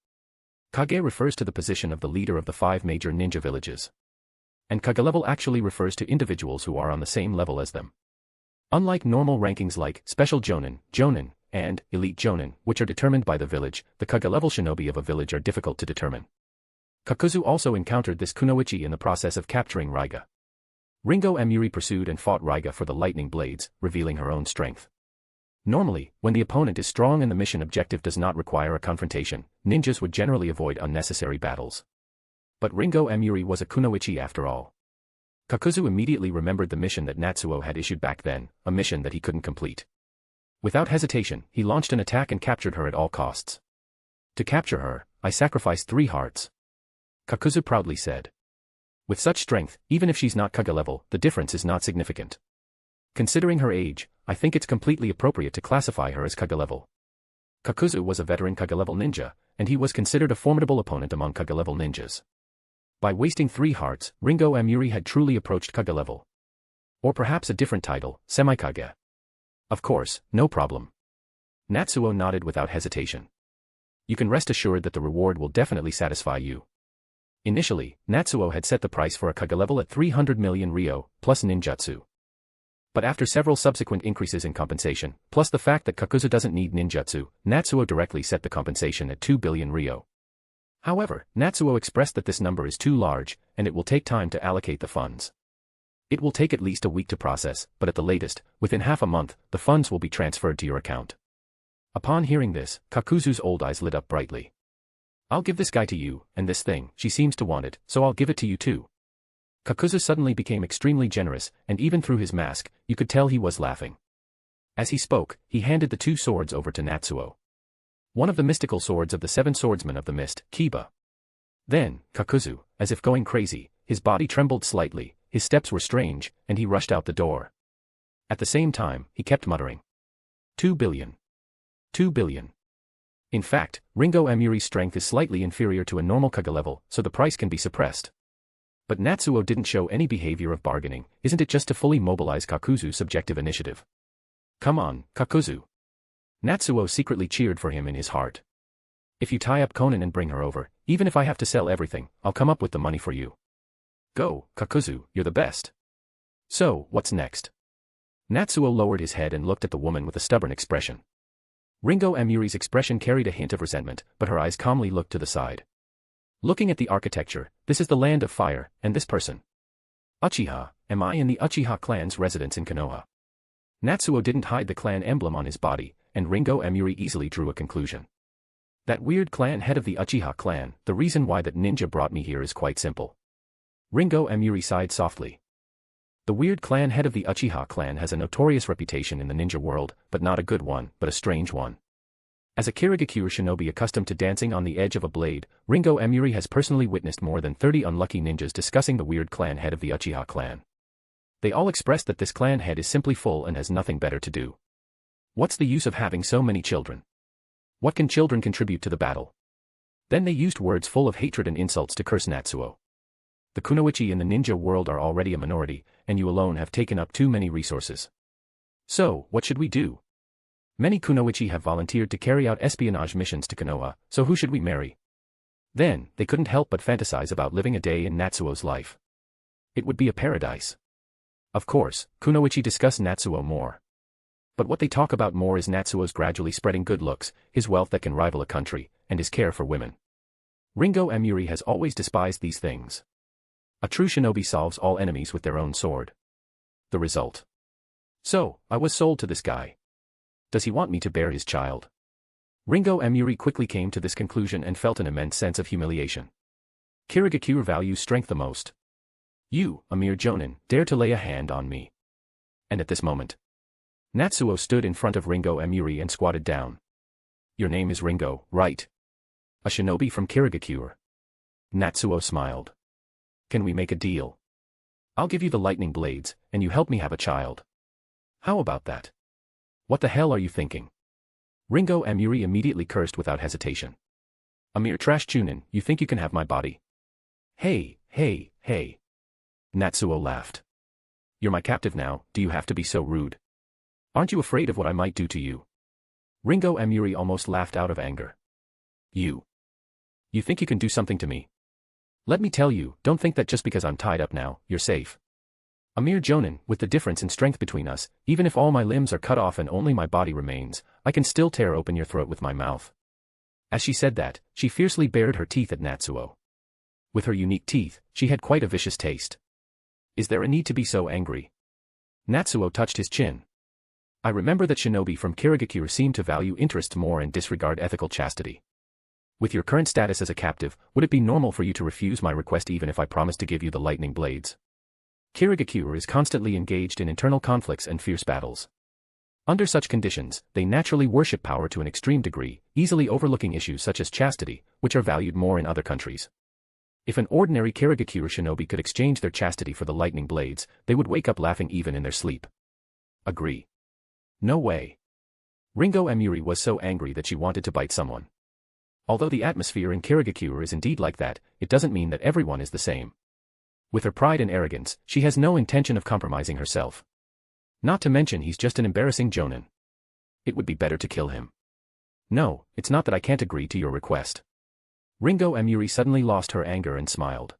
Kage refers to the position of the leader of the 5 major ninja villages. And Kaga-level actually refers to individuals who are on the same level as them. Unlike normal rankings like Special Jonin, and Elite Jonin, which are determined by the village, the Kaga-level shinobi of a village are difficult to determine. Kakuzu also encountered this Kunoichi in the process of capturing Raiga. Ringo Emuri pursued and fought Raiga for the lightning blades, revealing her own strength. Normally, when the opponent is strong and the mission objective does not require a confrontation, ninjas would generally avoid unnecessary battles. But Ringo Emuri was a Kunoichi after all. Kakuzu immediately remembered the mission that Natsuo had issued back then, a mission that he couldn't complete. Without hesitation, he launched an attack and captured her at all costs. To capture her, I sacrificed 3 hearts. Kakuzu proudly said. With such strength, even if she's not Kaga level, the difference is not significant. Considering her age, I think it's completely appropriate to classify her as Kaga level. Kakuzu was a veteran Kaga level ninja, and he was considered a formidable opponent among Kaga level ninjas. By wasting 3 hearts, Ringo Amuri had truly approached Kaga level. Or perhaps a different title, Semi-Kage. Of course, no problem. Natsuo nodded without hesitation. You can rest assured that the reward will definitely satisfy you. Initially, Natsuo had set the price for a Kaga level at 300 million ryo, plus ninjutsu. But after several subsequent increases in compensation, plus the fact that Kakuzu doesn't need ninjutsu, Natsuo directly set the compensation at 2 billion ryo. However, Natsuo expressed that this number is too large, and it will take time to allocate the funds. It will take at least a week to process, but at the latest, within half a month, the funds will be transferred to your account. Upon hearing this, Kakuzu's old eyes lit up brightly. I'll give this guy to you, and this thing, she seems to want it, so I'll give it to you too. Kakuzu suddenly became extremely generous, and even through his mask, you could tell he was laughing. As he spoke, he handed the 2 swords over to Natsuo. One of the mystical swords of the 7 swordsmen of the mist, Kiba. Then, Kakuzu, as if going crazy, his body trembled slightly, his steps were strange, and he rushed out the door. At the same time, he kept muttering. 2 billion. 2 billion. In fact, Ringo Amuri's strength is slightly inferior to a normal Kaga level, so the price can be suppressed. But Natsuo didn't show any behavior of bargaining, isn't it just to fully mobilize Kakuzu's subjective initiative? Come on, Kakuzu. Natsuo secretly cheered for him in his heart. If you tie up Konan and bring her over, even if I have to sell everything, I'll come up with the money for you. Go, Kakuzu, you're the best. So, what's next? Natsuo lowered his head and looked at the woman with a stubborn expression. Ringo Amuri's expression carried a hint of resentment, but her eyes calmly looked to the side. Looking at the architecture, this is the land of fire, and this person. Uchiha, am I in the Uchiha clan's residence in Konoha? Natsuo didn't hide the clan emblem on his body, and Ringo Amuri easily drew a conclusion. That weird clan head of the Uchiha clan, the reason why that ninja brought me here is quite simple. Ringo Amuri sighed softly. The weird clan head of the Uchiha clan has a notorious reputation in the ninja world, but not a good one, but a strange one. As a Kirigakure shinobi accustomed to dancing on the edge of a blade, Ringo Amuri has personally witnessed more than 30 unlucky ninjas discussing the weird clan head of the Uchiha clan. They all expressed that this clan head is simply full and has nothing better to do. What's the use of having so many children? What can children contribute to the battle? Then they used words full of hatred and insults to curse Natsuo. The Kunoichi in the ninja world are already a minority, and you alone have taken up too many resources. So, what should we do? Many Kunoichi have volunteered to carry out espionage missions to Konoha, so who should we marry? Then, they couldn't help but fantasize about living a day in Natsuo's life. It would be a paradise. Of course, Kunoichi discuss Natsuo more. But what they talk about more is Natsuo's gradually spreading good looks, his wealth that can rival a country, and his care for women. Ringo Amuri has always despised these things. A true shinobi solves all enemies with their own sword. The result. So, I was sold to this guy. Does he want me to bear his child? Ringo Amuri quickly came to this conclusion and felt an immense sense of humiliation. Kirigakure values strength the most. You, a mere jonin, dare to lay a hand on me. And at this moment, Natsuo stood in front of Ringo Amuri and squatted down. Your name is Ringo, right? A shinobi from Kirigakure. Natsuo smiled. Can we make a deal? I'll give you the lightning blades, and you help me have a child. How about that? What the hell are you thinking? Ringo Amuri immediately cursed without hesitation. A mere trash chunin, you think you can have my body? Hey, hey, hey. Natsuo laughed. You're my captive now, do you have to be so rude? Aren't you afraid of what I might do to you? Ringo Amuri almost laughed out of anger. You think you can do something to me? Let me tell you, don't think that just because I'm tied up now, you're safe. A mere jonin, with the difference in strength between us, even if all my limbs are cut off and only my body remains, I can still tear open your throat with my mouth. As she said that, she fiercely bared her teeth at Natsuo. With her unique teeth, she had quite a vicious taste. Is there a need to be so angry? Natsuo touched his chin. I remember that shinobi from Kirigakure seem to value interests more and disregard ethical chastity. With your current status as a captive, would it be normal for you to refuse my request even if I promised to give you the lightning blades? Kirigakure is constantly engaged in internal conflicts and fierce battles. Under such conditions, they naturally worship power to an extreme degree, easily overlooking issues such as chastity, which are valued more in other countries. If an ordinary Karigakure shinobi could exchange their chastity for the lightning blades, they would wake up laughing even in their sleep. Agree. No way. Ringo Emuri was so angry that she wanted to bite someone. Although the atmosphere in Karigakure is indeed like that, it doesn't mean that everyone is the same. With her pride and arrogance, she has no intention of compromising herself. Not to mention he's just an embarrassing jonin. It would be better to kill him. No, it's not that I can't agree to your request. Ringo Emuri suddenly lost her anger and smiled.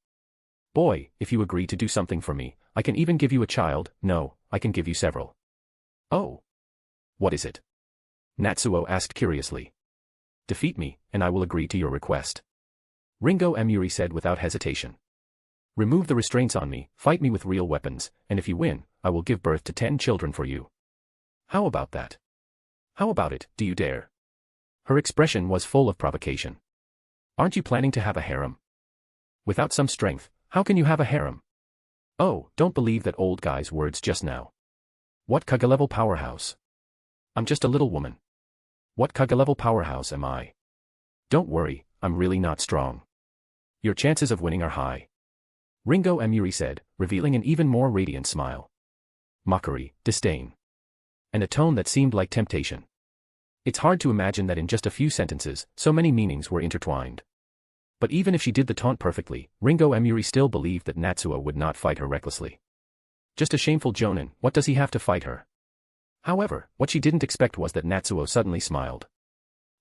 Boy, if you agree to do something for me, I can even give you a child. No, I can give you several. Oh. What is it? Natsuo asked curiously. Defeat me, and I will agree to your request. Ringo Emuri said without hesitation. Remove the restraints on me, fight me with real weapons, and if you win, I will give birth to 10 children for you. How about that? How about it, do you dare? Her expression was full of provocation. Aren't you planning to have a harem? Without some strength, how can you have a harem? Oh, don't believe that old guy's words just now. What Kaga-level powerhouse? I'm just a little woman. What Kaga-level powerhouse am I? Don't worry, I'm really not strong. Your chances of winning are high. Ringo Emuri said, revealing an even more radiant smile. Mockery, disdain. And a tone that seemed like temptation. It's hard to imagine that in just a few sentences, so many meanings were intertwined. But even if she did the taunt perfectly, Ringo Emuri still believed that Natsuo would not fight her recklessly. Just a shameful jonin, what does he have to fight her? However, what she didn't expect was that Natsuo suddenly smiled.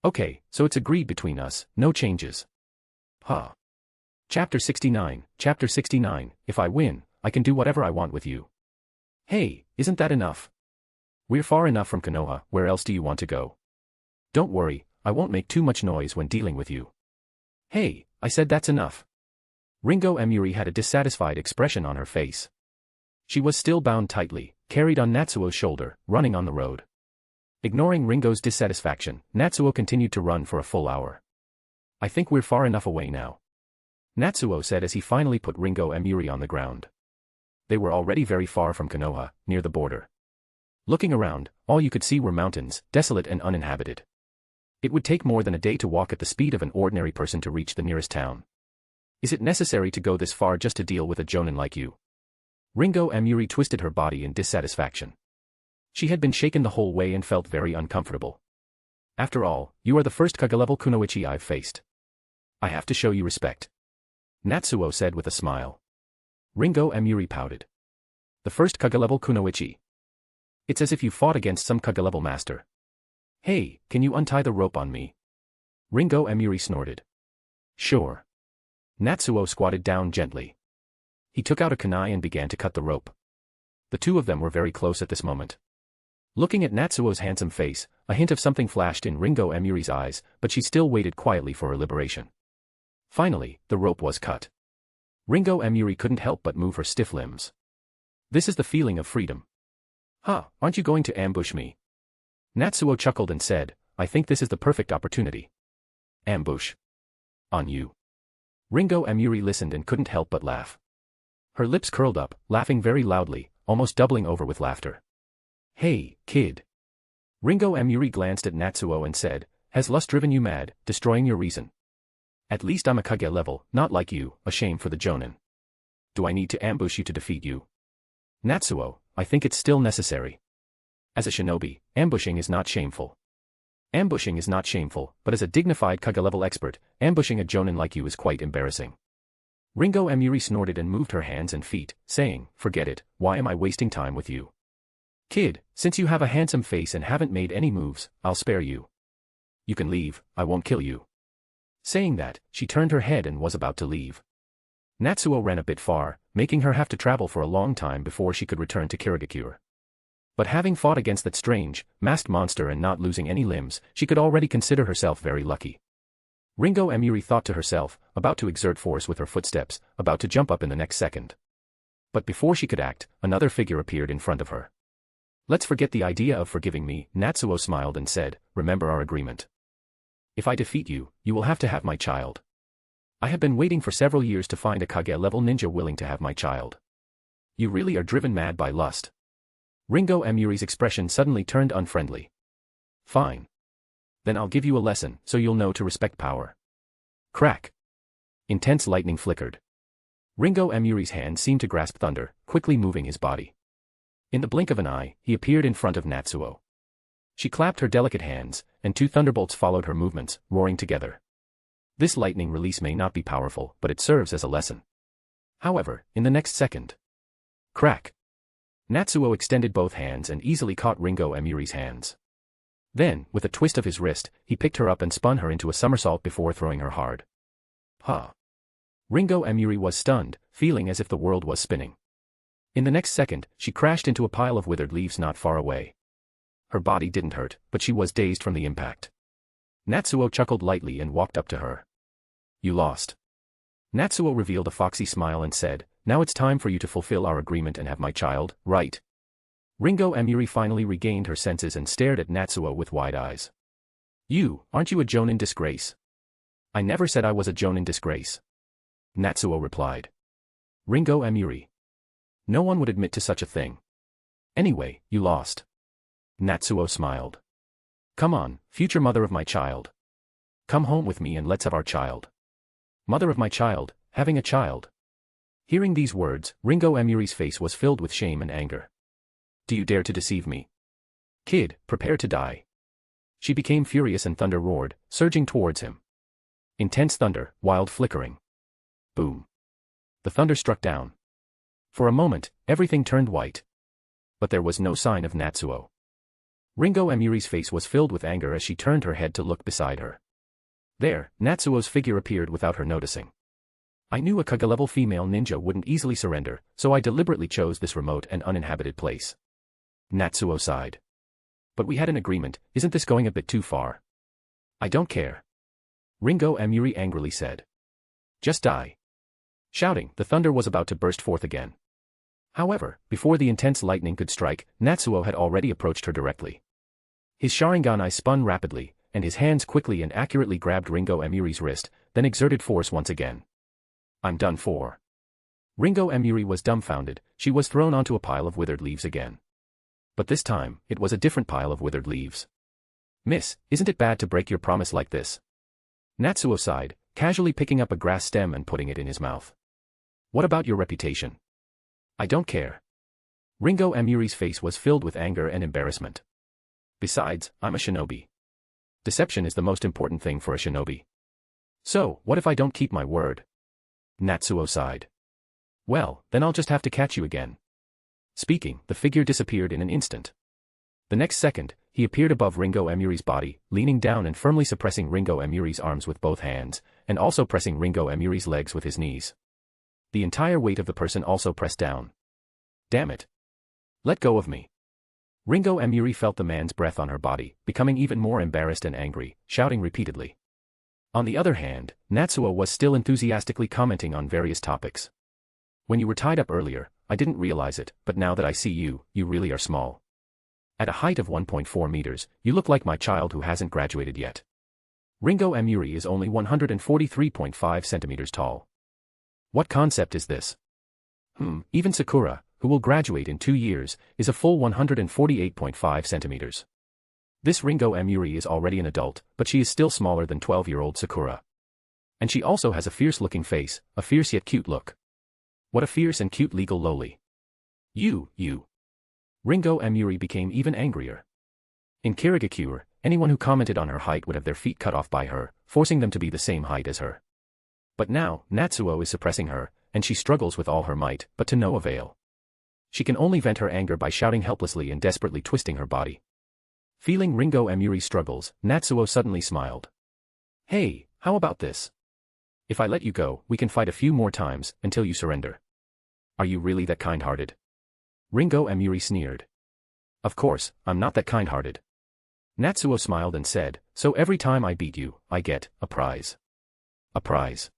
Okay, so it's agreed between us, no changes. Huh. Chapter 69, if I win, I can do whatever I want with you. Hey, isn't that enough? We're far enough from Konoha, where else do you want to go? Don't worry, I won't make too much noise when dealing with you. Hey, I said that's enough. Ringo Emuri had a dissatisfied expression on her face. She was still bound tightly, carried on Natsuo's shoulder, running on the road. Ignoring Ringo's dissatisfaction, Natsuo continued to run for a full hour. I think we're far enough away now. Natsuo said as he finally put Ringo Emuri on the ground. They were already very far from Konoha, near the border. Looking around, all you could see were mountains, desolate and uninhabited. It would take more than a day to walk at the speed of an ordinary person to reach the nearest town. Is it necessary to go this far just to deal with a jonin like you? Ringo Emuri twisted her body in dissatisfaction. She had been shaken the whole way and felt very uncomfortable. After all, you are the first Kagalv Kunoichi I've faced. I have to show you respect. Natsuo said with a smile. Ringo Emuri pouted. The first Kagalv Kunoichi. It's as if you fought against some Kaga-level master. Hey, can you untie the rope on me? Ringo Emuri snorted. Sure. Natsuo squatted down gently. He took out a kunai and began to cut the rope. The two of them were very close at this moment. Looking at Natsuo's handsome face, a hint of something flashed in Ringo Emuri's eyes, but she still waited quietly for her liberation. Finally, the rope was cut. Ringo Emuri couldn't help but move her stiff limbs. This is the feeling of freedom. Huh, aren't you going to ambush me? Natsuo chuckled and said, I think this is the perfect opportunity. Ambush. On you. Ringo Emuri listened and couldn't help but laugh. Her lips curled up, laughing very loudly, almost doubling over with laughter. Hey, kid. Ringo Emuri glanced at Natsuo and said, has lust driven you mad, destroying your reason? At least I'm a Kage level, not like you, a shame for the jonin. Do I need to ambush you to defeat you? Natsuo, I think it's still necessary. As a shinobi, ambushing is not shameful. Ambushing is not shameful, but as a dignified Kaga-level expert, ambushing a jonin like you is quite embarrassing. Ringo Emuri snorted and moved her hands and feet, saying, forget it, why am I wasting time with you? Kid, since you have a handsome face and haven't made any moves, I'll spare you. You can leave, I won't kill you. Saying that, she turned her head and was about to leave. Natsuo ran a bit far, making her have to travel for a long time before she could return to Karigakure. But having fought against that strange, masked monster and not losing any limbs, she could already consider herself very lucky. Ringo Emuri thought to herself, about to exert force with her footsteps, about to jump up in the next second. But before she could act, another figure appeared in front of her. Let's forget the idea of forgiving me, Natsuo smiled and said, remember our agreement. If I defeat you, you will have to have my child. I have been waiting for several years to find a Kage-level ninja willing to have my child. You really are driven mad by lust. Ringo Emuri's expression suddenly turned unfriendly. Fine. Then I'll give you a lesson, so you'll know to respect power. Crack. Intense lightning flickered. Ringo Emuri's hand seemed to grasp thunder, quickly moving his body. In the blink of an eye, he appeared in front of Natsuo. She clapped her delicate hands, and 2 thunderbolts followed her movements, roaring together. This lightning release may not be powerful, but it serves as a lesson. However, in the next second, crack! Natsuo extended both hands and easily caught Ringo Emuri's hands. Then, with a twist of his wrist, he picked her up and spun her into a somersault before throwing her hard. Ha! Ringo Emuri was stunned, feeling as if the world was spinning. In the next second, she crashed into a pile of withered leaves not far away. Her body didn't hurt, but she was dazed from the impact. Natsuo chuckled lightly and walked up to her. You lost. Natsuo revealed a foxy smile and said, now it's time for you to fulfill our agreement and have my child, right? Ringo Emuri finally regained her senses and stared at Natsuo with wide eyes. Aren't you a Jonin disgrace? I never said I was a Jonin disgrace. Natsuo replied. Ringo Emuri. No one would admit to such a thing. Anyway, you lost. Natsuo smiled. Come on, future mother of my child. Come home with me and let's have our child. Mother of my child, having a child. Hearing these words, Ringo Emuri's face was filled with shame and anger. Do you dare to deceive me? Kid, prepare to die. She became furious and thunder roared, surging towards him. Intense thunder, wild flickering. Boom. The thunder struck down. For a moment, everything turned white. But there was no sign of Natsuo. Ringo Emuri's face was filled with anger as she turned her head to look beside her. There, Natsuo's figure appeared without her noticing. I knew a Kaga-level female ninja wouldn't easily surrender, so I deliberately chose this remote and uninhabited place. Natsuo sighed. But we had an agreement, isn't this going a bit too far? I don't care. Ringo Emuri angrily said. Just die. Shouting, the thunder was about to burst forth again. However, before the intense lightning could strike, Natsuo had already approached her directly. His Sharingan spun rapidly, and his hands quickly and accurately grabbed Ringo Emuri's wrist, then exerted force once again. I'm done for. Ringo Emuri was dumbfounded, she was thrown onto a pile of withered leaves again. But this time, it was a different pile of withered leaves. Miss, isn't it bad to break your promise like this? Natsuo sighed, casually picking up a grass stem and putting it in his mouth. What about your reputation? I don't care. Ringo Emuri's face was filled with anger and embarrassment. Besides, I'm a shinobi. Deception is the most important thing for a shinobi. So, what if I don't keep my word? Natsuo sighed. Well, then I'll just have to catch you again. Speaking, the figure disappeared in an instant. The next second, he appeared above Ringo Emuri's body, leaning down and firmly suppressing Ringo Emuri's arms with both hands, and also pressing Ringo Emuri's legs with his knees. The entire weight of the person also pressed down. Damn it. Let go of me. Ringo Emuri felt the man's breath on her body, becoming even more embarrassed and angry, shouting repeatedly. On the other hand, Natsuo was still enthusiastically commenting on various topics. When you were tied up earlier, I didn't realize it, but now that I see you, you really are small. At a height of 1.4 meters, you look like my child who hasn't graduated yet. Ringo Emuri is only 143.5 centimeters tall. What concept is this? Even Sakura, who will graduate in 2 years, is a full 148.5 centimeters. This Ringo Emuri is already an adult, but she is still smaller than 12-year-old Sakura. And she also has a fierce-looking face, a fierce yet cute look. What a fierce and cute legal loli. You. Ringo Emuri became even angrier. In Kirigakure, anyone who commented on her height would have their feet cut off by her, forcing them to be the same height as her. But now, Natsuo is suppressing her, and she struggles with all her might, but to no avail. She can only vent her anger by shouting helplessly and desperately twisting her body. Feeling Ringo Emuri's struggles, Natsuo suddenly smiled. Hey, how about this? If I let you go, we can fight a few more times, until you surrender. Are you really that kind-hearted? Ringo Emuri sneered. Of course, I'm not that kind-hearted. Natsuo smiled and said, so every time I beat you, I get a prize. A prize.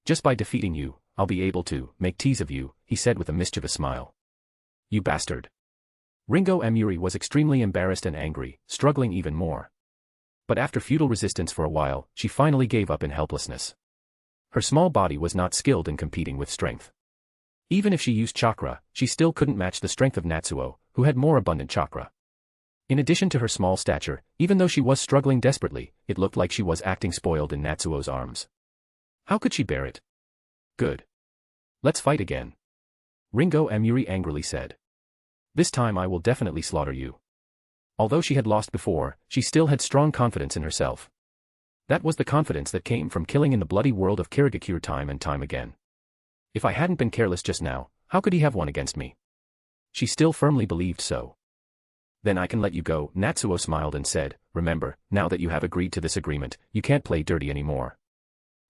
Just by defeating you, I'll be able to make tease of you, he said with a mischievous smile. You bastard. Ringo Emuri was extremely embarrassed and angry, struggling even more. But after futile resistance for a while, she finally gave up in helplessness. Her small body was not skilled in competing with strength. Even if she used chakra, she still couldn't match the strength of Natsuo, who had more abundant chakra. In addition to her small stature, even though she was struggling desperately, it looked like she was acting spoiled in Natsuo's arms. How could she bear it? Good. Let's fight again. Ringo Emuri angrily said. This time I will definitely slaughter you. Although she had lost before, she still had strong confidence in herself. That was the confidence that came from killing in the bloody world of Kirigakure time and time again. If I hadn't been careless just now, how could he have won against me? She still firmly believed so. Then I can let you go, Natsuo smiled and said, remember, now that you have agreed to this agreement, you can't play dirty anymore.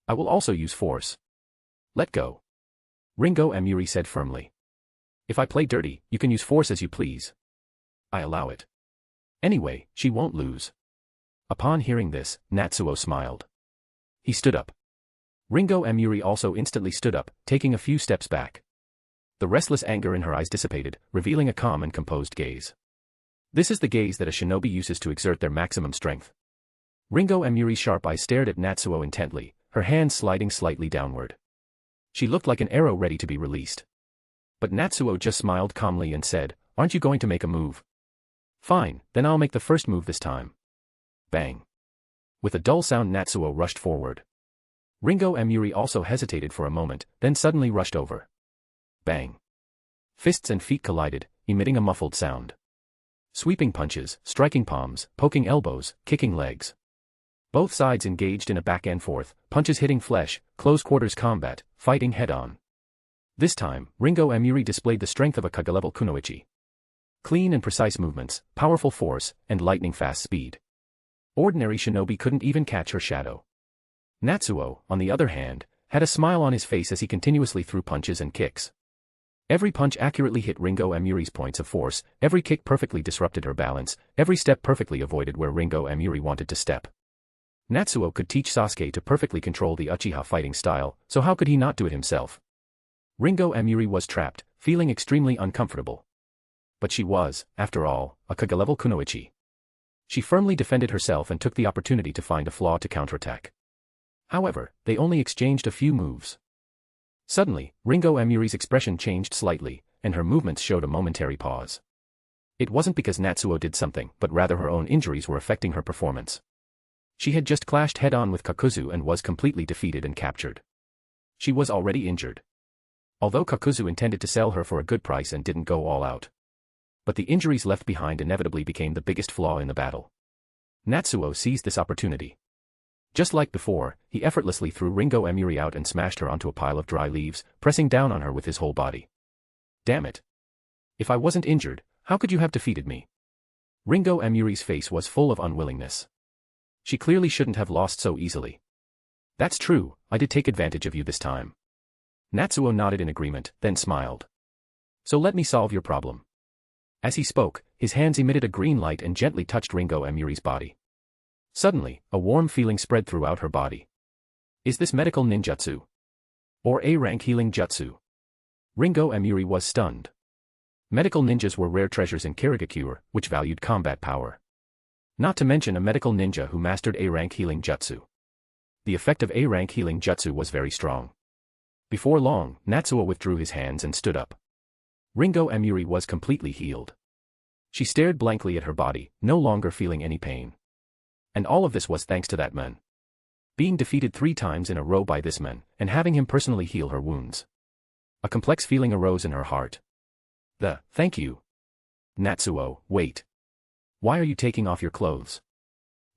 I will also use force. Let go. Ringo Emuri said firmly. If I play dirty, you can use force as you please. I allow it. Anyway, she won't lose. Upon hearing this, Natsuo smiled. He stood up. Ringo Emuri also instantly stood up, taking a few steps back. The restless anger in her eyes dissipated, revealing a calm and composed gaze. This is the gaze that a shinobi uses to exert their maximum strength. Ringo Emuri's sharp eyes stared at Natsuo intently, her hands sliding slightly downward. She looked like an arrow ready to be released. But Natsuo just smiled calmly and said, aren't you going to make a move? Fine, then I'll make the first move this time. Bang. With a dull sound Natsuo rushed forward. Ringo Emuri also hesitated for a moment, then suddenly rushed over. Bang. Fists and feet collided, emitting a muffled sound. Sweeping punches, striking palms, poking elbows, kicking legs. Both sides engaged in a back and forth, punches hitting flesh, close quarters combat, fighting head-on. This time, Ringo Emuri displayed the strength of a Kagalv Kunoichi. Clean and precise movements, powerful force, and lightning-fast speed. Ordinary shinobi couldn't even catch her shadow. Natsuo, on the other hand, had a smile on his face as he continuously threw punches and kicks. Every punch accurately hit Ringo Emuri's points of force, every kick perfectly disrupted her balance, every step perfectly avoided where Ringo Emuri wanted to step. Natsuo could teach Sasuke to perfectly control the Uchiha fighting style, so how could he not do it himself? Ringo Emuri was trapped, feeling extremely uncomfortable. But she was, after all, a Kagalv Kunoichi. She firmly defended herself and took the opportunity to find a flaw to counterattack. However, they only exchanged a few moves. Suddenly, Ringo Emuri's expression changed slightly, and her movements showed a momentary pause. It wasn't because Natsuo did something, but rather her own injuries were affecting her performance. She had just clashed head-on with Kakuzu and was completely defeated and captured. She was already injured. Although Kakuzu intended to sell her for a good price and didn't go all out. But the injuries left behind inevitably became the biggest flaw in the battle. Natsuo seized this opportunity. Just like before, he effortlessly threw Ringo Emuri out and smashed her onto a pile of dry leaves, pressing down on her with his whole body. Damn it. If I wasn't injured, how could you have defeated me? Ringo Emuri's face was full of unwillingness. She clearly shouldn't have lost so easily. That's true, I did take advantage of you this time. Natsuo nodded in agreement, then smiled. So let me solve your problem. As he spoke, his hands emitted a green light and gently touched Ringo Emuri's body. Suddenly, a warm feeling spread throughout her body. Is this medical ninjutsu? Or A-rank healing jutsu? Ringo Emuri was stunned. Medical ninjas were rare treasures in Kirigakure, which valued combat power. Not to mention a medical ninja who mastered A-rank healing jutsu. The effect of A-rank healing jutsu was very strong. Before long, Natsuo withdrew his hands and stood up. Ringo Emuri was completely healed. She stared blankly at her body, no longer feeling any pain. And all of this was thanks to that man. Being defeated 3 times in a row by this man, and having him personally heal her wounds. A complex feeling arose in her heart. Thank you. Natsuo, wait. Why are you taking off your clothes?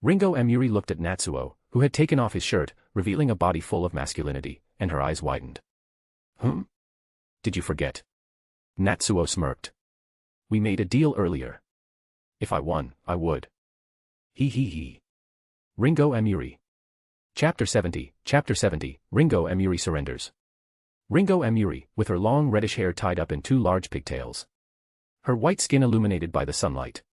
Ringo Emuri looked at Natsuo, who had taken off his shirt, revealing a body full of masculinity, and her eyes widened. Did you forget? Natsuo smirked. We made a deal earlier. If I won, I would. He. Ringo Emuri. Chapter 70, Ringo Emuri surrenders. Ringo Emuri, with her long reddish hair tied up in 2 large pigtails. Her white skin illuminated by the sunlight.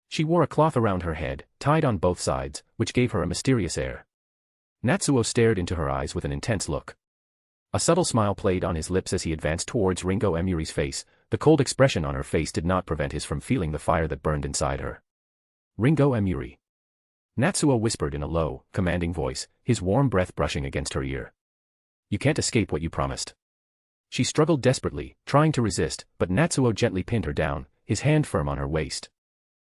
She wore a cloth around her head, tied on both sides, which gave her a mysterious air. Natsuo stared into her eyes with an intense look. A subtle smile played on his lips as he advanced towards Ringo Emuri's face. The cold expression on her face did not prevent his from feeling the fire that burned inside her. Ringo Emuri. Natsuo whispered in a low, commanding voice, his warm breath brushing against her ear. You can't escape what you promised. She struggled desperately, trying to resist, but Natsuo gently pinned her down, his hand firm on her waist.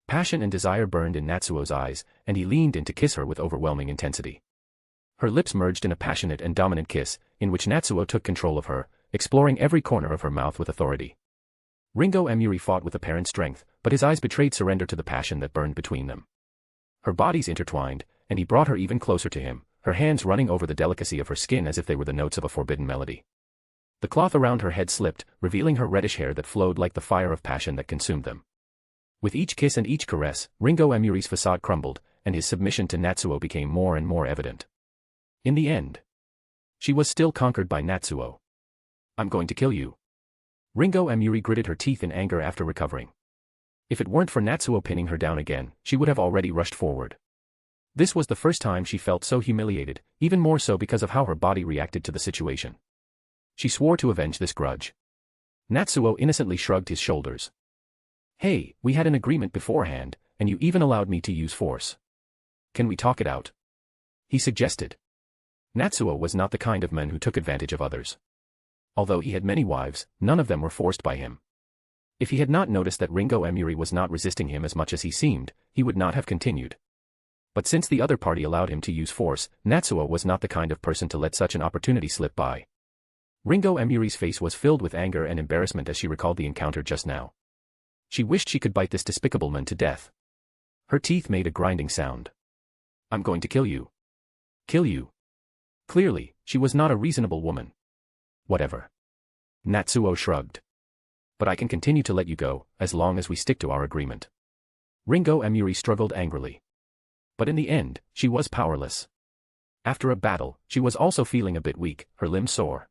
Passion and desire burned in Natsuo's eyes, and he leaned in to kiss her with overwhelming intensity. Her lips merged in a passionate and dominant kiss, in which Natsuo took control of her, exploring every corner of her mouth with authority. Ringo Emuri fought with apparent strength, but his eyes betrayed surrender to the passion that burned between them. Her bodies intertwined, and he brought her even closer to him, her hands running over the delicacy of her skin as if they were the notes of a forbidden melody. The cloth around her head slipped, revealing her reddish hair that flowed like the fire of passion that consumed them. With each kiss and each caress, Ringo Emuri's facade crumbled, and his submission to Natsuo became more and more evident. In the end, she was still conquered by Natsuo. "I'm going to kill you." Ringo Emuri gritted her teeth in anger after recovering. If it weren't for Natsuo pinning her down again, she would have already rushed forward. This was the first time she felt so humiliated, even more so because of how her body reacted to the situation. She swore to avenge this grudge. Natsuo innocently shrugged his shoulders. "Hey, we had an agreement beforehand, and you even allowed me to use force. Can we talk it out?" he suggested. Natsuo was not the kind of man who took advantage of others. Although he had many wives, none of them were forced by him. If he had not noticed that Ringo Emuri was not resisting him as much as he seemed, he would not have continued. But since the other party allowed him to use force, Natsuo was not the kind of person to let such an opportunity slip by. Ringo Emuri's face was filled with anger and embarrassment as she recalled the encounter just now. She wished she could bite this despicable man to death. Her teeth made a grinding sound. "I'm going to kill you. Kill you." Clearly, she was not a reasonable woman. "Whatever." Natsuo shrugged. "But I can continue to let you go, as long as we stick to our agreement." Ringo Emuri struggled angrily. But in the end, she was powerless. After a battle, she was also feeling a bit weak, her limbs sore.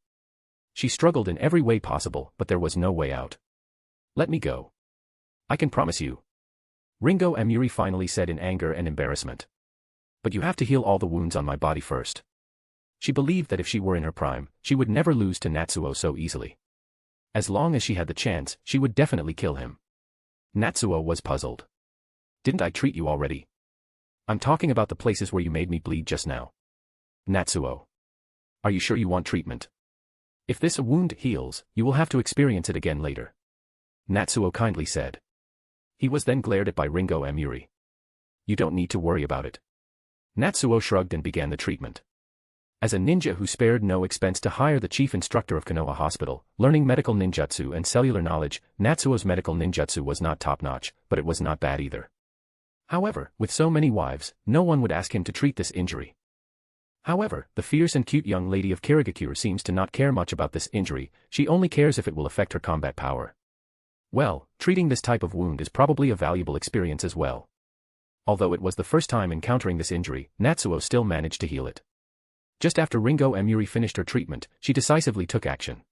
She struggled in every way possible, but there was no way out. "Let me go. I can promise you," Ringo Emuri finally said in anger and embarrassment. "But you have to heal all the wounds on my body first." She believed that if she were in her prime, she would never lose to Natsuo so easily. As long as she had the chance, she would definitely kill him. Natsuo was puzzled. "Didn't I treat you already? I'm talking about the places where you made me bleed just now." "Natsuo. Are you sure you want treatment? If this wound heals, you will have to experience it again later," Natsuo kindly said. He was then glared at by Ringo Emuri. "You don't need to worry about it." Natsuo shrugged and began the treatment. As a ninja who spared no expense to hire the chief instructor of Konoha Hospital, learning medical ninjutsu and cellular knowledge, Natsuo's medical ninjutsu was not top-notch, but it was not bad either. However, with so many wives, no one would ask him to treat this injury. However, the fierce and cute young lady of Kirigakure seems to not care much about this injury, she only cares if it will affect her combat power. Well, treating this type of wound is probably a valuable experience as well. Although it was the first time encountering this injury, Natsuo still managed to heal it. Just after Ringo Emuri finished her treatment, she decisively took action.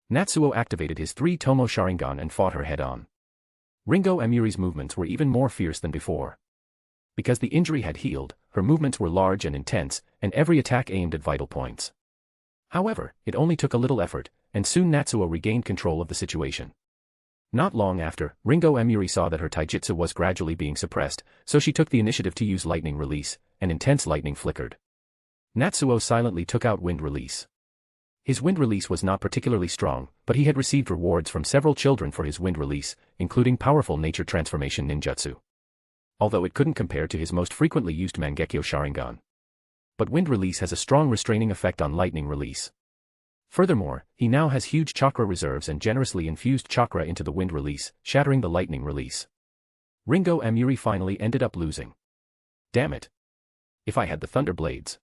Natsuo activated his 3 Tomo Sharingan and fought her head-on. Ringo Emuri's movements were even more fierce than before. Because the injury had healed, her movements were large and intense, and every attack aimed at vital points. However, it only took a little effort, and soon Natsuo regained control of the situation. Not long after, Ringo Emuri saw that her taijutsu was gradually being suppressed, so she took the initiative to use lightning release, and intense lightning flickered. Natsuo silently took out wind release. His wind release was not particularly strong, but he had received rewards from several children for his wind release, including powerful nature transformation ninjutsu. Although it couldn't compare to his most frequently used Mangekyo Sharingan. But wind release has a strong restraining effect on lightning release. Furthermore, he now has huge chakra reserves and generously infused chakra into the wind release, shattering the lightning release. Ringo Emuri finally ended up losing. Damn it. If I had the thunder blades.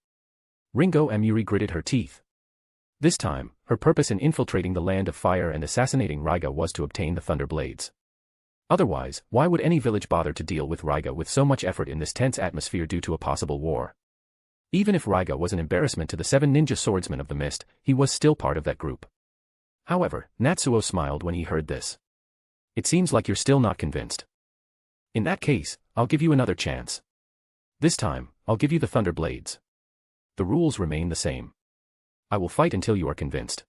Ringo Emuri gritted her teeth. This time, her purpose in infiltrating the land of fire and assassinating Raiga was to obtain the thunder blades. Otherwise, why would any village bother to deal with Raiga with so much effort in this tense atmosphere due to a possible war? Even if Raiga was an embarrassment to the 7 ninja swordsmen of the mist, he was still part of that group. However, Natsuo smiled when he heard this. "It seems like you're still not convinced. In that case, I'll give you another chance. This time, I'll give you the thunder blades. The rules remain the same. I will fight until you are convinced.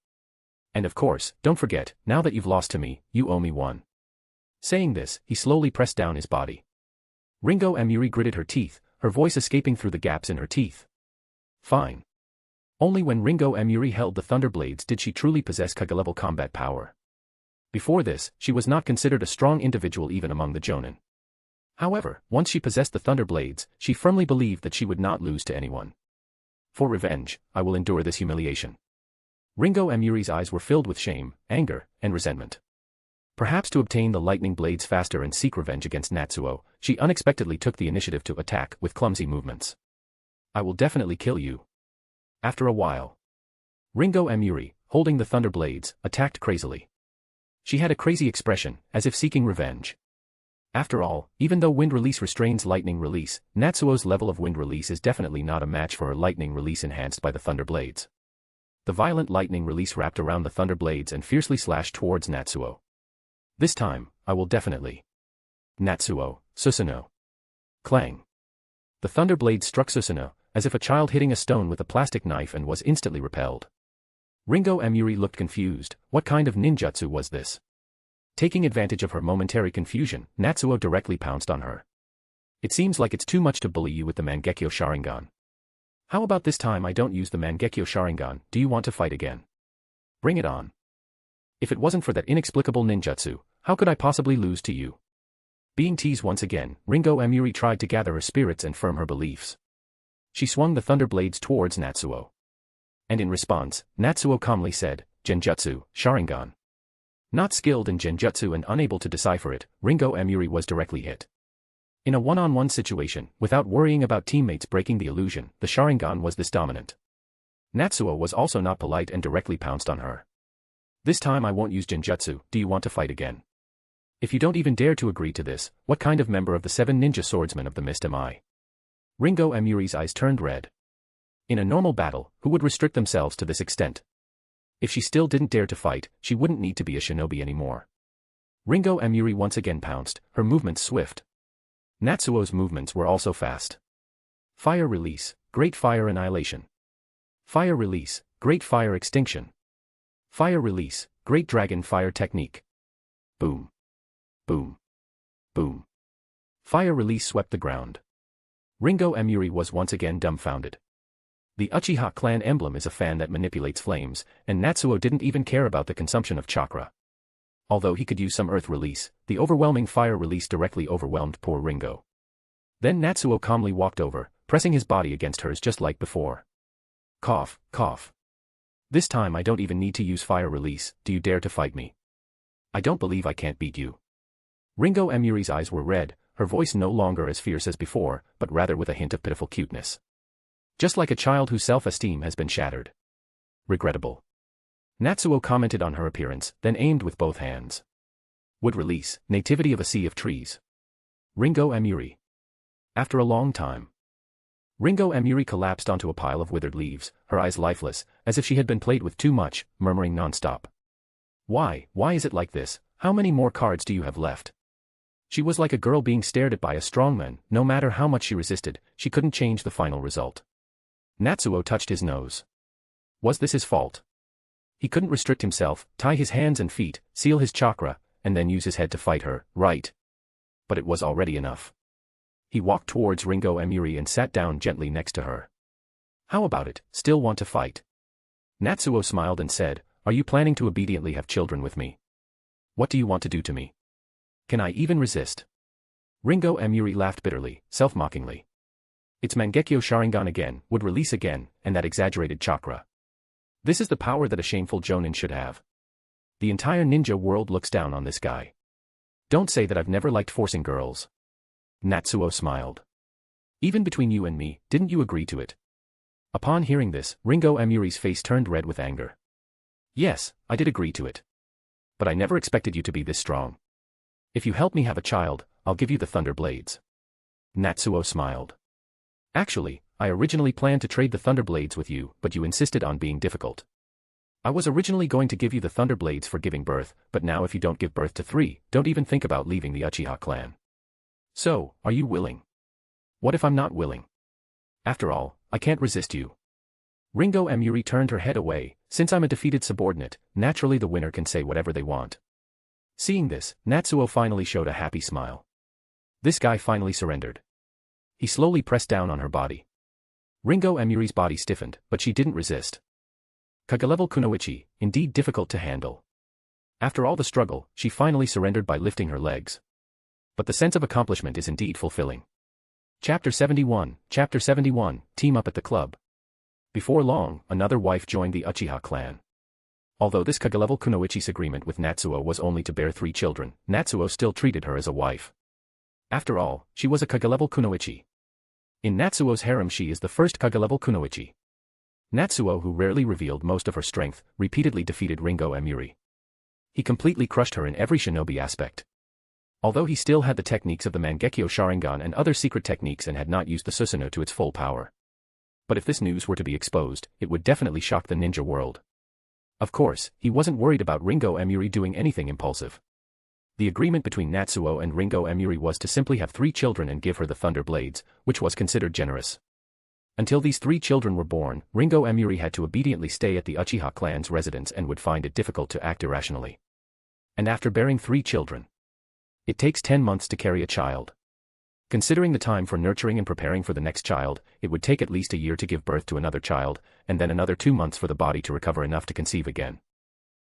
And of course, don't forget, now that you've lost to me, you owe me one." Saying this, he slowly pressed down his body. Ringo Emuri gritted her teeth, her voice escaping through the gaps in her teeth. Fine. Only when Ringo Emuri held the thunder blades did she truly possess Kaga-level combat power. Before this, she was not considered a strong individual even among the Jonin. However, once she possessed the thunder blades, she firmly believed that she would not lose to anyone. For revenge, I will endure this humiliation. Ringo Emuri's eyes were filled with shame, anger, and resentment. Perhaps to obtain the lightning blades faster and seek revenge against Natsuo, she unexpectedly took the initiative to attack with clumsy movements. I will definitely kill you. After a while, Ringo Emuri, holding the thunder blades, attacked crazily. She had a crazy expression, as if seeking revenge. After all, even though wind release restrains lightning release, Natsuo's level of wind release is definitely not a match for her lightning release enhanced by the thunder blades. The violent lightning release wrapped around the thunder blades and fiercely slashed towards Natsuo. This time, I will definitely. Natsuo, Susanoo. Clang. The thunder blade struck Susanoo, as if a child hitting a stone with a plastic knife, and was instantly repelled. Ringo Emuri looked confused. What kind of ninjutsu was this? Taking advantage of her momentary confusion, Natsuo directly pounced on her. It seems like it's too much to bully you with the Mangekyo Sharingan. How about this time I don't use the Mangekyo Sharingan? Do you want to fight again? Bring it on. If it wasn't for that inexplicable ninjutsu, how could I possibly lose to you? Being teased once again, Ringo Emuri tried to gather her spirits and firm her beliefs. She swung the thunder blades towards Natsuo. And in response, Natsuo calmly said, Genjutsu, Sharingan. Not skilled in Genjutsu and unable to decipher it, Ringo Emuri was directly hit. In a one-on-one situation, without worrying about teammates breaking the illusion, the Sharingan was this dominant. Natsuo was also not polite and directly pounced on her. This time I won't use Genjutsu. Do you want to fight again? If you don't even dare to agree to this, what kind of member of the 7 ninja swordsmen of the mist am I? Ringo Emuri's eyes turned red. In a normal battle, who would restrict themselves to this extent? If she still didn't dare to fight, she wouldn't need to be a shinobi anymore. Ringo Emuri once again pounced, her movements swift. Natsuo's movements were also fast. Fire release, great fire annihilation. Fire release, great fire extinction. Fire release, great dragon fire technique. Boom. Boom. Boom. Fire release swept the ground. Ringo Emuri was once again dumbfounded. The Uchiha clan emblem is a fan that manipulates flames, and Natsuo didn't even care about the consumption of chakra. Although he could use some earth release, the overwhelming fire release directly overwhelmed poor Ringo. Then Natsuo calmly walked over, pressing his body against hers just like before. Cough, cough. This time I don't even need to use fire release. Do you dare to fight me? I don't believe I can't beat you. Ringo Emuri's eyes were red, her voice no longer as fierce as before, but rather with a hint of pitiful cuteness. Just like a child whose self-esteem has been shattered. Regrettable. Natsuo commented on her appearance, then aimed with both hands. Would release, nativity of a sea of trees. Ringo Emuri. After a long time. Ringo Emuri collapsed onto a pile of withered leaves, her eyes lifeless, as if she had been played with too much, murmuring non-stop. Why is it like this? How many more cards do you have left? She was like a girl being stared at by a strongman. No matter how much she resisted, she couldn't change the final result. Natsuo touched his nose. Was this his fault? He couldn't restrict himself, tie his hands and feet, seal his chakra, and then use his head to fight her, right? But it was already enough. He walked towards Ringo Emuri and sat down gently next to her. How about it, still want to fight? Natsuo smiled and said, are you planning to obediently have children with me? What do you want to do to me? Can I even resist? Ringo Emuri laughed bitterly, self-mockingly. Its Mangekyo Sharingan again, would release again, and that exaggerated chakra. This is the power that a shameful jonin should have. The entire ninja world looks down on this guy. Don't say that I've never liked forcing girls. Natsuo smiled. Even between you and me, didn't you agree to it? Upon hearing this, Ringo Emuri's face turned red with anger. Yes, I did agree to it. But I never expected you to be this strong. If you help me have a child, I'll give you the thunder blades. Natsuo smiled. Actually, I originally planned to trade the thunder blades with you, but you insisted on being difficult. I was originally going to give you the thunder blades for giving birth, but now if you don't give birth to 3, don't even think about leaving the Uchiha clan. So, are you willing? What if I'm not willing? After all, I can't resist you. Ringo Emuri turned her head away. Since I'm a defeated subordinate, naturally the winner can say whatever they want. Seeing this, Natsuo finally showed a happy smile. This guy finally surrendered. He slowly pressed down on her body. Ringo Emuri's body stiffened, but she didn't resist. Kagalv Kunoichi, indeed difficult to handle. After all the struggle, she finally surrendered by lifting her legs. But the sense of accomplishment is indeed fulfilling. Chapter 71, Team Up at the Club. Before long, another wife joined the Uchiha clan. Although this Kagalv Kunoichi's agreement with Natsuo was only to bear 3 children, Natsuo still treated her as a wife. After all, she was a Kagalv Kunoichi. In Natsuo's harem she is the first Kagalv Kunoichi. Natsuo, who rarely revealed most of her strength, repeatedly defeated Ringo Emiri. He completely crushed her in every shinobi aspect. Although he still had the techniques of the Mangekyo Sharingan and other secret techniques and had not used the Susanoo to its full power. But if this news were to be exposed, it would definitely shock the ninja world. Of course, he wasn't worried about Ringo Emiri doing anything impulsive. The agreement between Natsuo and Ringo Emiri was to simply have 3 children and give her the Thunder Blades, which was considered generous. Until these 3 children were born, Ringo Emiri had to obediently stay at the Uchiha clan's residence and would find it difficult to act irrationally. And after bearing 3 children, it takes 10 months to carry a child. Considering the time for nurturing and preparing for the next child, it would take at least a year to give birth to another child, and then another 2 months for the body to recover enough to conceive again.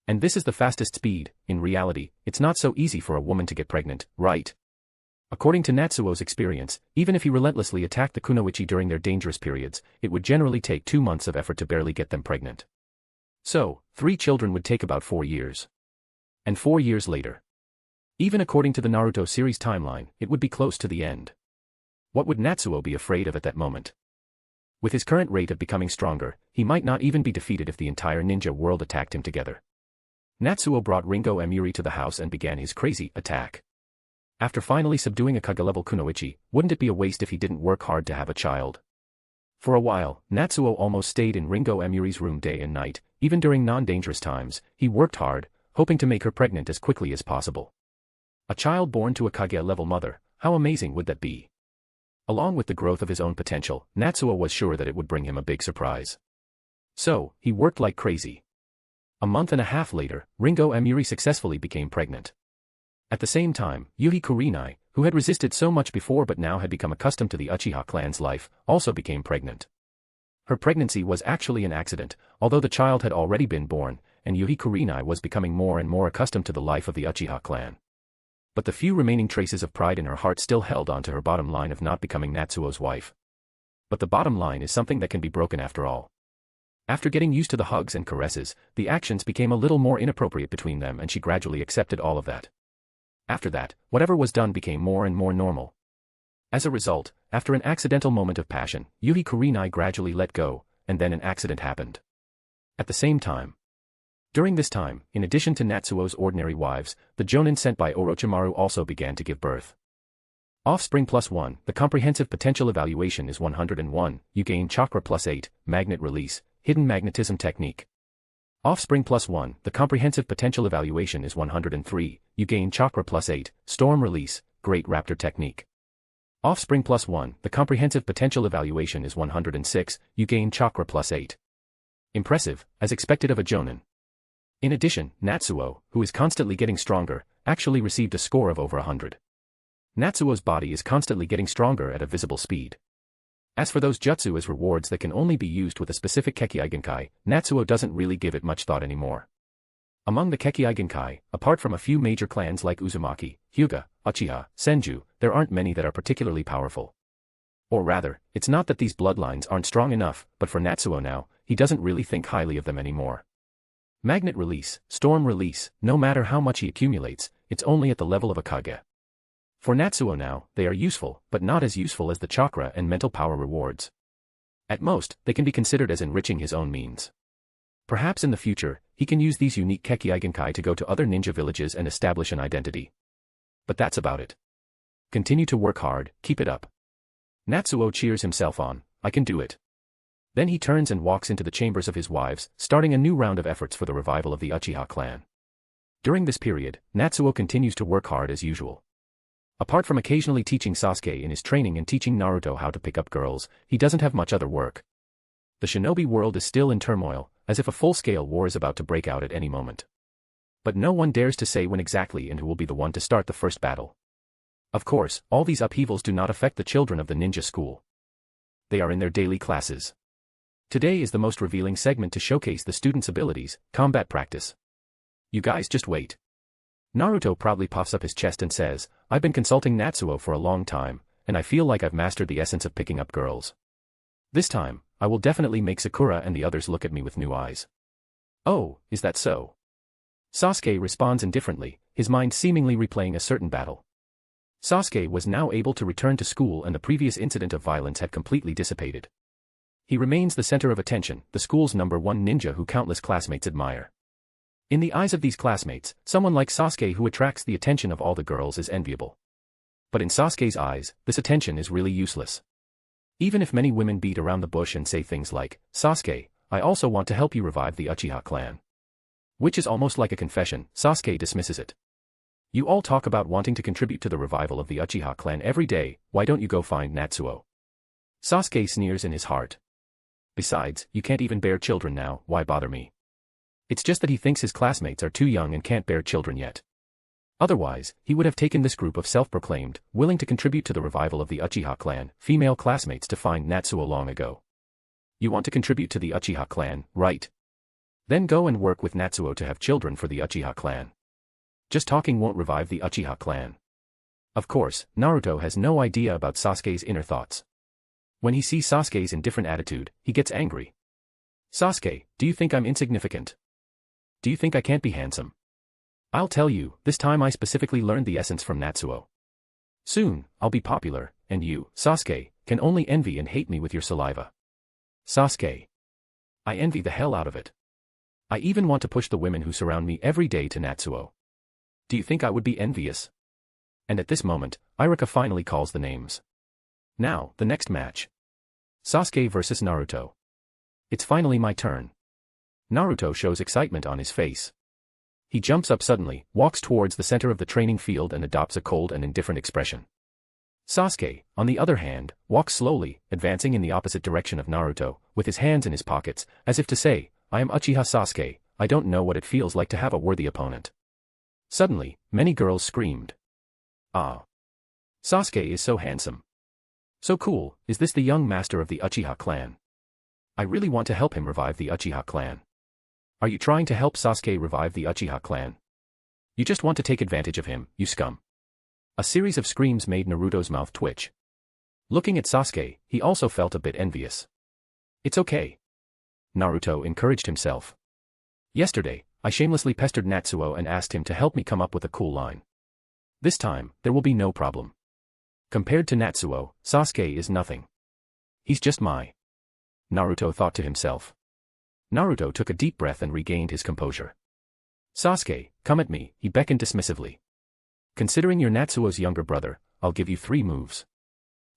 And this is the fastest speed. In reality, it's not so easy for a woman to get pregnant, right? According to Natsuo's experience, even if he relentlessly attacked the Kunoichi during their dangerous periods, it would generally take 2 months of effort to barely get them pregnant. So, 3 children would take about 4 years. And 4 years later, even according to the Naruto series timeline, it would be close to the end. What would Natsuo be afraid of at that moment? With his current rate of becoming stronger, he might not even be defeated if the entire ninja world attacked him together. Natsuo brought Ringo Emiri to the house and began his crazy attack. After finally subduing a Kagalv Kunoichi, wouldn't it be a waste if he didn't work hard to have a child? For a while, Natsuo almost stayed in Ringo Emiri's room day and night. Even during non-dangerous times, he worked hard, hoping to make her pregnant as quickly as possible. A child born to a Kage-level mother, how amazing would that be? Along with the growth of his own potential, Natsuo was sure that it would bring him a big surprise. So, he worked like crazy. A month and a half later, Ringo Emiri successfully became pregnant. At the same time, Yui Kurinai, who had resisted so much before but now had become accustomed to the Uchiha clan's life, also became pregnant. Her pregnancy was actually an accident, although the child had already been born, and Yui Kurinai was becoming more and more accustomed to the life of the Uchiha clan. But the few remaining traces of pride in her heart still held on to her bottom line of not becoming Natsuo's wife. But the bottom line is something that can be broken after all. After getting used to the hugs and caresses, the actions became a little more inappropriate between them and she gradually accepted all of that. After that, whatever was done became more and more normal. As a result, after an accidental moment of passion, Yui Kurinai gradually let go, and then an accident happened. At the same time. During this time, in addition to Natsuo's ordinary wives, the jonin sent by Orochimaru also began to give birth. Offspring +1, the comprehensive potential evaluation is 101, you gain chakra +8, magnet release, hidden magnetism technique. Offspring +1, the comprehensive potential evaluation is 103, you gain chakra +8, storm release, great raptor technique. Offspring +1, the comprehensive potential evaluation is 106, you gain chakra +8. Impressive, as expected of a jonin. In addition, Natsuo, who is constantly getting stronger, actually received a score of over 100. Natsuo's body is constantly getting stronger at a visible speed. As for those jutsu as rewards that can only be used with a specific Kekkei Genkai, Natsuo doesn't really give it much thought anymore. Among the Kekkei Genkai, apart from a few major clans like Uzumaki, Hyuga, Uchiha, Senju, there aren't many that are particularly powerful. Or rather, it's not that these bloodlines aren't strong enough, but for Natsuo now, he doesn't really think highly of them anymore. Magnet release, storm release, no matter how much he accumulates, it's only at the level of a Kage. For Natsuo now, they are useful, but not as useful as the chakra and mental power rewards. At most, they can be considered as enriching his own means. Perhaps in the future, he can use these unique Kekkei Genkai to go to other ninja villages and establish an identity. But that's about it. Continue to work hard, keep it up. Natsuo cheers himself on, I can do it. Then he turns and walks into the chambers of his wives, starting a new round of efforts for the revival of the Uchiha clan. During this period, Natsuo continues to work hard as usual. Apart from occasionally teaching Sasuke in his training and teaching Naruto how to pick up girls, he doesn't have much other work. The shinobi world is still in turmoil, as if a full-scale war is about to break out at any moment. But no one dares to say when exactly and who will be the one to start the first battle. Of course, all these upheavals do not affect the children of the ninja school. They are in their daily classes. Today is the most revealing segment to showcase the students' abilities, combat practice. You guys just wait. Naruto proudly puffs up his chest and says, I've been consulting Natsuo for a long time, and I feel like I've mastered the essence of picking up girls. This time, I will definitely make Sakura and the others look at me with new eyes. Oh, is that so? Sasuke responds indifferently, his mind seemingly replaying a certain battle. Sasuke was now able to return to school and the previous incident of violence had completely dissipated. He remains the center of attention, the school's #1 ninja who countless classmates admire. In the eyes of these classmates, someone like Sasuke who attracts the attention of all the girls is enviable. But in Sasuke's eyes, this attention is really useless. Even if many women beat around the bush and say things like, "Sasuke, I also want to help you revive the Uchiha clan." Which is almost like a confession, Sasuke dismisses it. You all talk about wanting to contribute to the revival of the Uchiha clan every day, why don't you go find Natsuo? Sasuke sneers in his heart. Besides, you can't even bear children now, why bother me? It's just that he thinks his classmates are too young and can't bear children yet. Otherwise, he would have taken this group of self-proclaimed, willing to contribute to the revival of the Uchiha clan, female classmates to find Natsuo long ago. You want to contribute to the Uchiha clan, right? Then go and work with Natsuo to have children for the Uchiha clan. Just talking won't revive the Uchiha clan. Of course, Naruto has no idea about Sasuke's inner thoughts. When he sees Sasuke's indifferent attitude, he gets angry. Sasuke, do you think I'm insignificant? Do you think I can't be handsome? I'll tell you, this time I specifically learned the essence from Natsuo. Soon, I'll be popular, and you, Sasuke, can only envy and hate me with your saliva. Sasuke. I envy the hell out of it. I even want to push the women who surround me every day to Natsuo. Do you think I would be envious? And at this moment, Iruka finally calls the names. Now, the next match. Sasuke vs Naruto. It's finally my turn. Naruto shows excitement on his face. He jumps up suddenly, walks towards the center of the training field and adopts a cold and indifferent expression. Sasuke, on the other hand, walks slowly, advancing in the opposite direction of Naruto, with his hands in his pockets, as if to say, I am Uchiha Sasuke, I don't know what it feels like to have a worthy opponent. Suddenly, many girls screamed. Ah! Sasuke is so handsome. So cool, is this the young master of the Uchiha clan? I really want to help him revive the Uchiha clan. Are you trying to help Sasuke revive the Uchiha clan? You just want to take advantage of him, you scum. A series of screams made Naruto's mouth twitch. Looking at Sasuke, he also felt a bit envious. It's okay. Naruto encouraged himself. Yesterday, I shamelessly pestered Natsuo and asked him to help me come up with a cool line. This time, there will be no problem. Compared to Natsuo, Sasuke is nothing. He's just my. Naruto thought to himself. Naruto took a deep breath and regained his composure. Sasuke, come at me, he beckoned dismissively. Considering you're Natsuo's younger brother, I'll give you 3 moves.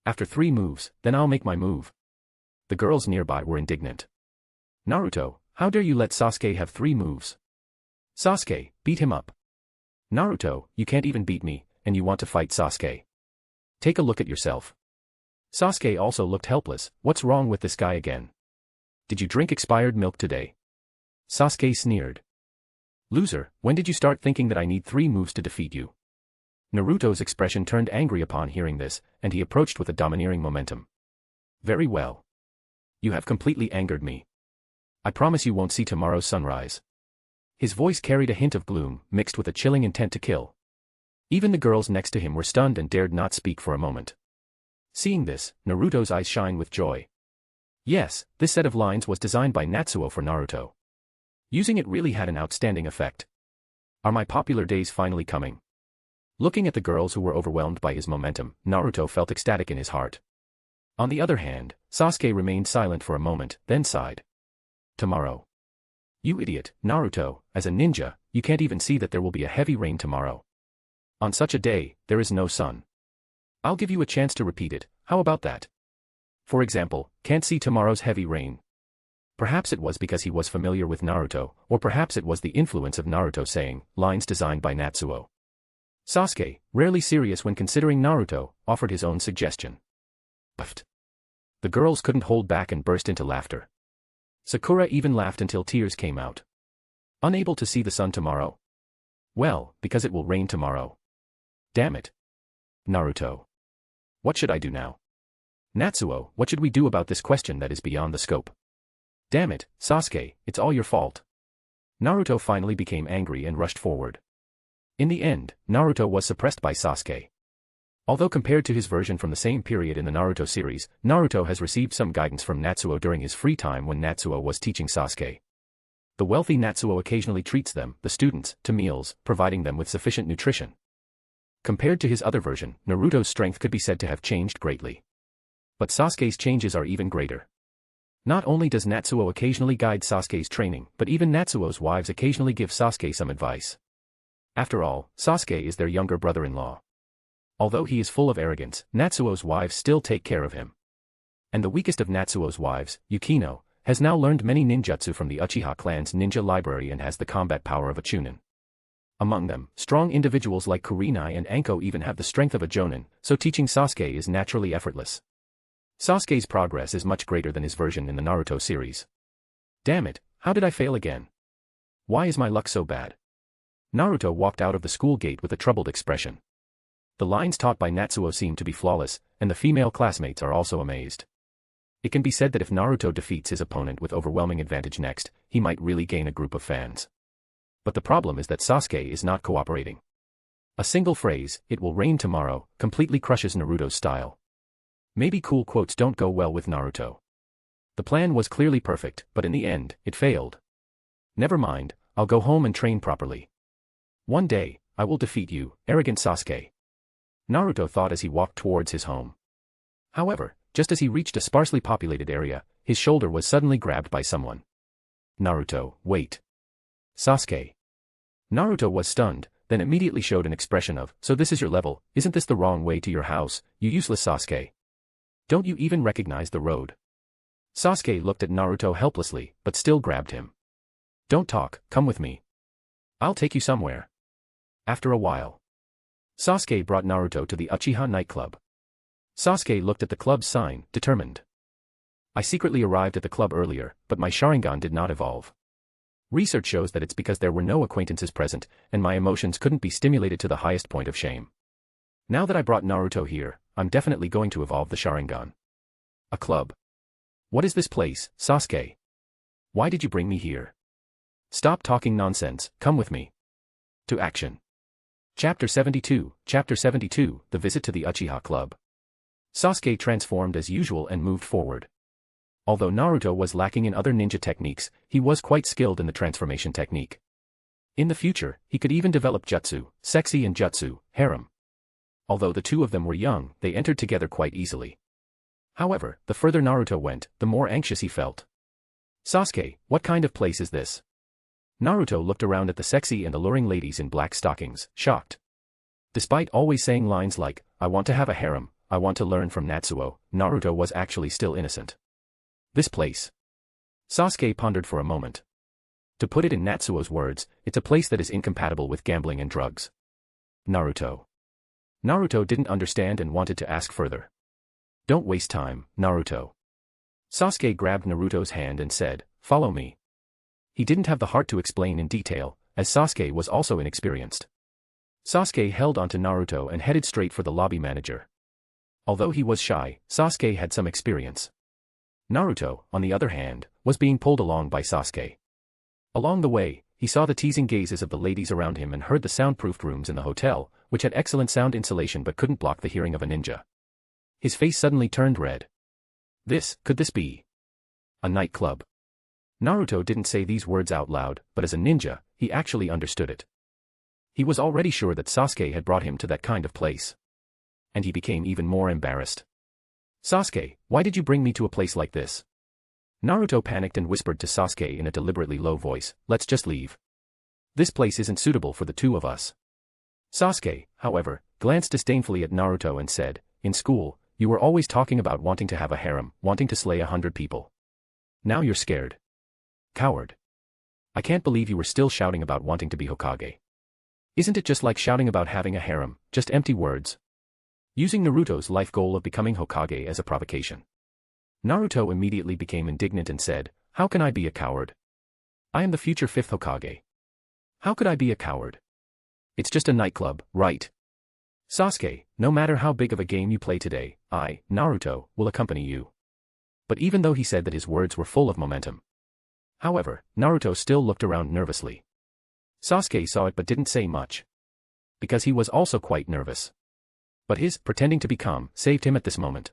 After 3 moves, then I'll make my move. The girls nearby were indignant. Naruto, how dare you let Sasuke have 3 moves? Sasuke, beat him up. Naruto, you can't even beat me, and you want to fight Sasuke. Take a look at yourself. Sasuke also looked helpless, what's wrong with this guy again? Did you drink expired milk today? Sasuke sneered. Loser, when did you start thinking that I need 3 moves to defeat you? Naruto's expression turned angry upon hearing this, and he approached with a domineering momentum. Very well. You have completely angered me. I promise you won't see tomorrow's sunrise. His voice carried a hint of gloom, mixed with a chilling intent to kill. Even the girls next to him were stunned and dared not speak for a moment. Seeing this, Naruto's eyes shine with joy. Yes, this set of lines was designed by Natsuo for Naruto. Using it really had an outstanding effect. Are my popular days finally coming? Looking at the girls who were overwhelmed by his momentum, Naruto felt ecstatic in his heart. On the other hand, Sasuke remained silent for a moment, then sighed. Tomorrow. You idiot, Naruto, as a ninja, you can't even see that there will be a heavy rain tomorrow. On such a day, there is no sun. I'll give you a chance to repeat it, how about that? For example, can't see tomorrow's heavy rain. Perhaps it was because he was familiar with Naruto, or perhaps it was the influence of Naruto saying, lines designed by Natsuo. Sasuke, rarely serious when considering Naruto, offered his own suggestion. Puffed. The girls couldn't hold back and burst into laughter. Sakura even laughed until tears came out. Unable to see the sun tomorrow? Well, because it will rain tomorrow. Damn it. Naruto. What should I do now? Natsuo, what should we do about this question that is beyond the scope? Damn it, Sasuke, it's all your fault. Naruto finally became angry and rushed forward. In the end, Naruto was suppressed by Sasuke. Although compared to his version from the same period in the Naruto series, Naruto has received some guidance from Natsuo during his free time when Natsuo was teaching Sasuke. The wealthy Natsuo occasionally treats them, the students, to meals, providing them with sufficient nutrition. Compared to his other version, Naruto's strength could be said to have changed greatly. But Sasuke's changes are even greater. Not only does Natsuo occasionally guide Sasuke's training, but even Natsuo's wives occasionally give Sasuke some advice. After all, Sasuke is their younger brother-in-law. Although he is full of arrogance, Natsuo's wives still take care of him. And the weakest of Natsuo's wives, Yukino, has now learned many ninjutsu from the Uchiha clan's ninja library and has the combat power of a chunin. Among them, strong individuals like Kurenai and Anko even have the strength of a jonin, so teaching Sasuke is naturally effortless. Sasuke's progress is much greater than his version in the Naruto series. Damn it, how did I fail again? Why is my luck so bad? Naruto walked out of the school gate with a troubled expression. The lines taught by Natsuo seem to be flawless, and the female classmates are also amazed. It can be said that if Naruto defeats his opponent with overwhelming advantage next, he might really gain a group of fans. But the problem is that Sasuke is not cooperating. A single phrase, "it will rain tomorrow," completely crushes Naruto's style. Maybe cool quotes don't go well with Naruto. The plan was clearly perfect, but in the end, it failed. Never mind, I'll go home and train properly. One day, I will defeat you, arrogant Sasuke. Naruto thought as he walked towards his home. However, just as he reached a sparsely populated area, his shoulder was suddenly grabbed by someone. Naruto, wait. Sasuke. Naruto was stunned, then immediately showed an expression of, "So this is your level, isn't this the wrong way to your house, you useless Sasuke? Don't you even recognize the road?" Sasuke looked at Naruto helplessly, but still grabbed him. "Don't talk, come with me. I'll take you somewhere." After a while, Sasuke brought Naruto to the Uchiha nightclub. Sasuke looked at the club's sign, determined. "I secretly arrived at the club earlier, but my Sharingan did not evolve. Research shows that it's because there were no acquaintances present, and my emotions couldn't be stimulated to the highest point of shame. Now that I brought Naruto here, I'm definitely going to evolve the Sharingan." A club? What is this place, Sasuke? Why did you bring me here? Stop talking nonsense, come with me. To action. Chapter 72, The Visit to the Uchiha Club. Sasuke transformed as usual and moved forward. Although Naruto was lacking in other ninja techniques, he was quite skilled in the transformation technique. In the future, he could even develop jutsu, sexy and jutsu, harem. Although the two of them were young, they entered together quite easily. However, the further Naruto went, the more anxious he felt. "Sasuke, what kind of place is this?" Naruto looked around at the sexy and alluring ladies in black stockings, shocked. Despite always saying lines like, "I want to have a harem, I want to learn from Natsuo," Naruto was actually still innocent. This place. Sasuke pondered for a moment. To put it in Natsuo's words, it's a place that is incompatible with gambling and drugs. Naruto. Naruto didn't understand and wanted to ask further. "Don't waste time, Naruto." Sasuke grabbed Naruto's hand and said, "Follow me." He didn't have the heart to explain in detail, as Sasuke was also inexperienced. Sasuke held onto Naruto and headed straight for the lobby manager. Although he was shy, Sasuke had some experience. Naruto, on the other hand, was being pulled along by Sasuke. Along the way, he saw the teasing gazes of the ladies around him and heard the soundproofed rooms in the hotel, which had excellent sound insulation but couldn't block the hearing of a ninja. His face suddenly turned red. Could this be a nightclub? Naruto didn't say these words out loud, but as a ninja, he actually understood it. He was already sure that Sasuke had brought him to that kind of place. And he became even more embarrassed. "Sasuke, why did you bring me to a place like this?" Naruto panicked and whispered to Sasuke in a deliberately low voice, "Let's just leave. This place isn't suitable for the two of us." Sasuke, however, glanced disdainfully at Naruto and said, "In school, you were always talking about wanting to have a harem, wanting to slay 100 people. Now you're scared. Coward. I can't believe you were still shouting about wanting to be Hokage. Isn't it just like shouting about having a harem, just empty words?" Using Naruto's life goal of becoming Hokage as a provocation. Naruto immediately became indignant and said, "How can I be a coward? I am the future 5th Hokage. How could I be a coward? It's just a nightclub, right? Sasuke, no matter how big of a game you play today, I, Naruto, will accompany you." But even though he said that his words were full of momentum. However, Naruto still looked around nervously. Sasuke saw it but didn't say much. Because he was also quite nervous. But his pretending to be calm saved him at this moment.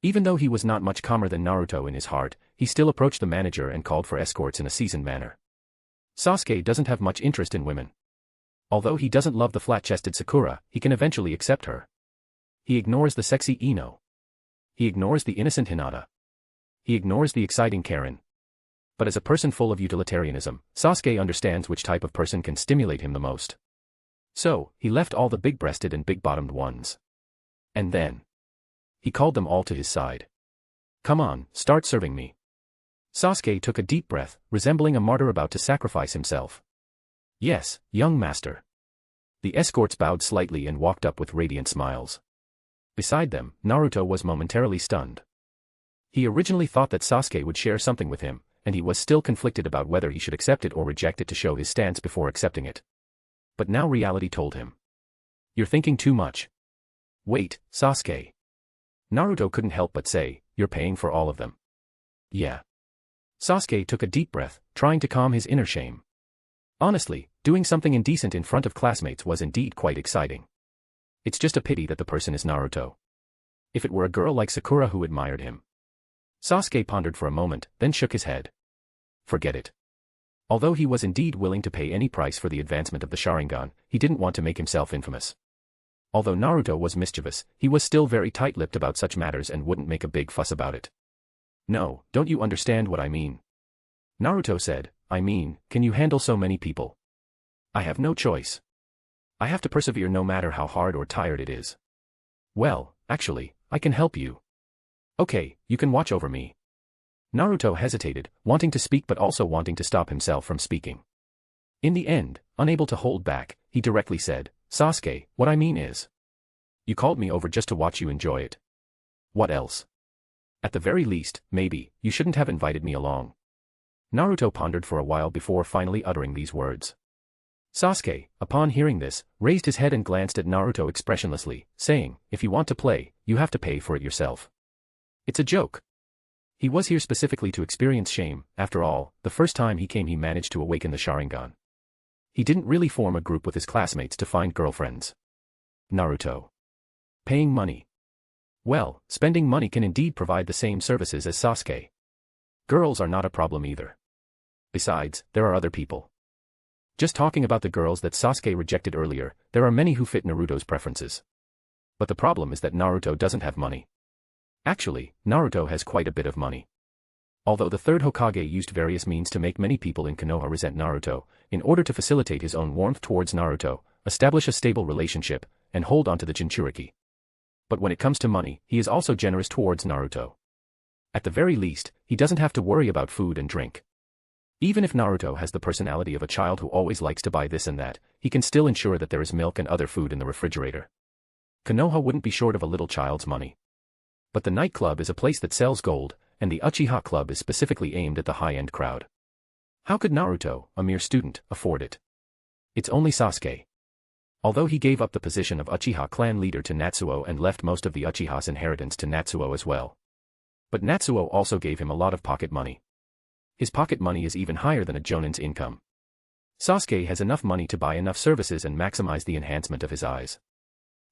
Even though he was not much calmer than Naruto in his heart, he still approached the manager and called for escorts in a seasoned manner. Sasuke doesn't have much interest in women. Although he doesn't love the flat-chested Sakura, he can eventually accept her. He ignores the sexy Ino. He ignores the innocent Hinata. He ignores the exciting Karen. But as a person full of utilitarianism, Sasuke understands which type of person can stimulate him the most. So, he left all the big-breasted and big-bottomed ones. And then he called them all to his side. Come on, start serving me. Sasuke took a deep breath, resembling a martyr about to sacrifice himself. Yes, young master. The escorts bowed slightly and walked up with radiant smiles. Beside them, Naruto was momentarily stunned. He originally thought that Sasuke would share something with him, and he was still conflicted about whether he should accept it or reject it to show his stance before accepting it. But now reality told him. You're thinking too much. Wait, Sasuke. Naruto couldn't help but say, you're paying for all of them. Yeah. Sasuke took a deep breath, trying to calm his inner shame. Honestly, doing something indecent in front of classmates was indeed quite exciting. It's just a pity that the person is Naruto. If it were a girl like Sakura who admired him. Sasuke pondered for a moment, then shook his head. Forget it. Although he was indeed willing to pay any price for the advancement of the Sharingan, he didn't want to make himself infamous. Although Naruto was mischievous, he was still very tight-lipped about such matters and wouldn't make a big fuss about it. No, don't you understand what I mean? Naruto said, I mean, can you handle so many people? I have no choice. I have to persevere no matter how hard or tired it is. Well, actually, I can help you. Okay, you can watch over me. Naruto hesitated, wanting to speak but also wanting to stop himself from speaking. In the end, unable to hold back, he directly said, Sasuke, what I mean is. You called me over just to watch you enjoy it. What else? At the very least, maybe, you shouldn't have invited me along. Naruto pondered for a while before finally uttering these words. Sasuke, upon hearing this, raised his head and glanced at Naruto expressionlessly, saying, if you want to play, you have to pay for it yourself. It's a joke. He was here specifically to experience shame. After all, the first time he came he managed to awaken the Sharingan. He didn't really form a group with his classmates to find girlfriends. Naruto. Paying money. Well, spending money can indeed provide the same services as Sasuke. Girls are not a problem either. Besides, there are other people. Just talking about the girls that Sasuke rejected earlier, there are many who fit Naruto's preferences. But the problem is that Naruto doesn't have money. Actually, Naruto has quite a bit of money. Although the third Hokage used various means to make many people in Konoha resent Naruto, in order to facilitate his own warmth towards Naruto, establish a stable relationship, and hold on to the Jinchuriki. But when it comes to money, he is also generous towards Naruto. At the very least, he doesn't have to worry about food and drink. Even if Naruto has the personality of a child who always likes to buy this and that, he can still ensure that there is milk and other food in the refrigerator. Konoha wouldn't be short of a little child's money. But the nightclub is a place that sells gold, and the Uchiha Club is specifically aimed at the high-end crowd. How could Naruto, a mere student, afford it? It's only Sasuke. Although he gave up the position of Uchiha clan leader to Natsuo and left most of the Uchiha's inheritance to Natsuo as well. But Natsuo also gave him a lot of pocket money. His pocket money is even higher than a Jonin's income. Sasuke has enough money to buy enough services and maximize the enhancement of his eyes.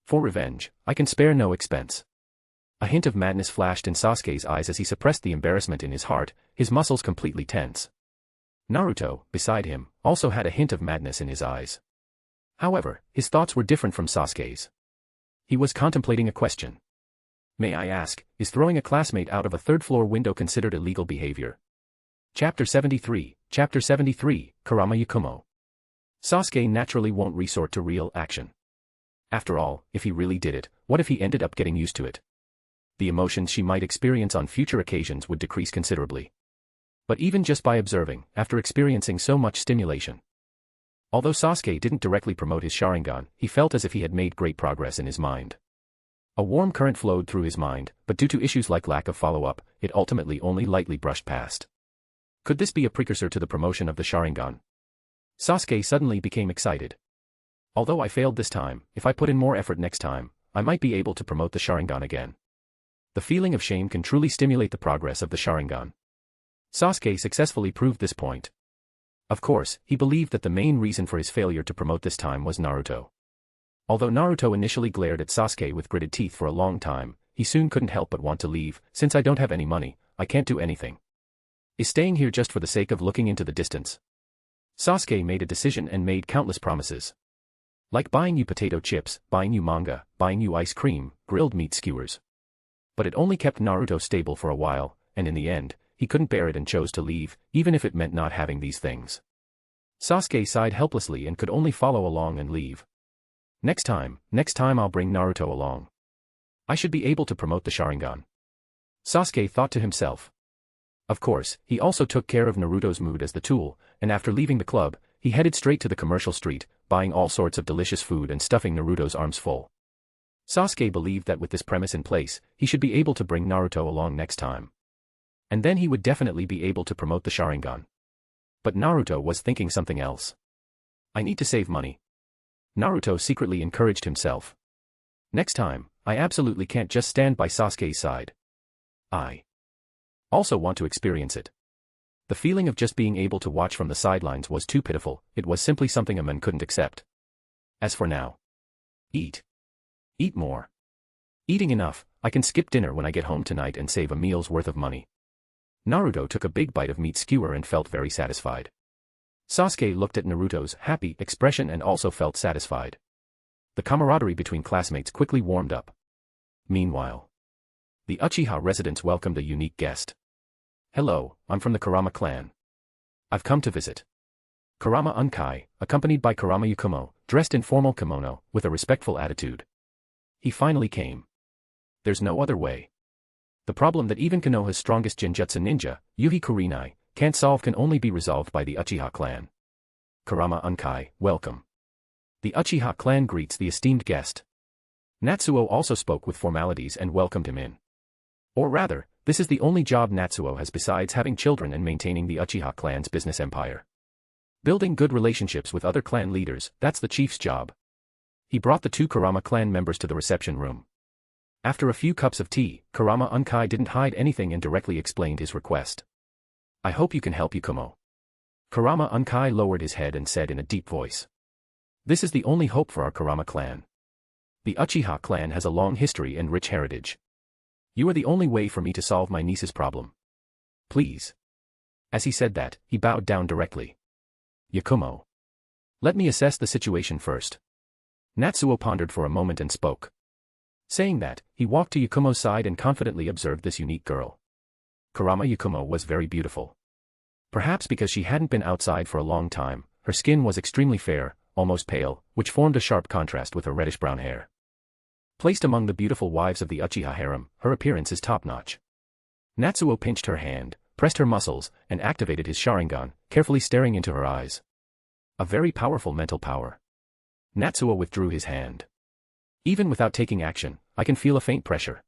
For revenge, I can spare no expense. A hint of madness flashed in Sasuke's eyes as he suppressed the embarrassment in his heart, his muscles completely tense. Naruto, beside him, also had a hint of madness in his eyes. However, his thoughts were different from Sasuke's. He was contemplating a question. May I ask, is throwing a classmate out of a third-floor window considered illegal behavior? Chapter 73, Kurama Yakumo. Sasuke naturally won't resort to real action. After all, if he really did it, what if he ended up getting used to it? The emotions she might experience on future occasions would decrease considerably. But even just by observing, after experiencing so much stimulation. Although Sasuke didn't directly promote his Sharingan, he felt as if he had made great progress in his mind. A warm current flowed through his mind, but due to issues like lack of follow-up, it ultimately only lightly brushed past. Could this be a precursor to the promotion of the Sharingan? Sasuke suddenly became excited. Although I failed this time, if I put in more effort next time, I might be able to promote the Sharingan again. The feeling of shame can truly stimulate the progress of the Sharingan. Sasuke successfully proved this point. Of course, he believed that the main reason for his failure to promote this time was Naruto. Although Naruto initially glared at Sasuke with gritted teeth for a long time, he soon couldn't help but want to leave. Since I don't have any money, I can't do anything. Is staying here just for the sake of looking into the distance? Sasuke made a decision and made countless promises. Like buying you potato chips, buying you manga, buying you ice cream, grilled meat skewers. But it only kept Naruto stable for a while, and in the end, he couldn't bear it and chose to leave, even if it meant not having these things. Sasuke sighed helplessly and could only follow along and leave. Next time I'll bring Naruto along. I should be able to promote the Sharingan. Sasuke thought to himself. Of course, he also took care of Naruto's mood as the tool, and after leaving the club, he headed straight to the commercial street, buying all sorts of delicious food and stuffing Naruto's arms full. Sasuke believed that with this premise in place, he should be able to bring Naruto along next time. And then he would definitely be able to promote the Sharingan. But Naruto was thinking something else. I need to save money. Naruto secretly encouraged himself. Next time, I absolutely can't just stand by Sasuke's side. I also want to experience it. The feeling of just being able to watch from the sidelines was too pitiful, it was simply something a man couldn't accept. As for now. Eat. Eat more. Eating enough, I can skip dinner when I get home tonight and save a meal's worth of money. Naruto took a big bite of meat skewer and felt very satisfied. Sasuke looked at Naruto's happy expression and also felt satisfied. The camaraderie between classmates quickly warmed up. Meanwhile, the Uchiha residence welcomed a unique guest. Hello, I'm from the Kurama clan. I've come to visit. Kurama Unkai, accompanied by Kurama Yakumo, dressed in formal kimono, with a respectful attitude. He finally came. There's no other way. The problem that even Konoha's strongest Genjutsu ninja, Yuhi Kurinai, can't solve can only be resolved by the Uchiha clan. Kurama Unkai, welcome. The Uchiha clan greets the esteemed guest. Natsuo also spoke with formalities and welcomed him in. Or rather, this is the only job Natsuo has besides having children and maintaining the Uchiha clan's business empire. Building good relationships with other clan leaders, that's the chief's job. He brought the two Kurama clan members to the reception room. After a few cups of tea, Kurama Unkai didn't hide anything and directly explained his request. I hope you can help Yakumo. Kurama Unkai lowered his head and said in a deep voice. This is the only hope for our Kurama clan. The Uchiha clan has a long history and rich heritage. You are the only way for me to solve my niece's problem. Please. As he said that, he bowed down directly. Yakumo. Let me assess the situation first. Natsuo pondered for a moment and spoke. Saying that, he walked to Yakumo's side and confidently observed this unique girl. Kurama Yakumo was very beautiful. Perhaps because she hadn't been outside for a long time, her skin was extremely fair, almost pale, which formed a sharp contrast with her reddish-brown hair. Placed among the beautiful wives of the Uchiha harem, her appearance is top-notch. Natsuo pinched her hand, pressed her muscles, and activated his Sharingan, carefully staring into her eyes. A very powerful mental power. Natsuo withdrew his hand. Even without taking action, I can feel a faint pressure.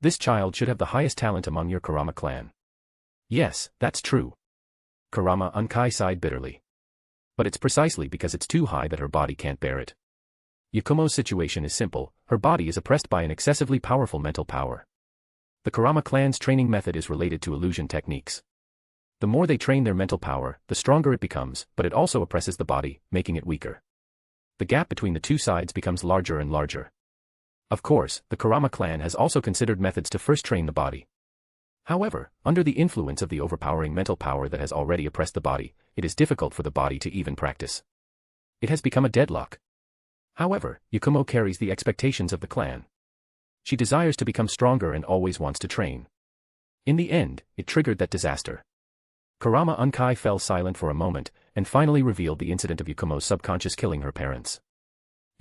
This child should have the highest talent among your Kurama clan. Yes, that's true. Kurama Unkai sighed bitterly. But it's precisely because it's too high that her body can't bear it. Yakumo's situation is simple, her body is oppressed by an excessively powerful mental power. The Kurama clan's training method is related to illusion techniques. The more they train their mental power, the stronger it becomes, but it also oppresses the body, making it weaker. The gap between the two sides becomes larger and larger. Of course, the Kurama clan has also considered methods to first train the body. However, under the influence of the overpowering mental power that has already oppressed the body, it is difficult for the body to even practice. It has become a deadlock. However, Yakumo carries the expectations of the clan. She desires to become stronger and always wants to train. In the end, it triggered that disaster. Kurama Unkai fell silent for a moment, and finally revealed the incident of Yakumo's subconscious killing her parents.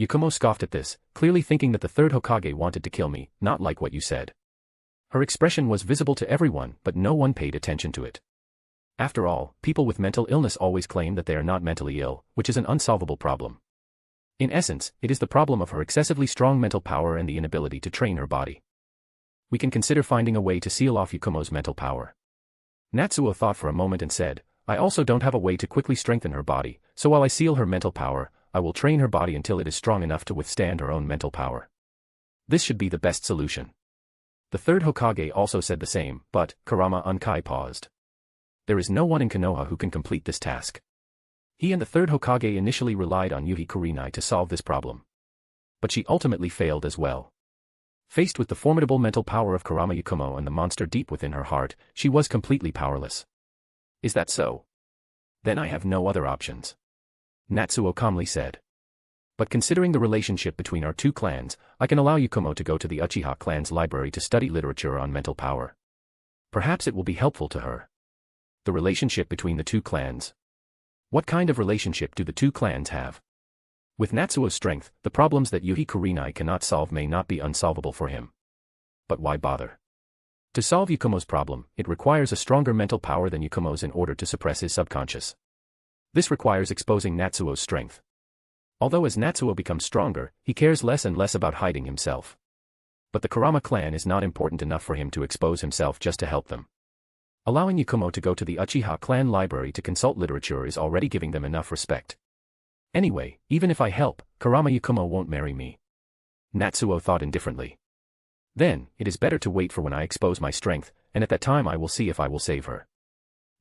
Yakumo scoffed at this, clearly thinking that the third Hokage wanted to kill me, not like what you said. Her expression was visible to everyone, but no one paid attention to it. After all, people with mental illness always claim that they are not mentally ill, which is an unsolvable problem. In essence, it is the problem of her excessively strong mental power and the inability to train her body. We can consider finding a way to seal off Yakumo's mental power. Natsuo thought for a moment and said, I also don't have a way to quickly strengthen her body, so while I seal her mental power, I will train her body until it is strong enough to withstand her own mental power. This should be the best solution. The third Hokage also said the same, but Kurama Unkai paused. There is no one in Konoha who can complete this task. He and the third Hokage initially relied on Yuhi Kurinai to solve this problem. but she ultimately failed as well. Faced with the formidable mental power of Kurama Yakumo and the monster deep within her heart, she was completely powerless. Is that so? Then I have no other options. Natsuo calmly said. But considering the relationship between our two clans, I can allow Yakumo to go to the Uchiha clan's library to study literature on mental power. Perhaps it will be helpful to her. The relationship between the two clans. What kind of relationship do the two clans have? With Natsuo's strength, the problems that Yuhi Kurenai cannot solve may not be unsolvable for him. But why bother? To solve Yakumo's problem, it requires a stronger mental power than Yakumo's in order to suppress his subconscious. This requires exposing Natsuo's strength. Although as Natsuo becomes stronger, he cares less and less about hiding himself. But the Kurama clan is not important enough for him to expose himself just to help them. Allowing Yakumo to go to the Uchiha clan library to consult literature is already giving them enough respect. Anyway, even if I help, Kurama Yakumo won't marry me. Natsuo thought indifferently. Then, it is better to wait for when I expose my strength, and at that time I will see if I will save her.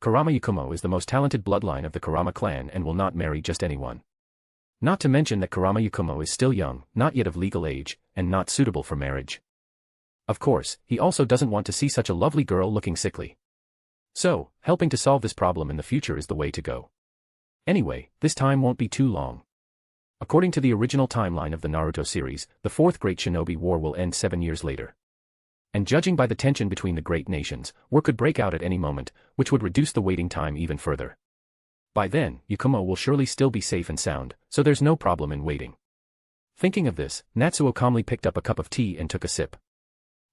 Kurama Yakumo is the most talented bloodline of the Kurama clan and will not marry just anyone. Not to mention that Kurama Yakumo is still young, not yet of legal age, and not suitable for marriage. Of course, he also doesn't want to see such a lovely girl looking sickly. So, helping to solve this problem in the future is the way to go. Anyway, this time won't be too long. According to the original timeline of the Naruto series, the Fourth Great Shinobi War will end 7 years later. And judging by the tension between the great nations, war could break out at any moment, which would reduce the waiting time even further. By then, Yakumo will surely still be safe and sound, so there's no problem in waiting. Thinking of this, Natsuo calmly picked up a cup of tea and took a sip.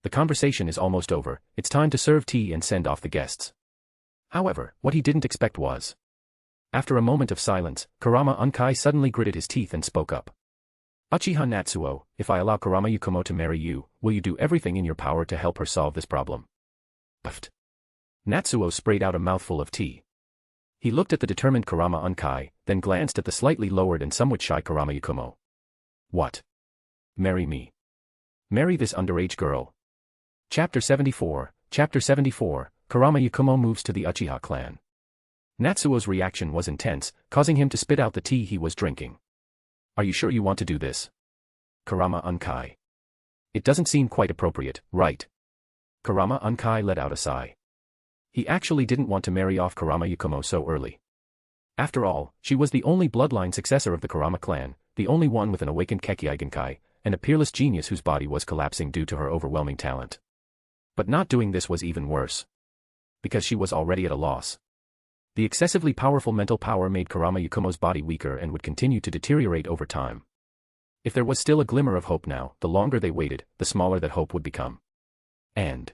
The conversation is almost over, it's time to serve tea and send off the guests. However, what he didn't expect was. After a moment of silence, Kurama Unkai suddenly gritted his teeth and spoke up. Uchiha Natsuo, if I allow Kurama Yakumo to marry you, will you do everything in your power to help her solve this problem? Puffed. Natsuo sprayed out a mouthful of tea. He looked at the determined Kurama Unkai, then glanced at the slightly lowered and somewhat shy Kurama Yakumo. What? Marry me. Marry this underage girl. Chapter 74, Kurama Yakumo moves to the Uchiha clan. Natsuo's reaction was intense, causing him to spit out the tea he was drinking. Are you sure you want to do this? Kurama Unkai. It doesn't seem quite appropriate, right? Kurama Unkai let out a sigh. He actually didn't want to marry off Kurama Yakumo so early. After all, she was the only bloodline successor of the Kurama clan, the only one with an awakened Kekkei Genkai, and a peerless genius whose body was collapsing due to her overwhelming talent. But not doing this was even worse. Because she was already at a loss. The excessively powerful mental power made Kurama Yakumo's body weaker and would continue to deteriorate over time. If there was still a glimmer of hope now, the longer they waited, the smaller that hope would become. And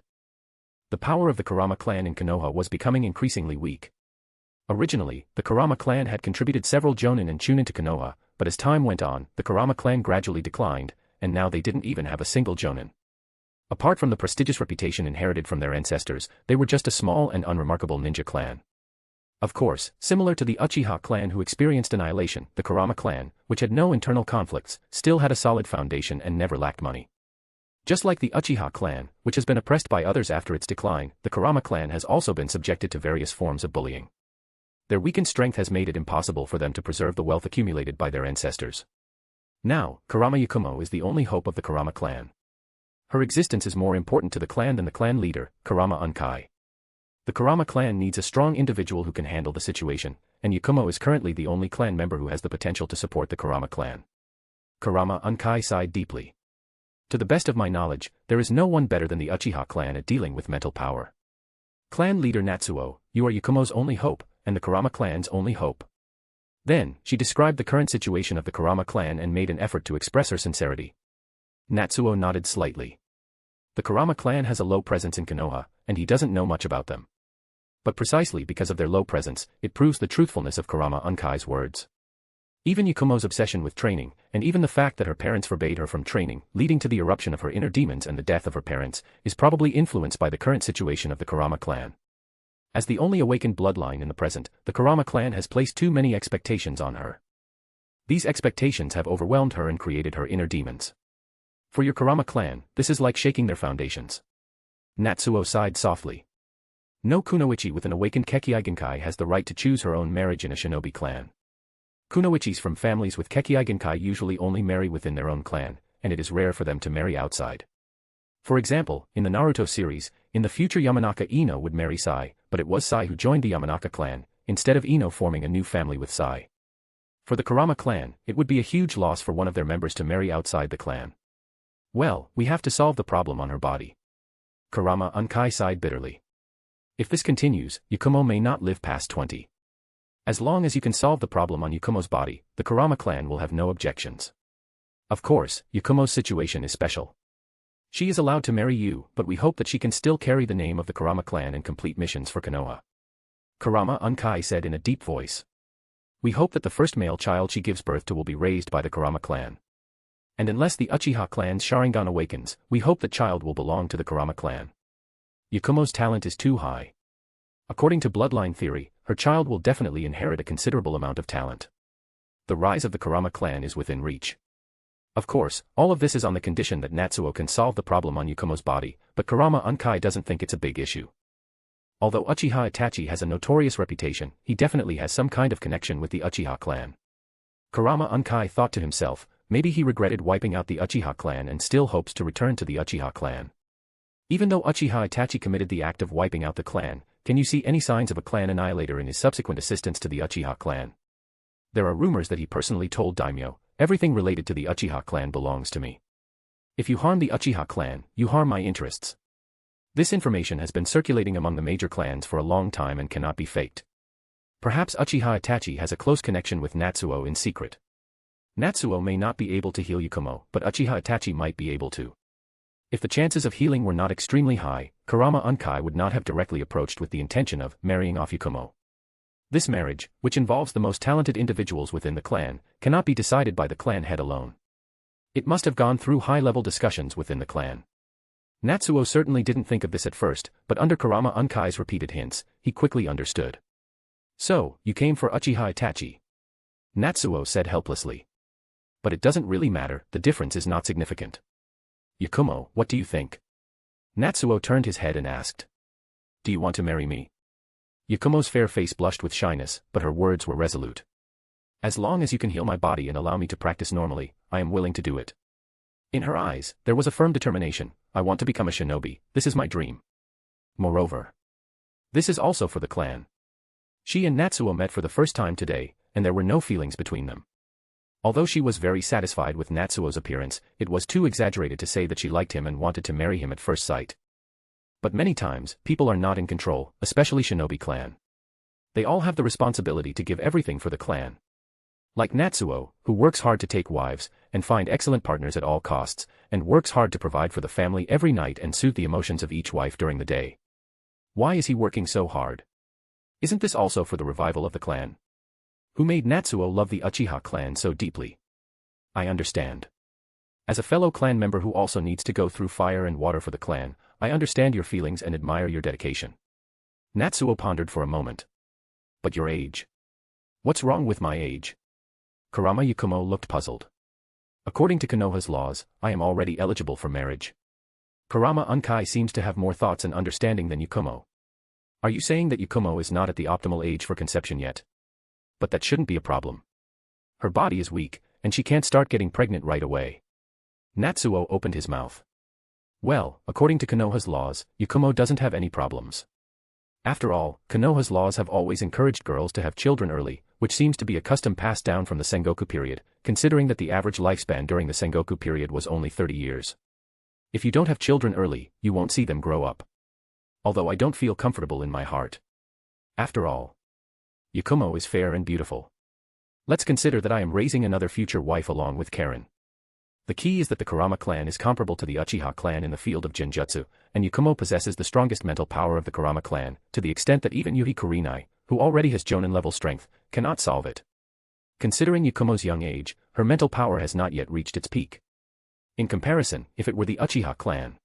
the power of the Kurama clan in Konoha was becoming increasingly weak. Originally, the Kurama clan had contributed several jonin and chunin to Konoha, but as time went on, the Kurama clan gradually declined, and now they didn't even have a single jonin. Apart from the prestigious reputation inherited from their ancestors, they were just a small and unremarkable ninja clan. Of course, similar to the Uchiha clan who experienced annihilation, the Kurama clan, which had no internal conflicts, still had a solid foundation and never lacked money. Just like the Uchiha clan, which has been oppressed by others after its decline, the Kurama clan has also been subjected to various forms of bullying. Their weakened strength has made it impossible for them to preserve the wealth accumulated by their ancestors. Now, Kurama Yakumo is the only hope of the Kurama clan. Her existence is more important to the clan than the clan leader, Kurama Unkai. The Kurama clan needs a strong individual who can handle the situation, and Yakumo is currently the only clan member who has the potential to support the Kurama clan. Kurama Unkai sighed deeply. To the best of my knowledge, there is no one better than the Uchiha clan at dealing with mental power. Clan leader Natsuo, you are Yakumo's only hope, and the Kurama clan's only hope. Then, she described the current situation of the Kurama clan and made an effort to express her sincerity. Natsuo nodded slightly. The Kurama clan has a low presence in Konoha, and he doesn't know much about them. But precisely because of their low presence, it proves the truthfulness of Kurama Unkai's words. Even Yakumo's obsession with training, and even the fact that her parents forbade her from training, leading to the eruption of her inner demons and the death of her parents, is probably influenced by the current situation of the Kurama clan. As the only awakened bloodline in the present, the Kurama clan has placed too many expectations on her. These expectations have overwhelmed her and created her inner demons. For your Kurama clan, this is like shaking their foundations. Natsuo sighed softly. No kunoichi with an awakened Kekkei Genkai has the right to choose her own marriage in a shinobi clan. Kunoichis from families with Kekkei Genkai usually only marry within their own clan, and it is rare for them to marry outside. For example, in the Naruto series, in the future Yamanaka Ino would marry Sai, but it was Sai who joined the Yamanaka clan, instead of Ino forming a new family with Sai. For the Kurama clan, it would be a huge loss for one of their members to marry outside the clan. Well, we have to solve the problem on her body. Kurama Unkai sighed bitterly. If this continues, Yakumo may not live past 20. As long as you can solve the problem on Yakumo's body, the Kurama clan will have no objections. Of course, Yakumo's situation is special. She is allowed to marry you, but we hope that she can still carry the name of the Kurama clan and complete missions for Konoha. Kurama Unkai said in a deep voice. We hope that the first male child she gives birth to will be raised by the Kurama clan. And unless the Uchiha clan's Sharingan awakens, we hope that child will belong to the Kurama clan. Yakumo's talent is too high. According to bloodline theory, her child will definitely inherit a considerable amount of talent. The rise of the Kurama clan is within reach. Of course, all of this is on the condition that Natsuo can solve the problem on Yakumo's body, but Kurama Unkai doesn't think it's a big issue. Although Uchiha Itachi has a notorious reputation, he definitely has some kind of connection with the Uchiha clan. Kurama Unkai thought to himself, maybe he regretted wiping out the Uchiha clan and still hopes to return to the Uchiha clan. Even though Uchiha Itachi committed the act of wiping out the clan, can you see any signs of a clan annihilator in his subsequent assistance to the Uchiha clan? There are rumors that he personally told Daimyo, everything related to the Uchiha clan belongs to me. If you harm the Uchiha clan, you harm my interests. This information has been circulating among the major clans for a long time and cannot be faked. Perhaps Uchiha Itachi has a close connection with Natsuo in secret. Natsuo may not be able to heal Yakumo, but Uchiha Itachi might be able to. If the chances of healing were not extremely high, Kurama Unkai would not have directly approached with the intention of marrying off Yakumo. This marriage, which involves the most talented individuals within the clan, cannot be decided by the clan head alone. It must have gone through high-level discussions within the clan. Natsuo certainly didn't think of this at first, but under Kurama Unkai's repeated hints, he quickly understood. So, you came for Uchiha Itachi? Natsuo said helplessly. But it doesn't really matter, the difference is not significant. Yakumo, what do you think? Natsuo turned his head and asked. Do you want to marry me? Yakumo's fair face blushed with shyness, but her words were resolute. As long as you can heal my body and allow me to practice normally, I am willing to do it. In her eyes, there was a firm determination. I want to become a shinobi, this is my dream. Moreover, this is also for the clan. She and Natsuo met for the first time today, and there were no feelings between them. Although she was very satisfied with Natsuo's appearance, it was too exaggerated to say that she liked him and wanted to marry him at first sight. But many times, people are not in control, especially shinobi clan. They all have the responsibility to give everything for the clan. Like Natsuo, who works hard to take wives, and find excellent partners at all costs, and works hard to provide for the family every night and soothe the emotions of each wife during the day. Why is he working so hard? Isn't this also for the revival of the clan? Who made Natsuo love the Uchiha clan so deeply? I understand. As a fellow clan member who also needs to go through fire and water for the clan, I understand your feelings and admire your dedication. Natsuo pondered for a moment. But your age? What's wrong with my age? Kurama Yakumo looked puzzled. According to Konoha's laws, I am already eligible for marriage. Kurama Unkai seems to have more thoughts and understanding than Yakumo. Are you saying that Yakumo is not at the optimal age for conception yet? But that shouldn't be a problem. Her body is weak, and she can't start getting pregnant right away. Natsuo opened his mouth. Well, according to Konoha's laws, Yakumo doesn't have any problems. After all, Konoha's laws have always encouraged girls to have children early, which seems to be a custom passed down from the Sengoku period, considering that the average lifespan during the Sengoku period was only 30 years. If you don't have children early, you won't see them grow up. Although I don't feel comfortable in my heart. After all, Yakumo is fair and beautiful. Let's consider that I am raising another future wife along with Karen. The key is that the Kurama clan is comparable to the Uchiha clan in the field of genjutsu, and Yakumo possesses the strongest mental power of the Kurama clan, to the extent that even Yuhi Kurinai, who already has Jonin-level strength, cannot solve it. Considering Yakumo's young age, her mental power has not yet reached its peak. In comparison, if it were the Uchiha clan,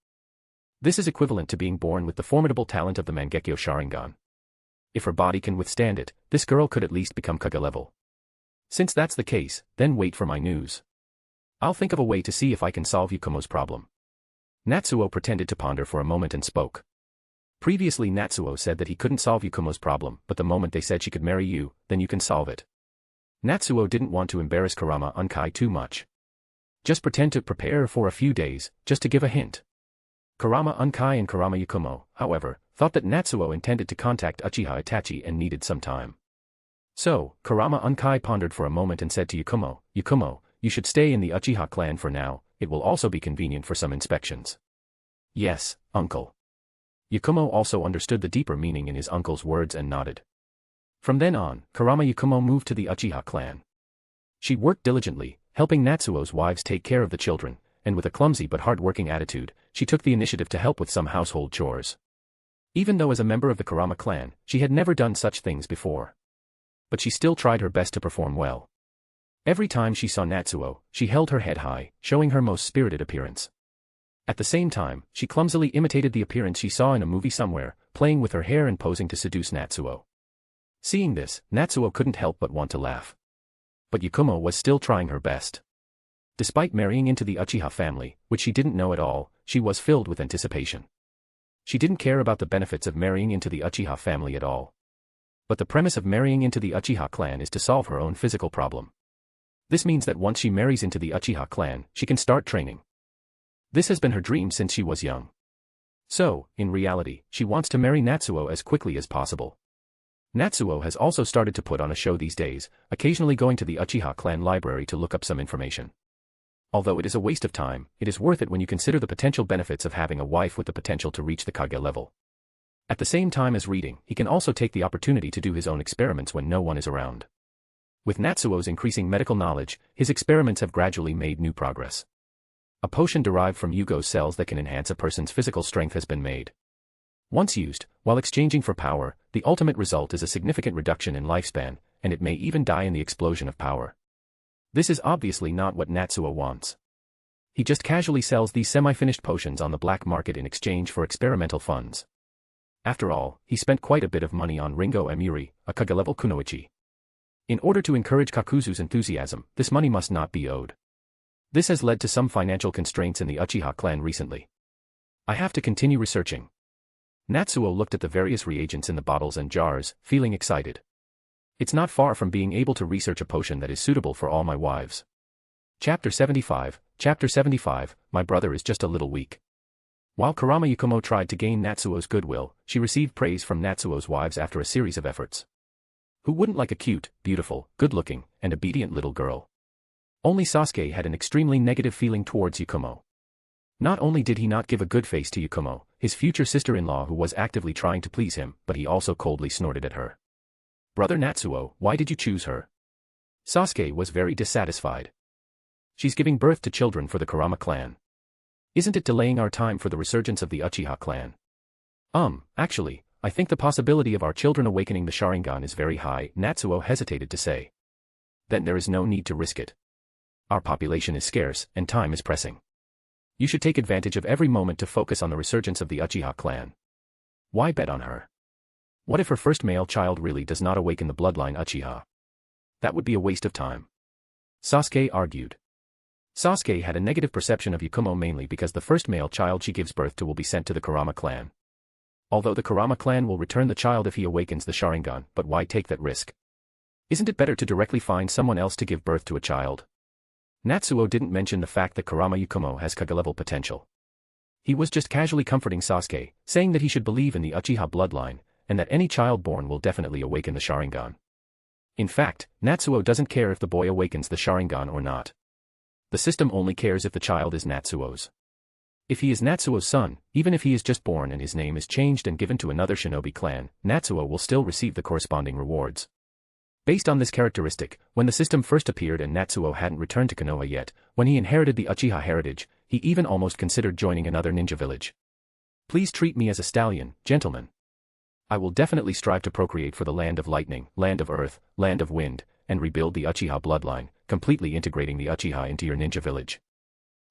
this is equivalent to being born with the formidable talent of the Mangekyo Sharingan. If her body can withstand it, this girl could at least become Kage level. Since that's the case, then wait for my news. I'll think of a way to see if I can solve Yakumo's problem. Natsuo pretended to ponder for a moment and spoke. Previously Natsuo said that he couldn't solve Yakumo's problem, but the moment they said she could marry you, then you can solve it. Natsuo didn't want to embarrass Kurama Unkai too much. Just pretend to prepare for a few days, just to give a hint. Kurama Unkai and Kurama Yakumo, however, thought that Natsuo intended to contact Uchiha Itachi and needed some time. So, Kurama Unkai pondered for a moment and said to Yakumo, "Yakumo, you should stay in the Uchiha clan for now, it will also be convenient for some inspections." "Yes, uncle." Yakumo also understood the deeper meaning in his uncle's words and nodded. From then on, Kurama Yakumo moved to the Uchiha clan. She worked diligently, helping Natsuo's wives take care of the children, and with a clumsy but hard-working attitude, she took the initiative to help with some household chores. Even though as a member of the Kurama clan, she had never done such things before. But she still tried her best to perform well. Every time she saw Natsuo, she held her head high, showing her most spirited appearance. At the same time, she clumsily imitated the appearance she saw in a movie somewhere, playing with her hair and posing to seduce Natsuo. Seeing this, Natsuo couldn't help but want to laugh. But Yakumo was still trying her best. Despite marrying into the Uchiha family, which she didn't know at all, she was filled with anticipation. She didn't care about the benefits of marrying into the Uchiha family at all. But the premise of marrying into the Uchiha clan is to solve her own physical problem. This means that once she marries into the Uchiha clan, she can start training. This has been her dream since she was young. So, in reality, she wants to marry Natsuo as quickly as possible. Natsuo has also started to put on a show these days, occasionally going to the Uchiha clan library to look up some information. Although it is a waste of time, it is worth it when you consider the potential benefits of having a wife with the potential to reach the Kage level. At the same time as reading, he can also take the opportunity to do his own experiments when no one is around. With Natsuo's increasing medical knowledge, his experiments have gradually made new progress. A potion derived from Yugo's cells that can enhance a person's physical strength has been made. Once used, while exchanging for power, the ultimate result is a significant reduction in lifespan, and it may even die in the explosion of power. This is obviously not what Natsuo wants. He just casually sells these semi-finished potions on the black market in exchange for experimental funds. After all, he spent quite a bit of money on Ringo Emiri, a Kagalv Kunoichi. In order to encourage Kakuzu's enthusiasm, this money must not be owed. This has led to some financial constraints in the Uchiha clan recently. I have to continue researching. Natsuo looked at the various reagents in the bottles and jars, feeling excited. It's not far from being able to research a potion that is suitable for all my wives. Chapter 75, my brother is just a little weak. While Kurama Yakumo tried to gain Natsuo's goodwill, she received praise from Natsuo's wives after a series of efforts. Who wouldn't like a cute, beautiful, good-looking, and obedient little girl? Only Sasuke had an extremely negative feeling towards Yakumo. Not only did he not give a good face to Yakumo, his future sister-in-law who was actively trying to please him, but he also coldly snorted at her. "Brother Natsuo, why did you choose her?" Sasuke was very dissatisfied. "She's giving birth to children for the Kurama clan. Isn't it delaying our time for the resurgence of the Uchiha clan?" Actually, I think the possibility of our children awakening the Sharingan is very high," Natsuo hesitated to say. "Then there is no need to risk it. Our population is scarce, and time is pressing. You should take advantage of every moment to focus on the resurgence of the Uchiha clan. Why bet on her? What if her first male child really does not awaken the bloodline Uchiha? That would be a waste of time." Sasuke argued. Sasuke had a negative perception of Yakumo mainly because the first male child she gives birth to will be sent to the Kurama clan. Although the Kurama clan will return the child if he awakens the Sharingan, but why take that risk? Isn't it better to directly find someone else to give birth to a child? Natsuo didn't mention the fact that Kurama Yakumo has Kage-level potential. He was just casually comforting Sasuke, saying that he should believe in the Uchiha bloodline, and that any child born will definitely awaken the Sharingan. In fact, Natsuo doesn't care if the boy awakens the Sharingan or not. The system only cares if the child is Natsuo's. If he is Natsuo's son, even if he is just born and his name is changed and given to another shinobi clan, Natsuo will still receive the corresponding rewards. Based on this characteristic, when the system first appeared and Natsuo hadn't returned to Konoha yet, when he inherited the Uchiha heritage, he even almost considered joining another ninja village. "Please treat me as a stallion, gentlemen. I will definitely strive to procreate for the land of lightning, land of earth, land of wind, and rebuild the Uchiha bloodline, completely integrating the Uchiha into your ninja village."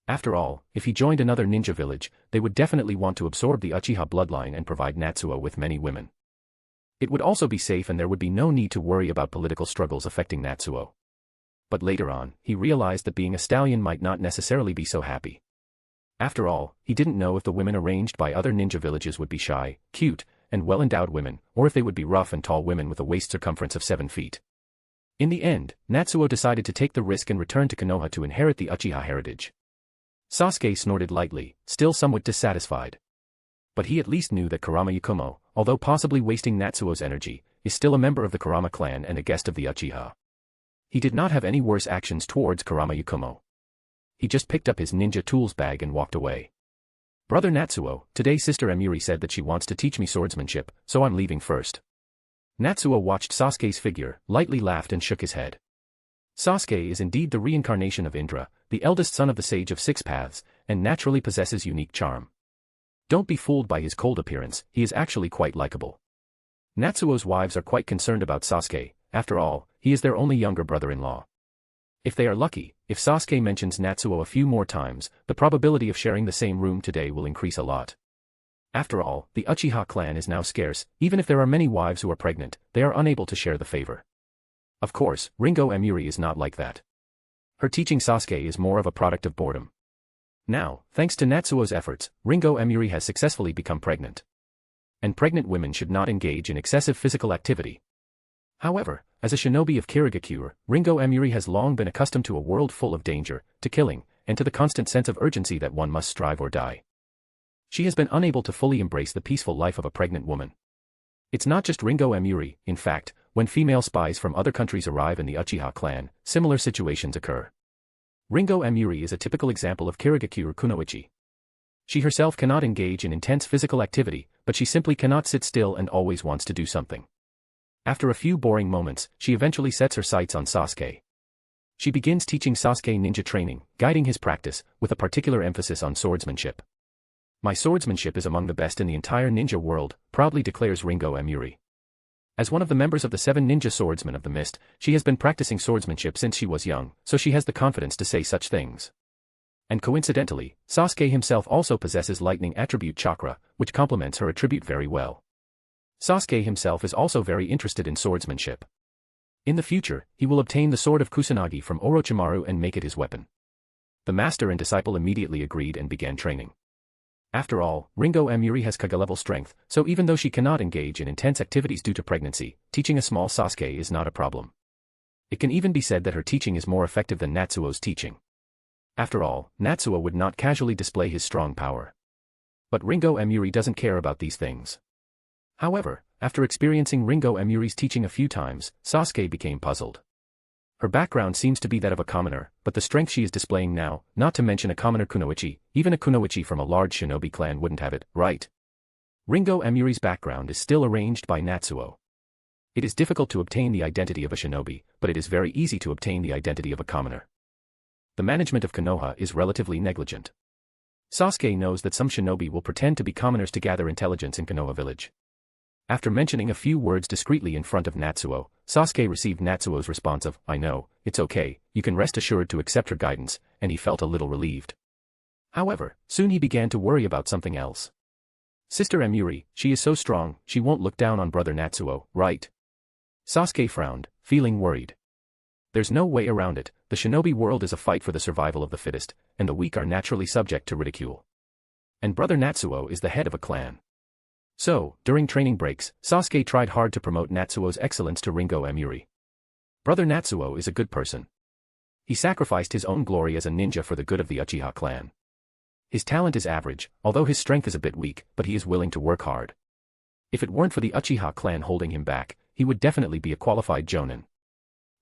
After all, if he joined another ninja village, they would definitely want to absorb the Uchiha bloodline and provide Natsuo with many women. It would also be safe and there would be no need to worry about political struggles affecting Natsuo. But later on, he realized that being a stallion might not necessarily be so happy. After all, he didn't know if the women arranged by other ninja villages would be shy, cute, and well-endowed women, or if they would be rough and tall women with a waist circumference of 7 feet. In the end, Natsuo decided to take the risk and return to Konoha to inherit the Uchiha heritage. Sasuke snorted lightly, still somewhat dissatisfied. But he at least knew that Kurama Yakumo, although possibly wasting Natsuo's energy, is still a member of the Kurama clan and a guest of the Uchiha. He did not have any worse actions towards Kurama Yakumo. He just picked up his ninja tools bag and walked away. Brother Natsuo, today Sister Emiri said that she wants to teach me swordsmanship, so I'm leaving first. Natsuo watched Sasuke's figure, lightly laughed and shook his head. Sasuke is indeed the reincarnation of Indra, the eldest son of the Sage of Six Paths, and naturally possesses unique charm. Don't be fooled by his cold appearance, he is actually quite likable. Natsuo's wives are quite concerned about Sasuke, after all, he is their only younger brother-in-law. If they are lucky, if Sasuke mentions Natsuo a few more times, the probability of sharing the same room today will increase a lot. After all, the Uchiha clan is now scarce, even if there are many wives who are pregnant, they are unable to share the favor. Of course, Ringo Emiri is not like that. Her teaching Sasuke is more of a product of boredom. Now, thanks to Natsuo's efforts, Ringo Emiri has successfully become pregnant. And pregnant women should not engage in excessive physical activity. However, as a shinobi of Kirigakure, Ringo Emiri has long been accustomed to a world full of danger, to killing, and to the constant sense of urgency that one must strive or die. She has been unable to fully embrace the peaceful life of a pregnant woman. It's not just Ringo Emiri, in fact, when female spies from other countries arrive in the Uchiha clan, similar situations occur. Ringo Emiri is a typical example of Kirigakure Kunoichi. She herself cannot engage in intense physical activity, but she simply cannot sit still and always wants to do something. After a few boring moments, she eventually sets her sights on Sasuke. She begins teaching Sasuke ninja training, guiding his practice, with a particular emphasis on swordsmanship. My swordsmanship is among the best in the entire ninja world, proudly declares Ringo Emiri. As one of the members of the 7 ninja swordsmen of the mist, she has been practicing swordsmanship since she was young, so she has the confidence to say such things. And coincidentally, Sasuke himself also possesses lightning attribute chakra, which complements her attribute very well. Sasuke himself is also very interested in swordsmanship. In the future, he will obtain the sword of Kusanagi from Orochimaru and make it his weapon. The master and disciple immediately agreed and began training. After all, Ringo Emiri has Kage-level strength, so even though she cannot engage in intense activities due to pregnancy, teaching a small Sasuke is not a problem. It can even be said that her teaching is more effective than Natsuo's teaching. After all, Natsuo would not casually display his strong power. But Ringo Emiri doesn't care about these things. However, after experiencing Ringo Emiri's teaching a few times, Sasuke became puzzled. Her background seems to be that of a commoner, but the strength she is displaying now, not to mention a commoner kunoichi, even a kunoichi from a large shinobi clan wouldn't have it, right? Ringo Emiri's background is still arranged by Natsuo. It is difficult to obtain the identity of a shinobi, but it is very easy to obtain the identity of a commoner. The management of Konoha is relatively negligent. Sasuke knows that some shinobi will pretend to be commoners to gather intelligence in Konoha village. After mentioning a few words discreetly in front of Natsuo, Sasuke received Natsuo's response of, "I know, it's okay, you can rest assured to accept her guidance," and he felt a little relieved. However, soon he began to worry about something else. Sister Emiri, she is so strong, she won't look down on brother Natsuo, right? Sasuke frowned, feeling worried. There's no way around it, the shinobi world is a fight for the survival of the fittest, and the weak are naturally subject to ridicule. And brother Natsuo is the head of a clan. So, during training breaks, Sasuke tried hard to promote Natsuo's excellence to Ringo Emiri. Brother Natsuo is a good person. He sacrificed his own glory as a ninja for the good of the Uchiha clan. His talent is average, although his strength is a bit weak, but he is willing to work hard. If it weren't for the Uchiha clan holding him back, he would definitely be a qualified jonin.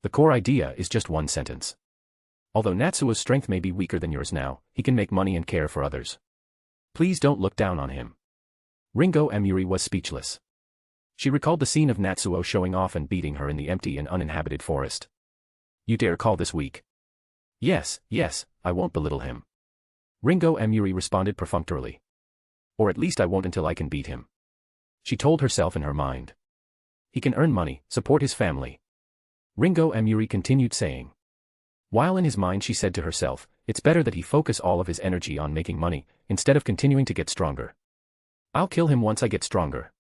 The core idea is just one sentence. Although Natsuo's strength may be weaker than yours now, he can make money and care for others. Please don't look down on him. Ringo Emiri was speechless. She recalled the scene of Natsuo showing off and beating her in the empty and uninhabited forest. You dare call this weak? Yes, I won't belittle him. Ringo Emiri responded perfunctorily. Or at least I won't until I can beat him. She told herself in her mind. He can earn money, support his family. Ringo Emiri continued saying. While in his mind she said to herself, it's better that he focus all of his energy on making money, instead of continuing to get stronger. I'll kill him once I get stronger.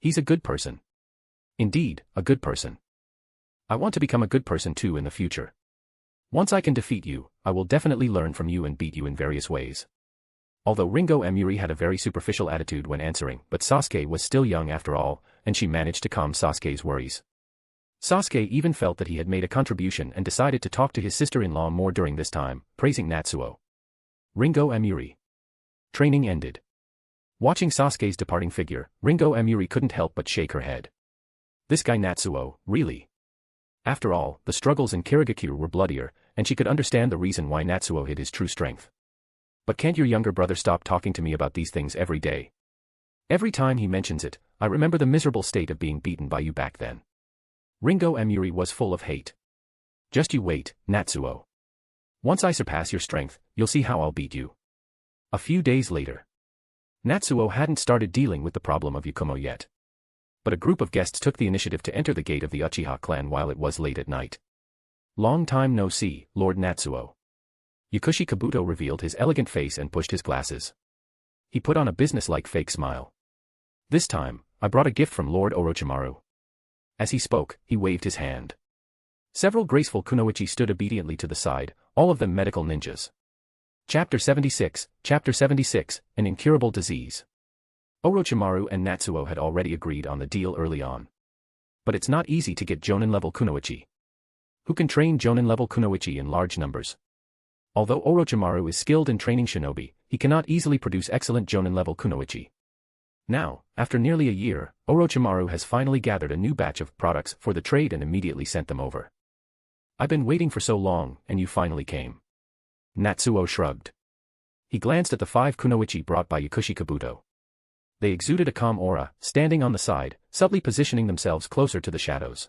He's a good person. Indeed, a good person. I want to become a good person too in the future. Once I can defeat you, I will definitely learn from you and beat you in various ways. Although Ringo Emiri had a very superficial attitude when answering, but Sasuke was still young after all, and she managed to calm Sasuke's worries. Sasuke even felt that he had made a contribution and decided to talk to his sister-in-law more during this time, praising Natsuo. Ringo Emuri. Training ended. Watching Sasuke's departing figure, Ringo Emuri couldn't help but shake her head. This guy Natsuo, really? After all, the struggles in Kirigakure were bloodier, and she could understand the reason why Natsuo hid his true strength. But can't your younger brother stop talking to me about these things every day? Every time he mentions it, I remember the miserable state of being beaten by you back then. Ringo Emuri was full of hate. Just you wait, Natsuo. Once I surpass your strength, you'll see how I'll beat you. A few days later. Natsuo hadn't started dealing with the problem of Yakumo yet. But a group of guests took the initiative to enter the gate of the Uchiha clan while it was late at night. Long time no see, Lord Natsuo. Yakushi Kabuto revealed his elegant face and pushed his glasses. He put on a businesslike fake smile. This time, I brought a gift from Lord Orochimaru. As he spoke, he waved his hand. Several graceful kunoichi stood obediently to the side, all of them medical ninjas. Chapter 76, An Incurable Disease. Orochimaru and Natsuo had already agreed on the deal early on. But it's not easy to get Jonin-level kunoichi. Who can train Jonin-level kunoichi in large numbers? Although Orochimaru is skilled in training shinobi, he cannot easily produce excellent Jonin-level kunoichi. Now, after nearly a year, Orochimaru has finally gathered a new batch of products for the trade and immediately sent them over. I've been waiting for so long, and you finally came. Natsuo shrugged. He glanced at the 5 kunoichi brought by Yakushi Kabuto. They exuded a calm aura, standing on the side, subtly positioning themselves closer to the shadows.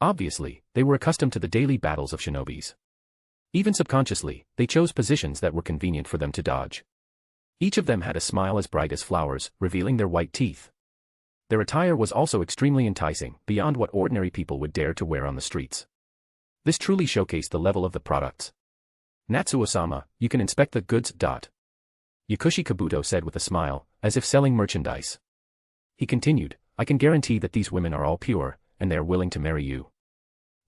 Obviously, they were accustomed to the daily battles of shinobis. Even subconsciously, they chose positions that were convenient for them to dodge. Each of them had a smile as bright as flowers, revealing their white teeth. Their attire was also extremely enticing, beyond what ordinary people would dare to wear on the streets. This truly showcased the level of the products. Natsuo-sama, you can inspect the goods. Yakushi Kabuto said with a smile, as if selling merchandise. He continued, I can guarantee that these women are all pure, and they are willing to marry you.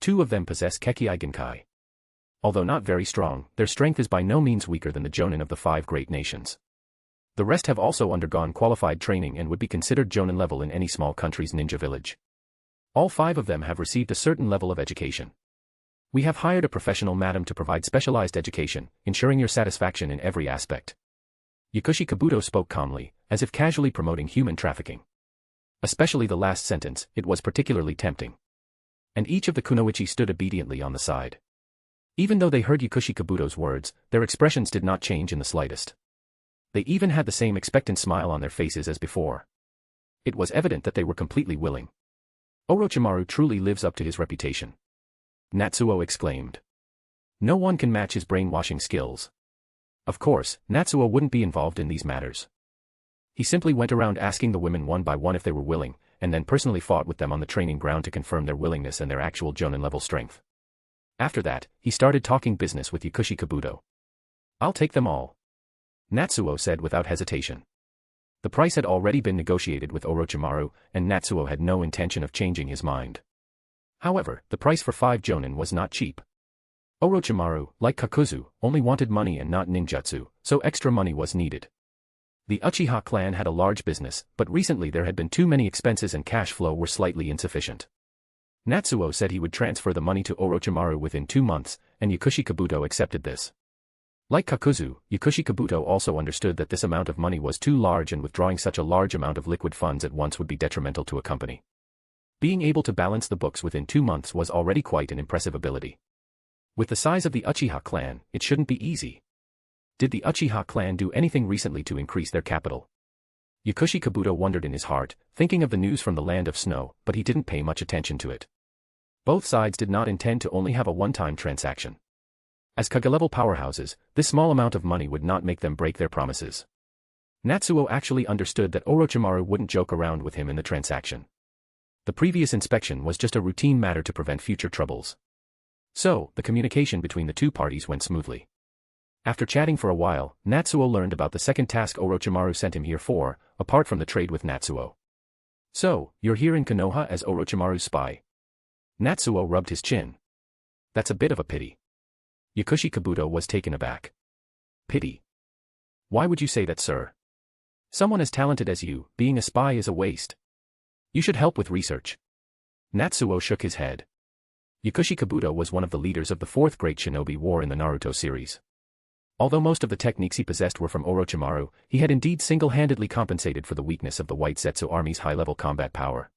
2 of them possess Kekkei Genkai. Although not very strong, their strength is by no means weaker than the Jonin of the 5 great nations. The rest have also undergone qualified training and would be considered Jonin level in any small country's ninja village. All 5 of them have received a certain level of education. We have hired a professional madam to provide specialized education, ensuring your satisfaction in every aspect. Yakushi Kabuto spoke calmly, as if casually promoting human trafficking. Especially the last sentence, it was particularly tempting. And each of the kunoichi stood obediently on the side. Even though they heard Yakushi Kabuto's words, their expressions did not change in the slightest. They even had the same expectant smile on their faces as before. It was evident that they were completely willing. Orochimaru truly lives up to his reputation. Natsuo exclaimed. No one can match his brainwashing skills. Of course, Natsuo wouldn't be involved in these matters. He simply went around asking the women one by one if they were willing, and then personally fought with them on the training ground to confirm their willingness and their actual Jonin-level strength. After that, he started talking business with Yakushi Kabuto. I'll take them all. Natsuo said without hesitation. The price had already been negotiated with Orochimaru, and Natsuo had no intention of changing his mind. However, the price for 5 jonin was not cheap. Orochimaru, like Kakuzu, only wanted money and not ninjutsu, so extra money was needed. The Uchiha clan had a large business, but recently there had been too many expenses and cash flow were slightly insufficient. Natsuo said he would transfer the money to Orochimaru within 2 months, and Yakushi Kabuto accepted this. Like Kakuzu, Yakushi Kabuto also understood that this amount of money was too large and withdrawing such a large amount of liquid funds at once would be detrimental to a company. Being able to balance the books within 2 months was already quite an impressive ability. With the size of the Uchiha clan, it shouldn't be easy. Did the Uchiha clan do anything recently to increase their capital? Yakushi Kabuto wondered in his heart, thinking of the news from the land of snow, but he didn't pay much attention to it. Both sides did not intend to only have a one-time transaction. As Kaga-level powerhouses, this small amount of money would not make them break their promises. Natsuo actually understood that Orochimaru wouldn't joke around with him in the transaction. The previous inspection was just a routine matter to prevent future troubles. So, the communication between the two parties went smoothly. After chatting for a while, Natsuo learned about the second task Orochimaru sent him here for, apart from the trade with Natsuo. So, you're here in Konoha as Orochimaru's spy? Natsuo rubbed his chin. That's a bit of a pity. Yakushi Kabuto was taken aback. Pity? Why would you say that, sir? Someone as talented as you, being a spy is a waste. You should help with research. Natsuo shook his head. Yakushi Kabuto was one of the leaders of the Fourth Great Shinobi War in the Naruto series. Although most of the techniques he possessed were from Orochimaru, he had indeed single-handedly compensated for the weakness of the White Zetsu army's high-level combat power.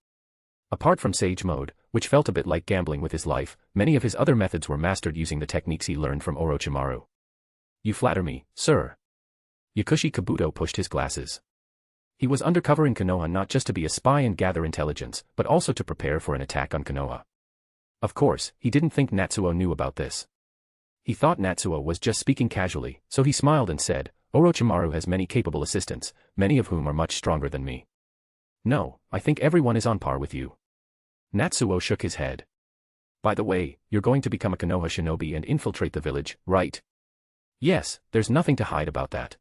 Apart from Sage Mode, which felt a bit like gambling with his life, many of his other methods were mastered using the techniques he learned from Orochimaru. You flatter me, sir. Yakushi Kabuto pushed his glasses. He was undercover in Konoha not just to be a spy and gather intelligence, but also to prepare for an attack on Konoha. Of course, he didn't think Natsuo knew about this. He thought Natsuo was just speaking casually, so he smiled and said, Orochimaru has many capable assistants, many of whom are much stronger than me. No, I think everyone is on par with you. Natsuo shook his head. By the way, you're going to become a Konoha shinobi and infiltrate the village, right? Yes, there's nothing to hide about that.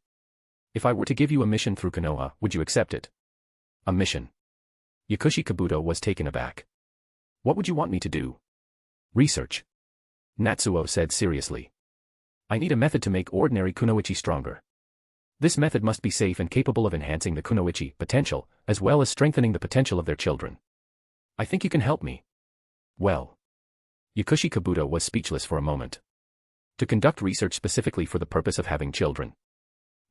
If I were to give you a mission through Konoha, would you accept it? A mission? Yakushi Kabuto was taken aback. What would you want me to do? Research. Natsuo said seriously. I need a method to make ordinary kunoichi stronger. This method must be safe and capable of enhancing the kunoichi potential, as well as strengthening the potential of their children. I think you can help me. Well. Yakushi Kabuto was speechless for a moment. To conduct research specifically for the purpose of having children.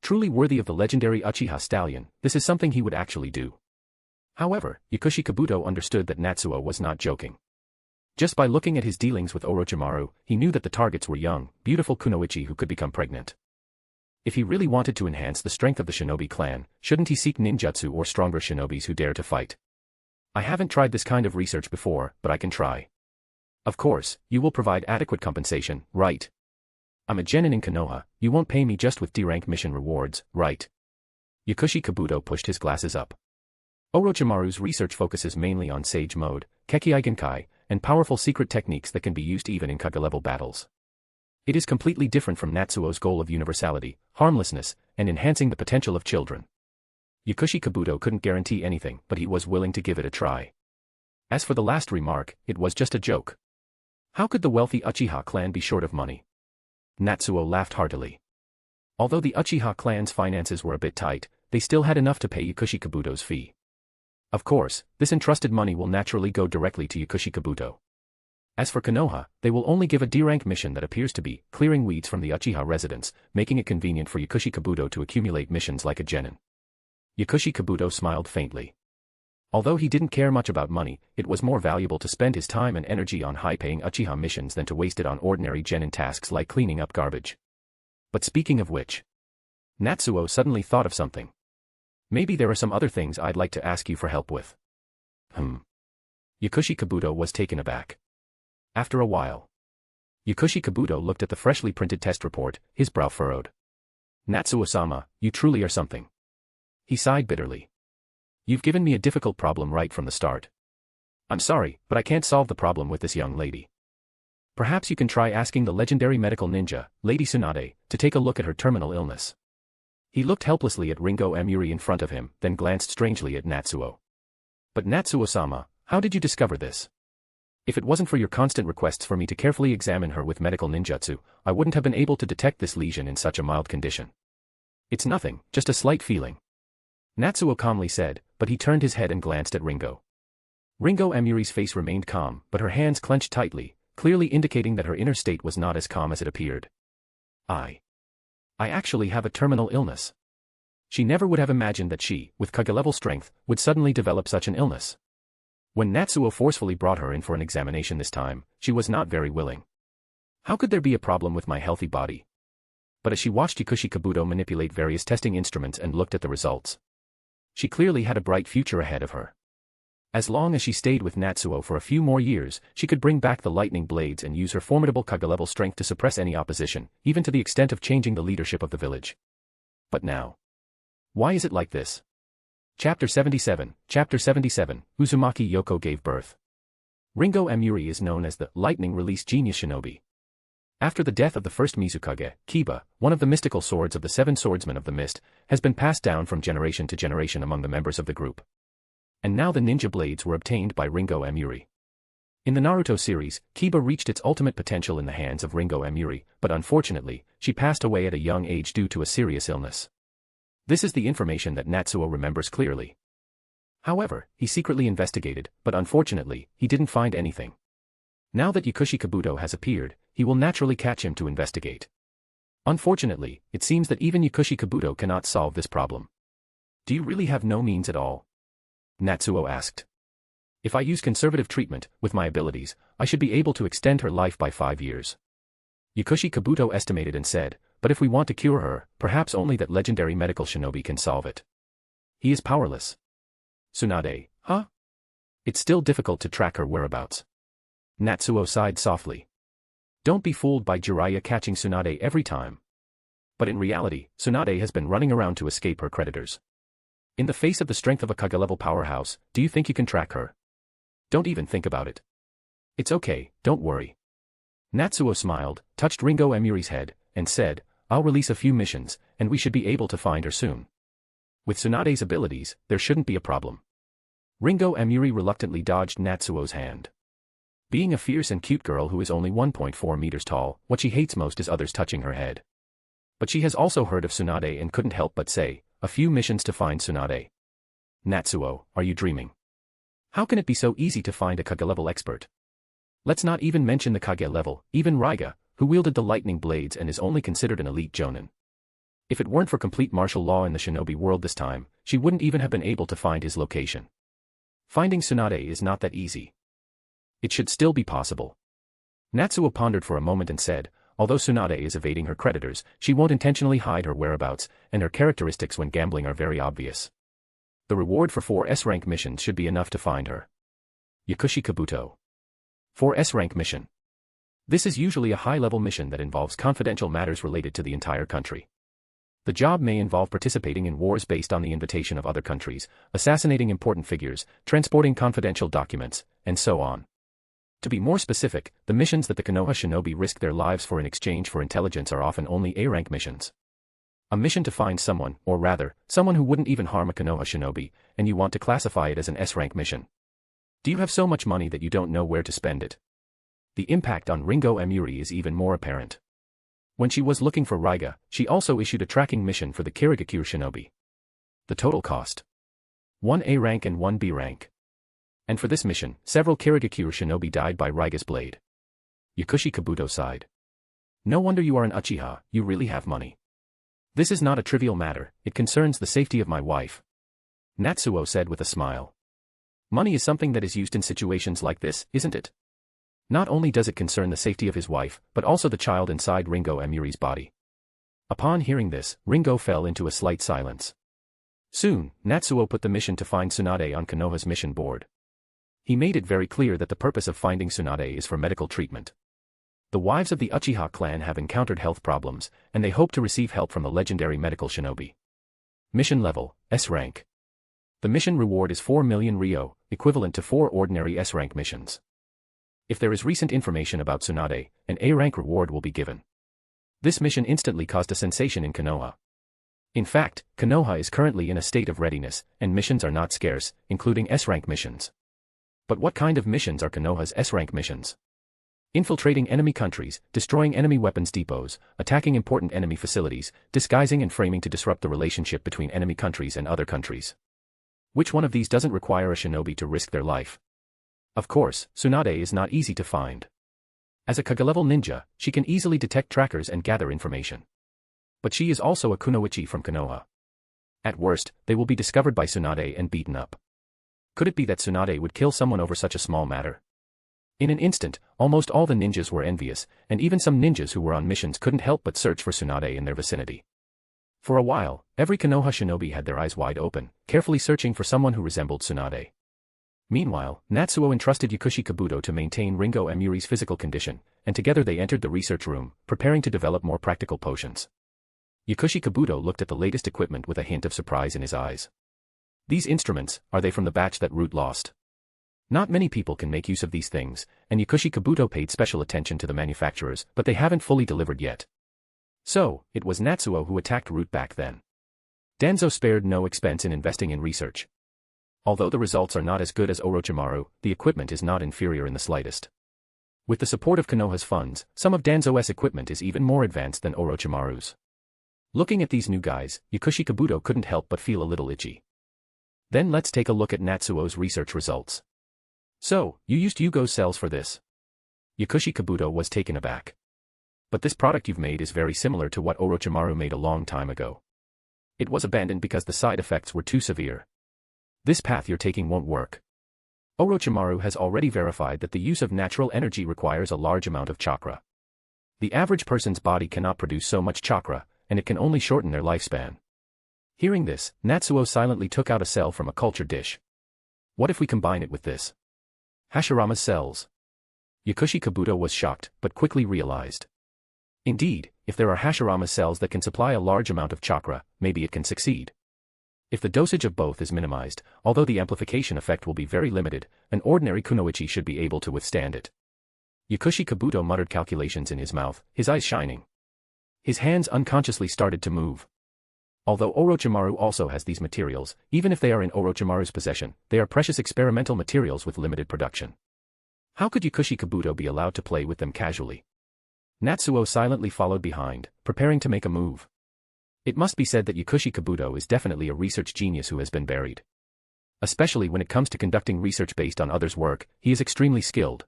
Truly worthy of the legendary Uchiha stallion, this is something he would actually do. However, Yakushi Kabuto understood that Natsuo was not joking. Just by looking at his dealings with Orochimaru, he knew that the targets were young, beautiful kunoichi who could become pregnant. If he really wanted to enhance the strength of the shinobi clan, shouldn't he seek ninjutsu or stronger shinobis who dare to fight? I haven't tried this kind of research before, but I can try. Of course, you will provide adequate compensation, right? I'm a genin in Konoha, you won't pay me just with D-rank mission rewards, right? Yakushi Kabuto pushed his glasses up. Orochimaru's research focuses mainly on Sage Mode, Kekkei Genkai, and powerful secret techniques that can be used even in Kaga-level battles. It is completely different from Natsuo's goal of universality, harmlessness, and enhancing the potential of children. Yakushi Kabuto couldn't guarantee anything, but he was willing to give it a try. As for the last remark, it was just a joke. How could the wealthy Uchiha clan be short of money? Natsuo laughed heartily. Although the Uchiha clan's finances were a bit tight, they still had enough to pay Yakushi Kabuto's fee. Of course, this entrusted money will naturally go directly to Yakushi Kabuto. As for Konoha, they will only give a D-rank mission that appears to be clearing weeds from the Uchiha residence, making it convenient for Yakushi Kabuto to accumulate missions like a genin. Yakushi Kabuto smiled faintly. Although he didn't care much about money, it was more valuable to spend his time and energy on high-paying Uchiha missions than to waste it on ordinary genin tasks like cleaning up garbage. But speaking of which, Natsuo suddenly thought of something. Maybe there are some other things I'd like to ask you for help with. Yakushi Kabuto was taken aback. After a while, Yakushi Kabuto looked at the freshly printed test report, his brow furrowed. Natsuo-sama, you truly are something. He sighed bitterly. You've given me a difficult problem right from the start. I'm sorry, but I can't solve the problem with this young lady. Perhaps you can try asking the legendary medical ninja, Lady Tsunade, to take a look at her terminal illness. He looked helplessly at Ringo Amuri in front of him, then glanced strangely at Natsuo. But Natsuo-sama, how did you discover this? If it wasn't for your constant requests for me to carefully examine her with medical ninjutsu, I wouldn't have been able to detect this lesion in such a mild condition. It's nothing, just a slight feeling. Natsuo calmly said, but he turned his head and glanced at Ringo. Ringo Amuri's face remained calm, but her hands clenched tightly, clearly indicating that her inner state was not as calm as it appeared. I actually have a terminal illness. She never would have imagined that she, with Kaga-level strength, would suddenly develop such an illness. When Natsuo forcefully brought her in for an examination this time, she was not very willing. How could there be a problem with my healthy body? But as she watched Yakushi Kabuto manipulate various testing instruments and looked at the results, she clearly had a bright future ahead of her. As long as she stayed with Natsuo for a few more years, she could bring back the lightning blades and use her formidable Kaga-level strength to suppress any opposition, even to the extent of changing the leadership of the village. But now, why is it like this? Chapter 77, Uzumaki Yoko gave birth. Ringo Amuri is known as the lightning release genius shinobi. After the death of the first Mizukage, Kiba, one of the mystical swords of the seven swordsmen of the mist, has been passed down from generation to generation among the members of the group. And now the ninja blades were obtained by Ringo Amuri. In the Naruto series, Kiba reached its ultimate potential in the hands of Ringo Amuri, but unfortunately, she passed away at a young age due to a serious illness. This is the information that Natsuo remembers clearly. However, he secretly investigated, but unfortunately, he didn't find anything. Now that Yakushi Kabuto has appeared, he will naturally catch him to investigate. Unfortunately, it seems that even Yakushi Kabuto cannot solve this problem. Do you really have no means at all? Natsuo asked. If I use conservative treatment, with my abilities, I should be able to extend her life by 5 years. Yakushi Kabuto estimated and said, but if we want to cure her, perhaps only that legendary medical shinobi can solve it. He is powerless. Tsunade, huh? It's still difficult to track her whereabouts. Natsuo sighed softly. Don't be fooled by Jiraiya catching Tsunade every time. But in reality, Tsunade has been running around to escape her creditors. In the face of the strength of a Kage-level powerhouse, do you think you can track her? Don't even think about it. It's okay, don't worry. Natsuo smiled, touched Ringo Emuri's head, and said, I'll release a few missions, and we should be able to find her soon. With Tsunade's abilities, there shouldn't be a problem. Ringo Emuri reluctantly dodged Natsuo's hand. Being a fierce and cute girl who is only 1.4 meters tall, what she hates most is others touching her head. But she has also heard of Tsunade and couldn't help but say, a few missions to find Tsunade. Natsuo, are you dreaming? How can it be so easy to find a Kage-level expert? Let's not even mention the Kage level, even Raiga, who wielded the lightning blades and is only considered an elite jonin. If it weren't for complete martial law in the shinobi world this time, she wouldn't even have been able to find his location. Finding Tsunade is not that easy. It should still be possible. Natsuo pondered for a moment and said, although Tsunade is evading her creditors, she won't intentionally hide her whereabouts, and her characteristics when gambling are very obvious. The reward for 4 S-rank missions should be enough to find her. Yakushi Kabuto. 4 S-rank mission. This is usually a high-level mission that involves confidential matters related to the entire country. The job may involve participating in wars based on the invitation of other countries, assassinating important figures, transporting confidential documents, and so on. To be more specific, the missions that the Konoha shinobi risk their lives for in exchange for intelligence are often only A-rank missions. A mission to find someone, or rather, someone who wouldn't even harm a Konoha shinobi, and you want to classify it as an S-rank mission. Do you have so much money that you don't know where to spend it? The impact on Ringo Emuri is even more apparent. When she was looking for Raiga, she also issued a tracking mission for the Kirigakure shinobi. The total cost: 1 A rank and 1 B rank. And for this mission, several Kirigakure shinobi died by Raiga's blade. Yakushi Kabuto sighed. No wonder you are an Uchiha, you really have money. This is not a trivial matter, it concerns the safety of my wife. Natsuo said with a smile. Money is something that is used in situations like this, isn't it? Not only does it concern the safety of his wife, but also the child inside Ringo Emuri's body. Upon hearing this, Ringo fell into a slight silence. Soon, Natsuo put the mission to find Tsunade on Konoha's mission board. He made it very clear that the purpose of finding Tsunade is for medical treatment. The wives of the Uchiha clan have encountered health problems, and they hope to receive help from the legendary medical shinobi. Mission level, S rank. The mission reward is 4 million Ryo, equivalent to 4 ordinary S-rank missions. If there is recent information about Tsunade, an A-rank reward will be given. This mission instantly caused a sensation in Konoha. In fact, Konoha is currently in a state of readiness, and missions are not scarce, including S-rank missions. But what kind of missions are Konoha's S-rank missions? Infiltrating enemy countries, destroying enemy weapons depots, attacking important enemy facilities, disguising and framing to disrupt the relationship between enemy countries and other countries. Which one of these doesn't require a shinobi to risk their life? Of course, Tsunade is not easy to find. As a Kage-level ninja, she can easily detect trackers and gather information. But she is also a kunoichi from Konoha. At worst, they will be discovered by Tsunade and beaten up. Could it be that Tsunade would kill someone over such a small matter? In an instant, almost all the ninjas were envious, and even some ninjas who were on missions couldn't help but search for Tsunade in their vicinity. For a while, every Konoha shinobi had their eyes wide open, carefully searching for someone who resembled Tsunade. Meanwhile, Natsuo entrusted Yakushi Kabuto to maintain Ringo Emuri's physical condition, and together they entered the research room, preparing to develop more practical potions. Yakushi Kabuto looked at the latest equipment with a hint of surprise in his eyes. These instruments, are they from the batch that Root lost? Not many people can make use of these things, and Yakushi Kabuto paid special attention to the manufacturers, but they haven't fully delivered yet. So, it was Natsuo who attacked Root back then. Danzo spared no expense in investing in research. Although the results are not as good as Orochimaru, the equipment is not inferior in the slightest. With the support of Konoha's funds, some of Danzo's equipment is even more advanced than Orochimaru's. Looking at these new guys, Yakushi Kabuto couldn't help but feel a little itchy. Then let's take a look at Natsuo's research results. So, you used Yugo's cells for this? Yakushi Kabuto was taken aback. But this product you've made is very similar to what Orochimaru made a long time ago. It was abandoned because the side effects were too severe. This path you're taking won't work. Orochimaru has already verified that the use of natural energy requires a large amount of chakra. The average person's body cannot produce so much chakra, and it can only shorten their lifespan. Hearing this, Natsuo silently took out a cell from a culture dish. What if we combine it with this? Hashirama's cells. Yakushi Kabuto was shocked, but quickly realized. Indeed, if there are Hashirama cells that can supply a large amount of chakra, maybe it can succeed. If the dosage of both is minimized, although the amplification effect will be very limited, an ordinary kunoichi should be able to withstand it. Yakushi Kabuto muttered calculations in his mouth, his eyes shining. His hands unconsciously started to move. Although Orochimaru also has these materials, even if they are in Orochimaru's possession, they are precious experimental materials with limited production. How could Yakushi Kabuto be allowed to play with them casually? Natsuo silently followed behind, preparing to make a move. It must be said that Yakushi Kabuto is definitely a research genius who has been buried. Especially when it comes to conducting research based on others' work, he is extremely skilled.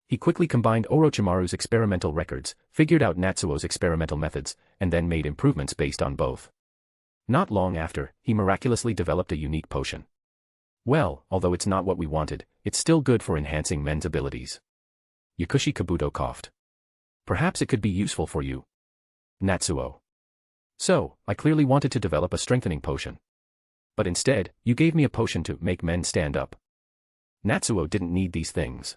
He quickly combined Orochimaru's experimental records, figured out Natsuo's experimental methods, and then made improvements based on both. Not long after, he miraculously developed a unique potion. Well, although it's not what we wanted, it's still good for enhancing men's abilities. Yakushi Kabuto coughed. Perhaps it could be useful for you. Natsuo. So, I clearly wanted to develop a strengthening potion. But instead, you gave me a potion to make men stand up. Natsuo didn't need these things.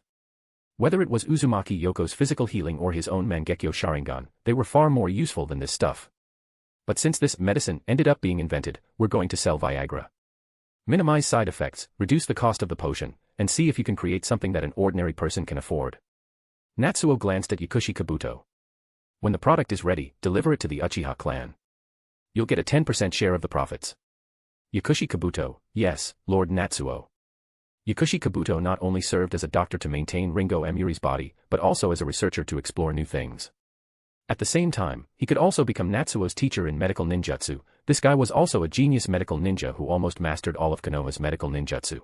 Whether it was Uzumaki Yoko's physical healing or his own Mangekyo Sharingan, they were far more useful than this stuff. But since this medicine ended up being invented, we're going to sell Viagra. Minimize side effects, reduce the cost of the potion, and see if you can create something that an ordinary person can afford. Natsuo glanced at Yakushi Kabuto. When the product is ready, deliver it to the Uchiha clan. You'll get a 10% share of the profits. Yakushi Kabuto, yes, Lord Natsuo. Yakushi Kabuto not only served as a doctor to maintain Ringo Emuri's body, but also as a researcher to explore new things. At the same time, he could also become Natsuo's teacher in medical ninjutsu. This guy was also a genius medical ninja who almost mastered all of Konoha's medical ninjutsu.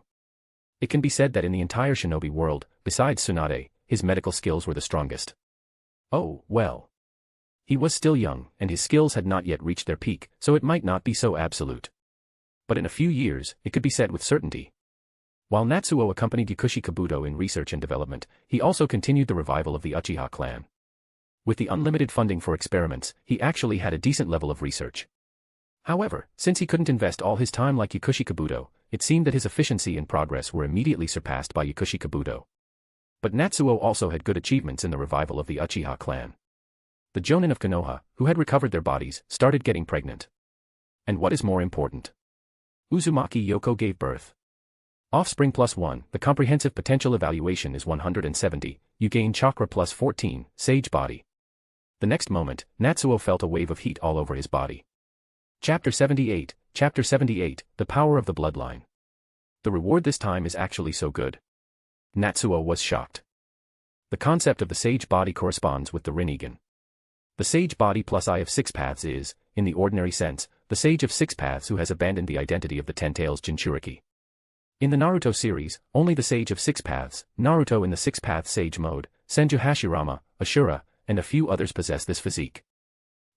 It can be said that in the entire shinobi world, besides Tsunade, his medical skills were the strongest. Oh, well. He was still young, and his skills had not yet reached their peak, so it might not be so absolute. But in a few years, it could be said with certainty. While Natsuo accompanied Yakushi Kabuto in research and development, he also continued the revival of the Uchiha clan. With the unlimited funding for experiments, he actually had a decent level of research. However, since he couldn't invest all his time like Yakushi Kabuto, it seemed that his efficiency and progress were immediately surpassed by Yakushi Kabuto. But Natsuo also had good achievements in the revival of the Uchiha clan. The Jonin of Konoha, who had recovered their bodies, started getting pregnant. And what is more important? Uzumaki Yoko gave birth. Offspring +1, the comprehensive potential evaluation is 170, you gain chakra +14, sage body. The next moment, Natsuo felt a wave of heat all over his body. Chapter 78, the power of the bloodline. The reward this time is actually so good. Natsuo was shocked. The concept of the sage body corresponds with the Rinnegan. The sage body plus eye of six paths is, in the ordinary sense, the sage of six paths who has abandoned the identity of the Ten Tails Jinchuriki. In the Naruto series, only the sage of six paths, Naruto in the six-path sage mode, Senju Hashirama, Ashura, and a few others possess this physique.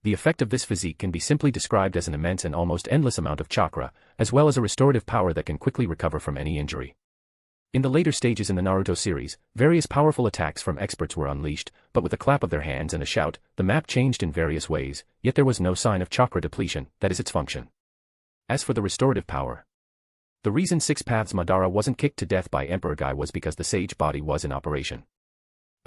The effect of this physique can be simply described as an immense and almost endless amount of chakra, as well as a restorative power that can quickly recover from any injury. In the later stages in the Naruto series, various powerful attacks from experts were unleashed, but with a clap of their hands and a shout, the map changed in various ways, yet there was no sign of chakra depletion, that is its function. As for the restorative power, the reason Six Paths Madara wasn't kicked to death by Emperor Guy was because the sage body was in operation.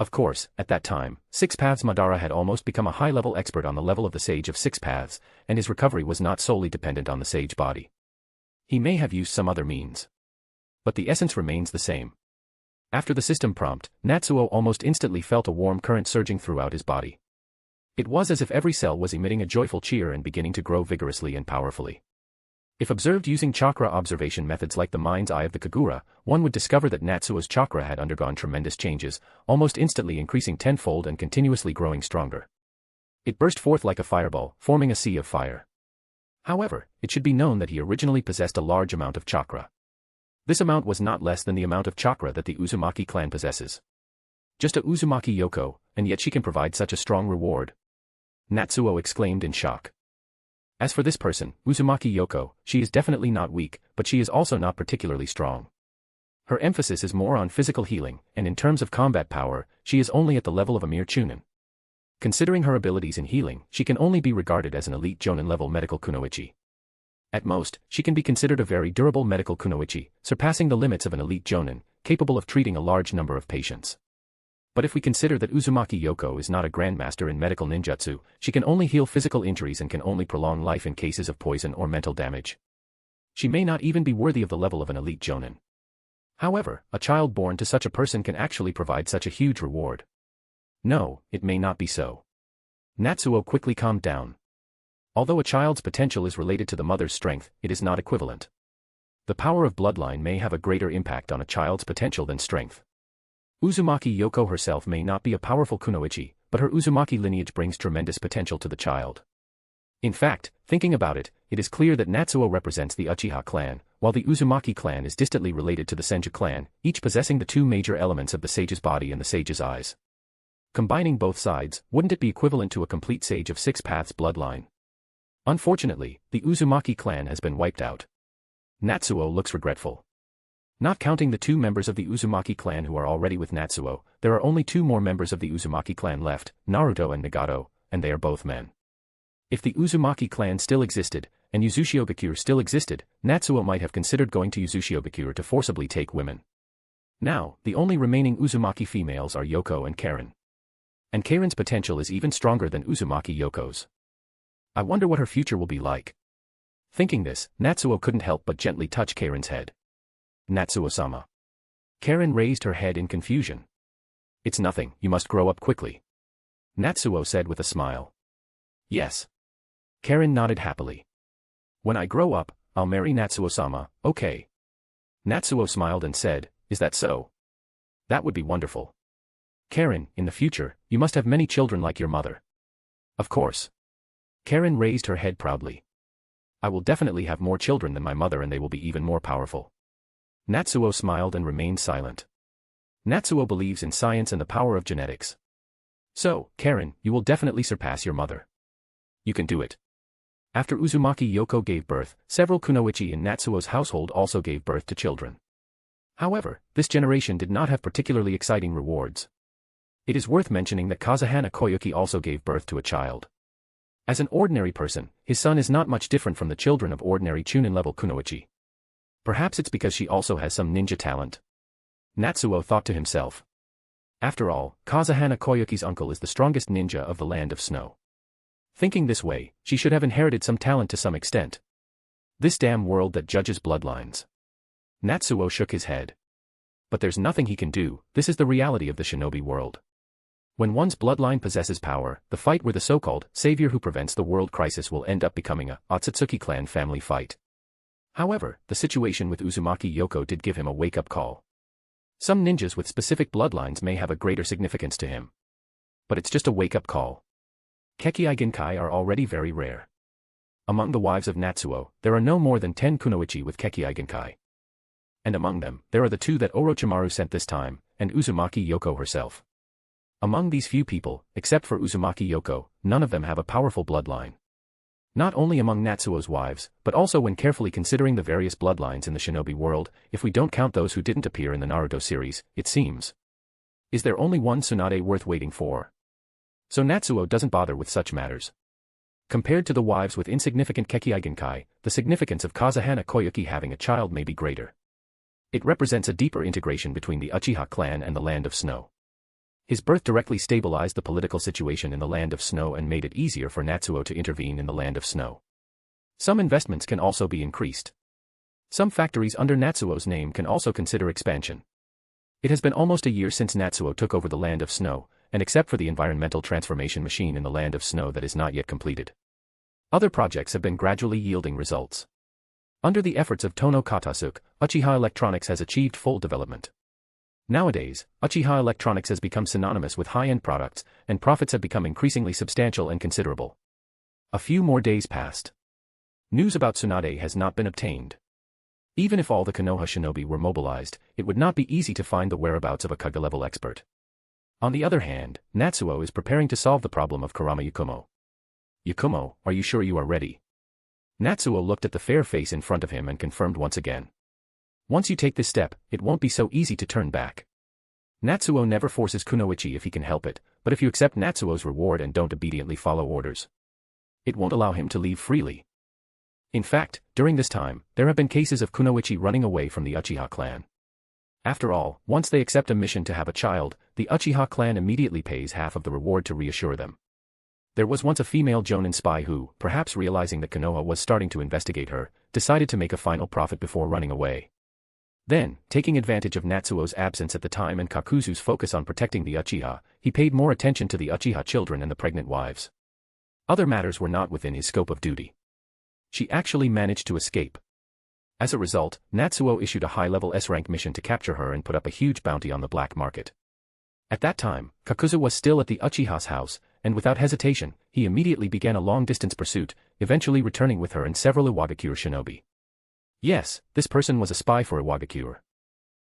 Of course, at that time, Six Paths Madara had almost become a high-level expert on the level of the Sage of Six Paths, and his recovery was not solely dependent on the sage body. He may have used some other means. But the essence remains the same. After the system prompt, Natsuo almost instantly felt a warm current surging throughout his body. It was as if every cell was emitting a joyful cheer and beginning to grow vigorously and powerfully. If observed using chakra observation methods like the mind's eye of the Kagura, one would discover that Natsuo's chakra had undergone tremendous changes, almost instantly increasing tenfold and continuously growing stronger. It burst forth like a fireball, forming a sea of fire. However, it should be known that he originally possessed a large amount of chakra. This amount was not less than the amount of chakra that the Uzumaki clan possesses. Just a Uzumaki Yoko, and yet she can provide such a strong reward. Natsuo exclaimed in shock. As for this person, Uzumaki Yoko, she is definitely not weak, but she is also not particularly strong. Her emphasis is more on physical healing, and in terms of combat power, she is only at the level of a mere chunin. Considering her abilities in healing, she can only be regarded as an elite jonin-level medical kunoichi. At most, she can be considered a very durable medical kunoichi, surpassing the limits of an elite jonin, capable of treating a large number of patients. But if we consider that Uzumaki Yoko is not a grandmaster in medical ninjutsu, she can only heal physical injuries and can only prolong life in cases of poison or mental damage. She may not even be worthy of the level of an elite jonin. However, a child born to such a person can actually provide such a huge reward. No, it may not be so. Natsuo quickly calmed down. Although a child's potential is related to the mother's strength, it is not equivalent. The power of bloodline may have a greater impact on a child's potential than strength. Uzumaki Yoko herself may not be a powerful kunoichi, but her Uzumaki lineage brings tremendous potential to the child. In fact, thinking about it, it is clear that Natsuo represents the Uchiha clan, while the Uzumaki clan is distantly related to the Senju clan, each possessing the two major elements of the sage's body and the sage's eyes. Combining both sides, wouldn't it be equivalent to a complete sage of six paths bloodline? Unfortunately, the Uzumaki clan has been wiped out. Natsuo looks regretful. Not counting the two members of the Uzumaki clan who are already with Natsuo, there are only two more members of the Uzumaki clan left, Naruto and Nagato, and they are both men. If the Uzumaki clan still existed, and Uzushiobakure still existed, Natsuo might have considered going to Uzushiobakure to forcibly take women. Now, the only remaining Uzumaki females are Yoko and Karen. And Karen's potential is even stronger than Uzumaki Yoko's. I wonder what her future will be like. Thinking this, Natsuo couldn't help but gently touch Karen's head. Natsuo-sama. Karen raised her head in confusion. It's nothing, you must grow up quickly. Natsuo said with a smile. Yes. Karen nodded happily. When I grow up, I'll marry Natsuo-sama, okay. Natsuo smiled and said, is that so? That would be wonderful. Karen, in the future, you must have many children like your mother. Of course. Karen raised her head proudly. I will definitely have more children than my mother and they will be even more powerful. Natsuo smiled and remained silent. Natsuo believes in science and the power of genetics. So, Karen, you will definitely surpass your mother. You can do it. After Uzumaki Yoko gave birth, several kunoichi in Natsuo's household also gave birth to children. However, this generation did not have particularly exciting rewards. It is worth mentioning that Kazahana Koyuki also gave birth to a child. As an ordinary person, his son is not much different from the children of ordinary chunin-level kunoichi. Perhaps it's because she also has some ninja talent. Natsuo thought to himself. After all, Kazahana Koyuki's uncle is the strongest ninja of the Land of Snow. Thinking this way, she should have inherited some talent to some extent. This damn world that judges bloodlines. Natsuo shook his head. But there's nothing he can do, this is the reality of the shinobi world. When one's bloodline possesses power, the fight where the so-called savior who prevents the world crisis will end up becoming a Akatsuki clan family fight. However, the situation with Uzumaki Yoko did give him a wake-up call. Some ninjas with specific bloodlines may have a greater significance to him. But it's just a wake-up call. Kekkei Genkai are already very rare. Among the wives of Natsuo, there are no more than 10 kunoichi with Kekkei Genkai. And among them, there are the two that Orochimaru sent this time, and Uzumaki Yoko herself. Among these few people, except for Uzumaki Yoko, none of them have a powerful bloodline. Not only among Natsuo's wives, but also when carefully considering the various bloodlines in the shinobi world, if we don't count those who didn't appear in the Naruto series, it seems. Is there only one Tsunade worth waiting for? So Natsuo doesn't bother with such matters. Compared to the wives with insignificant Kekkei Genkai, the significance of Kazahana Koyuki having a child may be greater. It represents a deeper integration between the Uchiha clan and the Land of Snow. His birth directly stabilized the political situation in the Land of Snow and made it easier for Natsuo to intervene in the Land of Snow. Some investments can also be increased. Some factories under Natsuo's name can also consider expansion. It has been almost a year since Natsuo took over the Land of Snow, and except for the environmental transformation machine in the Land of Snow that is not yet completed, other projects have been gradually yielding results. Under the efforts of Tono Katasuke, Uchiha Electronics has achieved full development. Nowadays, Uchiha Electronics has become synonymous with high-end products, and profits have become increasingly substantial and considerable. A few more days passed. News about Tsunade has not been obtained. Even if all the Konoha shinobi were mobilized, it would not be easy to find the whereabouts of a Kaga-level expert. On the other hand, Natsuo is preparing to solve the problem of Kurama Yakumo. Yakumo, are you sure you are ready? Natsuo looked at the fair face in front of him and confirmed once again. Once you take this step, it won't be so easy to turn back. Natsuo never forces Kunoichi if he can help it, but if you accept Natsuo's reward and don't obediently follow orders, it won't allow him to leave freely. In fact, during this time, there have been cases of Kunoichi running away from the Uchiha clan. After all, once they accept a mission to have a child, the Uchiha clan immediately pays half of the reward to reassure them. There was once a female Jonin spy who, perhaps realizing that Konoha was starting to investigate her, decided to make a final profit before running away. Then, taking advantage of Natsuo's absence at the time and Kakuzu's focus on protecting the Uchiha, he paid more attention to the Uchiha children and the pregnant wives. Other matters were not within his scope of duty. She actually managed to escape. As a result, Natsuo issued a high-level S-rank mission to capture her and put up a huge bounty on the black market. At that time, Kakuzu was still at the Uchiha's house, and without hesitation, he immediately began a long-distance pursuit, eventually returning with her and several Iwagakure shinobi. Yes, this person was a spy for Iwagakure.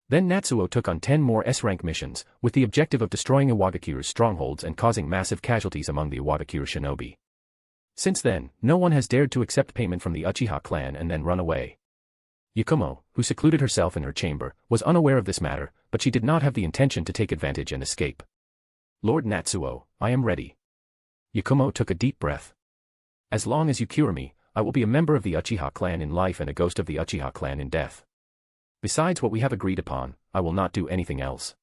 Then Natsuo took on 10 more S-rank missions, with the objective of destroying Iwagakure's strongholds and causing massive casualties among the Iwagakure shinobi. Since then, no one has dared to accept payment from the Uchiha clan and then run away. Yakumo, who secluded herself in her chamber, was unaware of this matter, but she did not have the intention to take advantage and escape. Lord Natsuo, I am ready. Yakumo took a deep breath. As long as you cure me, I will be a member of the Uchiha clan in life and a ghost of the Uchiha clan in death. Besides what we have agreed upon, I will not do anything else.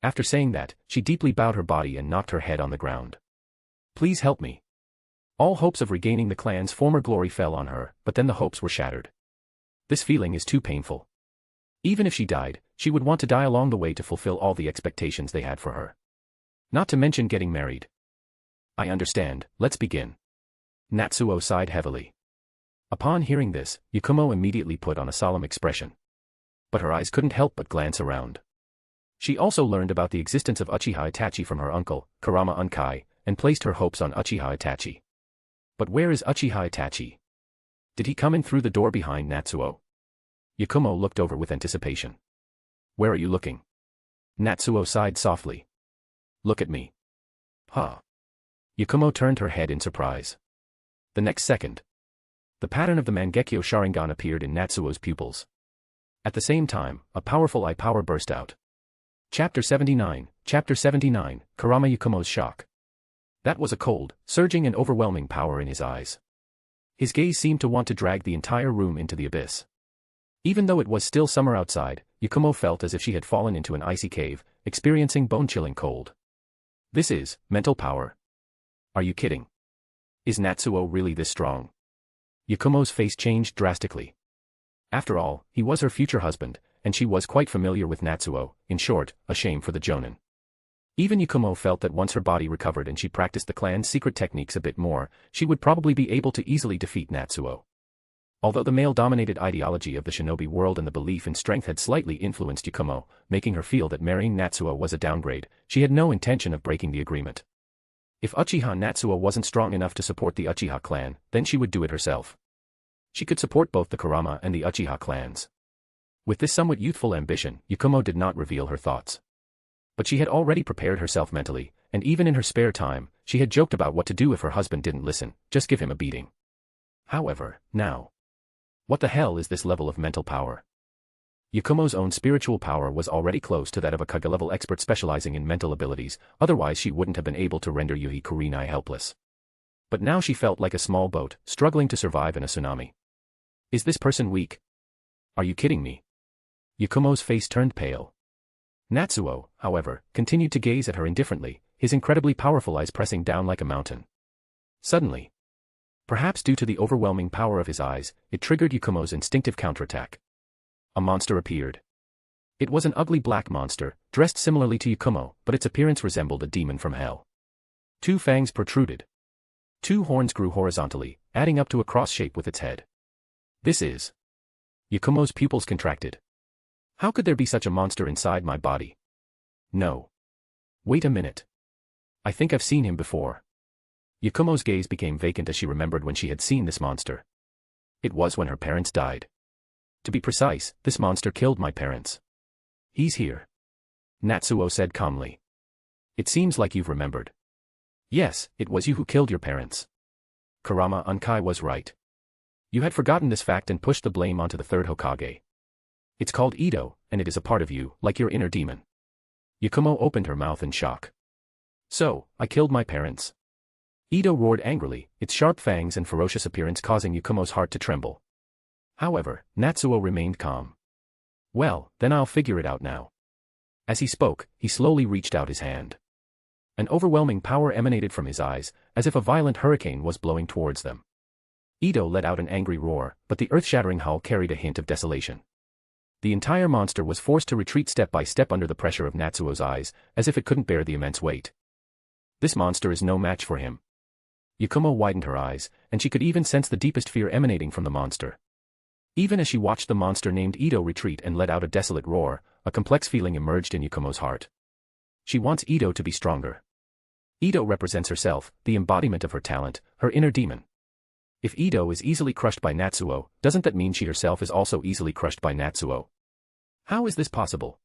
After saying that, she deeply bowed her body and knocked her head on the ground. Please help me. All hopes of regaining the clan's former glory fell on her, but then the hopes were shattered. This feeling is too painful. Even if she died, she would want to die along the way to fulfill all the expectations they had for her. Not to mention getting married. I understand, let's begin. Natsuo sighed heavily. Upon hearing this, Yakumo immediately put on a solemn expression. But her eyes couldn't help but glance around. She also learned about the existence of Uchiha Itachi from her uncle, Kurama Unkai, and placed her hopes on Uchiha Itachi. But where is Uchiha Itachi? Did he come in through the door behind Natsuo? Yakumo looked over with anticipation. Where are you looking? Natsuo sighed softly. Look at me. Huh. Yakumo turned her head in surprise. The next second, the pattern of the Mangekyo Sharingan appeared in Natsuo's pupils. At the same time, a powerful eye power burst out. Chapter 79, Kurama Yakumo's shock. That was a cold, surging and overwhelming power in his eyes. His gaze seemed to want to drag the entire room into the abyss. Even though it was still summer outside, Yakumo felt as if she had fallen into an icy cave, experiencing bone-chilling cold. This is mental power. Are you kidding? Is Natsuo really this strong? Yakumo's face changed drastically. After all, he was her future husband, and she was quite familiar with Natsuo, in short, a shame for the Jonin. Even Yakumo felt that once her body recovered and she practiced the clan's secret techniques a bit more, she would probably be able to easily defeat Natsuo. Although the male-dominated ideology of the shinobi world and the belief in strength had slightly influenced Yakumo, making her feel that marrying Natsuo was a downgrade, she had no intention of breaking the agreement. If Uchiha Natsuo wasn't strong enough to support the Uchiha clan, then she would do it herself. She could support both the Kurama and the Uchiha clans. With this somewhat youthful ambition, Yakumo did not reveal her thoughts. But she had already prepared herself mentally, and even in her spare time, she had joked about what to do if her husband didn't listen, just give him a beating. However, now. What the hell is this level of mental power? Yakumo's own spiritual power was already close to that of a Kaga-level expert specializing in mental abilities, otherwise she wouldn't have been able to render Yuhi Kurenai helpless. But now she felt like a small boat, struggling to survive in a tsunami. Is this person weak? Are you kidding me? Yakumo's face turned pale. Natsuo, however, continued to gaze at her indifferently, his incredibly powerful eyes pressing down like a mountain. Suddenly, perhaps due to the overwhelming power of his eyes, it triggered Yakumo's instinctive counterattack. A monster appeared. It was an ugly black monster, dressed similarly to Yakumo, but its appearance resembled a demon from hell. 2 fangs protruded. 2 horns grew horizontally, adding up to a cross shape with its head. This is... Yakumo's pupils contracted. How could there be such a monster inside my body? No. Wait a minute. I think I've seen him before. Yakumo's gaze became vacant as she remembered when she had seen this monster. It was when her parents died. To be precise, this monster killed my parents. He's here. Natsuo said calmly. It seems like you've remembered. Yes, it was you who killed your parents. Kurama Unkai was right. You had forgotten this fact and pushed the blame onto the third Hokage. It's called Ito, and it is a part of you, like your inner demon. Yakumo opened her mouth in shock. So, I killed my parents. Ito roared angrily, its sharp fangs and ferocious appearance causing Yakumo's heart to tremble. However, Natsuo remained calm. Well, then I'll figure it out now. As he spoke, he slowly reached out his hand. An overwhelming power emanated from his eyes, as if a violent hurricane was blowing towards them. Ito let out an angry roar, but the earth-shattering howl carried a hint of desolation. The entire monster was forced to retreat step by step under the pressure of Natsuo's eyes, as if it couldn't bear the immense weight. This monster is no match for him. Yakumo widened her eyes, and she could even sense the deepest fear emanating from the monster. Even as she watched the monster named Ito retreat and let out a desolate roar, a complex feeling emerged in Yakumo's heart. She wants Ito to be stronger. Ito represents herself, the embodiment of her talent, her inner demon. If Ito is easily crushed by Natsuo, doesn't that mean she herself is also easily crushed by Natsuo? How is this possible?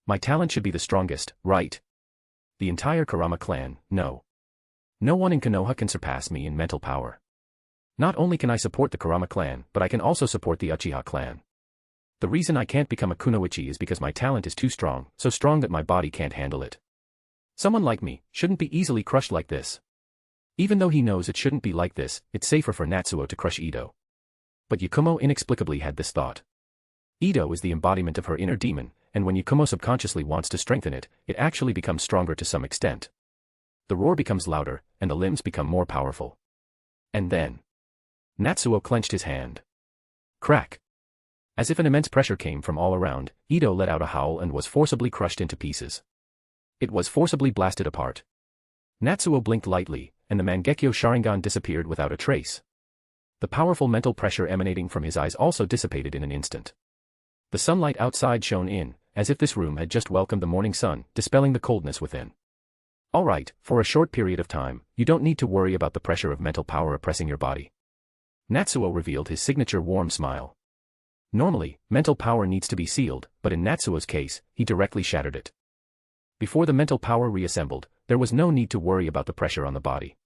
My talent should be the strongest, right? The entire Kurama clan, no. No one in Konoha can surpass me in mental power. Not only can I support the Kurama clan, but I can also support the Uchiha clan. The reason I can't become a Kunoichi is because my talent is too strong, so strong that my body can't handle it. Someone like me shouldn't be easily crushed like this. Even though he knows it shouldn't be like this, it's safer for Natsuo to crush Ito. But Yakumo inexplicably had this thought. Ito is the embodiment of her inner demon, and when Yakumo subconsciously wants to strengthen it, it actually becomes stronger to some extent. The roar becomes louder, and the limbs become more powerful. And then Natsuo clenched his hand. Crack! As if an immense pressure came from all around, Ito let out a howl and was forcibly crushed into pieces. It was forcibly blasted apart. Natsuo blinked lightly, and the Mangekyo Sharingan disappeared without a trace. The powerful mental pressure emanating from his eyes also dissipated in an instant. The sunlight outside shone in, as if this room had just welcomed the morning sun, dispelling the coldness within. All right, for a short period of time, you don't need to worry about the pressure of mental power oppressing your body. Natsuo revealed his signature warm smile. Normally, mental power needs to be sealed, but in Natsuo's case, he directly shattered it. Before the mental power reassembled, there was no need to worry about the pressure on the body.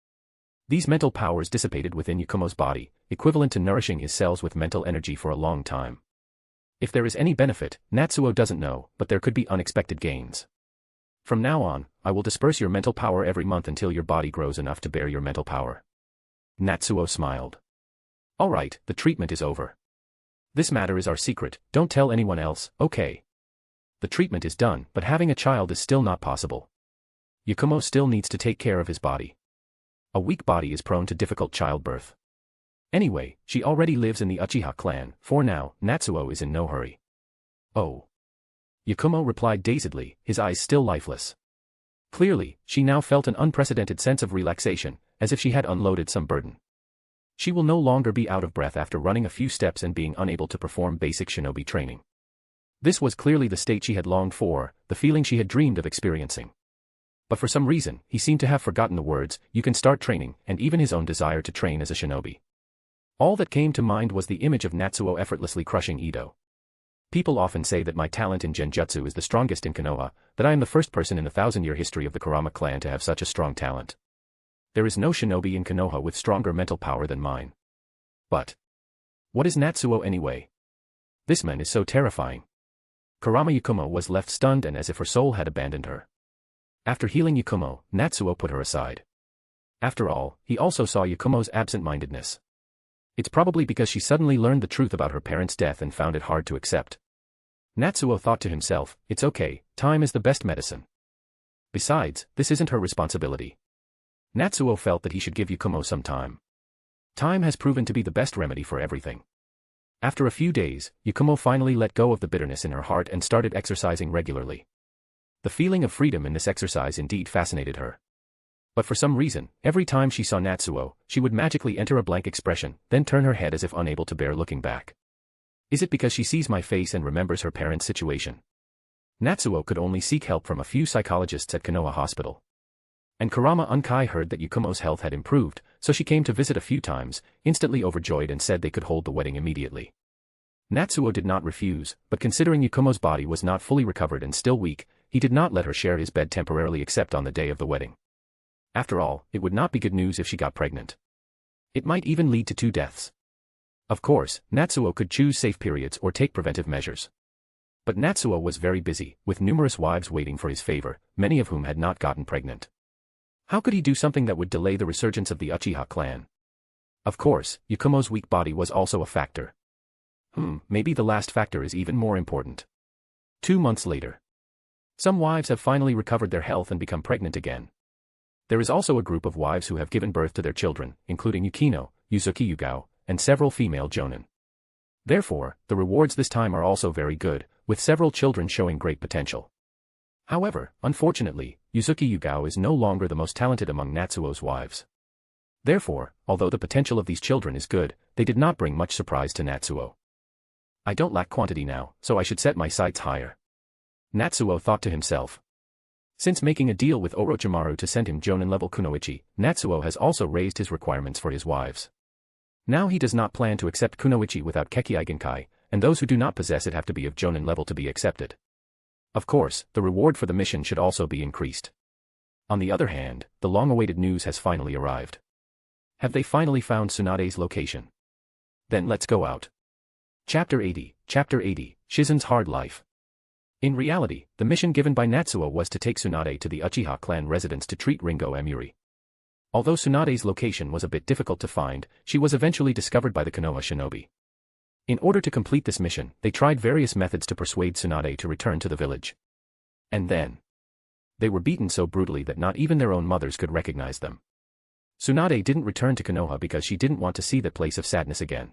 These mental powers dissipated within Yakumo's body, equivalent to nourishing his cells with mental energy for a long time. If there is any benefit, Natsuo doesn't know, but there could be unexpected gains. From now on, I will disperse your mental power every month until your body grows enough to bear your mental power. Natsuo smiled. All right, the treatment is over. This matter is our secret, don't tell anyone else, okay? The treatment is done, but having a child is still not possible. Yakumo still needs to take care of his body. A weak body is prone to difficult childbirth. Anyway, she already lives in the Uchiha clan. For now, Natsuo is in no hurry. Oh. Yakumo replied dazedly, his eyes still lifeless. Clearly, she now felt an unprecedented sense of relaxation, as if she had unloaded some burden. She will no longer be out of breath after running a few steps and being unable to perform basic shinobi training. This was clearly the state she had longed for, the feeling she had dreamed of experiencing. But for some reason, he seemed to have forgotten the words, "You can start training," and even his own desire to train as a shinobi. All that came to mind was the image of Natsuo effortlessly crushing Ito. People often say that my talent in genjutsu is the strongest in Konoha, that I am the first person in the 1,000-year history of the Kurama clan to have such a strong talent. There is no shinobi in Konoha with stronger mental power than mine. But what is Natsuo anyway? This man is so terrifying. Kurama Yakumo was left stunned and as if her soul had abandoned her. After healing Yakumo, Natsuo put her aside. After all, he also saw Yakumo's absent-mindedness. It's probably because she suddenly learned the truth about her parents' death and found it hard to accept. Natsuo thought to himself, it's okay, time is the best medicine. Besides, this isn't her responsibility. Natsuo felt that he should give Yakumo some time. Time has proven to be the best remedy for everything. After a few days, Yakumo finally let go of the bitterness in her heart and started exercising regularly. The feeling of freedom in this exercise indeed fascinated her. But for some reason, every time she saw Natsuo, she would magically enter a blank expression, then turn her head as if unable to bear looking back. Is it because she sees my face and remembers her parents' situation? Natsuo could only seek help from a few psychologists at Konoha Hospital. And Kurama Unkai heard that Yukumo's health had improved, so she came to visit a few times, instantly overjoyed and said they could hold the wedding immediately. Natsuo did not refuse, but considering Yukumo's body was not fully recovered and still weak, he did not let her share his bed temporarily except on the day of the wedding. After all, it would not be good news if she got pregnant. It might even lead to 2 deaths. Of course, Natsuo could choose safe periods or take preventive measures. But Natsuo was very busy, with numerous wives waiting for his favor, many of whom had not gotten pregnant. How could he do something that would delay the resurgence of the Uchiha clan? Of course, Yukumo's weak body was also a factor. Maybe the last factor is even more important. 2 months later. Some wives have finally recovered their health and become pregnant again. There is also a group of wives who have given birth to their children, including Yukino, Yuzuki Yugao, and several female jonin. Therefore, the rewards this time are also very good, with several children showing great potential. However, unfortunately, Yuzuki Yugao is no longer the most talented among Natsuo's wives. Therefore, although the potential of these children is good, they did not bring much surprise to Natsuo. I don't lack quantity now, so I should set my sights higher. Natsuo thought to himself. Since making a deal with Orochimaru to send him Jonin-level Kunoichi, Natsuo has also raised his requirements for his wives. Now he does not plan to accept Kunoichi without Kekkei Genkai, and those who do not possess it have to be of Jonin level to be accepted. Of course, the reward for the mission should also be increased. On the other hand, the long-awaited news has finally arrived. Have they finally found Tsunade's location? Then let's go out. Chapter 80, Shizen's Hard Life. In reality, the mission given by Natsuo was to take Tsunade to the Uchiha clan residence to treat Ringo Emuri. Although Tsunade's location was a bit difficult to find, she was eventually discovered by the Konoha shinobi. In order to complete this mission, they tried various methods to persuade Tsunade to return to the village. And then, they were beaten so brutally that not even their own mothers could recognize them. Tsunade didn't return to Konoha because she didn't want to see that place of sadness again.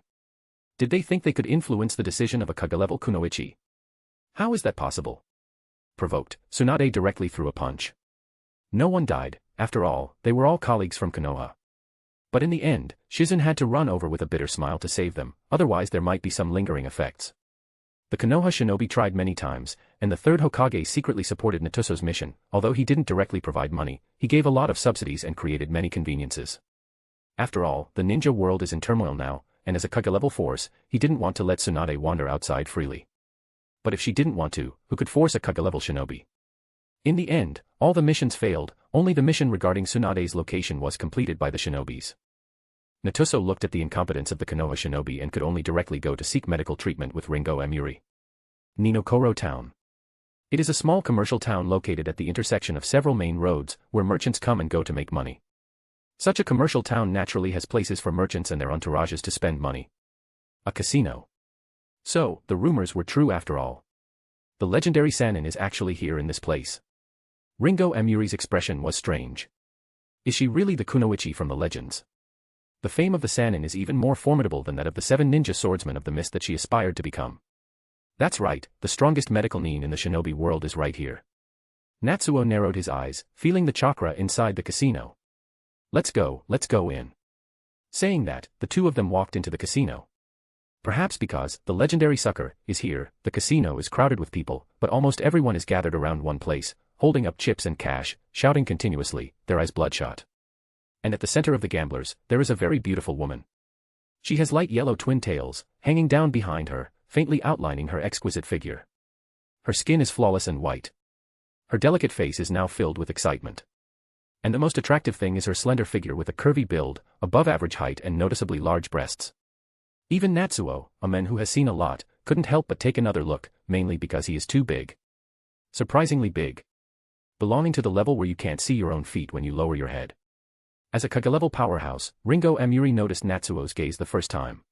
Did they think they could influence the decision of a Kagalv Kunoichi? How is that possible? Provoked, Tsunade directly threw a punch. No one died, after all, they were all colleagues from Konoha. But in the end, Shizen had to run over with a bitter smile to save them, otherwise there might be some lingering effects. The Konoha shinobi tried many times, and the third Hokage secretly supported Natsuo's mission. Although he didn't directly provide money, he gave a lot of subsidies and created many conveniences. After all, the ninja world is in turmoil now, and as a Kage-level force, he didn't want to let Tsunade wander outside freely. But if she didn't want to, who could force a Kage-level shinobi? In the end, all the missions failed, only the mission regarding Tsunade's location was completed by the shinobis. Natsuo looked at the incompetence of the Konoha shinobi and could only directly go to seek medical treatment with Ringo Emuri. Ninokoro Town. It is a small commercial town located at the intersection of several main roads, where merchants come and go to make money. Such a commercial town naturally has places for merchants and their entourages to spend money. A casino. So, the rumors were true after all. The legendary Sannin is actually here in this place. Ringo Emuri's expression was strange. Is she really the Kunoichi from the legends? The fame of the Sannin is even more formidable than that of the 7 ninja swordsmen of the mist that she aspired to become. That's right, the strongest medical nin in the shinobi world is right here. Natsuo narrowed his eyes, feeling the chakra inside the casino. Let's go in. Saying that, the two of them walked into the casino. Perhaps because the legendary sucker is here, the casino is crowded with people, but almost everyone is gathered around one place, holding up chips and cash, shouting continuously, their eyes bloodshot. And at the center of the gamblers, there is a very beautiful woman. She has light yellow twin tails, hanging down behind her, faintly outlining her exquisite figure. Her skin is flawless and white. Her delicate face is now filled with excitement. And the most attractive thing is her slender figure with a curvy build, above average height and noticeably large breasts. Even Natsuo, a man who has seen a lot, couldn't help but take another look, mainly because he is too big. Surprisingly big. Belonging to the level where you can't see your own feet when you lower your head. As a Kage-level powerhouse, Ringo Emuri noticed Natsuo's gaze the first time.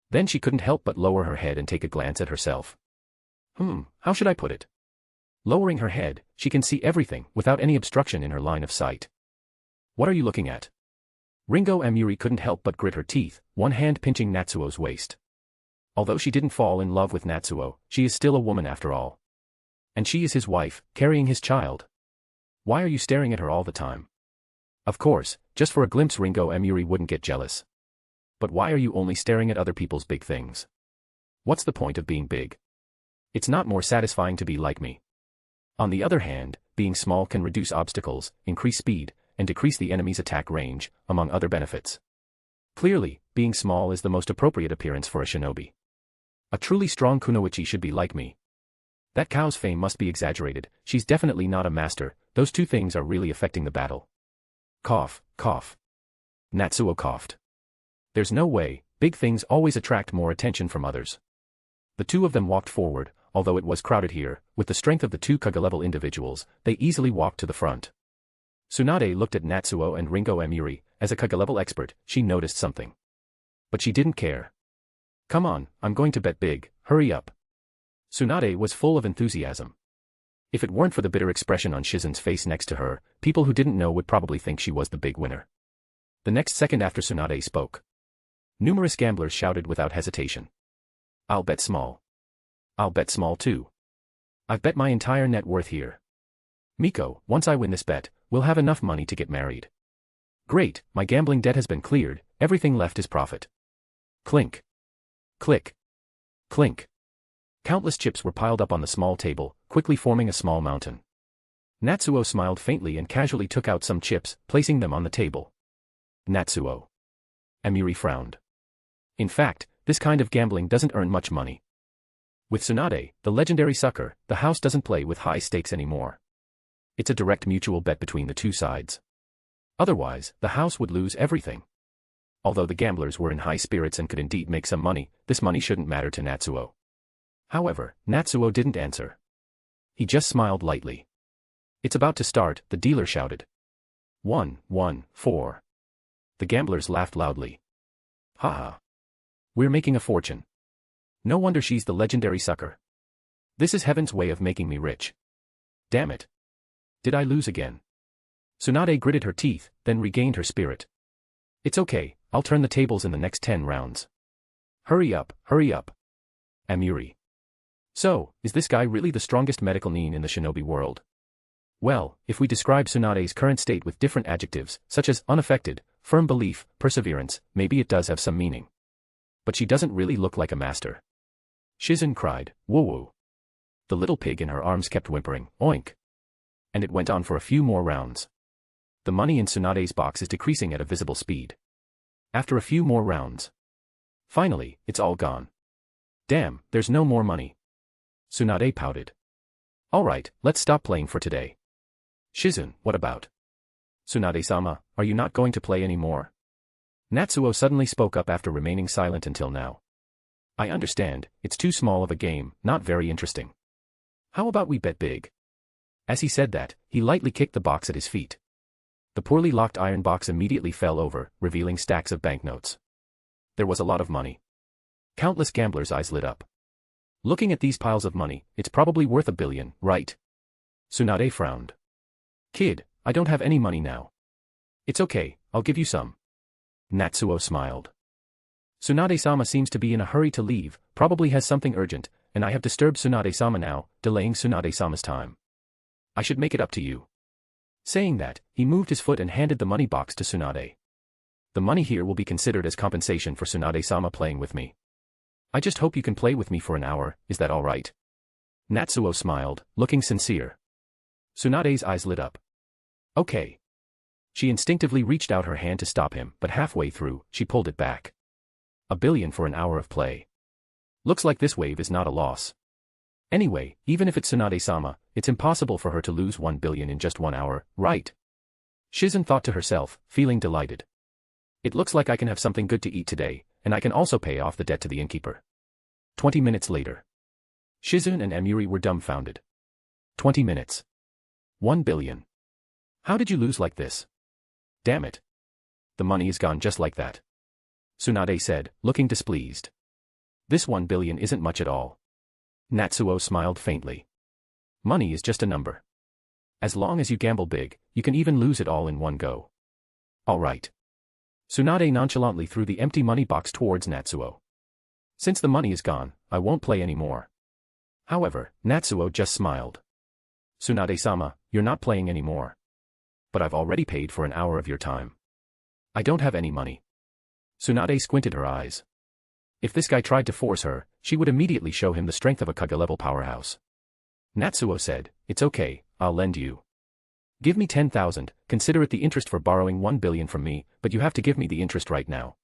Then she couldn't help but lower her head and take a glance at herself. How should I put it? Lowering her head, she can see everything without any obstruction in her line of sight. What are you looking at? Ringo Emuri couldn't help but grit her teeth, one hand pinching Natsuo's waist. Although she didn't fall in love with Natsuo, she is still a woman after all. And she is his wife, carrying his child. Why are you staring at her all the time? Of course, just for a glimpse Ringo Emuri wouldn't get jealous. But why are you only staring at other people's big things? What's the point of being big? It's not more satisfying to be like me. On the other hand, being small can reduce obstacles, increase speed, and decrease the enemy's attack range, among other benefits. Clearly, being small is the most appropriate appearance for a shinobi. A truly strong kunoichi should be like me. That cow's fame must be exaggerated, she's definitely not a master, those two things are really affecting the battle. Cough, cough. Natsuo coughed. There's no way, big things always attract more attention from others. The two of them walked forward, although it was crowded here, with the strength of the two Kaga-level individuals, they easily walked to the front. Tsunade looked at Natsuo and Ringo Emiri, as a Kaga-level expert, she noticed something. But she didn't care. Come on, I'm going to bet big, hurry up. Tsunade was full of enthusiasm. If it weren't for the bitter expression on Shizen's face next to her, people who didn't know would probably think she was the big winner. The next second after Tsunade spoke, numerous gamblers shouted without hesitation. I'll bet small. I'll bet small too. I've bet my entire net worth here. Miko, once I win this bet, we'll have enough money to get married. Great, my gambling debt has been cleared, everything left is profit. Clink. Click. Clink. Countless chips were piled up on the small table, quickly forming a small mountain. Natsuo smiled faintly and casually took out some chips, placing them on the table. Natsuo. Emiri frowned. In fact, this kind of gambling doesn't earn much money. With Tsunade, the legendary sucker, the house doesn't play with high stakes anymore. It's a direct mutual bet between the two sides. Otherwise, the house would lose everything. Although the gamblers were in high spirits and could indeed make some money, this money shouldn't matter to Natsuo. However, Natsuo didn't answer. He just smiled lightly. It's about to start, the dealer shouted. 1, 1, 4. The gamblers laughed loudly. Haha. We're making a fortune. No wonder she's the legendary sucker. This is heaven's way of making me rich. Damn it. Did I lose again? Tsunade gritted her teeth, then regained her spirit. It's okay, I'll turn the tables in the next 10 rounds. Hurry up, hurry up. Emiri. So, is this guy really the strongest medical nin in the shinobi world? Well, if we describe Tsunade's current state with different adjectives, such as unaffected, firm belief, perseverance, maybe it does have some meaning. But she doesn't really look like a master. Shizen cried, woo-woo. The little pig in her arms kept whimpering, oink. And it went on for a few more rounds. The money in Tsunade's box is decreasing at a visible speed. After a few more rounds. Finally, it's all gone. Damn, there's no more money. Tsunade pouted. Alright, let's stop playing for today. Shizen, what about? Tsunade-sama, are you not going to play anymore? Natsuo suddenly spoke up after remaining silent until now. I understand, it's too small of a game, not very interesting. How about we bet big? As he said that, he lightly kicked the box at his feet. The poorly locked iron box immediately fell over, revealing stacks of banknotes. There was a lot of money. Countless gamblers' eyes lit up. Looking at these piles of money, it's probably worth $1 billion, right? Tsunade frowned. Kid, I don't have any money now. It's okay, I'll give you some. Natsuo smiled. Tsunade-sama seems to be in a hurry to leave, probably has something urgent, and I have disturbed Tsunade-sama now, delaying Tsunade-sama's time. I should make it up to you. Saying that, he moved his foot and handed the money box to Tsunade. The money here will be considered as compensation for Tsunade-sama playing with me. I just hope you can play with me for an hour, is that all right? Natsuo smiled, looking sincere. Tsunade's eyes lit up. Okay. She instinctively reached out her hand to stop him, but halfway through, she pulled it back. $1 billion for an hour of play. Looks like this wave is not a loss. Anyway, even if it's Tsunade-sama, it's impossible for her to lose $1 billion in just 1 hour, right? Shizen thought to herself, feeling delighted. It looks like I can have something good to eat today, and I can also pay off the debt to the innkeeper. 20 minutes later. Shizen and Emiri were dumbfounded. 20 minutes. 1 billion. How did you lose like this? Damn it. The money is gone just like that. Tsunade said, looking displeased. This 1 billion isn't much at all. Natsuo smiled faintly. Money is just a number. As long as you gamble big, you can even lose it all in one go. All right. Tsunade nonchalantly threw the empty money box towards Natsuo. Since the money is gone, I won't play anymore. However, Natsuo just smiled. Tsunade-sama, you're not playing anymore. But I've already paid for an hour of your time. I don't have any money. Tsunade squinted her eyes. If this guy tried to force her, she would immediately show him the strength of a Kaga-level powerhouse. Natsuo said, it's okay, I'll lend you. Give me 10,000, consider it the interest for borrowing 1 billion from me, but you have to give me the interest right now.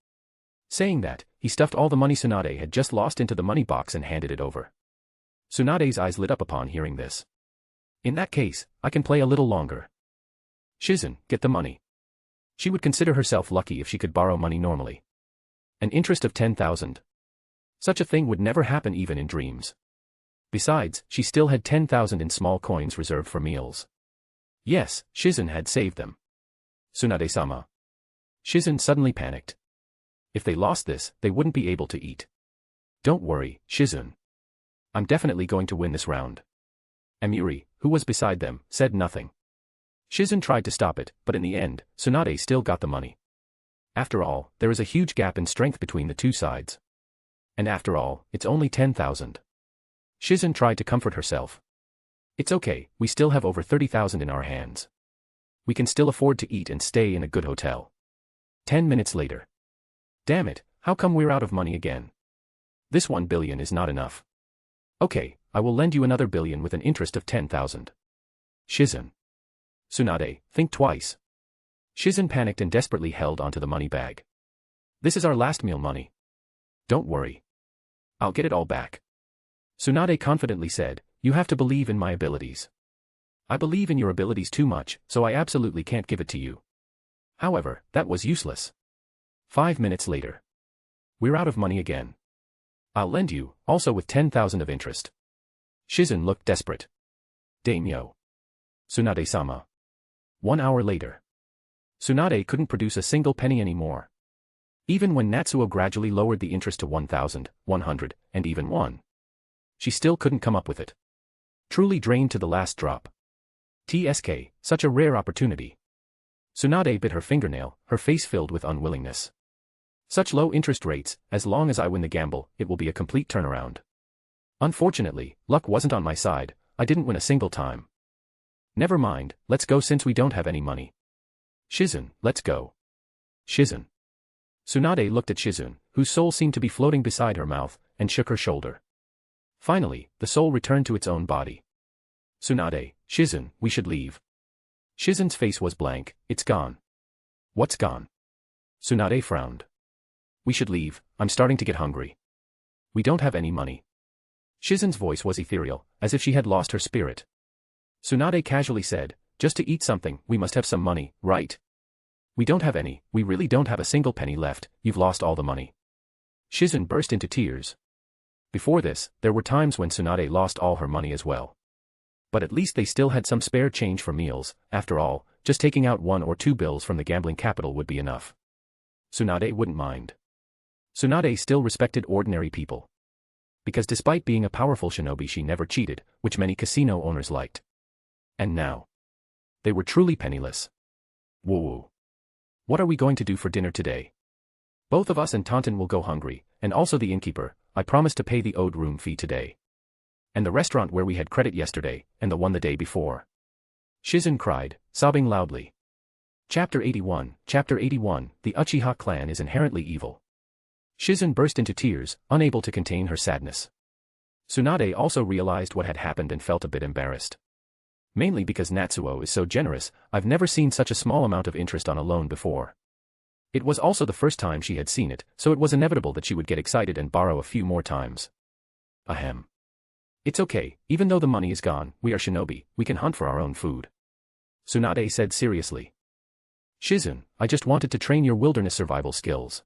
Saying that, he stuffed all the money Tsunade had just lost into the money box and handed it over. Tsunade's eyes lit up upon hearing this. In that case, I can play a little longer. Shizen, get the money. She would consider herself lucky if she could borrow money normally. An interest of 10,000. Such a thing would never happen even in dreams. Besides, she still had 10,000 in small coins reserved for meals. Yes, Shizen had saved them. Tsunade-sama. Shizen suddenly panicked. If they lost this, they wouldn't be able to eat. Don't worry, Shizen. I'm definitely going to win this round. Amiri, who was beside them, said nothing. Shizen tried to stop it, but in the end, Tsunade still got the money. After all, there is a huge gap in strength between the two sides. And after all, it's only 10,000. Shizen tried to comfort herself. It's okay, we still have over 30,000 in our hands. We can still afford to eat and stay in a good hotel. 10 minutes later. Damn it, how come we're out of money again? This 1 billion is not enough. Okay, I will lend you another billion with an interest of 10,000. Shizen. Tsunade, think twice. Shizen panicked and desperately held onto the money bag. This is our last meal money. Don't worry. I'll get it all back. Tsunade confidently said, you have to believe in my abilities. I believe in your abilities too much, so I absolutely can't give it to you. However, that was useless. 5 minutes later. We're out of money again. I'll lend you, also with 10,000 of interest. Shizen looked desperate. Daimyo. Tsunade-sama. 1 hour later. Tsunade couldn't produce a single penny anymore. Even when Natsuo gradually lowered the interest to 1,000, 100, and even 1. She still couldn't come up with it. Truly drained to the last drop. TSK, such a rare opportunity. Tsunade bit her fingernail, her face filled with unwillingness. Such low interest rates, as long as I win the gamble, it will be a complete turnaround. Unfortunately, luck wasn't on my side, I didn't win a single time. Never mind, let's go since we don't have any money. Shizen, let's go. Shizen. Tsunade looked at Shizen, whose soul seemed to be floating beside her mouth, and shook her shoulder. Finally, the soul returned to its own body. Tsunade, Shizen, we should leave. Shizen's face was blank, it's gone. What's gone? Tsunade frowned. We should leave, I'm starting to get hungry. We don't have any money. Shizen's voice was ethereal, as if she had lost her spirit. Tsunade casually said, just to eat something, we must have some money, right? We don't have any, we really don't have a single penny left, you've lost all the money. Shizen burst into tears. Before this, there were times when Tsunade lost all her money as well. But at least they still had some spare change for meals, after all, just taking out 1 or 2 bills from the gambling capital would be enough. Tsunade wouldn't mind. Tsunade still respected ordinary people. Because despite being a powerful shinobi she never cheated, which many casino owners liked. And now. They were truly penniless. Woo. What are we going to do for dinner today? Both of us and Tonton will go hungry, and also the innkeeper, I promised to pay the owed room fee today. And the restaurant where we had credit yesterday, and the one the day before. Shizen cried, sobbing loudly. Chapter 81, the Uchiha clan is inherently evil. Shizen burst into tears, unable to contain her sadness. Tsunade also realized what had happened and felt a bit embarrassed. Mainly because Natsuo is so generous, I've never seen such a small amount of interest on a loan before. It was also the first time she had seen it, so it was inevitable that she would get excited and borrow a few more times. Ahem. It's okay, even though the money is gone, we are shinobi, we can hunt for our own food. Tsunade said seriously. Shizen, I just wanted to train your wilderness survival skills.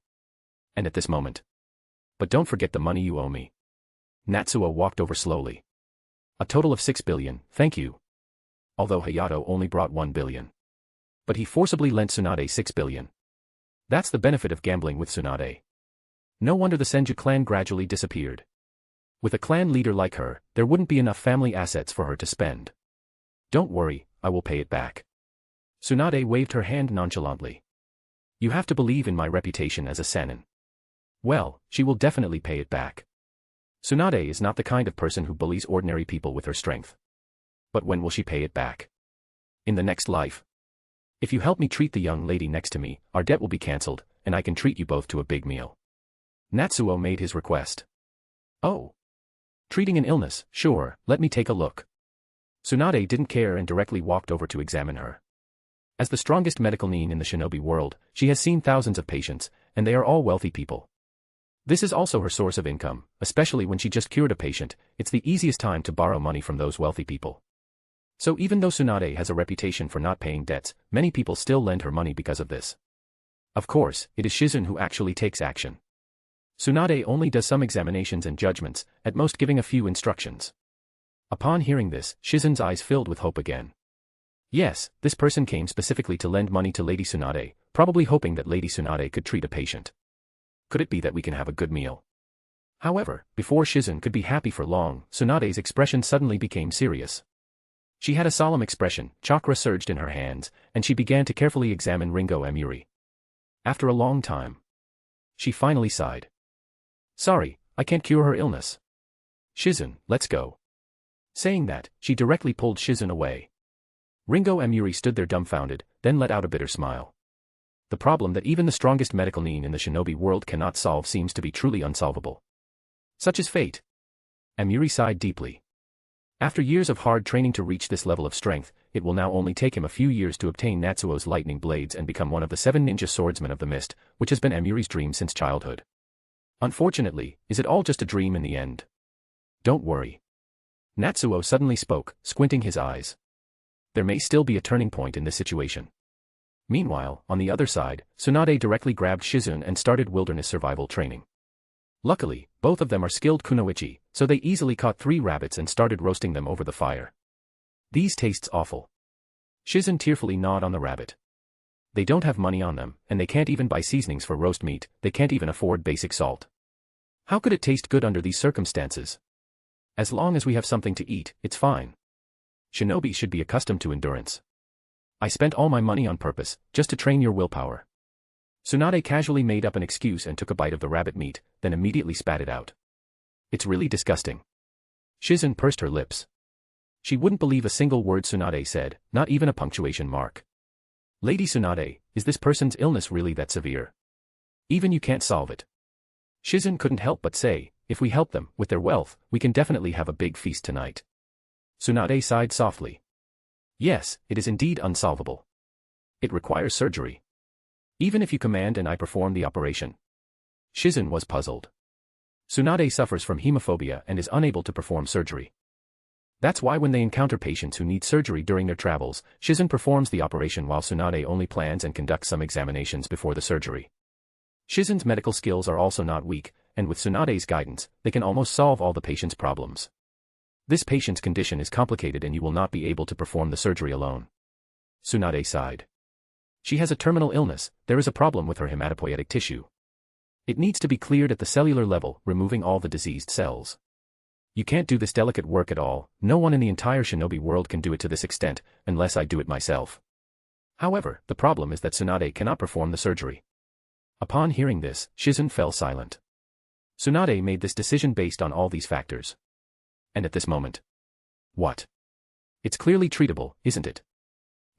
And at this moment. But don't forget the money you owe me. Natsuo walked over slowly. A total of 6 billion, thank you. Although Hayato only brought 1 billion. But he forcibly lent Tsunade 6 billion. That's the benefit of gambling with Tsunade. No wonder the Senju clan gradually disappeared. With a clan leader like her, there wouldn't be enough family assets for her to spend. Don't worry, I will pay it back. Tsunade waved her hand nonchalantly. You have to believe in my reputation as a Sannin. Well, she will definitely pay it back. Tsunade is not the kind of person who bullies ordinary people with her strength. But when will she pay it back? In the next life. If you help me treat the young lady next to me, our debt will be cancelled, and I can treat you both to a big meal. Natsuo made his request. Oh. Treating an illness, sure, let me take a look. Tsunade didn't care and directly walked over to examine her. As the strongest medical nin in the shinobi world, she has seen thousands of patients, and they are all wealthy people. This is also her source of income, especially when she just cured a patient. It's the easiest time to borrow money from those wealthy people. So even though Tsunade has a reputation for not paying debts, many people still lend her money because of this. Of course, it is Shizun who actually takes action. Tsunade only does some examinations and judgments, at most giving a few instructions. Upon hearing this, Shizun's eyes filled with hope again. Yes, this person came specifically to lend money to Lady Tsunade, probably hoping that Lady Tsunade could treat a patient. Could it be that we can have a good meal? However, before Shizun could be happy for long, Tsunade's expression suddenly became serious. She had a solemn expression, chakra surged in her hands, and she began to carefully examine Ringo Amuri. After a long time, she finally sighed. Sorry, I can't cure her illness. Shizun, let's go. Saying that, she directly pulled Shizun away. Ringo Amuri stood there dumbfounded, then let out a bitter smile. The problem that even the strongest medical nin in the shinobi world cannot solve seems to be truly unsolvable. Such is fate. Amuri sighed deeply. After years of hard training to reach this level of strength, it will now only take him a few years to obtain Natsuo's lightning blades and become one of the 7 ninja swordsmen of the mist, which has been Amuri's dream since childhood. Unfortunately, is it all just a dream in the end? Don't worry. Natsuo suddenly spoke, squinting his eyes. There may still be a turning point in this situation. Meanwhile, on the other side, Tsunade directly grabbed Shizun and started wilderness survival training. Luckily, both of them are skilled kunoichi, so they easily caught 3 rabbits and started roasting them over the fire. These tastes awful. Shizun tearfully gnawed on the rabbit. They don't have money on them, and they can't even buy seasonings for roast meat, they can't even afford basic salt. How could it taste good under these circumstances? As long as we have something to eat, it's fine. Shinobi should be accustomed to endurance. I spent all my money on purpose, just to train your willpower. Tsunade casually made up an excuse and took a bite of the rabbit meat, then immediately spat it out. It's really disgusting. Shizun pursed her lips. She wouldn't believe a single word Tsunade said, not even a punctuation mark. Lady Tsunade, is this person's illness really that severe? Even you can't solve it. Shizun couldn't help but say, if we help them, with their wealth, we can definitely have a big feast tonight. Tsunade sighed softly. Yes, it is indeed unsolvable. It requires surgery. Even if you command and I perform the operation. Shizun was puzzled. Tsunade suffers from hemophobia and is unable to perform surgery. That's why when they encounter patients who need surgery during their travels, Shizun performs the operation while Tsunade only plans and conducts some examinations before the surgery. Shizun's medical skills are also not weak, and with Tsunade's guidance, they can almost solve all the patient's problems. This patient's condition is complicated and you will not be able to perform the surgery alone. Tsunade sighed. She has a terminal illness, there is a problem with her hematopoietic tissue. It needs to be cleared at the cellular level, removing all the diseased cells. You can't do this delicate work at all, no one in the entire shinobi world can do it to this extent, unless I do it myself. However, the problem is that Tsunade cannot perform the surgery. Upon hearing this, Shizun fell silent. Tsunade made this decision based on all these factors. And at this moment. What? It's clearly treatable, isn't it?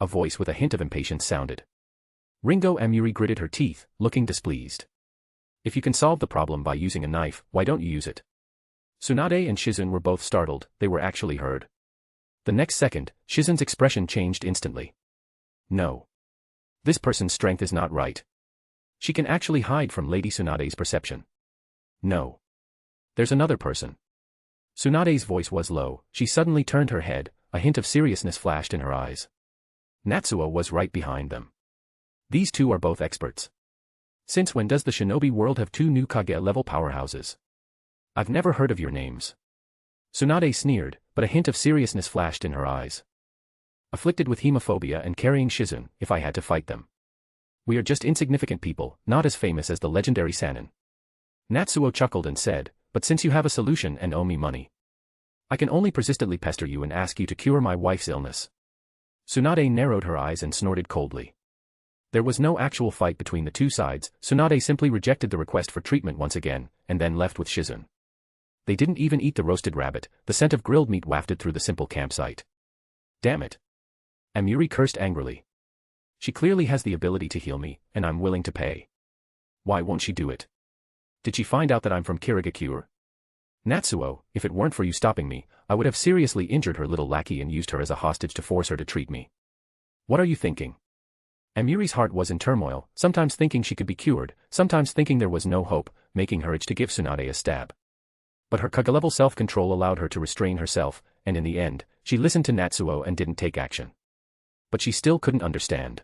A voice with a hint of impatience sounded. Ringo Amuri gritted her teeth, looking displeased. If you can solve the problem by using a knife, why don't you use it? Tsunade and Shizun were both startled, they were actually heard. The next second, Shizun's expression changed instantly. No. This person's strength is not right. She can actually hide from Lady Tsunade's perception. No. There's another person. Tsunade's voice was low, she suddenly turned her head, a hint of seriousness flashed in her eyes. Natsuo was right behind them. These two are both experts. Since when does the shinobi world have 2 new Kage-level powerhouses? I've never heard of your names. Tsunade sneered, but a hint of seriousness flashed in her eyes. Afflicted with hemophobia and carrying Shizun, if I had to fight them. We are just insignificant people, not as famous as the legendary Sannin. Natsuo chuckled and said, but since you have a solution and owe me money, I can only persistently pester you and ask you to cure my wife's illness. Tsunade narrowed her eyes and snorted coldly. There was no actual fight between the two sides, Tsunade simply rejected the request for treatment once again, and then left with Shizun. They didn't even eat the roasted rabbit, the scent of grilled meat wafted through the simple campsite. Damn it. Amuri cursed angrily. She clearly has the ability to heal me, and I'm willing to pay. Why won't she do it? Did she find out that I'm from Kirigakure? Natsuo, if it weren't for you stopping me, I would have seriously injured her little lackey and used her as a hostage to force her to treat me. What are you thinking? Amuri's heart was in turmoil, sometimes thinking she could be cured, sometimes thinking there was no hope, making her itch to give Tsunade a stab. But her Kaga-level self-control allowed her to restrain herself, and in the end, she listened to Natsuo and didn't take action. But she still couldn't understand.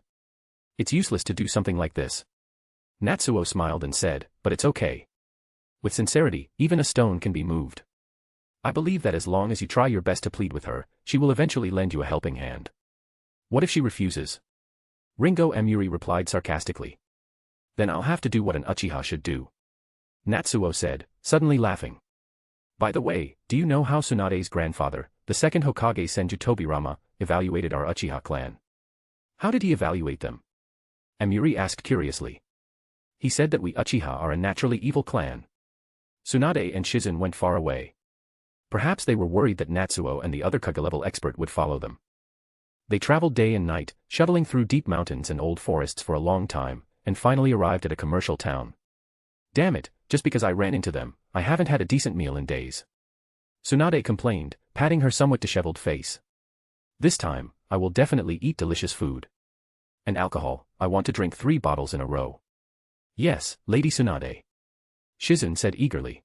It's useless to do something like this. Natsuo smiled and said, but it's okay. With sincerity, even a stone can be moved. I believe that as long as you try your best to plead with her, she will eventually lend you a helping hand. What if she refuses? Ringo Amuri replied sarcastically. Then I'll have to do what an Uchiha should do. Natsuo said, suddenly laughing. By the way, do you know how Tsunade's grandfather, the second Hokage Senju Tobirama, evaluated our Uchiha clan? How did he evaluate them? Amuri asked curiously. He said that we Uchiha are a naturally evil clan. Tsunade and Shizun went far away. Perhaps they were worried that Natsuo and the other Kaga-level expert would follow them. They traveled day and night, shuttling through deep mountains and old forests for a long time, and finally arrived at a commercial town. Damn it, just because I ran into them, I haven't had a decent meal in days. Tsunade complained, patting her somewhat disheveled face. This time, I will definitely eat delicious food. And alcohol, I want to drink 3 bottles in a row. Yes, Lady Tsunade. Shizun said eagerly.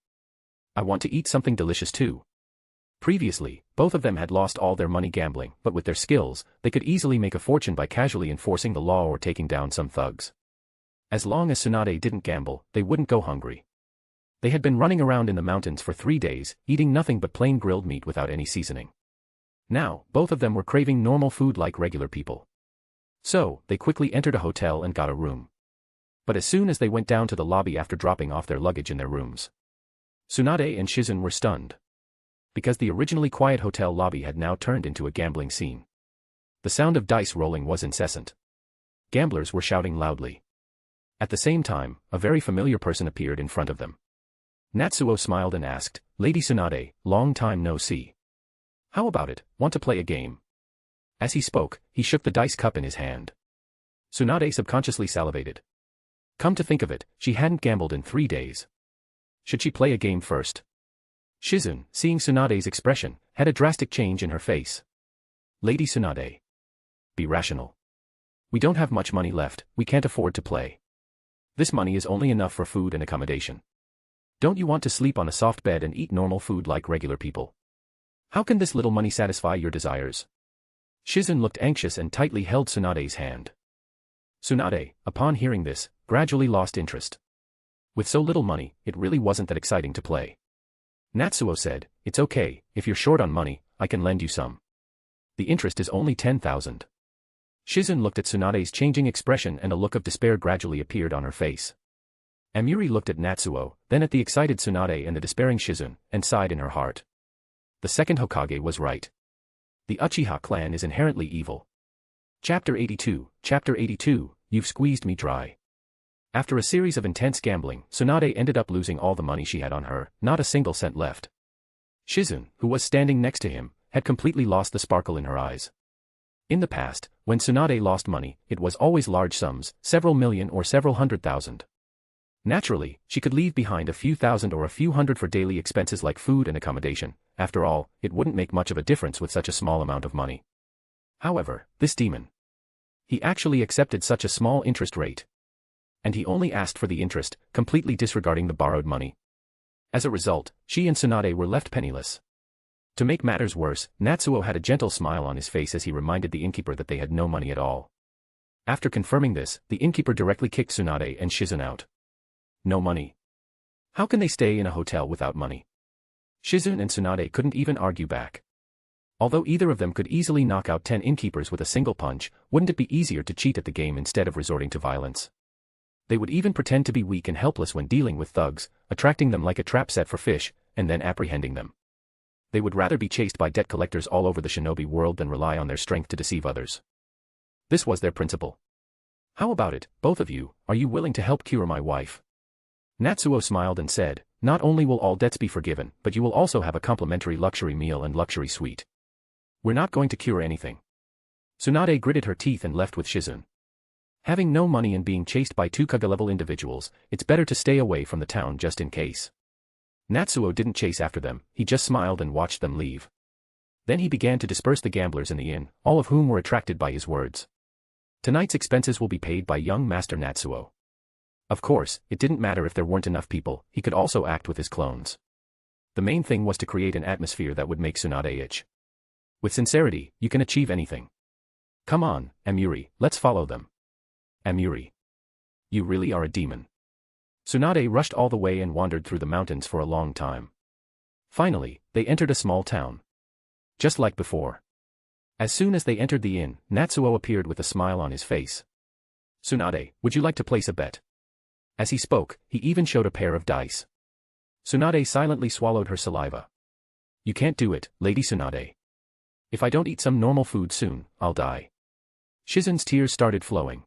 I want to eat something delicious too. Previously, both of them had lost all their money gambling, but with their skills, they could easily make a fortune by casually enforcing the law or taking down some thugs. As long as Tsunade didn't gamble, they wouldn't go hungry. They had been running around in the mountains for 3 days, eating nothing but plain grilled meat without any seasoning. Now, both of them were craving normal food like regular people. So, they quickly entered a hotel and got a room. But as soon as they went down to the lobby after dropping off their luggage in their rooms, Tsunade and Shizun were stunned. Because the originally quiet hotel lobby had now turned into a gambling scene. The sound of dice rolling was incessant. Gamblers were shouting loudly. At the same time, a very familiar person appeared in front of them. Natsuo smiled and asked, Lady Tsunade, long time no see. How about it, want to play a game? As he spoke, he shook the dice cup in his hand. Tsunade subconsciously salivated. Come to think of it, she hadn't gambled in 3 days. Should she play a game first? Shizun, seeing Tsunade's expression, had a drastic change in her face. Lady Tsunade. Be rational. We don't have much money left, we can't afford to play. This money is only enough for food and accommodation. Don't you want to sleep on a soft bed and eat normal food like regular people? How can this little money satisfy your desires? Shizun looked anxious and tightly held Tsunade's hand. Tsunade, upon hearing this, gradually lost interest. With so little money, it really wasn't that exciting to play. Natsuo said, it's okay, if you're short on money, I can lend you some. The interest is only 10,000. Shizun looked at Tsunade's changing expression and a look of despair gradually appeared on her face. Amuri looked at Natsuo, then at the excited Tsunade and the despairing Shizun, and sighed in her heart. The second Hokage was right. The Uchiha clan is inherently evil. Chapter 82, You've squeezed me dry. After a series of intense gambling, Tsunade ended up losing all the money she had on her, not a single cent left. Shizun, who was standing next to him, had completely lost the sparkle in her eyes. In the past, when Tsunade lost money, it was always large sums, several million or several 100,000. Naturally, she could leave behind a few thousand or a few hundred for daily expenses like food and accommodation. After all, it wouldn't make much of a difference with such a small amount of money. However, this demon. He actually accepted such a small interest rate. And he only asked for the interest, completely disregarding the borrowed money. As a result, she and Tsunade were left penniless. To make matters worse, Natsuo had a gentle smile on his face as he reminded the innkeeper that they had no money at all. After confirming this, the innkeeper directly kicked Tsunade and Shizun out. No money. How can they stay in a hotel without money? Shizun and Tsunade couldn't even argue back. Although either of them could easily knock out 10 innkeepers with a single punch, wouldn't it be easier to cheat at the game instead of resorting to violence? They would even pretend to be weak and helpless when dealing with thugs, attracting them like a trap set for fish, and then apprehending them. They would rather be chased by debt collectors all over the shinobi world than rely on their strength to deceive others. This was their principle. How about it, both of you, are you willing to help cure my wife? Natsuo smiled and said, not only will all debts be forgiven, but you will also have a complimentary luxury meal and luxury suite. We're not going to cure anything. Tsunade gritted her teeth and left with Shizun. Having no money and being chased by 2 Kaga-level individuals, it's better to stay away from the town just in case. Natsuo didn't chase after them, he just smiled and watched them leave. Then he began to disperse the gamblers in the inn, all of whom were attracted by his words. Tonight's expenses will be paid by young Master Natsuo. Of course, it didn't matter if there weren't enough people, he could also act with his clones. The main thing was to create an atmosphere that would make Tsunade itch. With sincerity, you can achieve anything. Come on, Amuri, let's follow them. Amuri. You really are a demon. Tsunade rushed all the way and wandered through the mountains for a long time. Finally, they entered a small town. Just like before. As soon as they entered the inn, Natsuo appeared with a smile on his face. Tsunade, would you like to place a bet? As he spoke, he even showed a pair of dice. Tsunade silently swallowed her saliva. You can't do it, Lady Tsunade. If I don't eat some normal food soon, I'll die. Shizen's tears started flowing.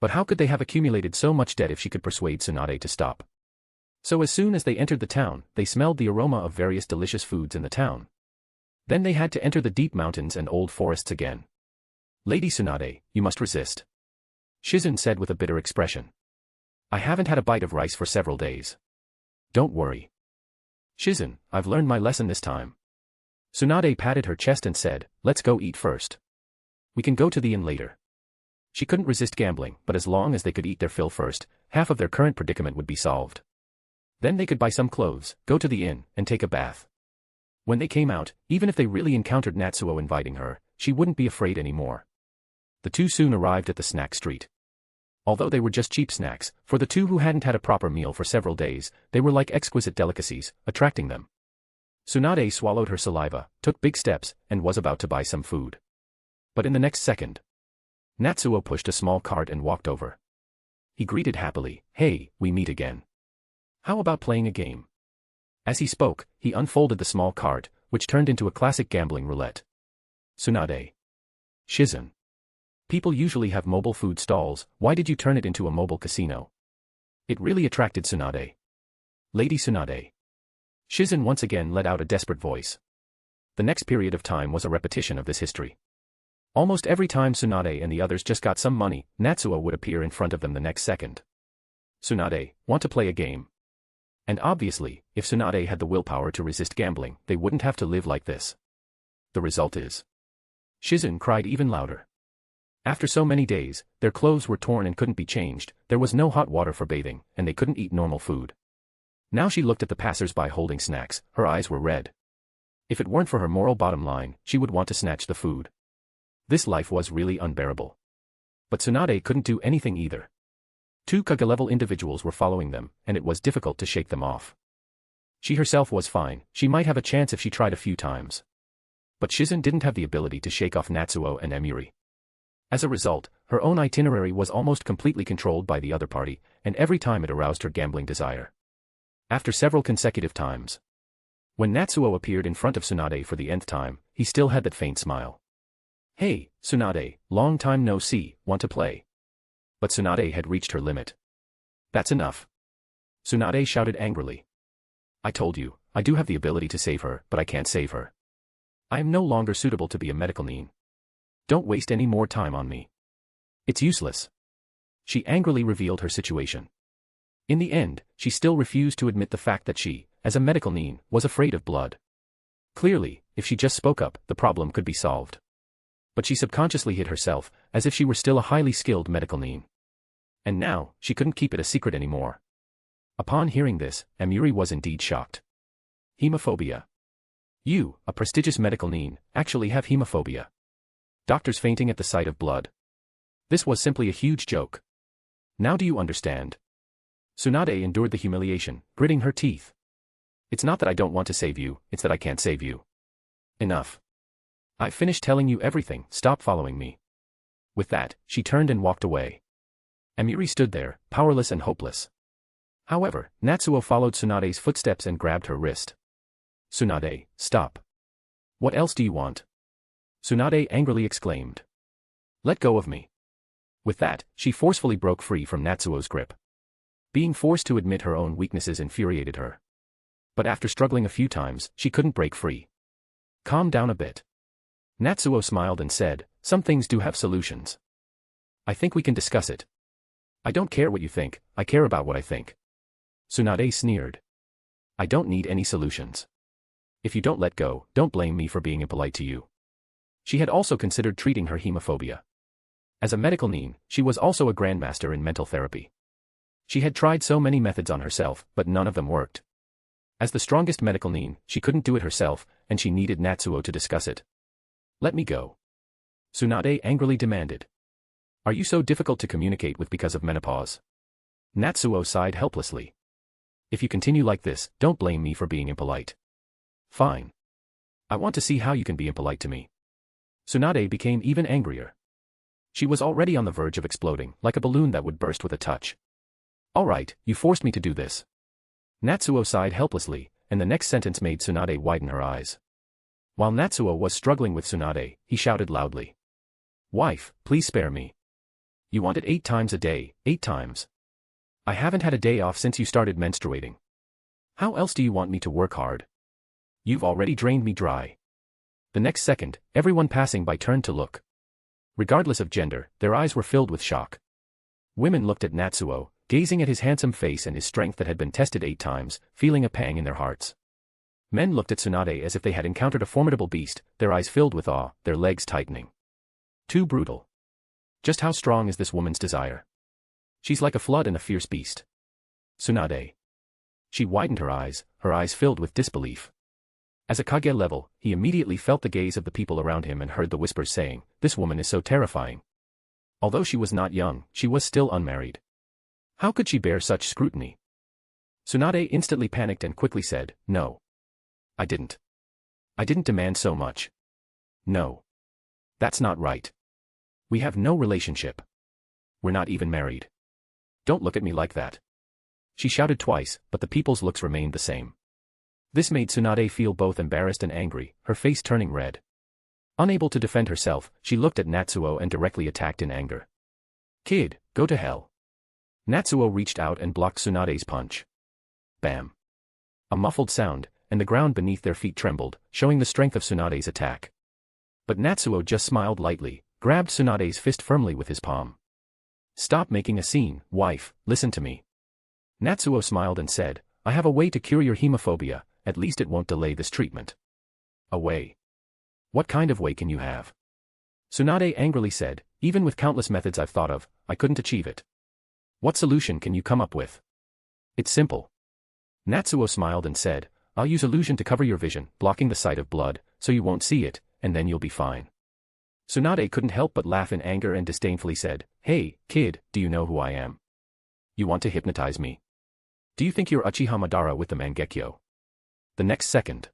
But how could they have accumulated so much debt if she could persuade Tsunade to stop? So as soon as they entered the town, they smelled the aroma of various delicious foods in the town. Then they had to enter the deep mountains and old forests again. Lady Tsunade, you must resist. Shizen said with a bitter expression. I haven't had a bite of rice for several days. Don't worry. Shizen, I've learned my lesson this time. Tsunade patted her chest and said, let's go eat first. We can go to the inn later. She couldn't resist gambling, but as long as they could eat their fill first, half of their current predicament would be solved. Then they could buy some clothes, go to the inn, and take a bath. When they came out, even if they really encountered Natsuo inviting her, she wouldn't be afraid anymore. The two soon arrived at the snack street. Although they were just cheap snacks, for the two who hadn't had a proper meal for several days, they were like exquisite delicacies, attracting them. Tsunade swallowed her saliva, took big steps, and was about to buy some food. But in the next second, Natsuo pushed a small cart and walked over. He greeted happily, hey, we meet again. How about playing a game? As he spoke, he unfolded the small cart, which turned into a classic gambling roulette. Tsunade. Shizen. People usually have mobile food stalls, why did you turn it into a mobile casino? It really attracted Tsunade. Lady Tsunade. Shizen once again let out a desperate voice. The next period of time was a repetition of this history. Almost every time Tsunade and the others just got some money, Natsuo would appear in front of them the next second. Tsunade, want to play a game? And obviously, if Tsunade had the willpower to resist gambling, they wouldn't have to live like this. The result is. Shizen cried even louder. After so many days, their clothes were torn and couldn't be changed, there was no hot water for bathing, and they couldn't eat normal food. Now she looked at the passers-by holding snacks, her eyes were red. If it weren't for her moral bottom line, she would want to snatch the food. This life was really unbearable. But Tsunade couldn't do anything either. Two Kaga-level individuals were following them, and it was difficult to shake them off. She herself was fine, she might have a chance if she tried a few times. But Shizen didn't have the ability to shake off Natsuo and Amuri. As a result, her own itinerary was almost completely controlled by the other party, and every time it aroused her gambling desire. After several consecutive times. When Natsuo appeared in front of Tsunade for the nth time, he still had that faint smile. Hey, Tsunade, long time no see, want to play? But Tsunade had reached her limit. That's enough. Tsunade shouted angrily. I told you, I do have the ability to save her, but I can't save her. I am no longer suitable to be a medical nin. Don't waste any more time on me. It's useless. She angrily revealed her situation. In the end, she still refused to admit the fact that she, as a medical nin, was afraid of blood. Clearly, if she just spoke up, the problem could be solved. But she subconsciously hid herself, as if she were still a highly skilled medical nin. And now, she couldn't keep it a secret anymore. Upon hearing this, Amuri was indeed shocked. Hemophobia. You, a prestigious medical nin, actually have hemophobia. Doctors fainting at the sight of blood. This was simply a huge joke. Now do you understand? Tsunade endured the humiliation, gritting her teeth. It's not that I don't want to save you, it's that I can't save you. Enough. I've finished telling you everything, stop following me. With that, she turned and walked away. Amuri stood there, powerless and hopeless. However, Natsuo followed Tsunade's footsteps and grabbed her wrist. Tsunade, stop. What else do you want? Tsunade angrily exclaimed. Let go of me. With that, she forcefully broke free from Natsuo's grip. Being forced to admit her own weaknesses infuriated her. But after struggling a few times, she couldn't break free. Calm down a bit. Natsuo smiled and said, some things do have solutions. I think we can discuss it. I don't care what you think, I care about what I think. Tsunade sneered. I don't need any solutions. If you don't let go, don't blame me for being impolite to you. She had also considered treating her hemophobia. As a medical nin, she was also a grandmaster in mental therapy. She had tried so many methods on herself, but none of them worked. As the strongest medical nin, she couldn't do it herself, and she needed Natsuo to discuss it. Let me go. Tsunade angrily demanded. Are you so difficult to communicate with because of menopause? Natsuo sighed helplessly. If you continue like this, don't blame me for being impolite. Fine. I want to see how you can be impolite to me. Tsunade became even angrier. She was already on the verge of exploding, like a balloon that would burst with a touch. All right, you forced me to do this. Natsuo sighed helplessly, and the next sentence made Tsunade widen her eyes. While Natsuo was struggling with Tsunade, he shouted loudly. Wife, please spare me. You want it 8 times a day, 8 times. I haven't had a day off since you started menstruating. How else do you want me to work hard? You've already drained me dry. The next second, everyone passing by turned to look. Regardless of gender, their eyes were filled with shock. Women looked at Natsuo, gazing at his handsome face and his strength that had been tested 8 times, feeling a pang in their hearts. Men looked at Tsunade as if they had encountered a formidable beast, their eyes filled with awe, their legs tightening. Too brutal. Just how strong is this woman's desire? She's like a flood and a fierce beast. Tsunade. She widened her eyes filled with disbelief. As a Kage level, he immediately felt the gaze of the people around him and heard the whispers saying, this woman is so terrifying. Although she was not young, she was still unmarried. How could she bear such scrutiny? Tsunade instantly panicked and quickly said, no. I didn't demand so much. No. That's not right. We have no relationship. We're not even married. Don't look at me like that. She shouted twice, but the people's looks remained the same. This made Tsunade feel both embarrassed and angry, her face turning red. Unable to defend herself, she looked at Natsuo and directly attacked in anger. Kid, go to hell. Natsuo reached out and blocked Tsunade's punch. Bam. A muffled sound, and the ground beneath their feet trembled, showing the strength of Tsunade's attack. But Natsuo just smiled lightly, grabbed Tsunade's fist firmly with his palm. Stop making a scene, wife, listen to me. Natsuo smiled and said, I have a way to cure your hemophobia, at least it won't delay this treatment. A way? What kind of way can you have? Tsunade angrily said, even with countless methods I've thought of, I couldn't achieve it. What solution can you come up with? It's simple. Natsuo smiled and said, I'll use illusion to cover your vision, blocking the sight of blood, so you won't see it, and then you'll be fine. Tsunade couldn't help but laugh in anger and disdainfully said, Hey, kid, do you know who I am? You want to hypnotize me? Do you think you're Uchiha Madara with the Mangekyo? The next second.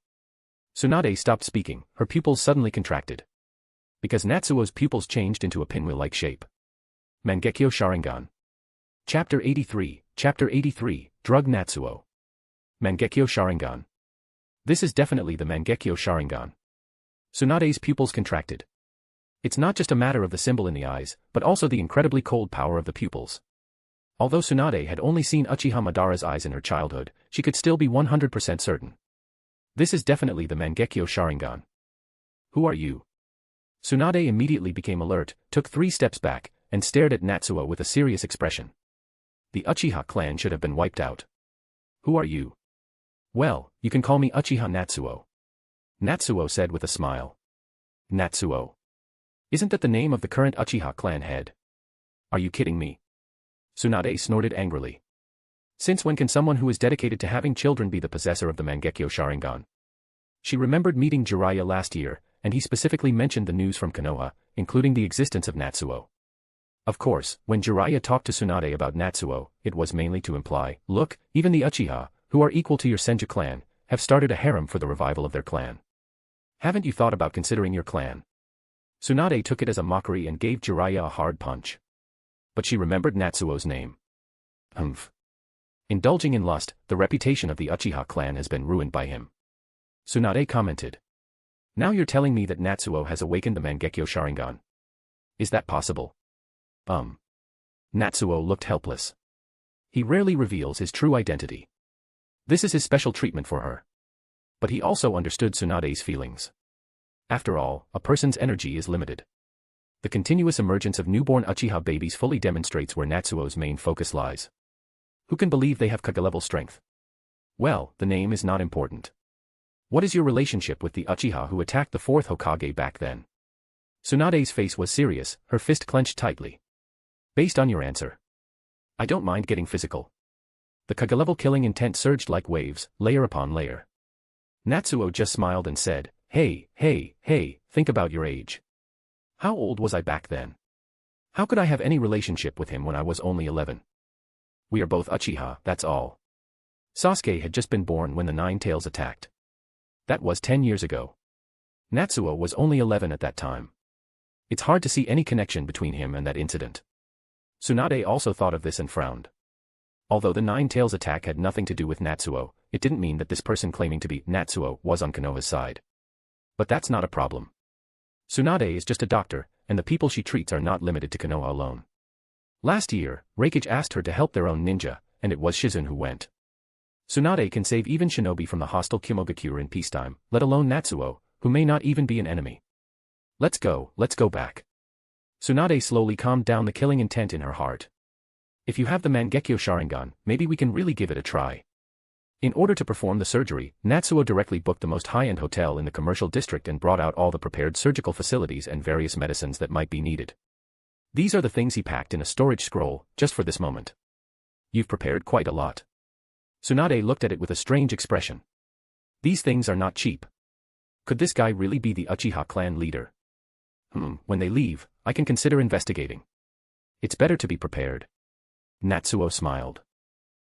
Tsunade stopped speaking, her pupils suddenly contracted. Because Natsuo's pupils changed into a pinwheel-like shape. Mangekyo Sharingan. Chapter 83, Drug Natsuo. Mangekyo Sharingan. This is definitely the Mangekyo Sharingan. Tsunade's pupils contracted. It's not just a matter of the symbol in the eyes, but also the incredibly cold power of the pupils. Although Tsunade had only seen Uchiha Madara's eyes in her childhood, she could still be 100% certain. This is definitely the Mangekyo Sharingan. Who are you? Tsunade immediately became alert, took 3 steps back, and stared at Natsuo with a serious expression. The Uchiha clan should have been wiped out. Who are you? Well, you can call me Uchiha Natsuo. Natsuo said with a smile. Natsuo. Isn't that the name of the current Uchiha clan head? Are you kidding me? Tsunade snorted angrily. Since when can someone who is dedicated to having children be the possessor of the Mangekyo Sharingan? She remembered meeting Jiraiya last year, and he specifically mentioned the news from Konoha, including the existence of Natsuo. Of course, when Jiraiya talked to Tsunade about Natsuo, it was mainly to imply, look, even the Uchiha, who are equal to your Senju clan, have started a harem for the revival of their clan. Haven't you thought about considering your clan? Tsunade took it as a mockery and gave Jiraiya a hard punch. But she remembered Natsuo's name. Humph. Indulging in lust, the reputation of the Uchiha clan has been ruined by him. Tsunade commented. Now you're telling me that Natsuo has awakened the Mangekyo Sharingan. Is that possible? Natsuo looked helpless. He rarely reveals his true identity. This is his special treatment for her. But he also understood Tsunade's feelings. After all, a person's energy is limited. The continuous emergence of newborn Uchiha babies fully demonstrates where Natsuo's main focus lies. Who can believe they have Kage-level strength? Well, the name is not important. What is your relationship with the Uchiha who attacked the fourth Hokage back then? Tsunade's face was serious, her fist clenched tightly. Based on your answer, I don't mind getting physical. The Kaga-level killing intent surged like waves, layer upon layer. Natsuo just smiled and said, hey, think about your age. How old was I back then? How could I have any relationship with him when I was only 11? We are both Uchiha, that's all. Sasuke had just been born when the Nine Tails attacked. That was 10 years ago. Natsuo was only 11 at that time. It's hard to see any connection between him and that incident. Tsunade also thought of this and frowned. Although the Nine Tails attack had nothing to do with Natsuo, it didn't mean that this person claiming to be Natsuo was on Konoha's side. But that's not a problem. Tsunade is just a doctor, and the people she treats are not limited to Konoha alone. Last year, Reikage asked her to help their own ninja, and it was Shizune who went. Tsunade can save even shinobi from the hostile Kimogakure in peacetime, let alone Natsuo, who may not even be an enemy. Let's go back. Tsunade slowly calmed down the killing intent in her heart. If you have the Mangekyo Sharingan, maybe we can really give it a try. In order to perform the surgery, Natsuo directly booked the most high-end hotel in the commercial district and brought out all the prepared surgical facilities and various medicines that might be needed. These are the things he packed in a storage scroll, just for this moment. You've prepared quite a lot. Tsunade looked at it with a strange expression. These things are not cheap. Could this guy really be the Uchiha clan leader? When they leave, I can consider investigating. It's better to be prepared. Natsuo smiled.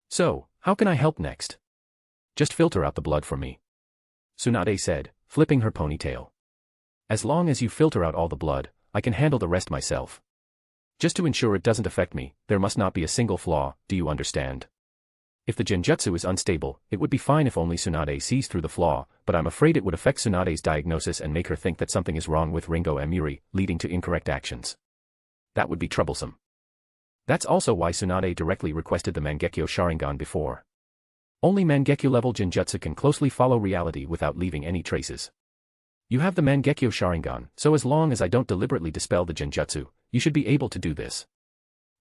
So, how can I help next? Just filter out the blood for me. Tsunade said, flipping her ponytail. As long as you filter out all the blood, I can handle the rest myself. Just to ensure it doesn't affect me, there must not be a single flaw, do you understand? If the genjutsu is unstable, it would be fine if only Tsunade sees through the flaw, but I'm afraid it would affect Tsunade's diagnosis and make her think that something is wrong with Ringo Emiri, leading to incorrect actions. That would be troublesome. That's also why Tsunade directly requested the Mangekyo Sharingan before. Only Mangekyo-level genjutsu can closely follow reality without leaving any traces. You have the Mangekyo Sharingan, so as long as I don't deliberately dispel the genjutsu, you should be able to do this.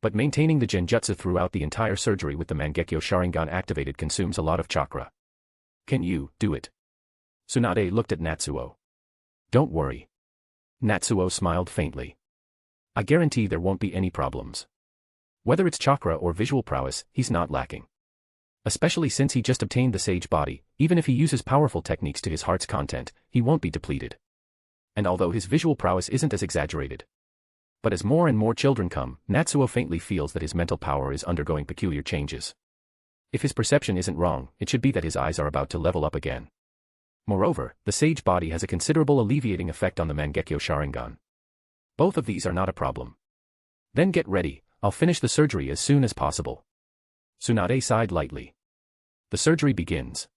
But maintaining the genjutsu throughout the entire surgery with the Mangekyo Sharingan activated consumes a lot of chakra. Can you do it? Tsunade looked at Natsuo. Don't worry. Natsuo smiled faintly. I guarantee there won't be any problems. Whether it's chakra or visual prowess, he's not lacking. Especially since he just obtained the sage body, even if he uses powerful techniques to his heart's content, he won't be depleted. And although his visual prowess isn't as exaggerated. But as more and more children come, Natsuo faintly feels that his mental power is undergoing peculiar changes. If his perception isn't wrong, it should be that his eyes are about to level up again. Moreover, the sage body has a considerable alleviating effect on the Mangekyo Sharingan. Both of these are not a problem. Then get ready, I'll finish the surgery as soon as possible. Tsunade sighed lightly. The surgery begins.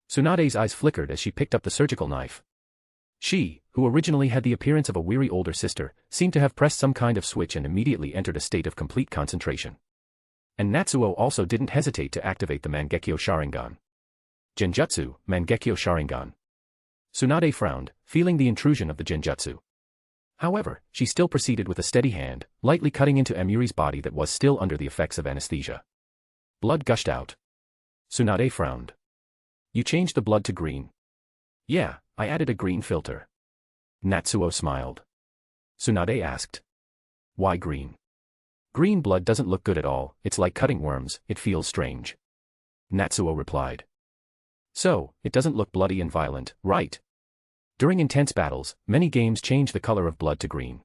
Tsunade's eyes flickered as she picked up the surgical knife. She, who originally had the appearance of a weary older sister, seemed to have pressed some kind of switch and immediately entered a state of complete concentration. And Natsuo also didn't hesitate to activate the Mangekyo Sharingan. Genjutsu, Mangekyo Sharingan. Tsunade frowned, feeling the intrusion of the genjutsu. However, she still proceeded with a steady hand, lightly cutting into Emiri's body that was still under the effects of anesthesia. Blood gushed out. Tsunade frowned. You changed the blood to green. Yeah, I added a green filter. Natsuo smiled. Tsunade asked. Why green? Green blood doesn't look good at all, it's like cutting worms, it feels strange. Natsuo replied. So, it doesn't look bloody and violent, right? During intense battles, many games change the color of blood to green.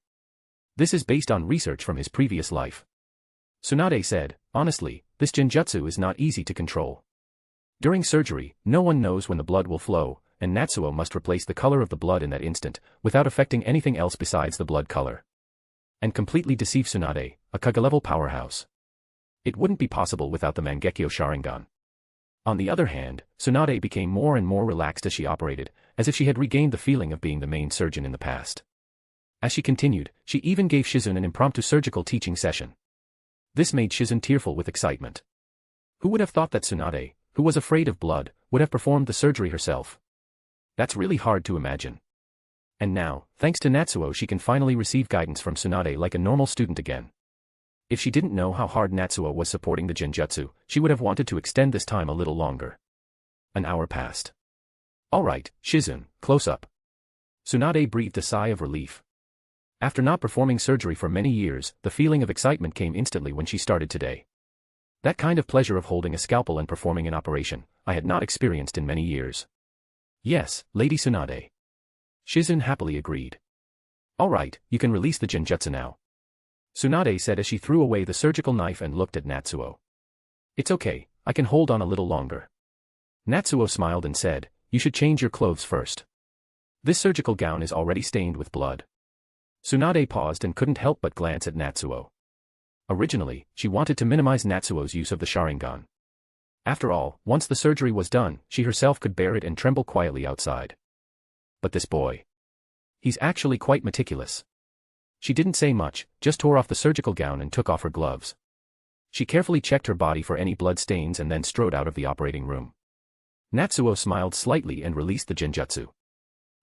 This is based on research from his previous life. Tsunade said, honestly, this genjutsu is not easy to control. During surgery, no one knows when the blood will flow, and Natsuo must replace the color of the blood in that instant, without affecting anything else besides the blood color. And completely deceive Tsunade, a Kaga-level powerhouse. It wouldn't be possible without the Mangekyo Sharingan. On the other hand, Tsunade became more and more relaxed as she operated, as if she had regained the feeling of being the main surgeon in the past. As she continued, she even gave Shizune an impromptu surgical teaching session. This made Shizune tearful with excitement. Who would have thought that Tsunade, who was afraid of blood, would have performed the surgery herself? That's really hard to imagine. And now, thanks to Natsuo, she can finally receive guidance from Tsunade like a normal student again. If she didn't know how hard Natsuo was supporting the genjutsu, she would have wanted to extend this time a little longer. An hour passed. All right, Shizune, close up. Tsunade breathed a sigh of relief. After not performing surgery for many years, the feeling of excitement came instantly when she started today. That kind of pleasure of holding a scalpel and performing an operation, I had not experienced in many years. Yes, Lady Tsunade. Shizune happily agreed. All right, you can release the genjutsu now. Tsunade said as she threw away the surgical knife and looked at Natsuo. It's okay, I can hold on a little longer. Natsuo smiled and said, you should change your clothes first. This surgical gown is already stained with blood. Tsunade paused and couldn't help but glance at Natsuo. Originally, she wanted to minimize Natsuo's use of the Sharingan. After all, once the surgery was done, she herself could bear it and tremble quietly outside. But this boy. He's actually quite meticulous. She didn't say much, just tore off the surgical gown and took off her gloves. She carefully checked her body for any blood stains and then strode out of the operating room. Natsuo smiled slightly and released the genjutsu.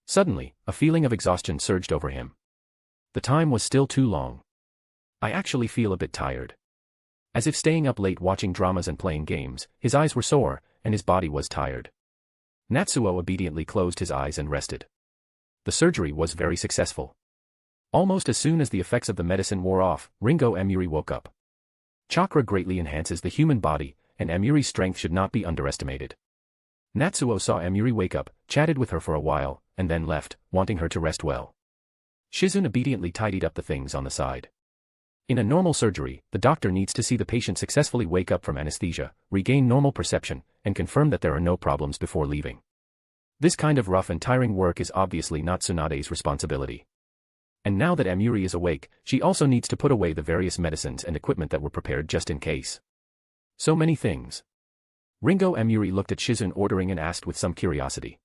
Suddenly, a feeling of exhaustion surged over him. The time was still too long. I actually feel a bit tired. As if staying up late watching dramas and playing games, his eyes were sore, and his body was tired. Natsuo obediently closed his eyes and rested. The surgery was very successful. Almost as soon as the effects of the medicine wore off, Ringo Emuri woke up. Chakra greatly enhances the human body, and Emuri's strength should not be underestimated. Natsuo saw Emuri wake up, chatted with her for a while, and then left, wanting her to rest well. Shizune obediently tidied up the things on the side. In a normal surgery, the doctor needs to see the patient successfully wake up from anesthesia, regain normal perception, and confirm that there are no problems before leaving. This kind of rough and tiring work is obviously not Tsunade's responsibility. And now that Emuri is awake, she also needs to put away the various medicines and equipment that were prepared just in case. So many things. Ringo Emuri looked at Shizune ordering and asked with some curiosity.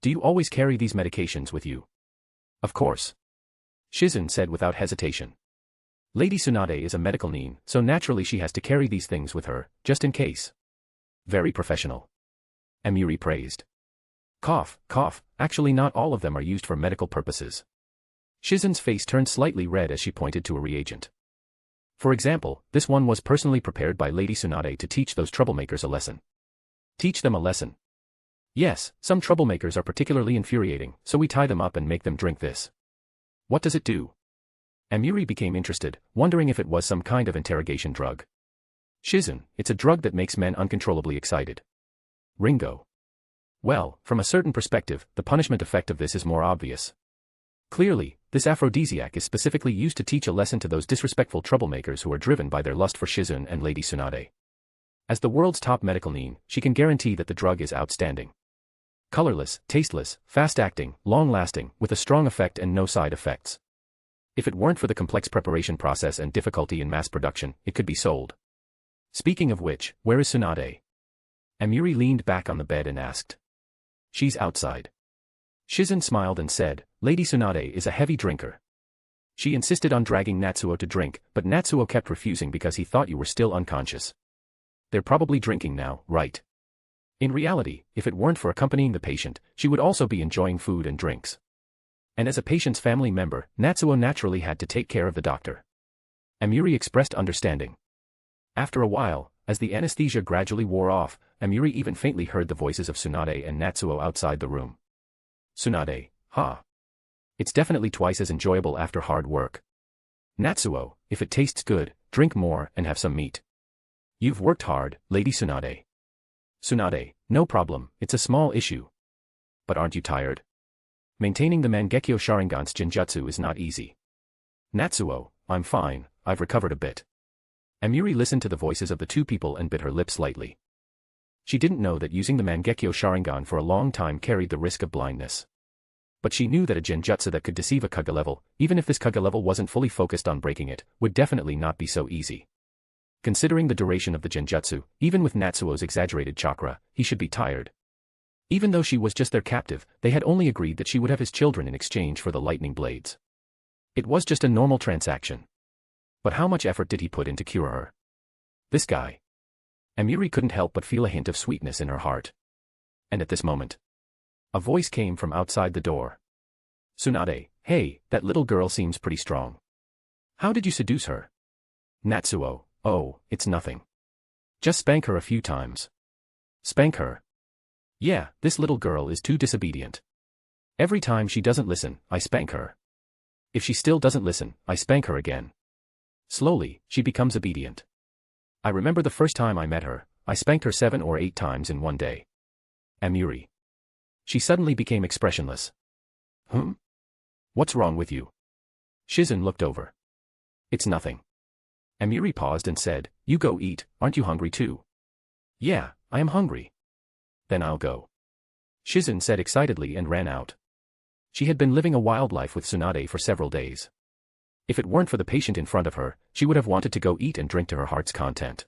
Do you always carry these medications with you? Of course. Shizune said without hesitation. Lady Tsunade is a medical nin, so naturally she has to carry these things with her, just in case. Very professional. Emuri praised. Cough, cough, actually not all of them are used for medical purposes. Shizune's face turned slightly red as she pointed to a reagent. For example, this one was personally prepared by Lady Tsunade to teach those troublemakers a lesson. Teach them a lesson. Yes, some troublemakers are particularly infuriating, so we tie them up and make them drink this. What does it do? Emuri became interested, wondering if it was some kind of interrogation drug. Shizune, it's a drug that makes men uncontrollably excited. Ringo. Well, from a certain perspective, the punishment effect of this is more obvious. Clearly, this aphrodisiac is specifically used to teach a lesson to those disrespectful troublemakers who are driven by their lust for Shizune and Lady Tsunade. As the world's top medical nin, she can guarantee that the drug is outstanding. Colorless, tasteless, fast-acting, long-lasting, with a strong effect and no side effects. If it weren't for the complex preparation process and difficulty in mass production, it could be sold. Speaking of which, where is Tsunade? Emuri leaned back on the bed and asked. She's outside. Shizune smiled and said, Lady Tsunade is a heavy drinker. She insisted on dragging Natsuo to drink, but Natsuo kept refusing because he thought you were still unconscious. They're probably drinking now, right? In reality, if it weren't for accompanying the patient, she would also be enjoying food and drinks. And as a patient's family member, Natsuo naturally had to take care of the doctor. Emuri expressed understanding. After a while, as the anesthesia gradually wore off, Emuri even faintly heard the voices of Tsunade and Natsuo outside the room. Tsunade, ha. It's definitely twice as enjoyable after hard work. Natsuo, if it tastes good, drink more and have some meat. You've worked hard, Lady Tsunade. Tsunade, no problem, it's a small issue. But aren't you tired? Maintaining the Mangekyo Sharingan's genjutsu is not easy. Natsuo, I'm fine, I've recovered a bit. Emuri listened to the voices of the two people and bit her lips lightly. She didn't know that using the Mangekyo Sharingan for a long time carried the risk of blindness. But she knew that a genjutsu that could deceive a Kaga level, even if this Kaga level wasn't fully focused on breaking it, would definitely not be so easy. Considering the duration of the genjutsu, even with Natsuo's exaggerated chakra, he should be tired. Even though she was just their captive, they had only agreed that she would have his children in exchange for the lightning blades. It was just a normal transaction. But how much effort did he put in to cure her? This guy. Emuri couldn't help but feel a hint of sweetness in her heart. And at this moment, a voice came from outside the door. Tsunade, hey, that little girl seems pretty strong. How did you seduce her? Natsuo, oh, it's nothing. Just spank her a few times. Spank her. Yeah, this little girl is too disobedient. Every time she doesn't listen, I spank her. If she still doesn't listen, I spank her again. Slowly, she becomes obedient. I remember the first time I met her, I spanked her 7 or 8 times in one day. Amiri. She suddenly became expressionless. What's wrong with you? Shizen looked over. It's nothing. Amiri paused and said, you go eat, aren't you hungry too? Yeah, I am hungry. Then I'll go. Shizen said excitedly and ran out. She had been living a wild life with Tsunade for several days. If it weren't for the patient in front of her, she would have wanted to go eat and drink to her heart's content.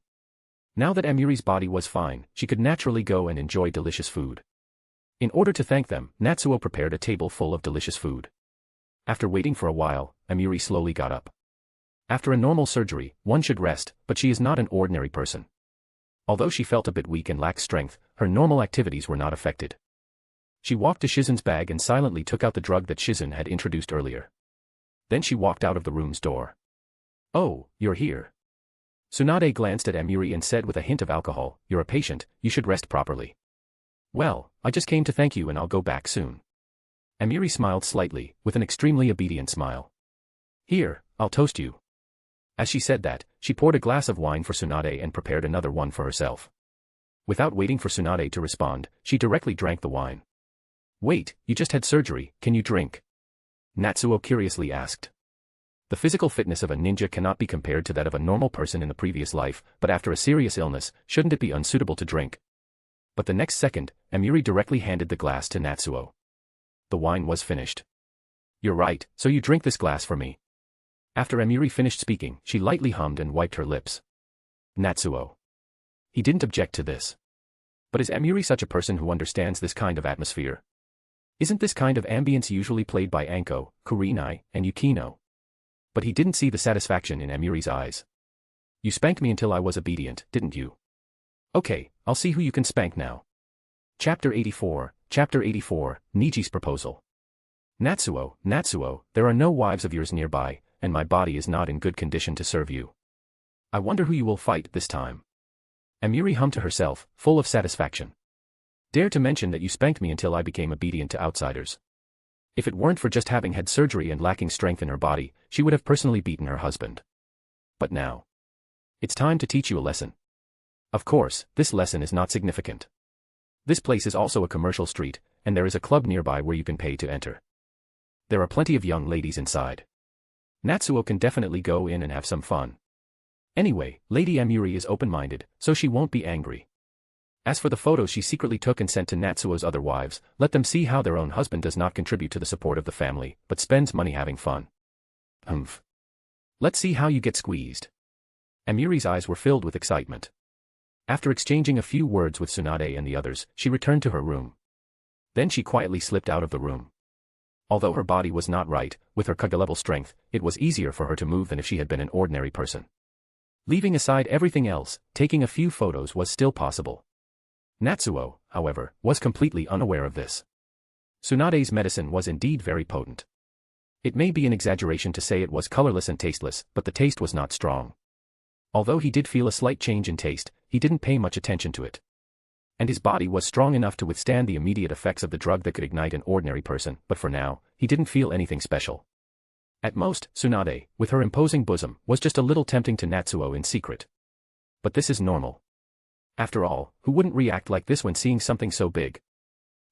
Now that Amiri's body was fine, she could naturally go and enjoy delicious food. In order to thank them, Natsuo prepared a table full of delicious food. After waiting for a while, Amiri slowly got up. After a normal surgery, one should rest, but she is not an ordinary person. Although she felt a bit weak and lacked strength, her normal activities were not affected. She walked to Shizen's bag and silently took out the drug that Shizen had introduced earlier. Then she walked out of the room's door. Oh, you're here. Tsunade glanced at Amiri and said with a hint of alcohol, you're a patient, you should rest properly. Well, I just came to thank you and I'll go back soon. Amiri smiled slightly, with an extremely obedient smile. Here, I'll toast you. As she said that, she poured a glass of wine for Tsunade and prepared another one for herself. Without waiting for Tsunade to respond, she directly drank the wine. Wait, you just had surgery, can you drink? Natsuo curiously asked. The physical fitness of a ninja cannot be compared to that of a normal person in the previous life, but after a serious illness, shouldn't it be unsuitable to drink? But the next second, Amiri directly handed the glass to Natsuo. The wine was finished. You're right, so you drink this glass for me. After Amiri finished speaking, she lightly hummed and wiped her lips. Natsuo. He didn't object to this. But is Amiri such a person who understands this kind of atmosphere? Isn't this kind of ambience usually played by Anko, Kurenai, and Yukino? But he didn't see the satisfaction in Amiri's eyes. You spanked me until I was obedient, didn't you? Okay, I'll see who you can spank now. Chapter 84, Niji's Proposal. Natsuo, there are no wives of yours nearby, and my body is not in good condition to serve you. I wonder who you will fight this time. Amiri hummed to herself, full of satisfaction. Dare to mention that you spanked me until I became obedient to outsiders. If it weren't for just having had surgery and lacking strength in her body, she would have personally beaten her husband. But now. It's time to teach you a lesson. Of course, this lesson is not significant. This place is also a commercial street, and there is a club nearby where you can pay to enter. There are plenty of young ladies inside. Natsuo can definitely go in and have some fun. Anyway, Lady Amiri is open-minded, so she won't be angry. As for the photos she secretly took and sent to Natsuo's other wives, let them see how their own husband does not contribute to the support of the family, but spends money having fun. Let's see how you get squeezed. Amiri's eyes were filled with excitement. After exchanging a few words with Tsunade and the others, she returned to her room. Then she quietly slipped out of the room. Although her body was not right, with her Kaga-level strength, it was easier for her to move than if she had been an ordinary person. Leaving aside everything else, taking a few photos was still possible. Natsuo, however, was completely unaware of this. Tsunade's medicine was indeed very potent. It may be an exaggeration to say it was colorless and tasteless, but the taste was not strong. Although he did feel a slight change in taste, he didn't pay much attention to it. And his body was strong enough to withstand the immediate effects of the drug that could ignite an ordinary person, but for now, he didn't feel anything special. At most, Tsunade, with her imposing bosom, was just a little tempting to Natsuo in secret. But this is normal. After all, who wouldn't react like this when seeing something so big?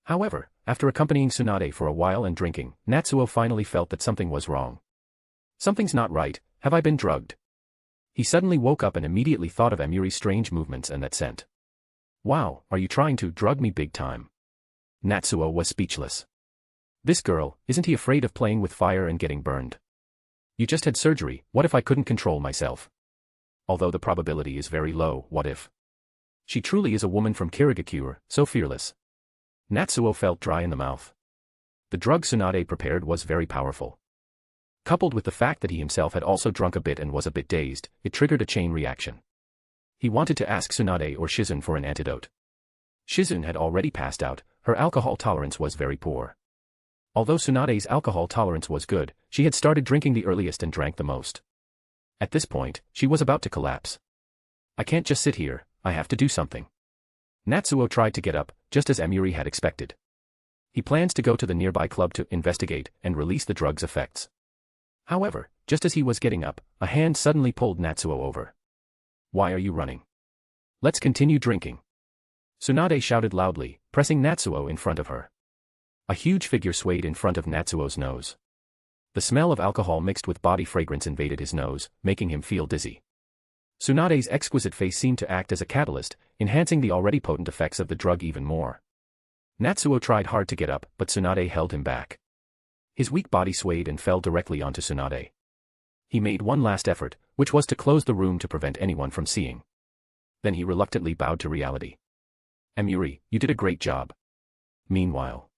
However, after accompanying Tsunade for a while and drinking, Natsuo finally felt that something was wrong. Something's not right, have I been drugged? He suddenly woke up and immediately thought of Amiri's strange movements and that scent. Wow, are you trying to drug me big time? Natsuo was speechless. This girl, isn't he afraid of playing with fire and getting burned? You just had surgery, what if I couldn't control myself? Although the probability is very low, what if? She truly is a woman from Kirigakure, so fearless. Natsuo felt dry in the mouth. The drug Tsunade prepared was very powerful. Coupled with the fact that he himself had also drunk a bit and was a bit dazed, it triggered a chain reaction. He wanted to ask Tsunade or Shizen for an antidote. Shizen had already passed out, her alcohol tolerance was very poor. Although Tsunade's alcohol tolerance was good, she had started drinking the earliest and drank the most. At this point, she was about to collapse. I can't just sit here, I have to do something. Natsuo tried to get up, just as Emiri had expected. He plans to go to the nearby club to investigate and release the drug's effects. However, just as he was getting up, a hand suddenly pulled Natsuo over. "Why are you running? Let's continue drinking." Tsunade shouted loudly, pressing Natsuo in front of her. A huge figure swayed in front of Natsuo's nose. The smell of alcohol mixed with body fragrance invaded his nose, making him feel dizzy. Tsunade's exquisite face seemed to act as a catalyst, enhancing the already potent effects of the drug even more. Natsuo tried hard to get up, but Tsunade held him back. His weak body swayed and fell directly onto Tsunade. He made one last effort, which was to close the room to prevent anyone from seeing. Then he reluctantly bowed to reality. "Emiri, you did a great job." Meanwhile,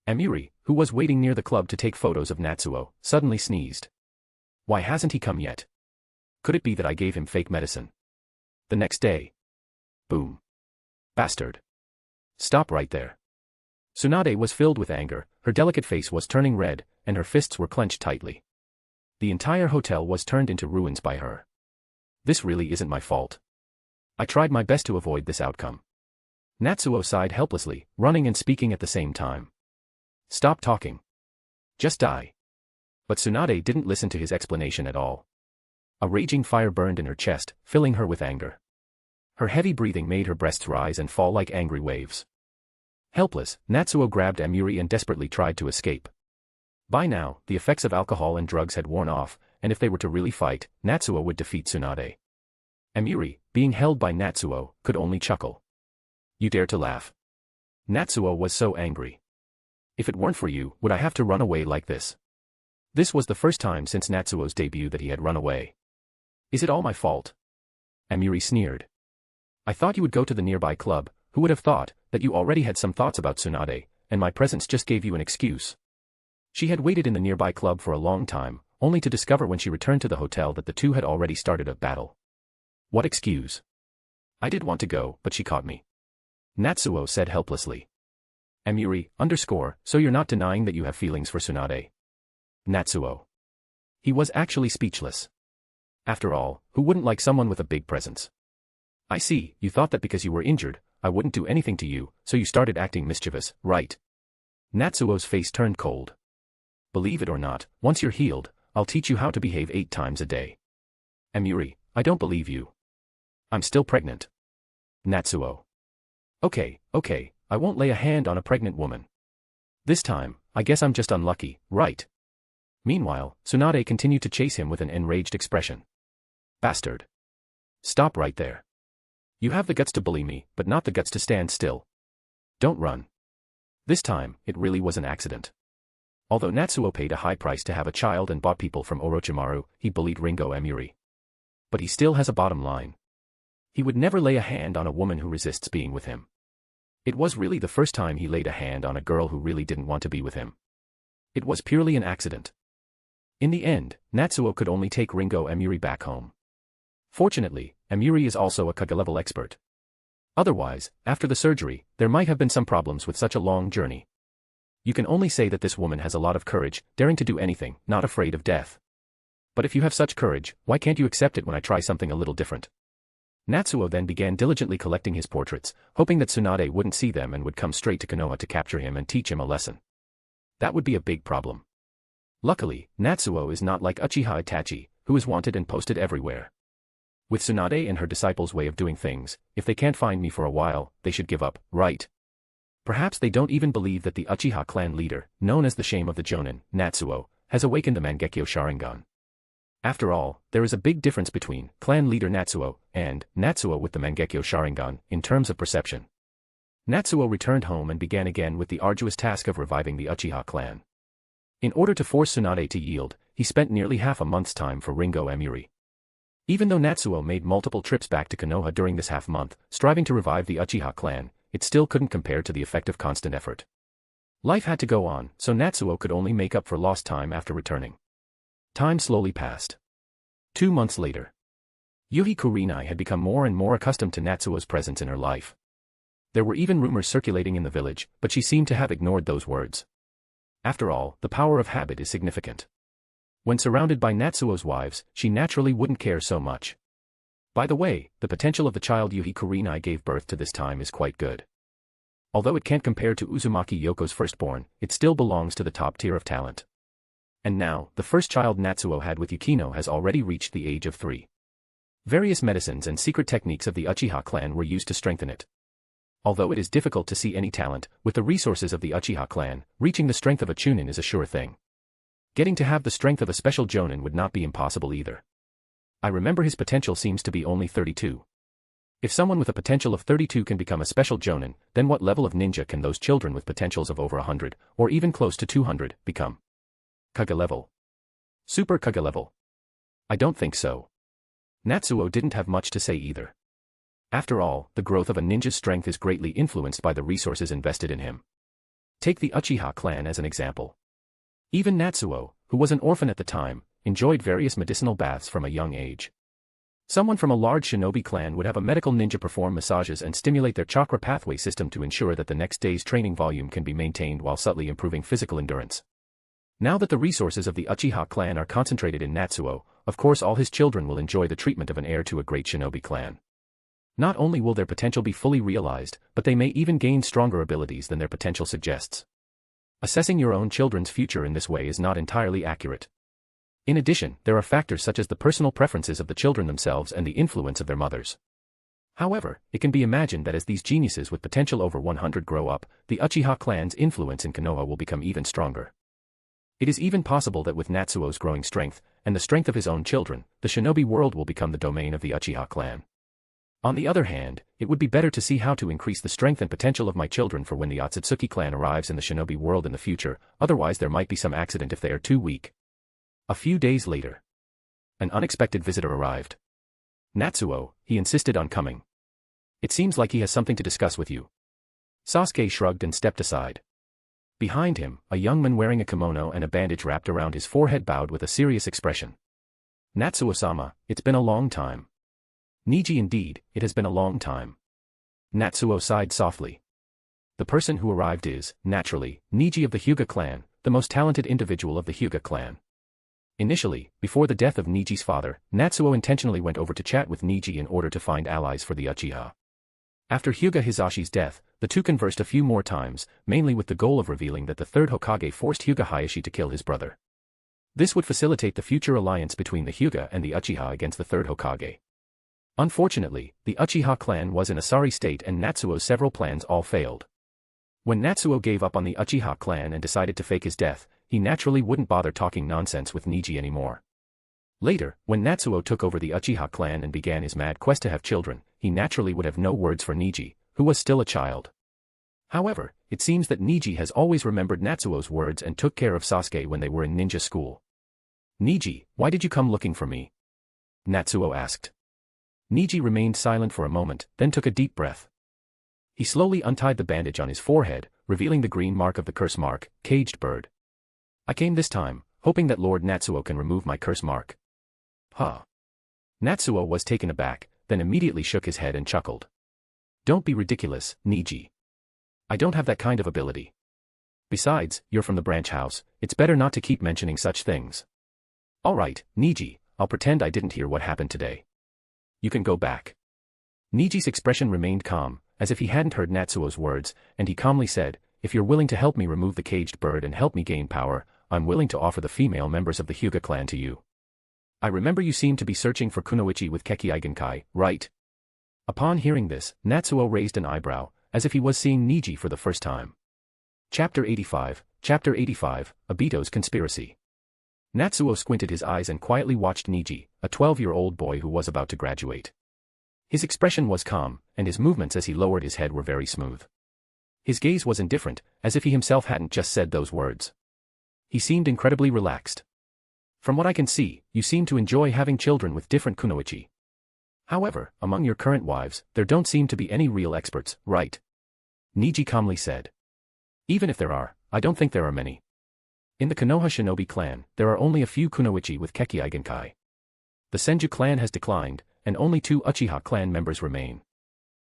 Emiri, who was waiting near the club to take photos of Natsuo, suddenly sneezed. "Why hasn't he come yet? Could it be that I gave him fake medicine?" The next day. Boom. "Bastard. Stop right there." Tsunade was filled with anger, her delicate face was turning red, and her fists were clenched tightly. The entire hotel was turned into ruins by her. "This really isn't my fault. I tried my best to avoid this outcome." Natsuo sighed helplessly, running and speaking at the same time. "Stop talking. Just die." But Tsunade didn't listen to his explanation at all. A raging fire burned in her chest, filling her with anger. Her heavy breathing made her breasts rise and fall like angry waves. Helpless, Natsuo grabbed Emiri and desperately tried to escape. By now, the effects of alcohol and drugs had worn off, and if they were to really fight, Natsuo would defeat Tsunade. Emiri, being held by Natsuo, could only chuckle. "You dare to laugh?" Natsuo was so angry. "If it weren't for you, would I have to run away like this?" This was the first time since Natsuo's debut that he had run away. "Is it all my fault?" Emiri sneered. "I thought you would go to the nearby club. Who would have thought that you already had some thoughts about Tsunade, and my presence just gave you an excuse?" She had waited in the nearby club for a long time, only to discover when she returned to the hotel that the two had already started a battle. "What excuse?" "I did want to go, but she caught me," Natsuo said helplessly. Emiri, so you're not denying that you have feelings for Tsunade?" Natsuo. He was actually speechless. After all, who wouldn't like someone with a big presence? "I see, you thought that because you were injured, I wouldn't do anything to you, so you started acting mischievous, right?" Natsuo's face turned cold. "Believe it or not, once you're healed, I'll teach you how to behave 8 times a day." Emiri, I don't believe you. "I'm still pregnant." Natsuo. Okay, I won't lay a hand on a pregnant woman. This time, I guess I'm just unlucky, right?" Meanwhile, Tsunade continued to chase him with an enraged expression. "Bastard. Stop right there. You have the guts to bully me, but not the guts to stand still. Don't run." This time, it really was an accident. Although Natsuo paid a high price to have a child and bought people from Orochimaru, he bullied Ringo Emiri. But he still has a bottom line. He would never lay a hand on a woman who resists being with him. It was really the first time he laid a hand on a girl who really didn't want to be with him. It was purely an accident. In the end, Natsuo could only take Ringo Emiri back home. Fortunately, Emiri is also a Kaga-level expert. Otherwise, after the surgery, there might have been some problems with such a long journey. You can only say that this woman has a lot of courage, daring to do anything, not afraid of death. But if you have such courage, why can't you accept it when I try something a little different? Natsuo then began diligently collecting his portraits, hoping that Tsunade wouldn't see them and would come straight to Konoha to capture him and teach him a lesson. That would be a big problem. Luckily, Natsuo is not like Uchiha Itachi, who is wanted and posted everywhere. With Tsunade and her disciples' way of doing things, if they can't find me for a while, they should give up, right? Perhaps they don't even believe that the Uchiha clan leader, known as the Shame of the Jonin, Natsuo, has awakened the Mangekyo Sharingan. After all, there is a big difference between clan leader Natsuo and Natsuo with the Mangekyo Sharingan in terms of perception. Natsuo returned home and began again with the arduous task of reviving the Uchiha clan. In order to force Tsunade to yield, he spent nearly half a month's time for Ringo Emiri. Even though Natsuo made multiple trips back to Konoha during this half-month, striving to revive the Uchiha clan, it still couldn't compare to the effect of constant effort. Life had to go on, so Natsuo could only make up for lost time after returning. Time slowly passed. 2 months later. Yuhi Kurenai had become more and more accustomed to Natsuo's presence in her life. There were even rumors circulating in the village, but she seemed to have ignored those words. After all, the power of habit is significant. When surrounded by Natsuo's wives, she naturally wouldn't care so much. By the way, the potential of the child Yuhi Kurenai gave birth to this time is quite good. Although it can't compare to Uzumaki Yoko's firstborn, it still belongs to the top tier of talent. And now, the first child Natsuo had with Yukino has already reached the age of 3. Various medicines and secret techniques of the Uchiha clan were used to strengthen it. Although it is difficult to see any talent, with the resources of the Uchiha clan, reaching the strength of a Chunin is a sure thing. Getting to have the strength of a special Jonin would not be impossible either. I remember his potential seems to be only 32. If someone with a potential of 32 can become a special Jonin, then what level of ninja can those children with potentials of over 100, or even close to 200, become? Kage level. Super Kage level. I don't think so. Natsuo didn't have much to say either. After all, the growth of a ninja's strength is greatly influenced by the resources invested in him. Take the Uchiha clan as an example. Even Natsuo, who was an orphan at the time, enjoyed various medicinal baths from a young age. Someone from a large shinobi clan would have a medical ninja perform massages and stimulate their chakra pathway system to ensure that the next day's training volume can be maintained while subtly improving physical endurance. Now that the resources of the Uchiha clan are concentrated in Natsuo, of course all his children will enjoy the treatment of an heir to a great shinobi clan. Not only will their potential be fully realized, but they may even gain stronger abilities than their potential suggests. Assessing your own children's future in this way is not entirely accurate. In addition, there are factors such as the personal preferences of the children themselves and the influence of their mothers. However, it can be imagined that as these geniuses with potential over 100 grow up, the Uchiha clan's influence in Konoha will become even stronger. It is even possible that with Natsuo's growing strength, and the strength of his own children, the shinobi world will become the domain of the Uchiha clan. On the other hand, it would be better to see how to increase the strength and potential of my children for when the Akatsuki clan arrives in the shinobi world in the future, otherwise there might be some accident if they are too weak. A few days later, an unexpected visitor arrived. Natsuo, he insisted on coming. It seems like he has something to discuss with you. Sasuke shrugged and stepped aside. Behind him, a young man wearing a kimono and a bandage wrapped around his forehead bowed with a serious expression. Natsuo-sama, it's been a long time. Niji indeed, it has been a long time. Natsuo sighed softly. The person who arrived is, naturally, Niji of the Hyuga clan, the most talented individual of the Hyuga clan. Initially, before the death of Niji's father, Natsuo intentionally went over to chat with Niji in order to find allies for the Uchiha. After Hyuga Hisashi's death, the two conversed a few more times, mainly with the goal of revealing that the third Hokage forced Hyuga Hayashi to kill his brother. This would facilitate the future alliance between the Hyuga and the Uchiha against the third Hokage. Unfortunately, the Uchiha clan was in a sorry state and Natsuo's several plans all failed. When Natsuo gave up on the Uchiha clan and decided to fake his death, he naturally wouldn't bother talking nonsense with Niji anymore. Later, when Natsuo took over the Uchiha clan and began his mad quest to have children, he naturally would have no words for Niji, who was still a child. However, it seems that Niji has always remembered Natsuo's words and took care of Sasuke when they were in ninja school. Niji, why did you come looking for me? Natsuo asked. Niji remained silent for a moment, then took a deep breath. He slowly untied the bandage on his forehead, revealing the green mark of the curse mark, caged bird. I came this time, hoping that Lord Natsuo can remove my curse mark. Huh. Natsuo was taken aback, then immediately shook his head and chuckled. Don't be ridiculous, Niji. I don't have that kind of ability. Besides, you're from the branch house, it's better not to keep mentioning such things. Alright, Niji, I'll pretend I didn't hear what happened today. You can go back. Niji's expression remained calm, as if he hadn't heard Natsuo's words, and he calmly said, if you're willing to help me remove the caged bird and help me gain power, I'm willing to offer the female members of the Hyuga clan to you. I remember you seemed to be searching for Kunoichi with Kekkei Genkai, right? Upon hearing this, Natsuo raised an eyebrow, as if he was seeing Niji for the first time. Chapter 85, Obito's Conspiracy. Natsuo squinted his eyes and quietly watched Niji, a 12-year-old boy who was about to graduate. His expression was calm, and his movements as he lowered his head were very smooth. His gaze was indifferent, as if he himself hadn't just said those words. He seemed incredibly relaxed. From what I can see, you seem to enjoy having children with different kunoichi. However, among your current wives, there don't seem to be any real experts, right? Niji calmly said. Even if there are, I don't think there are many. In the Konoha shinobi clan, there are only a few kunoichi with Kekkei Genkai. The Senju clan has declined, and only 2 Uchiha clan members remain.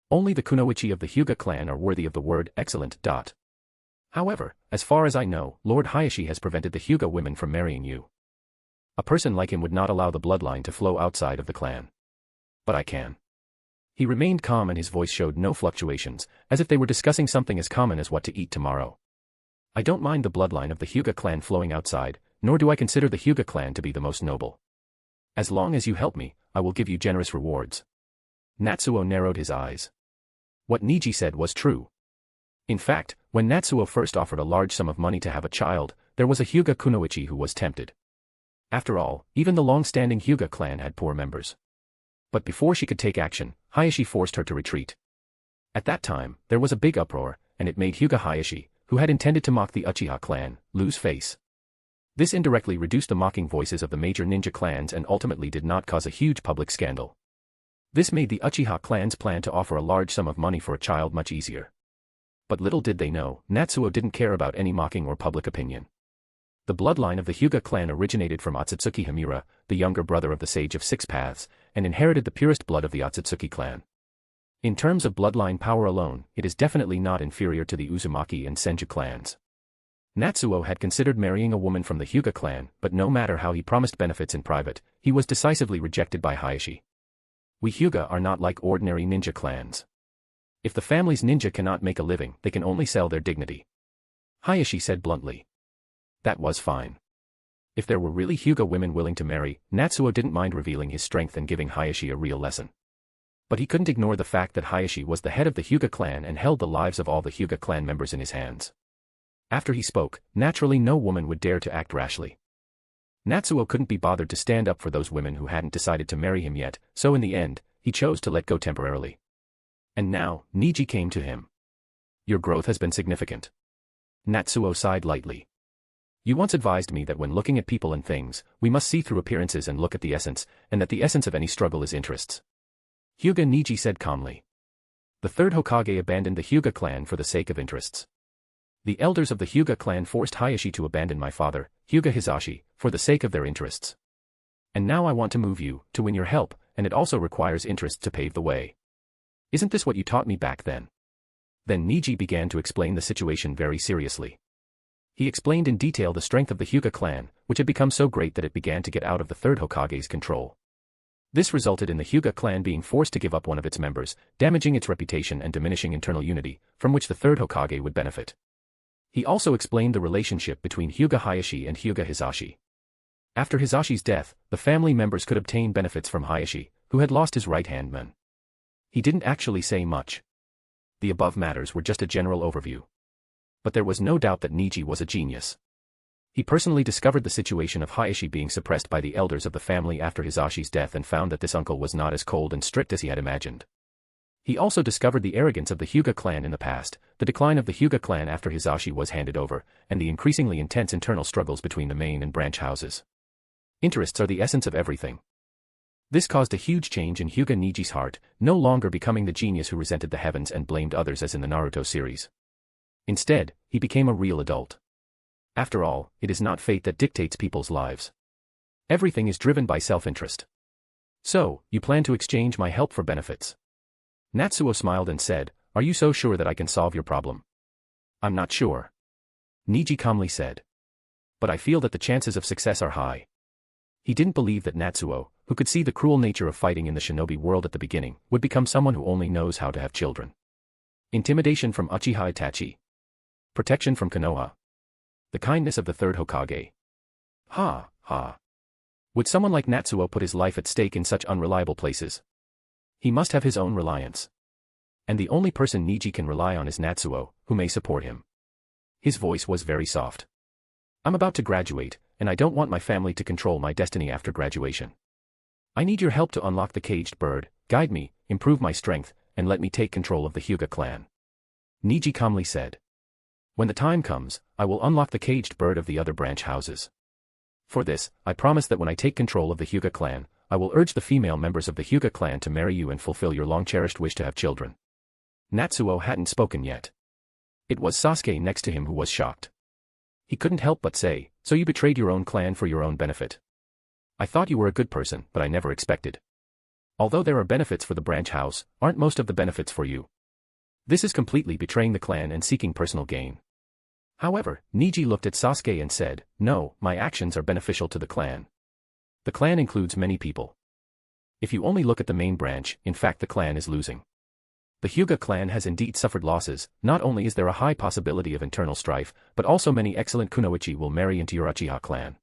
Only the kunoichi of the Hyuga clan are worthy of the word excellent. However, as far as I know, Lord Hayashi has prevented the Hyuga women from marrying you. A person like him would not allow the bloodline to flow outside of the clan. But I can. He remained calm and his voice showed no fluctuations, as if they were discussing something as common as what to eat tomorrow. I don't mind the bloodline of the Hyuga clan flowing outside, nor do I consider the Hyuga clan to be the most noble. As long as you help me, I will give you generous rewards. Natsuo narrowed his eyes. What Niji said was true. In fact, when Natsuo first offered a large sum of money to have a child, there was a Hyuga Kunoichi who was tempted. After all, even the long-standing Hyuga clan had poor members. But before she could take action, Hayashi forced her to retreat. At that time, there was a big uproar, and it made Hyuga Hayashi, who had intended to mock the Uchiha clan, lose face. This indirectly reduced the mocking voices of the major ninja clans and ultimately did not cause a huge public scandal. This made the Uchiha clan's plan to offer a large sum of money for a child much easier. But little did they know, Natsuo didn't care about any mocking or public opinion. The bloodline of the Hyuga clan originated from Akatsuki Himura, the younger brother of the Sage of Six Paths, and inherited the purest blood of the Akatsuki clan. In terms of bloodline power alone, it is definitely not inferior to the Uzumaki and Senju clans. Natsuo had considered marrying a woman from the Hyuga clan, but no matter how he promised benefits in private, he was decisively rejected by Hayashi. We Hyuga are not like ordinary ninja clans. If the family's ninja cannot make a living, they can only sell their dignity. Hayashi said bluntly. That was fine. If there were really Hyuga women willing to marry, Natsuo didn't mind revealing his strength and giving Hayashi a real lesson. But he couldn't ignore the fact that Hayashi was the head of the Hyuga clan and held the lives of all the Hyuga clan members in his hands. After he spoke, naturally no woman would dare to act rashly. Natsuo couldn't be bothered to stand up for those women who hadn't decided to marry him yet, so in the end, he chose to let go temporarily. And now, Niji came to him. Your growth has been significant. Natsuo sighed lightly. You once advised me that when looking at people and things, we must see through appearances and look at the essence, and that the essence of any struggle is interests. Hyuga Niji said calmly. The third Hokage abandoned the Hyuga clan for the sake of interests. The elders of the Hyuga clan forced Hayashi to abandon my father, Hyuga Hisashi, for the sake of their interests. And now I want to move you, to win your help, and it also requires interests to pave the way. Isn't this what you taught me back then? Then Niji began to explain the situation very seriously. He explained in detail the strength of the Hyuga clan, which had become so great that it began to get out of the third Hokage's control. This resulted in the Hyuga clan being forced to give up one of its members, damaging its reputation and diminishing internal unity, from which the third Hokage would benefit. He also explained the relationship between Hyuga Hayashi and Hyuga Hisashi. After Hisashi's death, the family members could obtain benefits from Hayashi, who had lost his right-hand man. He didn't actually say much. The above matters were just a general overview. But there was no doubt that Niji was a genius. He personally discovered the situation of Hayashi being suppressed by the elders of the family after Hisashi's death and found that this uncle was not as cold and strict as he had imagined. He also discovered the arrogance of the Hyuga clan in the past, the decline of the Hyuga clan after Hisashi was handed over, and the increasingly intense internal struggles between the main and branch houses. Interests are the essence of everything. This caused a huge change in Hyuga Niji's heart, no longer becoming the genius who resented the heavens and blamed others as in the Naruto series. Instead, he became a real adult. After all, it is not fate that dictates people's lives. Everything is driven by self-interest. So, you plan to exchange my help for benefits. Natsuo smiled and said, Are you so sure that I can solve your problem? I'm not sure. Niji calmly said. But I feel that the chances of success are high. He didn't believe that Natsuo, who could see the cruel nature of fighting in the shinobi world at the beginning, would become someone who only knows how to have children. Intimidation from Uchiha Itachi. Protection from Konoha. The kindness of the third Hokage. Ha, ha. Would someone like Natsuo put his life at stake in such unreliable places? He must have his own reliance. And the only person Niji can rely on is Natsuo, who may support him. His voice was very soft. I'm about to graduate, and I don't want my family to control my destiny after graduation. I need your help to unlock the caged bird, guide me, improve my strength, and let me take control of the Hyuga clan. Niji calmly said. When the time comes, I will unlock the caged bird of the other branch houses. For this, I promise that when I take control of the Hyuga clan, I will urge the female members of the Hyuga clan to marry you and fulfill your long-cherished wish to have children. Natsuo hadn't spoken yet. It was Sasuke next to him who was shocked. He couldn't help but say, So you betrayed your own clan for your own benefit. I thought you were a good person, but I never expected. Although there are benefits for the branch house, aren't most of the benefits for you? This is completely betraying the clan and seeking personal gain. However, Niji looked at Sasuke and said, No, my actions are beneficial to the clan. The clan includes many people. If you only look at the main branch, in fact the clan is losing. The Hyuga clan has indeed suffered losses. Not only is there a high possibility of internal strife, but also many excellent kunoichi will marry into your Uchiha clan.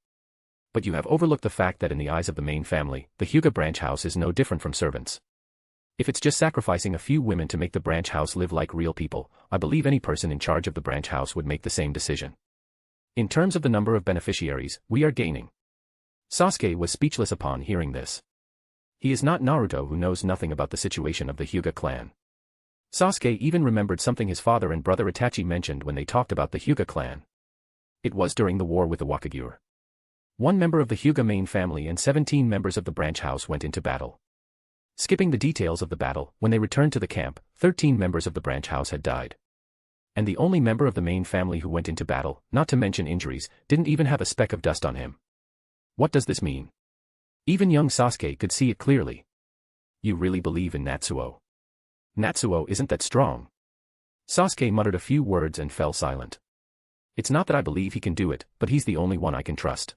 But you have overlooked the fact that in the eyes of the main family, the Hyuga branch house is no different from servants. If it's just sacrificing a few women to make the branch house live like real people, I believe any person in charge of the branch house would make the same decision. In terms of the number of beneficiaries, we are gaining. Sasuke was speechless upon hearing this. He is not Naruto who knows nothing about the situation of the Hyuga clan. Sasuke even remembered something his father and brother Itachi mentioned when they talked about the Hyuga clan. It was during the war with the Wakagure. One member of the Hyuga main family and 17 members of the branch house went into battle. Skipping the details of the battle, when they returned to the camp, 13 members of the branch house had died. And the only member of the main family who went into battle, not to mention injuries, didn't even have a speck of dust on him. What does this mean? Even young Sasuke could see it clearly. You really believe in Natsuo? Natsuo isn't that strong. Sasuke muttered a few words and fell silent. It's not that I believe he can do it, but he's the only one I can trust.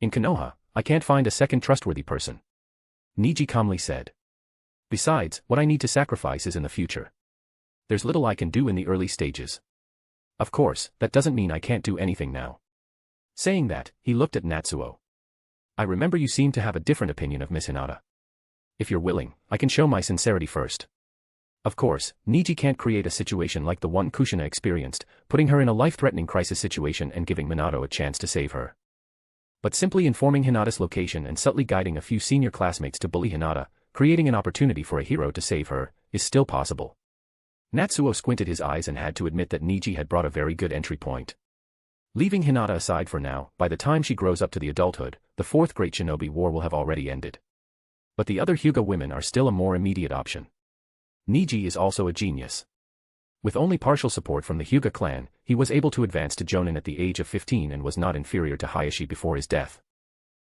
In Konoha, I can't find a second trustworthy person. Neji calmly said. Besides, what I need to sacrifice is in the future. There's little I can do in the early stages. Of course, that doesn't mean I can't do anything now. Saying that, he looked at Natsuo. I remember you seem to have a different opinion of Miss Hinata. If you're willing, I can show my sincerity first. Of course, Neji can't create a situation like the one Kushina experienced, putting her in a life-threatening crisis situation and giving Minato a chance to save her. But simply informing Hinata's location and subtly guiding a few senior classmates to bully Hinata, creating an opportunity for a hero to save her, is still possible. Natsuo squinted his eyes and had to admit that Neji had brought a very good entry point. Leaving Hinata aside for now, by the time she grows up to the adulthood, the Fourth Great Shinobi War will have already ended. But the other Hyuga women are still a more immediate option. Neji is also a genius. With only partial support from the Hyuga clan, he was able to advance to Jonin at the age of 15 and was not inferior to Hayashi before his death.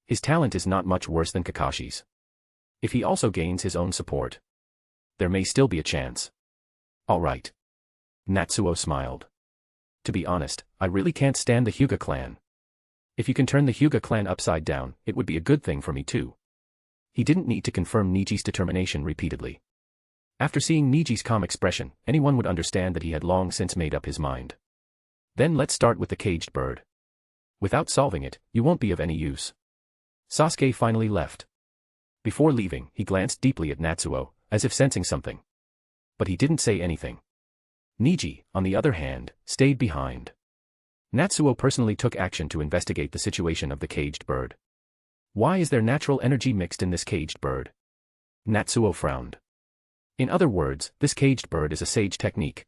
His talent is not much worse than Kakashi's. If he also gains his own support, there may still be a chance. All right. Natsuo smiled. To be honest, I really can't stand the Hyuga clan. If you can turn the Hyuga clan upside down, it would be a good thing for me too. He didn't need to confirm Niji's determination repeatedly. After seeing Niji's calm expression, anyone would understand that he had long since made up his mind. Then let's start with the caged bird. Without solving it, you won't be of any use. Sasuke finally left. Before leaving, he glanced deeply at Natsuo, as if sensing something. But he didn't say anything. Neji, on the other hand, stayed behind. Natsuo personally took action to investigate the situation of the caged bird. Why is there natural energy mixed in this caged bird? Natsuo frowned. In other words, this caged bird is a sage technique.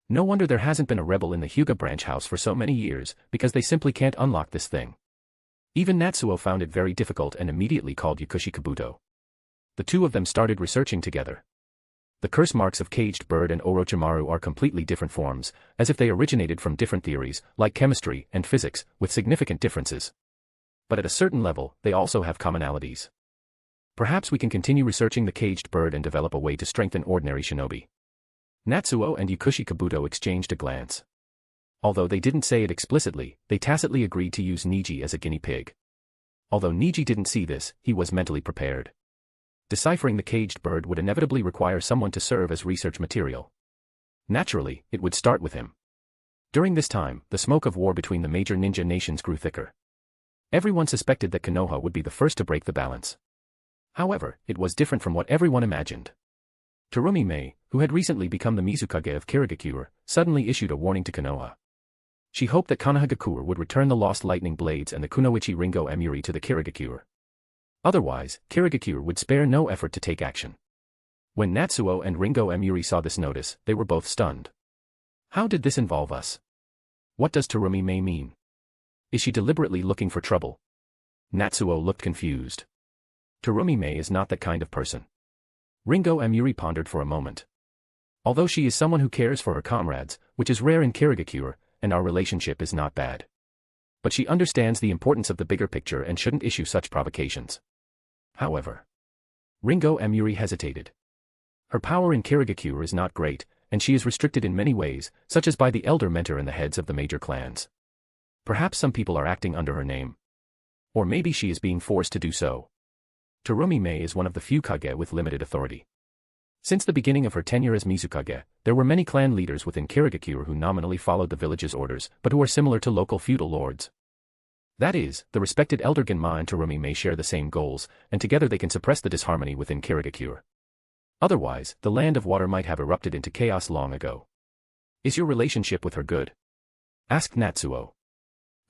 No wonder there hasn't been a rebel in the Hyuga branch house for so many years, because they simply can't unlock this thing. Even Natsuo found it very difficult and immediately called Yakushi Kabuto. The two of them started researching together. The curse marks of caged bird and Orochimaru are completely different forms, as if they originated from different theories, like chemistry and physics, with significant differences. But at a certain level, they also have commonalities. Perhaps we can continue researching the caged bird and develop a way to strengthen ordinary shinobi. Natsuo and Yakushi Kabuto exchanged a glance. Although they didn't say it explicitly, they tacitly agreed to use Neji as a guinea pig. Although Neji didn't see this, he was mentally prepared. Deciphering the caged bird would inevitably require someone to serve as research material. Naturally, it would start with him. During this time, the smoke of war between the major ninja nations grew thicker. Everyone suspected that Konoha would be the first to break the balance. However, it was different from what everyone imagined. Terumi Mei, who had recently become the Mizukage of Kirigakure, suddenly issued a warning to Konoha. She hoped that Konohagakure would return the lost lightning blades and the Kunoichi Ringo Emuri to the Kirigakure. Otherwise, Kirigakure would spare no effort to take action. When Natsuo and Ringo Emuri saw this notice, they were both stunned. How did this involve us? What does Terumi Mei mean? Is she deliberately looking for trouble? Natsuo looked confused. Terumi Mei is not that kind of person. Ringo Emuri pondered for a moment. Although she is someone who cares for her comrades, which is rare in Kirigakure, and our relationship is not bad. But she understands the importance of the bigger picture and shouldn't issue such provocations. However, Ringo Emuri hesitated. Her power in Kirigakure is not great, and she is restricted in many ways, such as by the elder mentor and the heads of the major clans. Perhaps some people are acting under her name. Or maybe she is being forced to do so. Terumi Mei is one of the few Kage with limited authority. Since the beginning of her tenure as Mizukage, there were many clan leaders within Kirigakure who nominally followed the village's orders, but who are similar to local feudal lords. That is, the respected Elder Genma and Terumi Mei share the same goals, and together they can suppress the disharmony within Kirigakure. Otherwise, the Land of Water might have erupted into chaos long ago. Is your relationship with her good? Asked Natsuo.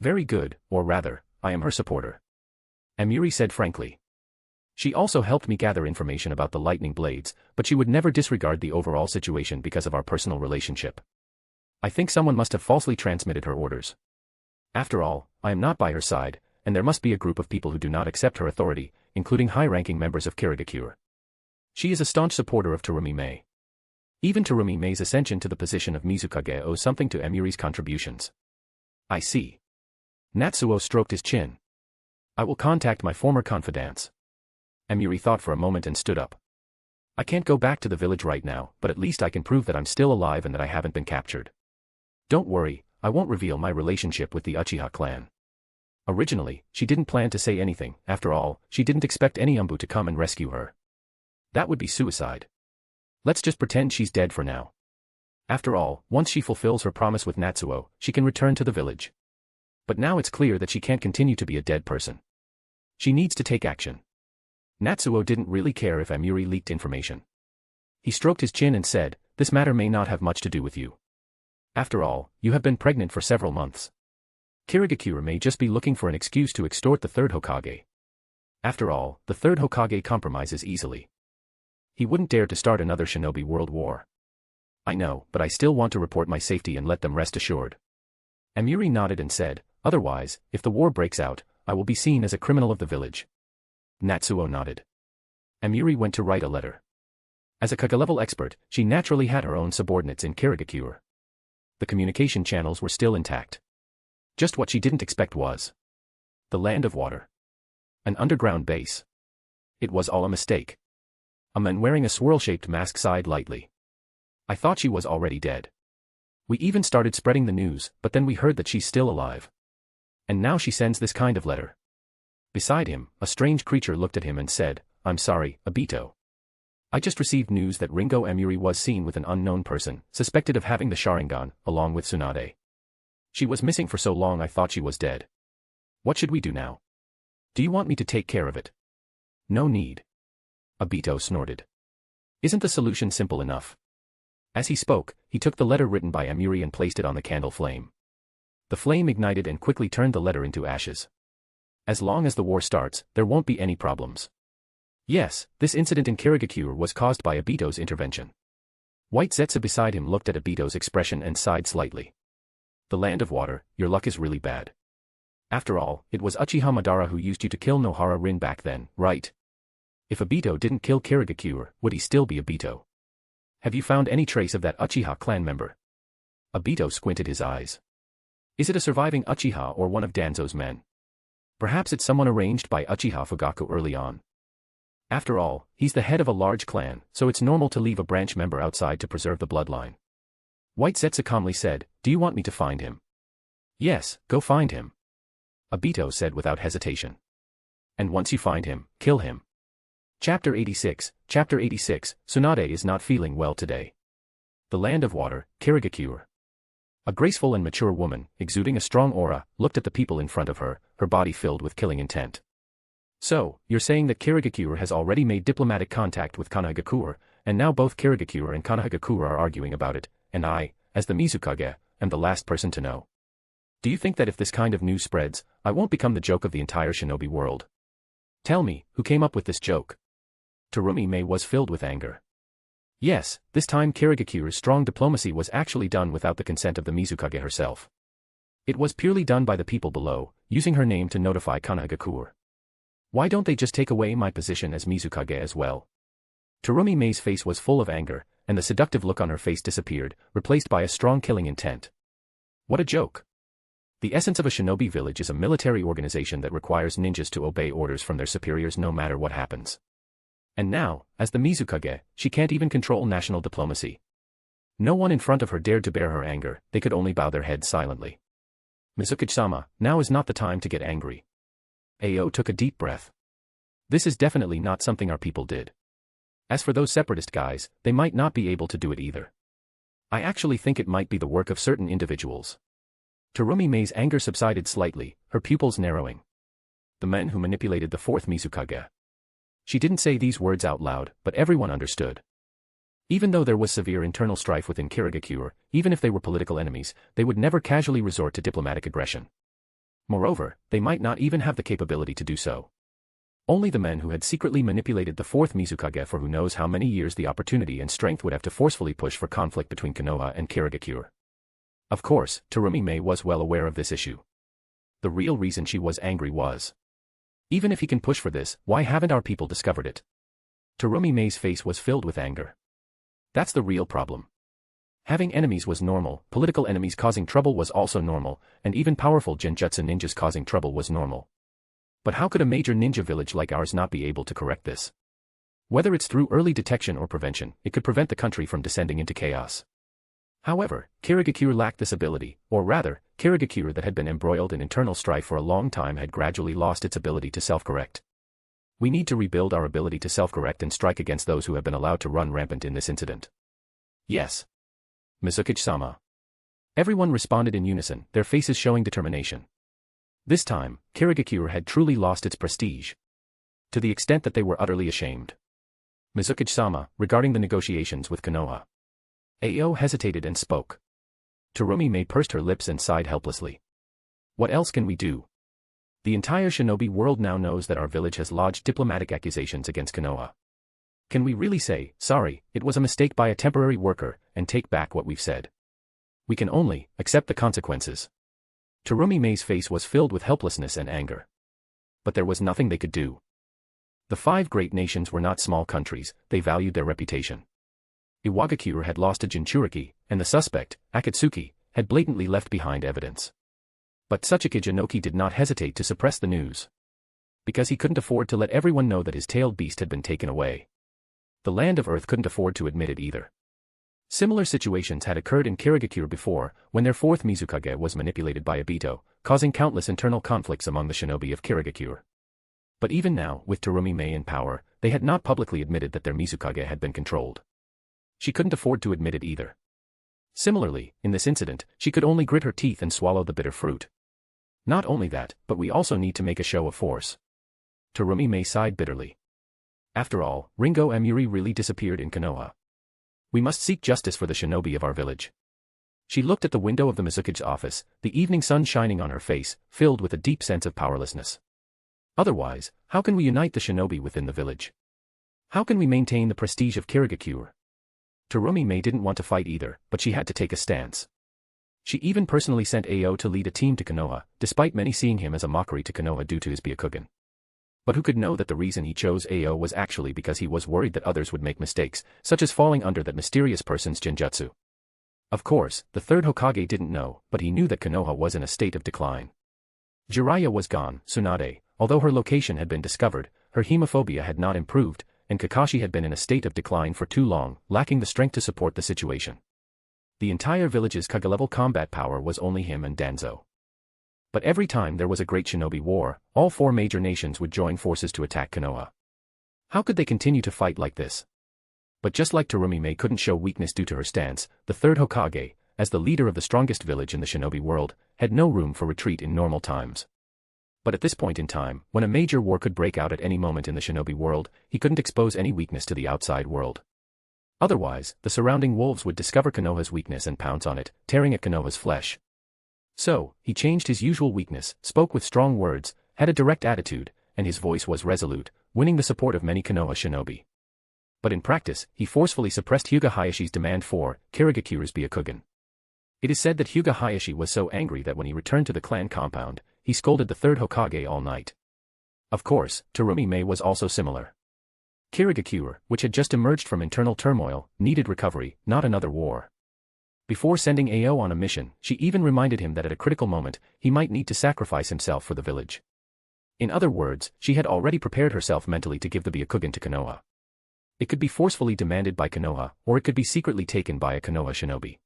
Very good, or rather, I am her supporter. Amiri said frankly. She also helped me gather information about the lightning blades, but she would never disregard the overall situation because of our personal relationship. I think someone must have falsely transmitted her orders. After all, I am not by her side, and there must be a group of people who do not accept her authority, including high-ranking members of Kirigakure. She is a staunch supporter of Terumi Mei. Even Terumi Mei's ascension to the position of Mizukage owes something to Amiri's contributions. I see. Natsuo stroked his chin. I will contact my former confidants. Amiri thought for a moment and stood up. I can't go back to the village right now, but at least I can prove that I'm still alive and that I haven't been captured. Don't worry, I won't reveal my relationship with the Uchiha clan. Originally, she didn't plan to say anything. After all, she didn't expect any Umbu to come and rescue her. That would be suicide. Let's just pretend she's dead for now. After all, once she fulfills her promise with Natsuo, she can return to the village. But now it's clear that she can't continue to be a dead person. She needs to take action. Natsuo didn't really care if Amiri leaked information. He stroked his chin and said, this matter may not have much to do with you. After all, you have been pregnant for several months. Kirigakure may just be looking for an excuse to extort the third Hokage. After all, the third Hokage compromises easily. He wouldn't dare to start another shinobi world war. I know, but I still want to report my safety and let them rest assured. Amiri nodded and said, otherwise, if the war breaks out, I will be seen as a criminal of the village. Natsuo nodded. Amiri went to write a letter. As a Kage-level expert, she naturally had her own subordinates in Kirigakure. The communication channels were still intact. Just what she didn't expect was the Land of Water. An underground base. It was all a mistake. A man wearing a swirl-shaped mask sighed lightly. I thought she was already dead. We even started spreading the news, but then we heard that she's still alive. And now she sends this kind of letter. Beside him, a strange creature looked at him and said, I'm sorry, Obito. I just received news that Ringo Amiri was seen with an unknown person, suspected of having the Sharingan, along with Tsunade. She was missing for so long I thought she was dead. What should we do now? Do you want me to take care of it? No need. Obito snorted. Isn't the solution simple enough? As he spoke, he took the letter written by Amiri and placed it on the candle flame. The flame ignited and quickly turned the letter into ashes. As long as the war starts, there won't be any problems. Yes, this incident in Kirigakure was caused by Obito's intervention. White Zetsu beside him looked at Obito's expression and sighed slightly. The Land of Water, your luck is really bad. After all, it was Uchiha Madara who used you to kill Nohara Rin back then, right? If Obito didn't kill Kirigakure, would he still be Obito? Have you found any trace of that Uchiha clan member? Obito squinted his eyes. Is it a surviving Uchiha or one of Danzo's men? Perhaps it's someone arranged by Uchiha Fugaku early on. After all, he's the head of a large clan, so it's normal to leave a branch member outside to preserve the bloodline. White Zetsu calmly said, do you want me to find him? Yes, go find him. Obito said without hesitation. And once you find him, kill him. Chapter 86, Tsunade is not feeling well today. The Land of Water, Kirigakure. A graceful and mature woman, exuding a strong aura, looked at the people in front of her, her body filled with killing intent. So, you're saying that Kirigakure has already made diplomatic contact with Konohagakure, and now both Kirigakure and Konohagakure are arguing about it, and I, as the Mizukage, am the last person to know. Do you think that if this kind of news spreads, I won't become the joke of the entire shinobi world? Tell me, who came up with this joke? Terumi Mei was filled with anger. Yes, this time Kirigakure's strong diplomacy was actually done without the consent of the Mizukage herself. It was purely done by the people below, using her name to notify Konohagakure. Why don't they just take away my position as Mizukage as well? Terumi Mei's face was full of anger, and the seductive look on her face disappeared, replaced by a strong killing intent. What a joke. The essence of a shinobi village is a military organization that requires ninjas to obey orders from their superiors no matter what happens. And now, as the Mizukage, she can't even control national diplomacy. No one in front of her dared to bear her anger, they could only bow their heads silently. Mizukage-sama, now is not the time to get angry. Ao took a deep breath. This is definitely not something our people did. As for those separatist guys, they might not be able to do it either. I actually think it might be the work of certain individuals. Terumi Mei's anger subsided slightly, her pupils narrowing. The men who manipulated the fourth Mizukage. She didn't say these words out loud, but everyone understood. Even though there was severe internal strife within Kirigakure, even if they were political enemies, they would never casually resort to diplomatic aggression. Moreover, they might not even have the capability to do so. Only the men who had secretly manipulated the fourth Mizukage for who knows how many years the opportunity and strength would have to forcefully push for conflict between Konoha and Kirigakure. Of course, Terumi Mei was well aware of this issue. The real reason she was angry was, even if he can push for this, why haven't our people discovered it? Terumi Mei's face was filled with anger. That's the real problem. Having enemies was normal, political enemies causing trouble was also normal, and even powerful genjutsu ninjas causing trouble was normal. But how could a major ninja village like ours not be able to correct this? Whether it's through early detection or prevention, it could prevent the country from descending into chaos. However, Kirigakure lacked this ability, or rather, Kirigakure that had been embroiled in internal strife for a long time had gradually lost its ability to self-correct. We need to rebuild our ability to self-correct and strike against those who have been allowed to run rampant in this incident. Yes. Mizukage-sama. Everyone responded in unison, their faces showing determination. This time, Kirigakure had truly lost its prestige. To the extent that they were utterly ashamed. Mizukage-sama, regarding the negotiations with Konoha. Ao hesitated and spoke. Terumi Mei pursed her lips and sighed helplessly. What else can we do? The entire shinobi world now knows that our village has lodged diplomatic accusations against Konoha. Can we really say, sorry, it was a mistake by a temporary worker, and take back what we've said? We can only accept the consequences. Terumi Mei's face was filled with helplessness and anger. But there was nothing they could do. The five great nations were not small countries, they valued their reputation. Iwagakure had lost a Jinchuriki, and the suspect, Akatsuki, had blatantly left behind evidence. But Tsuchika Jinoki did not hesitate to suppress the news. Because he couldn't afford to let everyone know that his tailed beast had been taken away. The Land of Earth couldn't afford to admit it either. Similar situations had occurred in Kirigakure before, when their fourth Mizukage was manipulated by Obito, causing countless internal conflicts among the shinobi of Kirigakure. But even now, with Terumi Mei in power, they had not publicly admitted that their Mizukage had been controlled. She couldn't afford to admit it either. Similarly, in this incident, she could only grit her teeth and swallow the bitter fruit. Not only that, but we also need to make a show of force. Terumi Mei sighed bitterly. After all, Ringo Amuri really disappeared in Konoha. We must seek justice for the shinobi of our village. She looked at the window of the Mizukage's office, the evening sun shining on her face, filled with a deep sense of powerlessness. Otherwise, how can we unite the shinobi within the village? How can we maintain the prestige of Kirigakure? Terumi Mei didn't want to fight either, but she had to take a stance. She even personally sent Ao to lead a team to Konoha, despite many seeing him as a mockery to Konoha due to his Byakugan. But who could know that the reason he chose Ao was actually because he was worried that others would make mistakes, such as falling under that mysterious person's genjutsu. Of course, the third Hokage didn't know, but he knew that Konoha was in a state of decline. Jiraiya was gone, Tsunade, although her location had been discovered, her hemophobia had not improved, and Kakashi had been in a state of decline for too long, lacking the strength to support the situation. The entire village's Kage-level combat power was only him and Danzo. But every time there was a great shinobi war, all four major nations would join forces to attack Konoha. How could they continue to fight like this? But just like Terumi Mei couldn't show weakness due to her stance, the third Hokage, as the leader of the strongest village in the shinobi world, had no room for retreat in normal times. But at this point in time, when a major war could break out at any moment in the shinobi world, he couldn't expose any weakness to the outside world. Otherwise, the surrounding wolves would discover Konoha's weakness and pounce on it, tearing at Konoha's flesh. So, he changed his usual weakness, spoke with strong words, had a direct attitude, and his voice was resolute, winning the support of many Konoha shinobi. But in practice, he forcefully suppressed Hyuga Hayashi's demand for Kirigakure's Byakugan. It is said that Hyuga Hayashi was so angry that when he returned to the clan compound, he scolded the third Hokage all night. Of course, Terumi Mei was also similar. Kirigakure, which had just emerged from internal turmoil, needed recovery, not another war. Before sending Ao on a mission, she even reminded him that at a critical moment, he might need to sacrifice himself for the village. In other words, she had already prepared herself mentally to give the Byakugan to Konoha. It could be forcefully demanded by Konoha, or it could be secretly taken by a Konoha shinobi.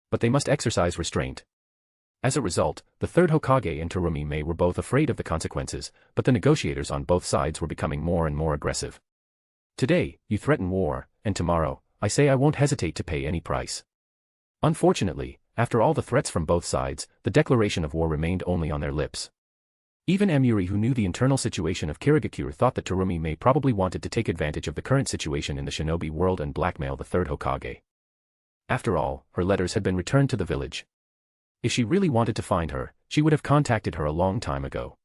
But they must exercise restraint. As a result, the third Hokage and Tsunade were both afraid of the consequences, but the negotiators on both sides were becoming more and more aggressive. Today, you threaten war, and tomorrow, I say I won't hesitate to pay any price. Unfortunately, after all the threats from both sides, the declaration of war remained only on their lips. Even Emuri, who knew the internal situation of Kirigakure, thought that Tsunade probably wanted to take advantage of the current situation in the shinobi world and blackmail the third Hokage. After all, her letters had been returned to the village. If she really wanted to find her, she would have contacted her a long time ago.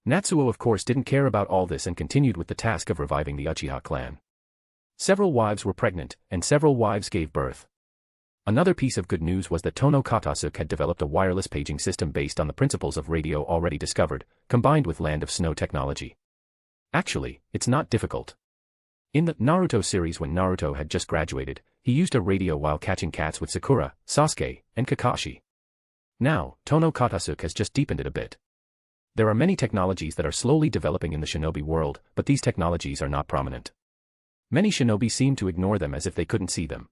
Natsuo of course didn't care about all this and continued with the task of reviving the Uchiha clan. Several wives were pregnant, and several wives gave birth. Another piece of good news was that Tono Katasuke had developed a wireless paging system based on the principles of radio already discovered, combined with Land of Snow technology. Actually, it's not difficult. In the Naruto series, when Naruto had just graduated, he used a radio while catching cats with Sakura, Sasuke, and Kakashi. Now, Tono Katasuke has just deepened it a bit. There are many technologies that are slowly developing in the shinobi world, but these technologies are not prominent. Many shinobi seem to ignore them as if they couldn't see them.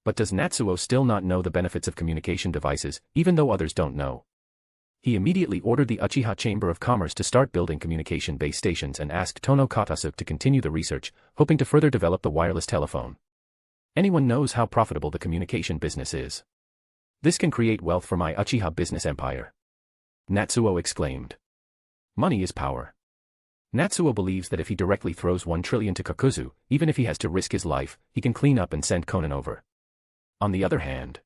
But does Natsuo still not know the benefits of communication devices, even though others don't know? He immediately ordered the Uchiha Chamber of Commerce to start building communication base stations and asked Tono Katasuke to continue the research, hoping to further develop the wireless telephone. Anyone knows how profitable the communication business is. This can create wealth for my Uchiha business empire. Natsuo exclaimed. Money is power. Natsuo believes that if he directly throws 1 trillion to Kakuzu, even if he has to risk his life, he can clean up and send Conan over. On the other hand,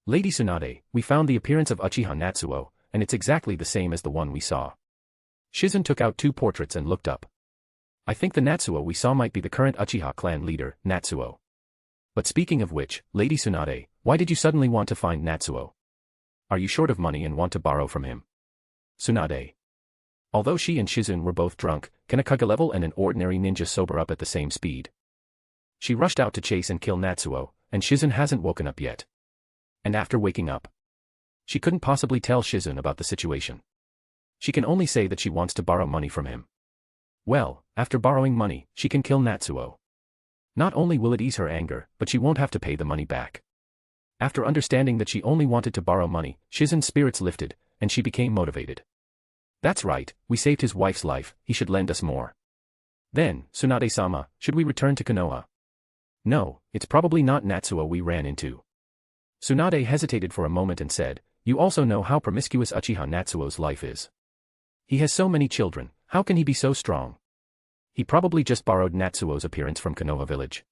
Lady Tsunade, we found the appearance of Uchiha Natsuo, and it's exactly the same as the one we saw. Shizen took out 2 portraits and looked up. I think the Natsuo we saw might be the current Uchiha clan leader, Natsuo. But speaking of which, Lady Tsunade, why did you suddenly want to find Natsuo? Are you short of money and want to borrow from him? Tsunade. Although she and Shizen were both drunk, can a Kage level and an ordinary ninja sober up at the same speed? She rushed out to chase and kill Natsuo, and Shizen hasn't woken up yet. And after waking up, she couldn't possibly tell Shizen about the situation. She can only say that she wants to borrow money from him. Well, after borrowing money, she can kill Natsuo. Not only will it ease her anger, but she won't have to pay the money back. After understanding that she only wanted to borrow money, Shizen's spirits lifted, and she became motivated. That's right, we saved his wife's life, he should lend us more. Then, Tsunade-sama, should we return to Konoha? No, it's probably not Natsuo we ran into. Tsunade hesitated for a moment and said, you also know how promiscuous Uchiha Natsuo's life is. He has so many children, how can he be so strong? He probably just borrowed Natsuo's appearance from Konoha village.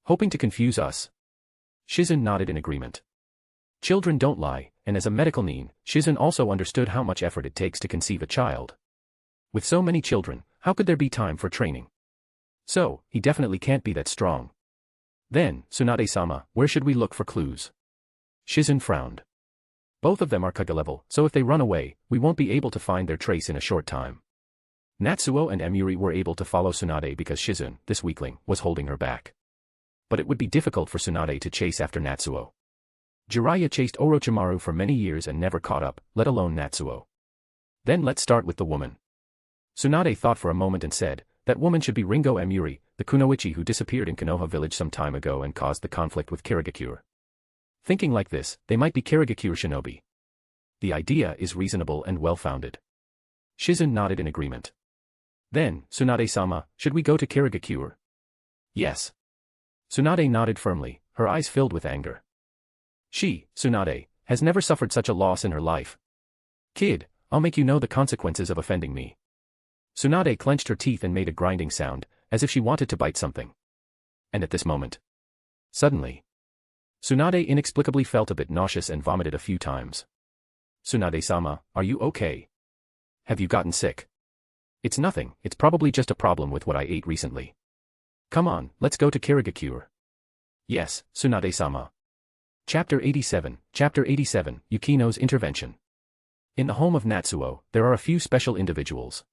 Hoping to confuse us. Shizen nodded in agreement. Children don't lie, and as a medical nin, Shizen also understood how much effort it takes to conceive a child. With so many children, how could there be time for training? So, he definitely can't be that strong. Then, Tsunade-sama, where should we look for clues? Shizen frowned. Both of them are Kage level, so if they run away, we won't be able to find their trace in a short time. Natsuo and Emuri were able to follow Tsunade because Shizen, this weakling, was holding her back. But it would be difficult for Tsunade to chase after Natsuo. Jiraiya chased Orochimaru for many years and never caught up, let alone Natsuo. Then let's start with the woman. Tsunade thought for a moment and said, that woman should be Ringo Emuri, the Kunoichi who disappeared in Konoha village some time ago and caused the conflict with Kirigakure. Thinking like this, they might be Kirigakure shinobi. The idea is reasonable and well-founded. Shizen nodded in agreement. Then, Tsunade-sama, should we go to Kirigakure? Yes. Tsunade nodded firmly, her eyes filled with anger. She, Tsunade, has never suffered such a loss in her life. Kid, I'll make you know the consequences of offending me. Tsunade clenched her teeth and made a grinding sound, as if she wanted to bite something. And at this moment, suddenly, Tsunade inexplicably felt a bit nauseous and vomited a few times. Tsunade-sama, are you okay? Have you gotten sick? It's nothing, it's probably just a problem with what I ate recently. Come on, let's go to Kirigakure. Yes, Tsunade-sama. Chapter 87, Yukino's Intervention. In the home of Natsuo, there are a few special individuals.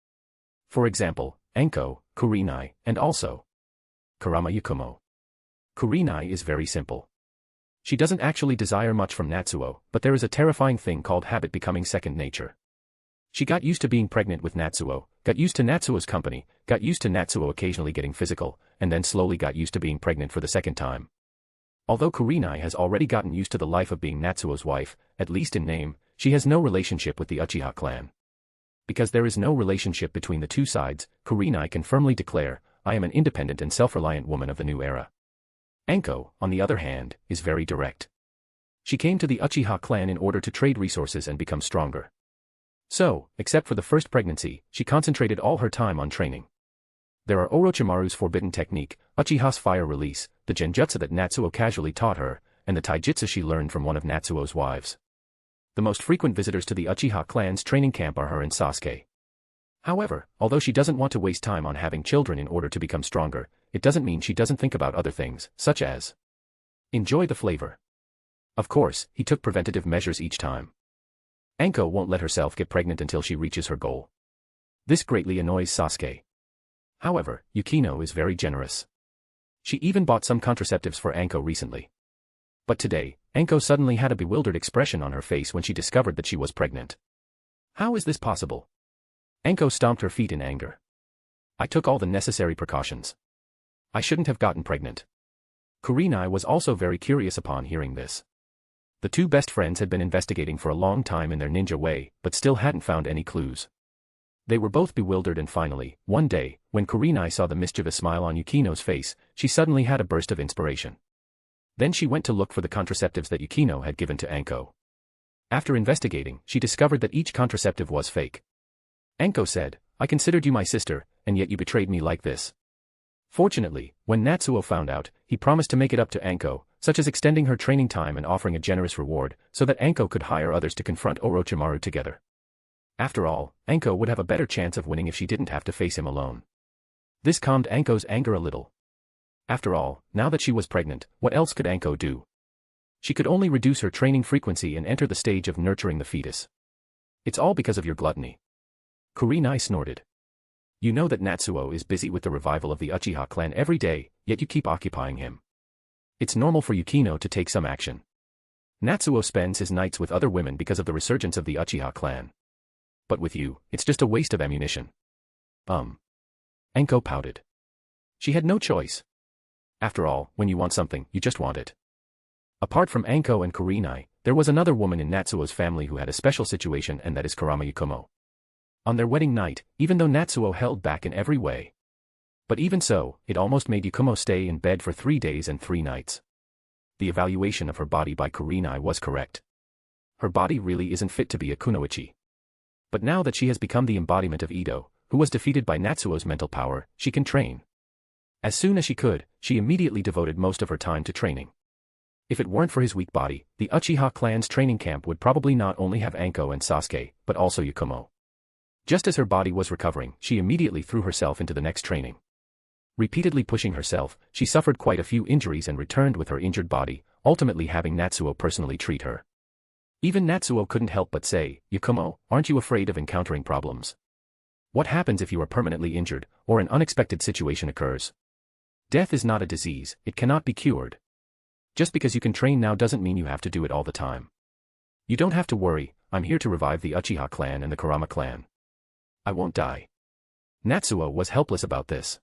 For example, Anko, Kurenai, and also Kurama Yakumo. Kurenai is very simple. She doesn't actually desire much from Natsuo, but there is a terrifying thing called habit becoming second nature. She got used to being pregnant with Natsuo, got used to Natsuo's company, got used to Natsuo occasionally getting physical, and then slowly got used to being pregnant for the second time. Although Kurenai has already gotten used to the life of being Natsuo's wife, at least in name, She has no relationship with the Uchiha clan. Because there is no relationship between the two sides, Kurenai can firmly declare, I am an independent and self-reliant woman of the new era. Anko, on the other hand, is very direct. She came to the Uchiha clan in order to trade resources and become stronger. So, except for the first pregnancy, she concentrated all her time on training. There are Orochimaru's forbidden technique, Uchiha's fire release, the genjutsu that Natsuo casually taught her, and the taijutsu she learned from one of Natsuo's wives. The most frequent visitors to the Uchiha clan's training camp are her and Sasuke. However, although she doesn't want to waste time on having children in order to become stronger, it doesn't mean she doesn't think about other things, such as enjoy the flavor. Of course, he took preventative measures each time. Anko won't let herself get pregnant until she reaches her goal. This greatly annoys Sasuke. However, Yukino is very generous. She even bought some contraceptives for Anko recently. But today, Anko suddenly had a bewildered expression on her face when she discovered that she was pregnant. How is this possible? Anko stomped her feet in anger. I took all the necessary precautions. I shouldn't have gotten pregnant. Kurenai was also very curious upon hearing this. The two best friends had been investigating for a long time in their ninja way, but still hadn't found any clues. They were both bewildered and finally, one day, when Kurenai saw the mischievous smile on Yukino's face, she suddenly had a burst of inspiration. Then she went to look for the contraceptives that Yukino had given to Anko. After investigating, she discovered that each contraceptive was fake. Anko said, I considered you my sister, and yet you betrayed me like this. Fortunately, when Natsuo found out, he promised to make it up to Anko, such as extending her training time and offering a generous reward, so that Anko could hire others to confront Orochimaru together. After all, Anko would have a better chance of winning if she didn't have to face him alone. This calmed Anko's anger a little. After all, now that she was pregnant, what else could Anko do? She could only reduce her training frequency and enter the stage of nurturing the fetus. It's all because of your gluttony. Kurenai snorted. You know that Natsuo is busy with the revival of the Uchiha clan every day, yet you keep occupying him. It's normal for Yukino to take some action. Natsuo spends his nights with other women because of the resurgence of the Uchiha clan. But with you, it's just a waste of ammunition. Anko pouted. She had no choice. After all, when you want something, you just want it. Apart from Anko and Kurenai, there was another woman in Natsuo's family who had a special situation, and that is Kurama Yukumo. On their wedding night, even though Natsuo held back in every way. But even so, it almost made Yukumo stay in bed for 3 days and 3 nights. The evaluation of her body by Kurenai was correct. Her body really isn't fit to be a kunoichi. But now that she has become the embodiment of Ito, who was defeated by Natsuo's mental power, she can train. As soon as she could, she immediately devoted most of her time to training. If it weren't for his weak body, the Uchiha clan's training camp would probably not only have Anko and Sasuke, but also Yukumo. Just as her body was recovering, she immediately threw herself into the next training. Repeatedly pushing herself, she suffered quite a few injuries and returned with her injured body, ultimately having Natsuo personally treat her. Even Natsuo couldn't help but say, Yukumo, aren't you afraid of encountering problems? What happens if you are permanently injured, or an unexpected situation occurs? Death is not a disease, it cannot be cured. Just because you can train now doesn't mean you have to do it all the time. You don't have to worry, I'm here to revive the Uchiha clan and the Kurama clan. I won't die. Natsuo was helpless about this.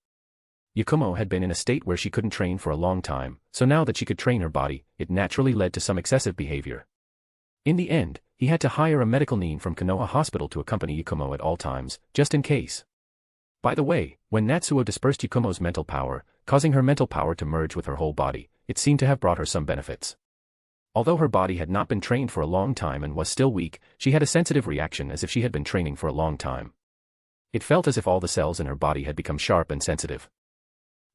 Yukumo had been in a state where she couldn't train for a long time, so now that she could train her body, it naturally led to some excessive behavior. In the end, he had to hire a medical nin from Konoha Hospital to accompany Yukumo at all times, just in case. By the way, when Natsuo dispersed Yukumo's mental power, causing her mental power to merge with her whole body, it seemed to have brought her some benefits. Although her body had not been trained for a long time and was still weak, she had a sensitive reaction as if she had been training for a long time. It felt as if all the cells in her body had become sharp and sensitive.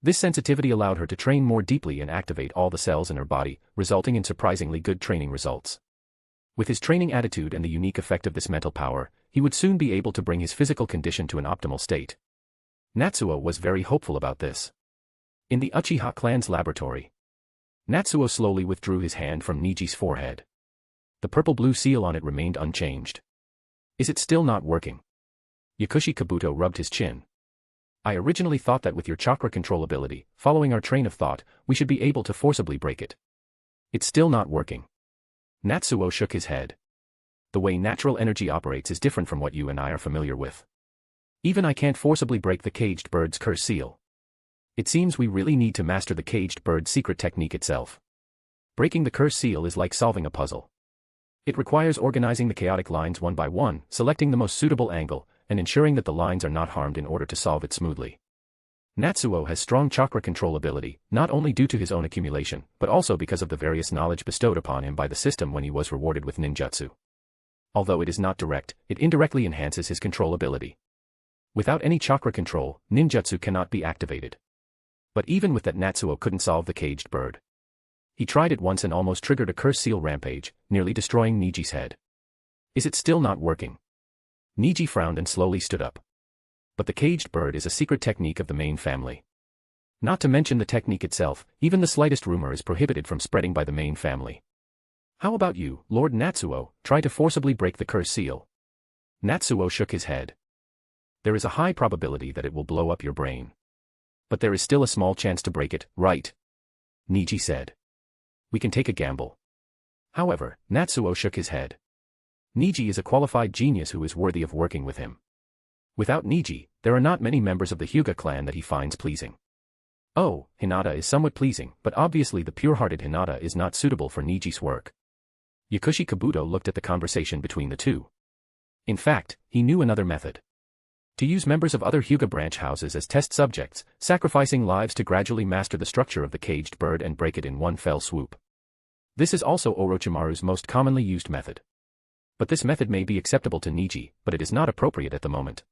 This sensitivity allowed her to train more deeply and activate all the cells in her body, resulting in surprisingly good training results. With his training attitude and the unique effect of this mental power, he would soon be able to bring his physical condition to an optimal state. Natsuo was very hopeful about this. In the Uchiha clan's laboratory, Natsuo slowly withdrew his hand from Niji's forehead. The purple-blue seal on it remained unchanged. Is it still not working? Yakushi Kabuto rubbed his chin. I originally thought that with your chakra control ability, following our train of thought, we should be able to forcibly break it. It's still not working. Natsuo shook his head. The way natural energy operates is different from what you and I are familiar with. Even I can't forcibly break the caged bird's curse seal. It seems we really need to master the caged bird's secret technique itself. Breaking the curse seal is like solving a puzzle. It requires organizing the chaotic lines one by one, selecting the most suitable angle, and ensuring that the lines are not harmed in order to solve it smoothly. Natsuo has strong chakra control ability, not only due to his own accumulation, but also because of the various knowledge bestowed upon him by the system when he was rewarded with ninjutsu. Although it is not direct, it indirectly enhances his control ability. Without any chakra control, ninjutsu cannot be activated. But even with that, Natsuo couldn't solve the caged bird. He tried it once and almost triggered a curse seal rampage, nearly destroying Niji's head. Is it still not working? Niji frowned and slowly stood up. But the caged bird is a secret technique of the main family. Not to mention the technique itself, even the slightest rumor is prohibited from spreading by the main family. How about you, Lord Natsuo, try to forcibly break the curse seal? Natsuo shook his head. There is a high probability that it will blow up your brain. But there is still a small chance to break it, right? Niji said. We can take a gamble. However, Natsuo shook his head. Niji is a qualified genius who is worthy of working with him. Without Niji, there are not many members of the Hyuga clan that he finds pleasing. Oh, Hinata is somewhat pleasing, but obviously the pure-hearted Hinata is not suitable for Niji's work. Yakushi Kabuto looked at the conversation between the two. In fact, he knew another method. To use members of other Hyuga branch houses as test subjects, sacrificing lives to gradually master the structure of the caged bird and break it in one fell swoop. This is also Orochimaru's most commonly used method. But this method may be acceptable to Niji, but it is not appropriate at the moment.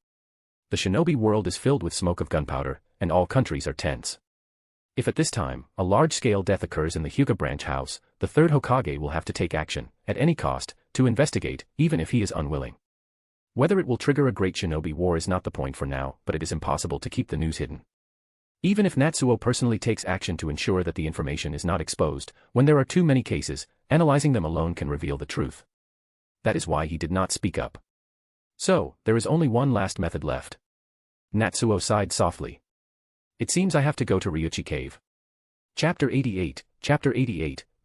The shinobi world is filled with smoke of gunpowder, and all countries are tense. If at this time, a large-scale death occurs in the Hyuga branch house, the third Hokage will have to take action, at any cost, to investigate, even if he is unwilling. Whether it will trigger a great shinobi war is not the point for now, but it is impossible to keep the news hidden. Even if Natsuo personally takes action to ensure that the information is not exposed, when there are too many cases, analyzing them alone can reveal the truth. That is why he did not speak up. So, there is only one last method left. Natsuo sighed softly. It seems I have to go to Ryuchi Cave. Chapter 88,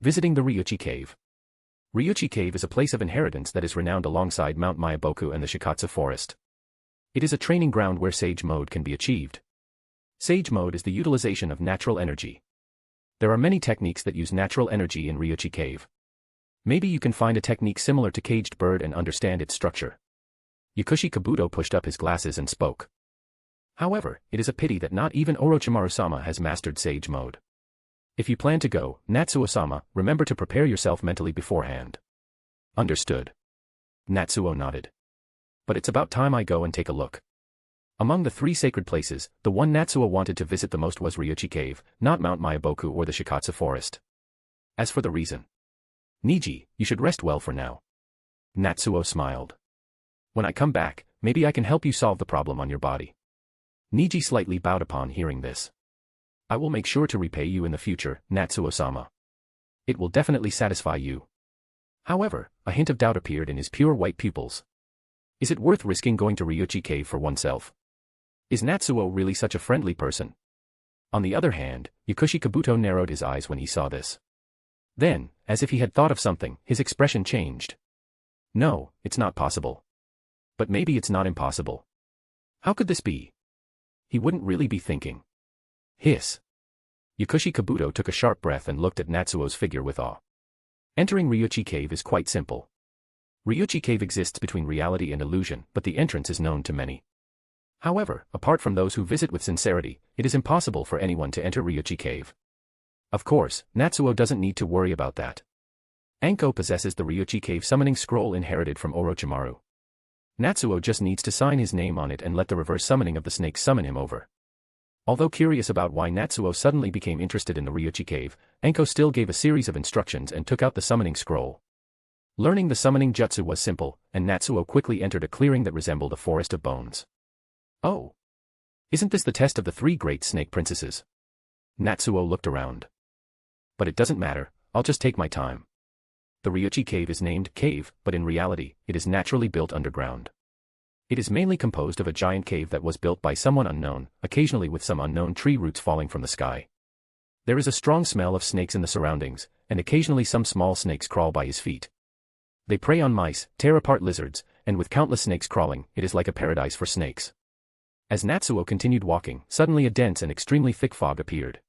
Visiting the Ryuchi Cave. Ryuchi Cave is a place of inheritance that is renowned alongside Mount Myaboku and the Shikatsu Forest. It is a training ground where Sage Mode can be achieved. Sage Mode is the utilization of natural energy. There are many techniques that use natural energy in Ryuchi Cave. Maybe you can find a technique similar to Caged Bird and understand its structure. Yakushi Kabuto pushed up his glasses and spoke. However, it is a pity that not even Orochimaru-sama has mastered Sage Mode. If you plan to go, Natsuo-sama, remember to prepare yourself mentally beforehand. Understood. Natsuo nodded. But it's about time I go and take a look. Among the three sacred places, the one Natsuo wanted to visit the most was Ryuchi Cave, not Mount Myaboku or the Shikatsu Forest. As for the reason. Niji, you should rest well for now. Natsuo smiled. When I come back, maybe I can help you solve the problem on your body. Niji slightly bowed upon hearing this. I will make sure to repay you in the future, Natsuo-sama. It will definitely satisfy you. However, a hint of doubt appeared in his pure white pupils. Is it worth risking going to Ryuchi Cave for oneself? Is Natsuo really such a friendly person? On the other hand, Yakushi Kabuto narrowed his eyes when he saw this. Then, as if he had thought of something, his expression changed. No, it's not possible. But maybe it's not impossible. How could this be? He wouldn't really be thinking. Hiss. Yakushi Kabuto took a sharp breath and looked at Natsuo's figure with awe. Entering Ryuchi Cave is quite simple. Ryuchi Cave exists between reality and illusion, but the entrance is known to many. However, apart from those who visit with sincerity, it is impossible for anyone to enter Ryuchi Cave. Of course, Natsuo doesn't need to worry about that. Anko possesses the Ryuchi Cave summoning scroll inherited from Orochimaru. Natsuo just needs to sign his name on it and let the reverse summoning of the snake summon him over. Although curious about why Natsuo suddenly became interested in the Ryuchi Cave, Anko still gave a series of instructions and took out the summoning scroll. Learning the summoning jutsu was simple, and Natsuo quickly entered a clearing that resembled a forest of bones. Oh! Isn't this the test of the three great snake princesses? Natsuo looked around. But it doesn't matter, I'll just take my time. The Ryuchi Cave is named Cave, but in reality, it is naturally built underground. It is mainly composed of a giant cave that was built by someone unknown, occasionally with some unknown tree roots falling from the sky. There is a strong smell of snakes in the surroundings, and occasionally some small snakes crawl by his feet. They prey on mice, tear apart lizards, and with countless snakes crawling, it is like a paradise for snakes. As Natsuo continued walking, suddenly a dense and extremely thick fog appeared.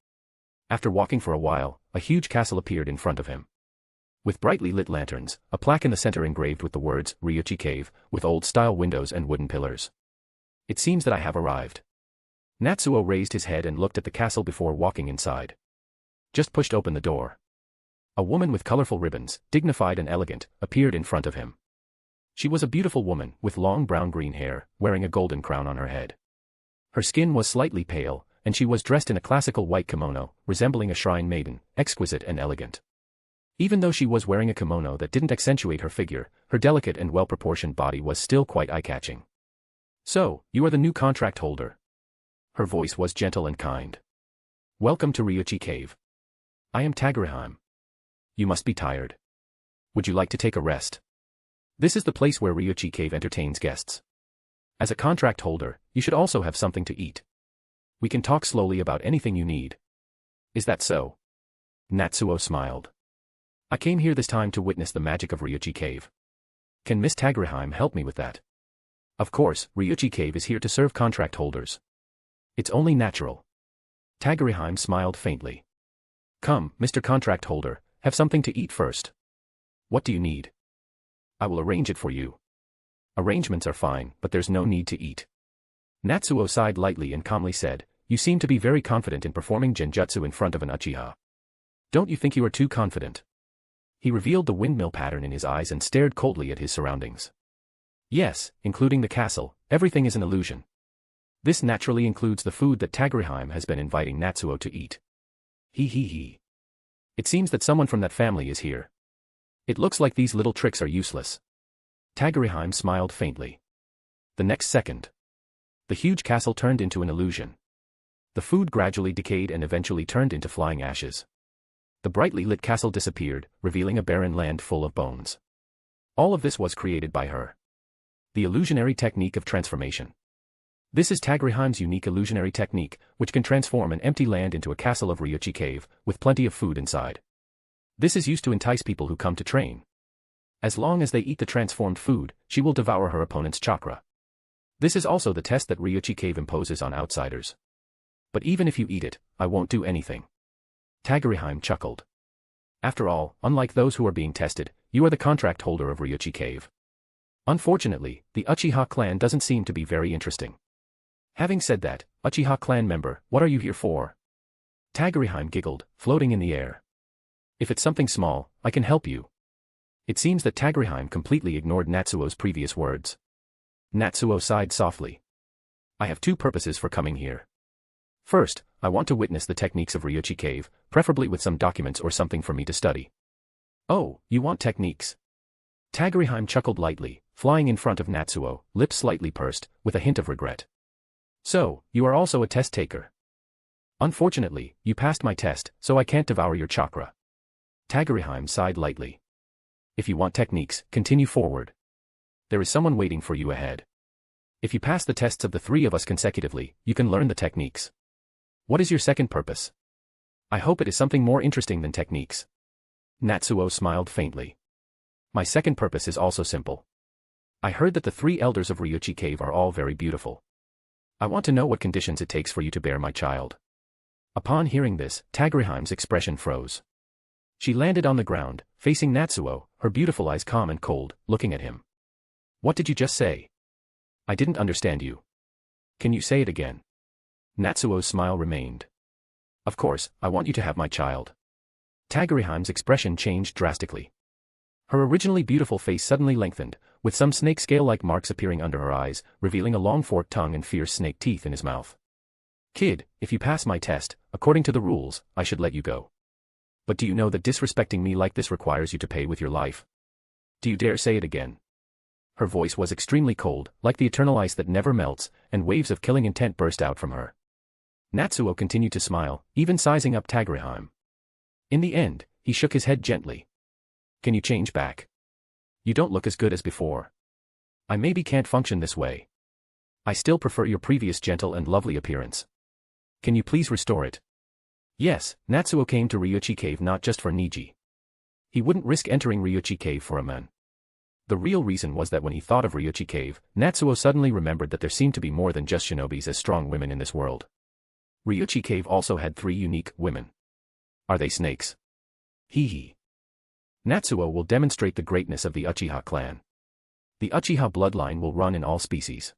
After walking for a while, a huge castle appeared in front of him. with brightly lit lanterns, a plaque in the center engraved with the words, Ryuchi Cave, with old-style windows and wooden pillars. It seems that I have arrived. Natsuo raised his head and looked at the castle before walking inside. Just pushed open the door. A woman with colorful ribbons, dignified and elegant, appeared in front of him. She was a beautiful woman, with long brown-green hair, wearing a golden crown on her head. Her skin was slightly pale, and she was dressed in a classical white kimono, resembling a shrine maiden, exquisite and elegant. Even though she was wearing a kimono that didn't accentuate her figure, her delicate and well-proportioned body was still quite eye-catching. So, you are the new contract holder. Her voice was gentle and kind. Welcome to Ryuchi Cave. I am Tagurihime. You must be tired. Would you like to take a rest? This is the place where Ryuchi Cave entertains guests. As a contract holder, you should also have something to eat. We can talk slowly about anything you need. Is that so? Natsuo smiled. I came here this time to witness the magic of Ryuchi Cave. Can Miss Tagurihime help me with that? Of course, Ryuchi Cave is here to serve contract holders. It's only natural. Tagurihime smiled faintly. Come, Mr. Contract Holder, have something to eat first. What do you need? I will arrange it for you. Arrangements are fine, but there's no need to eat. Natsuo sighed lightly and calmly said, You seem to be very confident in performing genjutsu in front of an Uchiha. Don't you think you are too confident? He revealed the windmill pattern in his eyes and stared coldly at his surroundings. Yes, including the castle, everything is an illusion. This naturally includes the food that Tagurihime has been inviting Natsuo to eat. He. It seems that someone from that family is here. It looks like these little tricks are useless. Tagurihime smiled faintly. The next second, the huge castle turned into an illusion. The food gradually decayed and eventually turned into flying ashes. The brightly lit castle disappeared, revealing a barren land full of bones. All of this was created by her. The illusionary technique of transformation. This is Tagurihime's unique illusionary technique, which can transform an empty land into a castle of Ryuchi Cave, with plenty of food inside. This is used to entice people who come to train. As long as they eat the transformed food, she will devour her opponent's chakra. This is also the test that Ryuchi Cave imposes on outsiders. But even if you eat it, I won't do anything. Tagurihime chuckled. After all, unlike those who are being tested, you are the contract holder of Ryuchi Cave. Unfortunately, the Uchiha clan doesn't seem to be very interesting. Having said that, Uchiha clan member, what are you here for? Tagurihime giggled, floating in the air. If it's something small, I can help you. It seems that Tagurihime completely ignored Natsuo's previous words. Natsuo sighed softly. I have two purposes for coming here. First, I want to witness the techniques of Ryuchi Cave, preferably with some documents or something for me to study. Oh, you want techniques? Tagurihime chuckled lightly, flying in front of Natsuo, lips slightly pursed, with a hint of regret. So, you are also a test taker. Unfortunately, you passed my test, so I can't devour your chakra. Tagurihime sighed lightly. If you want techniques, continue forward. There is someone waiting for you ahead. If you pass the tests of the three of us consecutively, you can learn the techniques. What is your second purpose? I hope it is something more interesting than techniques. Natsuo smiled faintly. My second purpose is also simple. I heard that the three elders of Ryuchi Cave are all very beautiful. I want to know what conditions it takes for you to bear my child. Upon hearing this, Tagurihime's expression froze. She landed on the ground, facing Natsuo, her beautiful eyes calm and cold, looking at him. What did you just say? I didn't understand you. Can you say it again? Natsuo's smile remained. Of course, I want you to have my child. Tagurihime's expression changed drastically. Her originally beautiful face suddenly lengthened, with some snake scale-like marks appearing under her eyes, revealing a long forked tongue and fierce snake teeth in his mouth. Kid, if you pass my test, according to the rules, I should let you go. But do you know that disrespecting me like this requires you to pay with your life? Do you dare say it again? Her voice was extremely cold, like the eternal ice that never melts, and waves of killing intent burst out from her. Natsuo continued to smile, even sizing up Tagurihime. In the end, he shook his head gently. Can you change back? You don't look as good as before. I maybe can't function this way. I still prefer your previous gentle and lovely appearance. Can you please restore it? Yes, Natsuo came to Ryuchi Cave not just for Niji. He wouldn't risk entering Ryuchi Cave for a man. The real reason was that when he thought of Ryuchi Cave, Natsuo suddenly remembered that there seemed to be more than just shinobis as strong women in this world. Ryuchi Cave also had 3 unique women. Are they snakes? Hee. Natsuo will demonstrate the greatness of the Uchiha clan. The Uchiha bloodline will run in all species.